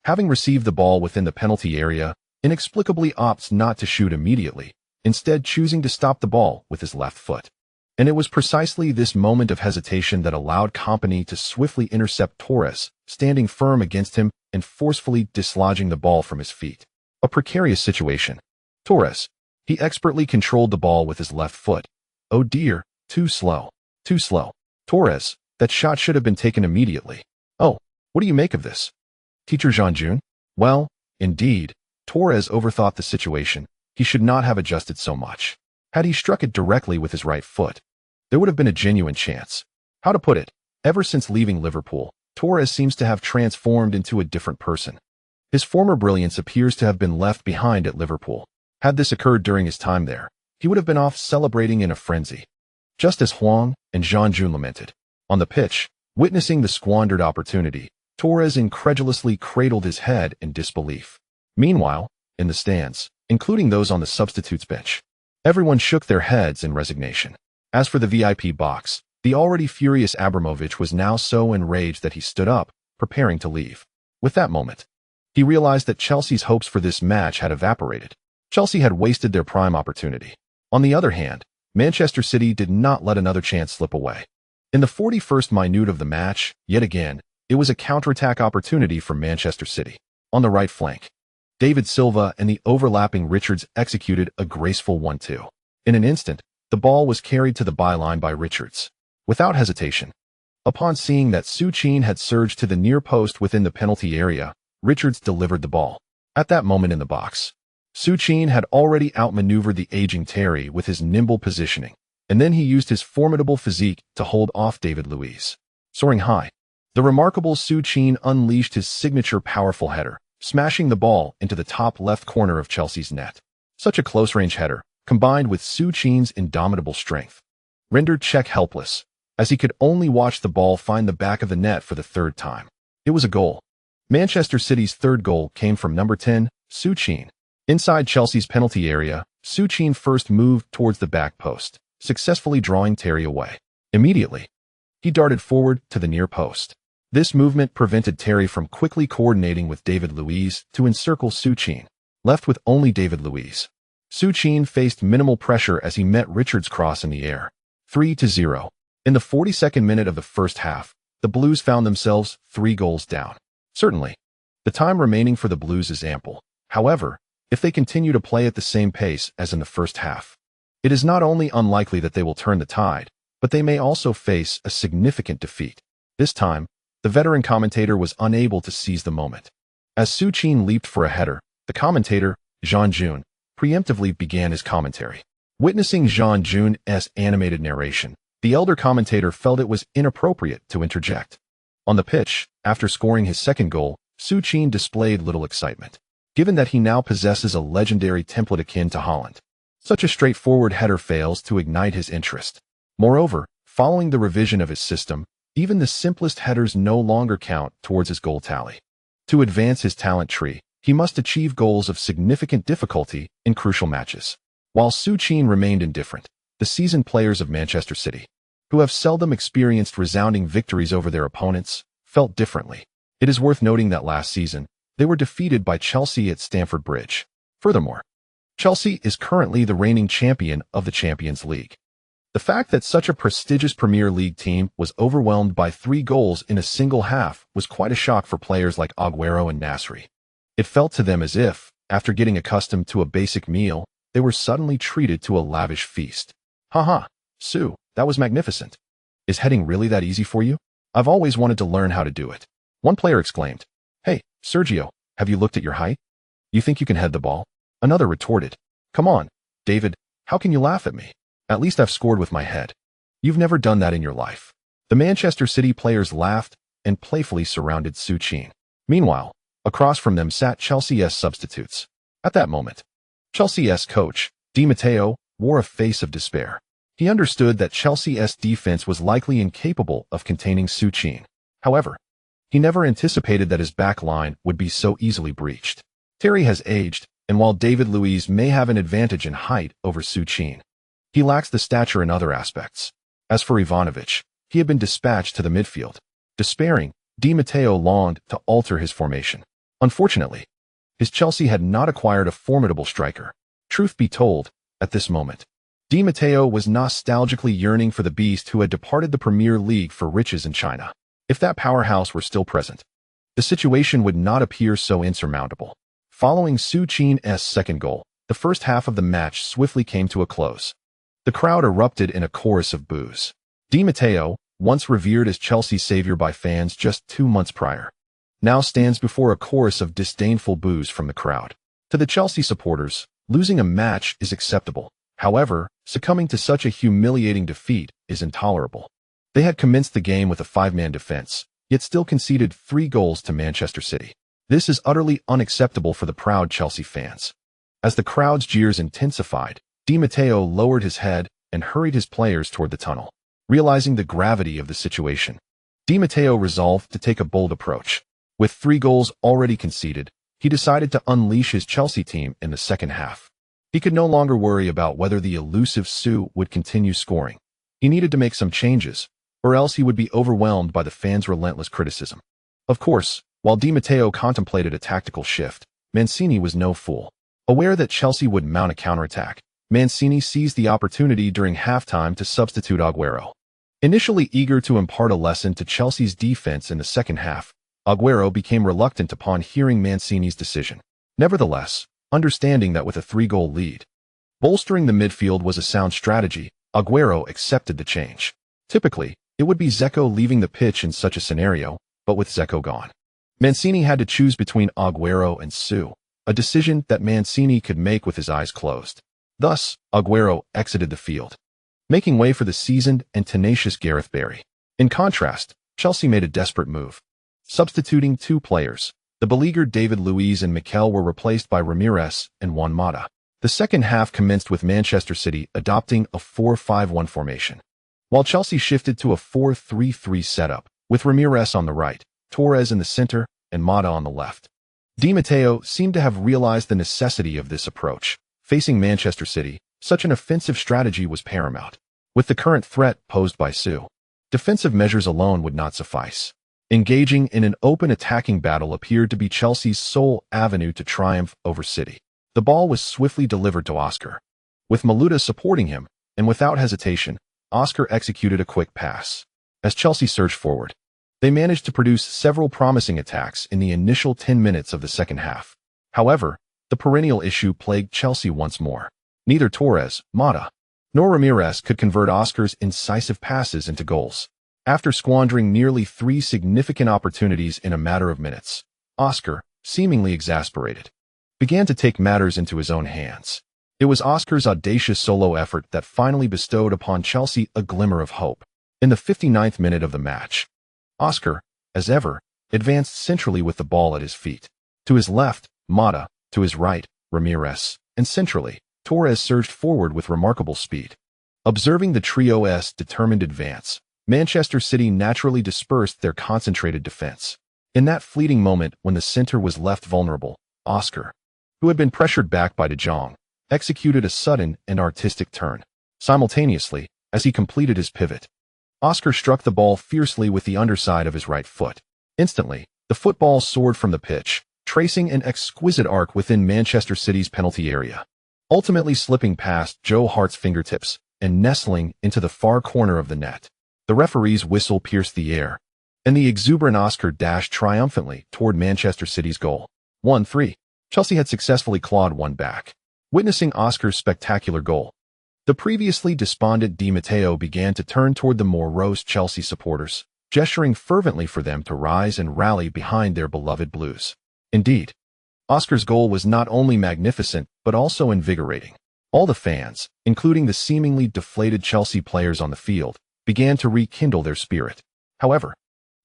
having received the ball within the penalty area, inexplicably opts not to shoot immediately, instead choosing to stop the ball with his left foot. And it was precisely this moment of hesitation that allowed Kompany to swiftly intercept Torres, standing firm against him and forcefully dislodging the ball from his feet. A precarious situation. Torres, he expertly controlled the ball with his left foot. Oh dear, too slow. Too slow. Torres, that shot should have been taken immediately. Oh, what do you make of this? Teacher Jean-June? Well, indeed, Torres overthought the situation. He should not have adjusted so much. Had he struck it directly with his right foot, there would have been a genuine chance. How to put it? Ever since leaving Liverpool, Torres seems to have transformed into a different person. His former brilliance appears to have been left behind at Liverpool. Had this occurred during his time there, he would have been off celebrating in a frenzy. Just as Huang and Jean-June lamented. On the pitch, witnessing the squandered opportunity, Torres incredulously cradled his head in disbelief. Meanwhile, in the stands, including those on the substitutes bench, everyone shook their heads in resignation. As for the VIP box, the already furious Abramovich was now so enraged that he stood up, preparing to leave. With that moment, he realized that Chelsea's hopes for this match had evaporated. Chelsea had wasted their prime opportunity. On the other hand, Manchester City did not let another chance slip away. In the 41st minute of the match, yet again, it was a counterattack opportunity for Manchester City. On the right flank, David Silva and the overlapping Richards executed a graceful 1-2. In an instant, the ball was carried to the byline by Richards. Without hesitation, upon seeing that Su Qin had surged to the near post within the penalty area, Richards delivered the ball. At that moment in the box, Su Qin had already outmaneuvered the aging Terry with his nimble positioning, and then he used his formidable physique to hold off David Luiz. Soaring high, the remarkable Su Qin unleashed his signature powerful header, smashing the ball into the top left corner of Chelsea's net. Such a close-range header, combined with Su Qin's indomitable strength, rendered Cech helpless, as he could only watch the ball find the back of the net for the third time. It was a goal. Manchester City's third goal came from number 10, Su Qin. Inside Chelsea's penalty area, Su Qin first moved towards the back post, successfully drawing Terry away. Immediately, he darted forward to the near post. This movement prevented Terry from quickly coordinating with David Luiz to encircle Su Qin. Left with only David Luiz, Su Qin faced minimal pressure as he met Richards' cross in the air. 3-0. In the 42nd minute of the first half, the Blues found themselves 3 goals down. Certainly, the time remaining for the Blues is ample. However, if they continue to play at the same pace as in the first half, it is not only unlikely that they will turn the tide, but they may also face a significant defeat. This time, the veteran commentator was unable to seize the moment. As Su Qin leaped for a header, the commentator, Jean-June, preemptively began his commentary. Witnessing Jean-June's animated narration, the elder commentator felt it was inappropriate to interject. On the pitch, after scoring his second goal, Su Qin displayed little excitement, given that he now possesses a legendary template akin to Haaland. Such a straightforward header fails to ignite his interest. Moreover, following the revision of his system, even the simplest headers no longer count towards his goal tally. To advance his talent tree, he must achieve goals of significant difficulty in crucial matches. While Su Qin remained indifferent, the seasoned players of Manchester City, who have seldom experienced resounding victories over their opponents, felt differently. It is worth noting that last season, they were defeated by Chelsea at Stamford Bridge. Furthermore, Chelsea is currently the reigning champion of the Champions League. The fact that such a prestigious Premier League team was overwhelmed by 3 goals in a single half was quite a shock for players like Agüero and Nasri. It felt to them as if, after getting accustomed to a basic meal, they were suddenly treated to a lavish feast. Haha, Su, that was magnificent. Is heading really that easy for you? I've always wanted to learn how to do it. One player exclaimed. Hey, Sergio, have you looked at your height? You think you can head the ball? Another retorted. Come on, David, how can you laugh at me? At least I've scored with my head. You've never done that in your life. The Manchester City players laughed and playfully surrounded Su Qin. Meanwhile, across from them sat Chelsea's substitutes. At that moment, Chelsea's coach, Di Matteo, wore a face of despair. He understood that Chelsea's defense was likely incapable of containing Su Qin. However, he never anticipated that his back line would be so easily breached. Terry has aged, and while David Luiz may have an advantage in height over Su Qin, he lacks the stature in other aspects. As for Ivanovic, he had been dispatched to the midfield. Despairing, Di Matteo longed to alter his formation. Unfortunately, his Chelsea had not acquired a formidable striker. Truth be told, at this moment, Di Matteo was nostalgically yearning for the beast who had departed the Premier League for riches in China. If that powerhouse were still present, the situation would not appear so insurmountable. Following Su Qin's second goal, the first half of the match swiftly came to a close. The crowd erupted in a chorus of boos. Di Matteo, once revered as Chelsea's savior by fans just 2 months prior, now stands before a chorus of disdainful boos from the crowd. To the Chelsea supporters, losing a match is acceptable. However, succumbing to such a humiliating defeat is intolerable. They had commenced the game with a 5-man defense, yet still conceded 3 goals to Manchester City. This is utterly unacceptable for the proud Chelsea fans. As the crowd's jeers intensified, Di Matteo lowered his head and hurried his players toward the tunnel. Realizing the gravity of the situation, Di Matteo resolved to take a bold approach. With 3 goals already conceded, he decided to unleash his Chelsea team in the second half. He could no longer worry about whether the elusive Su would continue scoring. He needed to make some changes, or else he would be overwhelmed by the fans' relentless criticism. Of course, while Di Matteo contemplated a tactical shift, Mancini was no fool. Aware that Chelsea would mount a counterattack, Mancini seized the opportunity during halftime to substitute Agüero. Initially eager to impart a lesson to Chelsea's defense in the second half, Agüero became reluctant upon hearing Mancini's decision. Nevertheless, understanding that with a 3-goal lead, bolstering the midfield was a sound strategy, Agüero accepted the change. Typically, it would be Dzeko leaving the pitch in such a scenario, but with Dzeko gone, Mancini had to choose between Agüero and Su, a decision that Mancini could make with his eyes closed. Thus, Agüero exited the field, making way for the seasoned and tenacious Gareth Barry. In contrast, Chelsea made a desperate move. Substituting 2 players, the beleaguered David Luiz and Mikel were replaced by Ramirez and Juan Mata. The second half commenced with Manchester City adopting a 4-5-1 formation, while Chelsea shifted to a 4-3-3 setup, with Ramirez on the right, Torres in the center, and Mata on the left. Di Matteo seemed to have realized the necessity of this approach. Facing Manchester City, such an offensive strategy was paramount. With the current threat posed by Su, defensive measures alone would not suffice. Engaging in an open attacking battle appeared to be Chelsea's sole avenue to triumph over City. The ball was swiftly delivered to Oscar. With Maluda supporting him, and without hesitation, Oscar executed a quick pass. As Chelsea surged forward, they managed to produce several promising attacks in the initial 10 minutes of the second half. However, the perennial issue plagued Chelsea once more. Neither Torres, Mata, nor Ramirez could convert Oscar's incisive passes into goals. After squandering nearly 3 significant opportunities in a matter of minutes, Oscar, seemingly exasperated, began to take matters into his own hands. It was Oscar's audacious solo effort that finally bestowed upon Chelsea a glimmer of hope. In the 59th minute of the match, Oscar, as ever, advanced centrally with the ball at his feet. To his left, Mata, to his right, Ramirez, and centrally, Torres surged forward with remarkable speed. Observing the trio's determined advance, Manchester City naturally dispersed their concentrated defense. In that fleeting moment when the center was left vulnerable, Oscar, who had been pressured back by De Jong, executed a sudden and artistic turn. Simultaneously, as he completed his pivot, Oscar struck the ball fiercely with the underside of his right foot. Instantly, the football soared from the pitch, tracing an exquisite arc within Manchester City's penalty area, ultimately slipping past Joe Hart's fingertips and nestling into the far corner of the net. The referee's whistle pierced the air, and the exuberant Oscar dashed triumphantly toward Manchester City's goal. 1-3. Chelsea had successfully clawed one back. Witnessing Oscar's spectacular goal, the previously despondent Di Matteo began to turn toward the morose Chelsea supporters, gesturing fervently for them to rise and rally behind their beloved Blues. Indeed, Oscar's goal was not only magnificent but also invigorating. All the fans, including the seemingly deflated Chelsea players on the field, began to rekindle their spirit. However,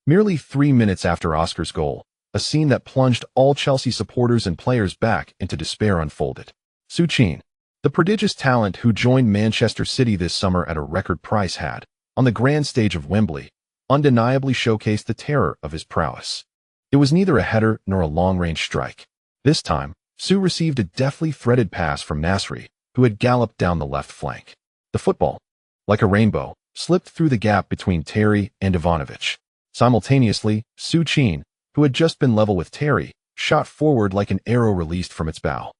merely 3 minutes after Oscar's goal, a scene that plunged all Chelsea supporters and players back into despair unfolded. Su Qin, the prodigious talent who joined Manchester City this summer at a record price, had, on the grand stage of Wembley, undeniably showcased the terror of his prowess. It was neither a header nor a long-range strike. This time, Su received a deftly threaded pass from Nasri, who had galloped down the left flank. The football, like a rainbow, slipped through the gap between Terry and Ivanovic. Simultaneously, Su Qin, who had just been level with Terry, shot forward like an arrow released from its bow.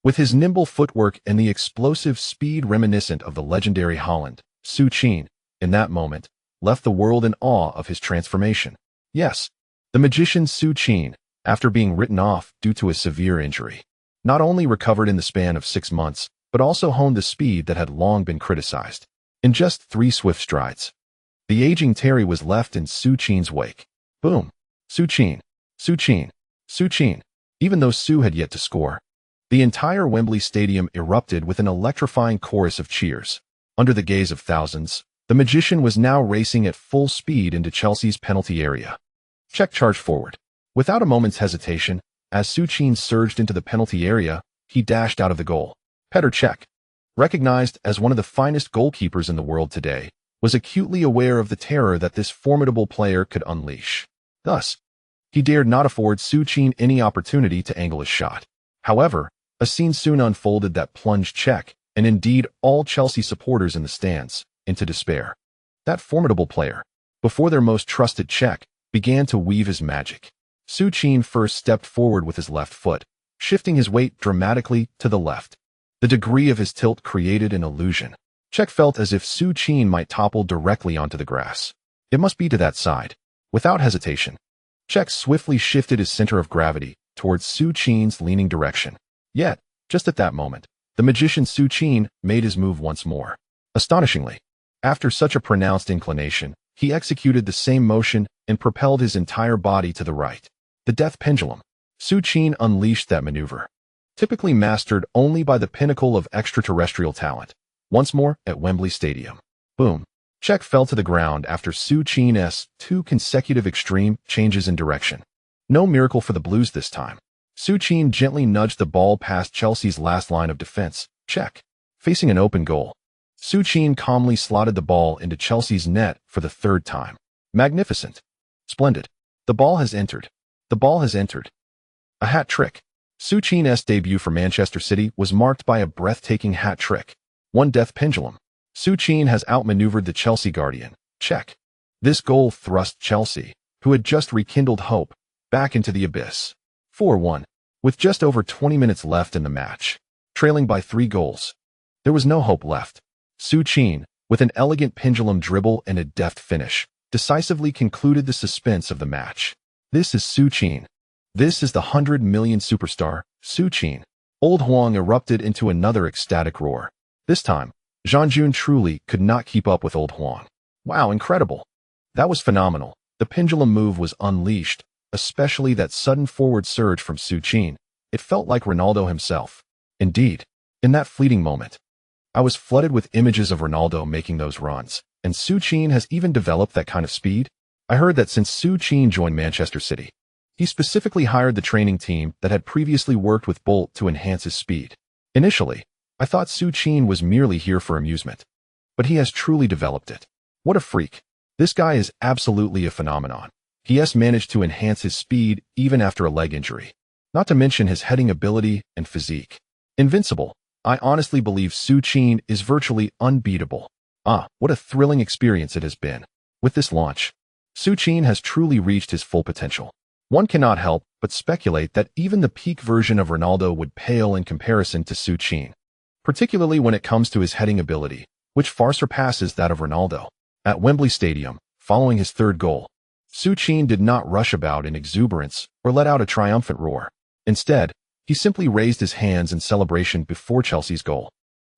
With his nimble footwork and the explosive speed reminiscent of the legendary Holland, Su Qin, in that moment, left the world in awe of his transformation. Yes, the magician Su Qin, after being written off due to a severe injury, not only recovered in the span of 6 months, but also honed the speed that had long been criticized. In just 3 swift strides, the aging Terry was left in Su Qin's wake. Boom! Su Qin! Su Qin! Su Qin! Even though Su had yet to score, the entire Wembley Stadium erupted with an electrifying chorus of cheers. Under the gaze of thousands, the magician was now racing at full speed into Chelsea's penalty area. Cech charged forward. Without a moment's hesitation, as Su Qin surged into the penalty area, he dashed out of the goal. Petr Cech, recognized as one of the finest goalkeepers in the world today, was acutely aware of the terror that this formidable player could unleash. Thus, he dared not afford Su Qin any opportunity to angle his shot. However, a scene soon unfolded that plunged Cech, and indeed all Chelsea supporters in the stands, into despair. That formidable player, before their most trusted Cech, began to weave his magic. Su Qin first stepped forward with his left foot, shifting his weight dramatically to the left. The degree of his tilt created an illusion. Cech felt as if Su Qin might topple directly onto the grass. It must be to that side. Without hesitation, Cech swiftly shifted his center of gravity towards Su Qin's leaning direction. Yet, just at that moment, the magician Su Qin made his move once more. Astonishingly, after such a pronounced inclination, he executed the same motion and propelled his entire body to the right. The Death Pendulum. Su Qin unleashed that maneuver, typically mastered only by the pinnacle of extraterrestrial talent, once more at Wembley Stadium. Boom! Cech fell to the ground after Su Qin's 2 consecutive extreme changes in direction. No miracle for the Blues this time. Su Qin gently nudged the ball past Chelsea's last line of defense, Cech. Facing an open goal, Su Qin calmly slotted the ball into Chelsea's net for the 3rd time. Magnificent. Splendid. The ball has entered. The ball has entered. A hat trick. Su Qin's debut for Manchester City was marked by a breathtaking hat trick. 1 Death Pendulum. Su Qin has outmaneuvered the Chelsea guardian, Cech. This goal thrust Chelsea, who had just rekindled hope, back into the abyss. 4-1. With just over 20 minutes left in the match, trailing by 3 goals, there was no hope left. Su Qin, with an elegant pendulum dribble and a deft finish, decisively concluded the suspense of the match. This is Su Qin. This is the 100 million superstar, Su Qin. Old Huang erupted into another ecstatic roar. This time, Jean-Jun truly could not keep up with Old Huang. Wow, incredible. That was phenomenal. The pendulum move was unleashed, especially that sudden forward surge from Su Qin. It felt like Ronaldo himself. Indeed, in that fleeting moment, I was flooded with images of Ronaldo making those runs, and Su Qin has even developed that kind of speed. I heard that since Su Qin joined Manchester City, he specifically hired the training team that had previously worked with Bolt to enhance his speed. Initially, I thought Su Qin was merely here for amusement, but he has truly developed it. What a freak. This guy is absolutely a phenomenon. He has managed to enhance his speed even after a leg injury, not to mention his heading ability and physique. Invincible. I honestly believe Su Qin is virtually unbeatable. Ah, what a thrilling experience it has been. With this launch, Su Qin has truly reached his full potential. One cannot help but speculate that even the peak version of Ronaldo would pale in comparison to Su Qin, particularly when it comes to his heading ability, which far surpasses that of Ronaldo. At Wembley Stadium, following his third goal, Su Qin did not rush about in exuberance or let out a triumphant roar. Instead, he simply raised his hands in celebration before Chelsea's goal.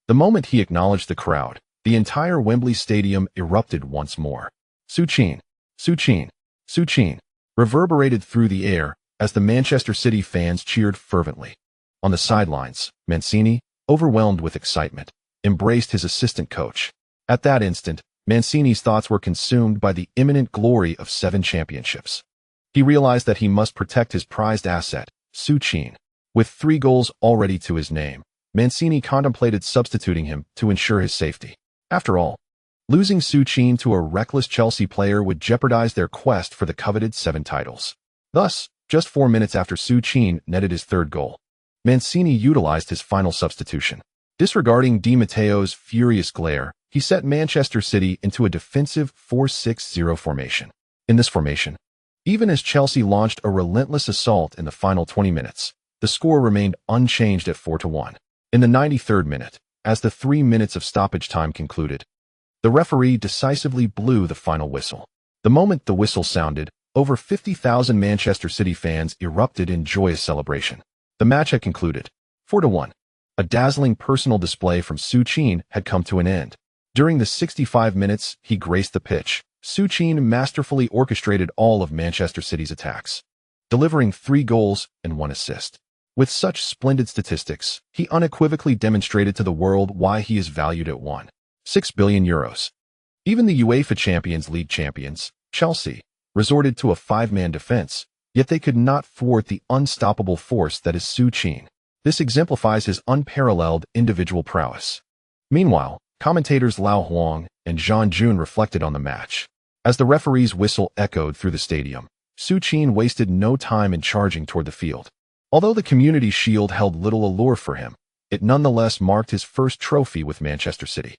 The moment he acknowledged the crowd, the entire Wembley Stadium erupted once more. Su Qin, Su Qin, Su Qin reverberated through the air as the Manchester City fans cheered fervently. On the sidelines, Mancini, overwhelmed with excitement, embraced his assistant coach. At that instant, Mancini's thoughts were consumed by the imminent glory of 7 championships. He realized that he must protect his prized asset, Su Qin. With 3 goals already to his name, Mancini contemplated substituting him to ensure his safety. After all, losing Su Qin to a reckless Chelsea player would jeopardize their quest for the coveted 7 titles. Thus, just 4 minutes after Su Qin netted his third goal, Mancini utilized his final substitution. Disregarding Di Matteo's furious glare, he set Manchester City into a defensive 4-6-0 formation. In this formation, even as Chelsea launched a relentless assault in the final 20 minutes, the score remained unchanged at 4-1. In the 93rd minute, as the 3 minutes of stoppage time concluded, the referee decisively blew the final whistle. The moment the whistle sounded, over 50,000 Manchester City fans erupted in joyous celebration. The match had concluded. 4-1. A dazzling personal display from Su Qin had come to an end. During the 65 minutes he graced the pitch, Su Qin masterfully orchestrated all of Manchester City's attacks, delivering 3 goals and 1 assist. With such splendid statistics, he unequivocally demonstrated to the world why he is valued at €1.6 billion. Even the UEFA Champions League champions, Chelsea, resorted to a 5-man defense, yet they could not thwart the unstoppable force that is Su Qin. This exemplifies his unparalleled individual prowess. Meanwhile, commentators Lao Huang and Zhang Jun reflected on the match. As the referee's whistle echoed through the stadium, Su Qin wasted no time in charging toward the field. Although the Community Shield held little allure for him, it nonetheless marked his first trophy with Manchester City,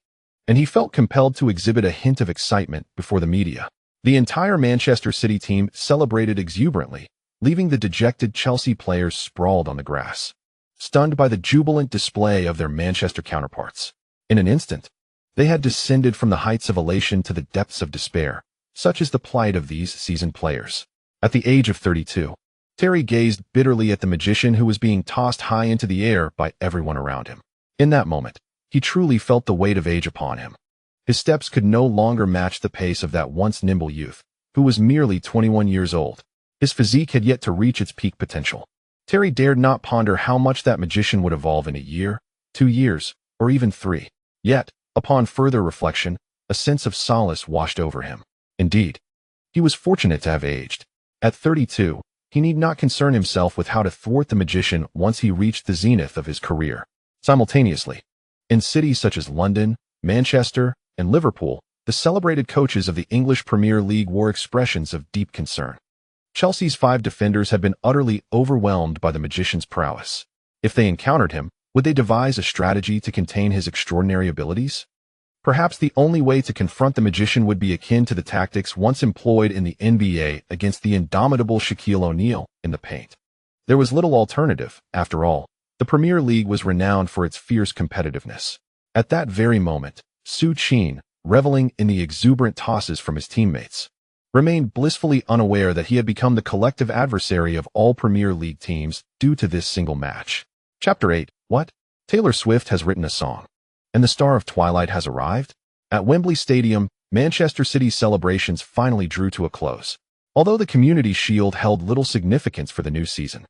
and he felt compelled to exhibit a hint of excitement before the media. The entire Manchester City team celebrated exuberantly, leaving the dejected Chelsea players sprawled on the grass, stunned by the jubilant display of their Manchester counterparts. In an instant, they had descended from the heights of elation to the depths of despair. Such is the plight of these seasoned players. At the age of 32, Terry gazed bitterly at the magician who was being tossed high into the air by everyone around him. In that moment, he truly felt the weight of age upon him. His steps could no longer match the pace of that once nimble youth, who was merely 21 years old. His physique had yet to reach its peak potential. Terry dared not ponder how much that magician would evolve in a year, 2 years, or even 3. Yet, upon further reflection, a sense of solace washed over him. Indeed, he was fortunate to have aged. At 32, he need not concern himself with how to thwart the magician once he reached the zenith of his career. Simultaneously, in cities such as London, Manchester, and Liverpool, the celebrated coaches of the English Premier League wore expressions of deep concern. Chelsea's 5 defenders had been utterly overwhelmed by the magician's prowess. If they encountered him, would they devise a strategy to contain his extraordinary abilities? Perhaps the only way to confront the magician would be akin to the tactics once employed in the NBA against the indomitable Shaquille O'Neal in the paint. There was little alternative, after all. The Premier League was renowned for its fierce competitiveness. At that very moment, Su Qin, reveling in the exuberant tosses from his teammates, remained blissfully unaware that he had become the collective adversary of all Premier League teams due to this single match. Chapter 8. What? Taylor Swift has written a song, and the star of Twilight has arrived? At Wembley Stadium, Manchester City's celebrations finally drew to a close. Although the Community Shield held little significance for the new season,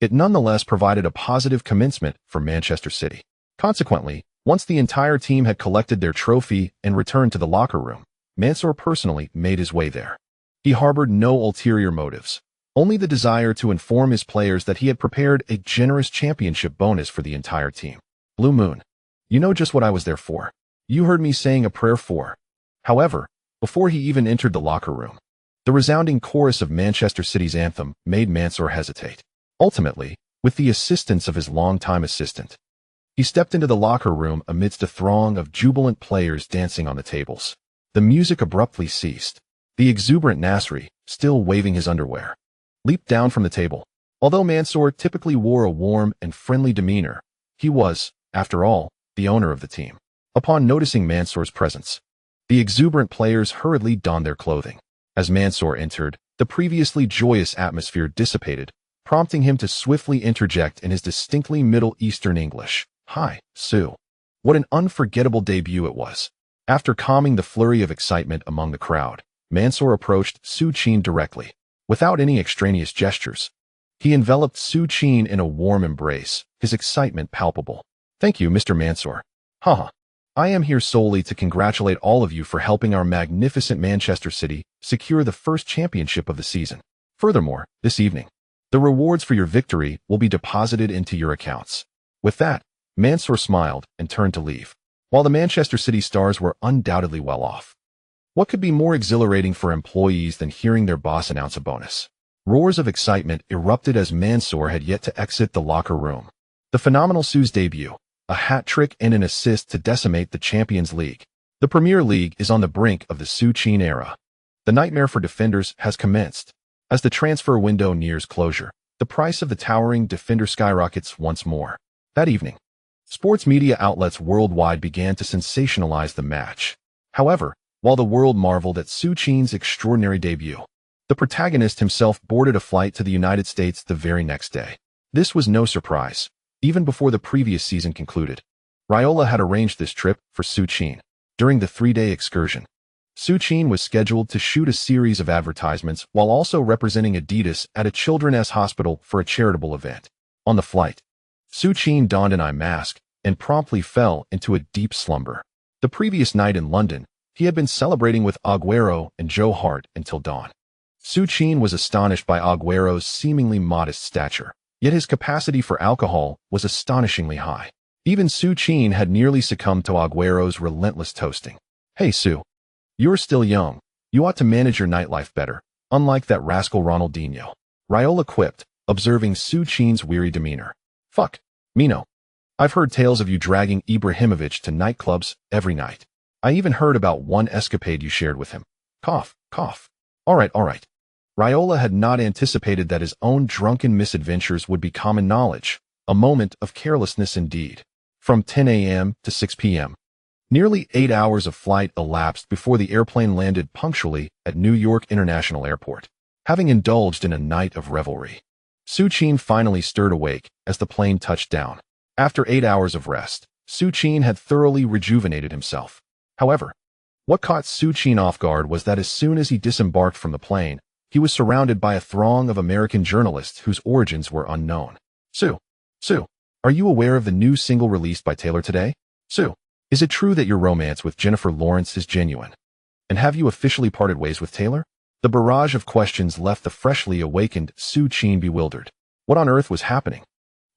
it nonetheless provided a positive commencement for Manchester City. Consequently, once the entire team had collected their trophy and returned to the locker room, Mansour personally made his way there. He harbored no ulterior motives, only the desire to inform his players that he had prepared a generous championship bonus for the entire team. Blue Moon. You know just what I was there for. You heard me saying a prayer for. However, before he even entered the locker room, the resounding chorus of Manchester City's anthem made Mansour hesitate. Ultimately, with the assistance of his longtime assistant, he stepped into the locker room amidst a throng of jubilant players dancing on the tables. The music abruptly ceased, The exuberant Nasri, still waving his underwear, leaped down from the table. Although Mansour typically wore a warm and friendly demeanor, he was, after all, the owner of the team. Upon noticing Mansour's presence, the exuberant players hurriedly donned their clothing. As Mansour entered, the previously joyous atmosphere dissipated, prompting him to swiftly interject in his distinctly Middle Eastern English. "Hi, Su." What an unforgettable debut it was. After calming the flurry of excitement among the crowd, Mansour approached Su Qin directly. Without any extraneous gestures, he enveloped Su Qin in a warm embrace, his excitement palpable. "Thank you, Mr. Mansour. Haha. I am here solely to congratulate all of you for helping our magnificent Manchester City secure the first championship of the season. Furthermore, this evening, the rewards for your victory will be deposited into your accounts." With that, Mansour smiled and turned to leave. While the Manchester City stars were undoubtedly well off, what could be more exhilarating for employees than hearing their boss announce a bonus? Roars of excitement erupted as Mansour had yet to exit the locker room. The phenomenal Su's debut, a hat-trick and an assist to decimate the Champions League. The Premier League is on the brink of the Su Qin era. The nightmare for defenders has commenced. As the transfer window nears closure, the price of the towering defender skyrockets once more. That evening, sports media outlets worldwide began to sensationalize the match. However, while the world marveled at Su Qin's extraordinary debut, the protagonist himself boarded a flight to the United States the very next day. This was no surprise. Even before the previous season concluded, Raiola had arranged this trip for Su Qin. During the 3-day excursion, Su Qin was scheduled to shoot a series of advertisements while also representing Adidas at a children's hospital for a charitable event. On the flight, Su Qin donned an eye mask and promptly fell into a deep slumber. The previous night in London, he had been celebrating with Agüero and Joe Hart until dawn. Su Qin was astonished by Agüero's seemingly modest stature, yet his capacity for alcohol was astonishingly high. Even Su Qin had nearly succumbed to Agüero's relentless toasting. "Hey Su, you're still young. You ought to manage your nightlife better, unlike that rascal Ronaldinho," Raiola quipped, observing Su Qin's weary demeanor. "Fuck, Mino. I've heard tales of you dragging Ibrahimovic to nightclubs every night. I even heard about one escapade you shared with him. Cough, cough. All right. Raiola had not anticipated that his own drunken misadventures would be common knowledge, a moment of carelessness indeed. From 10 a.m. to 6 p.m., nearly 8 hours of flight elapsed before the airplane landed punctually at New York International Airport. Having indulged in a night of revelry, Su Qin finally stirred awake as the plane touched down. After 8 hours of rest, Su Qin had thoroughly rejuvenated himself. However, what caught Su Qin off guard was that as soon as he disembarked from the plane, he was surrounded by a throng of American journalists whose origins were unknown. Su, are you aware of the new single released by Taylor today? Su, is it true that your romance with Jennifer Lawrence is genuine? And have you officially parted ways with Taylor? The barrage of questions left the freshly awakened Su Qin bewildered. What on earth was happening?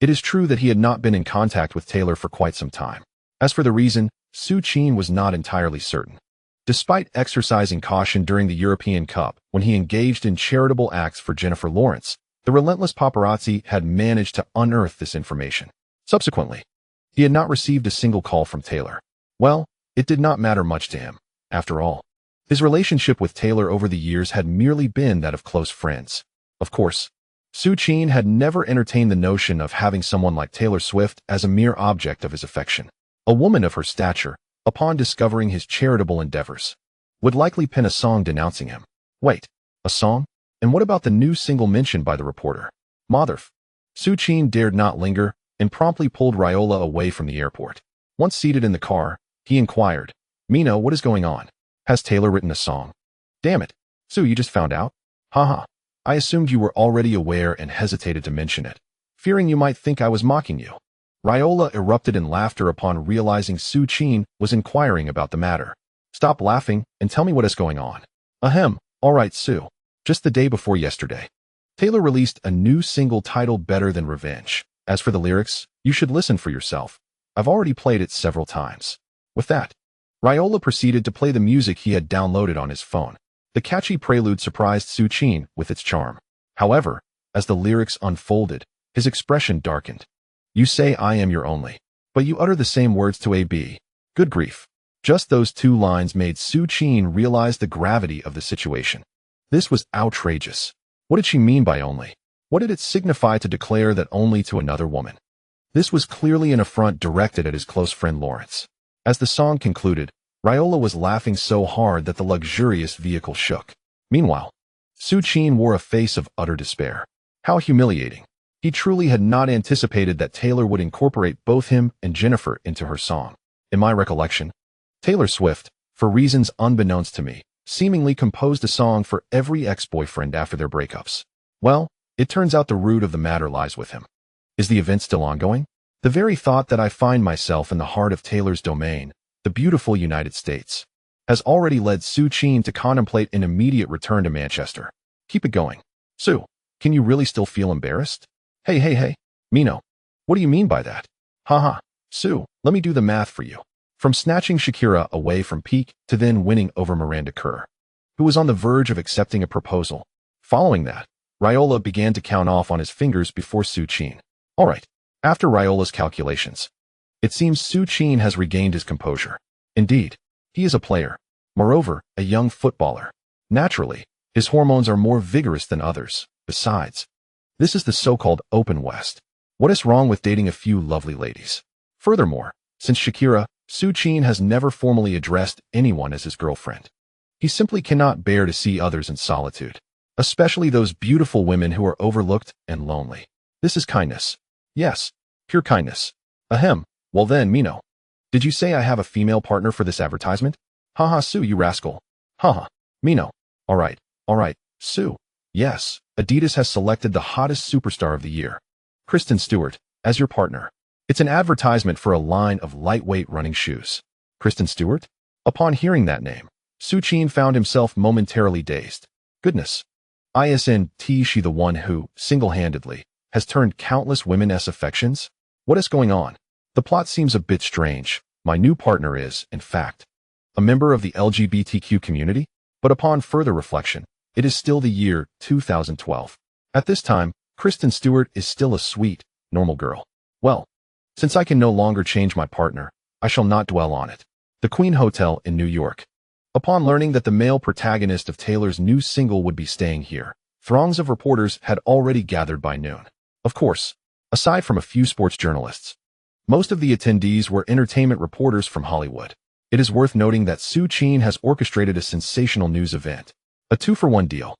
It is true that he had not been in contact with Taylor for quite some time. As for the reason, Su Qin was not entirely certain. Despite exercising caution during the European Cup when he engaged in charitable acts for Jennifer Lawrence, the relentless paparazzi had managed to unearth this information. Subsequently, he had not received a single call from Taylor. Well, it did not matter much to him. After all, his relationship with Taylor over the years had merely been that of close friends. Of course, Su Qin had never entertained the notion of having someone like Taylor Swift as a mere object of his affection. A woman of her stature, upon discovering his charitable endeavors, would likely pen a song denouncing him. Wait, a song? And what about the new single mentioned by the reporter? Motherf. Su Qin dared not linger and promptly pulled Raiola away from the airport. Once seated in the car, he inquired, "Mino, what is going on? Has Taylor written a song?" "Damn it. Su, you just found out?" "Haha. I assumed you were already aware and hesitated to mention it, fearing you might think I was mocking you." Raiola erupted in laughter upon realizing Su Qin was inquiring about the matter. "Stop laughing and tell me what is going on." "Ahem, all right, Su. Just the day before yesterday, Taylor released a new single titled Better Than Revenge. As for the lyrics, you should listen for yourself. I've already played it several times." With that, Raiola proceeded to play the music he had downloaded on his phone. The catchy prelude surprised Su Qin with its charm. However, as the lyrics unfolded, his expression darkened. "You say I am your only, but you utter the same words to AB. Good grief. Just those 2 lines made Su Qin realize the gravity of the situation. This was outrageous. What did she mean by only? What did it signify to declare that only to another woman? This was clearly an affront directed at his close friend Lawrence. As the song concluded, Raiola was laughing so hard that the luxurious vehicle shook. Meanwhile, Su Qin wore a face of utter despair. How humiliating. He truly had not anticipated that Taylor would incorporate both him and Jennifer into her song. In my recollection, Taylor Swift, for reasons unbeknownst to me, seemingly composed a song for every ex-boyfriend after their breakups. Well, it turns out the root of the matter lies with him. Is the event still ongoing? The very thought that I find myself in the heart of Taylor's domain, the beautiful United States, has already led Su Qin to contemplate an immediate return to Manchester. Keep it going. Su, can you really still feel embarrassed? Hey, Mino. What do you mean by that? Haha, Su, let me do the math for you. From snatching Shakira away from Peak to then winning over Miranda Kerr, who was on the verge of accepting a proposal. Following that, Raiola began to count off on his fingers before Su Qin. All right, after Raiola's calculations, it seems Su Qin has regained his composure. Indeed, he is a player. Moreover, a young footballer. Naturally, his hormones are more vigorous than others. Besides, this is the so-called open West. What is wrong with dating a few lovely ladies? Furthermore, since Shakira, Su Qin has never formally addressed anyone as his girlfriend. He simply cannot bear to see others in solitude, especially those beautiful women who are overlooked and lonely. This is kindness. Yes, pure kindness. Ahem. Well then, Mino. Did you say I have a female partner for this advertisement? Haha, Su, you rascal. Haha. Mino. All right, Su. Yes, Adidas has selected the hottest superstar of the year, Kristen Stewart, as your partner. It's an advertisement for a line of lightweight running shoes. Kristen Stewart? Upon hearing that name, Su Qin found himself momentarily dazed. Goodness. Isn't she the one who, single-handedly, has turned countless women's affections? What is going on? The plot seems a bit strange. My new partner is, in fact, a member of the LGBTQ community, but upon further reflection, it is still the year 2012. At this time, Kristen Stewart is still a sweet, normal girl. Well, since I can no longer change my partner, I shall not dwell on it. The Queen Hotel in New York. Upon learning that the male protagonist of Taylor's new single would be staying here, throngs of reporters had already gathered by noon. Of course, aside from a few sports journalists, most of the attendees were entertainment reporters from Hollywood. It is worth noting that Su Qin has orchestrated a sensational news event, a 2-for-1 deal,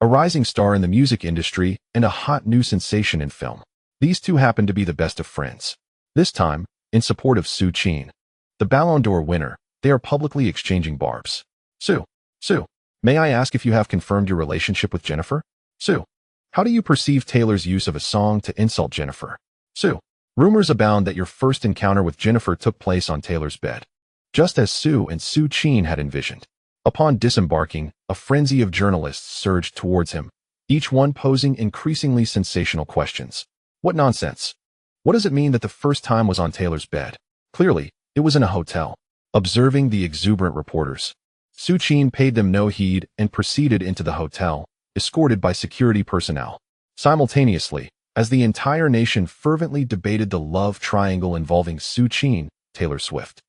a rising star in the music industry and a hot new sensation in film. These two happen to be the best of friends. This time, in support of Su Qin, the Ballon d'Or winner, they are publicly exchanging barbs. Su, may I ask if you have confirmed your relationship with Jennifer? Su, how do you perceive Taylor's use of a song to insult Jennifer? Su, rumors abound that your first encounter with Jennifer took place on Taylor's bed, just as Su and Su Qin had envisioned. Upon disembarking, a frenzy of journalists surged towards him, each one posing increasingly sensational questions. What nonsense! What does it mean that the first time was on Taylor's bed? Clearly, it was in a hotel. Observing the exuberant reporters, Su Qin paid them no heed and proceeded into the hotel, escorted by security personnel. Simultaneously, as the entire nation fervently debated the love triangle involving Su Qin, Taylor Swift,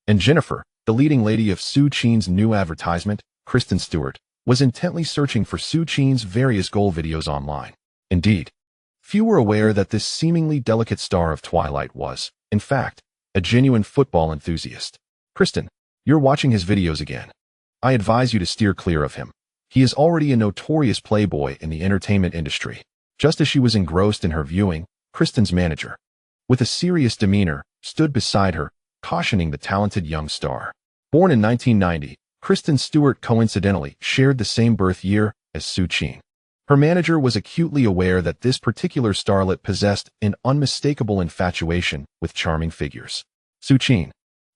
and Jennifer, the leading lady of Su Qin's new advertisement, Kristen Stewart, was intently searching for Su Qin's various goal videos online. Indeed, few were aware that this seemingly delicate star of Twilight was, in fact, a genuine football enthusiast. Kristen, you're watching his videos again. I advise you to steer clear of him. He is already a notorious playboy in the entertainment industry. Just as she was engrossed in her viewing, Kristen's manager, with a serious demeanor, stood beside her, cautioning the talented young star. Born in 1990, Kristen Stewart coincidentally shared the same birth year as Su Qin. Her manager was acutely aware that this particular starlet possessed an unmistakable infatuation with charming figures. Su Qin,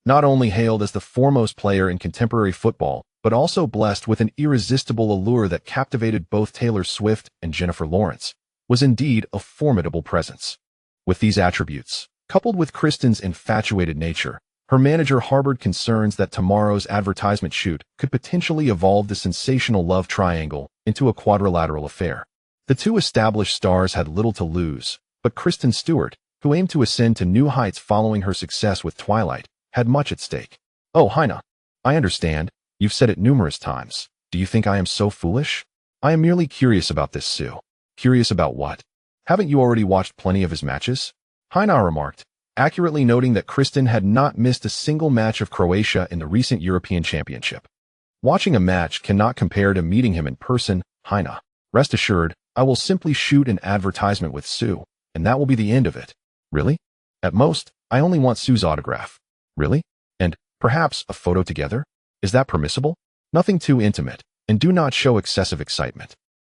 not only hailed as the foremost player in contemporary football, but also blessed with an irresistible allure that captivated both Taylor Swift and Jennifer Lawrence, was indeed a formidable presence. With these attributes, coupled with Kristen's infatuated nature, her manager harbored concerns that tomorrow's advertisement shoot could potentially evolve the sensational love triangle into a quadrilateral affair. The two established stars had little to lose, but Kristen Stewart, who aimed to ascend to new heights following her success with Twilight, had much at stake. Oh, Heina. I understand. You've said it numerous times. Do you think I am so foolish? I am merely curious about this, Su. Curious about what? Haven't you already watched plenty of his matches? Heina remarked, accurately noting that Kristen had not missed a single match of Croatia in the recent European Championship. Watching a match cannot compare to meeting him in person, Heina. Rest assured, I will simply shoot an advertisement with Su, and that will be the end of it. Really? At most, I only want Su's autograph. Really? And, perhaps, a photo together? Is that permissible? Nothing too intimate, and do not show excessive excitement.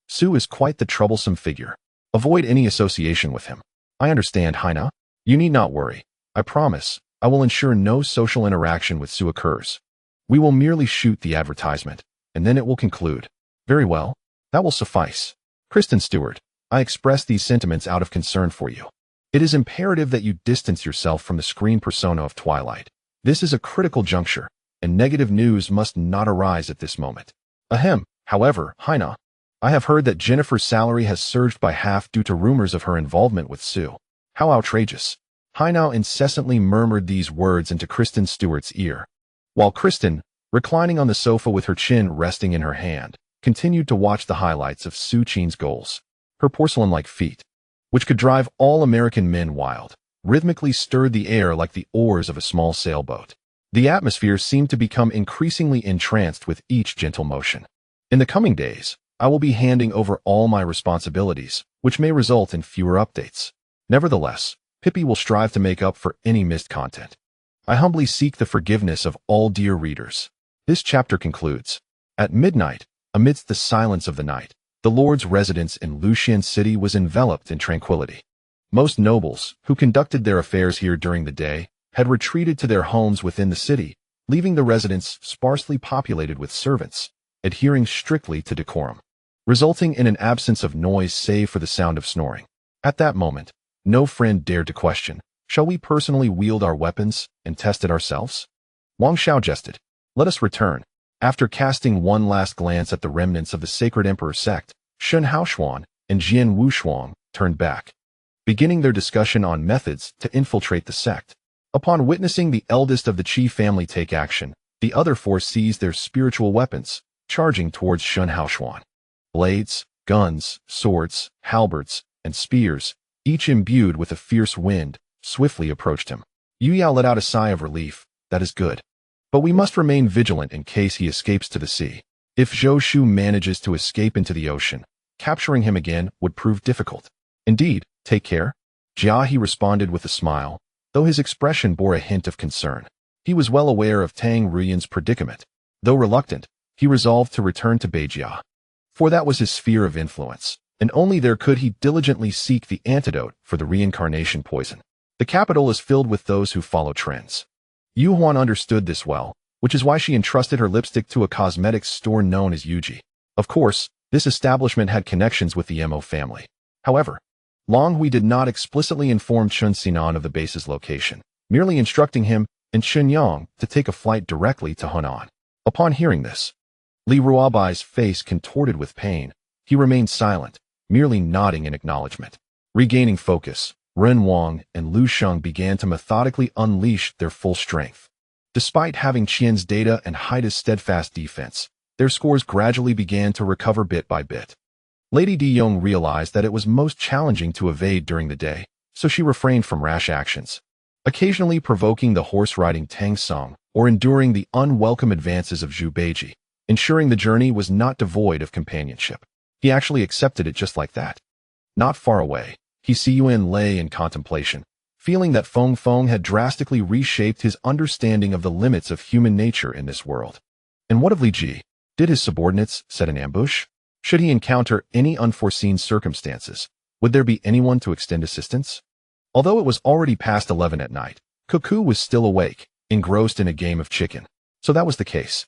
Su is quite the troublesome figure. Avoid any association with him. I understand, Heina. You need not worry. I promise, I will ensure no social interaction with Su occurs. We will merely shoot the advertisement, and then it will conclude. Very well. That will suffice. Kristen Stewart, I express these sentiments out of concern for you. It is imperative that you distance yourself from the screen persona of Twilight. This is a critical juncture, and negative news must not arise at this moment. Ahem. However, Heina, I have heard that Jennifer's salary has surged by half due to rumors of her involvement with Su. How outrageous. Heina incessantly murmured these words into Kristen Stewart's ear, while Kristen, reclining on the sofa with her chin resting in her hand, continued to watch the highlights of Su Qin's goals. Her porcelain-like feet, which could drive all American men wild, rhythmically stirred the air like the oars of a small sailboat. The atmosphere seemed to become increasingly entranced with each gentle motion. In the coming days, I will be handing over all my responsibilities, which may result in fewer updates. Nevertheless, Pippi will strive to make up for any missed content. I humbly seek the forgiveness of all dear readers. This chapter concludes. At midnight, amidst the silence of the night, the Lord's residence in Su Qin city was enveloped in tranquility. Most nobles, who conducted their affairs here during the day, had retreated to their homes within the city, leaving the residence sparsely populated with servants, adhering strictly to decorum, resulting in an absence of noise save for the sound of snoring. At that moment, no friend dared to question, shall we personally wield our weapons and test it ourselves? Wang Xiao jested. Let us return. After casting one last glance at the remnants of the Sacred Emperor sect, Shen Haoshuan and Jian Wushuang turned back, beginning their discussion on methods to infiltrate the sect. Upon witnessing the eldest of the Qi family take action, the other four seized their spiritual weapons, charging towards Shen Haoshuan. Blades, guns, swords, halberds, and spears, each imbued with a fierce wind, swiftly approached him. Yu Yao let out a sigh of relief. That is good. But we must remain vigilant in case he escapes to the sea. If Zhou Shu manages to escape into the ocean, capturing him again would prove difficult. Indeed, take care. Jia He responded with a smile, though his expression bore a hint of concern. He was well aware of Tang Ruyan's predicament. Though reluctant, he resolved to return to Beijia, for that was his sphere of influence, and only there could he diligently seek the antidote for the reincarnation poison. The capital is filled with those who follow trends. Yu Huan understood this well, which is why she entrusted her lipstick to a cosmetics store known as Yuji. Of course, this establishment had connections with the Mo family. However, Long Hui did not explicitly inform Chun Sinan of the base's location, merely instructing him and Shenyang to take a flight directly to Hunan. Upon hearing this, Li Ruobai's face contorted with pain. He remained silent, merely nodding in acknowledgement. Regaining focus, Ren Wang and Lu Sheng began to methodically unleash their full strength. Despite having Qian's data and Haida's steadfast defense, their scores gradually began to recover bit by bit. Lady Di Yong realized that it was most challenging to evade during the day, so she refrained from rash actions, occasionally provoking the horse-riding Tang Song or enduring the unwelcome advances of Zhu Beiji, ensuring the journey was not devoid of companionship. He actually accepted it just like that. Not far away, He Yuan lay in contemplation, feeling that Feng Feng had drastically reshaped his understanding of the limits of human nature in this world. And what of Li Ji? Did his subordinates set an ambush? Should he encounter any unforeseen circumstances, would there be anyone to extend assistance? Although it was already past 11 at night, Cuckoo was still awake, engrossed in a game of chicken. So that was the case.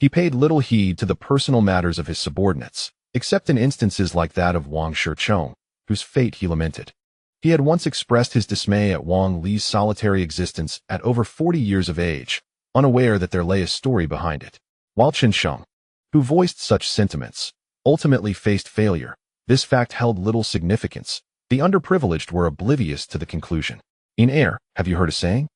He paid little heed to the personal matters of his subordinates, except in instances like that of Wang Shichong, whose fate he lamented. He had once expressed his dismay at Wang Li's solitary existence at over 40 years of age, unaware that there lay a story behind it. While Chen Sheng, who voiced such sentiments, ultimately faced failure, this fact held little significance. The underprivileged were oblivious to the conclusion. In air, have you heard a saying?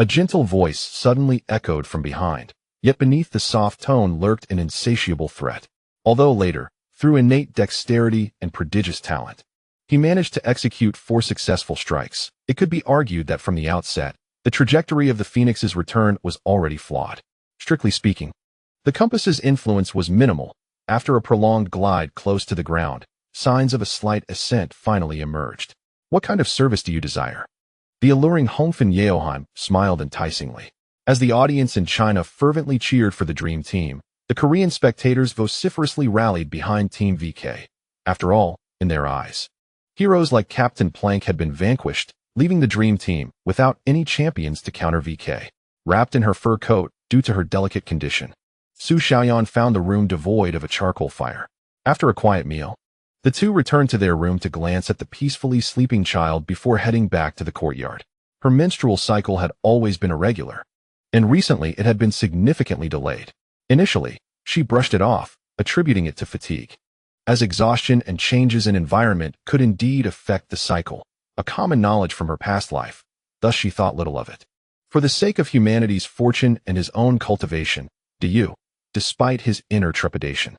A gentle voice suddenly echoed from behind, yet beneath the soft tone lurked an insatiable threat. Although later, through innate dexterity and prodigious talent, he managed to execute 4 successful strikes, it could be argued that from the outset, the trajectory of the Phoenix's return was already flawed. Strictly speaking, the compass's influence was minimal. After a prolonged glide close to the ground, signs of a slight ascent finally emerged. What kind of service do you desire? The alluring Hongfen Yeoheim smiled enticingly. As the audience in China fervently cheered for the Dream Team, the Korean spectators vociferously rallied behind Team VK. After all, in their eyes, heroes like Captain Plank had been vanquished, leaving the Dream Team without any champions to counter VK. Wrapped in her fur coat due to her delicate condition, Su Xiaoyan found the room devoid of a charcoal fire. After a quiet meal, the two returned to their room to glance at the peacefully sleeping child before heading back to the courtyard. Her menstrual cycle had always been irregular, and recently it had been significantly delayed. Initially, she brushed it off, attributing it to fatigue, as exhaustion and changes in environment could indeed affect the cycle, a common knowledge from her past life. Thus she thought little of it. For the sake of humanity's fortune and his own cultivation, Diyu, despite his inner trepidation,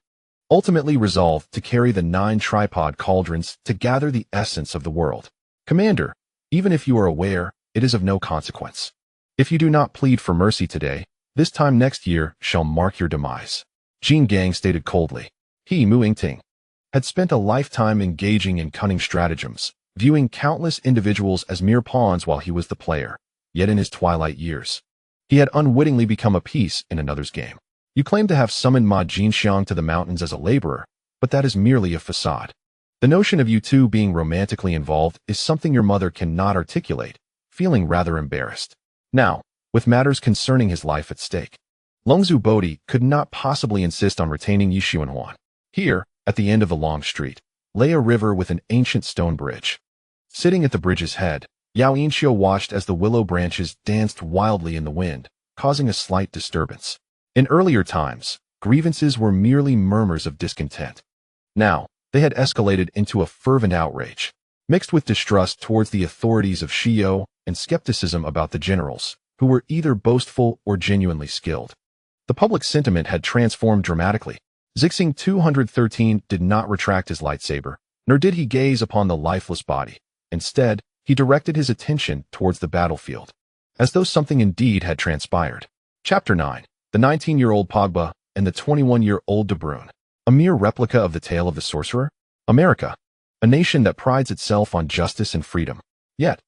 ultimately resolved to carry the 9 tripod cauldrons to gather the essence of the world. Commander, even if you are aware, it is of no consequence. If you do not plead for mercy today, this time next year shall mark your demise. Jin Gang stated coldly. He, Mu Yingting, had spent a lifetime engaging in cunning stratagems, viewing countless individuals as mere pawns while he was the player. Yet in his twilight years, he had unwittingly become a piece in another's game. You claim to have summoned Ma Jinxiang to the mountains as a laborer, but that is merely a facade. The notion of you two being romantically involved is something your mother cannot articulate, feeling rather embarrassed. Now, with matters concerning his life at stake, Longzhu Bodhi could not possibly insist on retaining Yishuanhuan. Here, at the end of the long street, lay a river with an ancient stone bridge. Sitting at the bridge's head, Yao Yinxiu watched as the willow branches danced wildly in the wind, causing a slight disturbance. In earlier times, grievances were merely murmurs of discontent. Now, they had escalated into a fervent outrage, mixed with distrust towards the authorities of Shio and skepticism about the generals, who were either boastful or genuinely skilled. The public sentiment had transformed dramatically. Zixing 213 did not retract his lightsaber, nor did he gaze upon the lifeless body. Instead, he directed his attention towards the battlefield, as though something indeed had transpired. Chapter 9. The 19-year-old Pogba and the 21-year-old De Bruyne. A mere replica of the tale of the sorcerer? America, a nation that prides itself on justice and freedom. Yet,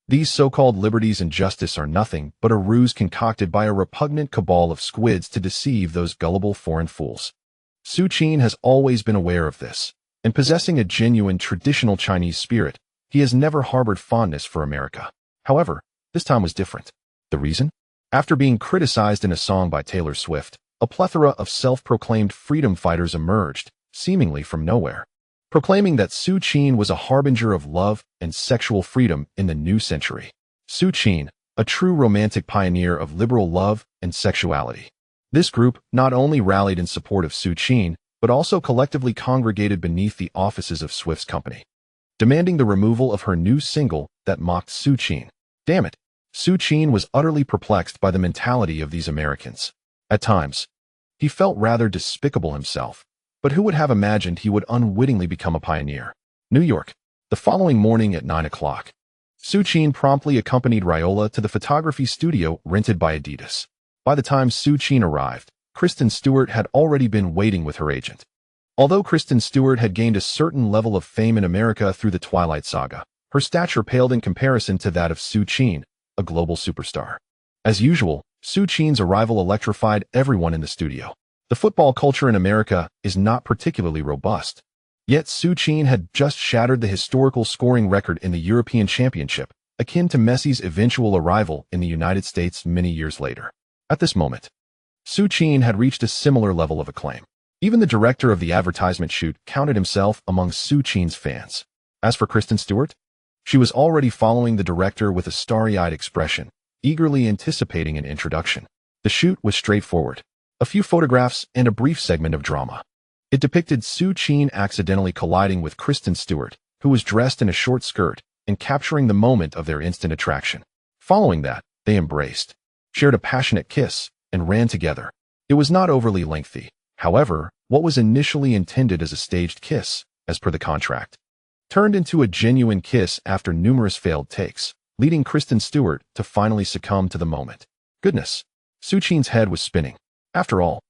these so-called liberties and justice are nothing but a ruse concocted by a repugnant cabal of squids to deceive those gullible foreign fools. Su Qin has always been aware of this, and possessing a genuine traditional Chinese spirit, he has never harbored fondness for America. However, this time was different. The reason? After being criticized in a song by Taylor Swift, a plethora of self-proclaimed freedom fighters emerged, seemingly from nowhere, proclaiming that Su Qin was a harbinger of love and sexual freedom in the new century. Su Qin, a true romantic pioneer of liberal love and sexuality. This group not only rallied in support of Su Qin, but also collectively congregated beneath the offices of Swift's company, demanding the removal of her new single that mocked Su Qin. Damn it, Su Qin was utterly perplexed by the mentality of these Americans. At times, he felt rather despicable himself, but who would have imagined he would unwittingly become a pioneer? New York. The following morning at 9 o'clock, Su Qin promptly accompanied Raiola to the photography studio rented by Adidas. By the time Su Qin arrived, Kristen Stewart had already been waiting with her agent. Although Kristen Stewart had gained a certain level of fame in America through the Twilight Saga, her stature paled in comparison to that of Su Qin, a global superstar. As usual, Su Qin's arrival electrified everyone in the studio. The football culture in America is not particularly robust. Yet Su Qin had just shattered the historical scoring record in the European Championship, akin to Messi's eventual arrival in the United States many years later. At this moment, Su Qin had reached a similar level of acclaim. Even the director of the advertisement shoot counted himself among Su Qin's fans. As for Kristen Stewart, she was already following the director with a starry-eyed expression, eagerly anticipating an introduction. The shoot was straightforward. A few photographs and a brief segment of drama. It depicted Su Qin accidentally colliding with Kristen Stewart, who was dressed in a short skirt, and capturing the moment of their instant attraction. Following that, They embraced, shared a passionate kiss, and ran together. It was not overly lengthy. However, what was initially intended as a staged kiss, as per the contract, turned into a genuine kiss after numerous failed takes, leading Kristen Stewart to finally succumb to the moment. Goodness, Su Qin's head was spinning. After all,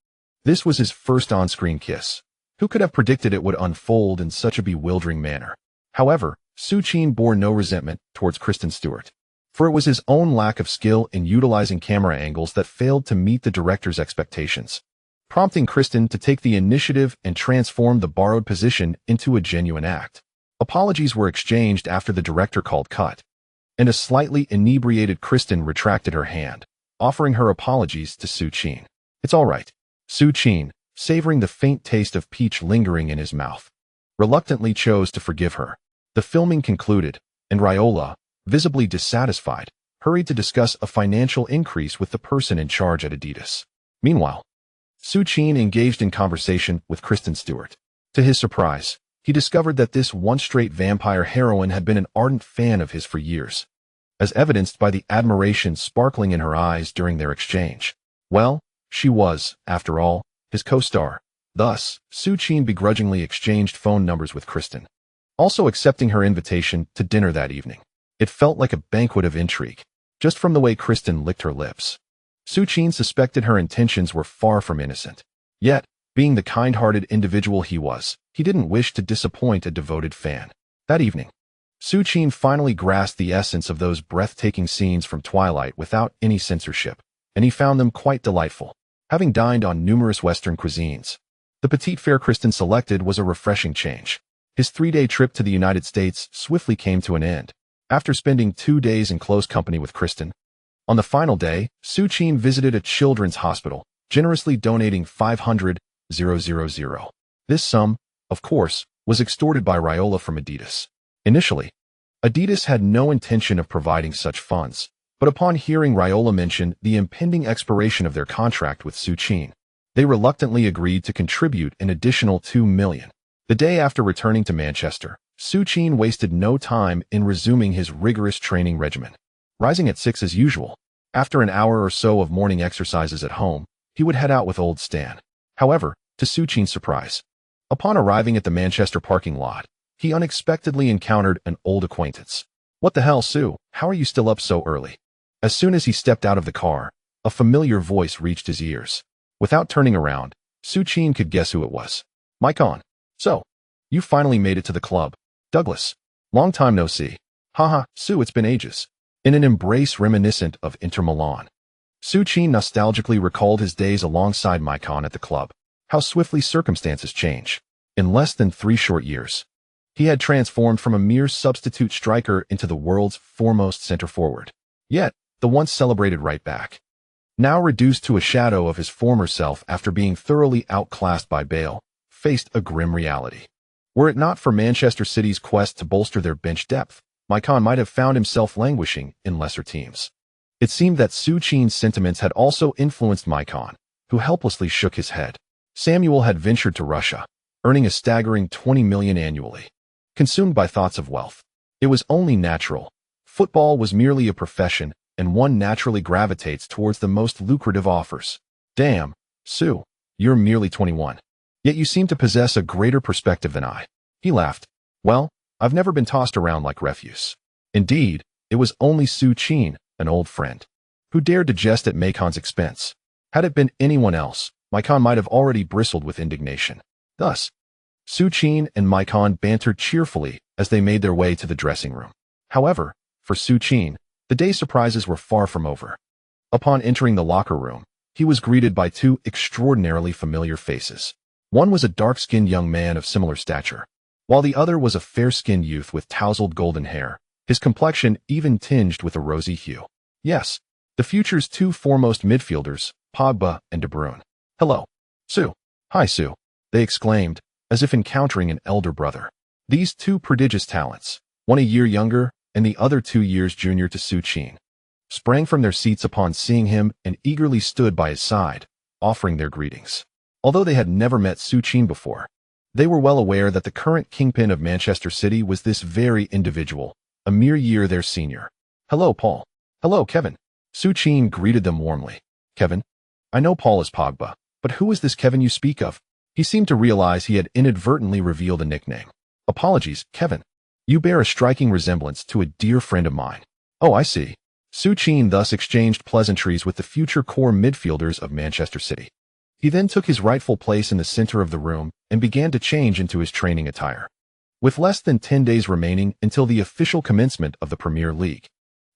this was his first on-screen kiss. Who could have predicted it would unfold in such a bewildering manner? However, Su Qin bore no resentment towards Kristen Stewart, for it was his own lack of skill in utilizing camera angles that failed to meet the director's expectations, prompting Kristen to take the initiative and transform the borrowed position into a genuine act. Apologies were exchanged after the director called cut, and a slightly inebriated Kristen retracted her hand, offering her apologies to Su Qin. It's all right. Su Qin, savoring the faint taste of peach lingering in his mouth, reluctantly chose to forgive her. The filming concluded, and Raiola, visibly dissatisfied, hurried to discuss a financial increase with the person in charge at Adidas. Meanwhile, Su Qin engaged in conversation with Kristen Stewart. To his surprise, he discovered that this once-straight vampire heroine had been an ardent fan of his for years, as evidenced by the admiration sparkling in her eyes during their exchange. Well, she was, after all, his co-star. Thus, Su Qin begrudgingly exchanged phone numbers with Kristen, also accepting her invitation to dinner that evening. It felt like a banquet of intrigue, just from the way Kristen licked her lips. Su Qin suspected her intentions were far from innocent. Yet, being the kind-hearted individual he was, he didn't wish to disappoint a devoted fan. That evening, Su Qin finally grasped the essence of those breathtaking scenes from Twilight without any censorship, and he found them quite delightful. Having dined on numerous Western cuisines, the petite fare Kristen selected was a refreshing change. His 3-day trip to the United States swiftly came to an end. After spending 2 days in close company with Kristen, on the final day, Su Qin visited a children's hospital, generously donating 500,000. This sum, of course, was extorted by Raiola from Adidas. Initially, Adidas had no intention of providing such funds, but upon hearing Raiola mention the impending expiration of their contract with Su Qin, they reluctantly agreed to contribute an additional 2 million. The day after returning to Manchester, Su Qin wasted no time in resuming his rigorous training regimen. Rising at 6 as usual, after an hour or so of morning exercises at home, he would head out with old Stan. However, to Su Qin's surprise, upon arriving at the Manchester parking lot, he unexpectedly encountered an old acquaintance. "What the hell, Su? How are you still up so early?" As soon as he stepped out of the car, a familiar voice reached his ears. Without turning around, Su Qin could guess who it was. "Maicon. So, you finally made it to the club. Douglas. Long time no see. Haha, Su, it's been ages." In an embrace reminiscent of Inter Milan, Su Qin nostalgically recalled his days alongside Maicon at the club. How swiftly circumstances change. In less than 3 short years, he had transformed from a mere substitute striker into the world's foremost center forward. Yet, the once celebrated right back, now reduced to a shadow of his former self after being thoroughly outclassed by Bale, faced a grim reality. Were it not for Manchester City's quest to bolster their bench depth, Maicon might have found himself languishing in lesser teams. It seemed that Su Qin's sentiments had also influenced Maicon, who helplessly shook his head. Samuel had ventured to Russia, earning a staggering 20 million annually. Consumed by thoughts of wealth, it was only natural. Football was merely a profession, and one naturally gravitates towards the most lucrative offers. Damn, Su, you're merely 21. Yet you seem to possess a greater perspective than I. He laughed. Well, I've never been tossed around like refuse. Indeed, it was only Su Qin, an old friend, who dared to jest at Maicon's expense. Had it been anyone else, Maicon might have already bristled with indignation. Thus, Su Qin and Maicon bantered cheerfully as they made their way to the dressing room. However, for Su Qin, the day's surprises were far from over. Upon entering the locker room, he was greeted by 2 extraordinarily familiar faces. One was a dark-skinned young man of similar stature, while the other was a fair-skinned youth with tousled golden hair, his complexion even tinged with a rosy hue. Yes, the future's 2 foremost midfielders, Pogba and De Bruyne. "Hello, Su." "Hi, Su," they exclaimed, as if encountering an elder brother. These 2 prodigious talents, one a year younger and the other 2 years junior to Su Qin, sprang from their seats upon seeing him and eagerly stood by his side, offering their greetings. Although they had never met Su Qin before, they were well aware that the current kingpin of Manchester City was this very individual, a mere year their senior. "Hello, Paul." "Hello, Kevin." Su Qin greeted them warmly. Kevin? I know Paul is Pogba, but who is this Kevin you speak of? He seemed to realize he had inadvertently revealed a nickname. Apologies, Kevin. You bear a striking resemblance to a dear friend of mine. Oh, I see. Su Qin thus exchanged pleasantries with the future core midfielders of Manchester City. He then took his rightful place in the center of the room and began to change into his training attire. With less than 10 days remaining until the official commencement of the Premier League,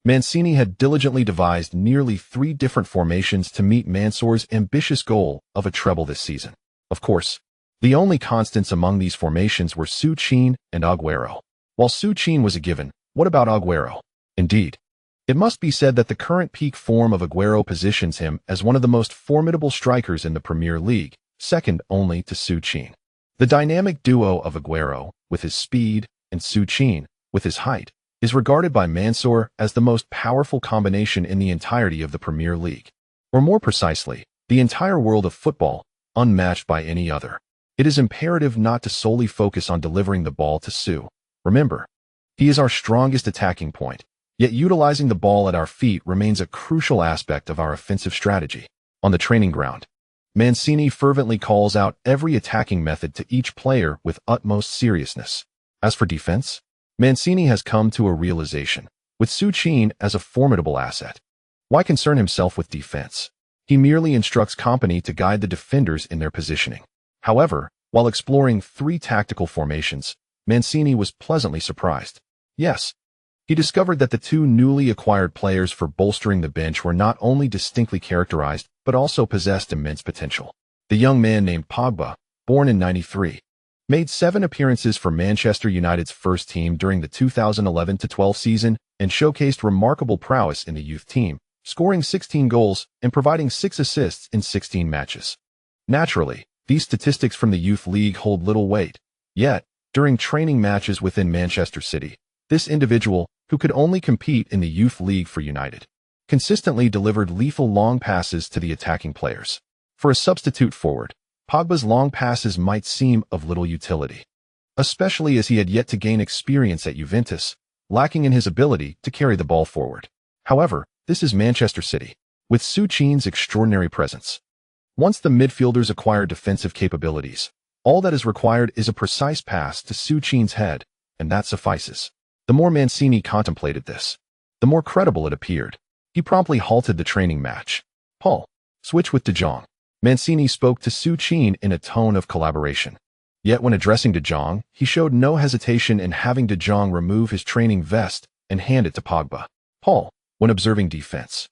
Mancini had diligently devised nearly 3 different formations to meet Mansour's ambitious goal of a treble this season. Of course, the only constants among these formations were Su Qin and Agüero. While Su Qin was a given, what about Agüero? Indeed, it must be said that the current peak form of Agüero positions him as one of the most formidable strikers in the Premier League, second only to Su Qin. The dynamic duo of Agüero, with his speed, and Su Qin, with his height, is regarded by Mansour as the most powerful combination in the entirety of the Premier League. Or more precisely, the entire world of football, unmatched by any other. It is imperative not to solely focus on delivering the ball to Su. Remember, he is our strongest attacking point, yet utilizing the ball at our feet remains a crucial aspect of our offensive strategy. On the training ground, Mancini fervently calls out every attacking method to each player with utmost seriousness. As for defense, Mancini has come to a realization, with Su Qin as a formidable asset. Why concern himself with defense? He merely instructs company to guide the defenders in their positioning. However, while exploring 3 tactical formations, Mancini was pleasantly surprised. Yes, he discovered that the 2 newly acquired players for bolstering the bench were not only distinctly characterized, but also possessed immense potential. The young man named Pogba, born in '93, made 7 appearances for Manchester United's first team during the 2011-12 season and showcased remarkable prowess in the youth team, scoring 16 goals and providing 6 assists in 16 matches. Naturally, these statistics from the youth league hold little weight. Yet, during training matches within Manchester City, this individual, who could only compete in the youth league for United, consistently delivered lethal long passes to the attacking players. For a substitute forward, Pogba's long passes might seem of little utility, especially as he had yet to gain experience at Juventus, lacking in his ability to carry the ball forward. However, this is Manchester City, with Su Qin's extraordinary presence. Once the midfielders acquire defensive capabilities, all that is required is a precise pass to Su Qin's head, and that suffices. The more Mancini contemplated this, the more credible it appeared. He promptly halted the training match. Paul, switch with De Jong. Mancini spoke to Su Qin in a tone of collaboration. Yet when addressing De Jong, he showed no hesitation in having De Jong remove his training vest and hand it to Pogba. Paul, when observing defense,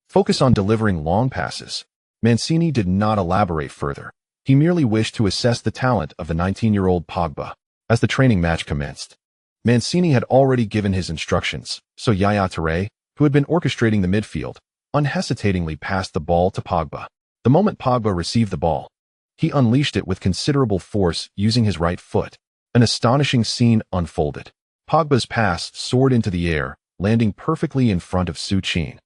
focus on delivering long passes. Mancini did not elaborate further. He merely wished to assess the talent of the 19-year-old Pogba. As the training match commenced, Mancini had already given his instructions, so Yaya Touré, who had been orchestrating the midfield, unhesitatingly passed the ball to Pogba. The moment Pogba received the ball, he unleashed it with considerable force using his right foot. An astonishing scene unfolded. Pogba's pass soared into the air, landing perfectly in front of Su Qin,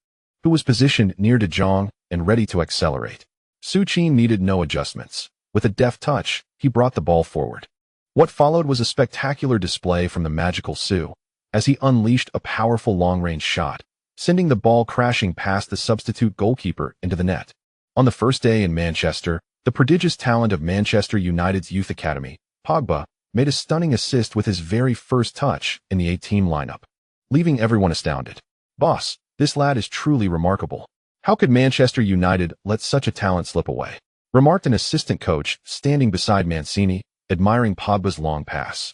who was positioned near De Jong and ready to accelerate. Su Qin needed no adjustments. With a deft touch, he brought the ball forward. What followed was a spectacular display from the magical Su, as he unleashed a powerful long-range shot, sending the ball crashing past the substitute goalkeeper into the net. On the first day in Manchester, the prodigious talent of Manchester United's youth academy, Pogba, made a stunning assist with his very first touch in the A-team lineup, leaving everyone astounded. Boss, this lad is truly remarkable. How could Manchester United let such a talent slip away? Remarked an assistant coach standing beside Mancini, admiring Pogba's long pass.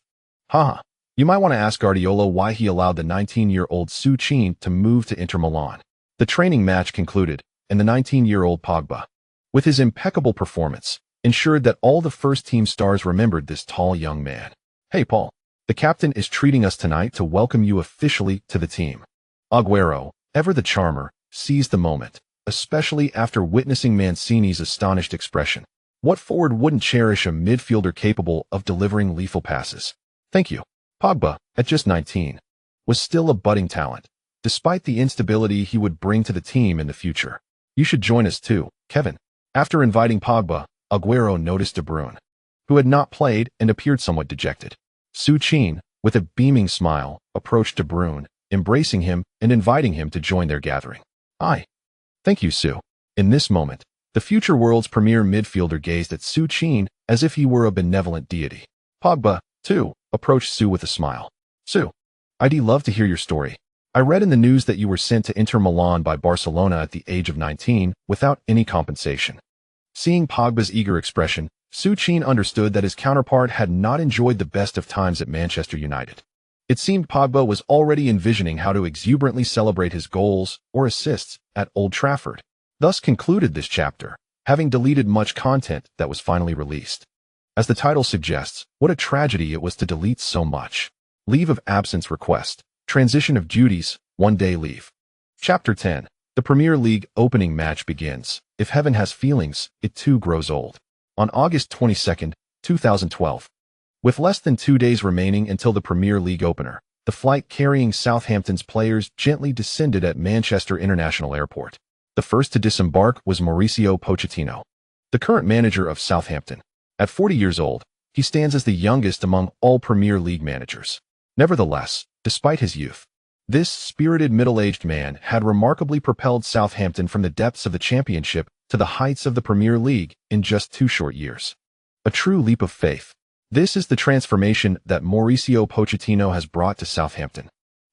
Haha, you might want to ask Guardiola why he allowed the 19-year-old Su Qin to move to Inter Milan. The training match concluded, and the 19-year-old Pogba, with his impeccable performance, ensured that all the first-team stars remembered this tall young man. Hey Paul, the captain is treating us tonight to welcome you officially to the team. Agüero, ever the charmer, seized the moment, especially after witnessing Mancini's astonished expression. What forward wouldn't cherish a midfielder capable of delivering lethal passes? Thank you. Pogba, at just 19, was still a budding talent, despite the instability he would bring to the team in the future. You should join us too, Kevin. After inviting Pogba, Agüero noticed De Bruyne, who had not played and appeared somewhat dejected. Su Qin, with a beaming smile, approached De Bruyne, embracing him and inviting him to join their gathering. Aye, Thank you, Su. In this moment, the future world's premier midfielder gazed at Su Qin as if he were a benevolent deity. Pogba, too, approached Su with a smile. Su, I'd love to hear your story. I read in the news that you were sent to Inter Milan by Barcelona at the age of 19 without any compensation. Seeing Pogba's eager expression, Su Qin understood that his counterpart had not enjoyed the best of times at Manchester United. It seemed Pogba was already envisioning how to exuberantly celebrate his goals or assists at Old Trafford. Thus concluded this chapter, having deleted much content that was finally released. As the title suggests, what a tragedy it was to delete so much. Leave of absence request, transition of duties, 1-day leave. Chapter 10. The Premier League opening match begins. If heaven has feelings, it too grows old. On August 22, 2012. With less than 2 days remaining until the Premier League opener, the flight carrying Southampton's players gently descended at Manchester International Airport. The first to disembark was Mauricio Pochettino, the current manager of Southampton. At 40 years old, he stands as the youngest among all Premier League managers. Nevertheless, despite his youth, this spirited middle-aged man had remarkably propelled Southampton from the depths of the Championship to the heights of the Premier League in just 2 short years. A true leap of faith. This is the transformation that Mauricio Pochettino has brought to Southampton,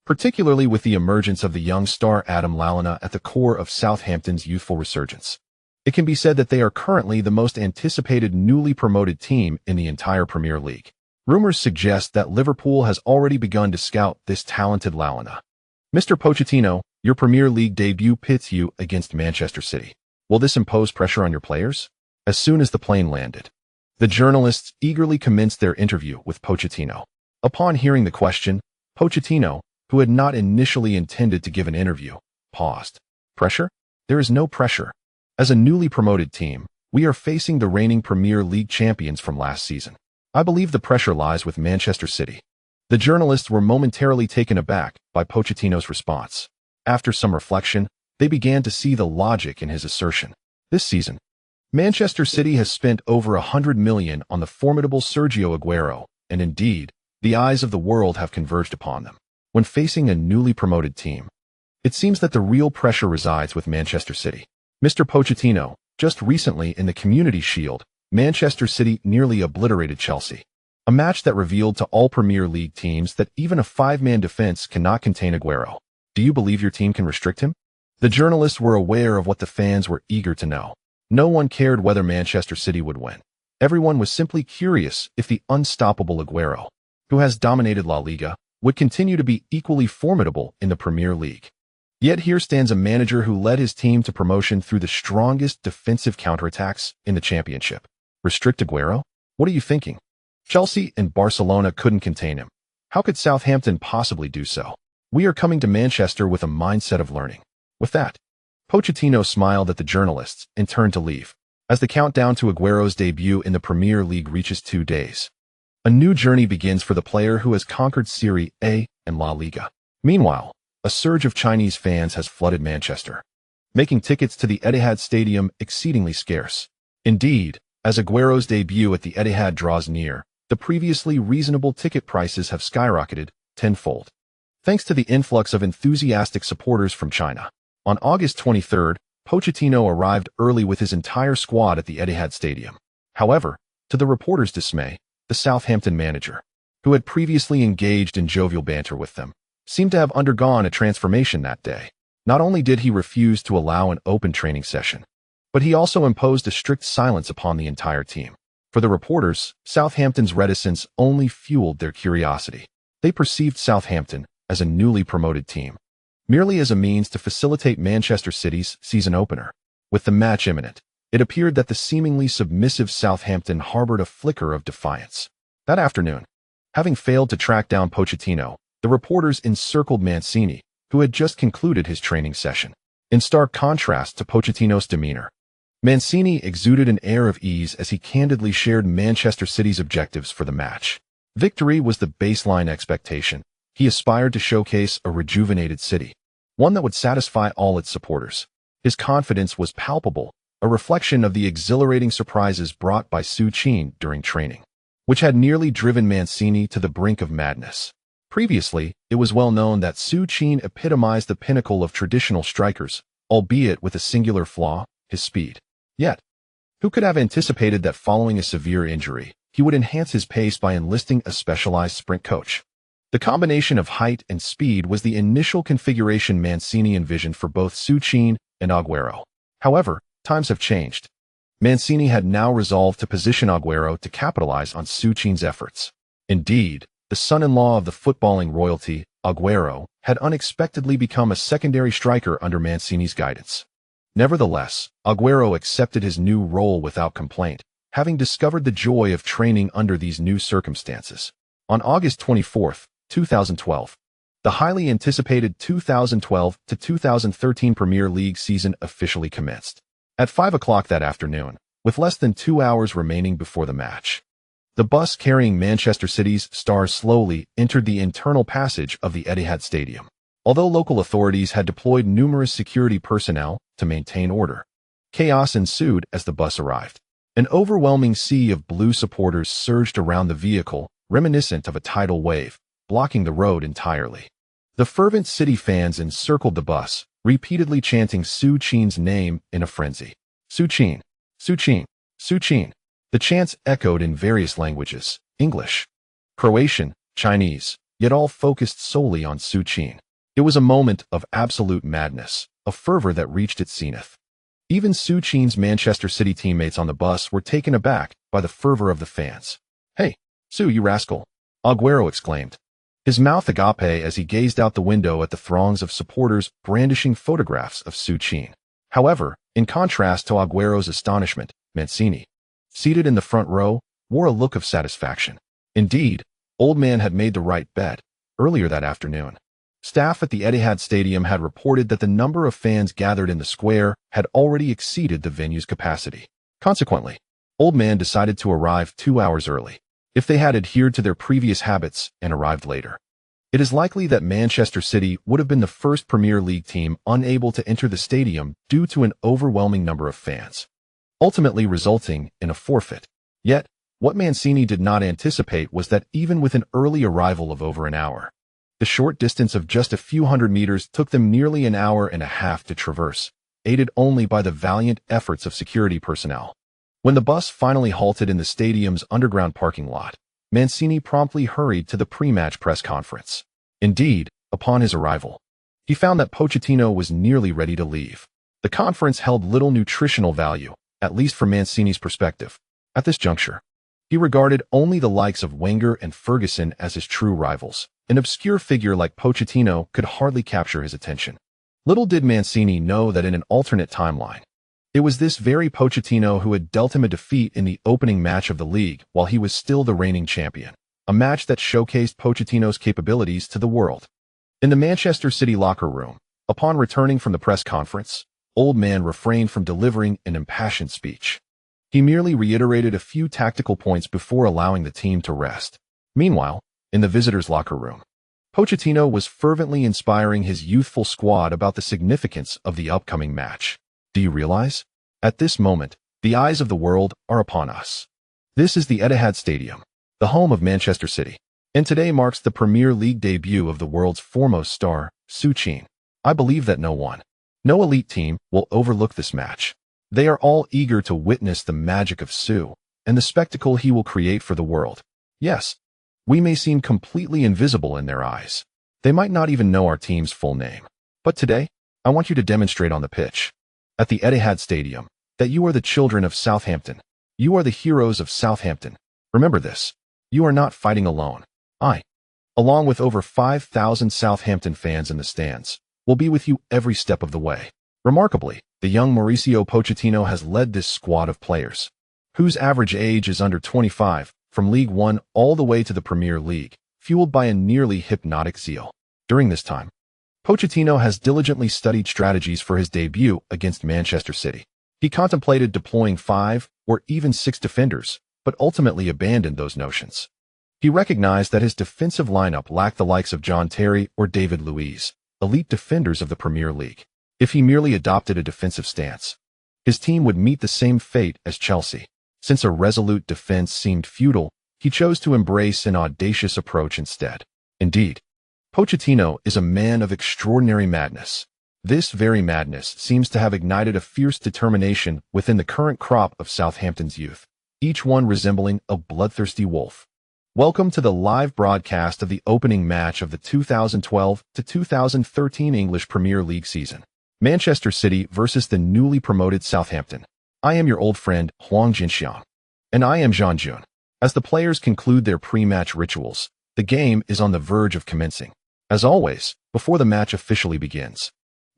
particularly with the emergence of the young star Adam Lallana at the core of Southampton's youthful resurgence. It can be said that they are currently the most anticipated newly promoted team in the entire Premier League. Rumors suggest that Liverpool has already begun to scout this talented Lallana. Mr. Pochettino, your Premier League debut pits you against Manchester City. Will this impose pressure on your players? As soon as the plane landed, the journalists eagerly commenced their interview with Pochettino. Upon hearing the question, Pochettino, who had not initially intended to give an interview, paused. Pressure? There is no pressure. As a newly promoted team, we are facing the reigning Premier League champions from last season. I believe the pressure lies with Manchester City. The journalists were momentarily taken aback by Pochettino's response. After some reflection, they began to see the logic in his assertion. This season, Manchester City has spent over $100 million on the formidable Sergio Aguero, and indeed, the eyes of the world have converged upon them. When facing a newly promoted team, it seems that the real pressure resides with Manchester City. Mr. Pochettino, just recently in the Community Shield, Manchester City nearly obliterated Chelsea. A match that revealed to all Premier League teams that even a 5-man defense cannot contain Aguero. Do you believe your team can restrict him? The journalists were aware of what the fans were eager to know. No one cared whether Manchester City would win. Everyone was simply curious if the unstoppable Aguero, who has dominated La Liga, would continue to be equally formidable in the Premier League. Yet here stands a manager who led his team to promotion through the strongest defensive counterattacks in the Championship. Restrict Aguero? What are you thinking? Chelsea and Barcelona couldn't contain him. How could Southampton possibly do so? We are coming to Manchester with a mindset of learning. With that, Pochettino smiled at the journalists and turned to leave. As the countdown to Aguero's debut in the Premier League reaches 2 days, a new journey begins for the player who has conquered Serie A and La Liga. Meanwhile, a surge of Chinese fans has flooded Manchester, making tickets to the Etihad Stadium exceedingly scarce. Indeed, as Aguero's debut at the Etihad draws near, the previously reasonable ticket prices have skyrocketed tenfold, thanks to the influx of enthusiastic supporters from China. On August 23rd, Pochettino arrived early with his entire squad at the Etihad Stadium. However, to the reporters' dismay, the Southampton manager, who had previously engaged in jovial banter with them, seemed to have undergone a transformation that day. Not only did he refuse to allow an open training session, but he also imposed a strict silence upon the entire team. For the reporters, Southampton's reticence only fueled their curiosity. They perceived Southampton as a newly promoted team, merely as a means to facilitate Manchester City's season opener. With the match imminent, it appeared that the seemingly submissive Southampton harbored a flicker of defiance. That afternoon, having failed to track down Pochettino, the reporters encircled Mancini, who had just concluded his training session. In stark contrast to Pochettino's demeanor, Mancini exuded an air of ease as he candidly shared Manchester City's objectives for the match. Victory was the baseline expectation. He aspired to showcase a rejuvenated City, one that would satisfy all its supporters. His confidence was palpable, a reflection of the exhilarating surprises brought by Su Qin during training, which had nearly driven Mancini to the brink of madness. Previously, it was well known that Su Qin epitomized the pinnacle of traditional strikers, albeit with a singular flaw, his speed. Yet, who could have anticipated that following a severe injury, he would enhance his pace by enlisting a specialized sprint coach? The combination of height and speed was the initial configuration Mancini envisioned for both Su Qin and Agüero. However, times have changed. Mancini had now resolved to position Agüero to capitalize on Su Qin's efforts. Indeed, the son-in-law of the footballing royalty, Agüero, had unexpectedly become a secondary striker under Mancini's guidance. Nevertheless, Agüero accepted his new role without complaint, having discovered the joy of training under these new circumstances. On August 24, 2012, the highly anticipated 2012-2013 Premier League season officially commenced. At 5 o'clock that afternoon, with less than 2 hours remaining before the match, the bus carrying Manchester City's stars slowly entered the internal passage of the Etihad Stadium. Although local authorities had deployed numerous security personnel to maintain order, chaos ensued as the bus arrived. An overwhelming sea of blue supporters surged around the vehicle, reminiscent of a tidal wave, blocking the road entirely. The fervent City fans encircled the bus, repeatedly chanting Su Qin's name in a frenzy. Su Qin, Su Qin, Su Qin. The chants echoed in various languages: English, Croatian, Chinese, yet all focused solely on Su Qin. It was a moment of absolute madness, a fervor that reached its zenith. Even Su Qin's Manchester City teammates on the bus were taken aback by the fervor of the fans. "Hey, Su, you rascal!" Agüero exclaimed, his mouth agape as he gazed out the window at the throngs of supporters brandishing photographs of Su Qin. However, in contrast to Agüero's astonishment, Mancini, seated in the front row, wore a look of satisfaction. Indeed, Old Man had made the right bet. Earlier that afternoon, staff at the Etihad Stadium had reported that the number of fans gathered in the square had already exceeded the venue's capacity. Consequently, Old Man decided to arrive 2 hours early. If they had adhered to their previous habits and arrived later, it is likely that Manchester City would have been the first Premier League team unable to enter the stadium due to an overwhelming number of fans, ultimately resulting in a forfeit. Yet, what Mancini did not anticipate was that even with an early arrival of over an hour, the short distance of just a few hundred meters took them nearly an hour and a half to traverse, aided only by the valiant efforts of security personnel. When the bus finally halted in the stadium's underground parking lot, Mancini promptly hurried to the pre-match press conference. Indeed, upon his arrival, he found that Pochettino was nearly ready to leave. The conference held little nutritional value, at least from Mancini's perspective. At this juncture, he regarded only the likes of Wenger and Ferguson as his true rivals. An obscure figure like Pochettino could hardly capture his attention. Little did Mancini know that in an alternate timeline, it was this very Pochettino who had dealt him a defeat in the opening match of the league while he was still the reigning champion, a match that showcased Pochettino's capabilities to the world. In the Manchester City locker room, upon returning from the press conference, Old Man refrained from delivering an impassioned speech. He merely reiterated a few tactical points before allowing the team to rest. Meanwhile, in the visitors' locker room, Pochettino was fervently inspiring his youthful squad about the significance of the upcoming match. "Do you realize? At this moment, the eyes of the world are upon us. This is the Etihad Stadium, the home of Manchester City, and today marks the Premier League debut of the world's foremost star, Su Qin. I believe that no elite team will overlook this match. They are all eager to witness the magic of Su and the spectacle he will create for the world. Yes, we may seem completely invisible in their eyes. They might not even know our team's full name. But today, I want you to demonstrate on the pitch, at the Etihad Stadium, that you are the children of Southampton. You are the heroes of Southampton. Remember this. You are not fighting alone. I, along with over 5,000 Southampton fans in the stands, will be with you every step of the way." Remarkably, the young Mauricio Pochettino has led this squad of players, whose average age is under 25, from League One all the way to the Premier League, fueled by a nearly hypnotic zeal. During this time, Pochettino has diligently studied strategies for his debut against Manchester City. He contemplated deploying 5 or even 6 defenders, but ultimately abandoned those notions. He recognized that his defensive lineup lacked the likes of John Terry or David Luiz, elite defenders of the Premier League. If he merely adopted a defensive stance, his team would meet the same fate as Chelsea. Since a resolute defense seemed futile, he chose to embrace an audacious approach instead. Indeed, Pochettino is a man of extraordinary madness. This very madness seems to have ignited a fierce determination within the current crop of Southampton's youth, each one resembling a bloodthirsty wolf. Welcome to the live broadcast of the opening match of the 2012 to 2013 English Premier League season. Manchester City versus the newly promoted Southampton. I am your old friend Huang Jinxiang. And I am Zhang Jun. As the players conclude their pre-match rituals, the game is on the verge of commencing. As always, before the match officially begins,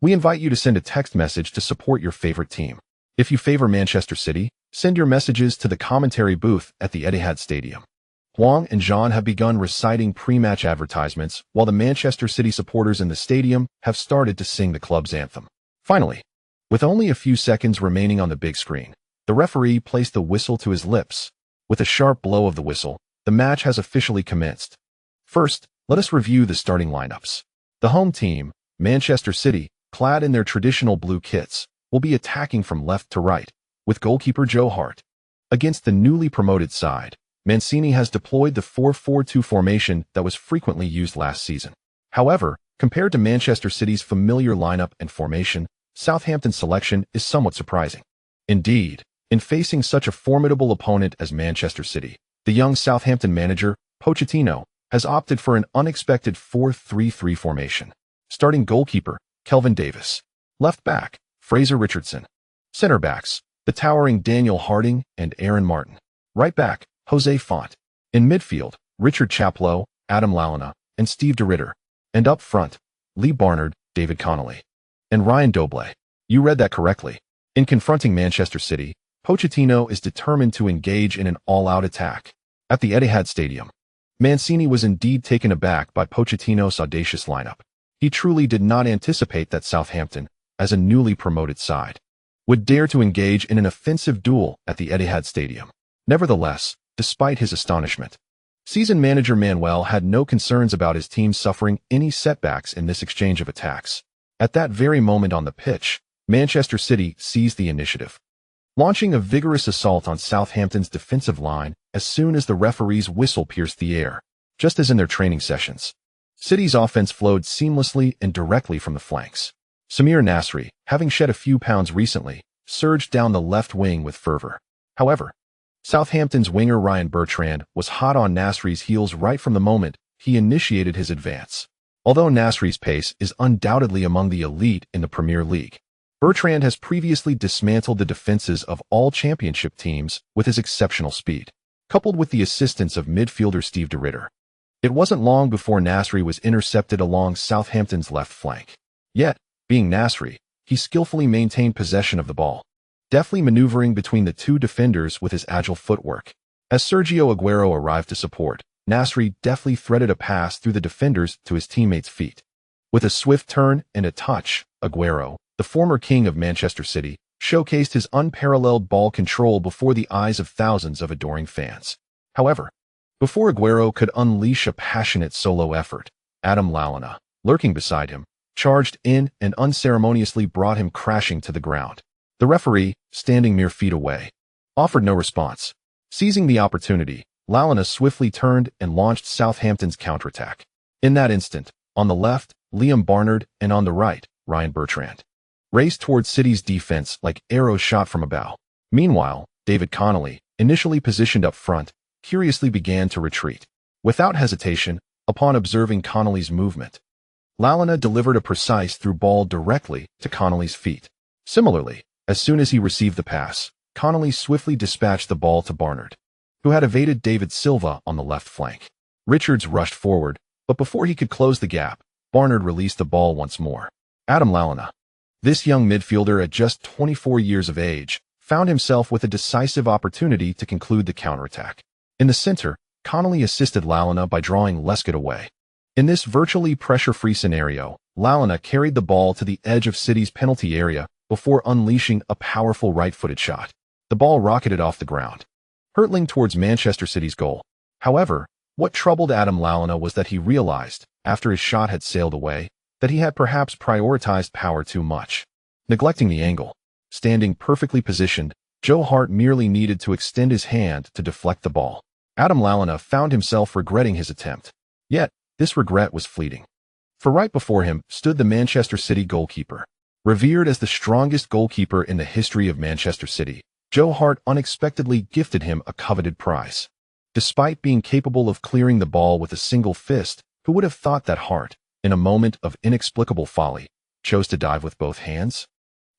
we invite you to send a text message to support your favorite team. If you favor Manchester City, send your messages to the commentary booth at the Etihad Stadium. Huang and Zhang have begun reciting pre-match advertisements, while the Manchester City supporters in the stadium have started to sing the club's anthem. Finally, with only a few seconds remaining on the big screen, the referee placed the whistle to his lips. With a sharp blow of the whistle, the match has officially commenced. First, let us review the starting lineups. The home team, Manchester City, clad in their traditional blue kits, will be attacking from left to right, with goalkeeper Joe Hart. Against the newly promoted side, Mancini has deployed the 4-4-2 formation that was frequently used last season. However, compared to Manchester City's familiar lineup and formation, Southampton's selection is somewhat surprising. Indeed, in facing such a formidable opponent as Manchester City, the young Southampton manager, Pochettino, has opted for an unexpected 4-3-3 formation. Starting goalkeeper, Kelvin Davis. Left back, Fraser Richardson. Center backs, the towering Daniel Harding and Aaron Martin. Right back, Jose Font. In midfield, Richard Chaplow, Adam Lallana, and Steve de Ridder. And up front, Lee Barnard, David Connolly, and Ryan Doble. You read that correctly. In confronting Manchester City, Pochettino is determined to engage in an all-out attack. At the Etihad Stadium, Mancini was indeed taken aback by Pochettino's audacious lineup. He truly did not anticipate that Southampton, as a newly promoted side, would dare to engage in an offensive duel at the Etihad Stadium. Nevertheless, despite his astonishment, seasoned manager Manuel had no concerns about his team suffering any setbacks in this exchange of attacks. At that very moment on the pitch, Manchester City seized the initiative, launching a vigorous assault on Southampton's defensive line as soon as the referee's whistle pierced the air. Just as in their training sessions, City's offense flowed seamlessly and directly from the flanks. Samir Nasri, having shed a few pounds recently, surged down the left wing with fervor. However, Southampton's winger Ryan Bertrand was hot on Nasri's heels right from the moment he initiated his advance. Although Nasri's pace is undoubtedly among the elite in the Premier League, Bertrand has previously dismantled the defenses of all championship teams with his exceptional speed, coupled with the assistance of midfielder Steve de Ridder. It wasn't long before Nasri was intercepted along Southampton's left flank. Yet, being Nasri, he skillfully maintained possession of the ball, deftly maneuvering between the two defenders with his agile footwork. As Sergio Aguero arrived to support, Nasri deftly threaded a pass through the defenders to his teammates' feet. With a swift turn and a touch, Aguero, the former king of Manchester City, showcased his unparalleled ball control before the eyes of thousands of adoring fans. However, before Aguero could unleash a passionate solo effort, Adam Lallana, lurking beside him, charged in and unceremoniously brought him crashing to the ground. The referee, standing mere feet away, offered no response. Seizing the opportunity, Lallana swiftly turned and launched Southampton's counterattack. In that instant, on the left, Liam Barnard, and on the right, Ryan Bertrand raced towards City's defense like arrows shot from a bow. Meanwhile, David Connolly, initially positioned up front, curiously began to retreat. Without hesitation, upon observing Connolly's movement, Lallana delivered a precise through ball directly to Connolly's feet. Similarly, as soon as he received the pass, Connolly swiftly dispatched the ball to Barnard, who had evaded David Silva on the left flank. Richards rushed forward, but before he could close the gap, Barnard released the ball once more. Adam Lallana, this young midfielder at just 24 years of age, found himself with a decisive opportunity to conclude the counterattack. In the center, Connolly assisted Lallana by drawing Lescott away. In this virtually pressure-free scenario, Lallana carried the ball to the edge of City's penalty area before unleashing a powerful right-footed shot. The ball rocketed off the ground, hurtling towards Manchester City's goal. However, what troubled Adam Lallana was that he realized, after his shot had sailed away, that he had perhaps prioritized power too much. Neglecting the angle, standing perfectly positioned, Joe Hart merely needed to extend his hand to deflect the ball. Adam Lallana found himself regretting his attempt. Yet, this regret was fleeting. For right before him stood the Manchester City goalkeeper, Revered as the strongest goalkeeper in the history of Manchester City, Joe Hart unexpectedly gifted him a coveted prize. Despite being capable of clearing the ball with a single fist, who would have thought that Hart, in a moment of inexplicable folly, chose to dive with both hands?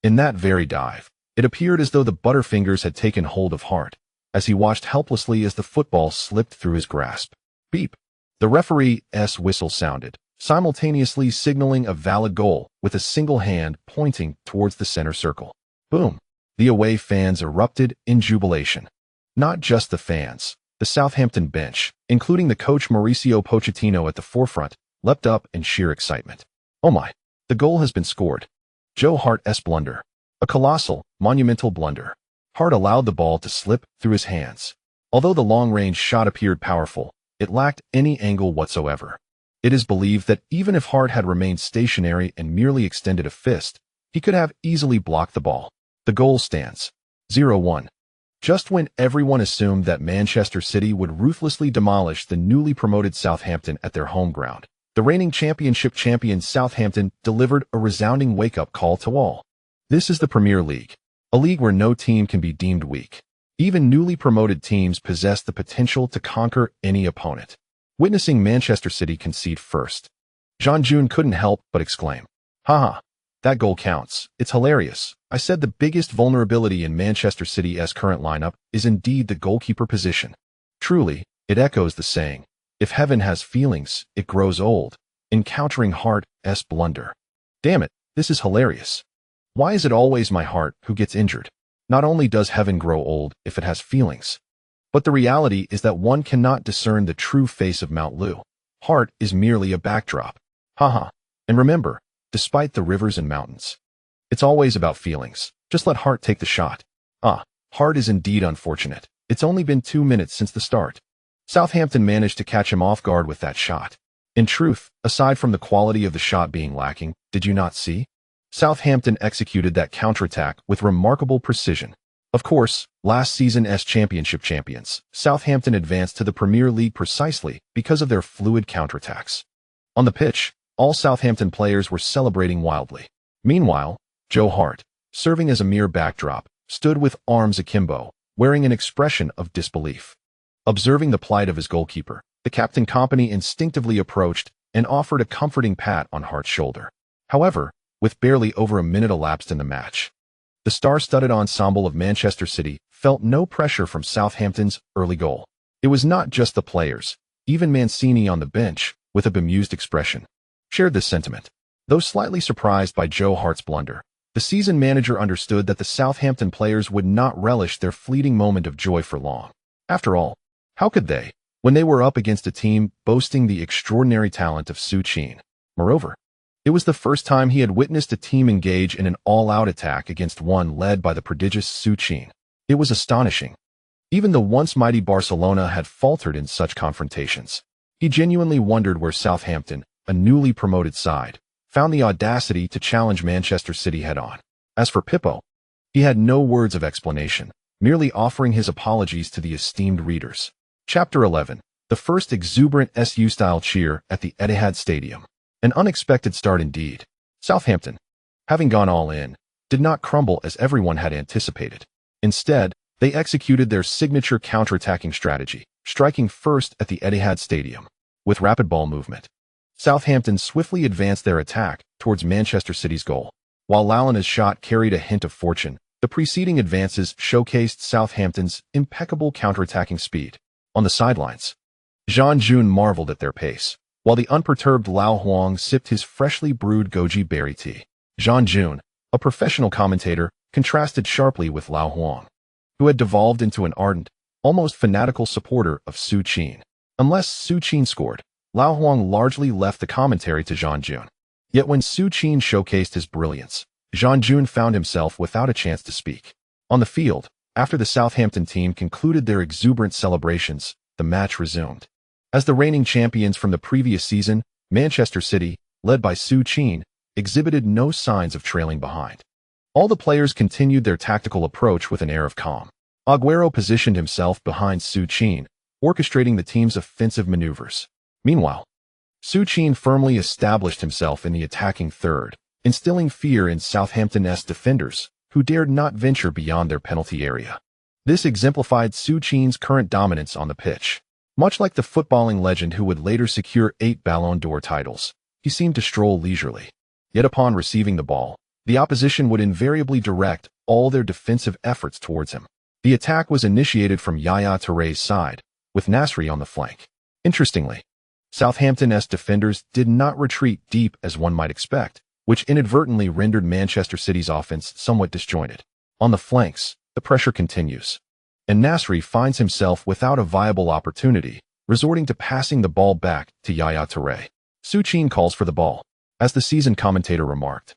In that very dive, it appeared as though the Butterfingers had taken hold of Hart, as he watched helplessly as the football slipped through his grasp. Beep! The referee's whistle sounded, simultaneously signaling a valid goal with a single hand pointing towards the center circle. Boom! The away fans erupted in jubilation. Not just the fans. The Southampton bench, including the coach Mauricio Pochettino at the forefront, leapt up in sheer excitement. Oh my! The goal has been scored. Joe Hart's blunder. A colossal, monumental blunder. Hart allowed the ball to slip through his hands. Although the long-range shot appeared powerful, it lacked any angle whatsoever. It is believed that even if Hart had remained stationary and merely extended a fist, he could have easily blocked the ball. The goal stands 0-1. Just when everyone assumed that Manchester City would ruthlessly demolish the newly promoted Southampton at their home ground, the reigning championship champion Southampton delivered a resounding wake-up call to all. This is the Premier League, a league where no team can be deemed weak. Even newly promoted teams possess the potential to conquer any opponent. Witnessing Manchester City concede first, Jean-June couldn't help but exclaim, "Haha, that goal counts. It's hilarious. I said the biggest vulnerability in Manchester City's current lineup is indeed the goalkeeper position. Truly, it echoes the saying, if heaven has feelings, it grows old," encountering Hart's blunder. Damn it, this is hilarious. Why is it always my heart who gets injured? Not only does heaven grow old if it has feelings, but the reality is that one cannot discern the true face of Mount Lu. Hart is merely a backdrop. Haha. And remember, despite the rivers and mountains, it's always about feelings. Just let Hart take the shot. Hart is indeed unfortunate. It's only been 2 minutes since the start. Southampton managed to catch him off guard with that shot. In truth, aside from the quality of the shot being lacking, did you not see? Southampton executed that counterattack with remarkable precision. Of course, last season's championship champions, Southampton advanced to the Premier League precisely because of their fluid counterattacks. On the pitch, all Southampton players were celebrating wildly. Meanwhile, Joe Hart, serving as a mere backdrop, stood with arms akimbo, wearing an expression of disbelief. Observing the plight of his goalkeeper, the captain company instinctively approached and offered a comforting pat on Hart's shoulder. However, with barely over a minute elapsed in the match, the star-studded ensemble of Manchester City felt no pressure from Southampton's early goal. It was not just the players. Even Mancini on the bench, with a bemused expression, shared this sentiment. Though slightly surprised by Joe Hart's blunder, the seasoned manager understood that the Southampton players would not relish their fleeting moment of joy for long. After all, how could they, when they were up against a team boasting the extraordinary talent of Su Qin? Moreover, it was the first time he had witnessed a team engage in an all-out attack against one led by the prodigious Su Qin. It was astonishing. Even the once mighty Barcelona had faltered in such confrontations. He genuinely wondered where Southampton, a newly promoted side, found the audacity to challenge Manchester City head-on. As for Pippo, he had no words of explanation, merely offering his apologies to the esteemed readers. Chapter 11. The first exuberant SU-style cheer at the Etihad Stadium. An unexpected start indeed. Southampton, having gone all in, did not crumble as everyone had anticipated. Instead, they executed their signature counter-attacking strategy, striking first at the Etihad Stadium. With rapid ball movement, Southampton swiftly advanced their attack towards Manchester City's goal. While Lalana's shot carried a hint of fortune, the preceding advances showcased Southampton's impeccable counter-attacking speed. On the sidelines, Jean-June marveled at their pace, while the unperturbed Lao Huang sipped his freshly brewed goji berry tea. Jean-June, a professional commentator, contrasted sharply with Lao Huang, who had devolved into an ardent, almost fanatical supporter of Su Qin. Unless Su Qin scored, Lao Huang largely left the commentary to Jean-June. Yet when Su Qin showcased his brilliance, Jean-June found himself without a chance to speak. On the field, after the Southampton team concluded their exuberant celebrations, the match resumed. As the reigning champions from the previous season, Manchester City, led by Su Qin, exhibited no signs of trailing behind. All the players continued their tactical approach with an air of calm. Aguero positioned himself behind Su Qin, orchestrating the team's offensive maneuvers. Meanwhile, Su Qin firmly established himself in the attacking third, instilling fear in Southampton's defenders, who dared not venture beyond their penalty area. This exemplified Su Qin's current dominance on the pitch. Much like the footballing legend who would later secure 8 Ballon d'Or titles, he seemed to stroll leisurely. Yet upon receiving the ball, the opposition would invariably direct all their defensive efforts towards him. The attack was initiated from Yaya Touré's side, with Nasri on the flank. Interestingly, Southampton's defenders did not retreat deep as one might expect, which inadvertently rendered Manchester City's offense somewhat disjointed. On the flanks, the pressure continues, and Nasri finds himself without a viable opportunity, resorting to passing the ball back to Yaya Touré. Su Qin calls for the ball. As the seasoned commentator remarked,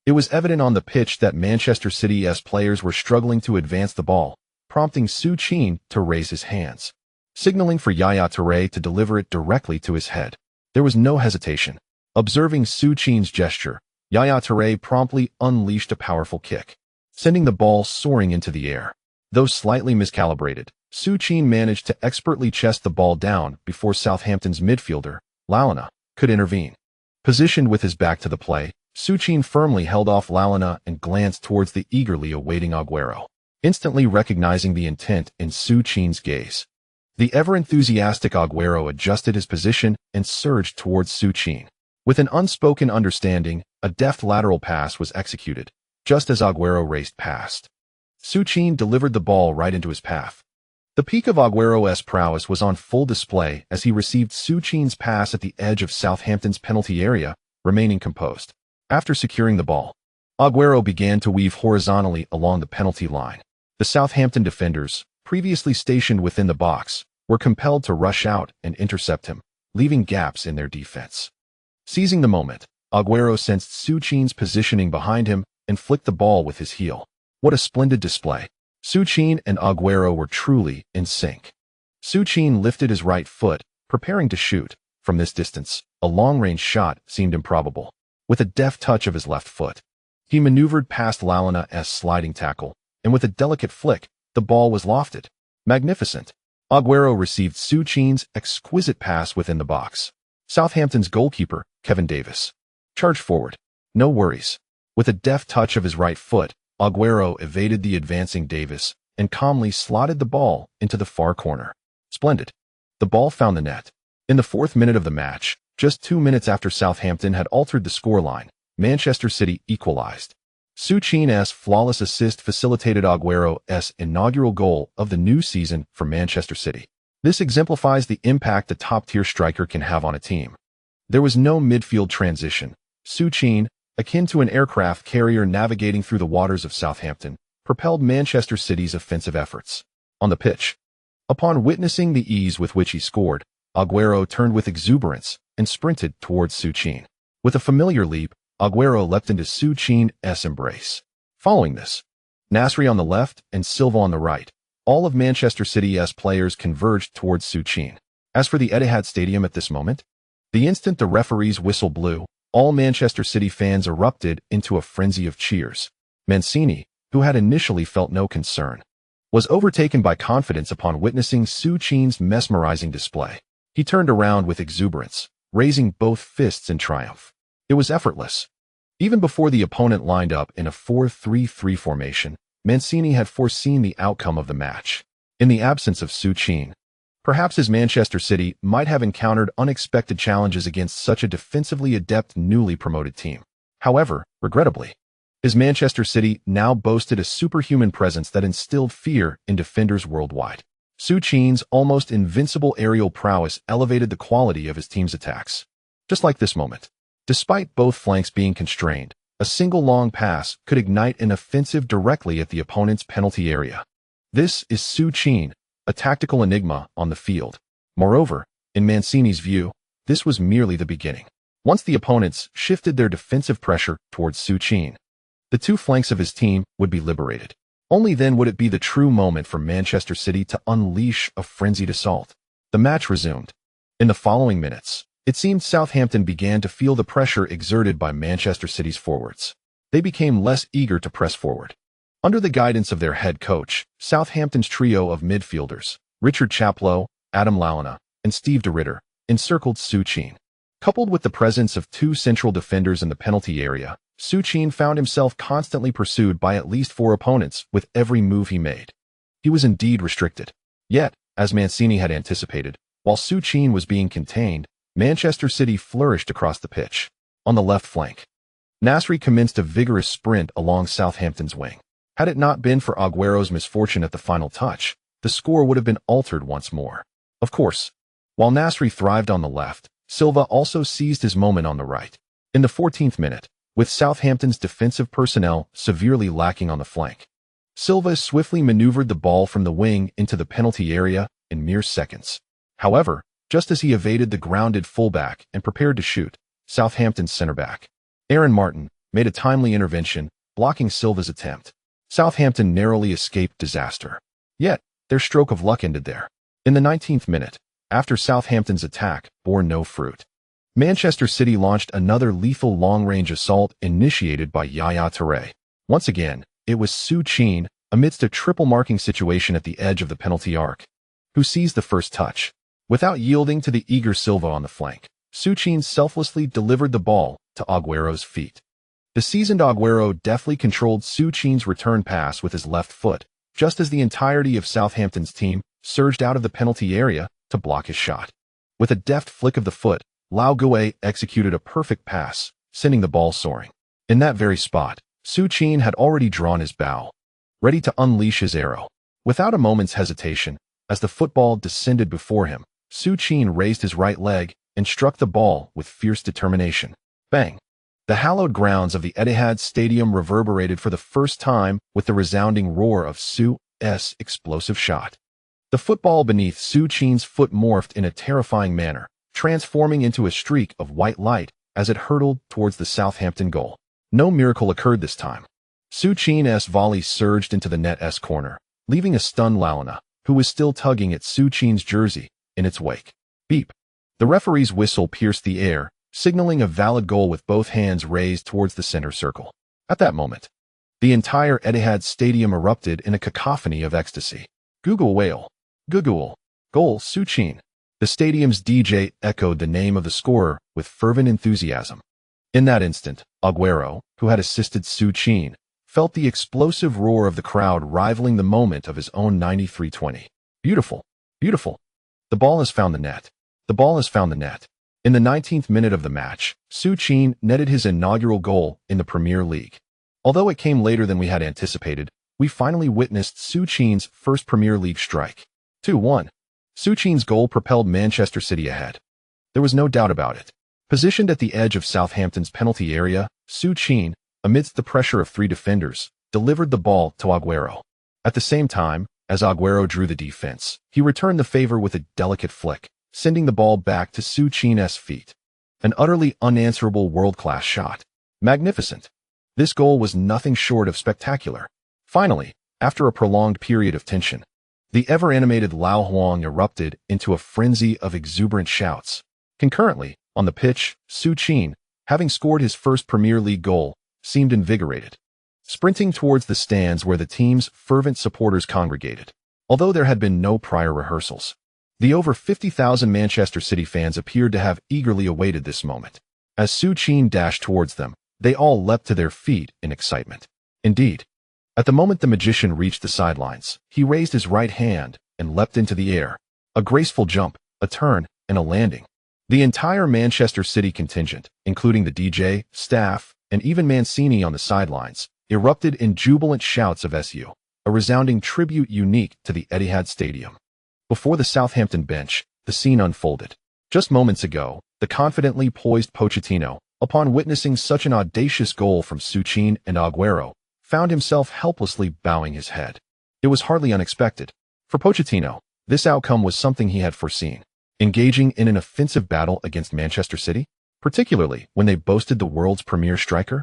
it was evident on the pitch that Manchester City's players were struggling to advance the ball, prompting Su Qin to raise his hands, signaling for Yaya Touré to deliver it directly to his head. There was no hesitation. Observing Su Qin's gesture, Yaya Touré promptly unleashed a powerful kick, sending the ball soaring into the air. Though slightly miscalibrated, Su Qin managed to expertly chest the ball down before Southampton's midfielder, Lalana, could intervene. Positioned with his back to the play, Su Qin firmly held off Lalana and glanced towards the eagerly awaiting Agüero, instantly recognizing the intent in Su Qin's gaze. The ever-enthusiastic Agüero adjusted his position and surged towards Su Qin. With an unspoken understanding, a deft lateral pass was executed, just as Agüero raced past. Su Qin delivered the ball right into his path. The peak of Agüero's prowess was on full display as he received Su Qin's pass at the edge of Southampton's penalty area, remaining composed. After securing the ball, Agüero began to weave horizontally along the penalty line. The Southampton defenders, previously stationed within the box, were compelled to rush out and intercept him, leaving gaps in their defense. Seizing the moment, Agüero sensed Su Qin's positioning behind him and flicked the ball with his heel. What a splendid display! Su Qin and Agüero were truly in sync. Su Qin lifted his right foot, preparing to shoot. From this distance, a long-range shot seemed improbable. With a deft touch of his left foot, he maneuvered past Lalana's sliding tackle, and with a delicate flick, the ball was lofted. Magnificent! Agüero received Su Qin's exquisite pass within the box. Southampton's goalkeeper, Kevin Davis, charged forward. No worries. With a deft touch of his right foot, Agüero evaded the advancing Davis and calmly slotted the ball into the far corner. Splendid. The ball found the net. In the 4th minute of the match, just 2 minutes after Southampton had altered the scoreline, Manchester City equalized. Su Qin's flawless assist facilitated Agüero's inaugural goal of the new season for Manchester City. This exemplifies the impact a top-tier striker can have on a team. There was no midfield transition. Su Qin, akin to an aircraft carrier navigating through the waters of Southampton, propelled Manchester City's offensive efforts. On the pitch, upon witnessing the ease with which he scored, Agüero turned with exuberance and sprinted towards Su Qin. With a familiar leap, Agüero leapt into Su Qin's embrace. Following this, Nasri on the left and Silva on the right, all of Manchester City's players converged towards Su Qin. As for the Etihad Stadium at this moment, the instant the referee's whistle blew, all Manchester City fans erupted into a frenzy of cheers. Mancini, who had initially felt no concern, was overtaken by confidence upon witnessing Su Qin's mesmerizing display. He turned around with exuberance, raising both fists in triumph. It was effortless. Even before the opponent lined up in a 4-3-3 formation, Mancini had foreseen the outcome of the match. In the absence of Su Qin, perhaps his Manchester City might have encountered unexpected challenges against such a defensively adept newly promoted team. However, regrettably, his Manchester City now boasted a superhuman presence that instilled fear in defenders worldwide. Su Qin's almost invincible aerial prowess elevated the quality of his team's attacks. Just like this moment, despite both flanks being constrained, a single long pass could ignite an offensive directly at the opponent's penalty area. This is Su Qin, a tactical enigma on the field. Moreover, in Mancini's view, this was merely the beginning. Once the opponents shifted their defensive pressure towards Su Qin, the two flanks of his team would be liberated. Only then would it be the true moment for Manchester City to unleash a frenzied assault. The match resumed. In the following minutes, it seemed Southampton began to feel the pressure exerted by Manchester City's forwards. They became less eager to press forward. Under the guidance of their head coach, Southampton's trio of midfielders, Richard Chaplow, Adam Lallana, and Steve de Ridder, encircled Su Qin. Coupled with the presence of two central defenders in the penalty area, Su Qin found himself constantly pursued by at least 4 opponents with every move he made. He was indeed restricted. Yet, as Mancini had anticipated, while Su Qin was being contained, Manchester City flourished across the pitch. On the left flank, Nasri commenced a vigorous sprint along Southampton's wing. Had it not been for Agüero's misfortune at the final touch, the score would have been altered once more. Of course, while Nasri thrived on the left, Silva also seized his moment on the right. In the 14th minute, with Southampton's defensive personnel severely lacking on the flank, Silva swiftly maneuvered the ball from the wing into the penalty area in mere seconds. However, just as he evaded the grounded fullback and prepared to shoot, Southampton's centre-back, Aaron Martin, made a timely intervention, blocking Silva's attempt. Southampton narrowly escaped disaster. Yet, their stroke of luck ended there. In the 19th minute, after Southampton's attack bore no fruit, Manchester City launched another lethal long-range assault initiated by Yaya Touré. Once again, it was Su Qin, amidst a triple marking situation at the edge of the penalty arc, who seized the first touch. Without yielding to the eager Silva on the flank, Su Qin selflessly delivered the ball to Agüero's feet. The seasoned Agüero deftly controlled Su Qin's return pass with his left foot, just as the entirety of Southampton's team surged out of the penalty area to block his shot. With a deft flick of the foot, Lau Gué executed a perfect pass, sending the ball soaring. In that very spot, Su Qin had already drawn his bow, ready to unleash his arrow. Without a moment's hesitation, as the football descended before him, Su Qin raised his right leg and struck the ball with fierce determination. Bang! The hallowed grounds of the Etihad Stadium reverberated for the first time with the resounding roar of Su's explosive shot. The football beneath Su Qin's foot morphed in a terrifying manner, transforming into a streak of white light as it hurtled towards the Southampton goal. No miracle occurred this time. Su Qin's volley surged into the net's corner, leaving a stunned Lalana, who was still tugging at Su Qin's jersey, in its wake. Beep! The referee's whistle pierced the air, signaling a valid goal with both hands raised towards the center circle. At that moment, the entire Etihad Stadium erupted in a cacophony of ecstasy. Google whale. Google. Goal Su Qin. The stadium's DJ echoed the name of the scorer with fervent enthusiasm. In that instant, Agüero, who had assisted Su Qin, felt the explosive roar of the crowd rivaling the moment of his own 93-20. Beautiful. Beautiful. The ball has found the net. The ball has found the net. In the 19th minute of the match, Su Qin netted his inaugural goal in the Premier League. Although it came later than we had anticipated, we finally witnessed Su Qin's first Premier League strike. 2-1. Su Qin's goal propelled Manchester City ahead. There was no doubt about it. Positioned at the edge of Southampton's penalty area, Su Qin, amidst the pressure of 3 defenders, delivered the ball to Agüero. At the same time, as Agüero drew the defense, he returned the favor with a delicate flick, sending the ball back to Su Qin's feet. An utterly unanswerable world-class shot. Magnificent. This goal was nothing short of spectacular. Finally, after a prolonged period of tension, the ever-animated Lao Huang erupted into a frenzy of exuberant shouts. Concurrently, on the pitch, Su Qin, having scored his first Premier League goal, seemed invigorated, sprinting towards the stands where the team's fervent supporters congregated. Although there had been no prior rehearsals, the over 50,000 Manchester City fans appeared to have eagerly awaited this moment. As Su Qin dashed towards them, they all leapt to their feet in excitement. Indeed, at the moment the magician reached the sidelines, he raised his right hand and leapt into the air. A graceful jump, a turn, and a landing. The entire Manchester City contingent, including the DJ, staff, and even Mancini on the sidelines, erupted in jubilant shouts of SU, a resounding tribute unique to the Etihad Stadium. Before the Southampton bench, the scene unfolded. Just moments ago, the confidently poised Pochettino, upon witnessing such an audacious goal from Su Qin and Agüero, found himself helplessly bowing his head. It was hardly unexpected. For Pochettino, this outcome was something he had foreseen. Engaging in an offensive battle against Manchester City, particularly when they boasted the world's premier striker,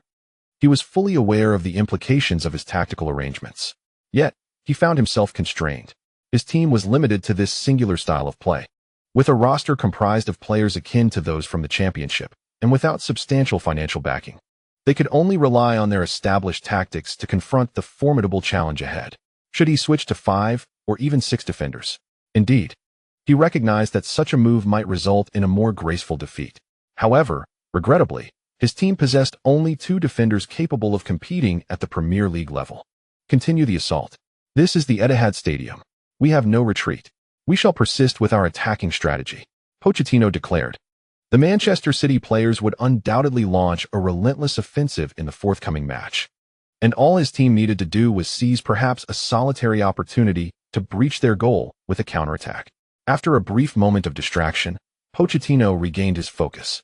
he was fully aware of the implications of his tactical arrangements. Yet, he found himself constrained. His team was limited to this singular style of play. With a roster comprised of players akin to those from the Championship, and without substantial financial backing, they could only rely on their established tactics to confront the formidable challenge ahead. Should he switch to 5 or even 6 defenders? Indeed, he recognized that such a move might result in a more graceful defeat. However, regrettably, his team possessed only 2 defenders capable of competing at the Premier League level. Continue the assault. This is the Etihad Stadium. We have no retreat. We shall persist with our attacking strategy, Pochettino declared. The Manchester City players would undoubtedly launch a relentless offensive in the forthcoming match. And all his team needed to do was seize perhaps a solitary opportunity to breach their goal with a counterattack. After a brief moment of distraction, Pochettino regained his focus.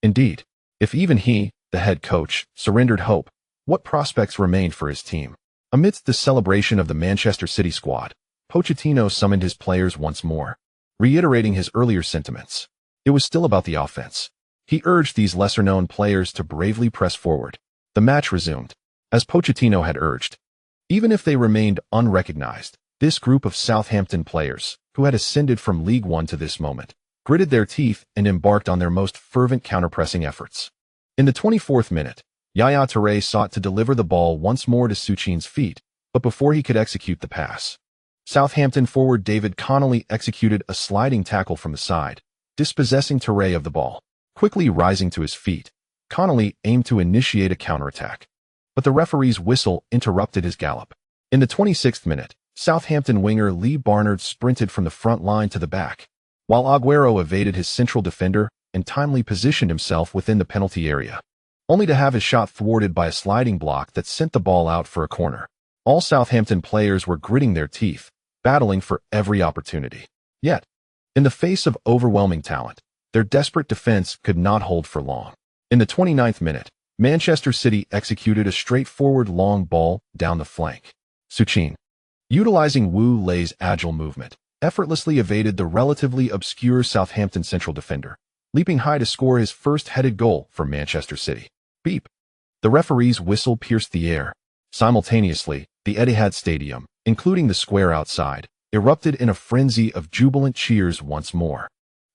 Indeed, if even he, the head coach, surrendered hope, what prospects remained for his team? Amidst the celebration of the Manchester City squad, Pochettino summoned his players once more, reiterating his earlier sentiments. It was still about the offense. He urged these lesser-known players to bravely press forward. The match resumed, as Pochettino had urged. Even if they remained unrecognized, this group of Southampton players, who had ascended from League One to this moment, gritted their teeth and embarked on their most fervent counter-pressing efforts. In the 24th minute, Yaya Touré sought to deliver the ball once more to Su Qin's feet, but before he could execute the pass, Southampton forward David Connolly executed a sliding tackle from the side, dispossessing Touré of the ball. Quickly rising to his feet, Connolly aimed to initiate a counterattack, but the referee's whistle interrupted his gallop. In the 26th minute, Southampton winger Lee Barnard sprinted from the front line to the back, while Aguero evaded his central defender and timely positioned himself within the penalty area, only to have his shot thwarted by a sliding block that sent the ball out for a corner. All Southampton players were gritting their teeth, battling for every opportunity. Yet, in the face of overwhelming talent, their desperate defense could not hold for long. In the 29th minute, Manchester City executed a straightforward long ball down the flank. Su Qin, utilizing Wu Lei's agile movement, effortlessly evaded the relatively obscure Southampton central defender, leaping high to score his first headed goal for Manchester City. Beep. The referee's whistle pierced the air. Simultaneously, the Etihad Stadium, including the square outside, erupted in a frenzy of jubilant cheers once more.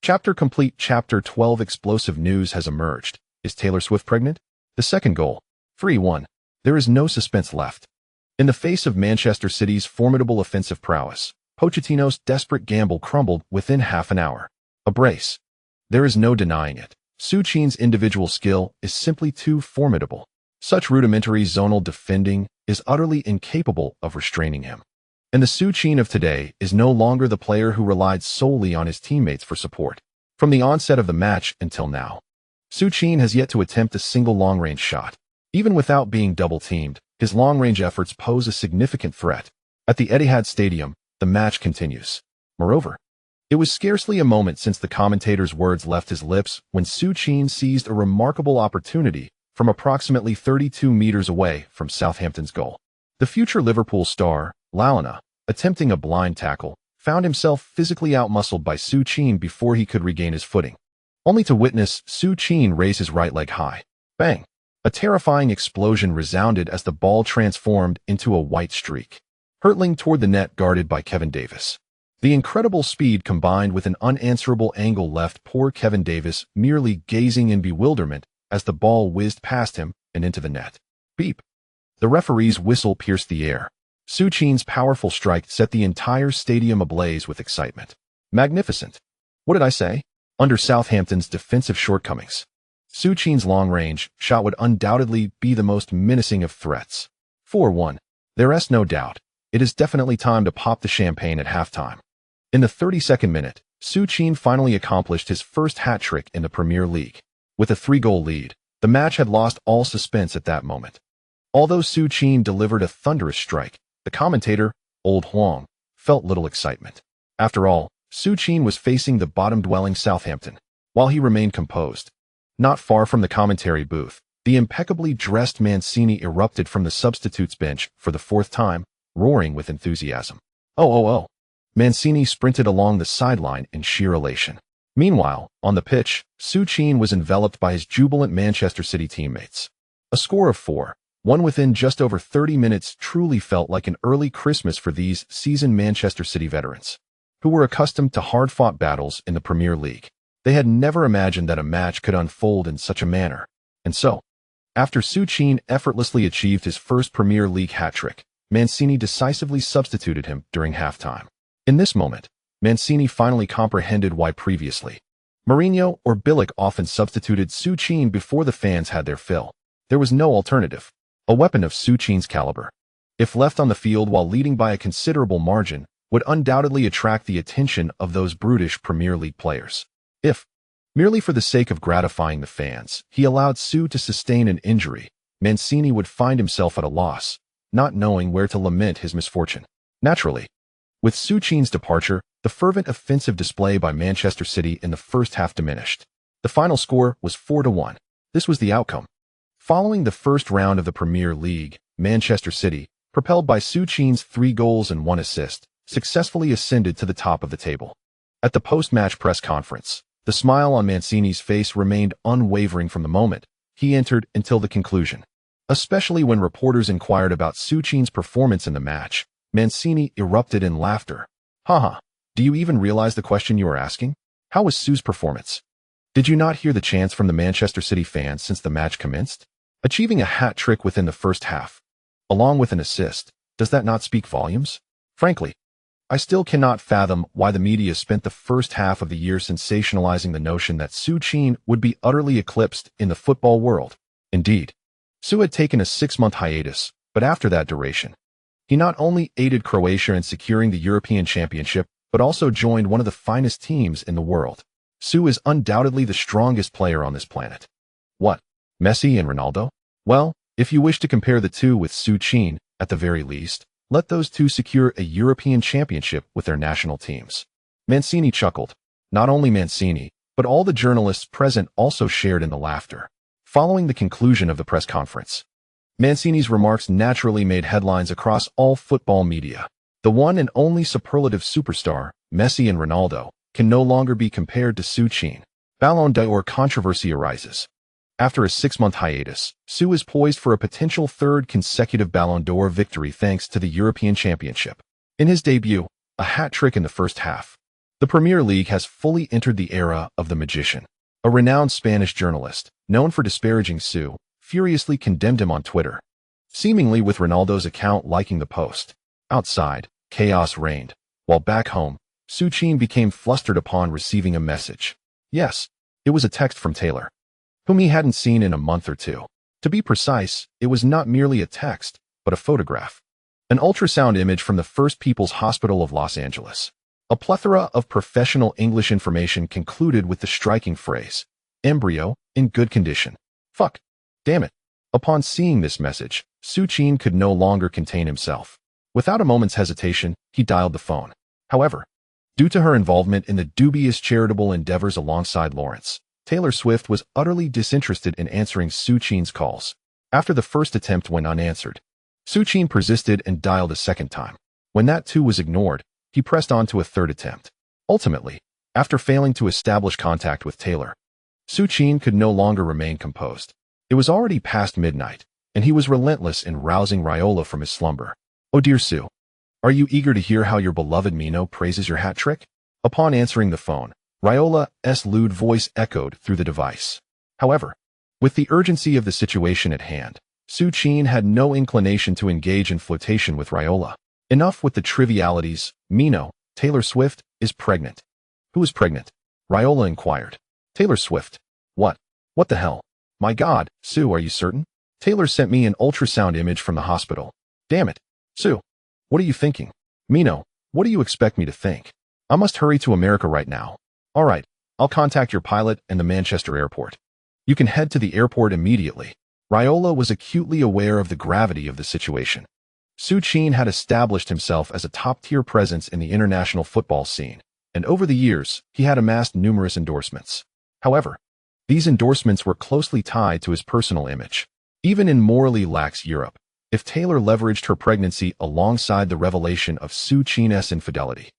Chapter complete. Chapter 12. Explosive news has emerged. Is Taylor Swift pregnant? The second goal. 3-1. There is no suspense left. In the face of Manchester City's formidable offensive prowess, Pochettino's desperate gamble crumbled within half an hour. A brace. There is no denying it. Su Qin's individual skill is simply too formidable. Such rudimentary zonal defending is utterly incapable of restraining him. And the Su Qin of today is no longer the player who relied solely on his teammates for support. From the onset of the match until now, Su Qin has yet to attempt a single long-range shot. Even without being double-teamed, his long-range efforts pose a significant threat. At the Etihad Stadium, the match continues. Moreover, it was scarcely a moment since the commentator's words left his lips when Su Qin seized a remarkable opportunity from approximately 32 meters away from Southampton's goal. The future Liverpool star, Lalana, attempting a blind tackle, found himself physically outmuscled by Su Qin before he could regain his footing, only to witness Su Qin raise his right leg high. Bang! A terrifying explosion resounded as the ball transformed into a white streak, hurtling toward the net guarded by Kevin Davis. The incredible speed combined with an unanswerable angle left poor Kevin Davis merely gazing in bewilderment as the ball whizzed past him and into the net. Beep! The referee's whistle pierced the air. Su Qin's powerful strike set the entire stadium ablaze with excitement. Magnificent. What did I say? Under Southampton's defensive shortcomings, Su Qin's long-range shot would undoubtedly be the most menacing of threats. 4-1. There is no doubt. It is definitely time to pop the champagne at halftime. In the 32nd minute, Su Qin finally accomplished his first hat-trick in the Premier League. With a 3-goal lead, the match had lost all suspense at that moment. Although Su Qin delivered a thunderous strike, the commentator, Old Huang, felt little excitement. After all, Su Qin was facing the bottom-dwelling Southampton, while he remained composed. Not far from the commentary booth, the impeccably dressed Mancini erupted from the substitutes bench for the 4th time, roaring with enthusiasm. Oh! Mancini sprinted along the sideline in sheer elation. Meanwhile, on the pitch, Su Qin was enveloped by his jubilant Manchester City teammates. A score of 4-1 within just over 30 minutes truly felt like an early Christmas for these seasoned Manchester City veterans, who were accustomed to hard-fought battles in the Premier League. They had never imagined that a match could unfold in such a manner. And so, after Su Qin effortlessly achieved his first Premier League hat-trick, Mancini decisively substituted him during halftime. In this moment, Mancini finally comprehended why previously Mourinho or Bilic often substituted Su Qin before the fans had their fill. There was no alternative. A weapon of Su Qin's caliber, if left on the field while leading by a considerable margin, would undoubtedly attract the attention of those brutish Premier League players. If, merely for the sake of gratifying the fans, he allowed Su to sustain an injury, Mancini would find himself at a loss, not knowing where to lament his misfortune. Naturally, with Su Qin's departure, the fervent offensive display by Manchester City in the first half diminished. The final score was 4-1. This was the outcome. Following the first round of the Premier League, Manchester City, propelled by Su Qin's 3 goals and 1 assist, successfully ascended to the top of the table. At the post-match press conference, the smile on Mancini's face remained unwavering from the moment he entered until the conclusion. Especially when reporters inquired about Su Qin's performance in the match, Mancini erupted in laughter. Haha, do you even realize the question you are asking? How was Su's performance? Did you not hear the chants from the Manchester City fans since the match commenced? Achieving a hat-trick within the first half, along with an assist, does that not speak volumes? Frankly, I still cannot fathom why the media spent the first half of the year sensationalizing the notion that Su Qin would be utterly eclipsed in the football world. Indeed, Su had taken a 6-month hiatus, but after that duration, he not only aided Croatia in securing the European Championship, but also joined one of the finest teams in the world. Su is undoubtedly the strongest player on this planet. What? Messi and Ronaldo? Well, if you wish to compare the two with Su Qin, at the very least, let those two secure a European Championship with their national teams. Mancini chuckled. Not only Mancini, but all the journalists present also shared in the laughter. Following the conclusion of the press conference, Mancini's remarks naturally made headlines across all football media. The one and only superlative superstar, Messi and Ronaldo, can no longer be compared to Su Qin. Ballon d'Or controversy arises. After a 6-month hiatus, Su is poised for a potential 3rd consecutive Ballon d'Or victory thanks to the European Championship. In his debut, a hat-trick in the first half, the Premier League has fully entered the era of the magician. A renowned Spanish journalist, known for disparaging Su, furiously condemned him on Twitter, seemingly with Ronaldo's account liking the post. Outside, chaos reigned, while back home, Su Qin became flustered upon receiving a message. Yes, it was a text from Taylor, whom he hadn't seen in a month or two. To be precise, it was not merely a text, but a photograph. An ultrasound image from the First People's Hospital of Los Angeles. A plethora of professional English information concluded with the striking phrase, embryo, in good condition. Fuck. Damn it. Upon seeing this message, Su Qin could no longer contain himself. Without a moment's hesitation, he dialed the phone. However, due to her involvement in the dubious charitable endeavors alongside Lawrence, Taylor Swift was utterly disinterested in answering Su Qin's calls. After the first attempt went unanswered, Su Qin persisted and dialed a second time. When that too was ignored, he pressed on to a third attempt. Ultimately, after failing to establish contact with Taylor, Su Qin could no longer remain composed. It was already past midnight, and he was relentless in rousing Raiola from his slumber. Oh dear Su, are you eager to hear how your beloved Mino praises your hat trick? Upon answering the phone, Raiola's lewd voice echoed through the device. However, with the urgency of the situation at hand, Su Qin had no inclination to engage in flirtation with Raiola. Enough with the trivialities. Mino, Taylor Swift, is pregnant. Who is pregnant? Raiola inquired. Taylor Swift. What? What the hell? My God, Su, are you certain? Taylor sent me an ultrasound image from the hospital. Damn it. Su, what are you thinking? Mino, what do you expect me to think? I must hurry to America right now. All right, I'll contact your pilot and the Manchester airport. You can head to the airport immediately. Raiola was acutely aware of the gravity of the situation. Su Qin had established himself as a top-tier presence in the international football scene, and over the years, he had amassed numerous endorsements. However, these endorsements were closely tied to his personal image. Even in morally lax Europe, if Taylor leveraged her pregnancy alongside the revelation of Su Qin's infidelity,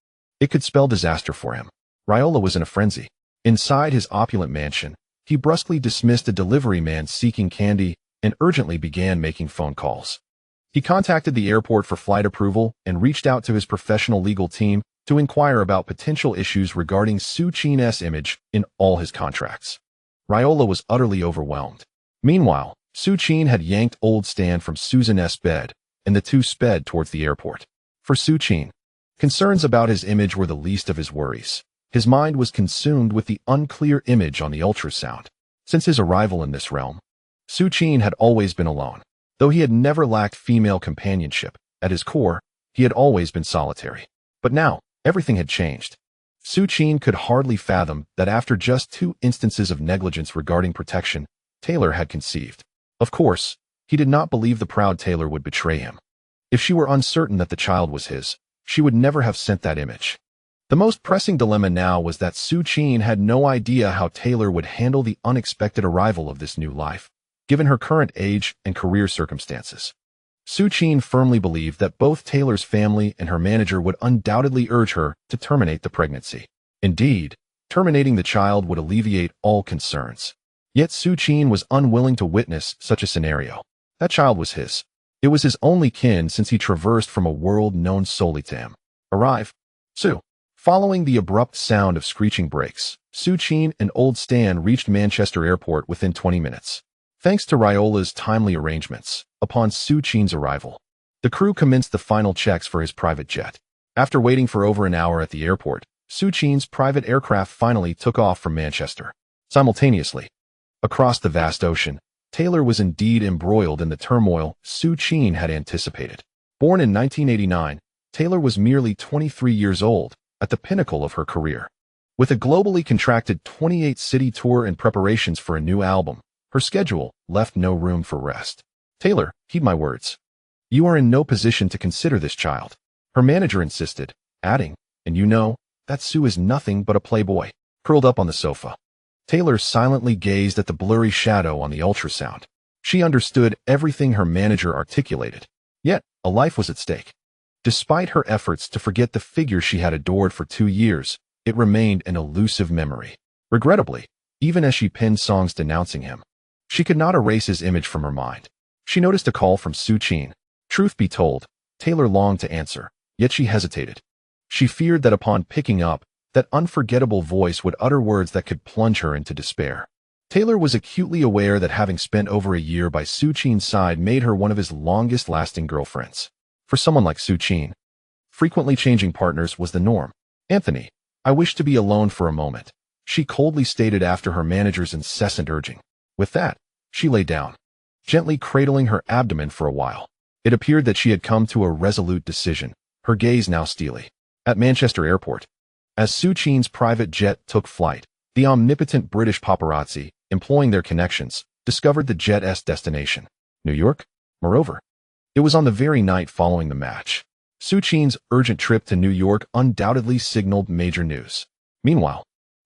it could spell disaster for him. Raiola was in a frenzy. Inside his opulent mansion, he brusquely dismissed a delivery man seeking candy and urgently began making phone calls. He contacted the airport for flight approval and reached out to his professional legal team to inquire about potential issues regarding Su Qin's image in all his contracts. Raiola was utterly overwhelmed. Meanwhile, Su Qin had yanked old Stan from Susan's bed, and the two sped towards the airport. For Su Qin, concerns about his image were the least of his worries. His mind was consumed with the unclear image on the ultrasound. Since his arrival in this realm, Su Qin had always been alone. Though he had never lacked female companionship, at his core, he had always been solitary. But now, everything had changed. Su Qin could hardly fathom that after just 2 instances of negligence regarding protection, Taylor had conceived. Of course, he did not believe the proud Taylor would betray him. If she were uncertain that the child was his, she would never have sent that image. The most pressing dilemma now was that Su Qin had no idea how Taylor would handle the unexpected arrival of this new life, given her current age and career circumstances. Su Qin firmly believed that both Taylor's family and her manager would undoubtedly urge her to terminate the pregnancy. Indeed, terminating the child would alleviate all concerns. Yet Su Qin was unwilling to witness such a scenario. That child was his. It was his only kin since he traversed from a world known solely to him. Arrive, Su. Following the abrupt sound of screeching brakes, Su Qin and old Stan reached Manchester Airport within 20 minutes. Thanks to Raiola's timely arrangements, upon Su Qin's arrival, the crew commenced the final checks for his private jet. After waiting for over an hour at the airport, Su Qin's private aircraft finally took off from Manchester. Simultaneously, across the vast ocean, Taylor was indeed embroiled in the turmoil Su Qin had anticipated. Born in 1989, Taylor was merely 23 years old, at the pinnacle of her career. With a globally contracted 28-city tour and preparations for a new album, her schedule left no room for rest. Taylor, heed my words. You are in no position to consider this child, her manager insisted, adding, and you know, that Su is nothing but a playboy. Curled up on the sofa, Taylor silently gazed at the blurry shadow on the ultrasound. She understood everything her manager articulated, yet a life was at stake. Despite her efforts to forget the figure she had adored for 2 years, it remained an elusive memory. Regrettably, even as she penned songs denouncing him, she could not erase his image from her mind. She noticed a call from Su Qin. Truth be told, Taylor longed to answer, yet she hesitated. She feared that upon picking up, that unforgettable voice would utter words that could plunge her into despair. Taylor was acutely aware that having spent over a year by Su Qin's side made her one of his longest-lasting girlfriends. For someone like Su Qin, frequently changing partners was the norm. Anthony, I wish to be alone for a moment, she coldly stated after her manager's incessant urging. With that, she lay down, gently cradling her abdomen for a while. It appeared that she had come to a resolute decision, her gaze now steely. At Manchester Airport, as Su Qin's private jet took flight, the omnipotent British paparazzi, employing their connections, discovered the jet's destination, New York. Moreover, it was on the very night following the match. Su Qin's urgent trip to New York undoubtedly signaled major news. Meanwhile,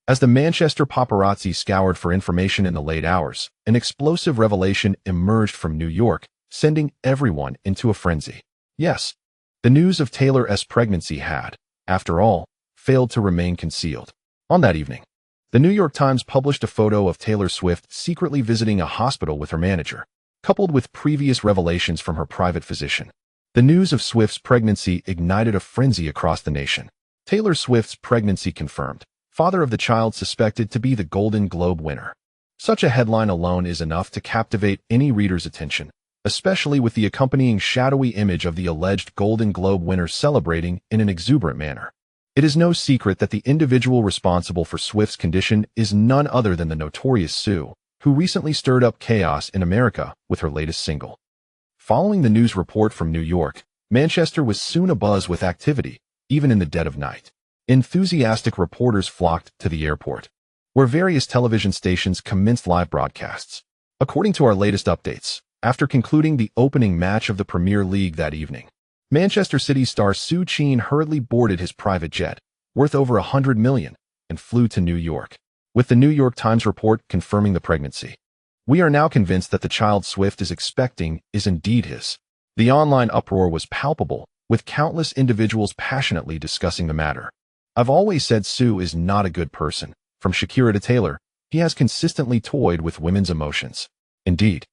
as the Manchester paparazzi scoured for information in the late hours, an explosive revelation emerged from New York, sending everyone into a frenzy. Yes, the news of Taylor's pregnancy had, after all, failed to remain concealed. On that evening, the New York Times published a photo of Taylor Swift secretly visiting a hospital with her manager, coupled with previous revelations from her private physician. The news of Swift's pregnancy ignited a frenzy across the nation. Taylor Swift's pregnancy confirmed, father of the child suspected to be the Golden Globe winner. Such a headline alone is enough to captivate any reader's attention, especially with the accompanying shadowy image of the alleged Golden Globe winner celebrating in an exuberant manner. It is no secret that the individual responsible for Swift's condition is none other than the notorious Su, who recently stirred up chaos in America with her latest single. Following the news report from New York, Manchester was soon abuzz with activity, even in the dead of night. Enthusiastic reporters flocked to the airport, where various television stations commenced live broadcasts. According to our latest updates, after concluding the opening match of the Premier League that evening, Manchester City star Su Qin hurriedly boarded his private jet, worth over $100 million, and flew to New York, with the New York Times report confirming the pregnancy. We are now convinced that the child Swift is expecting is indeed his. The online uproar was palpable, with countless individuals passionately discussing the matter. I've always said Su is not a good person. From Shakira to Taylor, he has consistently toyed with women's emotions. Indeed,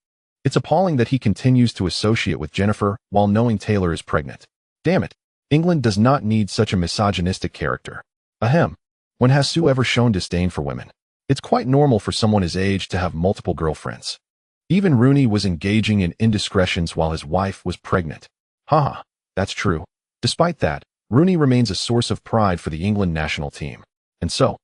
it's appalling that he continues to associate with Jennifer while knowing Taylor is pregnant. Damn it, England does not need such a misogynistic character. Ahem. When has Su ever shown disdain for women? It's quite normal for someone his age to have multiple girlfriends. Even Rooney was engaging in indiscretions while his wife was pregnant. Haha, that's true. Despite that, Rooney remains a source of pride for the England national team. And so,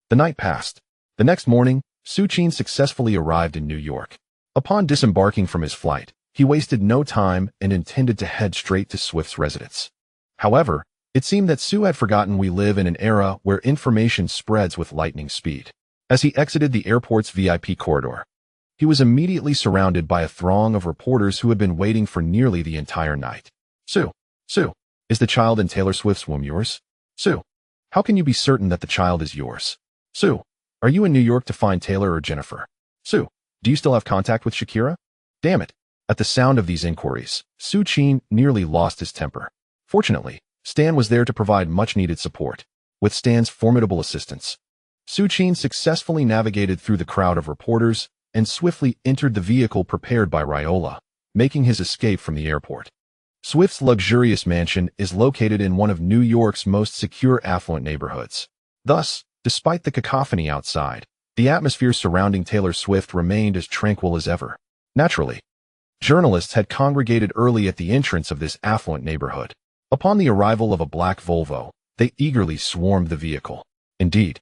the night passed. The next morning, Su Qin successfully arrived in New York. Upon disembarking from his flight, he wasted no time and intended to head straight to Swift's residence. However, it seemed that Su had forgotten we live in an era where information spreads with lightning speed. As he exited the airport's VIP corridor, he was immediately surrounded by a throng of reporters who had been waiting for nearly the entire night. Su, is the child in Taylor Swift's womb yours? Su, how can you be certain that the child is yours? Su, are you in New York to find Taylor or Jennifer? Su, do you still have contact with Shakira? Damn it. At the sound of these inquiries, Su Qin nearly lost his temper. Fortunately, Stan was there to provide much-needed support. With Stan's formidable assistance, Su Qin successfully navigated through the crowd of reporters and swiftly entered the vehicle prepared by Raiola, making his escape from the airport. Swift's luxurious mansion is located in one of New York's most secure affluent neighborhoods. Thus, despite the cacophony outside, the atmosphere surrounding Taylor Swift remained as tranquil as ever. Naturally, journalists had congregated early at the entrance of this affluent neighborhood. Upon the arrival of a black Volvo, they eagerly swarmed the vehicle. Indeed,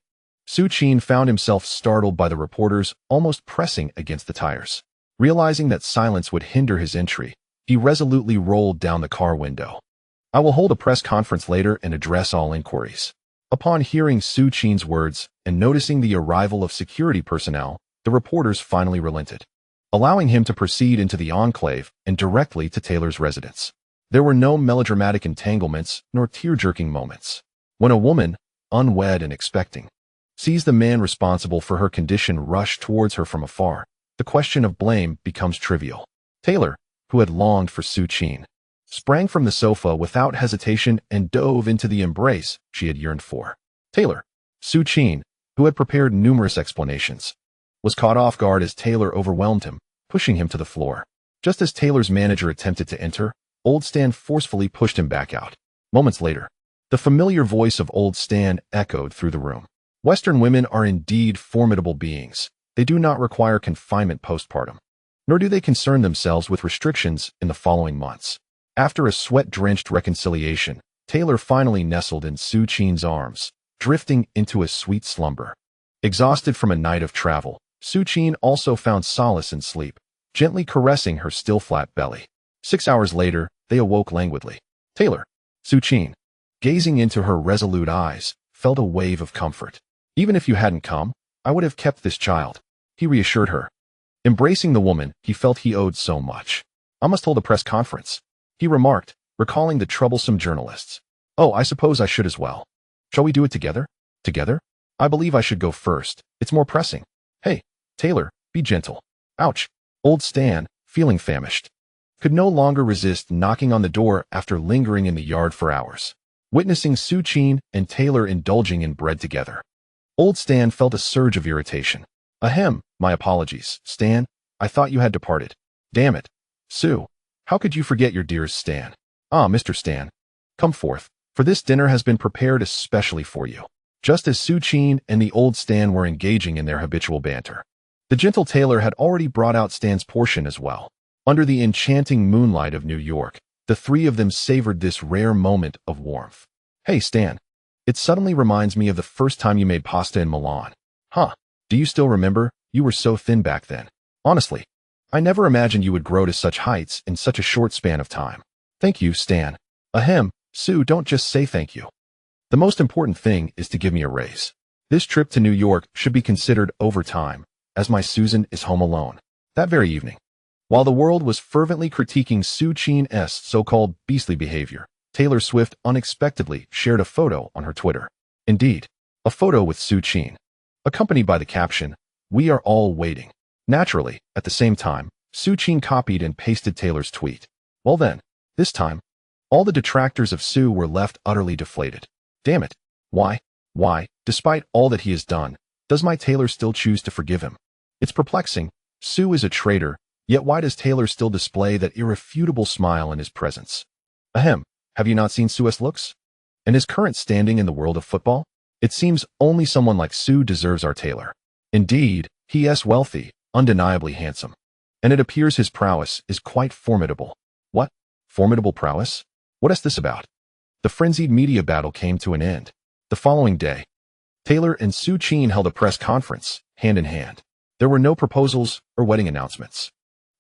Su Qin found himself startled by the reporters almost pressing against the tires. Realizing that silence would hinder his entry, he resolutely rolled down the car window. I will hold a press conference later and address all inquiries. Upon hearing Su Qin's words and noticing the arrival of security personnel, the reporters finally relented, allowing him to proceed into the enclave and directly to Taylor's residence. There were no melodramatic entanglements nor tear-jerking moments. When a woman, unwed and expecting, sees the man responsible for her condition rush towards her from afar, the question of blame becomes trivial. Taylor, who had longed for Su Qin, sprang from the sofa without hesitation and dove into the embrace she had yearned for. Taylor, Su Qin, who had prepared numerous explanations, was caught off guard as Taylor overwhelmed him, pushing him to the floor. Just as Taylor's manager attempted to enter, Old Stan forcefully pushed him back out. Moments later, the familiar voice of Old Stan echoed through the room. Western women are indeed formidable beings. They do not require confinement postpartum, nor do they concern themselves with restrictions in the following months. After a sweat-drenched reconciliation, Taylor finally nestled in Su Qin's arms, drifting into a sweet slumber. Exhausted from a night of travel, Su Qin also found solace in sleep, gently caressing her still flat belly. 6 hours later, they awoke languidly. Taylor, Su Qin, gazing into her resolute eyes, felt a wave of comfort. Even if you hadn't come, I would have kept this child, he reassured her. Embracing the woman he felt he owed so much. I must hold a press conference, he remarked, recalling the troublesome journalists. Oh, I suppose I should as well. Shall we do it together? Together? I believe I should go first. It's more pressing. Hey, Taylor, be gentle. Ouch. Old Stan, feeling famished, could no longer resist knocking on the door after lingering in the yard for hours. Witnessing Su Qin and Taylor indulging in bread together, Old Stan felt a surge of irritation. Ahem, my apologies, Stan. I thought you had departed. Damn it. Su, how could you forget your dearest Stan? Ah, Mr. Stan, come forth, for this dinner has been prepared especially for you. Just as Su Qin and the Old Stan were engaging in their habitual banter, the gentle Taylor had already brought out Stan's portion as well. Under the enchanting moonlight of New York, the three of them savored this rare moment of warmth. Hey, Stan, it suddenly reminds me of the first time you made pasta in Milan. Huh, do you still remember? You were so thin back then. Honestly, I never imagined you would grow to such heights in such a short span of time. Thank you, Stan. Ahem, Su, don't just say thank you. The most important thing is to give me a raise. This trip to New York should be considered overtime, as my Susan is home alone. That very evening, while the world was fervently critiquing Su Qin's so-called beastly behavior, Taylor Swift unexpectedly shared a photo on her Twitter. Indeed, a photo with Su Qin, accompanied by the caption, "We are all waiting." Naturally, at the same time, Su Qin copied and pasted Taylor's tweet. Well then, this time, all the detractors of Su were left utterly deflated. Damn it. Why, despite all that he has done, does my Taylor still choose to forgive him? It's perplexing. Su is a traitor, yet why does Taylor still display that irrefutable smile in his presence? Ahem, have you not seen Su's looks? And his current standing in the world of football? It seems only someone like Su deserves our Taylor. Indeed, he is wealthy, undeniably handsome, and it appears his prowess is quite formidable. What? Formidable prowess? What is this about? The frenzied media battle came to an end. The following day, Taylor and Su Qin held a press conference, hand in hand. There were no proposals or wedding announcements.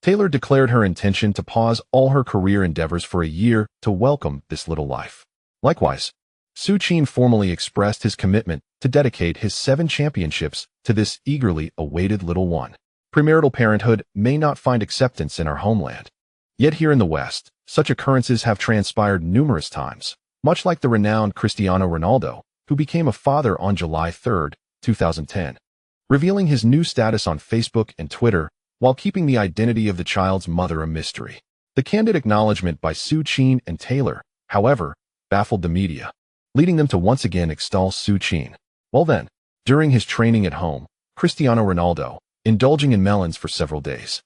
Taylor declared her intention to pause all her career endeavors for a year to welcome this little life. Likewise, Su Qin formally expressed his commitment to dedicate his 7 championships to this eagerly awaited little one. Premarital parenthood may not find acceptance in our homeland. Yet here in the West, such occurrences have transpired numerous times, much like the renowned Cristiano Ronaldo, who became a father on July 3, 2010, revealing his new status on Facebook and Twitter while keeping the identity of the child's mother a mystery. The candid acknowledgement by Su Qin and Taylor, however, baffled the media, leading them to once again extol Su Qin. Well then, during his training at home, Cristiano Ronaldo, indulging in melons for several days,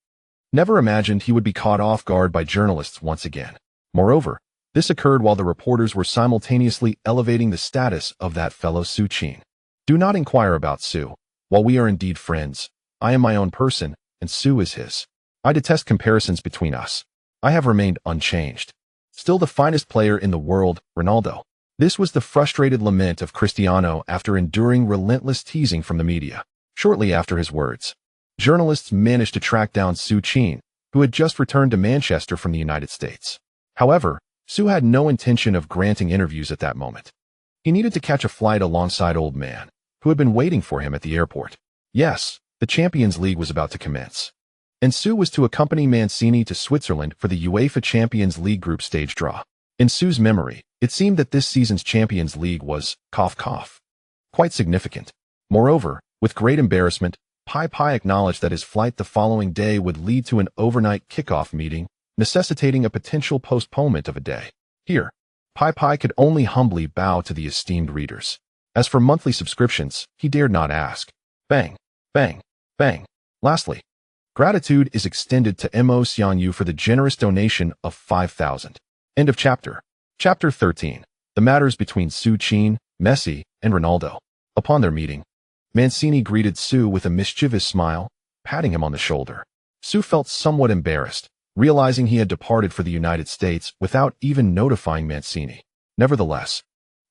never imagined he would be caught off guard by journalists once again. Moreover, this occurred while the reporters were simultaneously elevating the status of that fellow Su Qin. Do not inquire about Su. While we are indeed friends, I am my own person, and Su is his. I detest comparisons between us. I have remained unchanged. Still the finest player in the world, Ronaldo. This was the frustrated lament of Cristiano after enduring relentless teasing from the media. Shortly after his words, journalists managed to track down Su Qin, who had just returned to Manchester from the United States. However, Su had no intention of granting interviews at that moment. He needed to catch a flight alongside old man, who had been waiting for him at the airport. Yes, the Champions League was about to commence, and Su was to accompany Mancini to Switzerland for the UEFA Champions League group stage draw. In Su's memory, it seemed that this season's Champions League was, quite significant. Moreover, with great embarrassment, Pai acknowledged that his flight the following day would lead to an overnight kickoff meeting, necessitating a potential postponement of a day. Here, Pai could only humbly bow to the esteemed readers. As for monthly subscriptions, he dared not ask. Bang, bang, bang. Lastly, gratitude is extended to Mo Xianyu for the generous donation of 5,000. End of chapter. Chapter 13. The matters between Su Qin, Messi, and Ronaldo. Upon their meeting, Mancini greeted Su with a mischievous smile, patting him on the shoulder. Su felt somewhat embarrassed, realizing he had departed for the United States without even notifying Mancini. Nevertheless,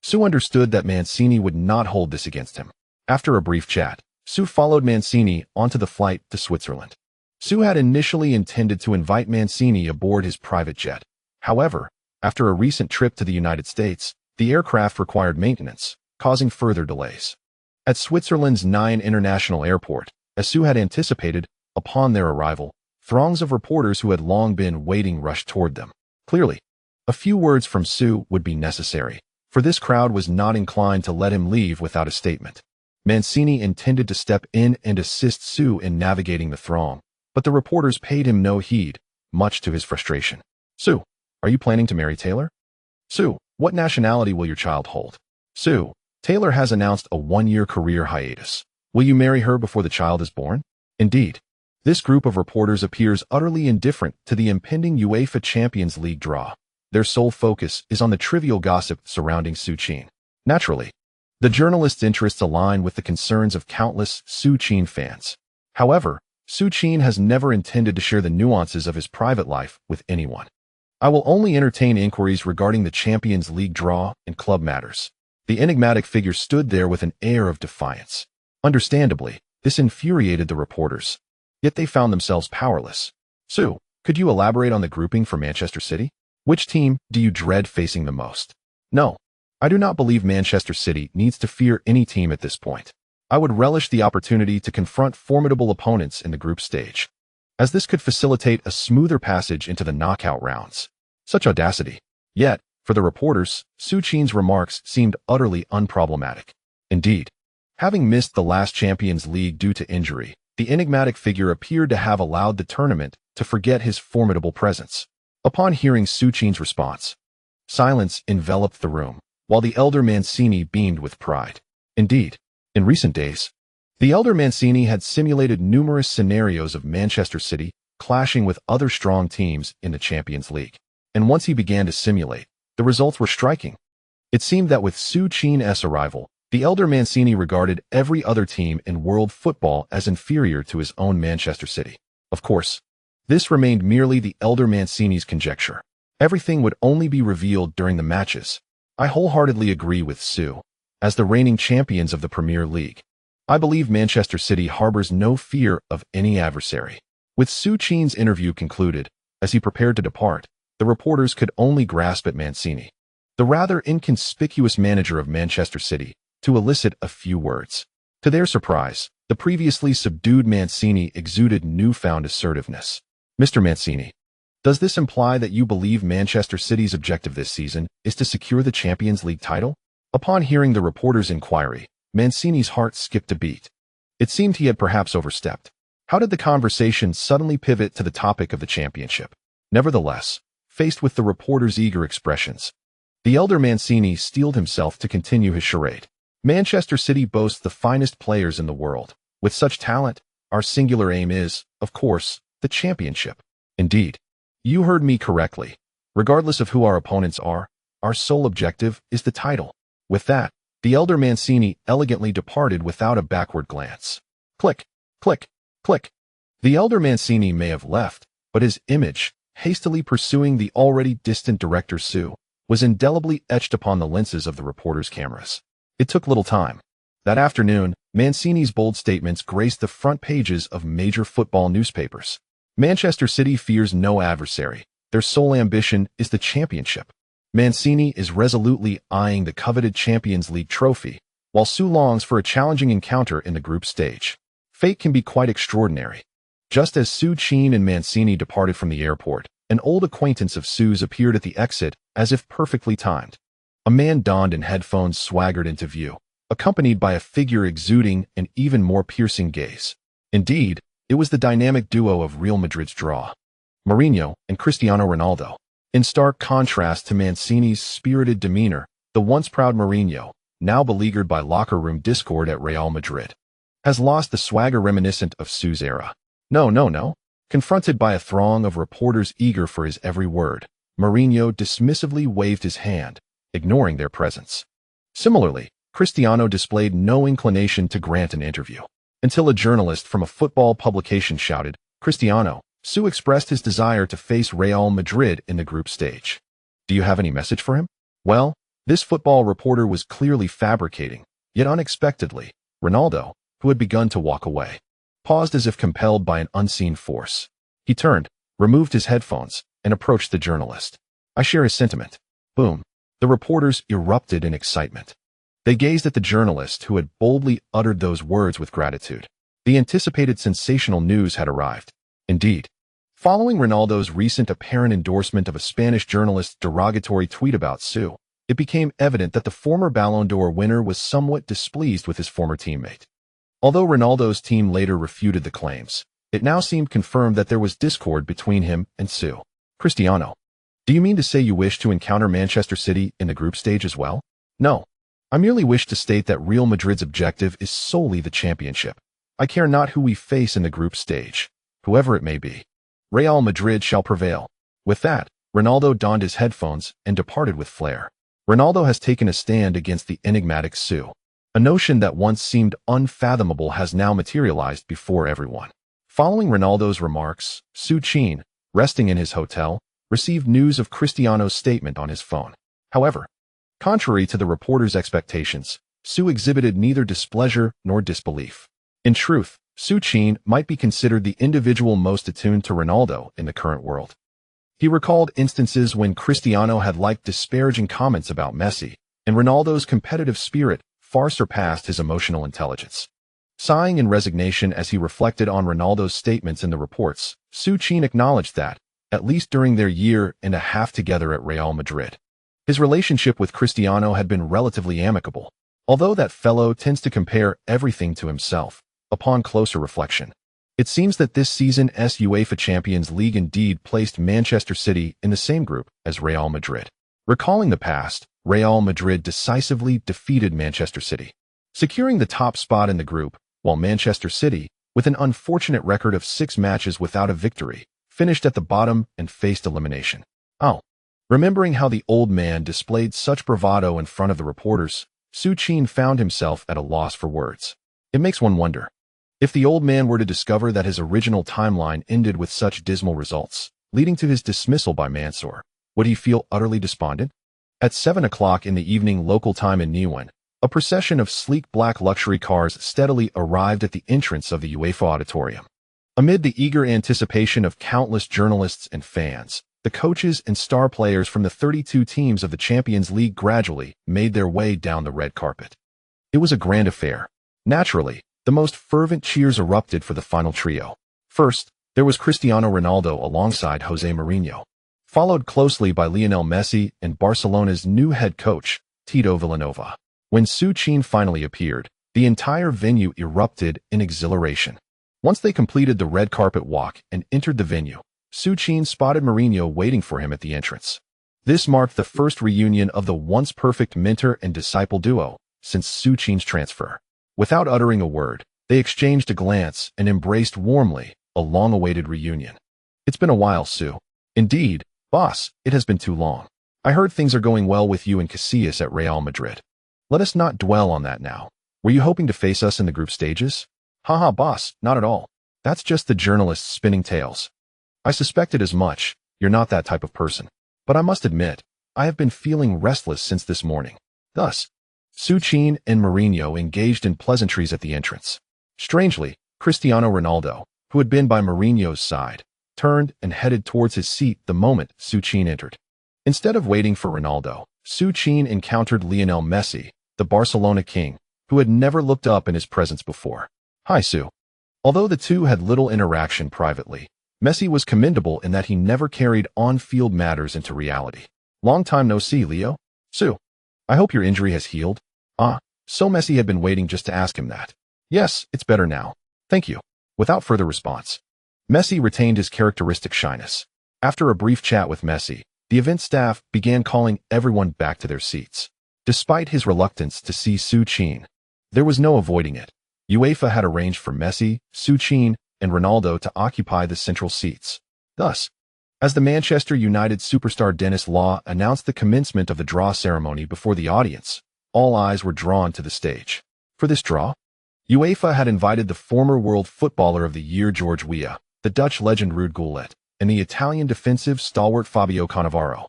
Su understood that Mancini would not hold this against him. After a brief chat, Su followed Mancini onto the flight to Switzerland. Su had initially intended to invite Mancini aboard his private jet. However, after a recent trip to the United States, the aircraft required maintenance, causing further delays. At Switzerland's Nyon International Airport, as Su had anticipated, upon their arrival, throngs of reporters who had long been waiting rushed toward them. Clearly, a few words from Su would be necessary, for this crowd was not inclined to let him leave without a statement. Mancini intended to step in and assist Su in navigating the throng, but the reporters paid him no heed, much to his frustration. Su, are you planning to marry Taylor? Su, what nationality will your child hold? Su, Taylor has announced a 1-year career hiatus. Will you marry her before the child is born? Indeed, this group of reporters appears utterly indifferent to the impending UEFA Champions League draw. Their sole focus is on the trivial gossip surrounding Su Qin. Naturally, the journalists' interests align with the concerns of countless Su Qin fans. However, Su Qin has never intended to share the nuances of his private life with anyone. I will only entertain inquiries regarding the Champions League draw and club matters. The enigmatic figure stood there with an air of defiance. Understandably, this infuriated the reporters. Yet they found themselves powerless. Su, could you elaborate on the grouping for Manchester City? Which team do you dread facing the most? No, I do not believe Manchester City needs to fear any team at this point. I would relish the opportunity to confront formidable opponents in the group stage, as this could facilitate a smoother passage into the knockout rounds. Such audacity. Yet, for the reporters, Su Qin's remarks seemed utterly unproblematic. Indeed, having missed the last Champions League due to injury, the enigmatic figure appeared to have allowed the tournament to forget his formidable presence. Upon hearing Su Qin's response, silence enveloped the room, while the elder Mancini beamed with pride. Indeed, in recent days, the elder Mancini had simulated numerous scenarios of Manchester City clashing with other strong teams in the Champions League. And once he began to simulate, the results were striking. It seemed that with Su Qin's arrival, the elder Mancini regarded every other team in world football as inferior to his own Manchester City. Of course, this remained merely the elder Mancini's conjecture. Everything would only be revealed during the matches. I wholeheartedly agree with Su. As the reigning champions of the Premier League, I believe Manchester City harbors no fear of any adversary. With Su Qin's interview concluded, as he prepared to depart, the reporters could only grasp at Mancini, the rather inconspicuous manager of Manchester City, to elicit a few words. To their surprise, the previously subdued Mancini exuded newfound assertiveness. Mr. Mancini, does this imply that you believe Manchester City's objective this season is to secure the Champions League title? Upon hearing the reporter's inquiry, Mancini's heart skipped a beat. It seemed he had perhaps overstepped. How did the conversation suddenly pivot to the topic of the championship? Nevertheless, faced with the reporter's eager expressions, the elder Mancini steeled himself to continue his charade. Manchester City boasts the finest players in the world. With such talent, our singular aim is, of course, the championship. Indeed, you heard me correctly. Regardless of who our opponents are, our sole objective is the title. With that, the elder Mancini elegantly departed without a backward glance. Click, click, click. The elder Mancini may have left, but his image, hastily pursuing the already distant director Su, was indelibly etched upon the lenses of the reporters' cameras. It took little time. That afternoon, Mancini's bold statements graced the front pages of major football newspapers. Manchester City fears no adversary. Their sole ambition is the championship. Mancini is resolutely eyeing the coveted Champions League trophy, while Su longs for a challenging encounter in the group stage. Fate can be quite extraordinary. Just as Su Qin and Mancini departed from the airport, an old acquaintance of Su's appeared at the exit, as if perfectly timed. A man donned in headphones swaggered into view, accompanied by a figure exuding an even more piercing gaze. Indeed, it was the dynamic duo of Real Madrid's draw, Mourinho and Cristiano Ronaldo. In stark contrast to Mancini's spirited demeanor, the once proud Mourinho, now beleaguered by locker room discord at Real Madrid, has lost the swagger reminiscent of Su's era. No. Confronted by a throng of reporters eager for his every word, Mourinho dismissively waved his hand, ignoring their presence. Similarly, Cristiano displayed no inclination to grant an interview. Until a journalist from a football publication shouted, "Cristiano," Su expressed his desire to face Real Madrid in the group stage. "Do you have any message for him?" Well, this football reporter was clearly fabricating, yet unexpectedly, Ronaldo, who had begun to walk away, paused as if compelled by an unseen force. He turned, removed his headphones, and approached the journalist. "I share his sentiment." Boom. The reporters erupted in excitement. They gazed at the journalist who had boldly uttered those words with gratitude. The anticipated sensational news had arrived. Indeed, following Ronaldo's recent apparent endorsement of a Spanish journalist's derogatory tweet about Su, it became evident that the former Ballon d'Or winner was somewhat displeased with his former teammate. Although Ronaldo's team later refuted the claims, it now seemed confirmed that there was discord between him and Su. "Cristiano, do you mean to say you wish to encounter Manchester City in the group stage as well?" "No. I merely wish to state that Real Madrid's objective is solely the championship. I care not who we face in the group stage, whoever it may be. Real Madrid shall prevail." With that, Ronaldo donned his headphones and departed with flair. Ronaldo has taken a stand against the enigmatic Su. A notion that once seemed unfathomable has now materialized before everyone. Following Ronaldo's remarks, Su Qin, resting in his hotel, received news of Cristiano's statement on his phone. However, contrary to the reporter's expectations, Su exhibited neither displeasure nor disbelief. In truth, Su Qin might be considered the individual most attuned to Ronaldo in the current world. He recalled instances when Cristiano had liked disparaging comments about Messi, and Ronaldo's competitive spirit far surpassed his emotional intelligence. Sighing in resignation as he reflected on Ronaldo's statements in the reports, Su Qin acknowledged that, at least during their year and a half together at Real Madrid, his relationship with Cristiano had been relatively amicable. Although that fellow tends to compare everything to himself, upon closer reflection, it seems that this season's UEFA Champions League indeed placed Manchester City in the same group as Real Madrid. Recalling the past, Real Madrid decisively defeated Manchester City, securing the top spot in the group, while Manchester City, with an unfortunate record of 6 matches without a victory, finished at the bottom and faced elimination. Oh. Remembering how the old man displayed such bravado in front of the reporters, Su Qin found himself at a loss for words. It makes one wonder, if the old man were to discover that his original timeline ended with such dismal results, leading to his dismissal by Mansour, would he feel utterly despondent? At 7 o'clock in the evening local time in Niwan, A procession of sleek black luxury cars steadily arrived at the entrance of the UEFA auditorium. Amid the eager anticipation of countless journalists and fans, the coaches and star players from the 32 teams of the Champions League gradually made their way down the red carpet. It was a grand affair. Naturally, the most fervent cheers erupted for the final trio. First, there was Cristiano Ronaldo alongside Jose Mourinho, followed closely by Lionel Messi and Barcelona's new head coach, Tito Vilanova. When Su Qin finally appeared, the entire venue erupted in exhilaration. Once they completed the red carpet walk and entered the venue, Su Qin spotted Mourinho waiting for him at the entrance. This marked the first reunion of the once perfect mentor and disciple duo since Su Qin's transfer. Without uttering a word, they exchanged a glance and embraced warmly, a long-awaited reunion. It's been a while, Su. Indeed, boss, it has been too long. I heard things are going well with you and Casillas at Real Madrid. Let us not dwell on that now. Were you hoping to face us in the group stages? Haha, boss, not at all. That's just the journalists spinning tales. I suspected as much. You're not that type of person. But I must admit, I have been feeling restless since this morning. Thus, Su Qin and Mourinho engaged in pleasantries at the entrance. Strangely, Cristiano Ronaldo, who had been by Mourinho's side, turned and headed towards his seat the moment Su Qin entered. Instead of waiting for Ronaldo, Su Qin encountered Lionel Messi, the Barcelona king, who had never looked up in his presence before. Hi, Su. Although the two had little interaction privately, Messi was commendable in that he never carried on-field matters into reality. Long time no see, Leo. Su, I hope your injury has healed. So Messi had been waiting just to ask him that. Yes, it's better now. Thank you. Without further response, Messi retained his characteristic shyness. After a brief chat with Messi, the event staff began calling everyone back to their seats. Despite his reluctance to see Su Qin, there was no avoiding it. UEFA had arranged for Messi, Su Qin, and Ronaldo to occupy the central seats. Thus, as the Manchester United superstar Denis Law announced the commencement of the draw ceremony before the audience, all eyes were drawn to the stage. For this draw, UEFA had invited the former World Footballer of the Year George Weah, the Dutch legend Ruud Gullit, and the Italian defensive stalwart Fabio Cannavaro.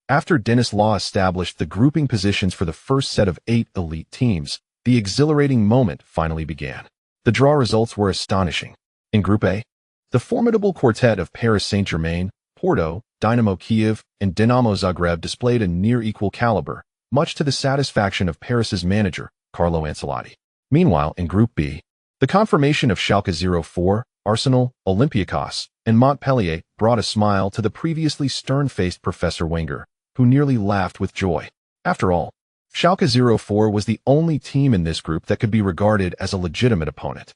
After Denis Law established the grouping positions for the first set of 8 elite teams, the exhilarating moment finally began. The draw results were astonishing. In Group A, the formidable quartet of Paris Saint-Germain, Porto, Dynamo Kiev, and Dinamo Zagreb displayed a near-equal caliber, much to the satisfaction of Paris's manager, Carlo Ancelotti. Meanwhile, in Group B, the confirmation of Schalke 04, Arsenal, Olympiacos, and Montpellier brought a smile to the previously stern-faced Professor Wenger, who nearly laughed with joy. After all, Schalke 04 was the only team in this group that could be regarded as a legitimate opponent.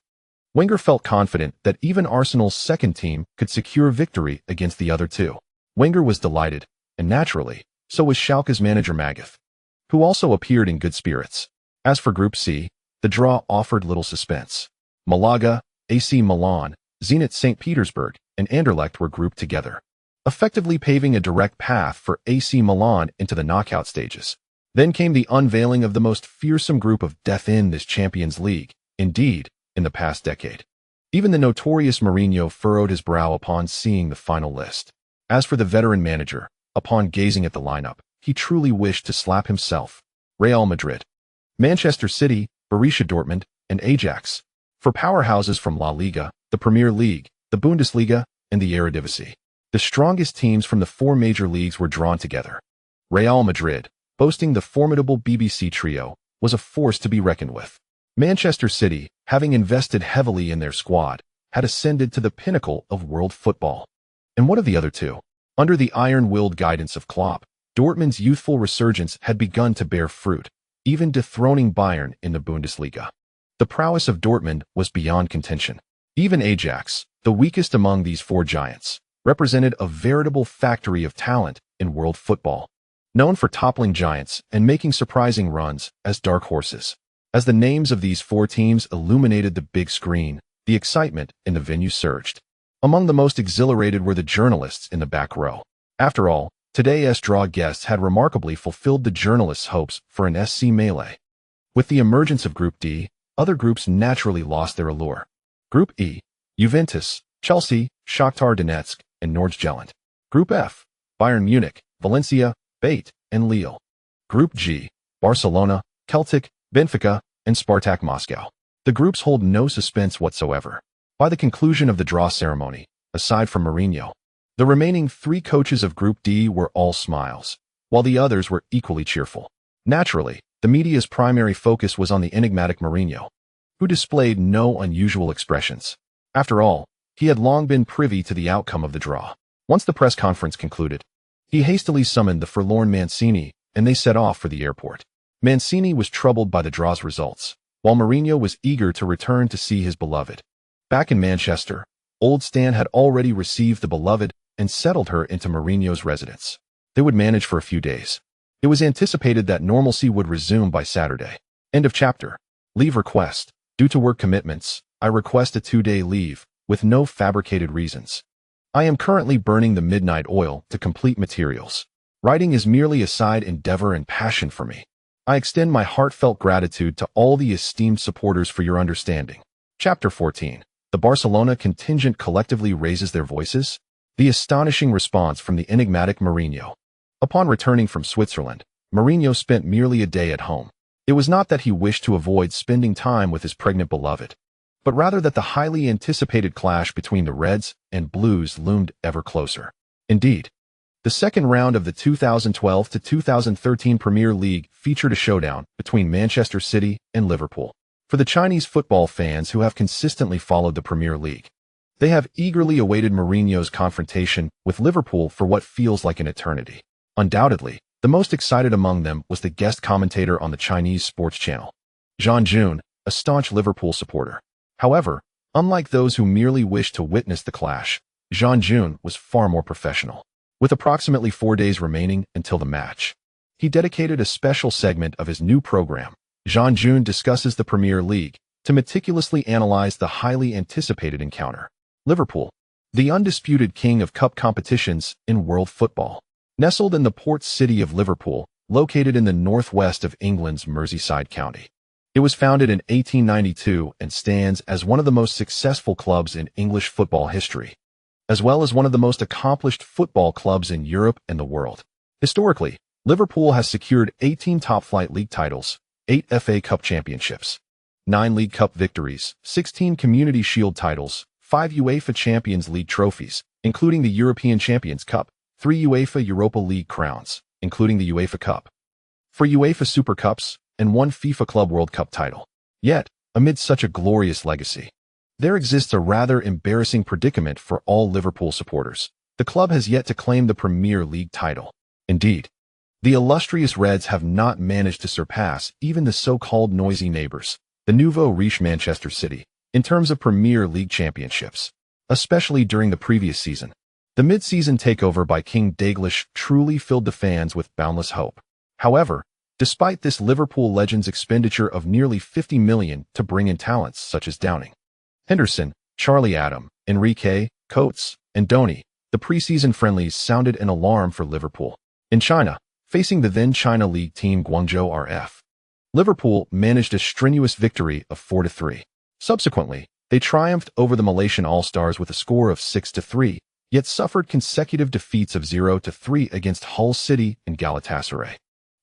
Wenger felt confident that even Arsenal's second team could secure victory against the other two. Wenger was delighted, and naturally, so was Schalke's manager Magath, who also appeared in good spirits. As for Group C, the draw offered little suspense. Malaga, AC Milan, Zenit St. Petersburg, and Anderlecht were grouped together, effectively paving a direct path for AC Milan into the knockout stages. Then came the unveiling of the most fearsome group of death in this Champions League, indeed, in the past decade. Even the notorious Mourinho furrowed his brow upon seeing the final list. As for the veteran manager, upon gazing at the lineup, he truly wished to slap himself. Real Madrid, Manchester City, Borussia Dortmund, and Ajax, for powerhouses from La Liga, the Premier League, the Bundesliga, and the Eredivisie. The strongest teams from the 4 major leagues were drawn together. Real Madrid, boasting the formidable BBC trio, was a force to be reckoned with. Manchester City, having invested heavily in their squad, had ascended to the pinnacle of world football. And what of the other two? Under the iron-willed guidance of Klopp, Dortmund's youthful resurgence had begun to bear fruit, even dethroning Bayern in the Bundesliga. The prowess of Dortmund was beyond contention. Even Ajax, the weakest among these 4 giants, represented a veritable factory of talent in world football, known for toppling giants and making surprising runs as dark horses. As the names of these 4 teams illuminated the big screen, the excitement in the venue surged. Among the most exhilarated were the journalists in the back row. After all, today's draw guests had remarkably fulfilled the journalists' hopes for an SC melee. With the emergence of Group D, other groups naturally lost their allure. Group E, Juventus, Chelsea, Shakhtar Donetsk, and Nordjylland. Group F, Bayern Munich, Valencia, Bate, and Lille. Group G, Barcelona, Celtic, Benfica, and Spartak Moscow. The groups hold no suspense whatsoever. By the conclusion of the draw ceremony, aside from Mourinho, the remaining 3 coaches of Group D were all smiles, while the others were equally cheerful. Naturally, the media's primary focus was on the enigmatic Mourinho, who displayed no unusual expressions. After all, he had long been privy to the outcome of the draw. Once the press conference concluded, he hastily summoned the forlorn Mancini, and they set off for the airport. Mancini was troubled by the draw's results, while Mourinho was eager to return to see his beloved. Back in Manchester, Old Stan had already received the beloved and settled her into Mourinho's residence. They would manage for a few days. It was anticipated that normalcy would resume by Saturday. End of chapter. Leave request. Due to work commitments, I request a 2-day leave, with no fabricated reasons. I am currently burning the midnight oil to complete materials. Writing is merely a side endeavor and passion for me. I extend my heartfelt gratitude to all the esteemed supporters for your understanding. Chapter 14. The Barcelona contingent collectively raises their voices. The astonishing response from the enigmatic Mourinho. Upon returning from Switzerland, Mourinho spent merely a day at home. It was not that he wished to avoid spending time with his pregnant beloved, but rather that the highly anticipated clash between the Reds and Blues loomed ever closer. Indeed, the second round of the 2012 to 2013 Premier League featured a showdown between Manchester City and Liverpool. For the Chinese football fans who have consistently followed the Premier League, they have eagerly awaited Mourinho's confrontation with Liverpool for what feels like an eternity. Undoubtedly, the most excited among them was the guest commentator on the Chinese sports channel, Zhang Jun, a staunch Liverpool supporter. However, unlike those who merely wished to witness the clash, Zhang Jun was far more professional. With approximately 4 days remaining until the match, he dedicated a special segment of his new program. Zhang Jun discusses the Premier League to meticulously analyze the highly anticipated encounter. Liverpool, the undisputed king of cup competitions in world football. Nestled in the port city of Liverpool, located in the northwest of England's Merseyside county. It was founded in 1892 and stands as one of the most successful clubs in English football history, as well as one of the most accomplished football clubs in Europe and the world. Historically, Liverpool has secured 18 top-flight league titles, 8 FA Cup championships, 9 League Cup victories, 16 Community Shield titles, 5 UEFA Champions League trophies, including the European Champions Cup, 3 UEFA Europa League crowns, including the UEFA Cup, 4 UEFA Super Cups, and 1 FIFA Club World Cup title. Yet, amid such a glorious legacy, there exists a rather embarrassing predicament for all Liverpool supporters. The club has yet to claim the Premier League title. Indeed, the illustrious Reds have not managed to surpass even the so-called noisy neighbors, the nouveau riche Manchester City, in terms of Premier League championships, especially during the previous season. The mid-season takeover by King Dalglish truly filled the fans with boundless hope. However, despite this Liverpool legend's expenditure of nearly $50 million to bring in talents such as Downing, Henderson, Charlie Adam, Enrique, Coates, and Donny, the preseason friendlies sounded an alarm for Liverpool. In China, facing the then China League team Guangzhou RF, Liverpool managed a strenuous victory of 4-3. Subsequently, they triumphed over the Malaysian All-Stars with a score of 6-3, yet suffered consecutive defeats of 0-3 against Hull City and Galatasaray,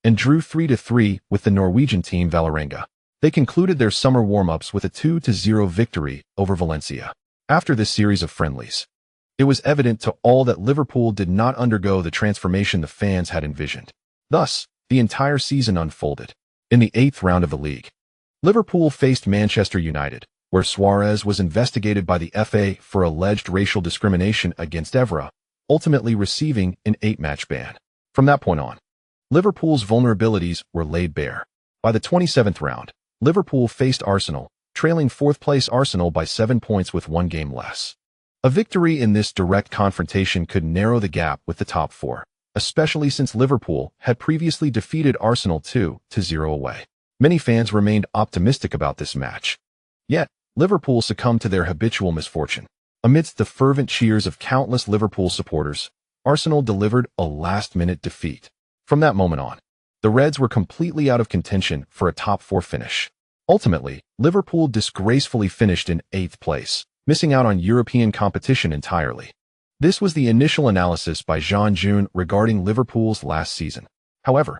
and drew 3-3 with the Norwegian team Vålerenga. They concluded their summer warm-ups with a 2-0 victory over Valencia. After this series of friendlies, it was evident to all that Liverpool did not undergo the transformation the fans had envisioned. Thus, the entire season unfolded. In the 8th round of the league, Liverpool faced Manchester United, where Suarez was investigated by the FA for alleged racial discrimination against Evra, ultimately receiving an 8-match ban. From that point on, Liverpool's vulnerabilities were laid bare. By the 27th round, Liverpool faced Arsenal, trailing 4th-place Arsenal by 7 points with 1 game less. A victory in this direct confrontation could narrow the gap with the top 4, especially since Liverpool had previously defeated Arsenal 2-0 away. Many fans remained optimistic about this match. Yet, Liverpool succumbed to their habitual misfortune. Amidst the fervent cheers of countless Liverpool supporters, Arsenal delivered a last-minute defeat. From that moment on, the Reds were completely out of contention for a top 4 finish. Ultimately, Liverpool disgracefully finished in 8th place, missing out on European competition entirely. This was the initial analysis by Zhang Jun regarding Liverpool's last season. However,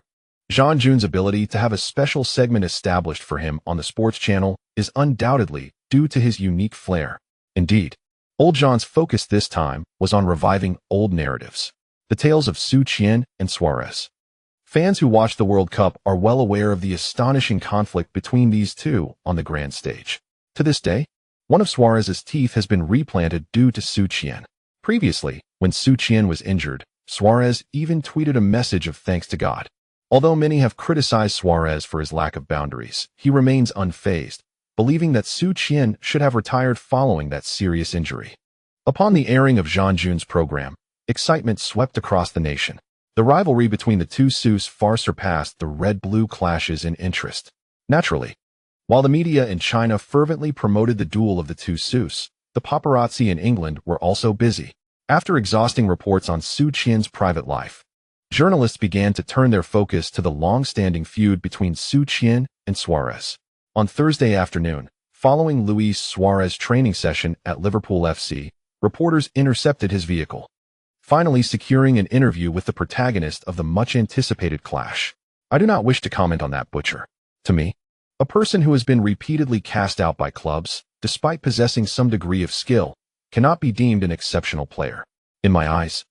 Jean-Jun's ability to have a special segment established for him on the sports channel is undoubtedly due to his unique flair. Indeed, Old Jean's focus this time was on reviving old narratives, the tales of Su Qin and Suarez. Fans who watch the World Cup are well aware of the astonishing conflict between these two on the grand stage. To this day, one of Suarez's teeth has been replanted due to Su Qin. Previously, when Su Qin was injured, Suarez even tweeted a message of thanks to God. Although many have criticized Suarez for his lack of boundaries, he remains unfazed, believing that Su Qin should have retired following that serious injury. Upon the airing of Jean-Jun's program, excitement swept across the nation. The rivalry between the two Sus far surpassed the red-blue clashes in interest. Naturally, while the media in China fervently promoted the duel of the two Sus, the paparazzi in England were also busy. After exhausting reports on Su Qin's private life, journalists began to turn their focus to the long-standing feud between Su Qin and Suarez. On Thursday afternoon, following Luis Suarez's training session at Liverpool FC, reporters intercepted his vehicle, finally securing an interview with the protagonist of the much-anticipated clash. I do not wish to comment on that butcher. To me, a person who has been repeatedly cast out by clubs, despite possessing some degree of skill, cannot be deemed an exceptional player. In my eyes,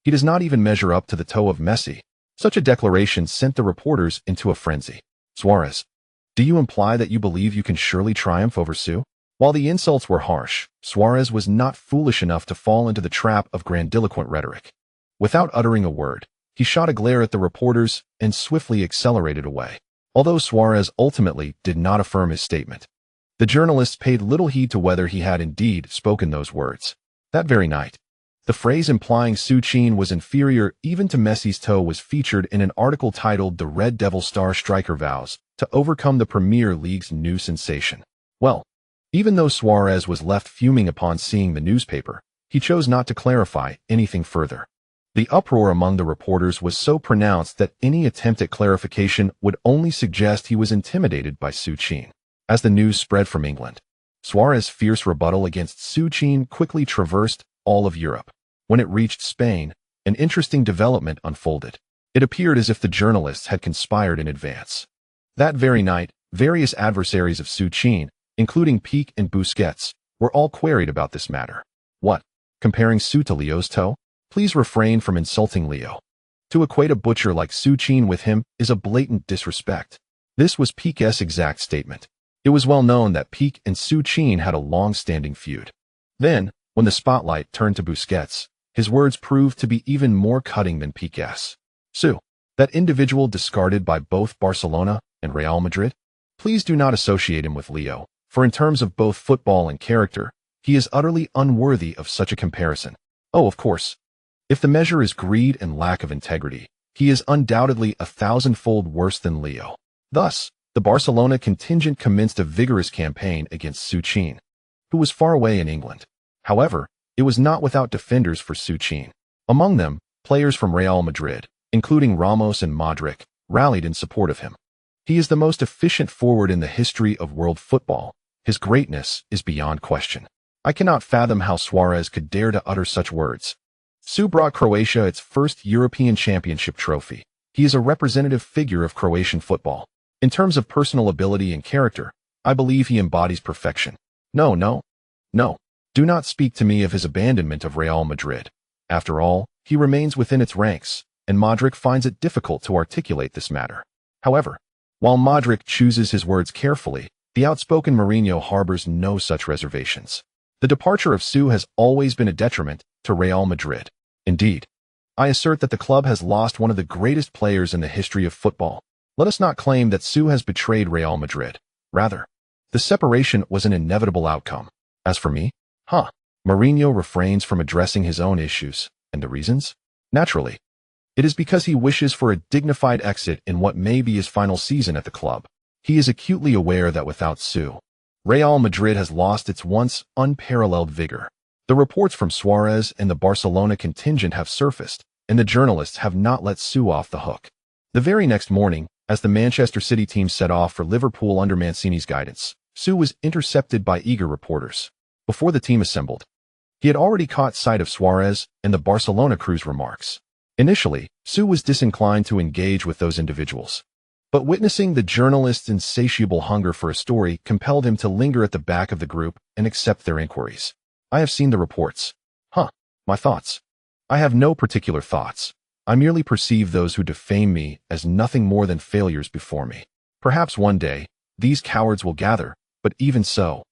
he does not even measure up to the toe of Messi. Such a declaration sent the reporters into a frenzy. Suarez, do you imply that you believe you can surely triumph over Su? While the insults were harsh, Suarez was not foolish enough to fall into the trap of grandiloquent rhetoric. Without uttering a word, he shot a glare at the reporters and swiftly accelerated away. Although Suarez ultimately did not affirm his statement, the journalists paid little heed to whether he had indeed spoken those words. That very night, the phrase implying Su Qin was inferior even to Messi's toe was featured in an article titled "The Red Devil Star Striker Vows to Overcome the Premier League's New Sensation." Well, even though Suarez was left fuming upon seeing the newspaper, he chose not to clarify anything further. The uproar among the reporters was so pronounced that any attempt at clarification would only suggest he was intimidated by Su Qin. As the news spread from England, Suarez's fierce rebuttal against Su Qin quickly traversed all of Europe. When it reached Spain, an interesting development unfolded. It appeared as if the journalists had conspired in advance. That very night, various adversaries of Su Qin, including Pique and Busquets, were all queried about this matter. What? Comparing Su to Leo's toe? Please refrain from insulting Leo. To equate a butcher like Su Qin with him is a blatant disrespect. This was Pique's exact statement. It was well known that Pique and Su Qin had a long-standing feud. Then, when the spotlight turned to Busquets, his words proved to be even more cutting than Pique's. Su, that individual discarded by both Barcelona and Real Madrid? Please do not associate him with Leo, for in terms of both football and character, he is utterly unworthy of such a comparison. Oh, of course, if the measure is greed and lack of integrity, he is undoubtedly 1,000-fold worse than Leo. Thus, the Barcelona contingent commenced a vigorous campaign against Su Qin, who was far away in England. However, it was not without defenders for Su Qin. Among them, players from Real Madrid, including Ramos and Modric, rallied in support of him. He is the most efficient forward in the history of world football. His greatness is beyond question. I cannot fathom how Suarez could dare to utter such words. Su brought Croatia its first European Championship trophy. He is a representative figure of Croatian football. In terms of personal ability and character, I believe he embodies perfection. No. Do not speak to me of his abandonment of Real Madrid. After all, he remains within its ranks, and Modric finds it difficult to articulate this matter. However, while Modric chooses his words carefully, the outspoken Mourinho harbors no such reservations. The departure of Su has always been a detriment to Real Madrid. Indeed, I assert that the club has lost one of the greatest players in the history of football. Let us not claim that Su has betrayed Real Madrid. Rather, the separation was an inevitable outcome. As for me, Mourinho refrains from addressing his own issues, and the reasons? Naturally, it is because he wishes for a dignified exit in what may be his final season at the club. He is acutely aware that without Su, Real Madrid has lost its once unparalleled vigor. The reports from Suarez and the Barcelona contingent have surfaced, and the journalists have not let Su off the hook. The very next morning, as the Manchester City team set off for Liverpool under Mancini's guidance, Su was intercepted by eager reporters. Before the team assembled, he had already caught sight of Suarez and the Barcelona crew's remarks. Initially, Su was disinclined to engage with those individuals. But witnessing the journalist's insatiable hunger for a story compelled him to linger at the back of the group and accept their inquiries. I have seen the reports. My thoughts. I have no particular thoughts. I merely perceive those who defame me as nothing more than failures before me. Perhaps one day, these cowards will gather, but even so,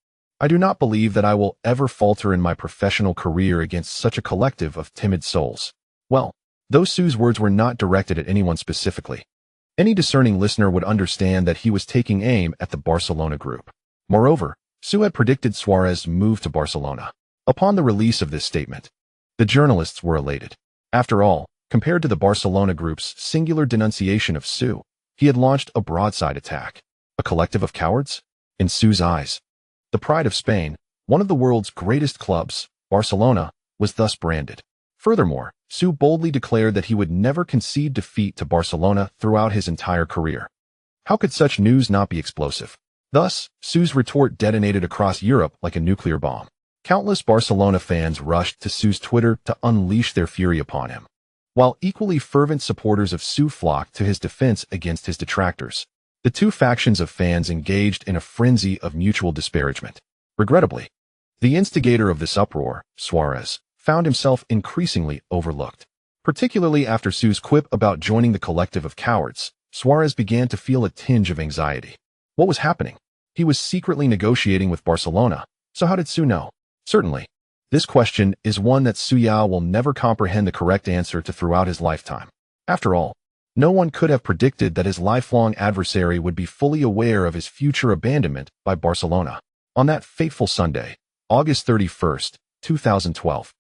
I do not believe that I will ever falter in my professional career against such a collective of timid souls. Well, those Su's words were not directed at anyone specifically. Any discerning listener would understand that he was taking aim at the Barcelona group. Moreover, Su had predicted Suarez's move to Barcelona. Upon the release of this statement, the journalists were elated. After all, compared to the Barcelona group's singular denunciation of Su, he had launched a broadside attack. A collective of cowards? In Su's eyes, the pride of Spain, one of the world's greatest clubs, Barcelona, was thus branded. Furthermore, Su boldly declared that he would never concede defeat to Barcelona throughout his entire career. How could such news not be explosive? Thus, Su's retort detonated across Europe like a nuclear bomb. Countless Barcelona fans rushed to Su's Twitter to unleash their fury upon him, while equally fervent supporters of Su flocked to his defense against his detractors. The two factions of fans engaged in a frenzy of mutual disparagement. Regrettably, the instigator of this uproar, Suarez, found himself increasingly overlooked. Particularly after Su's quip about joining the collective of cowards, Suarez began to feel a tinge of anxiety. What was happening? He was secretly negotiating with Barcelona, so how did Su know? Certainly, this question is one that Su Yao will never comprehend the correct answer to throughout his lifetime. After all, no one could have predicted that his lifelong adversary would be fully aware of his future abandonment by Barcelona. On that fateful Sunday, August 31st, 2012,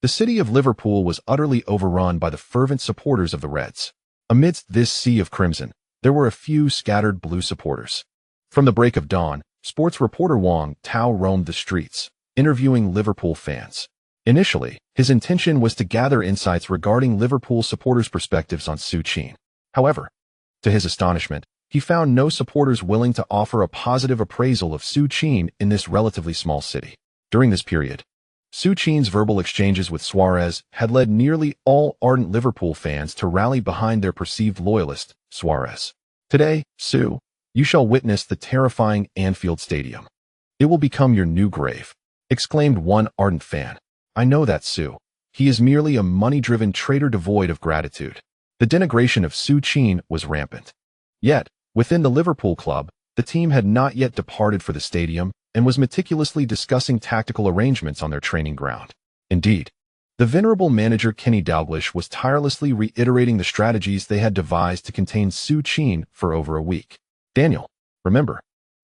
the city of Liverpool was utterly overrun by the fervent supporters of the Reds. Amidst this sea of crimson, there were a few scattered blue supporters. From the break of dawn, sports reporter Wang Tao roamed the streets, interviewing Liverpool fans. Initially, his intention was to gather insights regarding Liverpool supporters' perspectives on Su Qin. However, to his astonishment, he found no supporters willing to offer a positive appraisal of Su Qin in this relatively small city. During this period, Su Qin's verbal exchanges with Suarez had led nearly all ardent Liverpool fans to rally behind their perceived loyalist, Suarez. Today, Su, you shall witness the terrifying Anfield Stadium. It will become your new grave, exclaimed one ardent fan. I know that Su. He is merely a money-driven traitor devoid of gratitude. The denigration of Su Qin was rampant. Yet, within the Liverpool club, the team had not yet departed for the stadium and was meticulously discussing tactical arrangements on their training ground. Indeed, the venerable manager Kenny Dalglish was tirelessly reiterating the strategies they had devised to contain Su Qin for over a week. Daniel, remember,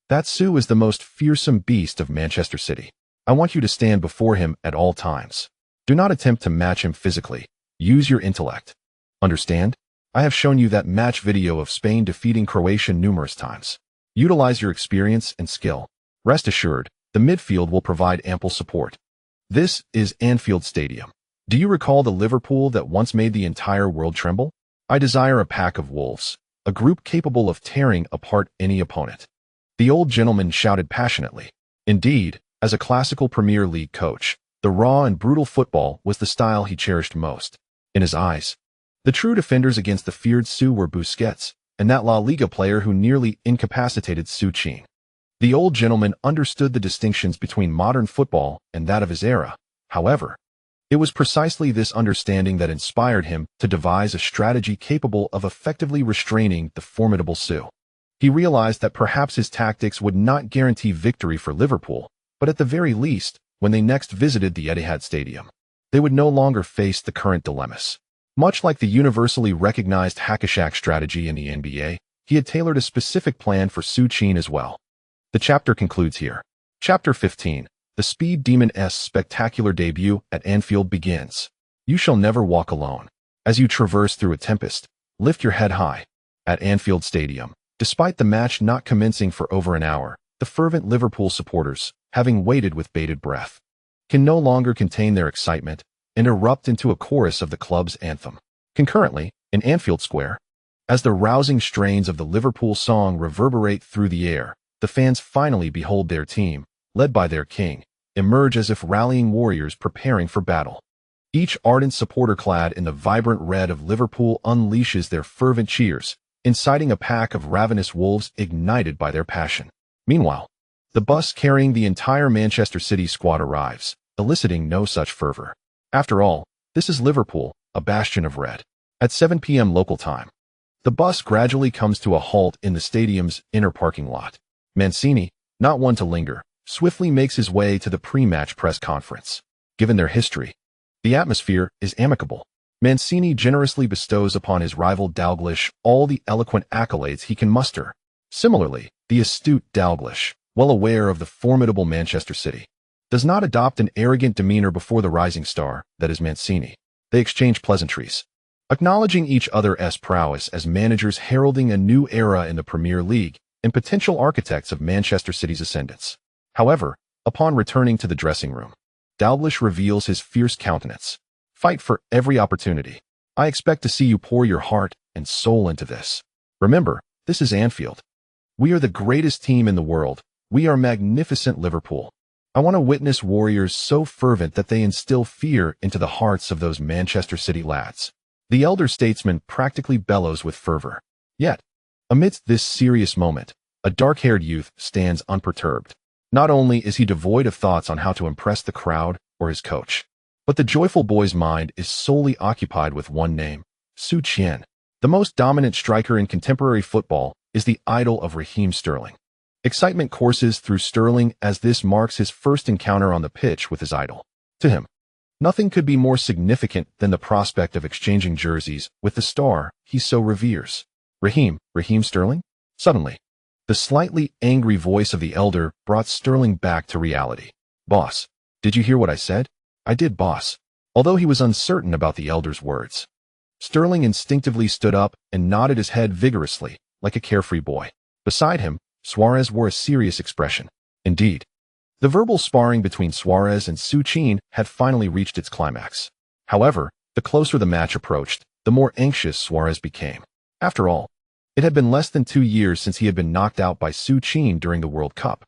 that Su is the most fearsome beast of Manchester City. I want you to stand before him at all times. Do not attempt to match him physically. Use your intellect. Understand? I have shown you that match video of Spain defeating Croatia numerous times. Utilize your experience and skill. Rest assured, the midfield will provide ample support. This is Anfield Stadium. Do you recall the Liverpool that once made the entire world tremble? I desire a pack of wolves, a group capable of tearing apart any opponent. The old gentleman shouted passionately. Indeed, as a classical Premier League coach, the raw and brutal football was the style he cherished most. In his eyes, the true defenders against the feared Su were Busquets and that La Liga player who nearly incapacitated Su Qin. The old gentleman understood the distinctions between modern football and that of his era. However, it was precisely this understanding that inspired him to devise a strategy capable of effectively restraining the formidable Su. He realized that perhaps his tactics would not guarantee victory for Liverpool, but at the very least, when they next visited the Etihad Stadium, they would no longer face the current dilemmas. Much like the universally recognized hack-a-shack strategy in the NBA, he had tailored a specific plan for Su Qin as well. The chapter concludes here. Chapter 15, the Speed Demon's spectacular debut at Anfield begins. You shall never walk alone. As you traverse through a tempest, lift your head high. At Anfield Stadium, despite the match not commencing for over an hour, the fervent Liverpool supporters, having waited with bated breath, can no longer contain their excitement and erupt into a chorus of the club's anthem. Concurrently, in Anfield Square, as the rousing strains of the Liverpool song reverberate through the air, the fans finally behold their team, led by their king, emerge as if rallying warriors preparing for battle. Each ardent supporter clad in the vibrant red of Liverpool unleashes their fervent cheers, inciting a pack of ravenous wolves ignited by their passion. Meanwhile, the bus carrying the entire Manchester City squad arrives, eliciting no such fervor. After all, this is Liverpool, a bastion of red. At 7 p.m. local time, the bus gradually comes to a halt in the stadium's inner parking lot. Mancini, not one to linger, swiftly makes his way to the pre-match press conference. Given their history, the atmosphere is amicable. Mancini generously bestows upon his rival Dalglish all the eloquent accolades he can muster. Similarly, the astute Dalglish, well aware of the formidable Manchester City, does not adopt an arrogant demeanor before the rising star, that is Mancini. They exchange pleasantries, acknowledging each other's prowess as managers heralding a new era in the Premier League and potential architects of Manchester City's ascendance. However, upon returning to the dressing room, Dalglish reveals his fierce countenance. Fight for every opportunity. I expect to see you pour your heart and soul into this. Remember, this is Anfield. We are the greatest team in the world. We are magnificent Liverpool. I want to witness warriors so fervent that they instill fear into the hearts of those Manchester City lads. The elder statesman practically bellows with fervor. Yet, amidst this serious moment, a dark-haired youth stands unperturbed. Not only is he devoid of thoughts on how to impress the crowd or his coach, but the joyful boy's mind is solely occupied with one name, Su Qin. The most dominant striker in contemporary football is the idol of Raheem Sterling. Excitement courses through Sterling as this marks his first encounter on the pitch with his idol. To him, nothing could be more significant than the prospect of exchanging jerseys with the star he so reveres. Raheem Sterling? Suddenly, the slightly angry voice of the elder brought Sterling back to reality. Boss, did you hear what I said? I did, boss. Although he was uncertain about the elder's words, Sterling instinctively stood up and nodded his head vigorously, like a carefree boy. Beside him, Suarez wore a serious expression. Indeed, the verbal sparring between Suarez and Su Qin had finally reached its climax. However, the closer the match approached, the more anxious Suarez became. After all, it had been less than 2 years since he had been knocked out by Su Qin during the World Cup.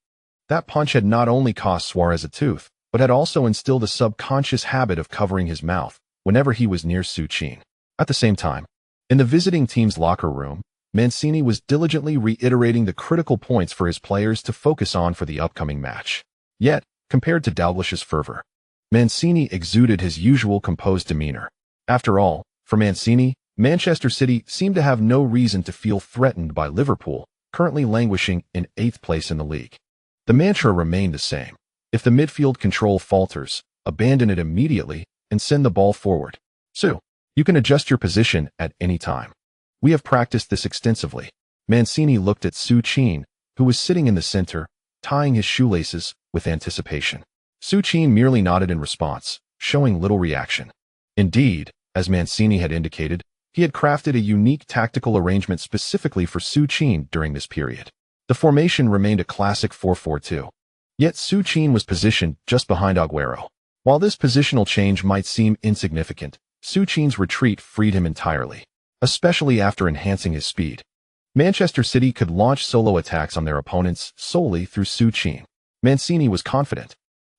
That punch had not only cost Suarez a tooth, but had also instilled a subconscious habit of covering his mouth whenever he was near Su Qin. At the same time, in the visiting team's locker room, Mancini was diligently reiterating the critical points for his players to focus on for the upcoming match. Yet, compared to Dalglish's fervor, Mancini exuded his usual composed demeanor. After all, for Mancini, Manchester City seemed to have no reason to feel threatened by Liverpool, currently languishing in 8th place in the league. The mantra remained the same. If the midfield control falters, abandon it immediately and send the ball forward. Su, you can adjust your position at any time. We have practiced this extensively. Mancini looked at Su Qin, who was sitting in the center, tying his shoelaces with anticipation. Su Qin merely nodded in response, showing little reaction. Indeed, as Mancini had indicated, he had crafted a unique tactical arrangement specifically for Su Qin during this period. The formation remained a classic 4-4-2. Yet Su Qin was positioned just behind Agüero. While this positional change might seem insignificant, Su Qin's retreat freed him entirely, especially after enhancing his speed. Manchester City could launch solo attacks on their opponents solely through Su Qin. Mancini was confident.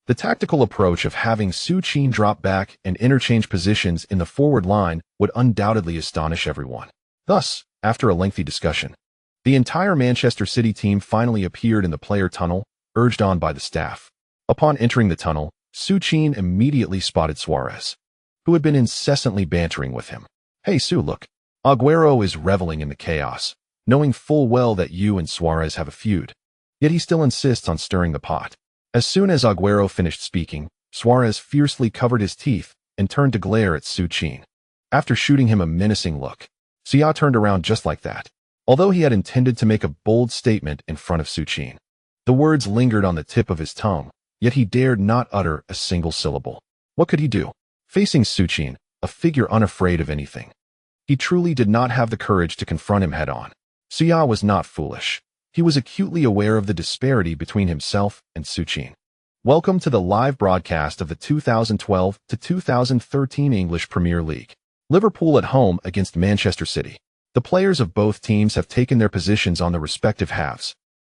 The tactical approach of having Su Qin drop back and interchange positions in the forward line would undoubtedly astonish everyone. Thus, after a lengthy discussion, the entire Manchester City team finally appeared in the player tunnel, urged on by the staff. Upon entering the tunnel, Su Qin immediately spotted Suarez, who had been incessantly bantering with him. Hey Su, look, Agüero is reveling in the chaos, knowing full well that you and Suarez have a feud. Yet he still insists on stirring the pot. As soon as Agüero finished speaking, Suarez fiercely covered his teeth and turned to glare at Su Qin. After shooting him a menacing look, Sia turned around just like that. Although he had intended to make a bold statement in front of Su Qin, the words lingered on the tip of his tongue, yet he dared not utter a single syllable. What could he do? Facing Su Qin, a figure unafraid of anything, he truly did not have the courage to confront him head-on. Sia was not foolish. He was acutely aware of the disparity between himself and Su Qin. Welcome to the live broadcast of the 2012 to 2013 English Premier League. Liverpool at home against Manchester City. The players of both teams have taken their positions on the respective halves.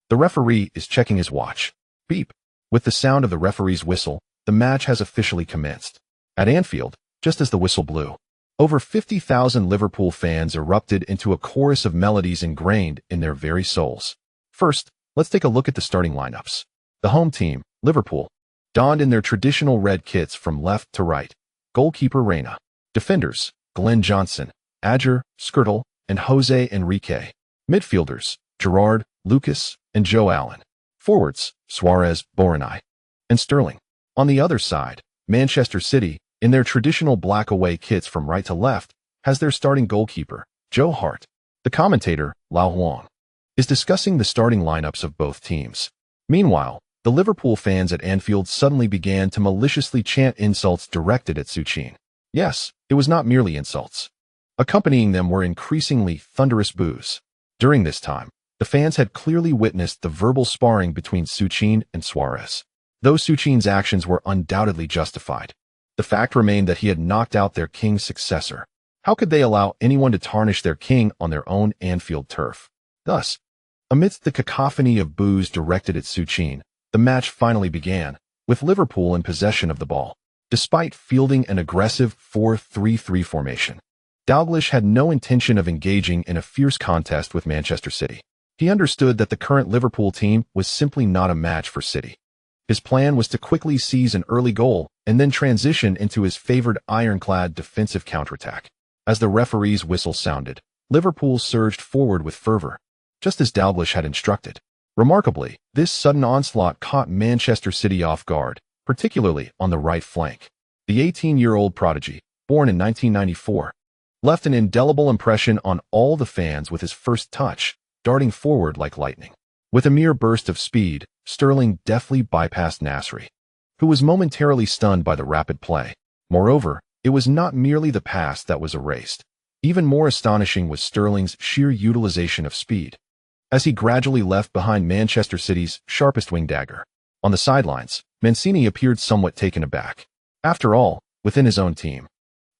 The referee is checking his watch. Beep. With the sound of the referee's whistle, the match has officially commenced. At Anfield, Just as the whistle blew, over 50,000 Liverpool fans erupted into a chorus of melodies ingrained in their very souls. First, let's take a look at the starting lineups. The home team, Liverpool, donned in their traditional red kits from left to right. Goalkeeper Reina. Defenders, Glenn Johnson, Adger, Skirtle, and Jose Enrique. Midfielders, Gerrard, Lucas, and Joe Allen. Forwards, Suarez, Borini, and Sterling. On the other side, Manchester City, in their traditional black away kits from right to left, has their starting goalkeeper, Joe Hart. The commentator, Lao Huang, is discussing the starting lineups of both teams. Meanwhile, the Liverpool fans at Anfield suddenly began to maliciously chant insults directed at Su Qin. Yes, it was not merely insults. Accompanying them were increasingly thunderous boos. During this time, the fans had clearly witnessed the verbal sparring between Su Qin and Suarez. Though Su Qin's actions were undoubtedly justified, the fact remained that he had knocked out their king's successor. How could they allow anyone to tarnish their king on their own Anfield turf? Thus, amidst the cacophony of boos directed at Su Qin, the match finally began, with Liverpool in possession of the ball. Despite fielding an aggressive 4-3-3 formation, Dalglish had no intention of engaging in a fierce contest with Manchester City. He understood that the current Liverpool team was simply not a match for City. His plan was to quickly seize an early goal and then transition into his favored ironclad defensive counterattack. As the referee's whistle sounded, Liverpool surged forward with fervor, just as Dalglish had instructed. Remarkably, this sudden onslaught caught Manchester City off guard, particularly on the right flank. The 18-year-old prodigy, born in 1994, left an indelible impression on all the fans with his first touch, darting forward like lightning. With a mere burst of speed, Sterling deftly bypassed Nasri, who was momentarily stunned by the rapid play. Moreover, it was not merely the pass that was erased. Even more astonishing was Sterling's sheer utilization of speed, as he gradually left behind Manchester City's sharpest wing dagger. On the sidelines, Mancini appeared somewhat taken aback. After all, within his own team,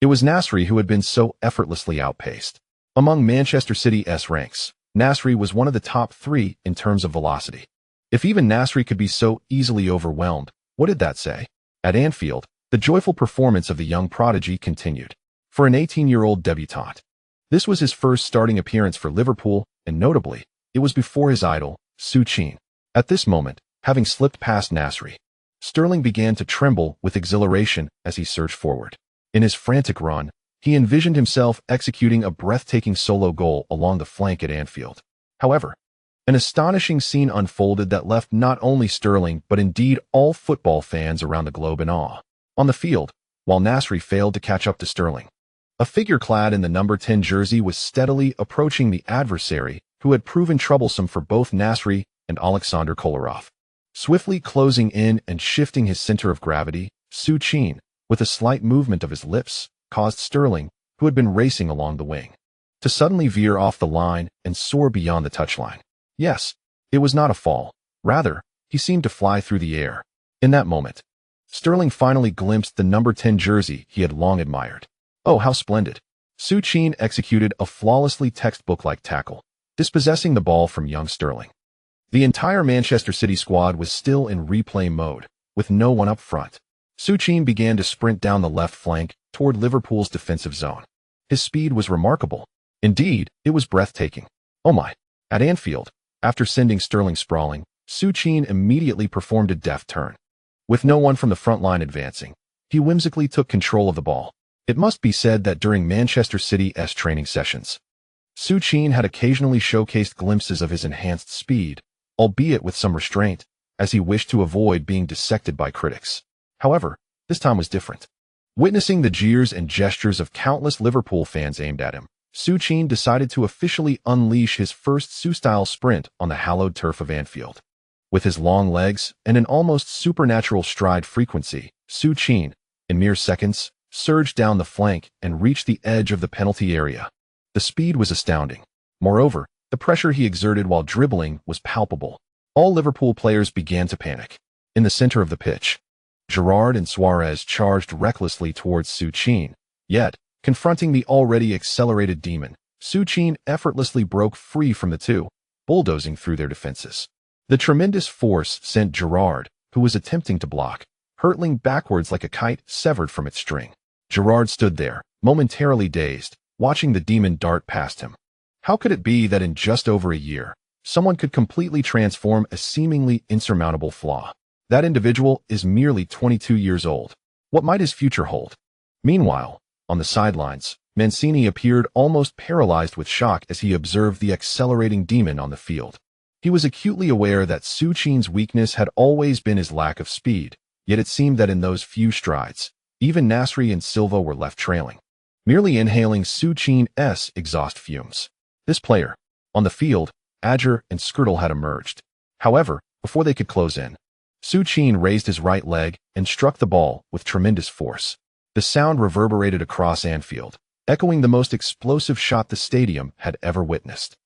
it was Nasri who had been so effortlessly outpaced. Among Manchester City's ranks, Nasri was one of the top three in terms of velocity. If even Nasri could be so easily overwhelmed, what did that say? At Anfield, the joyful performance of the young prodigy continued. For an 18-year-old debutant, this was his first starting appearance for Liverpool, and notably, it was before his idol, Su Qin. At this moment, having slipped past Nasri, Sterling began to tremble with exhilaration as he surged forward. In his frantic run, he envisioned himself executing a breathtaking solo goal along the flank at Anfield. However, an astonishing scene unfolded that left not only Sterling but indeed all football fans around the globe in awe. On the field, while Nasri failed to catch up to Sterling, a figure clad in the number 10 jersey was steadily approaching the adversary who had proven troublesome for both Nasri and Alexander Kolarov. Swiftly closing in and shifting his center of gravity, Su Qin, with a slight movement of his lips, caused Sterling, who had been racing along the wing, to suddenly veer off the line and soar beyond the touchline. Yes, it was not a fall. Rather, he seemed to fly through the air. In that moment, Sterling finally glimpsed the number 10 jersey he had long admired. Oh, how splendid! Su Qin executed a flawlessly textbook-like tackle, dispossessing the ball from young Sterling. The entire Manchester City squad was still in replay mode, with no one up front. Su Qin began to sprint down the left flank toward Liverpool's defensive zone. His speed was remarkable. Indeed, it was breathtaking. Oh my! At Anfield, after sending Sterling sprawling, Su Qin immediately performed a deft turn. With no one from the front line advancing, he whimsically took control of the ball. It must be said that during Manchester City's training sessions, Su Qin had occasionally showcased glimpses of his enhanced speed, albeit with some restraint, as he wished to avoid being dissected by critics. However, this time was different. Witnessing the jeers and gestures of countless Liverpool fans aimed at him, Su Qin decided to officially unleash his first Su-style sprint on the hallowed turf of Anfield. With his long legs and an almost supernatural stride frequency, Su Qin, in mere seconds, surged down the flank and reached the edge of the penalty area. The speed was astounding. Moreover, the pressure he exerted while dribbling was palpable. All Liverpool players began to panic. In the center of the pitch, Gerrard and Suarez charged recklessly towards Su Qin. Yet, confronting the already accelerated demon, Su Qin effortlessly broke free from the two, bulldozing through their defenses. The tremendous force sent Gerrard, who was attempting to block, hurtling backwards like a kite severed from its string. Gerrard stood there, momentarily dazed, watching the demon dart past him. How could it be that in just over a year, someone could completely transform a seemingly insurmountable flaw? That individual is merely 22 years old. What might his future hold? Meanwhile, on the sidelines, Mancini appeared almost paralyzed with shock as he observed the accelerating demon on the field. He was acutely aware that Su Qin's weakness had always been his lack of speed, yet it seemed that in those few strides, even Nasri and Silva were left trailing, merely inhaling Su Qin's exhaust fumes. This player, on the field, Ajer and Skrtel had emerged. However, before they could close in, Su Qin raised his right leg and struck the ball with tremendous force. The sound reverberated across Anfield, echoing the most explosive shot the stadium had ever witnessed.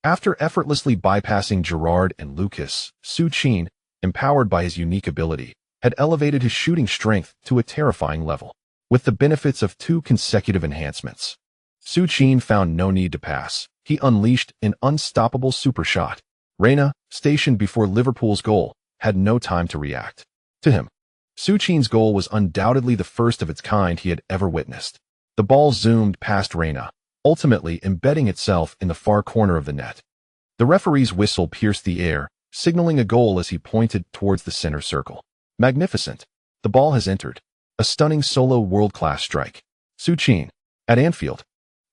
After effortlessly bypassing Gerrard and Lucas, Su Qin, empowered by his unique ability, had elevated his shooting strength to a terrifying level. With the benefits of 2 consecutive enhancements, Su Qin found no need to pass. He unleashed an unstoppable super shot. Reina, stationed before Liverpool's goal, had no time to react. To him, Su Qin's goal was undoubtedly the first of its kind he had ever witnessed. The ball zoomed past Reina, ultimately embedding itself in the far corner of the net. The referee's whistle pierced the air, signaling a goal as he pointed towards the center circle. Magnificent. The ball has entered. A stunning solo world-class strike. Su Qin, at Anfield,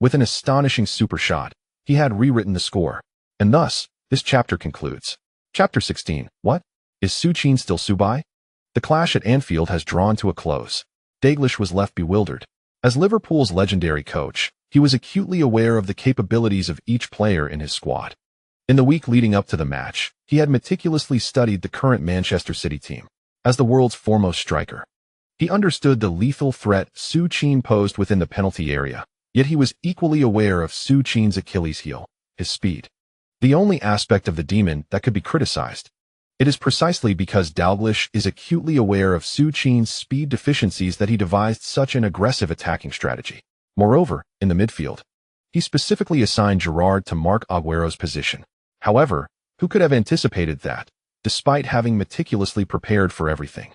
with an astonishing super shot, he had rewritten the score. And thus, this chapter concludes. Chapter 16. What? Is Su Qin still Subai? The clash at Anfield has drawn to a close. Dalglish was left bewildered. As Liverpool's legendary coach, he was acutely aware of the capabilities of each player in his squad. In the week leading up to the match, he had meticulously studied the current Manchester City team. As the world's foremost striker, he understood the lethal threat Su Qin posed within the penalty area, yet he was equally aware of Su Qin's Achilles heel, his speed. The only aspect of the demon that could be criticized. It is precisely because Dalglish is acutely aware of Su Qin's speed deficiencies that he devised such an aggressive attacking strategy. Moreover, in the midfield, he specifically assigned Gerrard to mark Agüero's position. However, who could have anticipated that, despite having meticulously prepared for everything,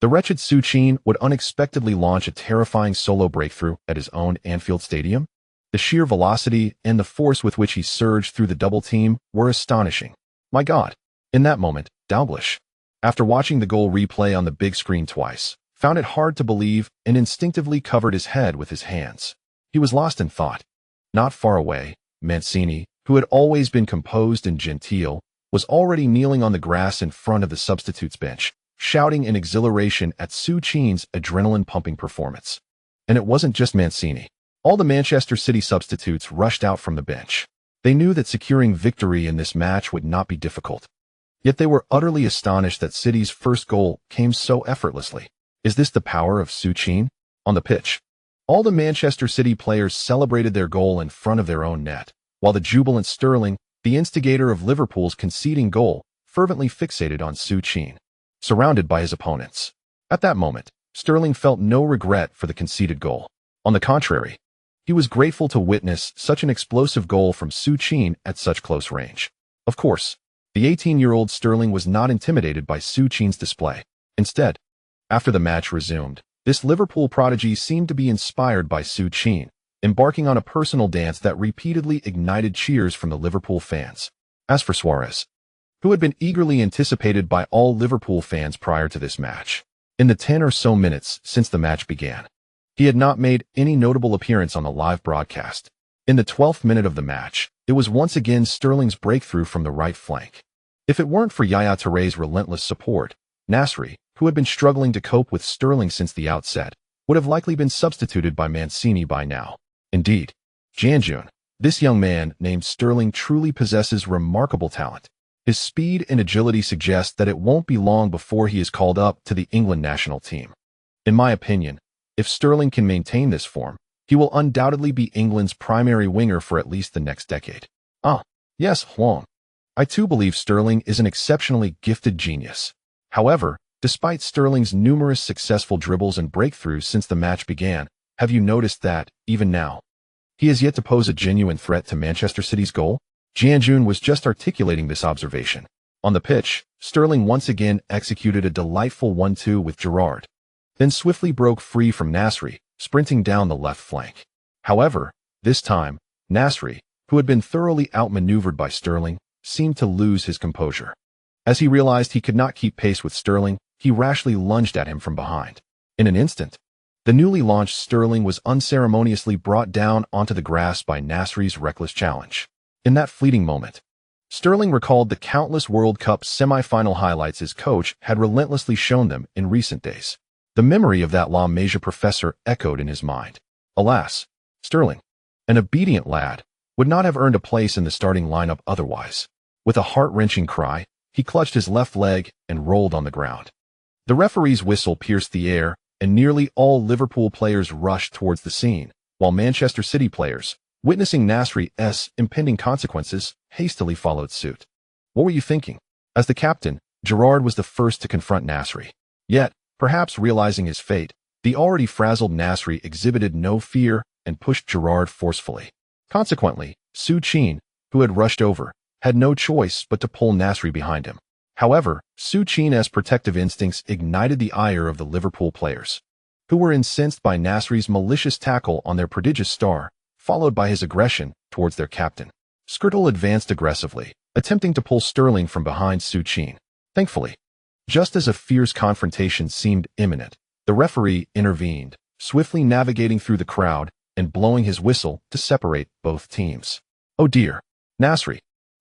the wretched Su Qin would unexpectedly launch a terrifying solo breakthrough at his own Anfield Stadium? The sheer velocity and the force with which he surged through the double team were astonishing. My God! In that moment, Dalglish, after watching the goal replay on the big screen twice, found it hard to believe and instinctively covered his head with his hands. He was lost in thought. Not far away, Mancini, who had always been composed and genteel, was already kneeling on the grass in front of the substitutes bench, shouting in exhilaration at Su Qin's adrenaline-pumping performance. And it wasn't just Mancini. All the Manchester City substitutes rushed out from the bench. They knew that securing victory in this match would not be difficult. Yet they were utterly astonished that City's first goal came so effortlessly. Is this the power of Su Qin? On the pitch, all the Manchester City players celebrated their goal in front of their own net, while the jubilant Sterling, the instigator of Liverpool's conceding goal, fervently fixated on Su Qin, surrounded by his opponents. At that moment, Sterling felt no regret for the conceded goal. On the contrary, he was grateful to witness such an explosive goal from Su Qin at such close range. Of course, the 18-year-old Sterling was not intimidated by Su Qin's display. Instead, after the match resumed, this Liverpool prodigy seemed to be inspired by Su Qin, embarking on a personal dance that repeatedly ignited cheers from the Liverpool fans. As for Suarez, who had been eagerly anticipated by all Liverpool fans prior to this match, in the 10 or so minutes since the match began, he had not made any notable appearance on the live broadcast. In the 12th minute of the match, it was once again Sterling's breakthrough from the right flank. If it weren't for Yaya Touré's relentless support, Nasri, who had been struggling to cope with Sterling since the outset, would have likely been substituted by Mancini by now. Indeed, Janjun, this young man named Sterling, truly possesses remarkable talent. His speed and agility suggest that it won't be long before he is called up to the England national team. In my opinion, if Sterling can maintain this form, he will undoubtedly be England's primary winger for at least the next decade. Yes, Huang. I too believe Sterling is an exceptionally gifted genius. However, despite Sterling's numerous successful dribbles and breakthroughs since the match began, have you noticed that, even now, he has yet to pose a genuine threat to Manchester City's goal? Janjun was just articulating this observation. On the pitch, Sterling once again executed a delightful 1-2 with Gerrard, then swiftly broke free from Nasri, sprinting down the left flank. However, this time, Nasri, who had been thoroughly outmaneuvered by Sterling, seemed to lose his composure. As he realized he could not keep pace with Sterling, he rashly lunged at him from behind. In an instant, the newly launched Sterling was unceremoniously brought down onto the grass by Nasri's reckless challenge. In that fleeting moment, Sterling recalled the countless World Cup semi-final highlights his coach had relentlessly shown them in recent days. The memory of that La Masia professor echoed in his mind. Alas, Sterling, an obedient lad, would not have earned a place in the starting lineup otherwise. With a heart-wrenching cry, he clutched his left leg and rolled on the ground. The referee's whistle pierced the air, and nearly all Liverpool players rushed towards the scene, while Manchester City players, witnessing Nasri's impending consequences, hastily followed suit. What were you thinking? As the captain, Gerrard was the first to confront Nasri. Yet, perhaps realizing his fate, the already frazzled Nasri exhibited no fear and pushed Gerrard forcefully. Consequently, Su Qin, who had rushed over, had no choice but to pull Nasri behind him. However, Su Qin's protective instincts ignited the ire of the Liverpool players, who were incensed by Nasri's malicious tackle on their prodigious star, followed by his aggression towards their captain. Skrtel advanced aggressively, attempting to pull Sterling from behind Su Qin. Thankfully, just as a fierce confrontation seemed imminent, the referee intervened, swiftly navigating through the crowd and blowing his whistle to separate both teams. Oh dear, Nasri.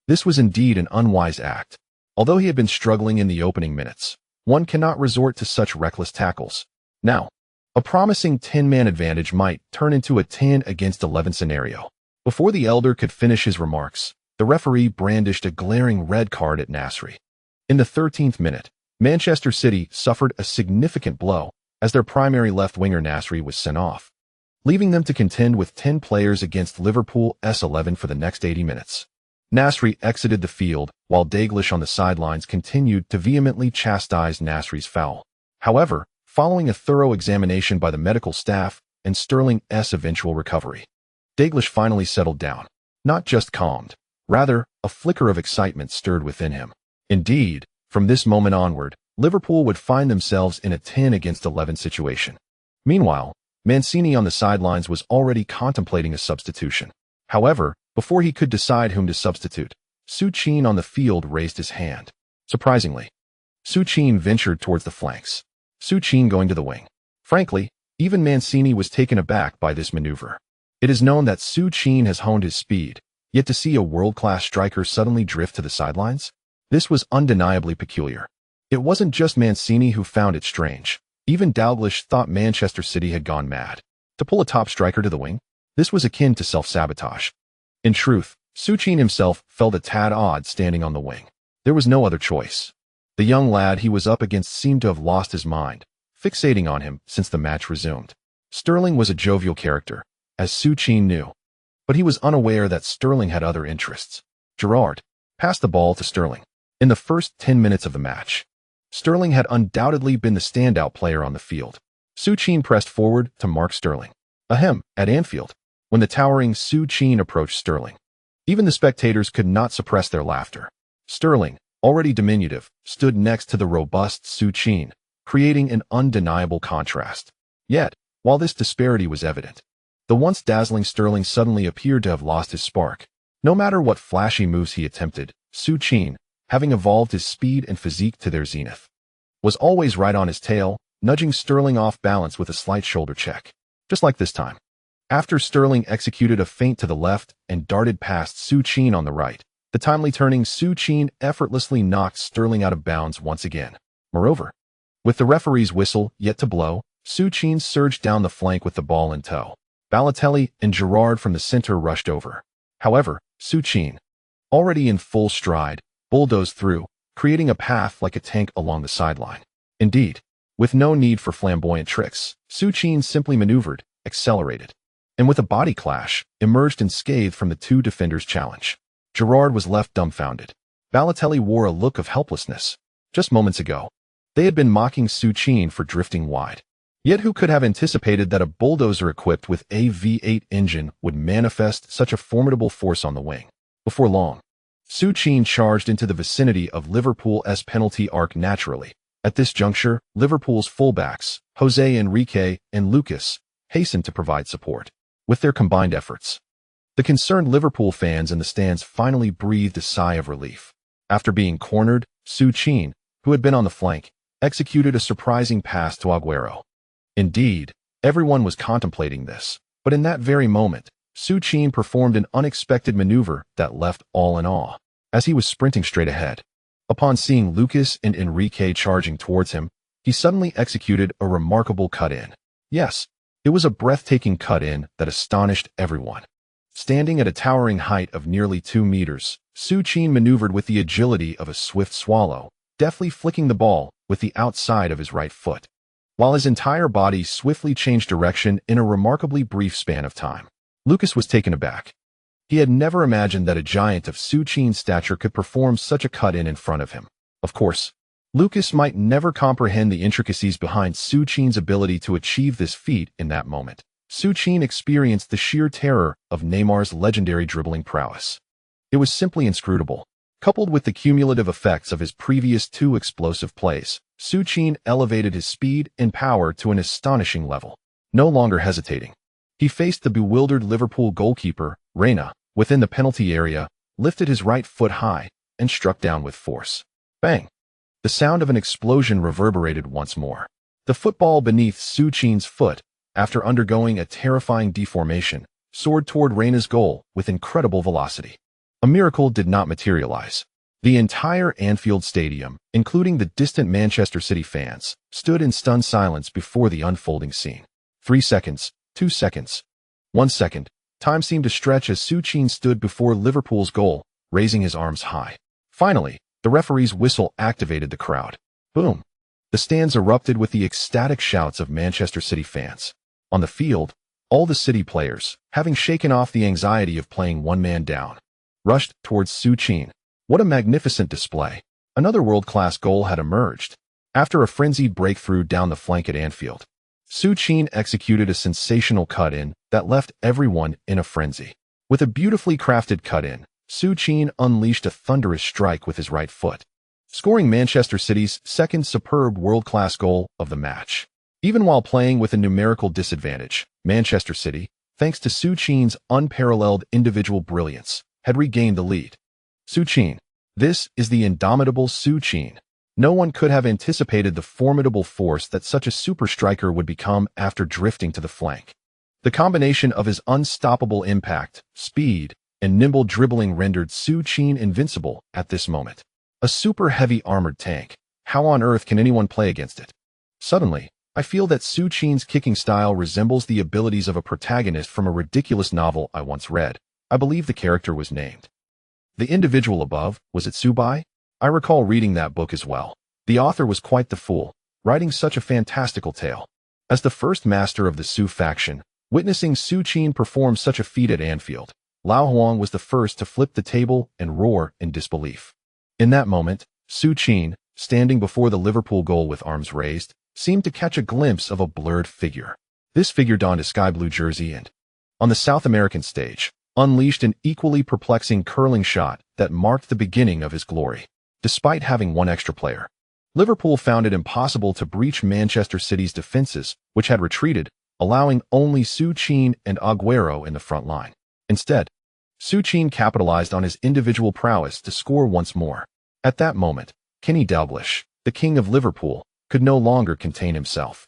This was indeed an unwise act. Although he had been struggling in the opening minutes, one cannot resort to such reckless tackles. Now, a promising 10-man advantage might turn into a 10-against-11 scenario. Before the elder could finish his remarks, the referee brandished a glaring red card at Nasri. In the 13th minute, Manchester City suffered a significant blow as their primary left winger Nasri was sent off, leaving them to contend with 10 players against Liverpool's 11 for the next 80 minutes. Nasri exited the field, while Dalglish on the sidelines continued to vehemently chastise Nasri's foul. However, following a thorough examination by the medical staff and Sterling's eventual recovery, Dalglish finally settled down. Not just calmed, rather, a flicker of excitement stirred within him. Indeed, from this moment onward, Liverpool would find themselves in a 10-against-11 situation. Meanwhile, Mancini on the sidelines was already contemplating a substitution. However, before he could decide whom to substitute, Su Qin on the field raised his hand. Surprisingly, Su Qin ventured towards the flanks, Su Qin going to the wing. Frankly, even Mancini was taken aback by this maneuver. It is known that Su Qin has honed his speed, yet to see a world-class striker suddenly drift to the sidelines? This was undeniably peculiar. It wasn't just Mancini who found it strange. Even Dalglish thought Manchester City had gone mad. To pull a top striker to the wing? This was akin to self-sabotage. In truth, Su Qin himself felt a tad odd standing on the wing. There was no other choice. The young lad he was up against seemed to have lost his mind, fixating on him since the match resumed. Sterling was a jovial character, as Su Qin knew, but he was unaware that Sterling had other interests. Gerrard passed the ball to Sterling. In the first 10 minutes of the match, Sterling had undoubtedly been the standout player on the field. Su Qin pressed forward to mark Sterling. Ahem, at Anfield, when the towering Su Qin approached Sterling, even the spectators could not suppress their laughter. Sterling, already diminutive, stood next to the robust Su Qin, creating an undeniable contrast. Yet, while this disparity was evident, the once dazzling Sterling suddenly appeared to have lost his spark. No matter what flashy moves he attempted, Su Qin, having evolved his speed and physique to their zenith, was always right on his tail, nudging Sterling off balance with a slight shoulder check. Just like this time. After Sterling executed a feint to the left and darted past Su Qin on the right, the timely turning Su Qin effortlessly knocked Sterling out of bounds once again. Moreover, with the referee's whistle yet to blow, Su Qin surged down the flank with the ball in tow. Balotelli and Gerrard from the center rushed over. However, Su Qin, already in full stride, bulldozed through, creating a path like a tank along the sideline. Indeed, with no need for flamboyant tricks, Su Qin simply maneuvered, accelerated, and with a body clash, emerged unscathed from the two defenders' challenge. Gerrard was left dumbfounded. Balotelli wore a look of helplessness. Just moments ago, they had been mocking Su Qin for drifting wide. Yet who could have anticipated that a bulldozer equipped with a V8 engine would manifest such a formidable force on the wing? Before long, Su Qin charged into the vicinity of Liverpool's penalty arc naturally. At this juncture, Liverpool's fullbacks, Jose Enrique and Lucas, hastened to provide support. With their combined efforts, the concerned Liverpool fans in the stands finally breathed a sigh of relief. After being cornered, Su Qin, who had been on the flank, executed a surprising pass to Aguero. Indeed, everyone was contemplating this, but in that very moment, Su Qin performed an unexpected maneuver that left all in awe. As he was sprinting straight ahead, upon seeing Lucas and Enrique charging towards him, he suddenly executed a remarkable cut-in. Yes, it was a breathtaking cut-in that astonished everyone. Standing at a towering height of nearly 2 meters, Su Qin maneuvered with the agility of a swift swallow, deftly flicking the ball with the outside of his right foot, while his entire body swiftly changed direction in a remarkably brief span of time. Lucas was taken aback. He had never imagined that a giant of Su Qin's stature could perform such a cut-in in front of him. Of course, Lucas might never comprehend the intricacies behind Su Qin's ability to achieve this feat in that moment. Su Qin experienced the sheer terror of Neymar's legendary dribbling prowess. It was simply inscrutable. Coupled with the cumulative effects of his previous 2 explosive plays, Su Qin elevated his speed and power to an astonishing level. No longer hesitating, he faced the bewildered Liverpool goalkeeper, Reina, within the penalty area, lifted his right foot high, and struck down with force. Bang! The sound of an explosion reverberated once more. The football beneath Su Qin's foot, after undergoing a terrifying deformation, soared toward Reina's goal with incredible velocity. A miracle did not materialize. The entire Anfield Stadium, including the distant Manchester City fans, stood in stunned silence before the unfolding scene. 3 seconds, 2 seconds, 1 second. Time seemed to stretch as Su Qin stood before Liverpool's goal, raising his arms high. Finally, the referee's whistle activated the crowd. Boom! The stands erupted with the ecstatic shouts of Manchester City fans. On the field, all the City players, having shaken off the anxiety of playing one man down, rushed towards Su Qin. What a magnificent display! Another world-class goal had emerged. After a frenzied breakthrough down the flank at Anfield, Su Qin executed a sensational cut-in that left everyone in a frenzy. With a beautifully crafted cut-in, Su Qin unleashed a thunderous strike with his right foot, scoring Manchester City's second superb world-class goal of the match. Even while playing with a numerical disadvantage, Manchester City, thanks to Su Qin's unparalleled individual brilliance, had regained the lead. Su Qin. This is the indomitable Su Qin. No one could have anticipated the formidable force that such a super striker would become after drifting to the flank. The combination of his unstoppable impact, speed, and nimble dribbling rendered Su Qin invincible at this moment. A super heavy armored tank. How on earth can anyone play against it? Suddenly, I feel that Su Qin's kicking style resembles the abilities of a protagonist from a ridiculous novel I once read. I believe the character was named. The individual above, was it Subai? I recall reading that book as well. The author was quite the fool, writing such a fantastical tale. As the first master of the Su faction, witnessing Su Qin perform such a feat at Anfield, Lao Huang was the first to flip the table and roar in disbelief. In that moment, Su Qin, standing before the Liverpool goal with arms raised, seemed to catch a glimpse of a blurred figure. This figure donned a sky blue jersey and, on the South American stage, unleashed an equally perplexing curling shot that marked the beginning of his glory. Despite having one extra player, Liverpool found it impossible to breach Manchester City's defenses, which had retreated, allowing only Su Qin and Aguero in the front line. Instead, Su Qin capitalized on his individual prowess to score once more. At that moment, Kenny Dalglish, the king of Liverpool, could no longer contain himself.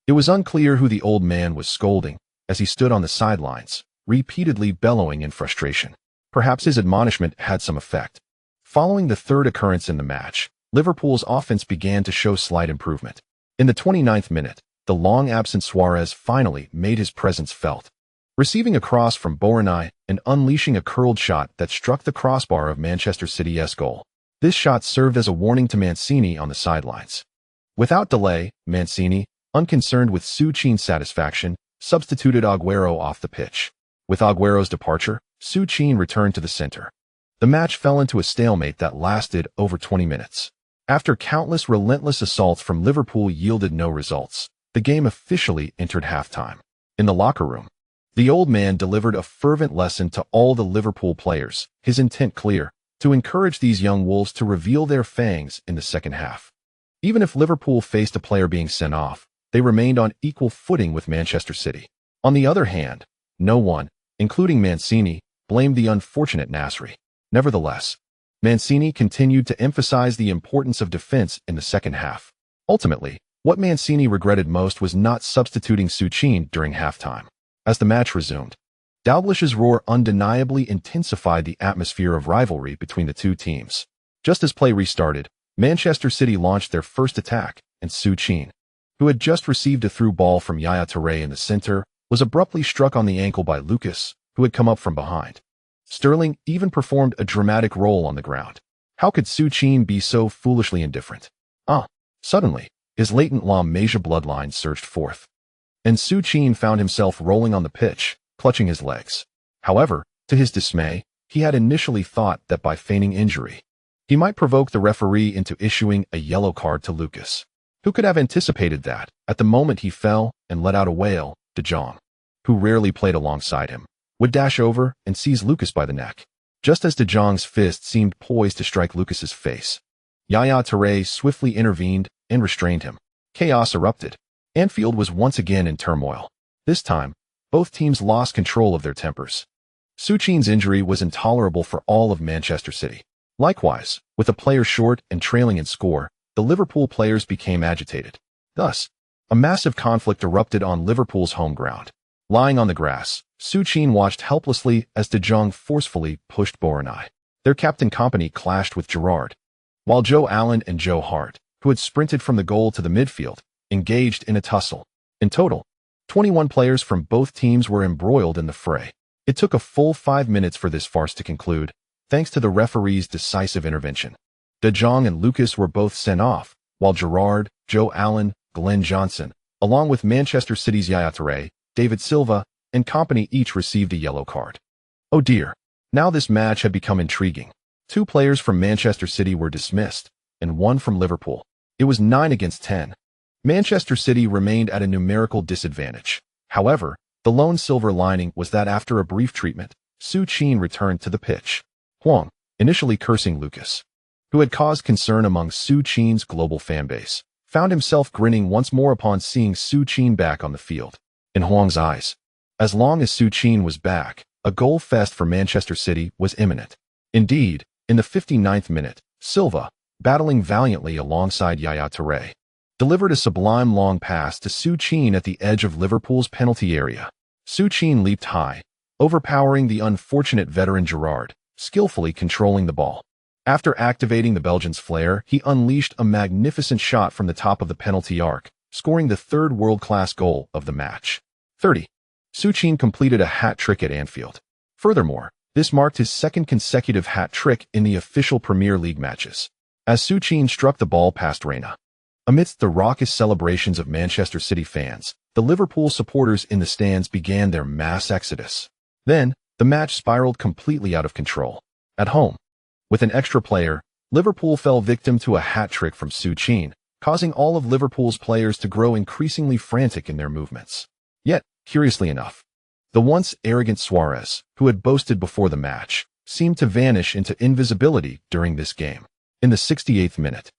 It was unclear who the old man was scolding as he stood on the sidelines, repeatedly bellowing in frustration. Perhaps his admonishment had some effect. Following the third occurrence in the match, Liverpool's offense began to show slight improvement. In the 29th minute, the long-absent Suarez finally made his presence felt, receiving a cross from Borini and unleashing a curled shot that struck the crossbar of Manchester City's goal. This shot served as a warning to Mancini on the sidelines. Without delay, Mancini, unconcerned with Su Qin's satisfaction, substituted Aguero off the pitch. With Aguero's departure, Su Qin returned to the center. The match fell into a stalemate that lasted over 20 minutes. After countless relentless assaults from Liverpool yielded no results, the game officially entered halftime. In the locker room, the old man delivered a fervent lesson to all the Liverpool players, his intent clear, to encourage these young wolves to reveal their fangs in the second half. Even if Liverpool faced a player being sent off, they remained on equal footing with Manchester City. On the other hand, no one, including Mancini, blamed the unfortunate Nasri. Nevertheless, Mancini continued to emphasize the importance of defense in the second half. Ultimately, what Mancini regretted most was not substituting Su Qin during halftime. As the match resumed, Dalglish's roar undeniably intensified the atmosphere of rivalry between the two teams. Just as play restarted, Manchester City launched their first attack, and Su Qin, who had just received a through ball from Yaya Touré in the center, was abruptly struck on the ankle by Lucas, who had come up from behind. Sterling even performed a dramatic roll on the ground. How could Su Qin be so foolishly indifferent? Suddenly, his latent La Masia bloodline surged forth, and Su Qin found himself rolling on the pitch, clutching his legs. However, to his dismay, he had initially thought that by feigning injury, he might provoke the referee into issuing a yellow card to Lucas. Who could have anticipated that, at the moment he fell and let out a wail, De Jong, who rarely played alongside him, would dash over and seize Lucas by the neck. Just as De Jong's fist seemed poised to strike Lucas's face, Yaya Touré swiftly intervened and restrained him. Chaos erupted. Anfield was once again in turmoil. This time, both teams lost control of their tempers. Su Qin's injury was intolerable for all of Manchester City. Likewise, with a player short and trailing in score, the Liverpool players became agitated. Thus, a massive conflict erupted on Liverpool's home ground. Lying on the grass, Su Qin watched helplessly as De Jong forcefully pushed Borini. Their captain Kompany clashed with Gerrard, while Joe Allen and Joe Hart, who had sprinted from the goal to the midfield, engaged in a tussle. In total, 21 players from both teams were embroiled in the fray. It took a full 5 minutes for this farce to conclude, thanks to the referee's decisive intervention. De Jong and Lucas were both sent off, while Gerrard, Joe Allen, Glenn Johnson, along with Manchester City's Yaya Touré, David Silva, and Kompany each received a yellow card. Oh dear. Now this match had become intriguing. 2 players from Manchester City were dismissed, and 1 from Liverpool. It was 9 against 10. Manchester City remained at a numerical disadvantage. However, the lone silver lining was that after a brief treatment, Su Qin returned to the pitch. Huang, initially cursing Lucas, who had caused concern among Su Qin's global fanbase, found himself grinning once more upon seeing Su Qin back on the field. In Huang's eyes, as long as Su Qin was back, a goal fest for Manchester City was imminent. Indeed, in the 59th minute, Silva, battling valiantly alongside Yaya Touré, delivered a sublime long pass to Su Qin at the edge of Liverpool's penalty area. Su Qin leaped high, overpowering the unfortunate veteran Gerrard, skillfully controlling the ball. After activating the Belgian's flair, he unleashed a magnificent shot from the top of the penalty arc, scoring the 3rd world-class goal of the match. 30. Su Qin completed a hat-trick at Anfield. Furthermore, this marked his 2nd consecutive hat-trick in the official Premier League matches, as Su Qin struck the ball past Reina. Amidst the raucous celebrations of Manchester City fans, the Liverpool supporters in the stands began their mass exodus. Then, the match spiraled completely out of control. At home, with an extra player, Liverpool fell victim to a hat-trick from Su Qin, causing all of Liverpool's players to grow increasingly frantic in their movements. Yet, curiously enough, the once arrogant Suarez, who had boasted before the match, seemed to vanish into invisibility during this game. In the 68th minute,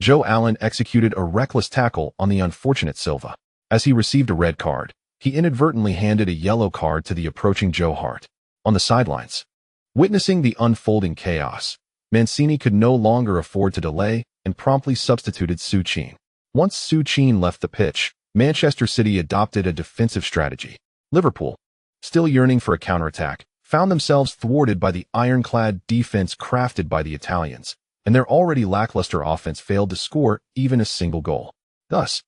Joe Allen executed a reckless tackle on the unfortunate Silva. As he received a red card, he inadvertently handed a yellow card to the approaching Joe Hart. On the sidelines, witnessing the unfolding chaos, Mancini could no longer afford to delay and promptly substituted Su Qin. Once Su Qin left the pitch, Manchester City adopted a defensive strategy. Liverpool, still yearning for a counterattack, found themselves thwarted by the ironclad defense crafted by the Italians, and their already lackluster offense failed to score even a single goal. Thus,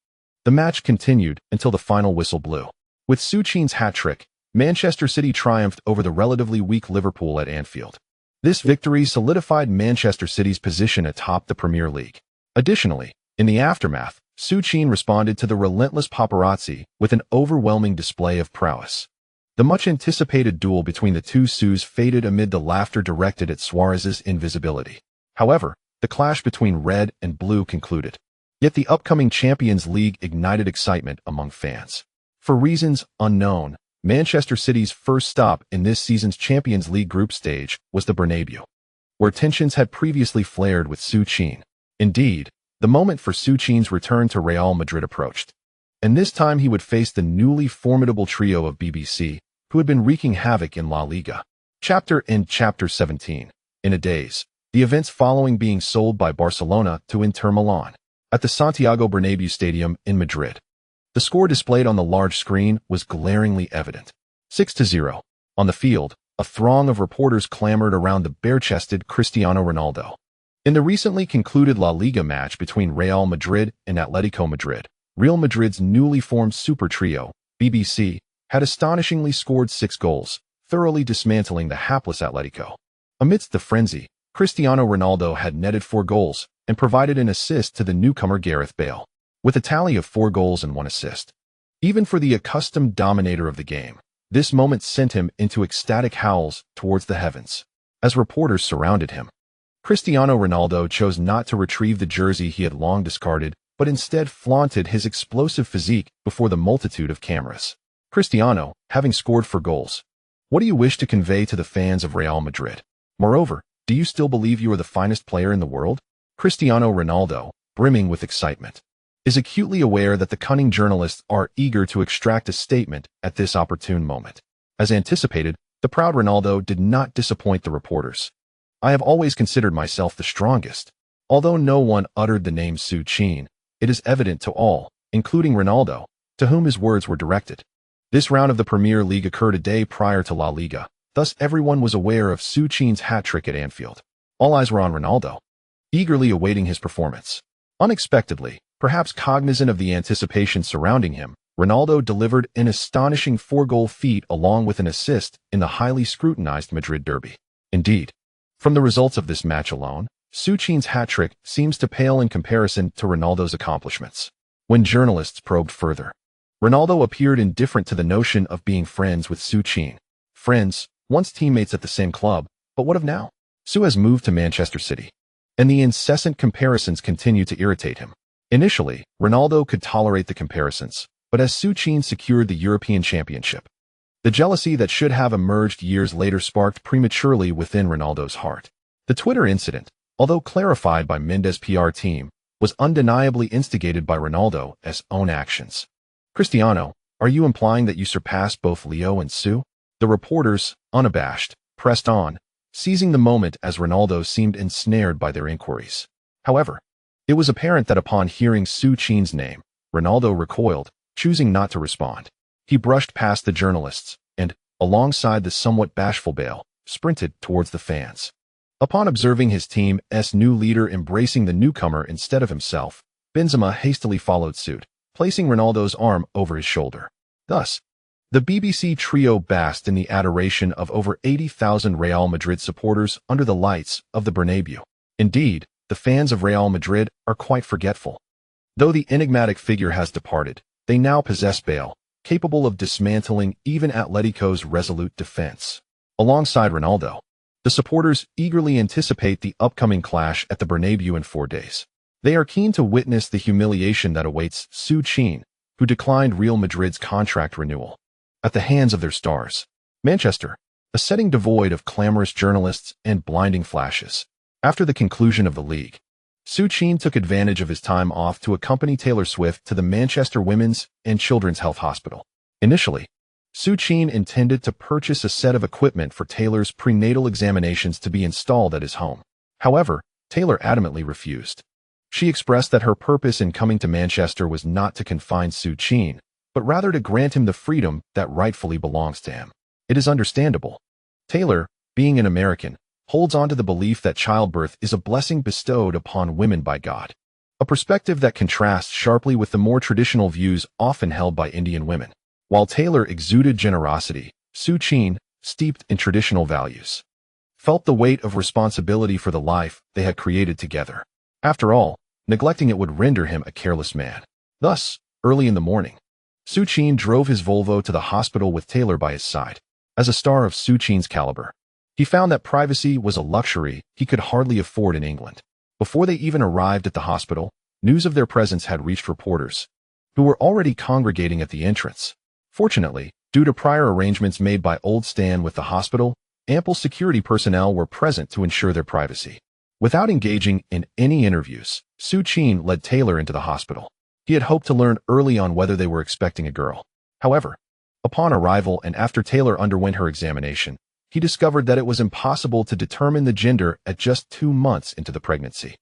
the match continued until the final whistle blew. With Su Qin's hat-trick, Manchester City triumphed over the relatively weak Liverpool at Anfield. This victory solidified Manchester City's position atop the Premier League. Additionally, in the aftermath, Su Qin responded to the relentless paparazzi with an overwhelming display of prowess. The much-anticipated duel between the two Sus faded amid the laughter directed at Suarez's invisibility. However, the clash between red and blue concluded. Yet the upcoming Champions League ignited excitement among fans. For reasons unknown, Manchester City's first stop in this season's Champions League group stage was the Bernabeu, where tensions had previously flared with Su Qin. Indeed, the moment for Su Qin's return to Real Madrid approached. And this time he would face the newly formidable trio of BBC, who had been wreaking havoc in La Liga. Chapter 17. In a daze, the events following being sold by Barcelona to Inter Milan. At the Santiago Bernabéu Stadium in Madrid. The score displayed on the large screen was glaringly evident. 6-0. On the field, a throng of reporters clamored around the bare-chested Cristiano Ronaldo. In the recently concluded La Liga match between Real Madrid and Atletico Madrid, Real Madrid's newly formed super trio, BBC, had astonishingly scored 6 goals, thoroughly dismantling the hapless Atletico. Amidst the frenzy, Cristiano Ronaldo had netted 4 goals and provided an assist to the newcomer Gareth Bale, with a tally of 4 goals and 1 assist. Even for the accustomed dominator of the game, this moment sent him into ecstatic howls towards the heavens. As reporters surrounded him, Cristiano Ronaldo chose not to retrieve the jersey he had long discarded, but instead flaunted his explosive physique before the multitude of cameras. Cristiano, having scored 4 goals. What do you wish to convey to the fans of Real Madrid? Moreover, do you still believe you are the finest player in the world? Cristiano Ronaldo, brimming with excitement, is acutely aware that the cunning journalists are eager to extract a statement at this opportune moment. As anticipated, the proud Ronaldo did not disappoint the reporters. I have always considered myself the strongest. Although no one uttered the name Su Qin, it is evident to all, including Ronaldo, to whom his words were directed. This round of the Premier League occurred a day prior to La Liga, thus everyone was aware of Su Qin's hat-trick at Anfield. All eyes were on Ronaldo, eagerly awaiting his performance. Unexpectedly, perhaps cognizant of the anticipation surrounding him, Ronaldo delivered an astonishing 4-goal feat along with an assist in the highly scrutinized Madrid derby. Indeed, from the results of this match alone, Su Qin's hat-trick seems to pale in comparison to Ronaldo's accomplishments. When journalists probed further, Ronaldo appeared indifferent to the notion of being friends with Su Qin. Friends, once teammates at the same club, but what of now? Su has moved to Manchester City, and the incessant comparisons continue to irritate him. Initially, Ronaldo could tolerate the comparisons, but as Su Qin secured the European Championship, the jealousy that should have emerged years later sparked prematurely within Ronaldo's heart. The Twitter incident, although clarified by Mendes' PR team, was undeniably instigated by Ronaldo's own actions. Cristiano, are you implying that you surpassed both Leo and Su? The reporters, unabashed, pressed on, seizing the moment as Ronaldo seemed ensnared by their inquiries. However, it was apparent that upon hearing Su Qin's name, Ronaldo recoiled, choosing not to respond. He brushed past the journalists and, alongside the somewhat bashful Bale, sprinted towards the fans. Upon observing his team's new leader embracing the newcomer instead of himself, Benzema hastily followed suit, placing Ronaldo's arm over his shoulder. Thus, the BBC trio basked in the adoration of over 80,000 Real Madrid supporters under the lights of the Bernabéu. Indeed, the fans of Real Madrid are quite forgetful. Though the enigmatic figure has departed, they now possess Bale, capable of dismantling even Atletico's resolute defense. Alongside Ronaldo, the supporters eagerly anticipate the upcoming clash at the Bernabéu in 4 days. They are keen to witness the humiliation that awaits Su Qin, who declined Real Madrid's contract renewal, at the hands of their stars. Manchester, a setting devoid of clamorous journalists and blinding flashes. After the conclusion of the league, Su Qin took advantage of his time off to accompany Taylor Swift to the Manchester Women's and Children's Health Hospital. Initially, Su Qin intended to purchase a set of equipment for Taylor's prenatal examinations to be installed at his home. However, Taylor adamantly refused. She expressed that her purpose in coming to Manchester was not to confine Su Qin, but rather to grant him the freedom that rightfully belongs to him. It is understandable. Taylor, being an American, holds on to the belief that childbirth is a blessing bestowed upon women by God, a perspective that contrasts sharply with the more traditional views often held by Indian women. While Taylor exuded generosity, Su Qin, steeped in traditional values, felt the weight of responsibility for the life they had created together. After all, neglecting it would render him a careless man. Thus, early in the morning, Su Qin drove his Volvo to the hospital with Taylor by his side. As a star of Su Qin's caliber, he found that privacy was a luxury he could hardly afford in England. Before they even arrived at the hospital, news of their presence had reached reporters, who were already congregating at the entrance. Fortunately, due to prior arrangements made by Old Stan with the hospital, ample security personnel were present to ensure their privacy. Without engaging in any interviews, Su Qin led Taylor into the hospital. He had hoped to learn early on whether they were expecting a girl. However, upon arrival and after Taylor underwent her examination, he discovered that it was impossible to determine the gender at just 2 months into the pregnancy.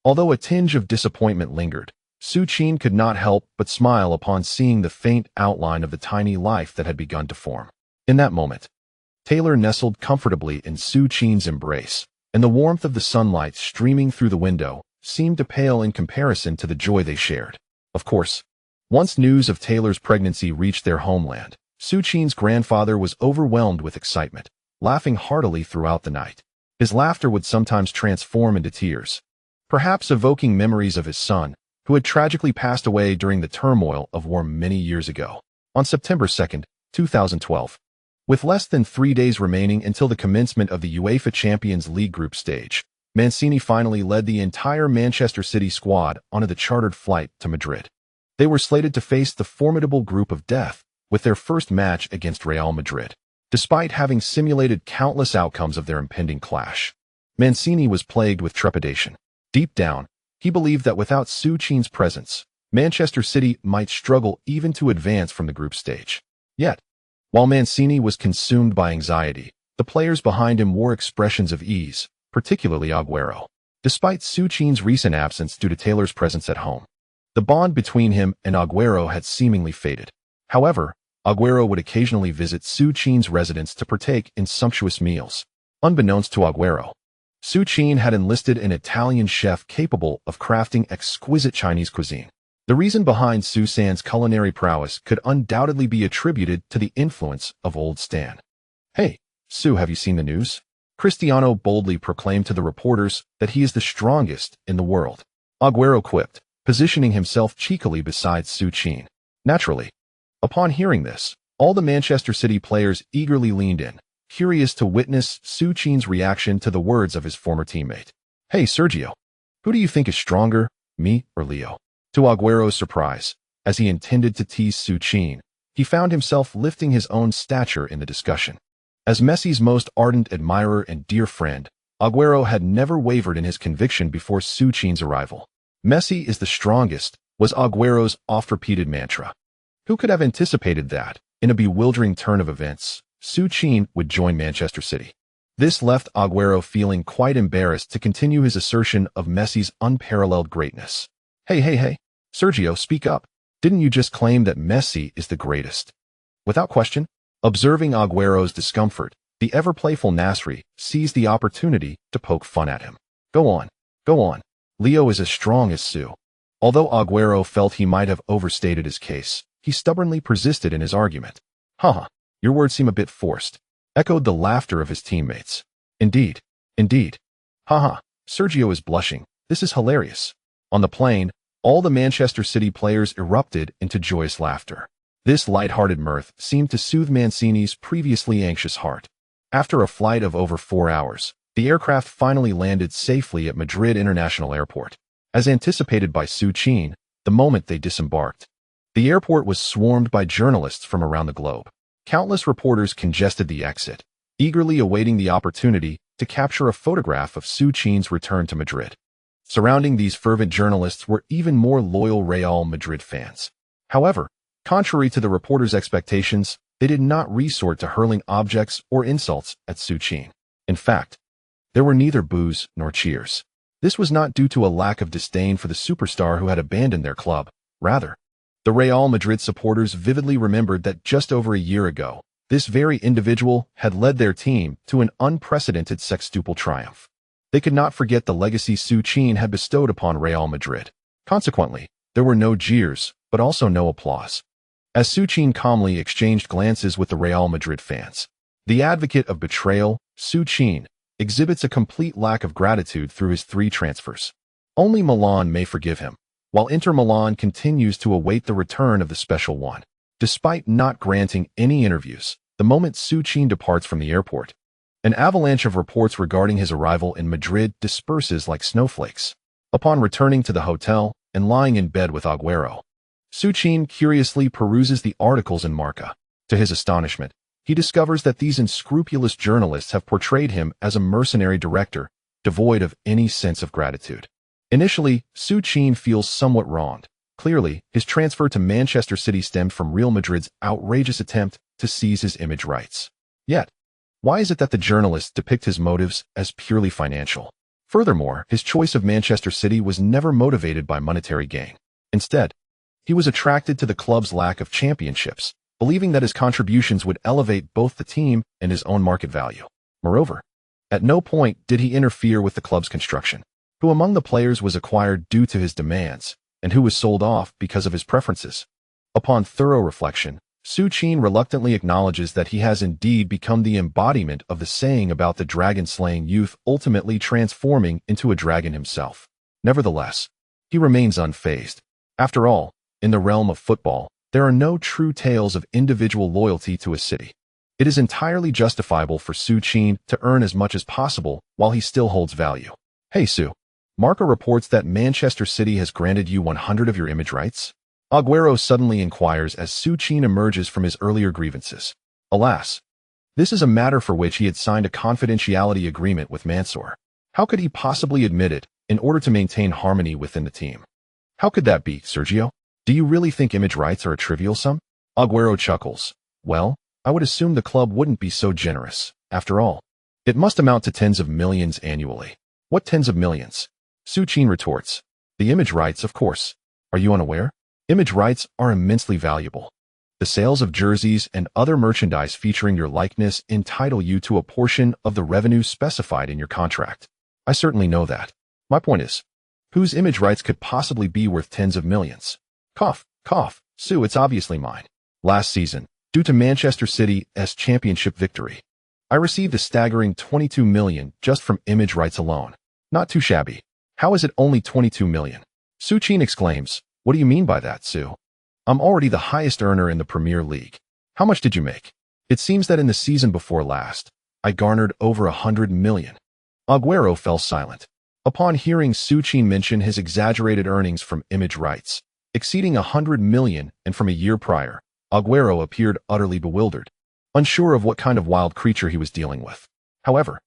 Although a tinge of disappointment lingered, Su Qin could not help but smile upon seeing the faint outline of the tiny life that had begun to form. In that moment, Taylor nestled comfortably in Su Qin's embrace, and the warmth of the sunlight streaming through the window seemed to pale in comparison to the joy they shared. Of course, once news of Taylor's pregnancy reached their homeland, Su Qin's grandfather was overwhelmed with excitement, laughing heartily throughout the night. His laughter would sometimes transform into tears, perhaps evoking memories of his son, who had tragically passed away during the turmoil of war many years ago. On September 2, 2012, with less than 3 days remaining until the commencement of the UEFA Champions League group stage, Mancini finally led the entire Manchester City squad onto the chartered flight to Madrid. They were slated to face the formidable group of death with their first match against Real Madrid. Despite having simulated countless outcomes of their impending clash, Mancini was plagued with trepidation. Deep down, he believed that without Su Qin's presence, Manchester City might struggle even to advance from the group stage. Yet, while Mancini was consumed by anxiety, the players behind him wore expressions of ease, particularly Agüero. Despite Su Qin's recent absence due to Taylor's presence at home, the bond between him and Agüero had seemingly faded. However, Agüero would occasionally visit Su Qin's residence to partake in sumptuous meals. Unbeknownst to Agüero, Su Qin had enlisted an Italian chef capable of crafting exquisite Chinese cuisine. The reason behind Su San's culinary prowess could undoubtedly be attributed to the influence of Old Stan. "Hey, Su, have you seen the news?" Cristiano boldly proclaimed to the reporters that he is the strongest in the world. Agüero quipped, positioning himself cheekily beside Su Qin. Naturally, upon hearing this, all the Manchester City players eagerly leaned in, curious to witness Su Qin's reaction to the words of his former teammate. "Hey, Sergio, who do you think is stronger, me or Leo?" To Agüero's surprise, as he intended to tease Su Qin, he found himself lifting his own stature in the discussion. As Messi's most ardent admirer and dear friend, Agüero had never wavered in his conviction before Su Qin's arrival. "Messi is the strongest," was Agüero's oft-repeated mantra. Who could have anticipated that, in a bewildering turn of events, Su Qin would join Manchester City? This left Agüero feeling quite embarrassed to continue his assertion of Messi's unparalleled greatness. Hey, Sergio, speak up. Didn't you just claim that Messi is the greatest?" Without question, observing Agüero's discomfort, the ever-playful Nasri seized the opportunity to poke fun at him. Go on. Leo is as strong as Su." Although Agüero felt he might have overstated his case, he stubbornly persisted in his argument. "Haha, your words seem a bit forced," echoed the laughter of his teammates. Indeed. Haha, Sergio is blushing. This is hilarious." On the plane, all the Manchester City players erupted into joyous laughter. This light-hearted mirth seemed to soothe Mancini's previously anxious heart. After a flight of over 4 hours, the aircraft finally landed safely at Madrid International Airport. As anticipated by Su Qin, the moment they disembarked, the airport was swarmed by journalists from around the globe. Countless reporters congested the exit, eagerly awaiting the opportunity to capture a photograph of Su Qin's return to Madrid. Surrounding these fervent journalists were even more loyal Real Madrid fans. However, contrary to the reporters' expectations, they did not resort to hurling objects or insults at Su Qin. In fact, there were neither boos nor cheers. This was not due to a lack of disdain for the superstar who had abandoned their club. Rather, the Real Madrid supporters vividly remembered that just over a year ago, this very individual had led their team to an unprecedented sextuple triumph. They could not forget the legacy Su Qin had bestowed upon Real Madrid. Consequently, there were no jeers, but also no applause. As Su Qin calmly exchanged glances with the Real Madrid fans, the advocate of betrayal, Su Qin, exhibits a complete lack of gratitude through his 3 transfers. Only Milan may forgive him, while Inter Milan continues to await the return of the special one. Despite not granting any interviews, the moment Su Qin departs from the airport, an avalanche of reports regarding his arrival in Madrid disperses like snowflakes. Upon returning to the hotel and lying in bed with Agüero, Su Qin curiously peruses the articles in Marca. To his astonishment, he discovers that these unscrupulous journalists have portrayed him as a mercenary director, devoid of any sense of gratitude. Initially, Su Qin feels somewhat wronged, Clearly, his transfer to Manchester City stemmed from Real Madrid's outrageous attempt to seize his image rights. Yet, why is it that the journalists depict his motives as purely financial? Furthermore, his choice of Manchester City was never motivated by monetary gain. Instead, he was attracted to the club's lack of championships, believing that his contributions would elevate both the team and his own market value. Moreover, at no point did he interfere with the club's construction. Who among the players was acquired due to his demands, and who was sold off because of his preferences? Upon thorough reflection, Su Qin reluctantly acknowledges that he has indeed become the embodiment of the saying about the dragon-slaying youth ultimately transforming into a dragon himself. Nevertheless, he remains unfazed. After all, in the realm of football, there are no true tales of individual loyalty to a city. It is entirely justifiable for Su Qin to earn as much as possible while he still holds value. Hey Su, Marca reports that Manchester City has granted you 100 of your image rights? Agüero suddenly inquires as Su Qin emerges from his earlier grievances. Alas, this is a matter for which he had signed a confidentiality agreement with Mansour. How could he possibly admit it in order to maintain harmony within the team? How could that be, Sergio? Do you really think image rights are a trivial sum? Agüero chuckles. Well, I would assume the club wouldn't be so generous. After all, it must amount to tens of millions annually. What tens of millions? Su Qin retorts. The image rights, of course. Are you unaware? Image rights are immensely valuable. The sales of jerseys and other merchandise featuring your likeness entitle you to a portion of the revenue specified in your contract. I certainly know that. My point is, whose image rights could possibly be worth tens of millions? Cough, cough, Su, it's obviously mine. Last season, due to Manchester City's championship victory, I received a staggering 22 million just from image rights alone. Not too shabby. How is it only 22 million? Su Qin exclaims. What do you mean by that, Su? I'm already the highest earner in the Premier League. How much did you make? It seems that in the season before last, I garnered over 100 million. Agüero fell silent. Upon hearing Su Qin mention his exaggerated earnings from image rights, exceeding 100 million and from a year prior, Agüero appeared utterly bewildered, unsure of what kind of wild creature he was dealing with. However,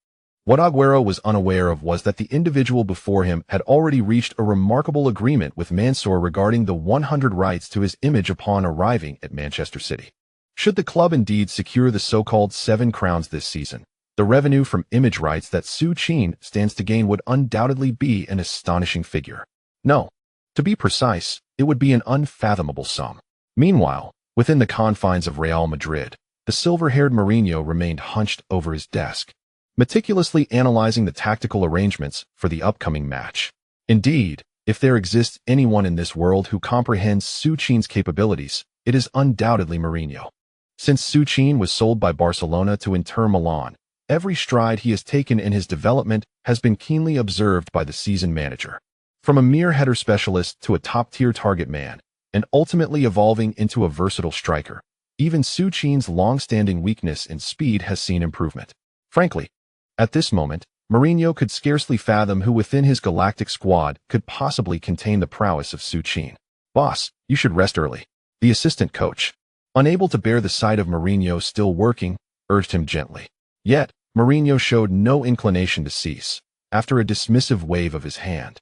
what Agüero was unaware of was that the individual before him had already reached a remarkable agreement with Mansour regarding the 100 rights to his image upon arriving at Manchester City. Should the club indeed secure the so-called 7 crowns this season, the revenue from image rights that Su Qin stands to gain would undoubtedly be an astonishing figure. No, to be precise, it would be an unfathomable sum. Meanwhile, within the confines of Real Madrid, the silver-haired Mourinho remained hunched over his desk, meticulously analyzing the tactical arrangements for the upcoming match. Indeed, if there exists anyone in this world who comprehends Su Qin's capabilities, it is undoubtedly Mourinho. Since Su Qin was sold by Barcelona to Inter Milan, every stride he has taken in his development has been keenly observed by the seasoned manager. From a mere header specialist to a top-tier target man, and ultimately evolving into a versatile striker, even Su Qin's long-standing weakness in speed has seen improvement. Frankly, at this moment, Mourinho could scarcely fathom who within his galactic squad could possibly contain the prowess of Su Qin. Boss, you should rest early. The assistant coach, unable to bear the sight of Mourinho still working, urged him gently. Yet, Mourinho showed no inclination to cease. After a dismissive wave of his hand,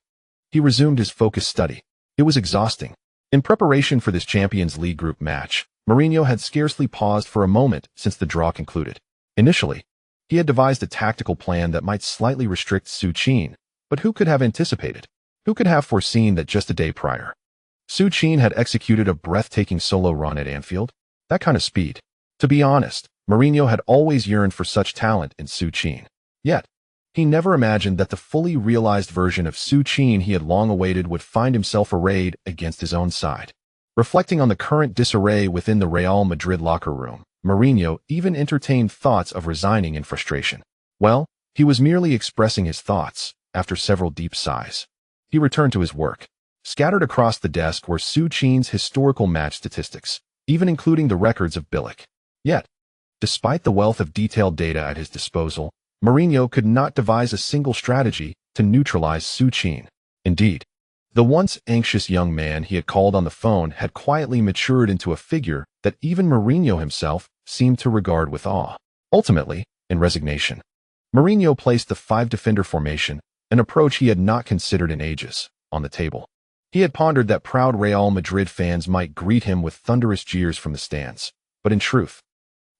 he resumed his focused study. It was exhausting. In preparation for this Champions League group match, Mourinho had scarcely paused for a moment since the draw concluded. Initially, he had devised a tactical plan that might slightly restrict Su Qin, but who could have anticipated? Who could have foreseen that just a day prior, Su Qin had executed a breathtaking solo run at Anfield? That kind of speed. To be honest, Mourinho had always yearned for such talent in Su Qin. Yet, he never imagined that the fully realized version of Su Qin he had long awaited would find himself arrayed against his own side. Reflecting on the current disarray within the Real Madrid locker room, Mourinho even entertained thoughts of resigning in frustration. Well, he was merely expressing his thoughts. After several deep sighs, he returned to his work. Scattered across the desk were Su Qin's historical match statistics, even including the records of Bilic. Yet, despite the wealth of detailed data at his disposal, Mourinho could not devise a single strategy to neutralize Su Qin. Indeed, the once anxious young man he had called on the phone had quietly matured into a figure that even Mourinho himself seemed to regard with awe. Ultimately, in resignation, Mourinho placed the 5-defender formation, an approach he had not considered in ages, on the table. He had pondered that proud Real Madrid fans might greet him with thunderous jeers from the stands. But in truth,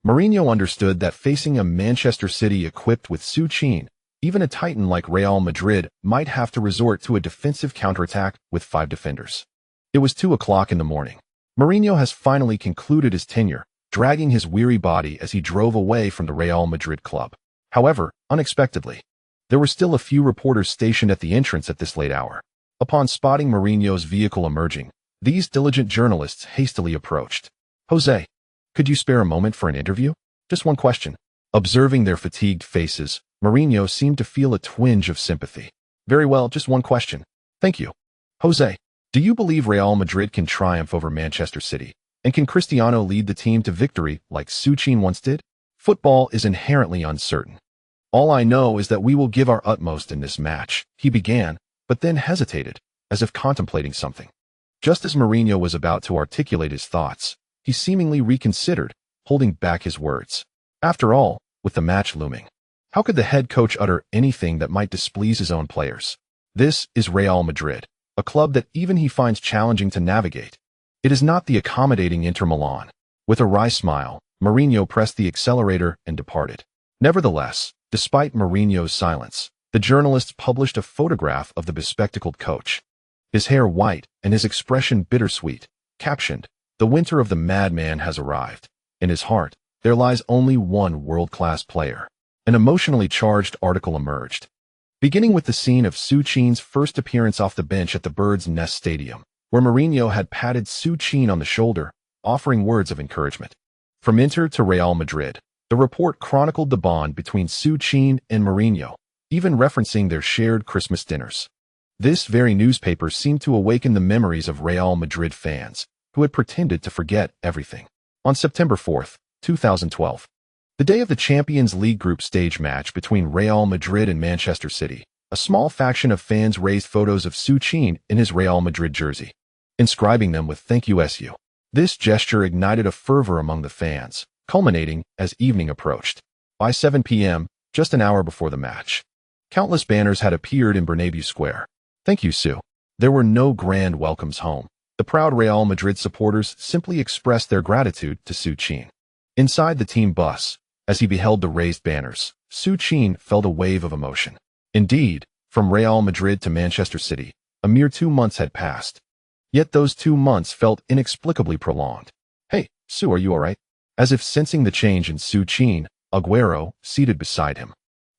Mourinho understood that facing a Manchester City equipped with Su Qin, even a titan like Real Madrid might have to resort to a defensive counterattack with 5 defenders. It was 2 o'clock in the morning. Mourinho has finally concluded his tenure, dragging his weary body as he drove away from the Real Madrid club. However, unexpectedly, there were still a few reporters stationed at the entrance at this late hour. Upon spotting Mourinho's vehicle emerging, these diligent journalists hastily approached. "Jose, could you spare a moment for an interview? Just one question." Observing their fatigued faces, Mourinho seemed to feel a twinge of sympathy. "Very well, just one question. Thank you. Jose, do you believe Real Madrid can triumph over Manchester City? And can Cristiano lead the team to victory like Su Qin once did? Football is inherently uncertain. All I know is that we will give our utmost in this match," he began, but then hesitated, as if contemplating something. Just as Mourinho was about to articulate his thoughts, he seemingly reconsidered, holding back his words. After all, with the match looming, how could the head coach utter anything that might displease his own players? This is Real Madrid, a club that even he finds challenging to navigate. It is not the accommodating Inter Milan. With a wry smile, Mourinho pressed the accelerator and departed. Nevertheless, despite Mourinho's silence, the journalists published a photograph of the bespectacled coach. His hair white and his expression bittersweet, captioned, "The winter of the madman has arrived. In his heart, there lies only one world-class player." An emotionally charged article emerged, beginning with the scene of Su Qin's first appearance off the bench at the Bird's Nest Stadium, where Mourinho had patted Su Qin on the shoulder, offering words of encouragement. From Inter to Real Madrid, the report chronicled the bond between Su Qin and Mourinho, even referencing their shared Christmas dinners. This very newspaper seemed to awaken the memories of Real Madrid fans, who had pretended to forget everything. On September 4, 2012, the day of the Champions League group stage match between Real Madrid and Manchester City, a small faction of fans raised photos of Su Qin in his Real Madrid jersey, inscribing them with "Thank you SU." This gesture ignited a fervor among the fans, culminating as evening approached. By 7 p.m., just an hour before the match, countless banners had appeared in Bernabeu Square. "Thank you, Su." There were no grand welcomes home. The proud Real Madrid supporters simply expressed their gratitude to Su Qin. Inside the team bus, as he beheld the raised banners, Su Qin felt a wave of emotion. Indeed, from Real Madrid to Manchester City, a mere 2 months had passed. Yet those 2 months felt inexplicably prolonged. "Hey, Su, are you all right?" As if sensing the change in Su Qin, Aguero, seated beside him,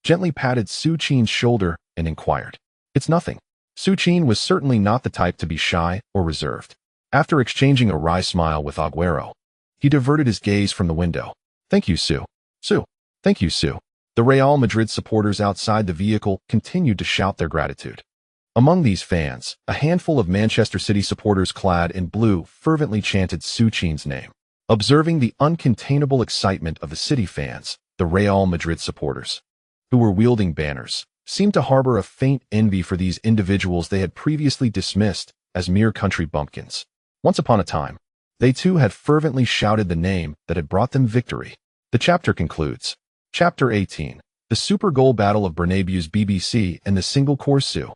gently patted Su Qin's shoulder and inquired. "It's nothing." Su Qin was certainly not the type to be shy or reserved. After exchanging a wry smile with Aguero, he diverted his gaze from the window. "Thank you, Su. Su. Thank you, Su." The Real Madrid supporters outside the vehicle continued to shout their gratitude. Among these fans, a handful of Manchester City supporters clad in blue fervently chanted Su Qin's name. Observing the uncontainable excitement of the City fans, the Real Madrid supporters, who were wielding banners, seemed to harbor a faint envy for these individuals they had previously dismissed as mere country bumpkins. Once upon a time, they too had fervently shouted the name that had brought them victory. The chapter concludes. Chapter 18. The Super Goal Battle of Bernabeu's BBC and the Single Course Su.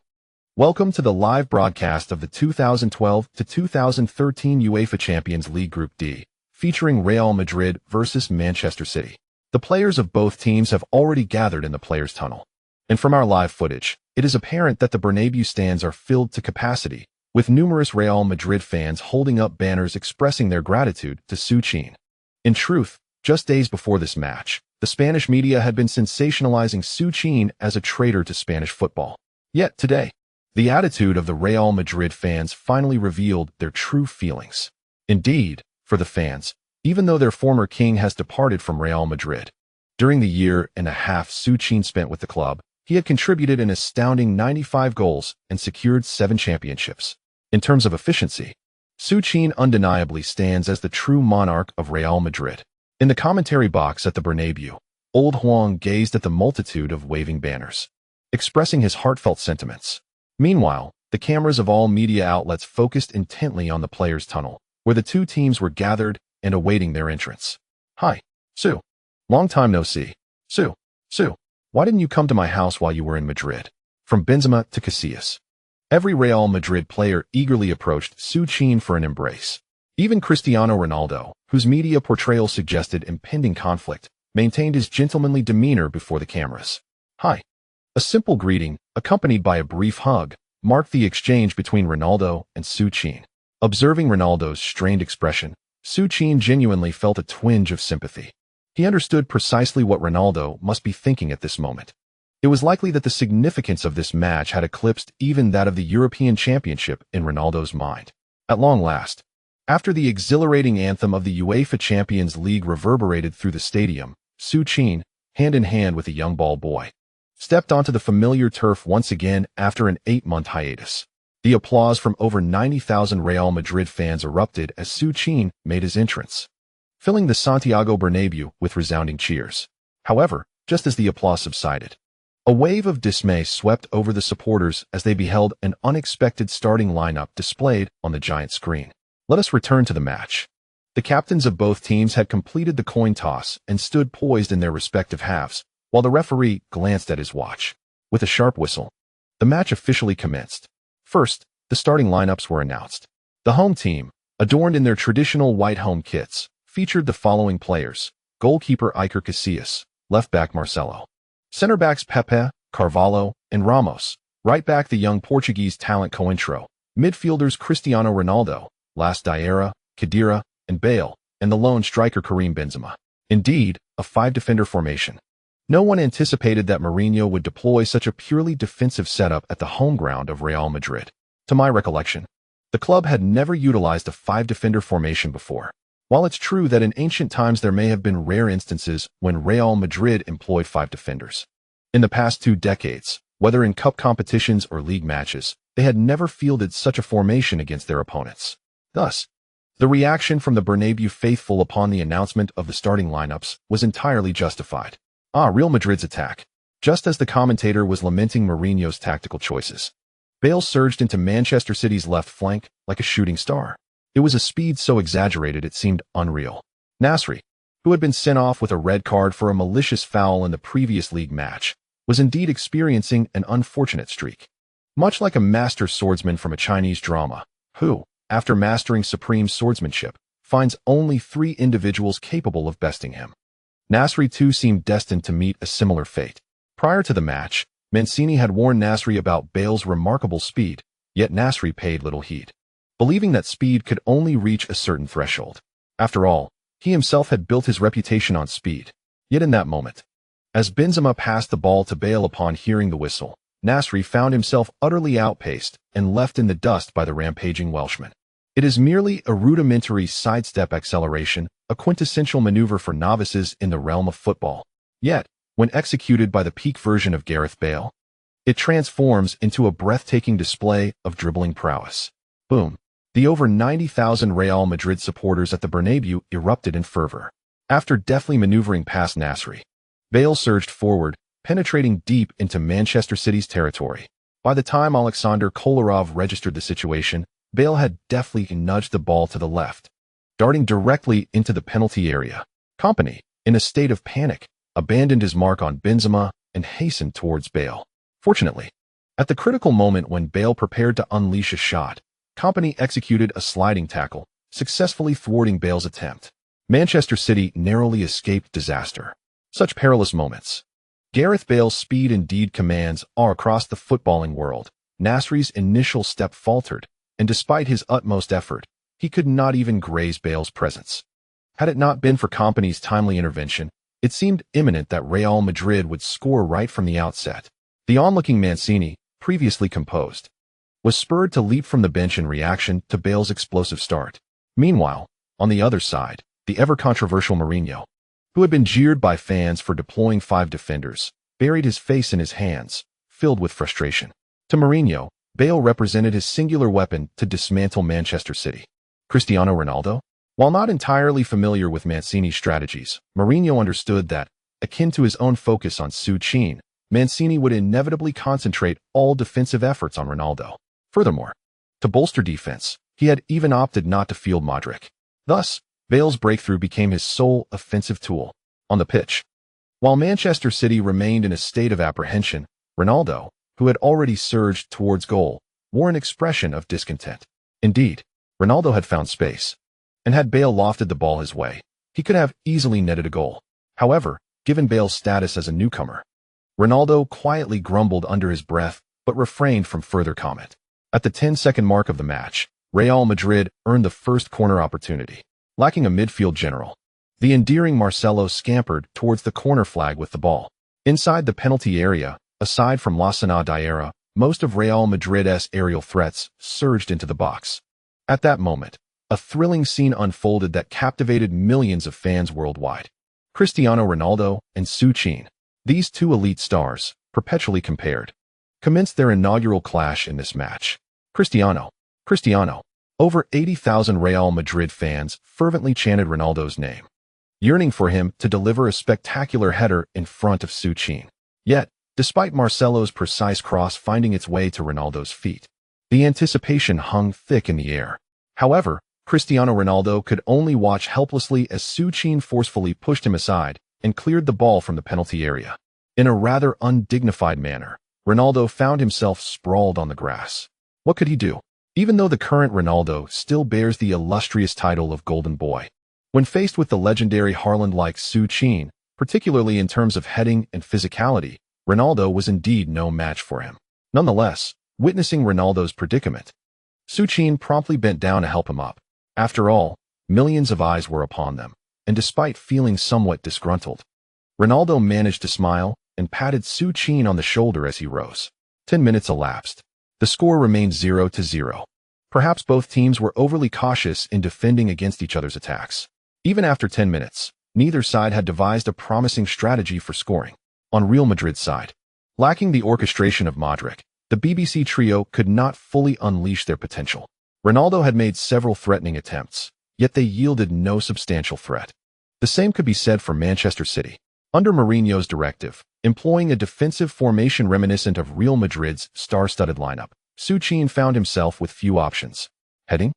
Welcome to the live broadcast of the 2012 to 2013 UEFA Champions League Group D, featuring Real Madrid versus Manchester City. The players of both teams have already gathered in the players' tunnel. And from our live footage, it is apparent that the Bernabeu stands are filled to capacity, with numerous Real Madrid fans holding up banners expressing their gratitude to Su Qin. In truth, just days before this match, the Spanish media had been sensationalizing Su Qin as a traitor to Spanish football. Yet today, the attitude of the Real Madrid fans finally revealed their true feelings. Indeed, for the fans, even though their former king has departed from Real Madrid, during the year and a half Su Qin spent with the club, he had contributed an astounding 95 goals and secured 7 championships. In terms of efficiency, Su Qin undeniably stands as the true monarch of Real Madrid. In the commentary box at the Bernabeu, Old Huang gazed at the multitude of waving banners, expressing his heartfelt sentiments. Meanwhile, the cameras of all media outlets focused intently on the players' tunnel, where the two teams were gathered and awaiting their entrance. "Hi, Su. Long time no see. Su. Why didn't you come to my house while you were in Madrid?" From Benzema to Casillas. Every Real Madrid player eagerly approached Su Qin for an embrace. Even Cristiano Ronaldo, whose media portrayal suggested impending conflict, maintained his gentlemanly demeanor before the cameras. Hi. A simple greeting, accompanied by a brief hug, marked the exchange between Ronaldo and Su Qin. Observing Ronaldo's strained expression, Su Qin genuinely felt a twinge of sympathy. He understood precisely what Ronaldo must be thinking at this moment. It was likely that the significance of this match had eclipsed even that of the European Championship in Ronaldo's mind. At long last, after the exhilarating anthem of the UEFA Champions League reverberated through the stadium, Su Qin, hand in hand with a young ball boy, stepped onto the familiar turf once again after an 8-month hiatus. The applause from over 90,000 Real Madrid fans erupted as Su Qin made his entrance, filling the Santiago Bernabéu with resounding cheers. However, just as the applause subsided, a wave of dismay swept over the supporters as they beheld an unexpected starting lineup displayed on the giant screen. Let us return to the match. The captains of both teams had completed the coin toss and stood poised in their respective halves, while the referee glanced at his watch. With a sharp whistle, the match officially commenced. First, the starting lineups were announced. The home team, adorned in their traditional white home kits, featured the following players: goalkeeper Iker Casillas, left back Marcelo, center backs Pepe, Carvalho, and Ramos, right back the young Portuguese talent Cointreau, midfielders Cristiano Ronaldo, Las Diera, Khedira, and Bale, and the lone striker Karim Benzema. Indeed, a 5-defender formation. No one anticipated that Mourinho would deploy such a purely defensive setup at the home ground of Real Madrid. To my recollection, the club had never utilized a 5-defender formation before. While it's true that in ancient times there may have been rare instances when Real Madrid employed 5 defenders, in the past 2 decades, whether in cup competitions or league matches, they had never fielded such a formation against their opponents. Thus, the reaction from the Bernabéu faithful upon the announcement of the starting lineups was entirely justified. Real Madrid's attack. Just as the commentator was lamenting Mourinho's tactical choices, Bale surged into Manchester City's left flank like a shooting star. It was a speed so exaggerated it seemed unreal. Nasri, who had been sent off with a red card for a malicious foul in the previous league match, was indeed experiencing an unfortunate streak. Much like a master swordsman from a Chinese drama, who, after mastering supreme swordsmanship, finds only 3 individuals capable of besting him. Nasri too seemed destined to meet a similar fate. Prior to the match, Mancini had warned Nasri about Bale's remarkable speed, yet Nasri paid little heed, believing that speed could only reach a certain threshold. After all, he himself had built his reputation on speed. Yet in that moment, as Benzema passed the ball to Bale upon hearing the whistle, Nasri found himself utterly outpaced and left in the dust by the rampaging Welshman. It is merely a rudimentary sidestep acceleration, a quintessential maneuver for novices in the realm of football. Yet, when executed by the peak version of Gareth Bale, it transforms into a breathtaking display of dribbling prowess. Boom. The over 90,000 Real Madrid supporters at the Bernabéu erupted in fervor. After deftly maneuvering past Nasri, Bale surged forward, penetrating deep into Manchester City's territory. By the time Alexander Kolarov registered the situation, Bale had deftly nudged the ball to the left, darting directly into the penalty area. Kompany, in a state of panic, abandoned his mark on Benzema and hastened towards Bale. Fortunately, at the critical moment when Bale prepared to unleash a shot, Kompany executed a sliding tackle, successfully thwarting Bale's attempt. Manchester City narrowly escaped disaster. Such perilous moments. Gareth Bale's speed indeed commands awe across the footballing world. Nasri's initial step faltered, and despite his utmost effort, he could not even graze Bale's presence. Had it not been for Kompany's timely intervention, it seemed imminent that Real Madrid would score right from the outset. The onlooking Mancini, previously composed, was spurred to leap from the bench in reaction to Bale's explosive start. Meanwhile, on the other side, the ever-controversial Mourinho, who had been jeered by fans for deploying 5 defenders, buried his face in his hands, filled with frustration. To Mourinho, Bale represented his singular weapon to dismantle Manchester City. Cristiano Ronaldo? While not entirely familiar with Mancini's strategies, Mourinho understood that, akin to his own focus on Su Qin, Mancini would inevitably concentrate all defensive efforts on Ronaldo. Furthermore, to bolster defense, he had even opted not to field Modric. Thus, Bale's breakthrough became his sole offensive tool. On the pitch, while Manchester City remained in a state of apprehension, Ronaldo, who had already surged towards goal, wore an expression of discontent. Indeed, Ronaldo had found space, and had Bale lofted the ball his way, he could have easily netted a goal. However, given Bale's status as a newcomer, Ronaldo quietly grumbled under his breath but refrained from further comment. At the 10-second mark of the match, Real Madrid earned the first corner opportunity. Lacking a midfield general, the endearing Marcelo scampered towards the corner flag with the ball. Inside the penalty area, aside from La Sana Diarra, most of Real Madrid's aerial threats surged into the box. At that moment, a thrilling scene unfolded that captivated millions of fans worldwide. Cristiano Ronaldo and Su Qin, these two elite stars, perpetually compared, commenced their inaugural clash in this match. Cristiano. Over 80,000 Real Madrid fans fervently chanted Ronaldo's name, yearning for him to deliver a spectacular header in front of Su Qin. Yet, despite Marcelo's precise cross finding its way to Ronaldo's feet, the anticipation hung thick in the air. However, Cristiano Ronaldo could only watch helplessly as Su Qin forcefully pushed him aside and cleared the ball from the penalty area. In a rather undignified manner, Ronaldo found himself sprawled on the grass. What could he do? Even though the current Ronaldo still bears the illustrious title of Golden Boy, when faced with the legendary Haaland like Su Qin, particularly in terms of heading and physicality, Ronaldo was indeed no match for him. Nonetheless, witnessing Ronaldo's predicament, Su Qin promptly bent down to help him up. After all, millions of eyes were upon them, and despite feeling somewhat disgruntled, Ronaldo managed to smile and patted Su Qin on the shoulder as he rose. 10 minutes elapsed. The score remained 0-0. Perhaps both teams were overly cautious in defending against each other's attacks. Even after 10 minutes, neither side had devised a promising strategy for scoring. On Real Madrid's side, lacking the orchestration of Modric, the BBC trio could not fully unleash their potential. Ronaldo had made several threatening attempts, yet they yielded no substantial threat. The same could be said for Manchester City. Under Mourinho's directive, employing a defensive formation reminiscent of Real Madrid's star-studded lineup, Su Qin found himself with few options. Heading?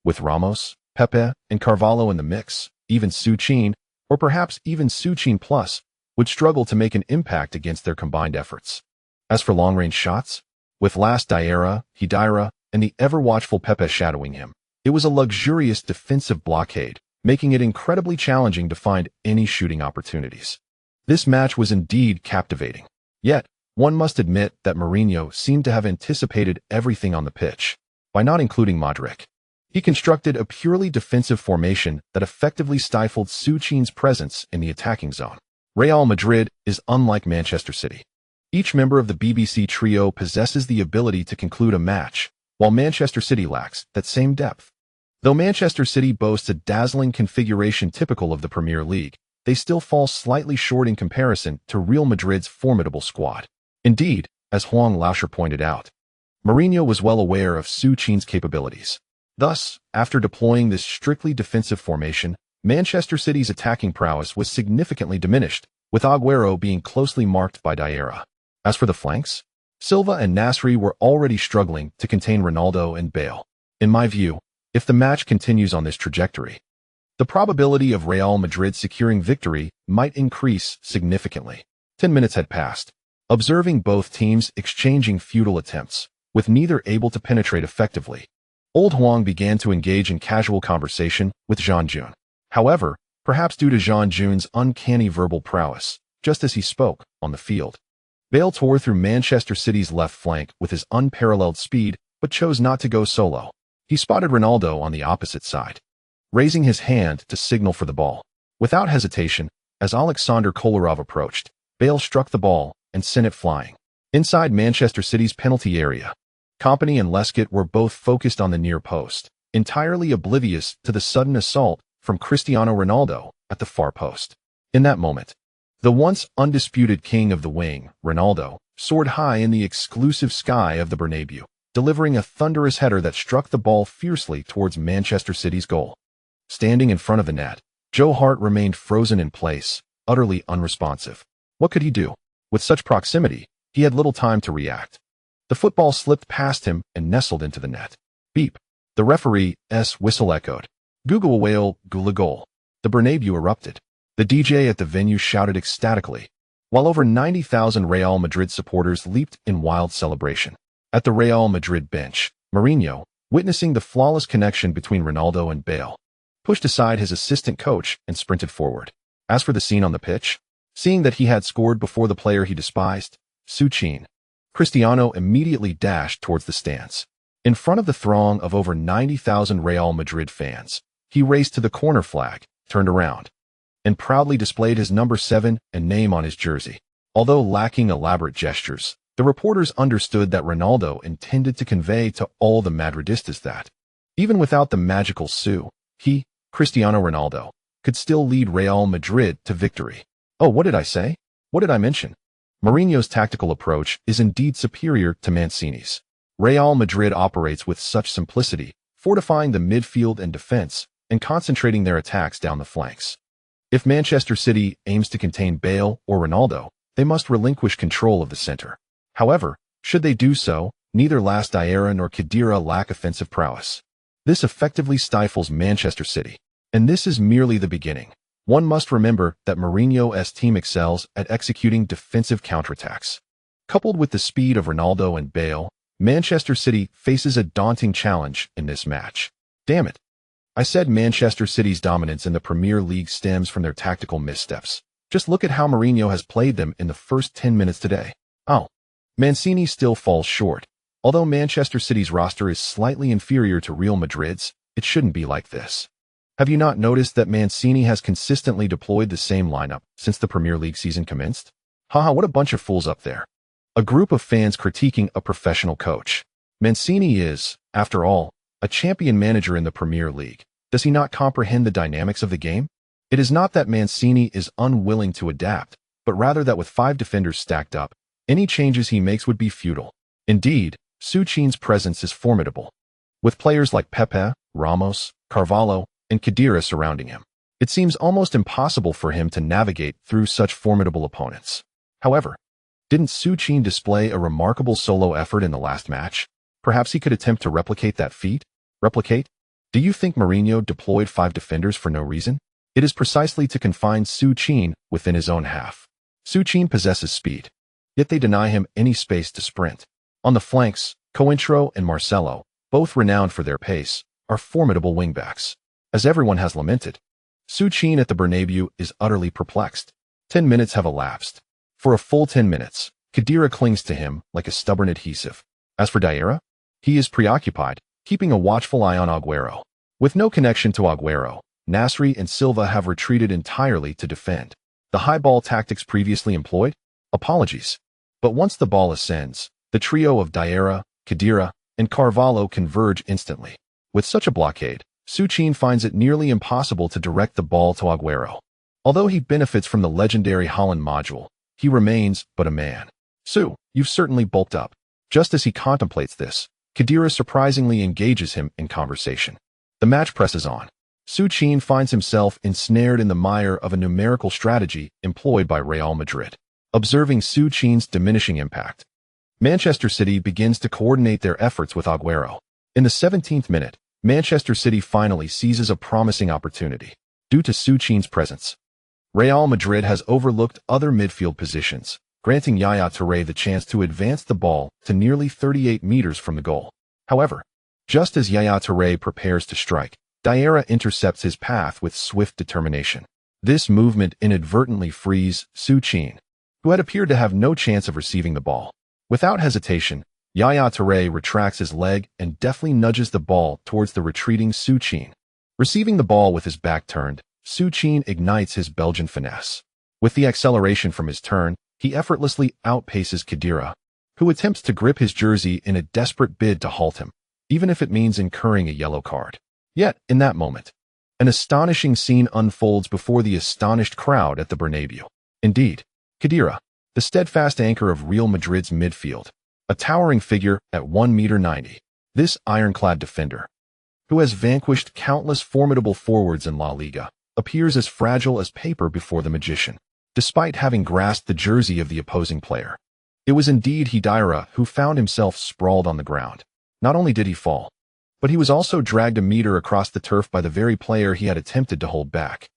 With Ramos, Pepe, and Carvalho in the mix, even Su Qin, or perhaps even Su Qin Plus, would struggle to make an impact against their combined efforts. As for long-range shots, with Las Diarra, Hidira, and the ever-watchful Pepe shadowing him, it was a luxurious defensive blockade, making it incredibly challenging to find any shooting opportunities. This match was indeed captivating. Yet, one must admit that Mourinho seemed to have anticipated everything on the pitch, by not including Modric. He constructed a purely defensive formation that effectively stifled Su Qin's presence in the attacking zone. Real Madrid is unlike Manchester City. Each member of the BBC trio possesses the ability to conclude a match, while Manchester City lacks that same depth. Though Manchester City boasts a dazzling configuration typical of the Premier League, they still fall slightly short in comparison to Real Madrid's formidable squad. Indeed, as Huang Lauscher pointed out, Mourinho was well aware of Su Qin's capabilities. Thus, after deploying this strictly defensive formation, Manchester City's attacking prowess was significantly diminished, with Agüero being closely marked by Diarra. As for the flanks, Silva and Nasri were already struggling to contain Ronaldo and Bale. In my view, if the match continues on this trajectory, the probability of Real Madrid securing victory might increase significantly. 10 minutes had passed, observing both teams exchanging futile attempts, with neither able to penetrate effectively. Old Huang began to engage in casual conversation with Jean Jun. However, perhaps due to Jean Jun's uncanny verbal prowess, just as he spoke on the field, Bale tore through Manchester City's left flank with his unparalleled speed, but chose not to go solo. He spotted Ronaldo on the opposite side, raising his hand to signal for the ball. Without hesitation, as Alexander Kolarov approached, Bale struck the ball and sent it flying. Inside Manchester City's penalty area, Kompany and Lescott were both focused on the near post, entirely oblivious to the sudden assault from Cristiano Ronaldo at the far post. In that moment, the once undisputed king of the wing, Ronaldo, soared high in the exclusive sky of the Bernabeu, delivering a thunderous header that struck the ball fiercely towards Manchester City's goal. Standing in front of the net, Joe Hart remained frozen in place, utterly unresponsive. What could he do? With such proximity, he had little time to react. The football slipped past him and nestled into the net. Beep. The referee's whistle echoed. Google whale, gula goal. The Bernabeu erupted. The DJ at the venue shouted ecstatically, while over 90,000 Real Madrid supporters leaped in wild celebration. At the Real Madrid bench, Mourinho, witnessing the flawless connection between Ronaldo and Bale, pushed aside his assistant coach and sprinted forward. As for the scene on the pitch, seeing that he had scored before the player he despised, Su Qin, Cristiano immediately dashed towards the stands. In front of the throng of over 90,000 Real Madrid fans, he raced to the corner flag, turned around, and proudly displayed his number 7 and name on his jersey. Although lacking elaborate gestures, the reporters understood that Ronaldo intended to convey to all the Madridistas that, even without the magical Su, he, Cristiano Ronaldo, could still lead Real Madrid to victory. Oh, what did I say? What did I mention? Mourinho's tactical approach is indeed superior to Mancini's. Real Madrid operates with such simplicity, fortifying the midfield and defense, and concentrating their attacks down the flanks. If Manchester City aims to contain Bale or Ronaldo, they must relinquish control of the center. However, should they do so, neither Las Diarra nor Khedira lack offensive prowess. This effectively stifles Manchester City. And this is merely the beginning. One must remember that Mourinho's team excels at executing defensive counterattacks. Coupled with the speed of Ronaldo and Bale, Manchester City faces a daunting challenge in this match. Damn it. I said Manchester City's dominance in the Premier League stems from their tactical missteps. Just look at how Mourinho has played them in the first 10 minutes today. Oh, Mancini still falls short. Although Manchester City's roster is slightly inferior to Real Madrid's, it shouldn't be like this. Have you not noticed that Mancini has consistently deployed the same lineup since the Premier League season commenced? Haha, what a bunch of fools up there. A group of fans critiquing a professional coach. Mancini is, after all, a champion manager in the Premier League. Does he not comprehend the dynamics of the game? It is not that Mancini is unwilling to adapt, but rather that with 5 defenders stacked up, any changes he makes would be futile. Indeed, Su Qin's presence is formidable. With players like Pepe, Ramos, Carvalho, and Khedira surrounding him, it seems almost impossible for him to navigate through such formidable opponents. However, didn't Su Qin display a remarkable solo effort in the last match? Perhaps he could attempt to replicate that feat? Replicate? Do you think Mourinho deployed 5 defenders for no reason? It is precisely to confine Su Qin within his own half. Su Qin possesses speed, yet they deny him any space to sprint. On the flanks, Cointreau and Marcelo, both renowned for their pace, are formidable wingbacks. As everyone has lamented, Su Qin at the Bernabeu is utterly perplexed. 10 minutes have elapsed. For a full 10 minutes, Khedira clings to him like a stubborn adhesive. As for Diarra, he is preoccupied, keeping a watchful eye on Agüero. With no connection to Agüero, Nasri and Silva have retreated entirely to defend. The high ball tactics previously employed? Apologies. But once the ball ascends, the trio of Diarra, Khedira, and Carvalho converge instantly. With such a blockade, Su Qin finds it nearly impossible to direct the ball to Agüero. Although he benefits from the legendary Holland module, he remains but a man. Su, you've certainly bulked up. Just as he contemplates this, Khedira surprisingly engages him in conversation. The match presses on. Su Qin finds himself ensnared in the mire of a numerical strategy employed by Real Madrid. Observing Su Qin's diminishing impact, Manchester City begins to coordinate their efforts with Agüero. In the 17th minute, Manchester City finally seizes a promising opportunity. Due to Su Qin's presence, Real Madrid has overlooked other midfield positions, granting Yaya Touré the chance to advance the ball to nearly 38 meters from the goal. However, just as Yaya Touré prepares to strike, Diarra intercepts his path with swift determination. This movement inadvertently frees Su Qin, who had appeared to have no chance of receiving the ball. Without hesitation, Yaya Touré retracts his leg and deftly nudges the ball towards the retreating Su Qin. Receiving the ball with his back turned, Su Qin ignites his Belgian finesse. With the acceleration from his turn, he effortlessly outpaces Khedira, who attempts to grip his jersey in a desperate bid to halt him, even if it means incurring a yellow card. Yet, in that moment, an astonishing scene unfolds before the astonished crowd at the Bernabeu. Indeed, Khedira, the steadfast anchor of Real Madrid's midfield, a towering figure at 1.90 meters, this ironclad defender, who has vanquished countless formidable forwards in La Liga, appears as fragile as paper before the magician. Despite having grasped the jersey of the opposing player, it was indeed Diarra who found himself sprawled on the ground. Not only did he fall, but he was also dragged a meter across the turf by the very player he had attempted to hold back.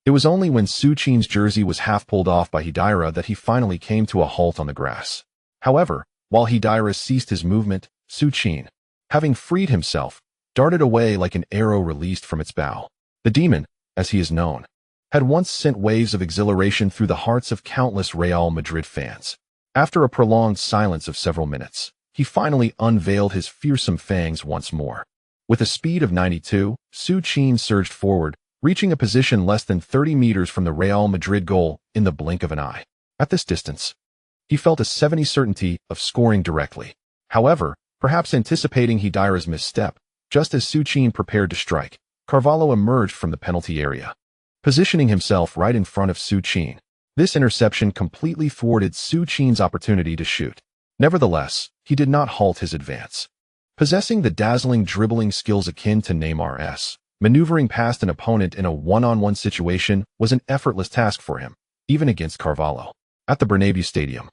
It was only when Su Qin's jersey was half pulled off by Diarra that he finally came to a halt on the grass. However, While Hidira ceased his movement, Su Qin, having freed himself, darted away like an arrow released from its bow. The demon, as he is known, had once sent waves of exhilaration through the hearts of countless Real Madrid fans. After a prolonged silence of several minutes, he finally unveiled his fearsome fangs once more. With a speed of 92, Su Qin surged forward, reaching a position less than 30 meters from the Real Madrid goal in the blink of an eye. At this distance, he felt a 70% certainty of scoring directly. However, perhaps anticipating Hidira's misstep, just as Su Qin prepared to strike, Carvalho emerged from the penalty area, positioning himself right in front of Su Qin. This interception completely thwarted Su Qin's opportunity to shoot. Nevertheless, he did not halt his advance. Possessing the dazzling dribbling skills akin to Neymar's, maneuvering past an opponent in a one-on-one situation was an effortless task for him, even against Carvalho. At the Bernabeu Stadium,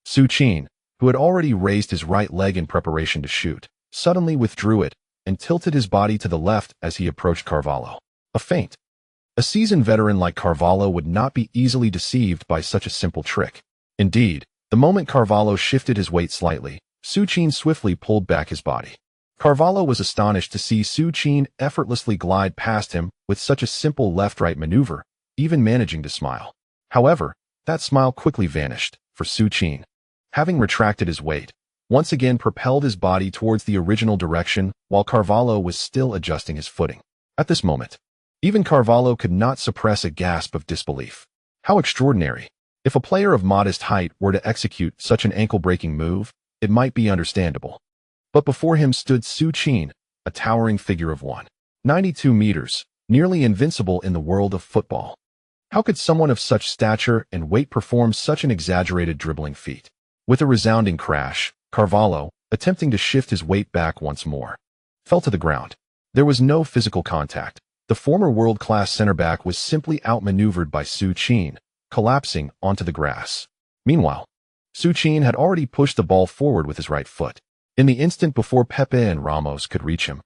Su Qin, who had already raised his right leg in preparation to shoot, suddenly withdrew it and tilted his body to the left as he approached Carvalho. A feint. A seasoned veteran like Carvalho would not be easily deceived by such a simple trick. Indeed, the moment Carvalho shifted his weight slightly, Su Qin swiftly pulled back his body. Carvalho was astonished to see Su Qin effortlessly glide past him with such a simple left-right maneuver, even managing to smile. However, that smile quickly vanished, for Su Qin, having retracted his weight, once again propelled his body towards the original direction while Carvalho was still adjusting his footing. At this moment, even Carvalho could not suppress a gasp of disbelief. How extraordinary! If a player of modest height were to execute such an ankle-breaking move, it might be understandable. But before him stood Su Qin, a towering figure of 192 meters, nearly invincible in the world of football. How could someone of such stature and weight perform such an exaggerated dribbling feat? With a resounding crash, Carvalho, attempting to shift his weight back once more, fell to the ground. There was no physical contact. The former world-class center-back was simply outmaneuvered by Su Qin, collapsing onto the grass. Meanwhile, Su Qin had already pushed the ball forward with his right foot. In the instant before Pepe and Ramos could reach him,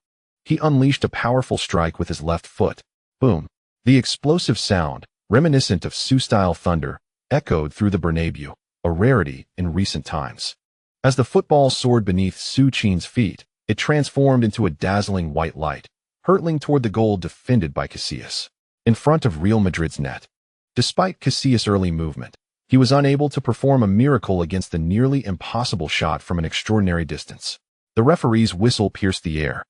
he unleashed a powerful strike with his left foot. Boom! The explosive sound, reminiscent of Su-style thunder, echoed through the Bernabeu, a rarity in recent times. As the football soared beneath Su Qin's feet, it transformed into a dazzling white light, hurtling toward the goal defended by Casillas, in front of Real Madrid's net. Despite Casillas' early movement, he was unable to perform a miracle against the nearly impossible shot from an extraordinary distance. The referee's whistle pierced the air.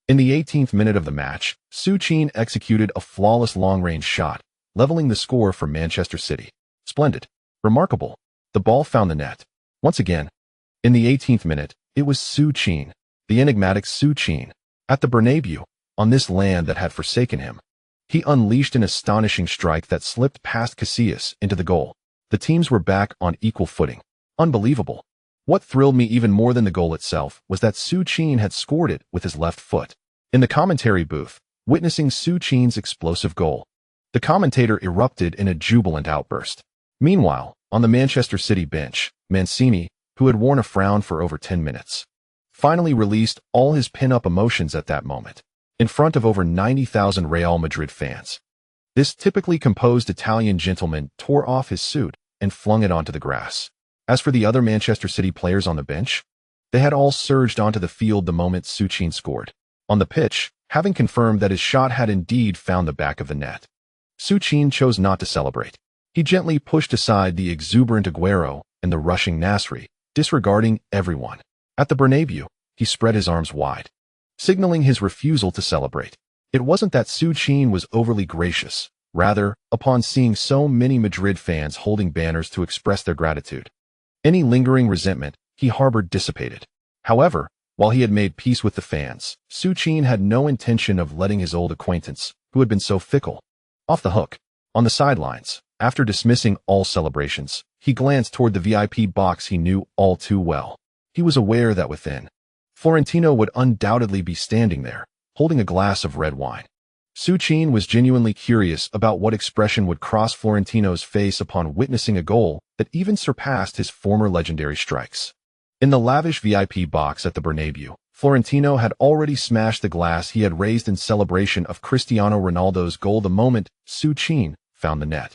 In the 18th minute of the match, Su Qin executed a flawless long-range shot, leveling the score for Manchester City. Splendid. Remarkable. The ball found the net. Once again, in the 18th minute, it was Su Qin, the enigmatic Su Qin, at the Bernabeu, on this land that had forsaken him. He unleashed an astonishing strike that slipped past Casillas into the goal. The teams were back on equal footing. Unbelievable. What thrilled me even more than the goal itself was that Su Qin had scored it with his left foot. In the commentary booth, witnessing Su Qin's explosive goal, the commentator erupted in a jubilant outburst. Meanwhile, on the Manchester City bench, Mancini, who had worn a frown for over 10 minutes, finally released all his pin-up emotions at that moment, in front of over 90,000 Real Madrid fans. This typically composed Italian gentleman tore off his suit and flung it onto the grass. As for the other Manchester City players on the bench, they had all surged onto the field the moment Su Qin scored. On the pitch, having confirmed that his shot had indeed found the back of the net, Su Qin chose not to celebrate. He gently pushed aside the exuberant Aguero and the rushing Nasri, disregarding everyone. At the Bernabeu, he spread his arms wide, signaling his refusal to celebrate. It wasn't that Su Qin was overly gracious. Rather, upon seeing so many Madrid fans holding banners to express their gratitude, any lingering resentment he harbored dissipated. However, while he had made peace with the fans, Su Qin had no intention of letting his old acquaintance, who had been so fickle, off the hook. On the sidelines, after dismissing all celebrations, he glanced toward the VIP box he knew all too well. He was aware that within, Florentino would undoubtedly be standing there, holding a glass of red wine. Su Qin was genuinely curious about what expression would cross Florentino's face upon witnessing a goal that even surpassed his former legendary strikes. In the lavish VIP box at the Bernabeu, Florentino had already smashed the glass he had raised in celebration of Cristiano Ronaldo's goal the moment Su Qin found the net.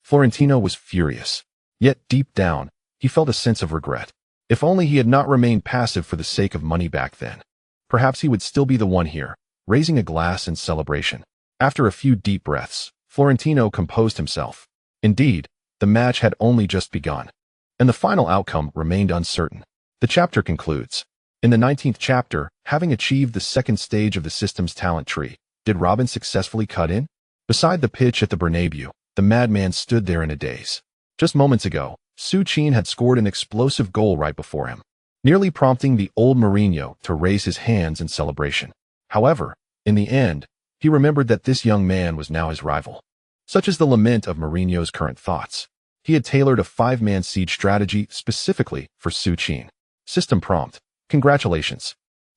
Florentino was furious. Yet deep down, he felt a sense of regret. If only he had not remained passive for the sake of money back then. Perhaps he would still be the one here, raising a glass in celebration. After a few deep breaths, Florentino composed himself. Indeed, the match had only just begun, and the final outcome remained uncertain. The chapter concludes. In the 19th chapter, having achieved the second stage of the system's talent tree, did Robin successfully cut in? Beside the pitch at the Bernabeu, the madman stood there in a daze. Just moments ago, Su Qin had scored an explosive goal right before him, nearly prompting the old Mourinho to raise his hands in celebration. However, in the end, he remembered that this young man was now his rival. Such is the lament of Mourinho's current thoughts. He had tailored a 5-man siege strategy specifically for Su Qin. System prompt. Congratulations.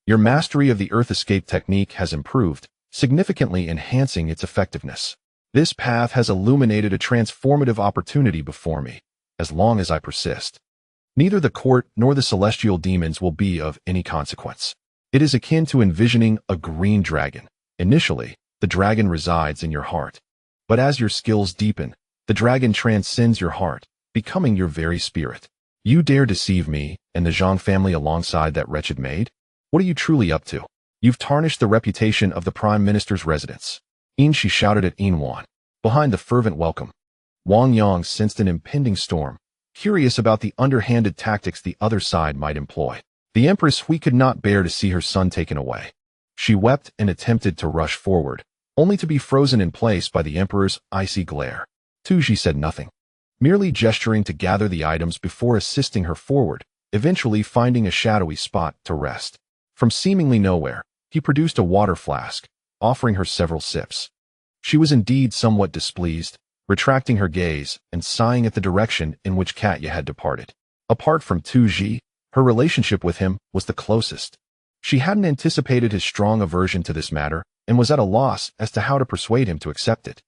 Your mastery of the earth escape technique has improved, significantly enhancing its effectiveness. This path has illuminated a transformative opportunity before me, as long as I persist. Neither the court nor the celestial demons will be of any consequence. It is akin to envisioning a green dragon. Initially, the dragon resides in your heart. But as your skills deepen, the dragon transcends your heart, becoming your very spirit. You dare deceive me and the Zhang family alongside that wretched maid? What are you truly up to? You've tarnished the reputation of the Prime Minister's residence. She shouted at Wan. Behind the fervent welcome, Wang Yang sensed an impending storm, curious about the underhanded tactics the other side might employ. The Empress Hui could not bear to see her son taken away. She wept and attempted to rush forward, only to be frozen in place by the Emperor's icy glare. Tuji said nothing, merely gesturing to gather the items before assisting her forward, eventually finding a shadowy spot to rest. From seemingly nowhere, he produced a water flask, offering her several sips. She was indeed somewhat displeased, retracting her gaze and sighing at the direction in which Katya had departed. Apart from Tuji, her relationship with him was the closest. She hadn't anticipated his strong aversion to this matter and was at a loss as to how to persuade him to accept it.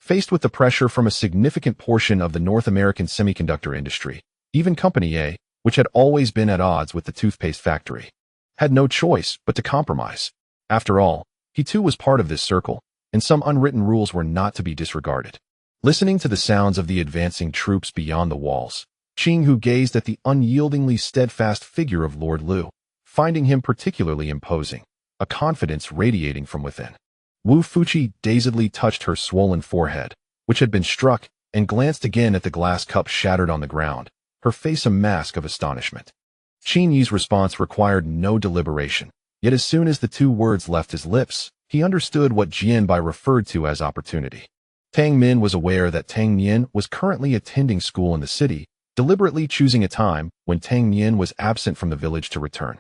Faced with the pressure from a significant portion of the North American semiconductor industry, even Company A, which had always been at odds with the toothpaste factory, had no choice but to compromise. After all, he too was part of this circle, and some unwritten rules were not to be disregarded. Listening to the sounds of the advancing troops beyond the walls, Qing Hu gazed at the unyieldingly steadfast figure of Lord Liu, finding him particularly imposing, a confidence radiating from within. Wu Fuqi dazedly touched her swollen forehead, which had been struck, and glanced again at the glass cup shattered on the ground, her face a mask of astonishment. Qin Yi's response required no deliberation, yet as soon as the two words left his lips, he understood what Jianbai referred to as opportunity. Tang Min was aware that Tang Nian was currently attending school in the city, deliberately choosing a time when Tang Nian was absent from the village to return.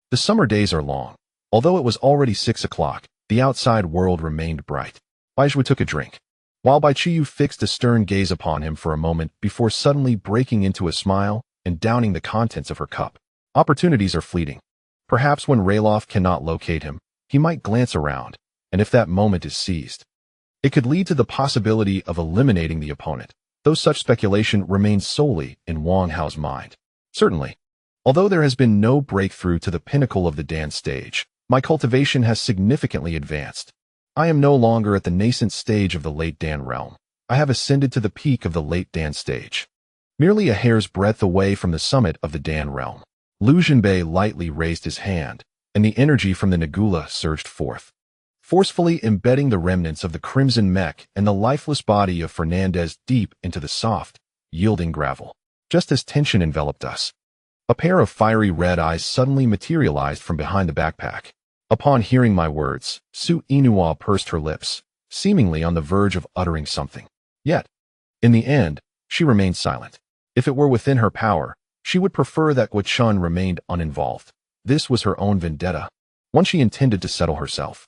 The summer days are long. Although it was already 6 o'clock, the outside world remained bright. Baizhu took a drink, while Bai Qiyu fixed a stern gaze upon him for a moment before suddenly breaking into a smile and downing the contents of her cup. Opportunities are fleeting. Perhaps when Raloff cannot locate him, he might glance around, and if that moment is seized, it could lead to the possibility of eliminating the opponent, though such speculation remains solely in Wang Hao's mind. Certainly, although there has been no breakthrough to the pinnacle of the Dan stage, my cultivation has significantly advanced. I am no longer at the nascent stage of the late Dan realm. I have ascended to the peak of the late Dan stage, merely a hair's breadth away from the summit of the Dan realm. Lu Zhenbei lightly raised his hand, and the energy from the Nagula surged forth, forcefully embedding the remnants of the crimson mech and the lifeless body of Fernandez deep into the soft, yielding gravel. Just as tension enveloped us, a pair of fiery red eyes suddenly materialized from behind the backpack. Upon hearing my words, Su Inua pursed her lips, seemingly on the verge of uttering something. Yet, in the end, she remained silent. If it were within her power, she would prefer that Guo Chun remained uninvolved. This was her own vendetta, one she intended to settle herself.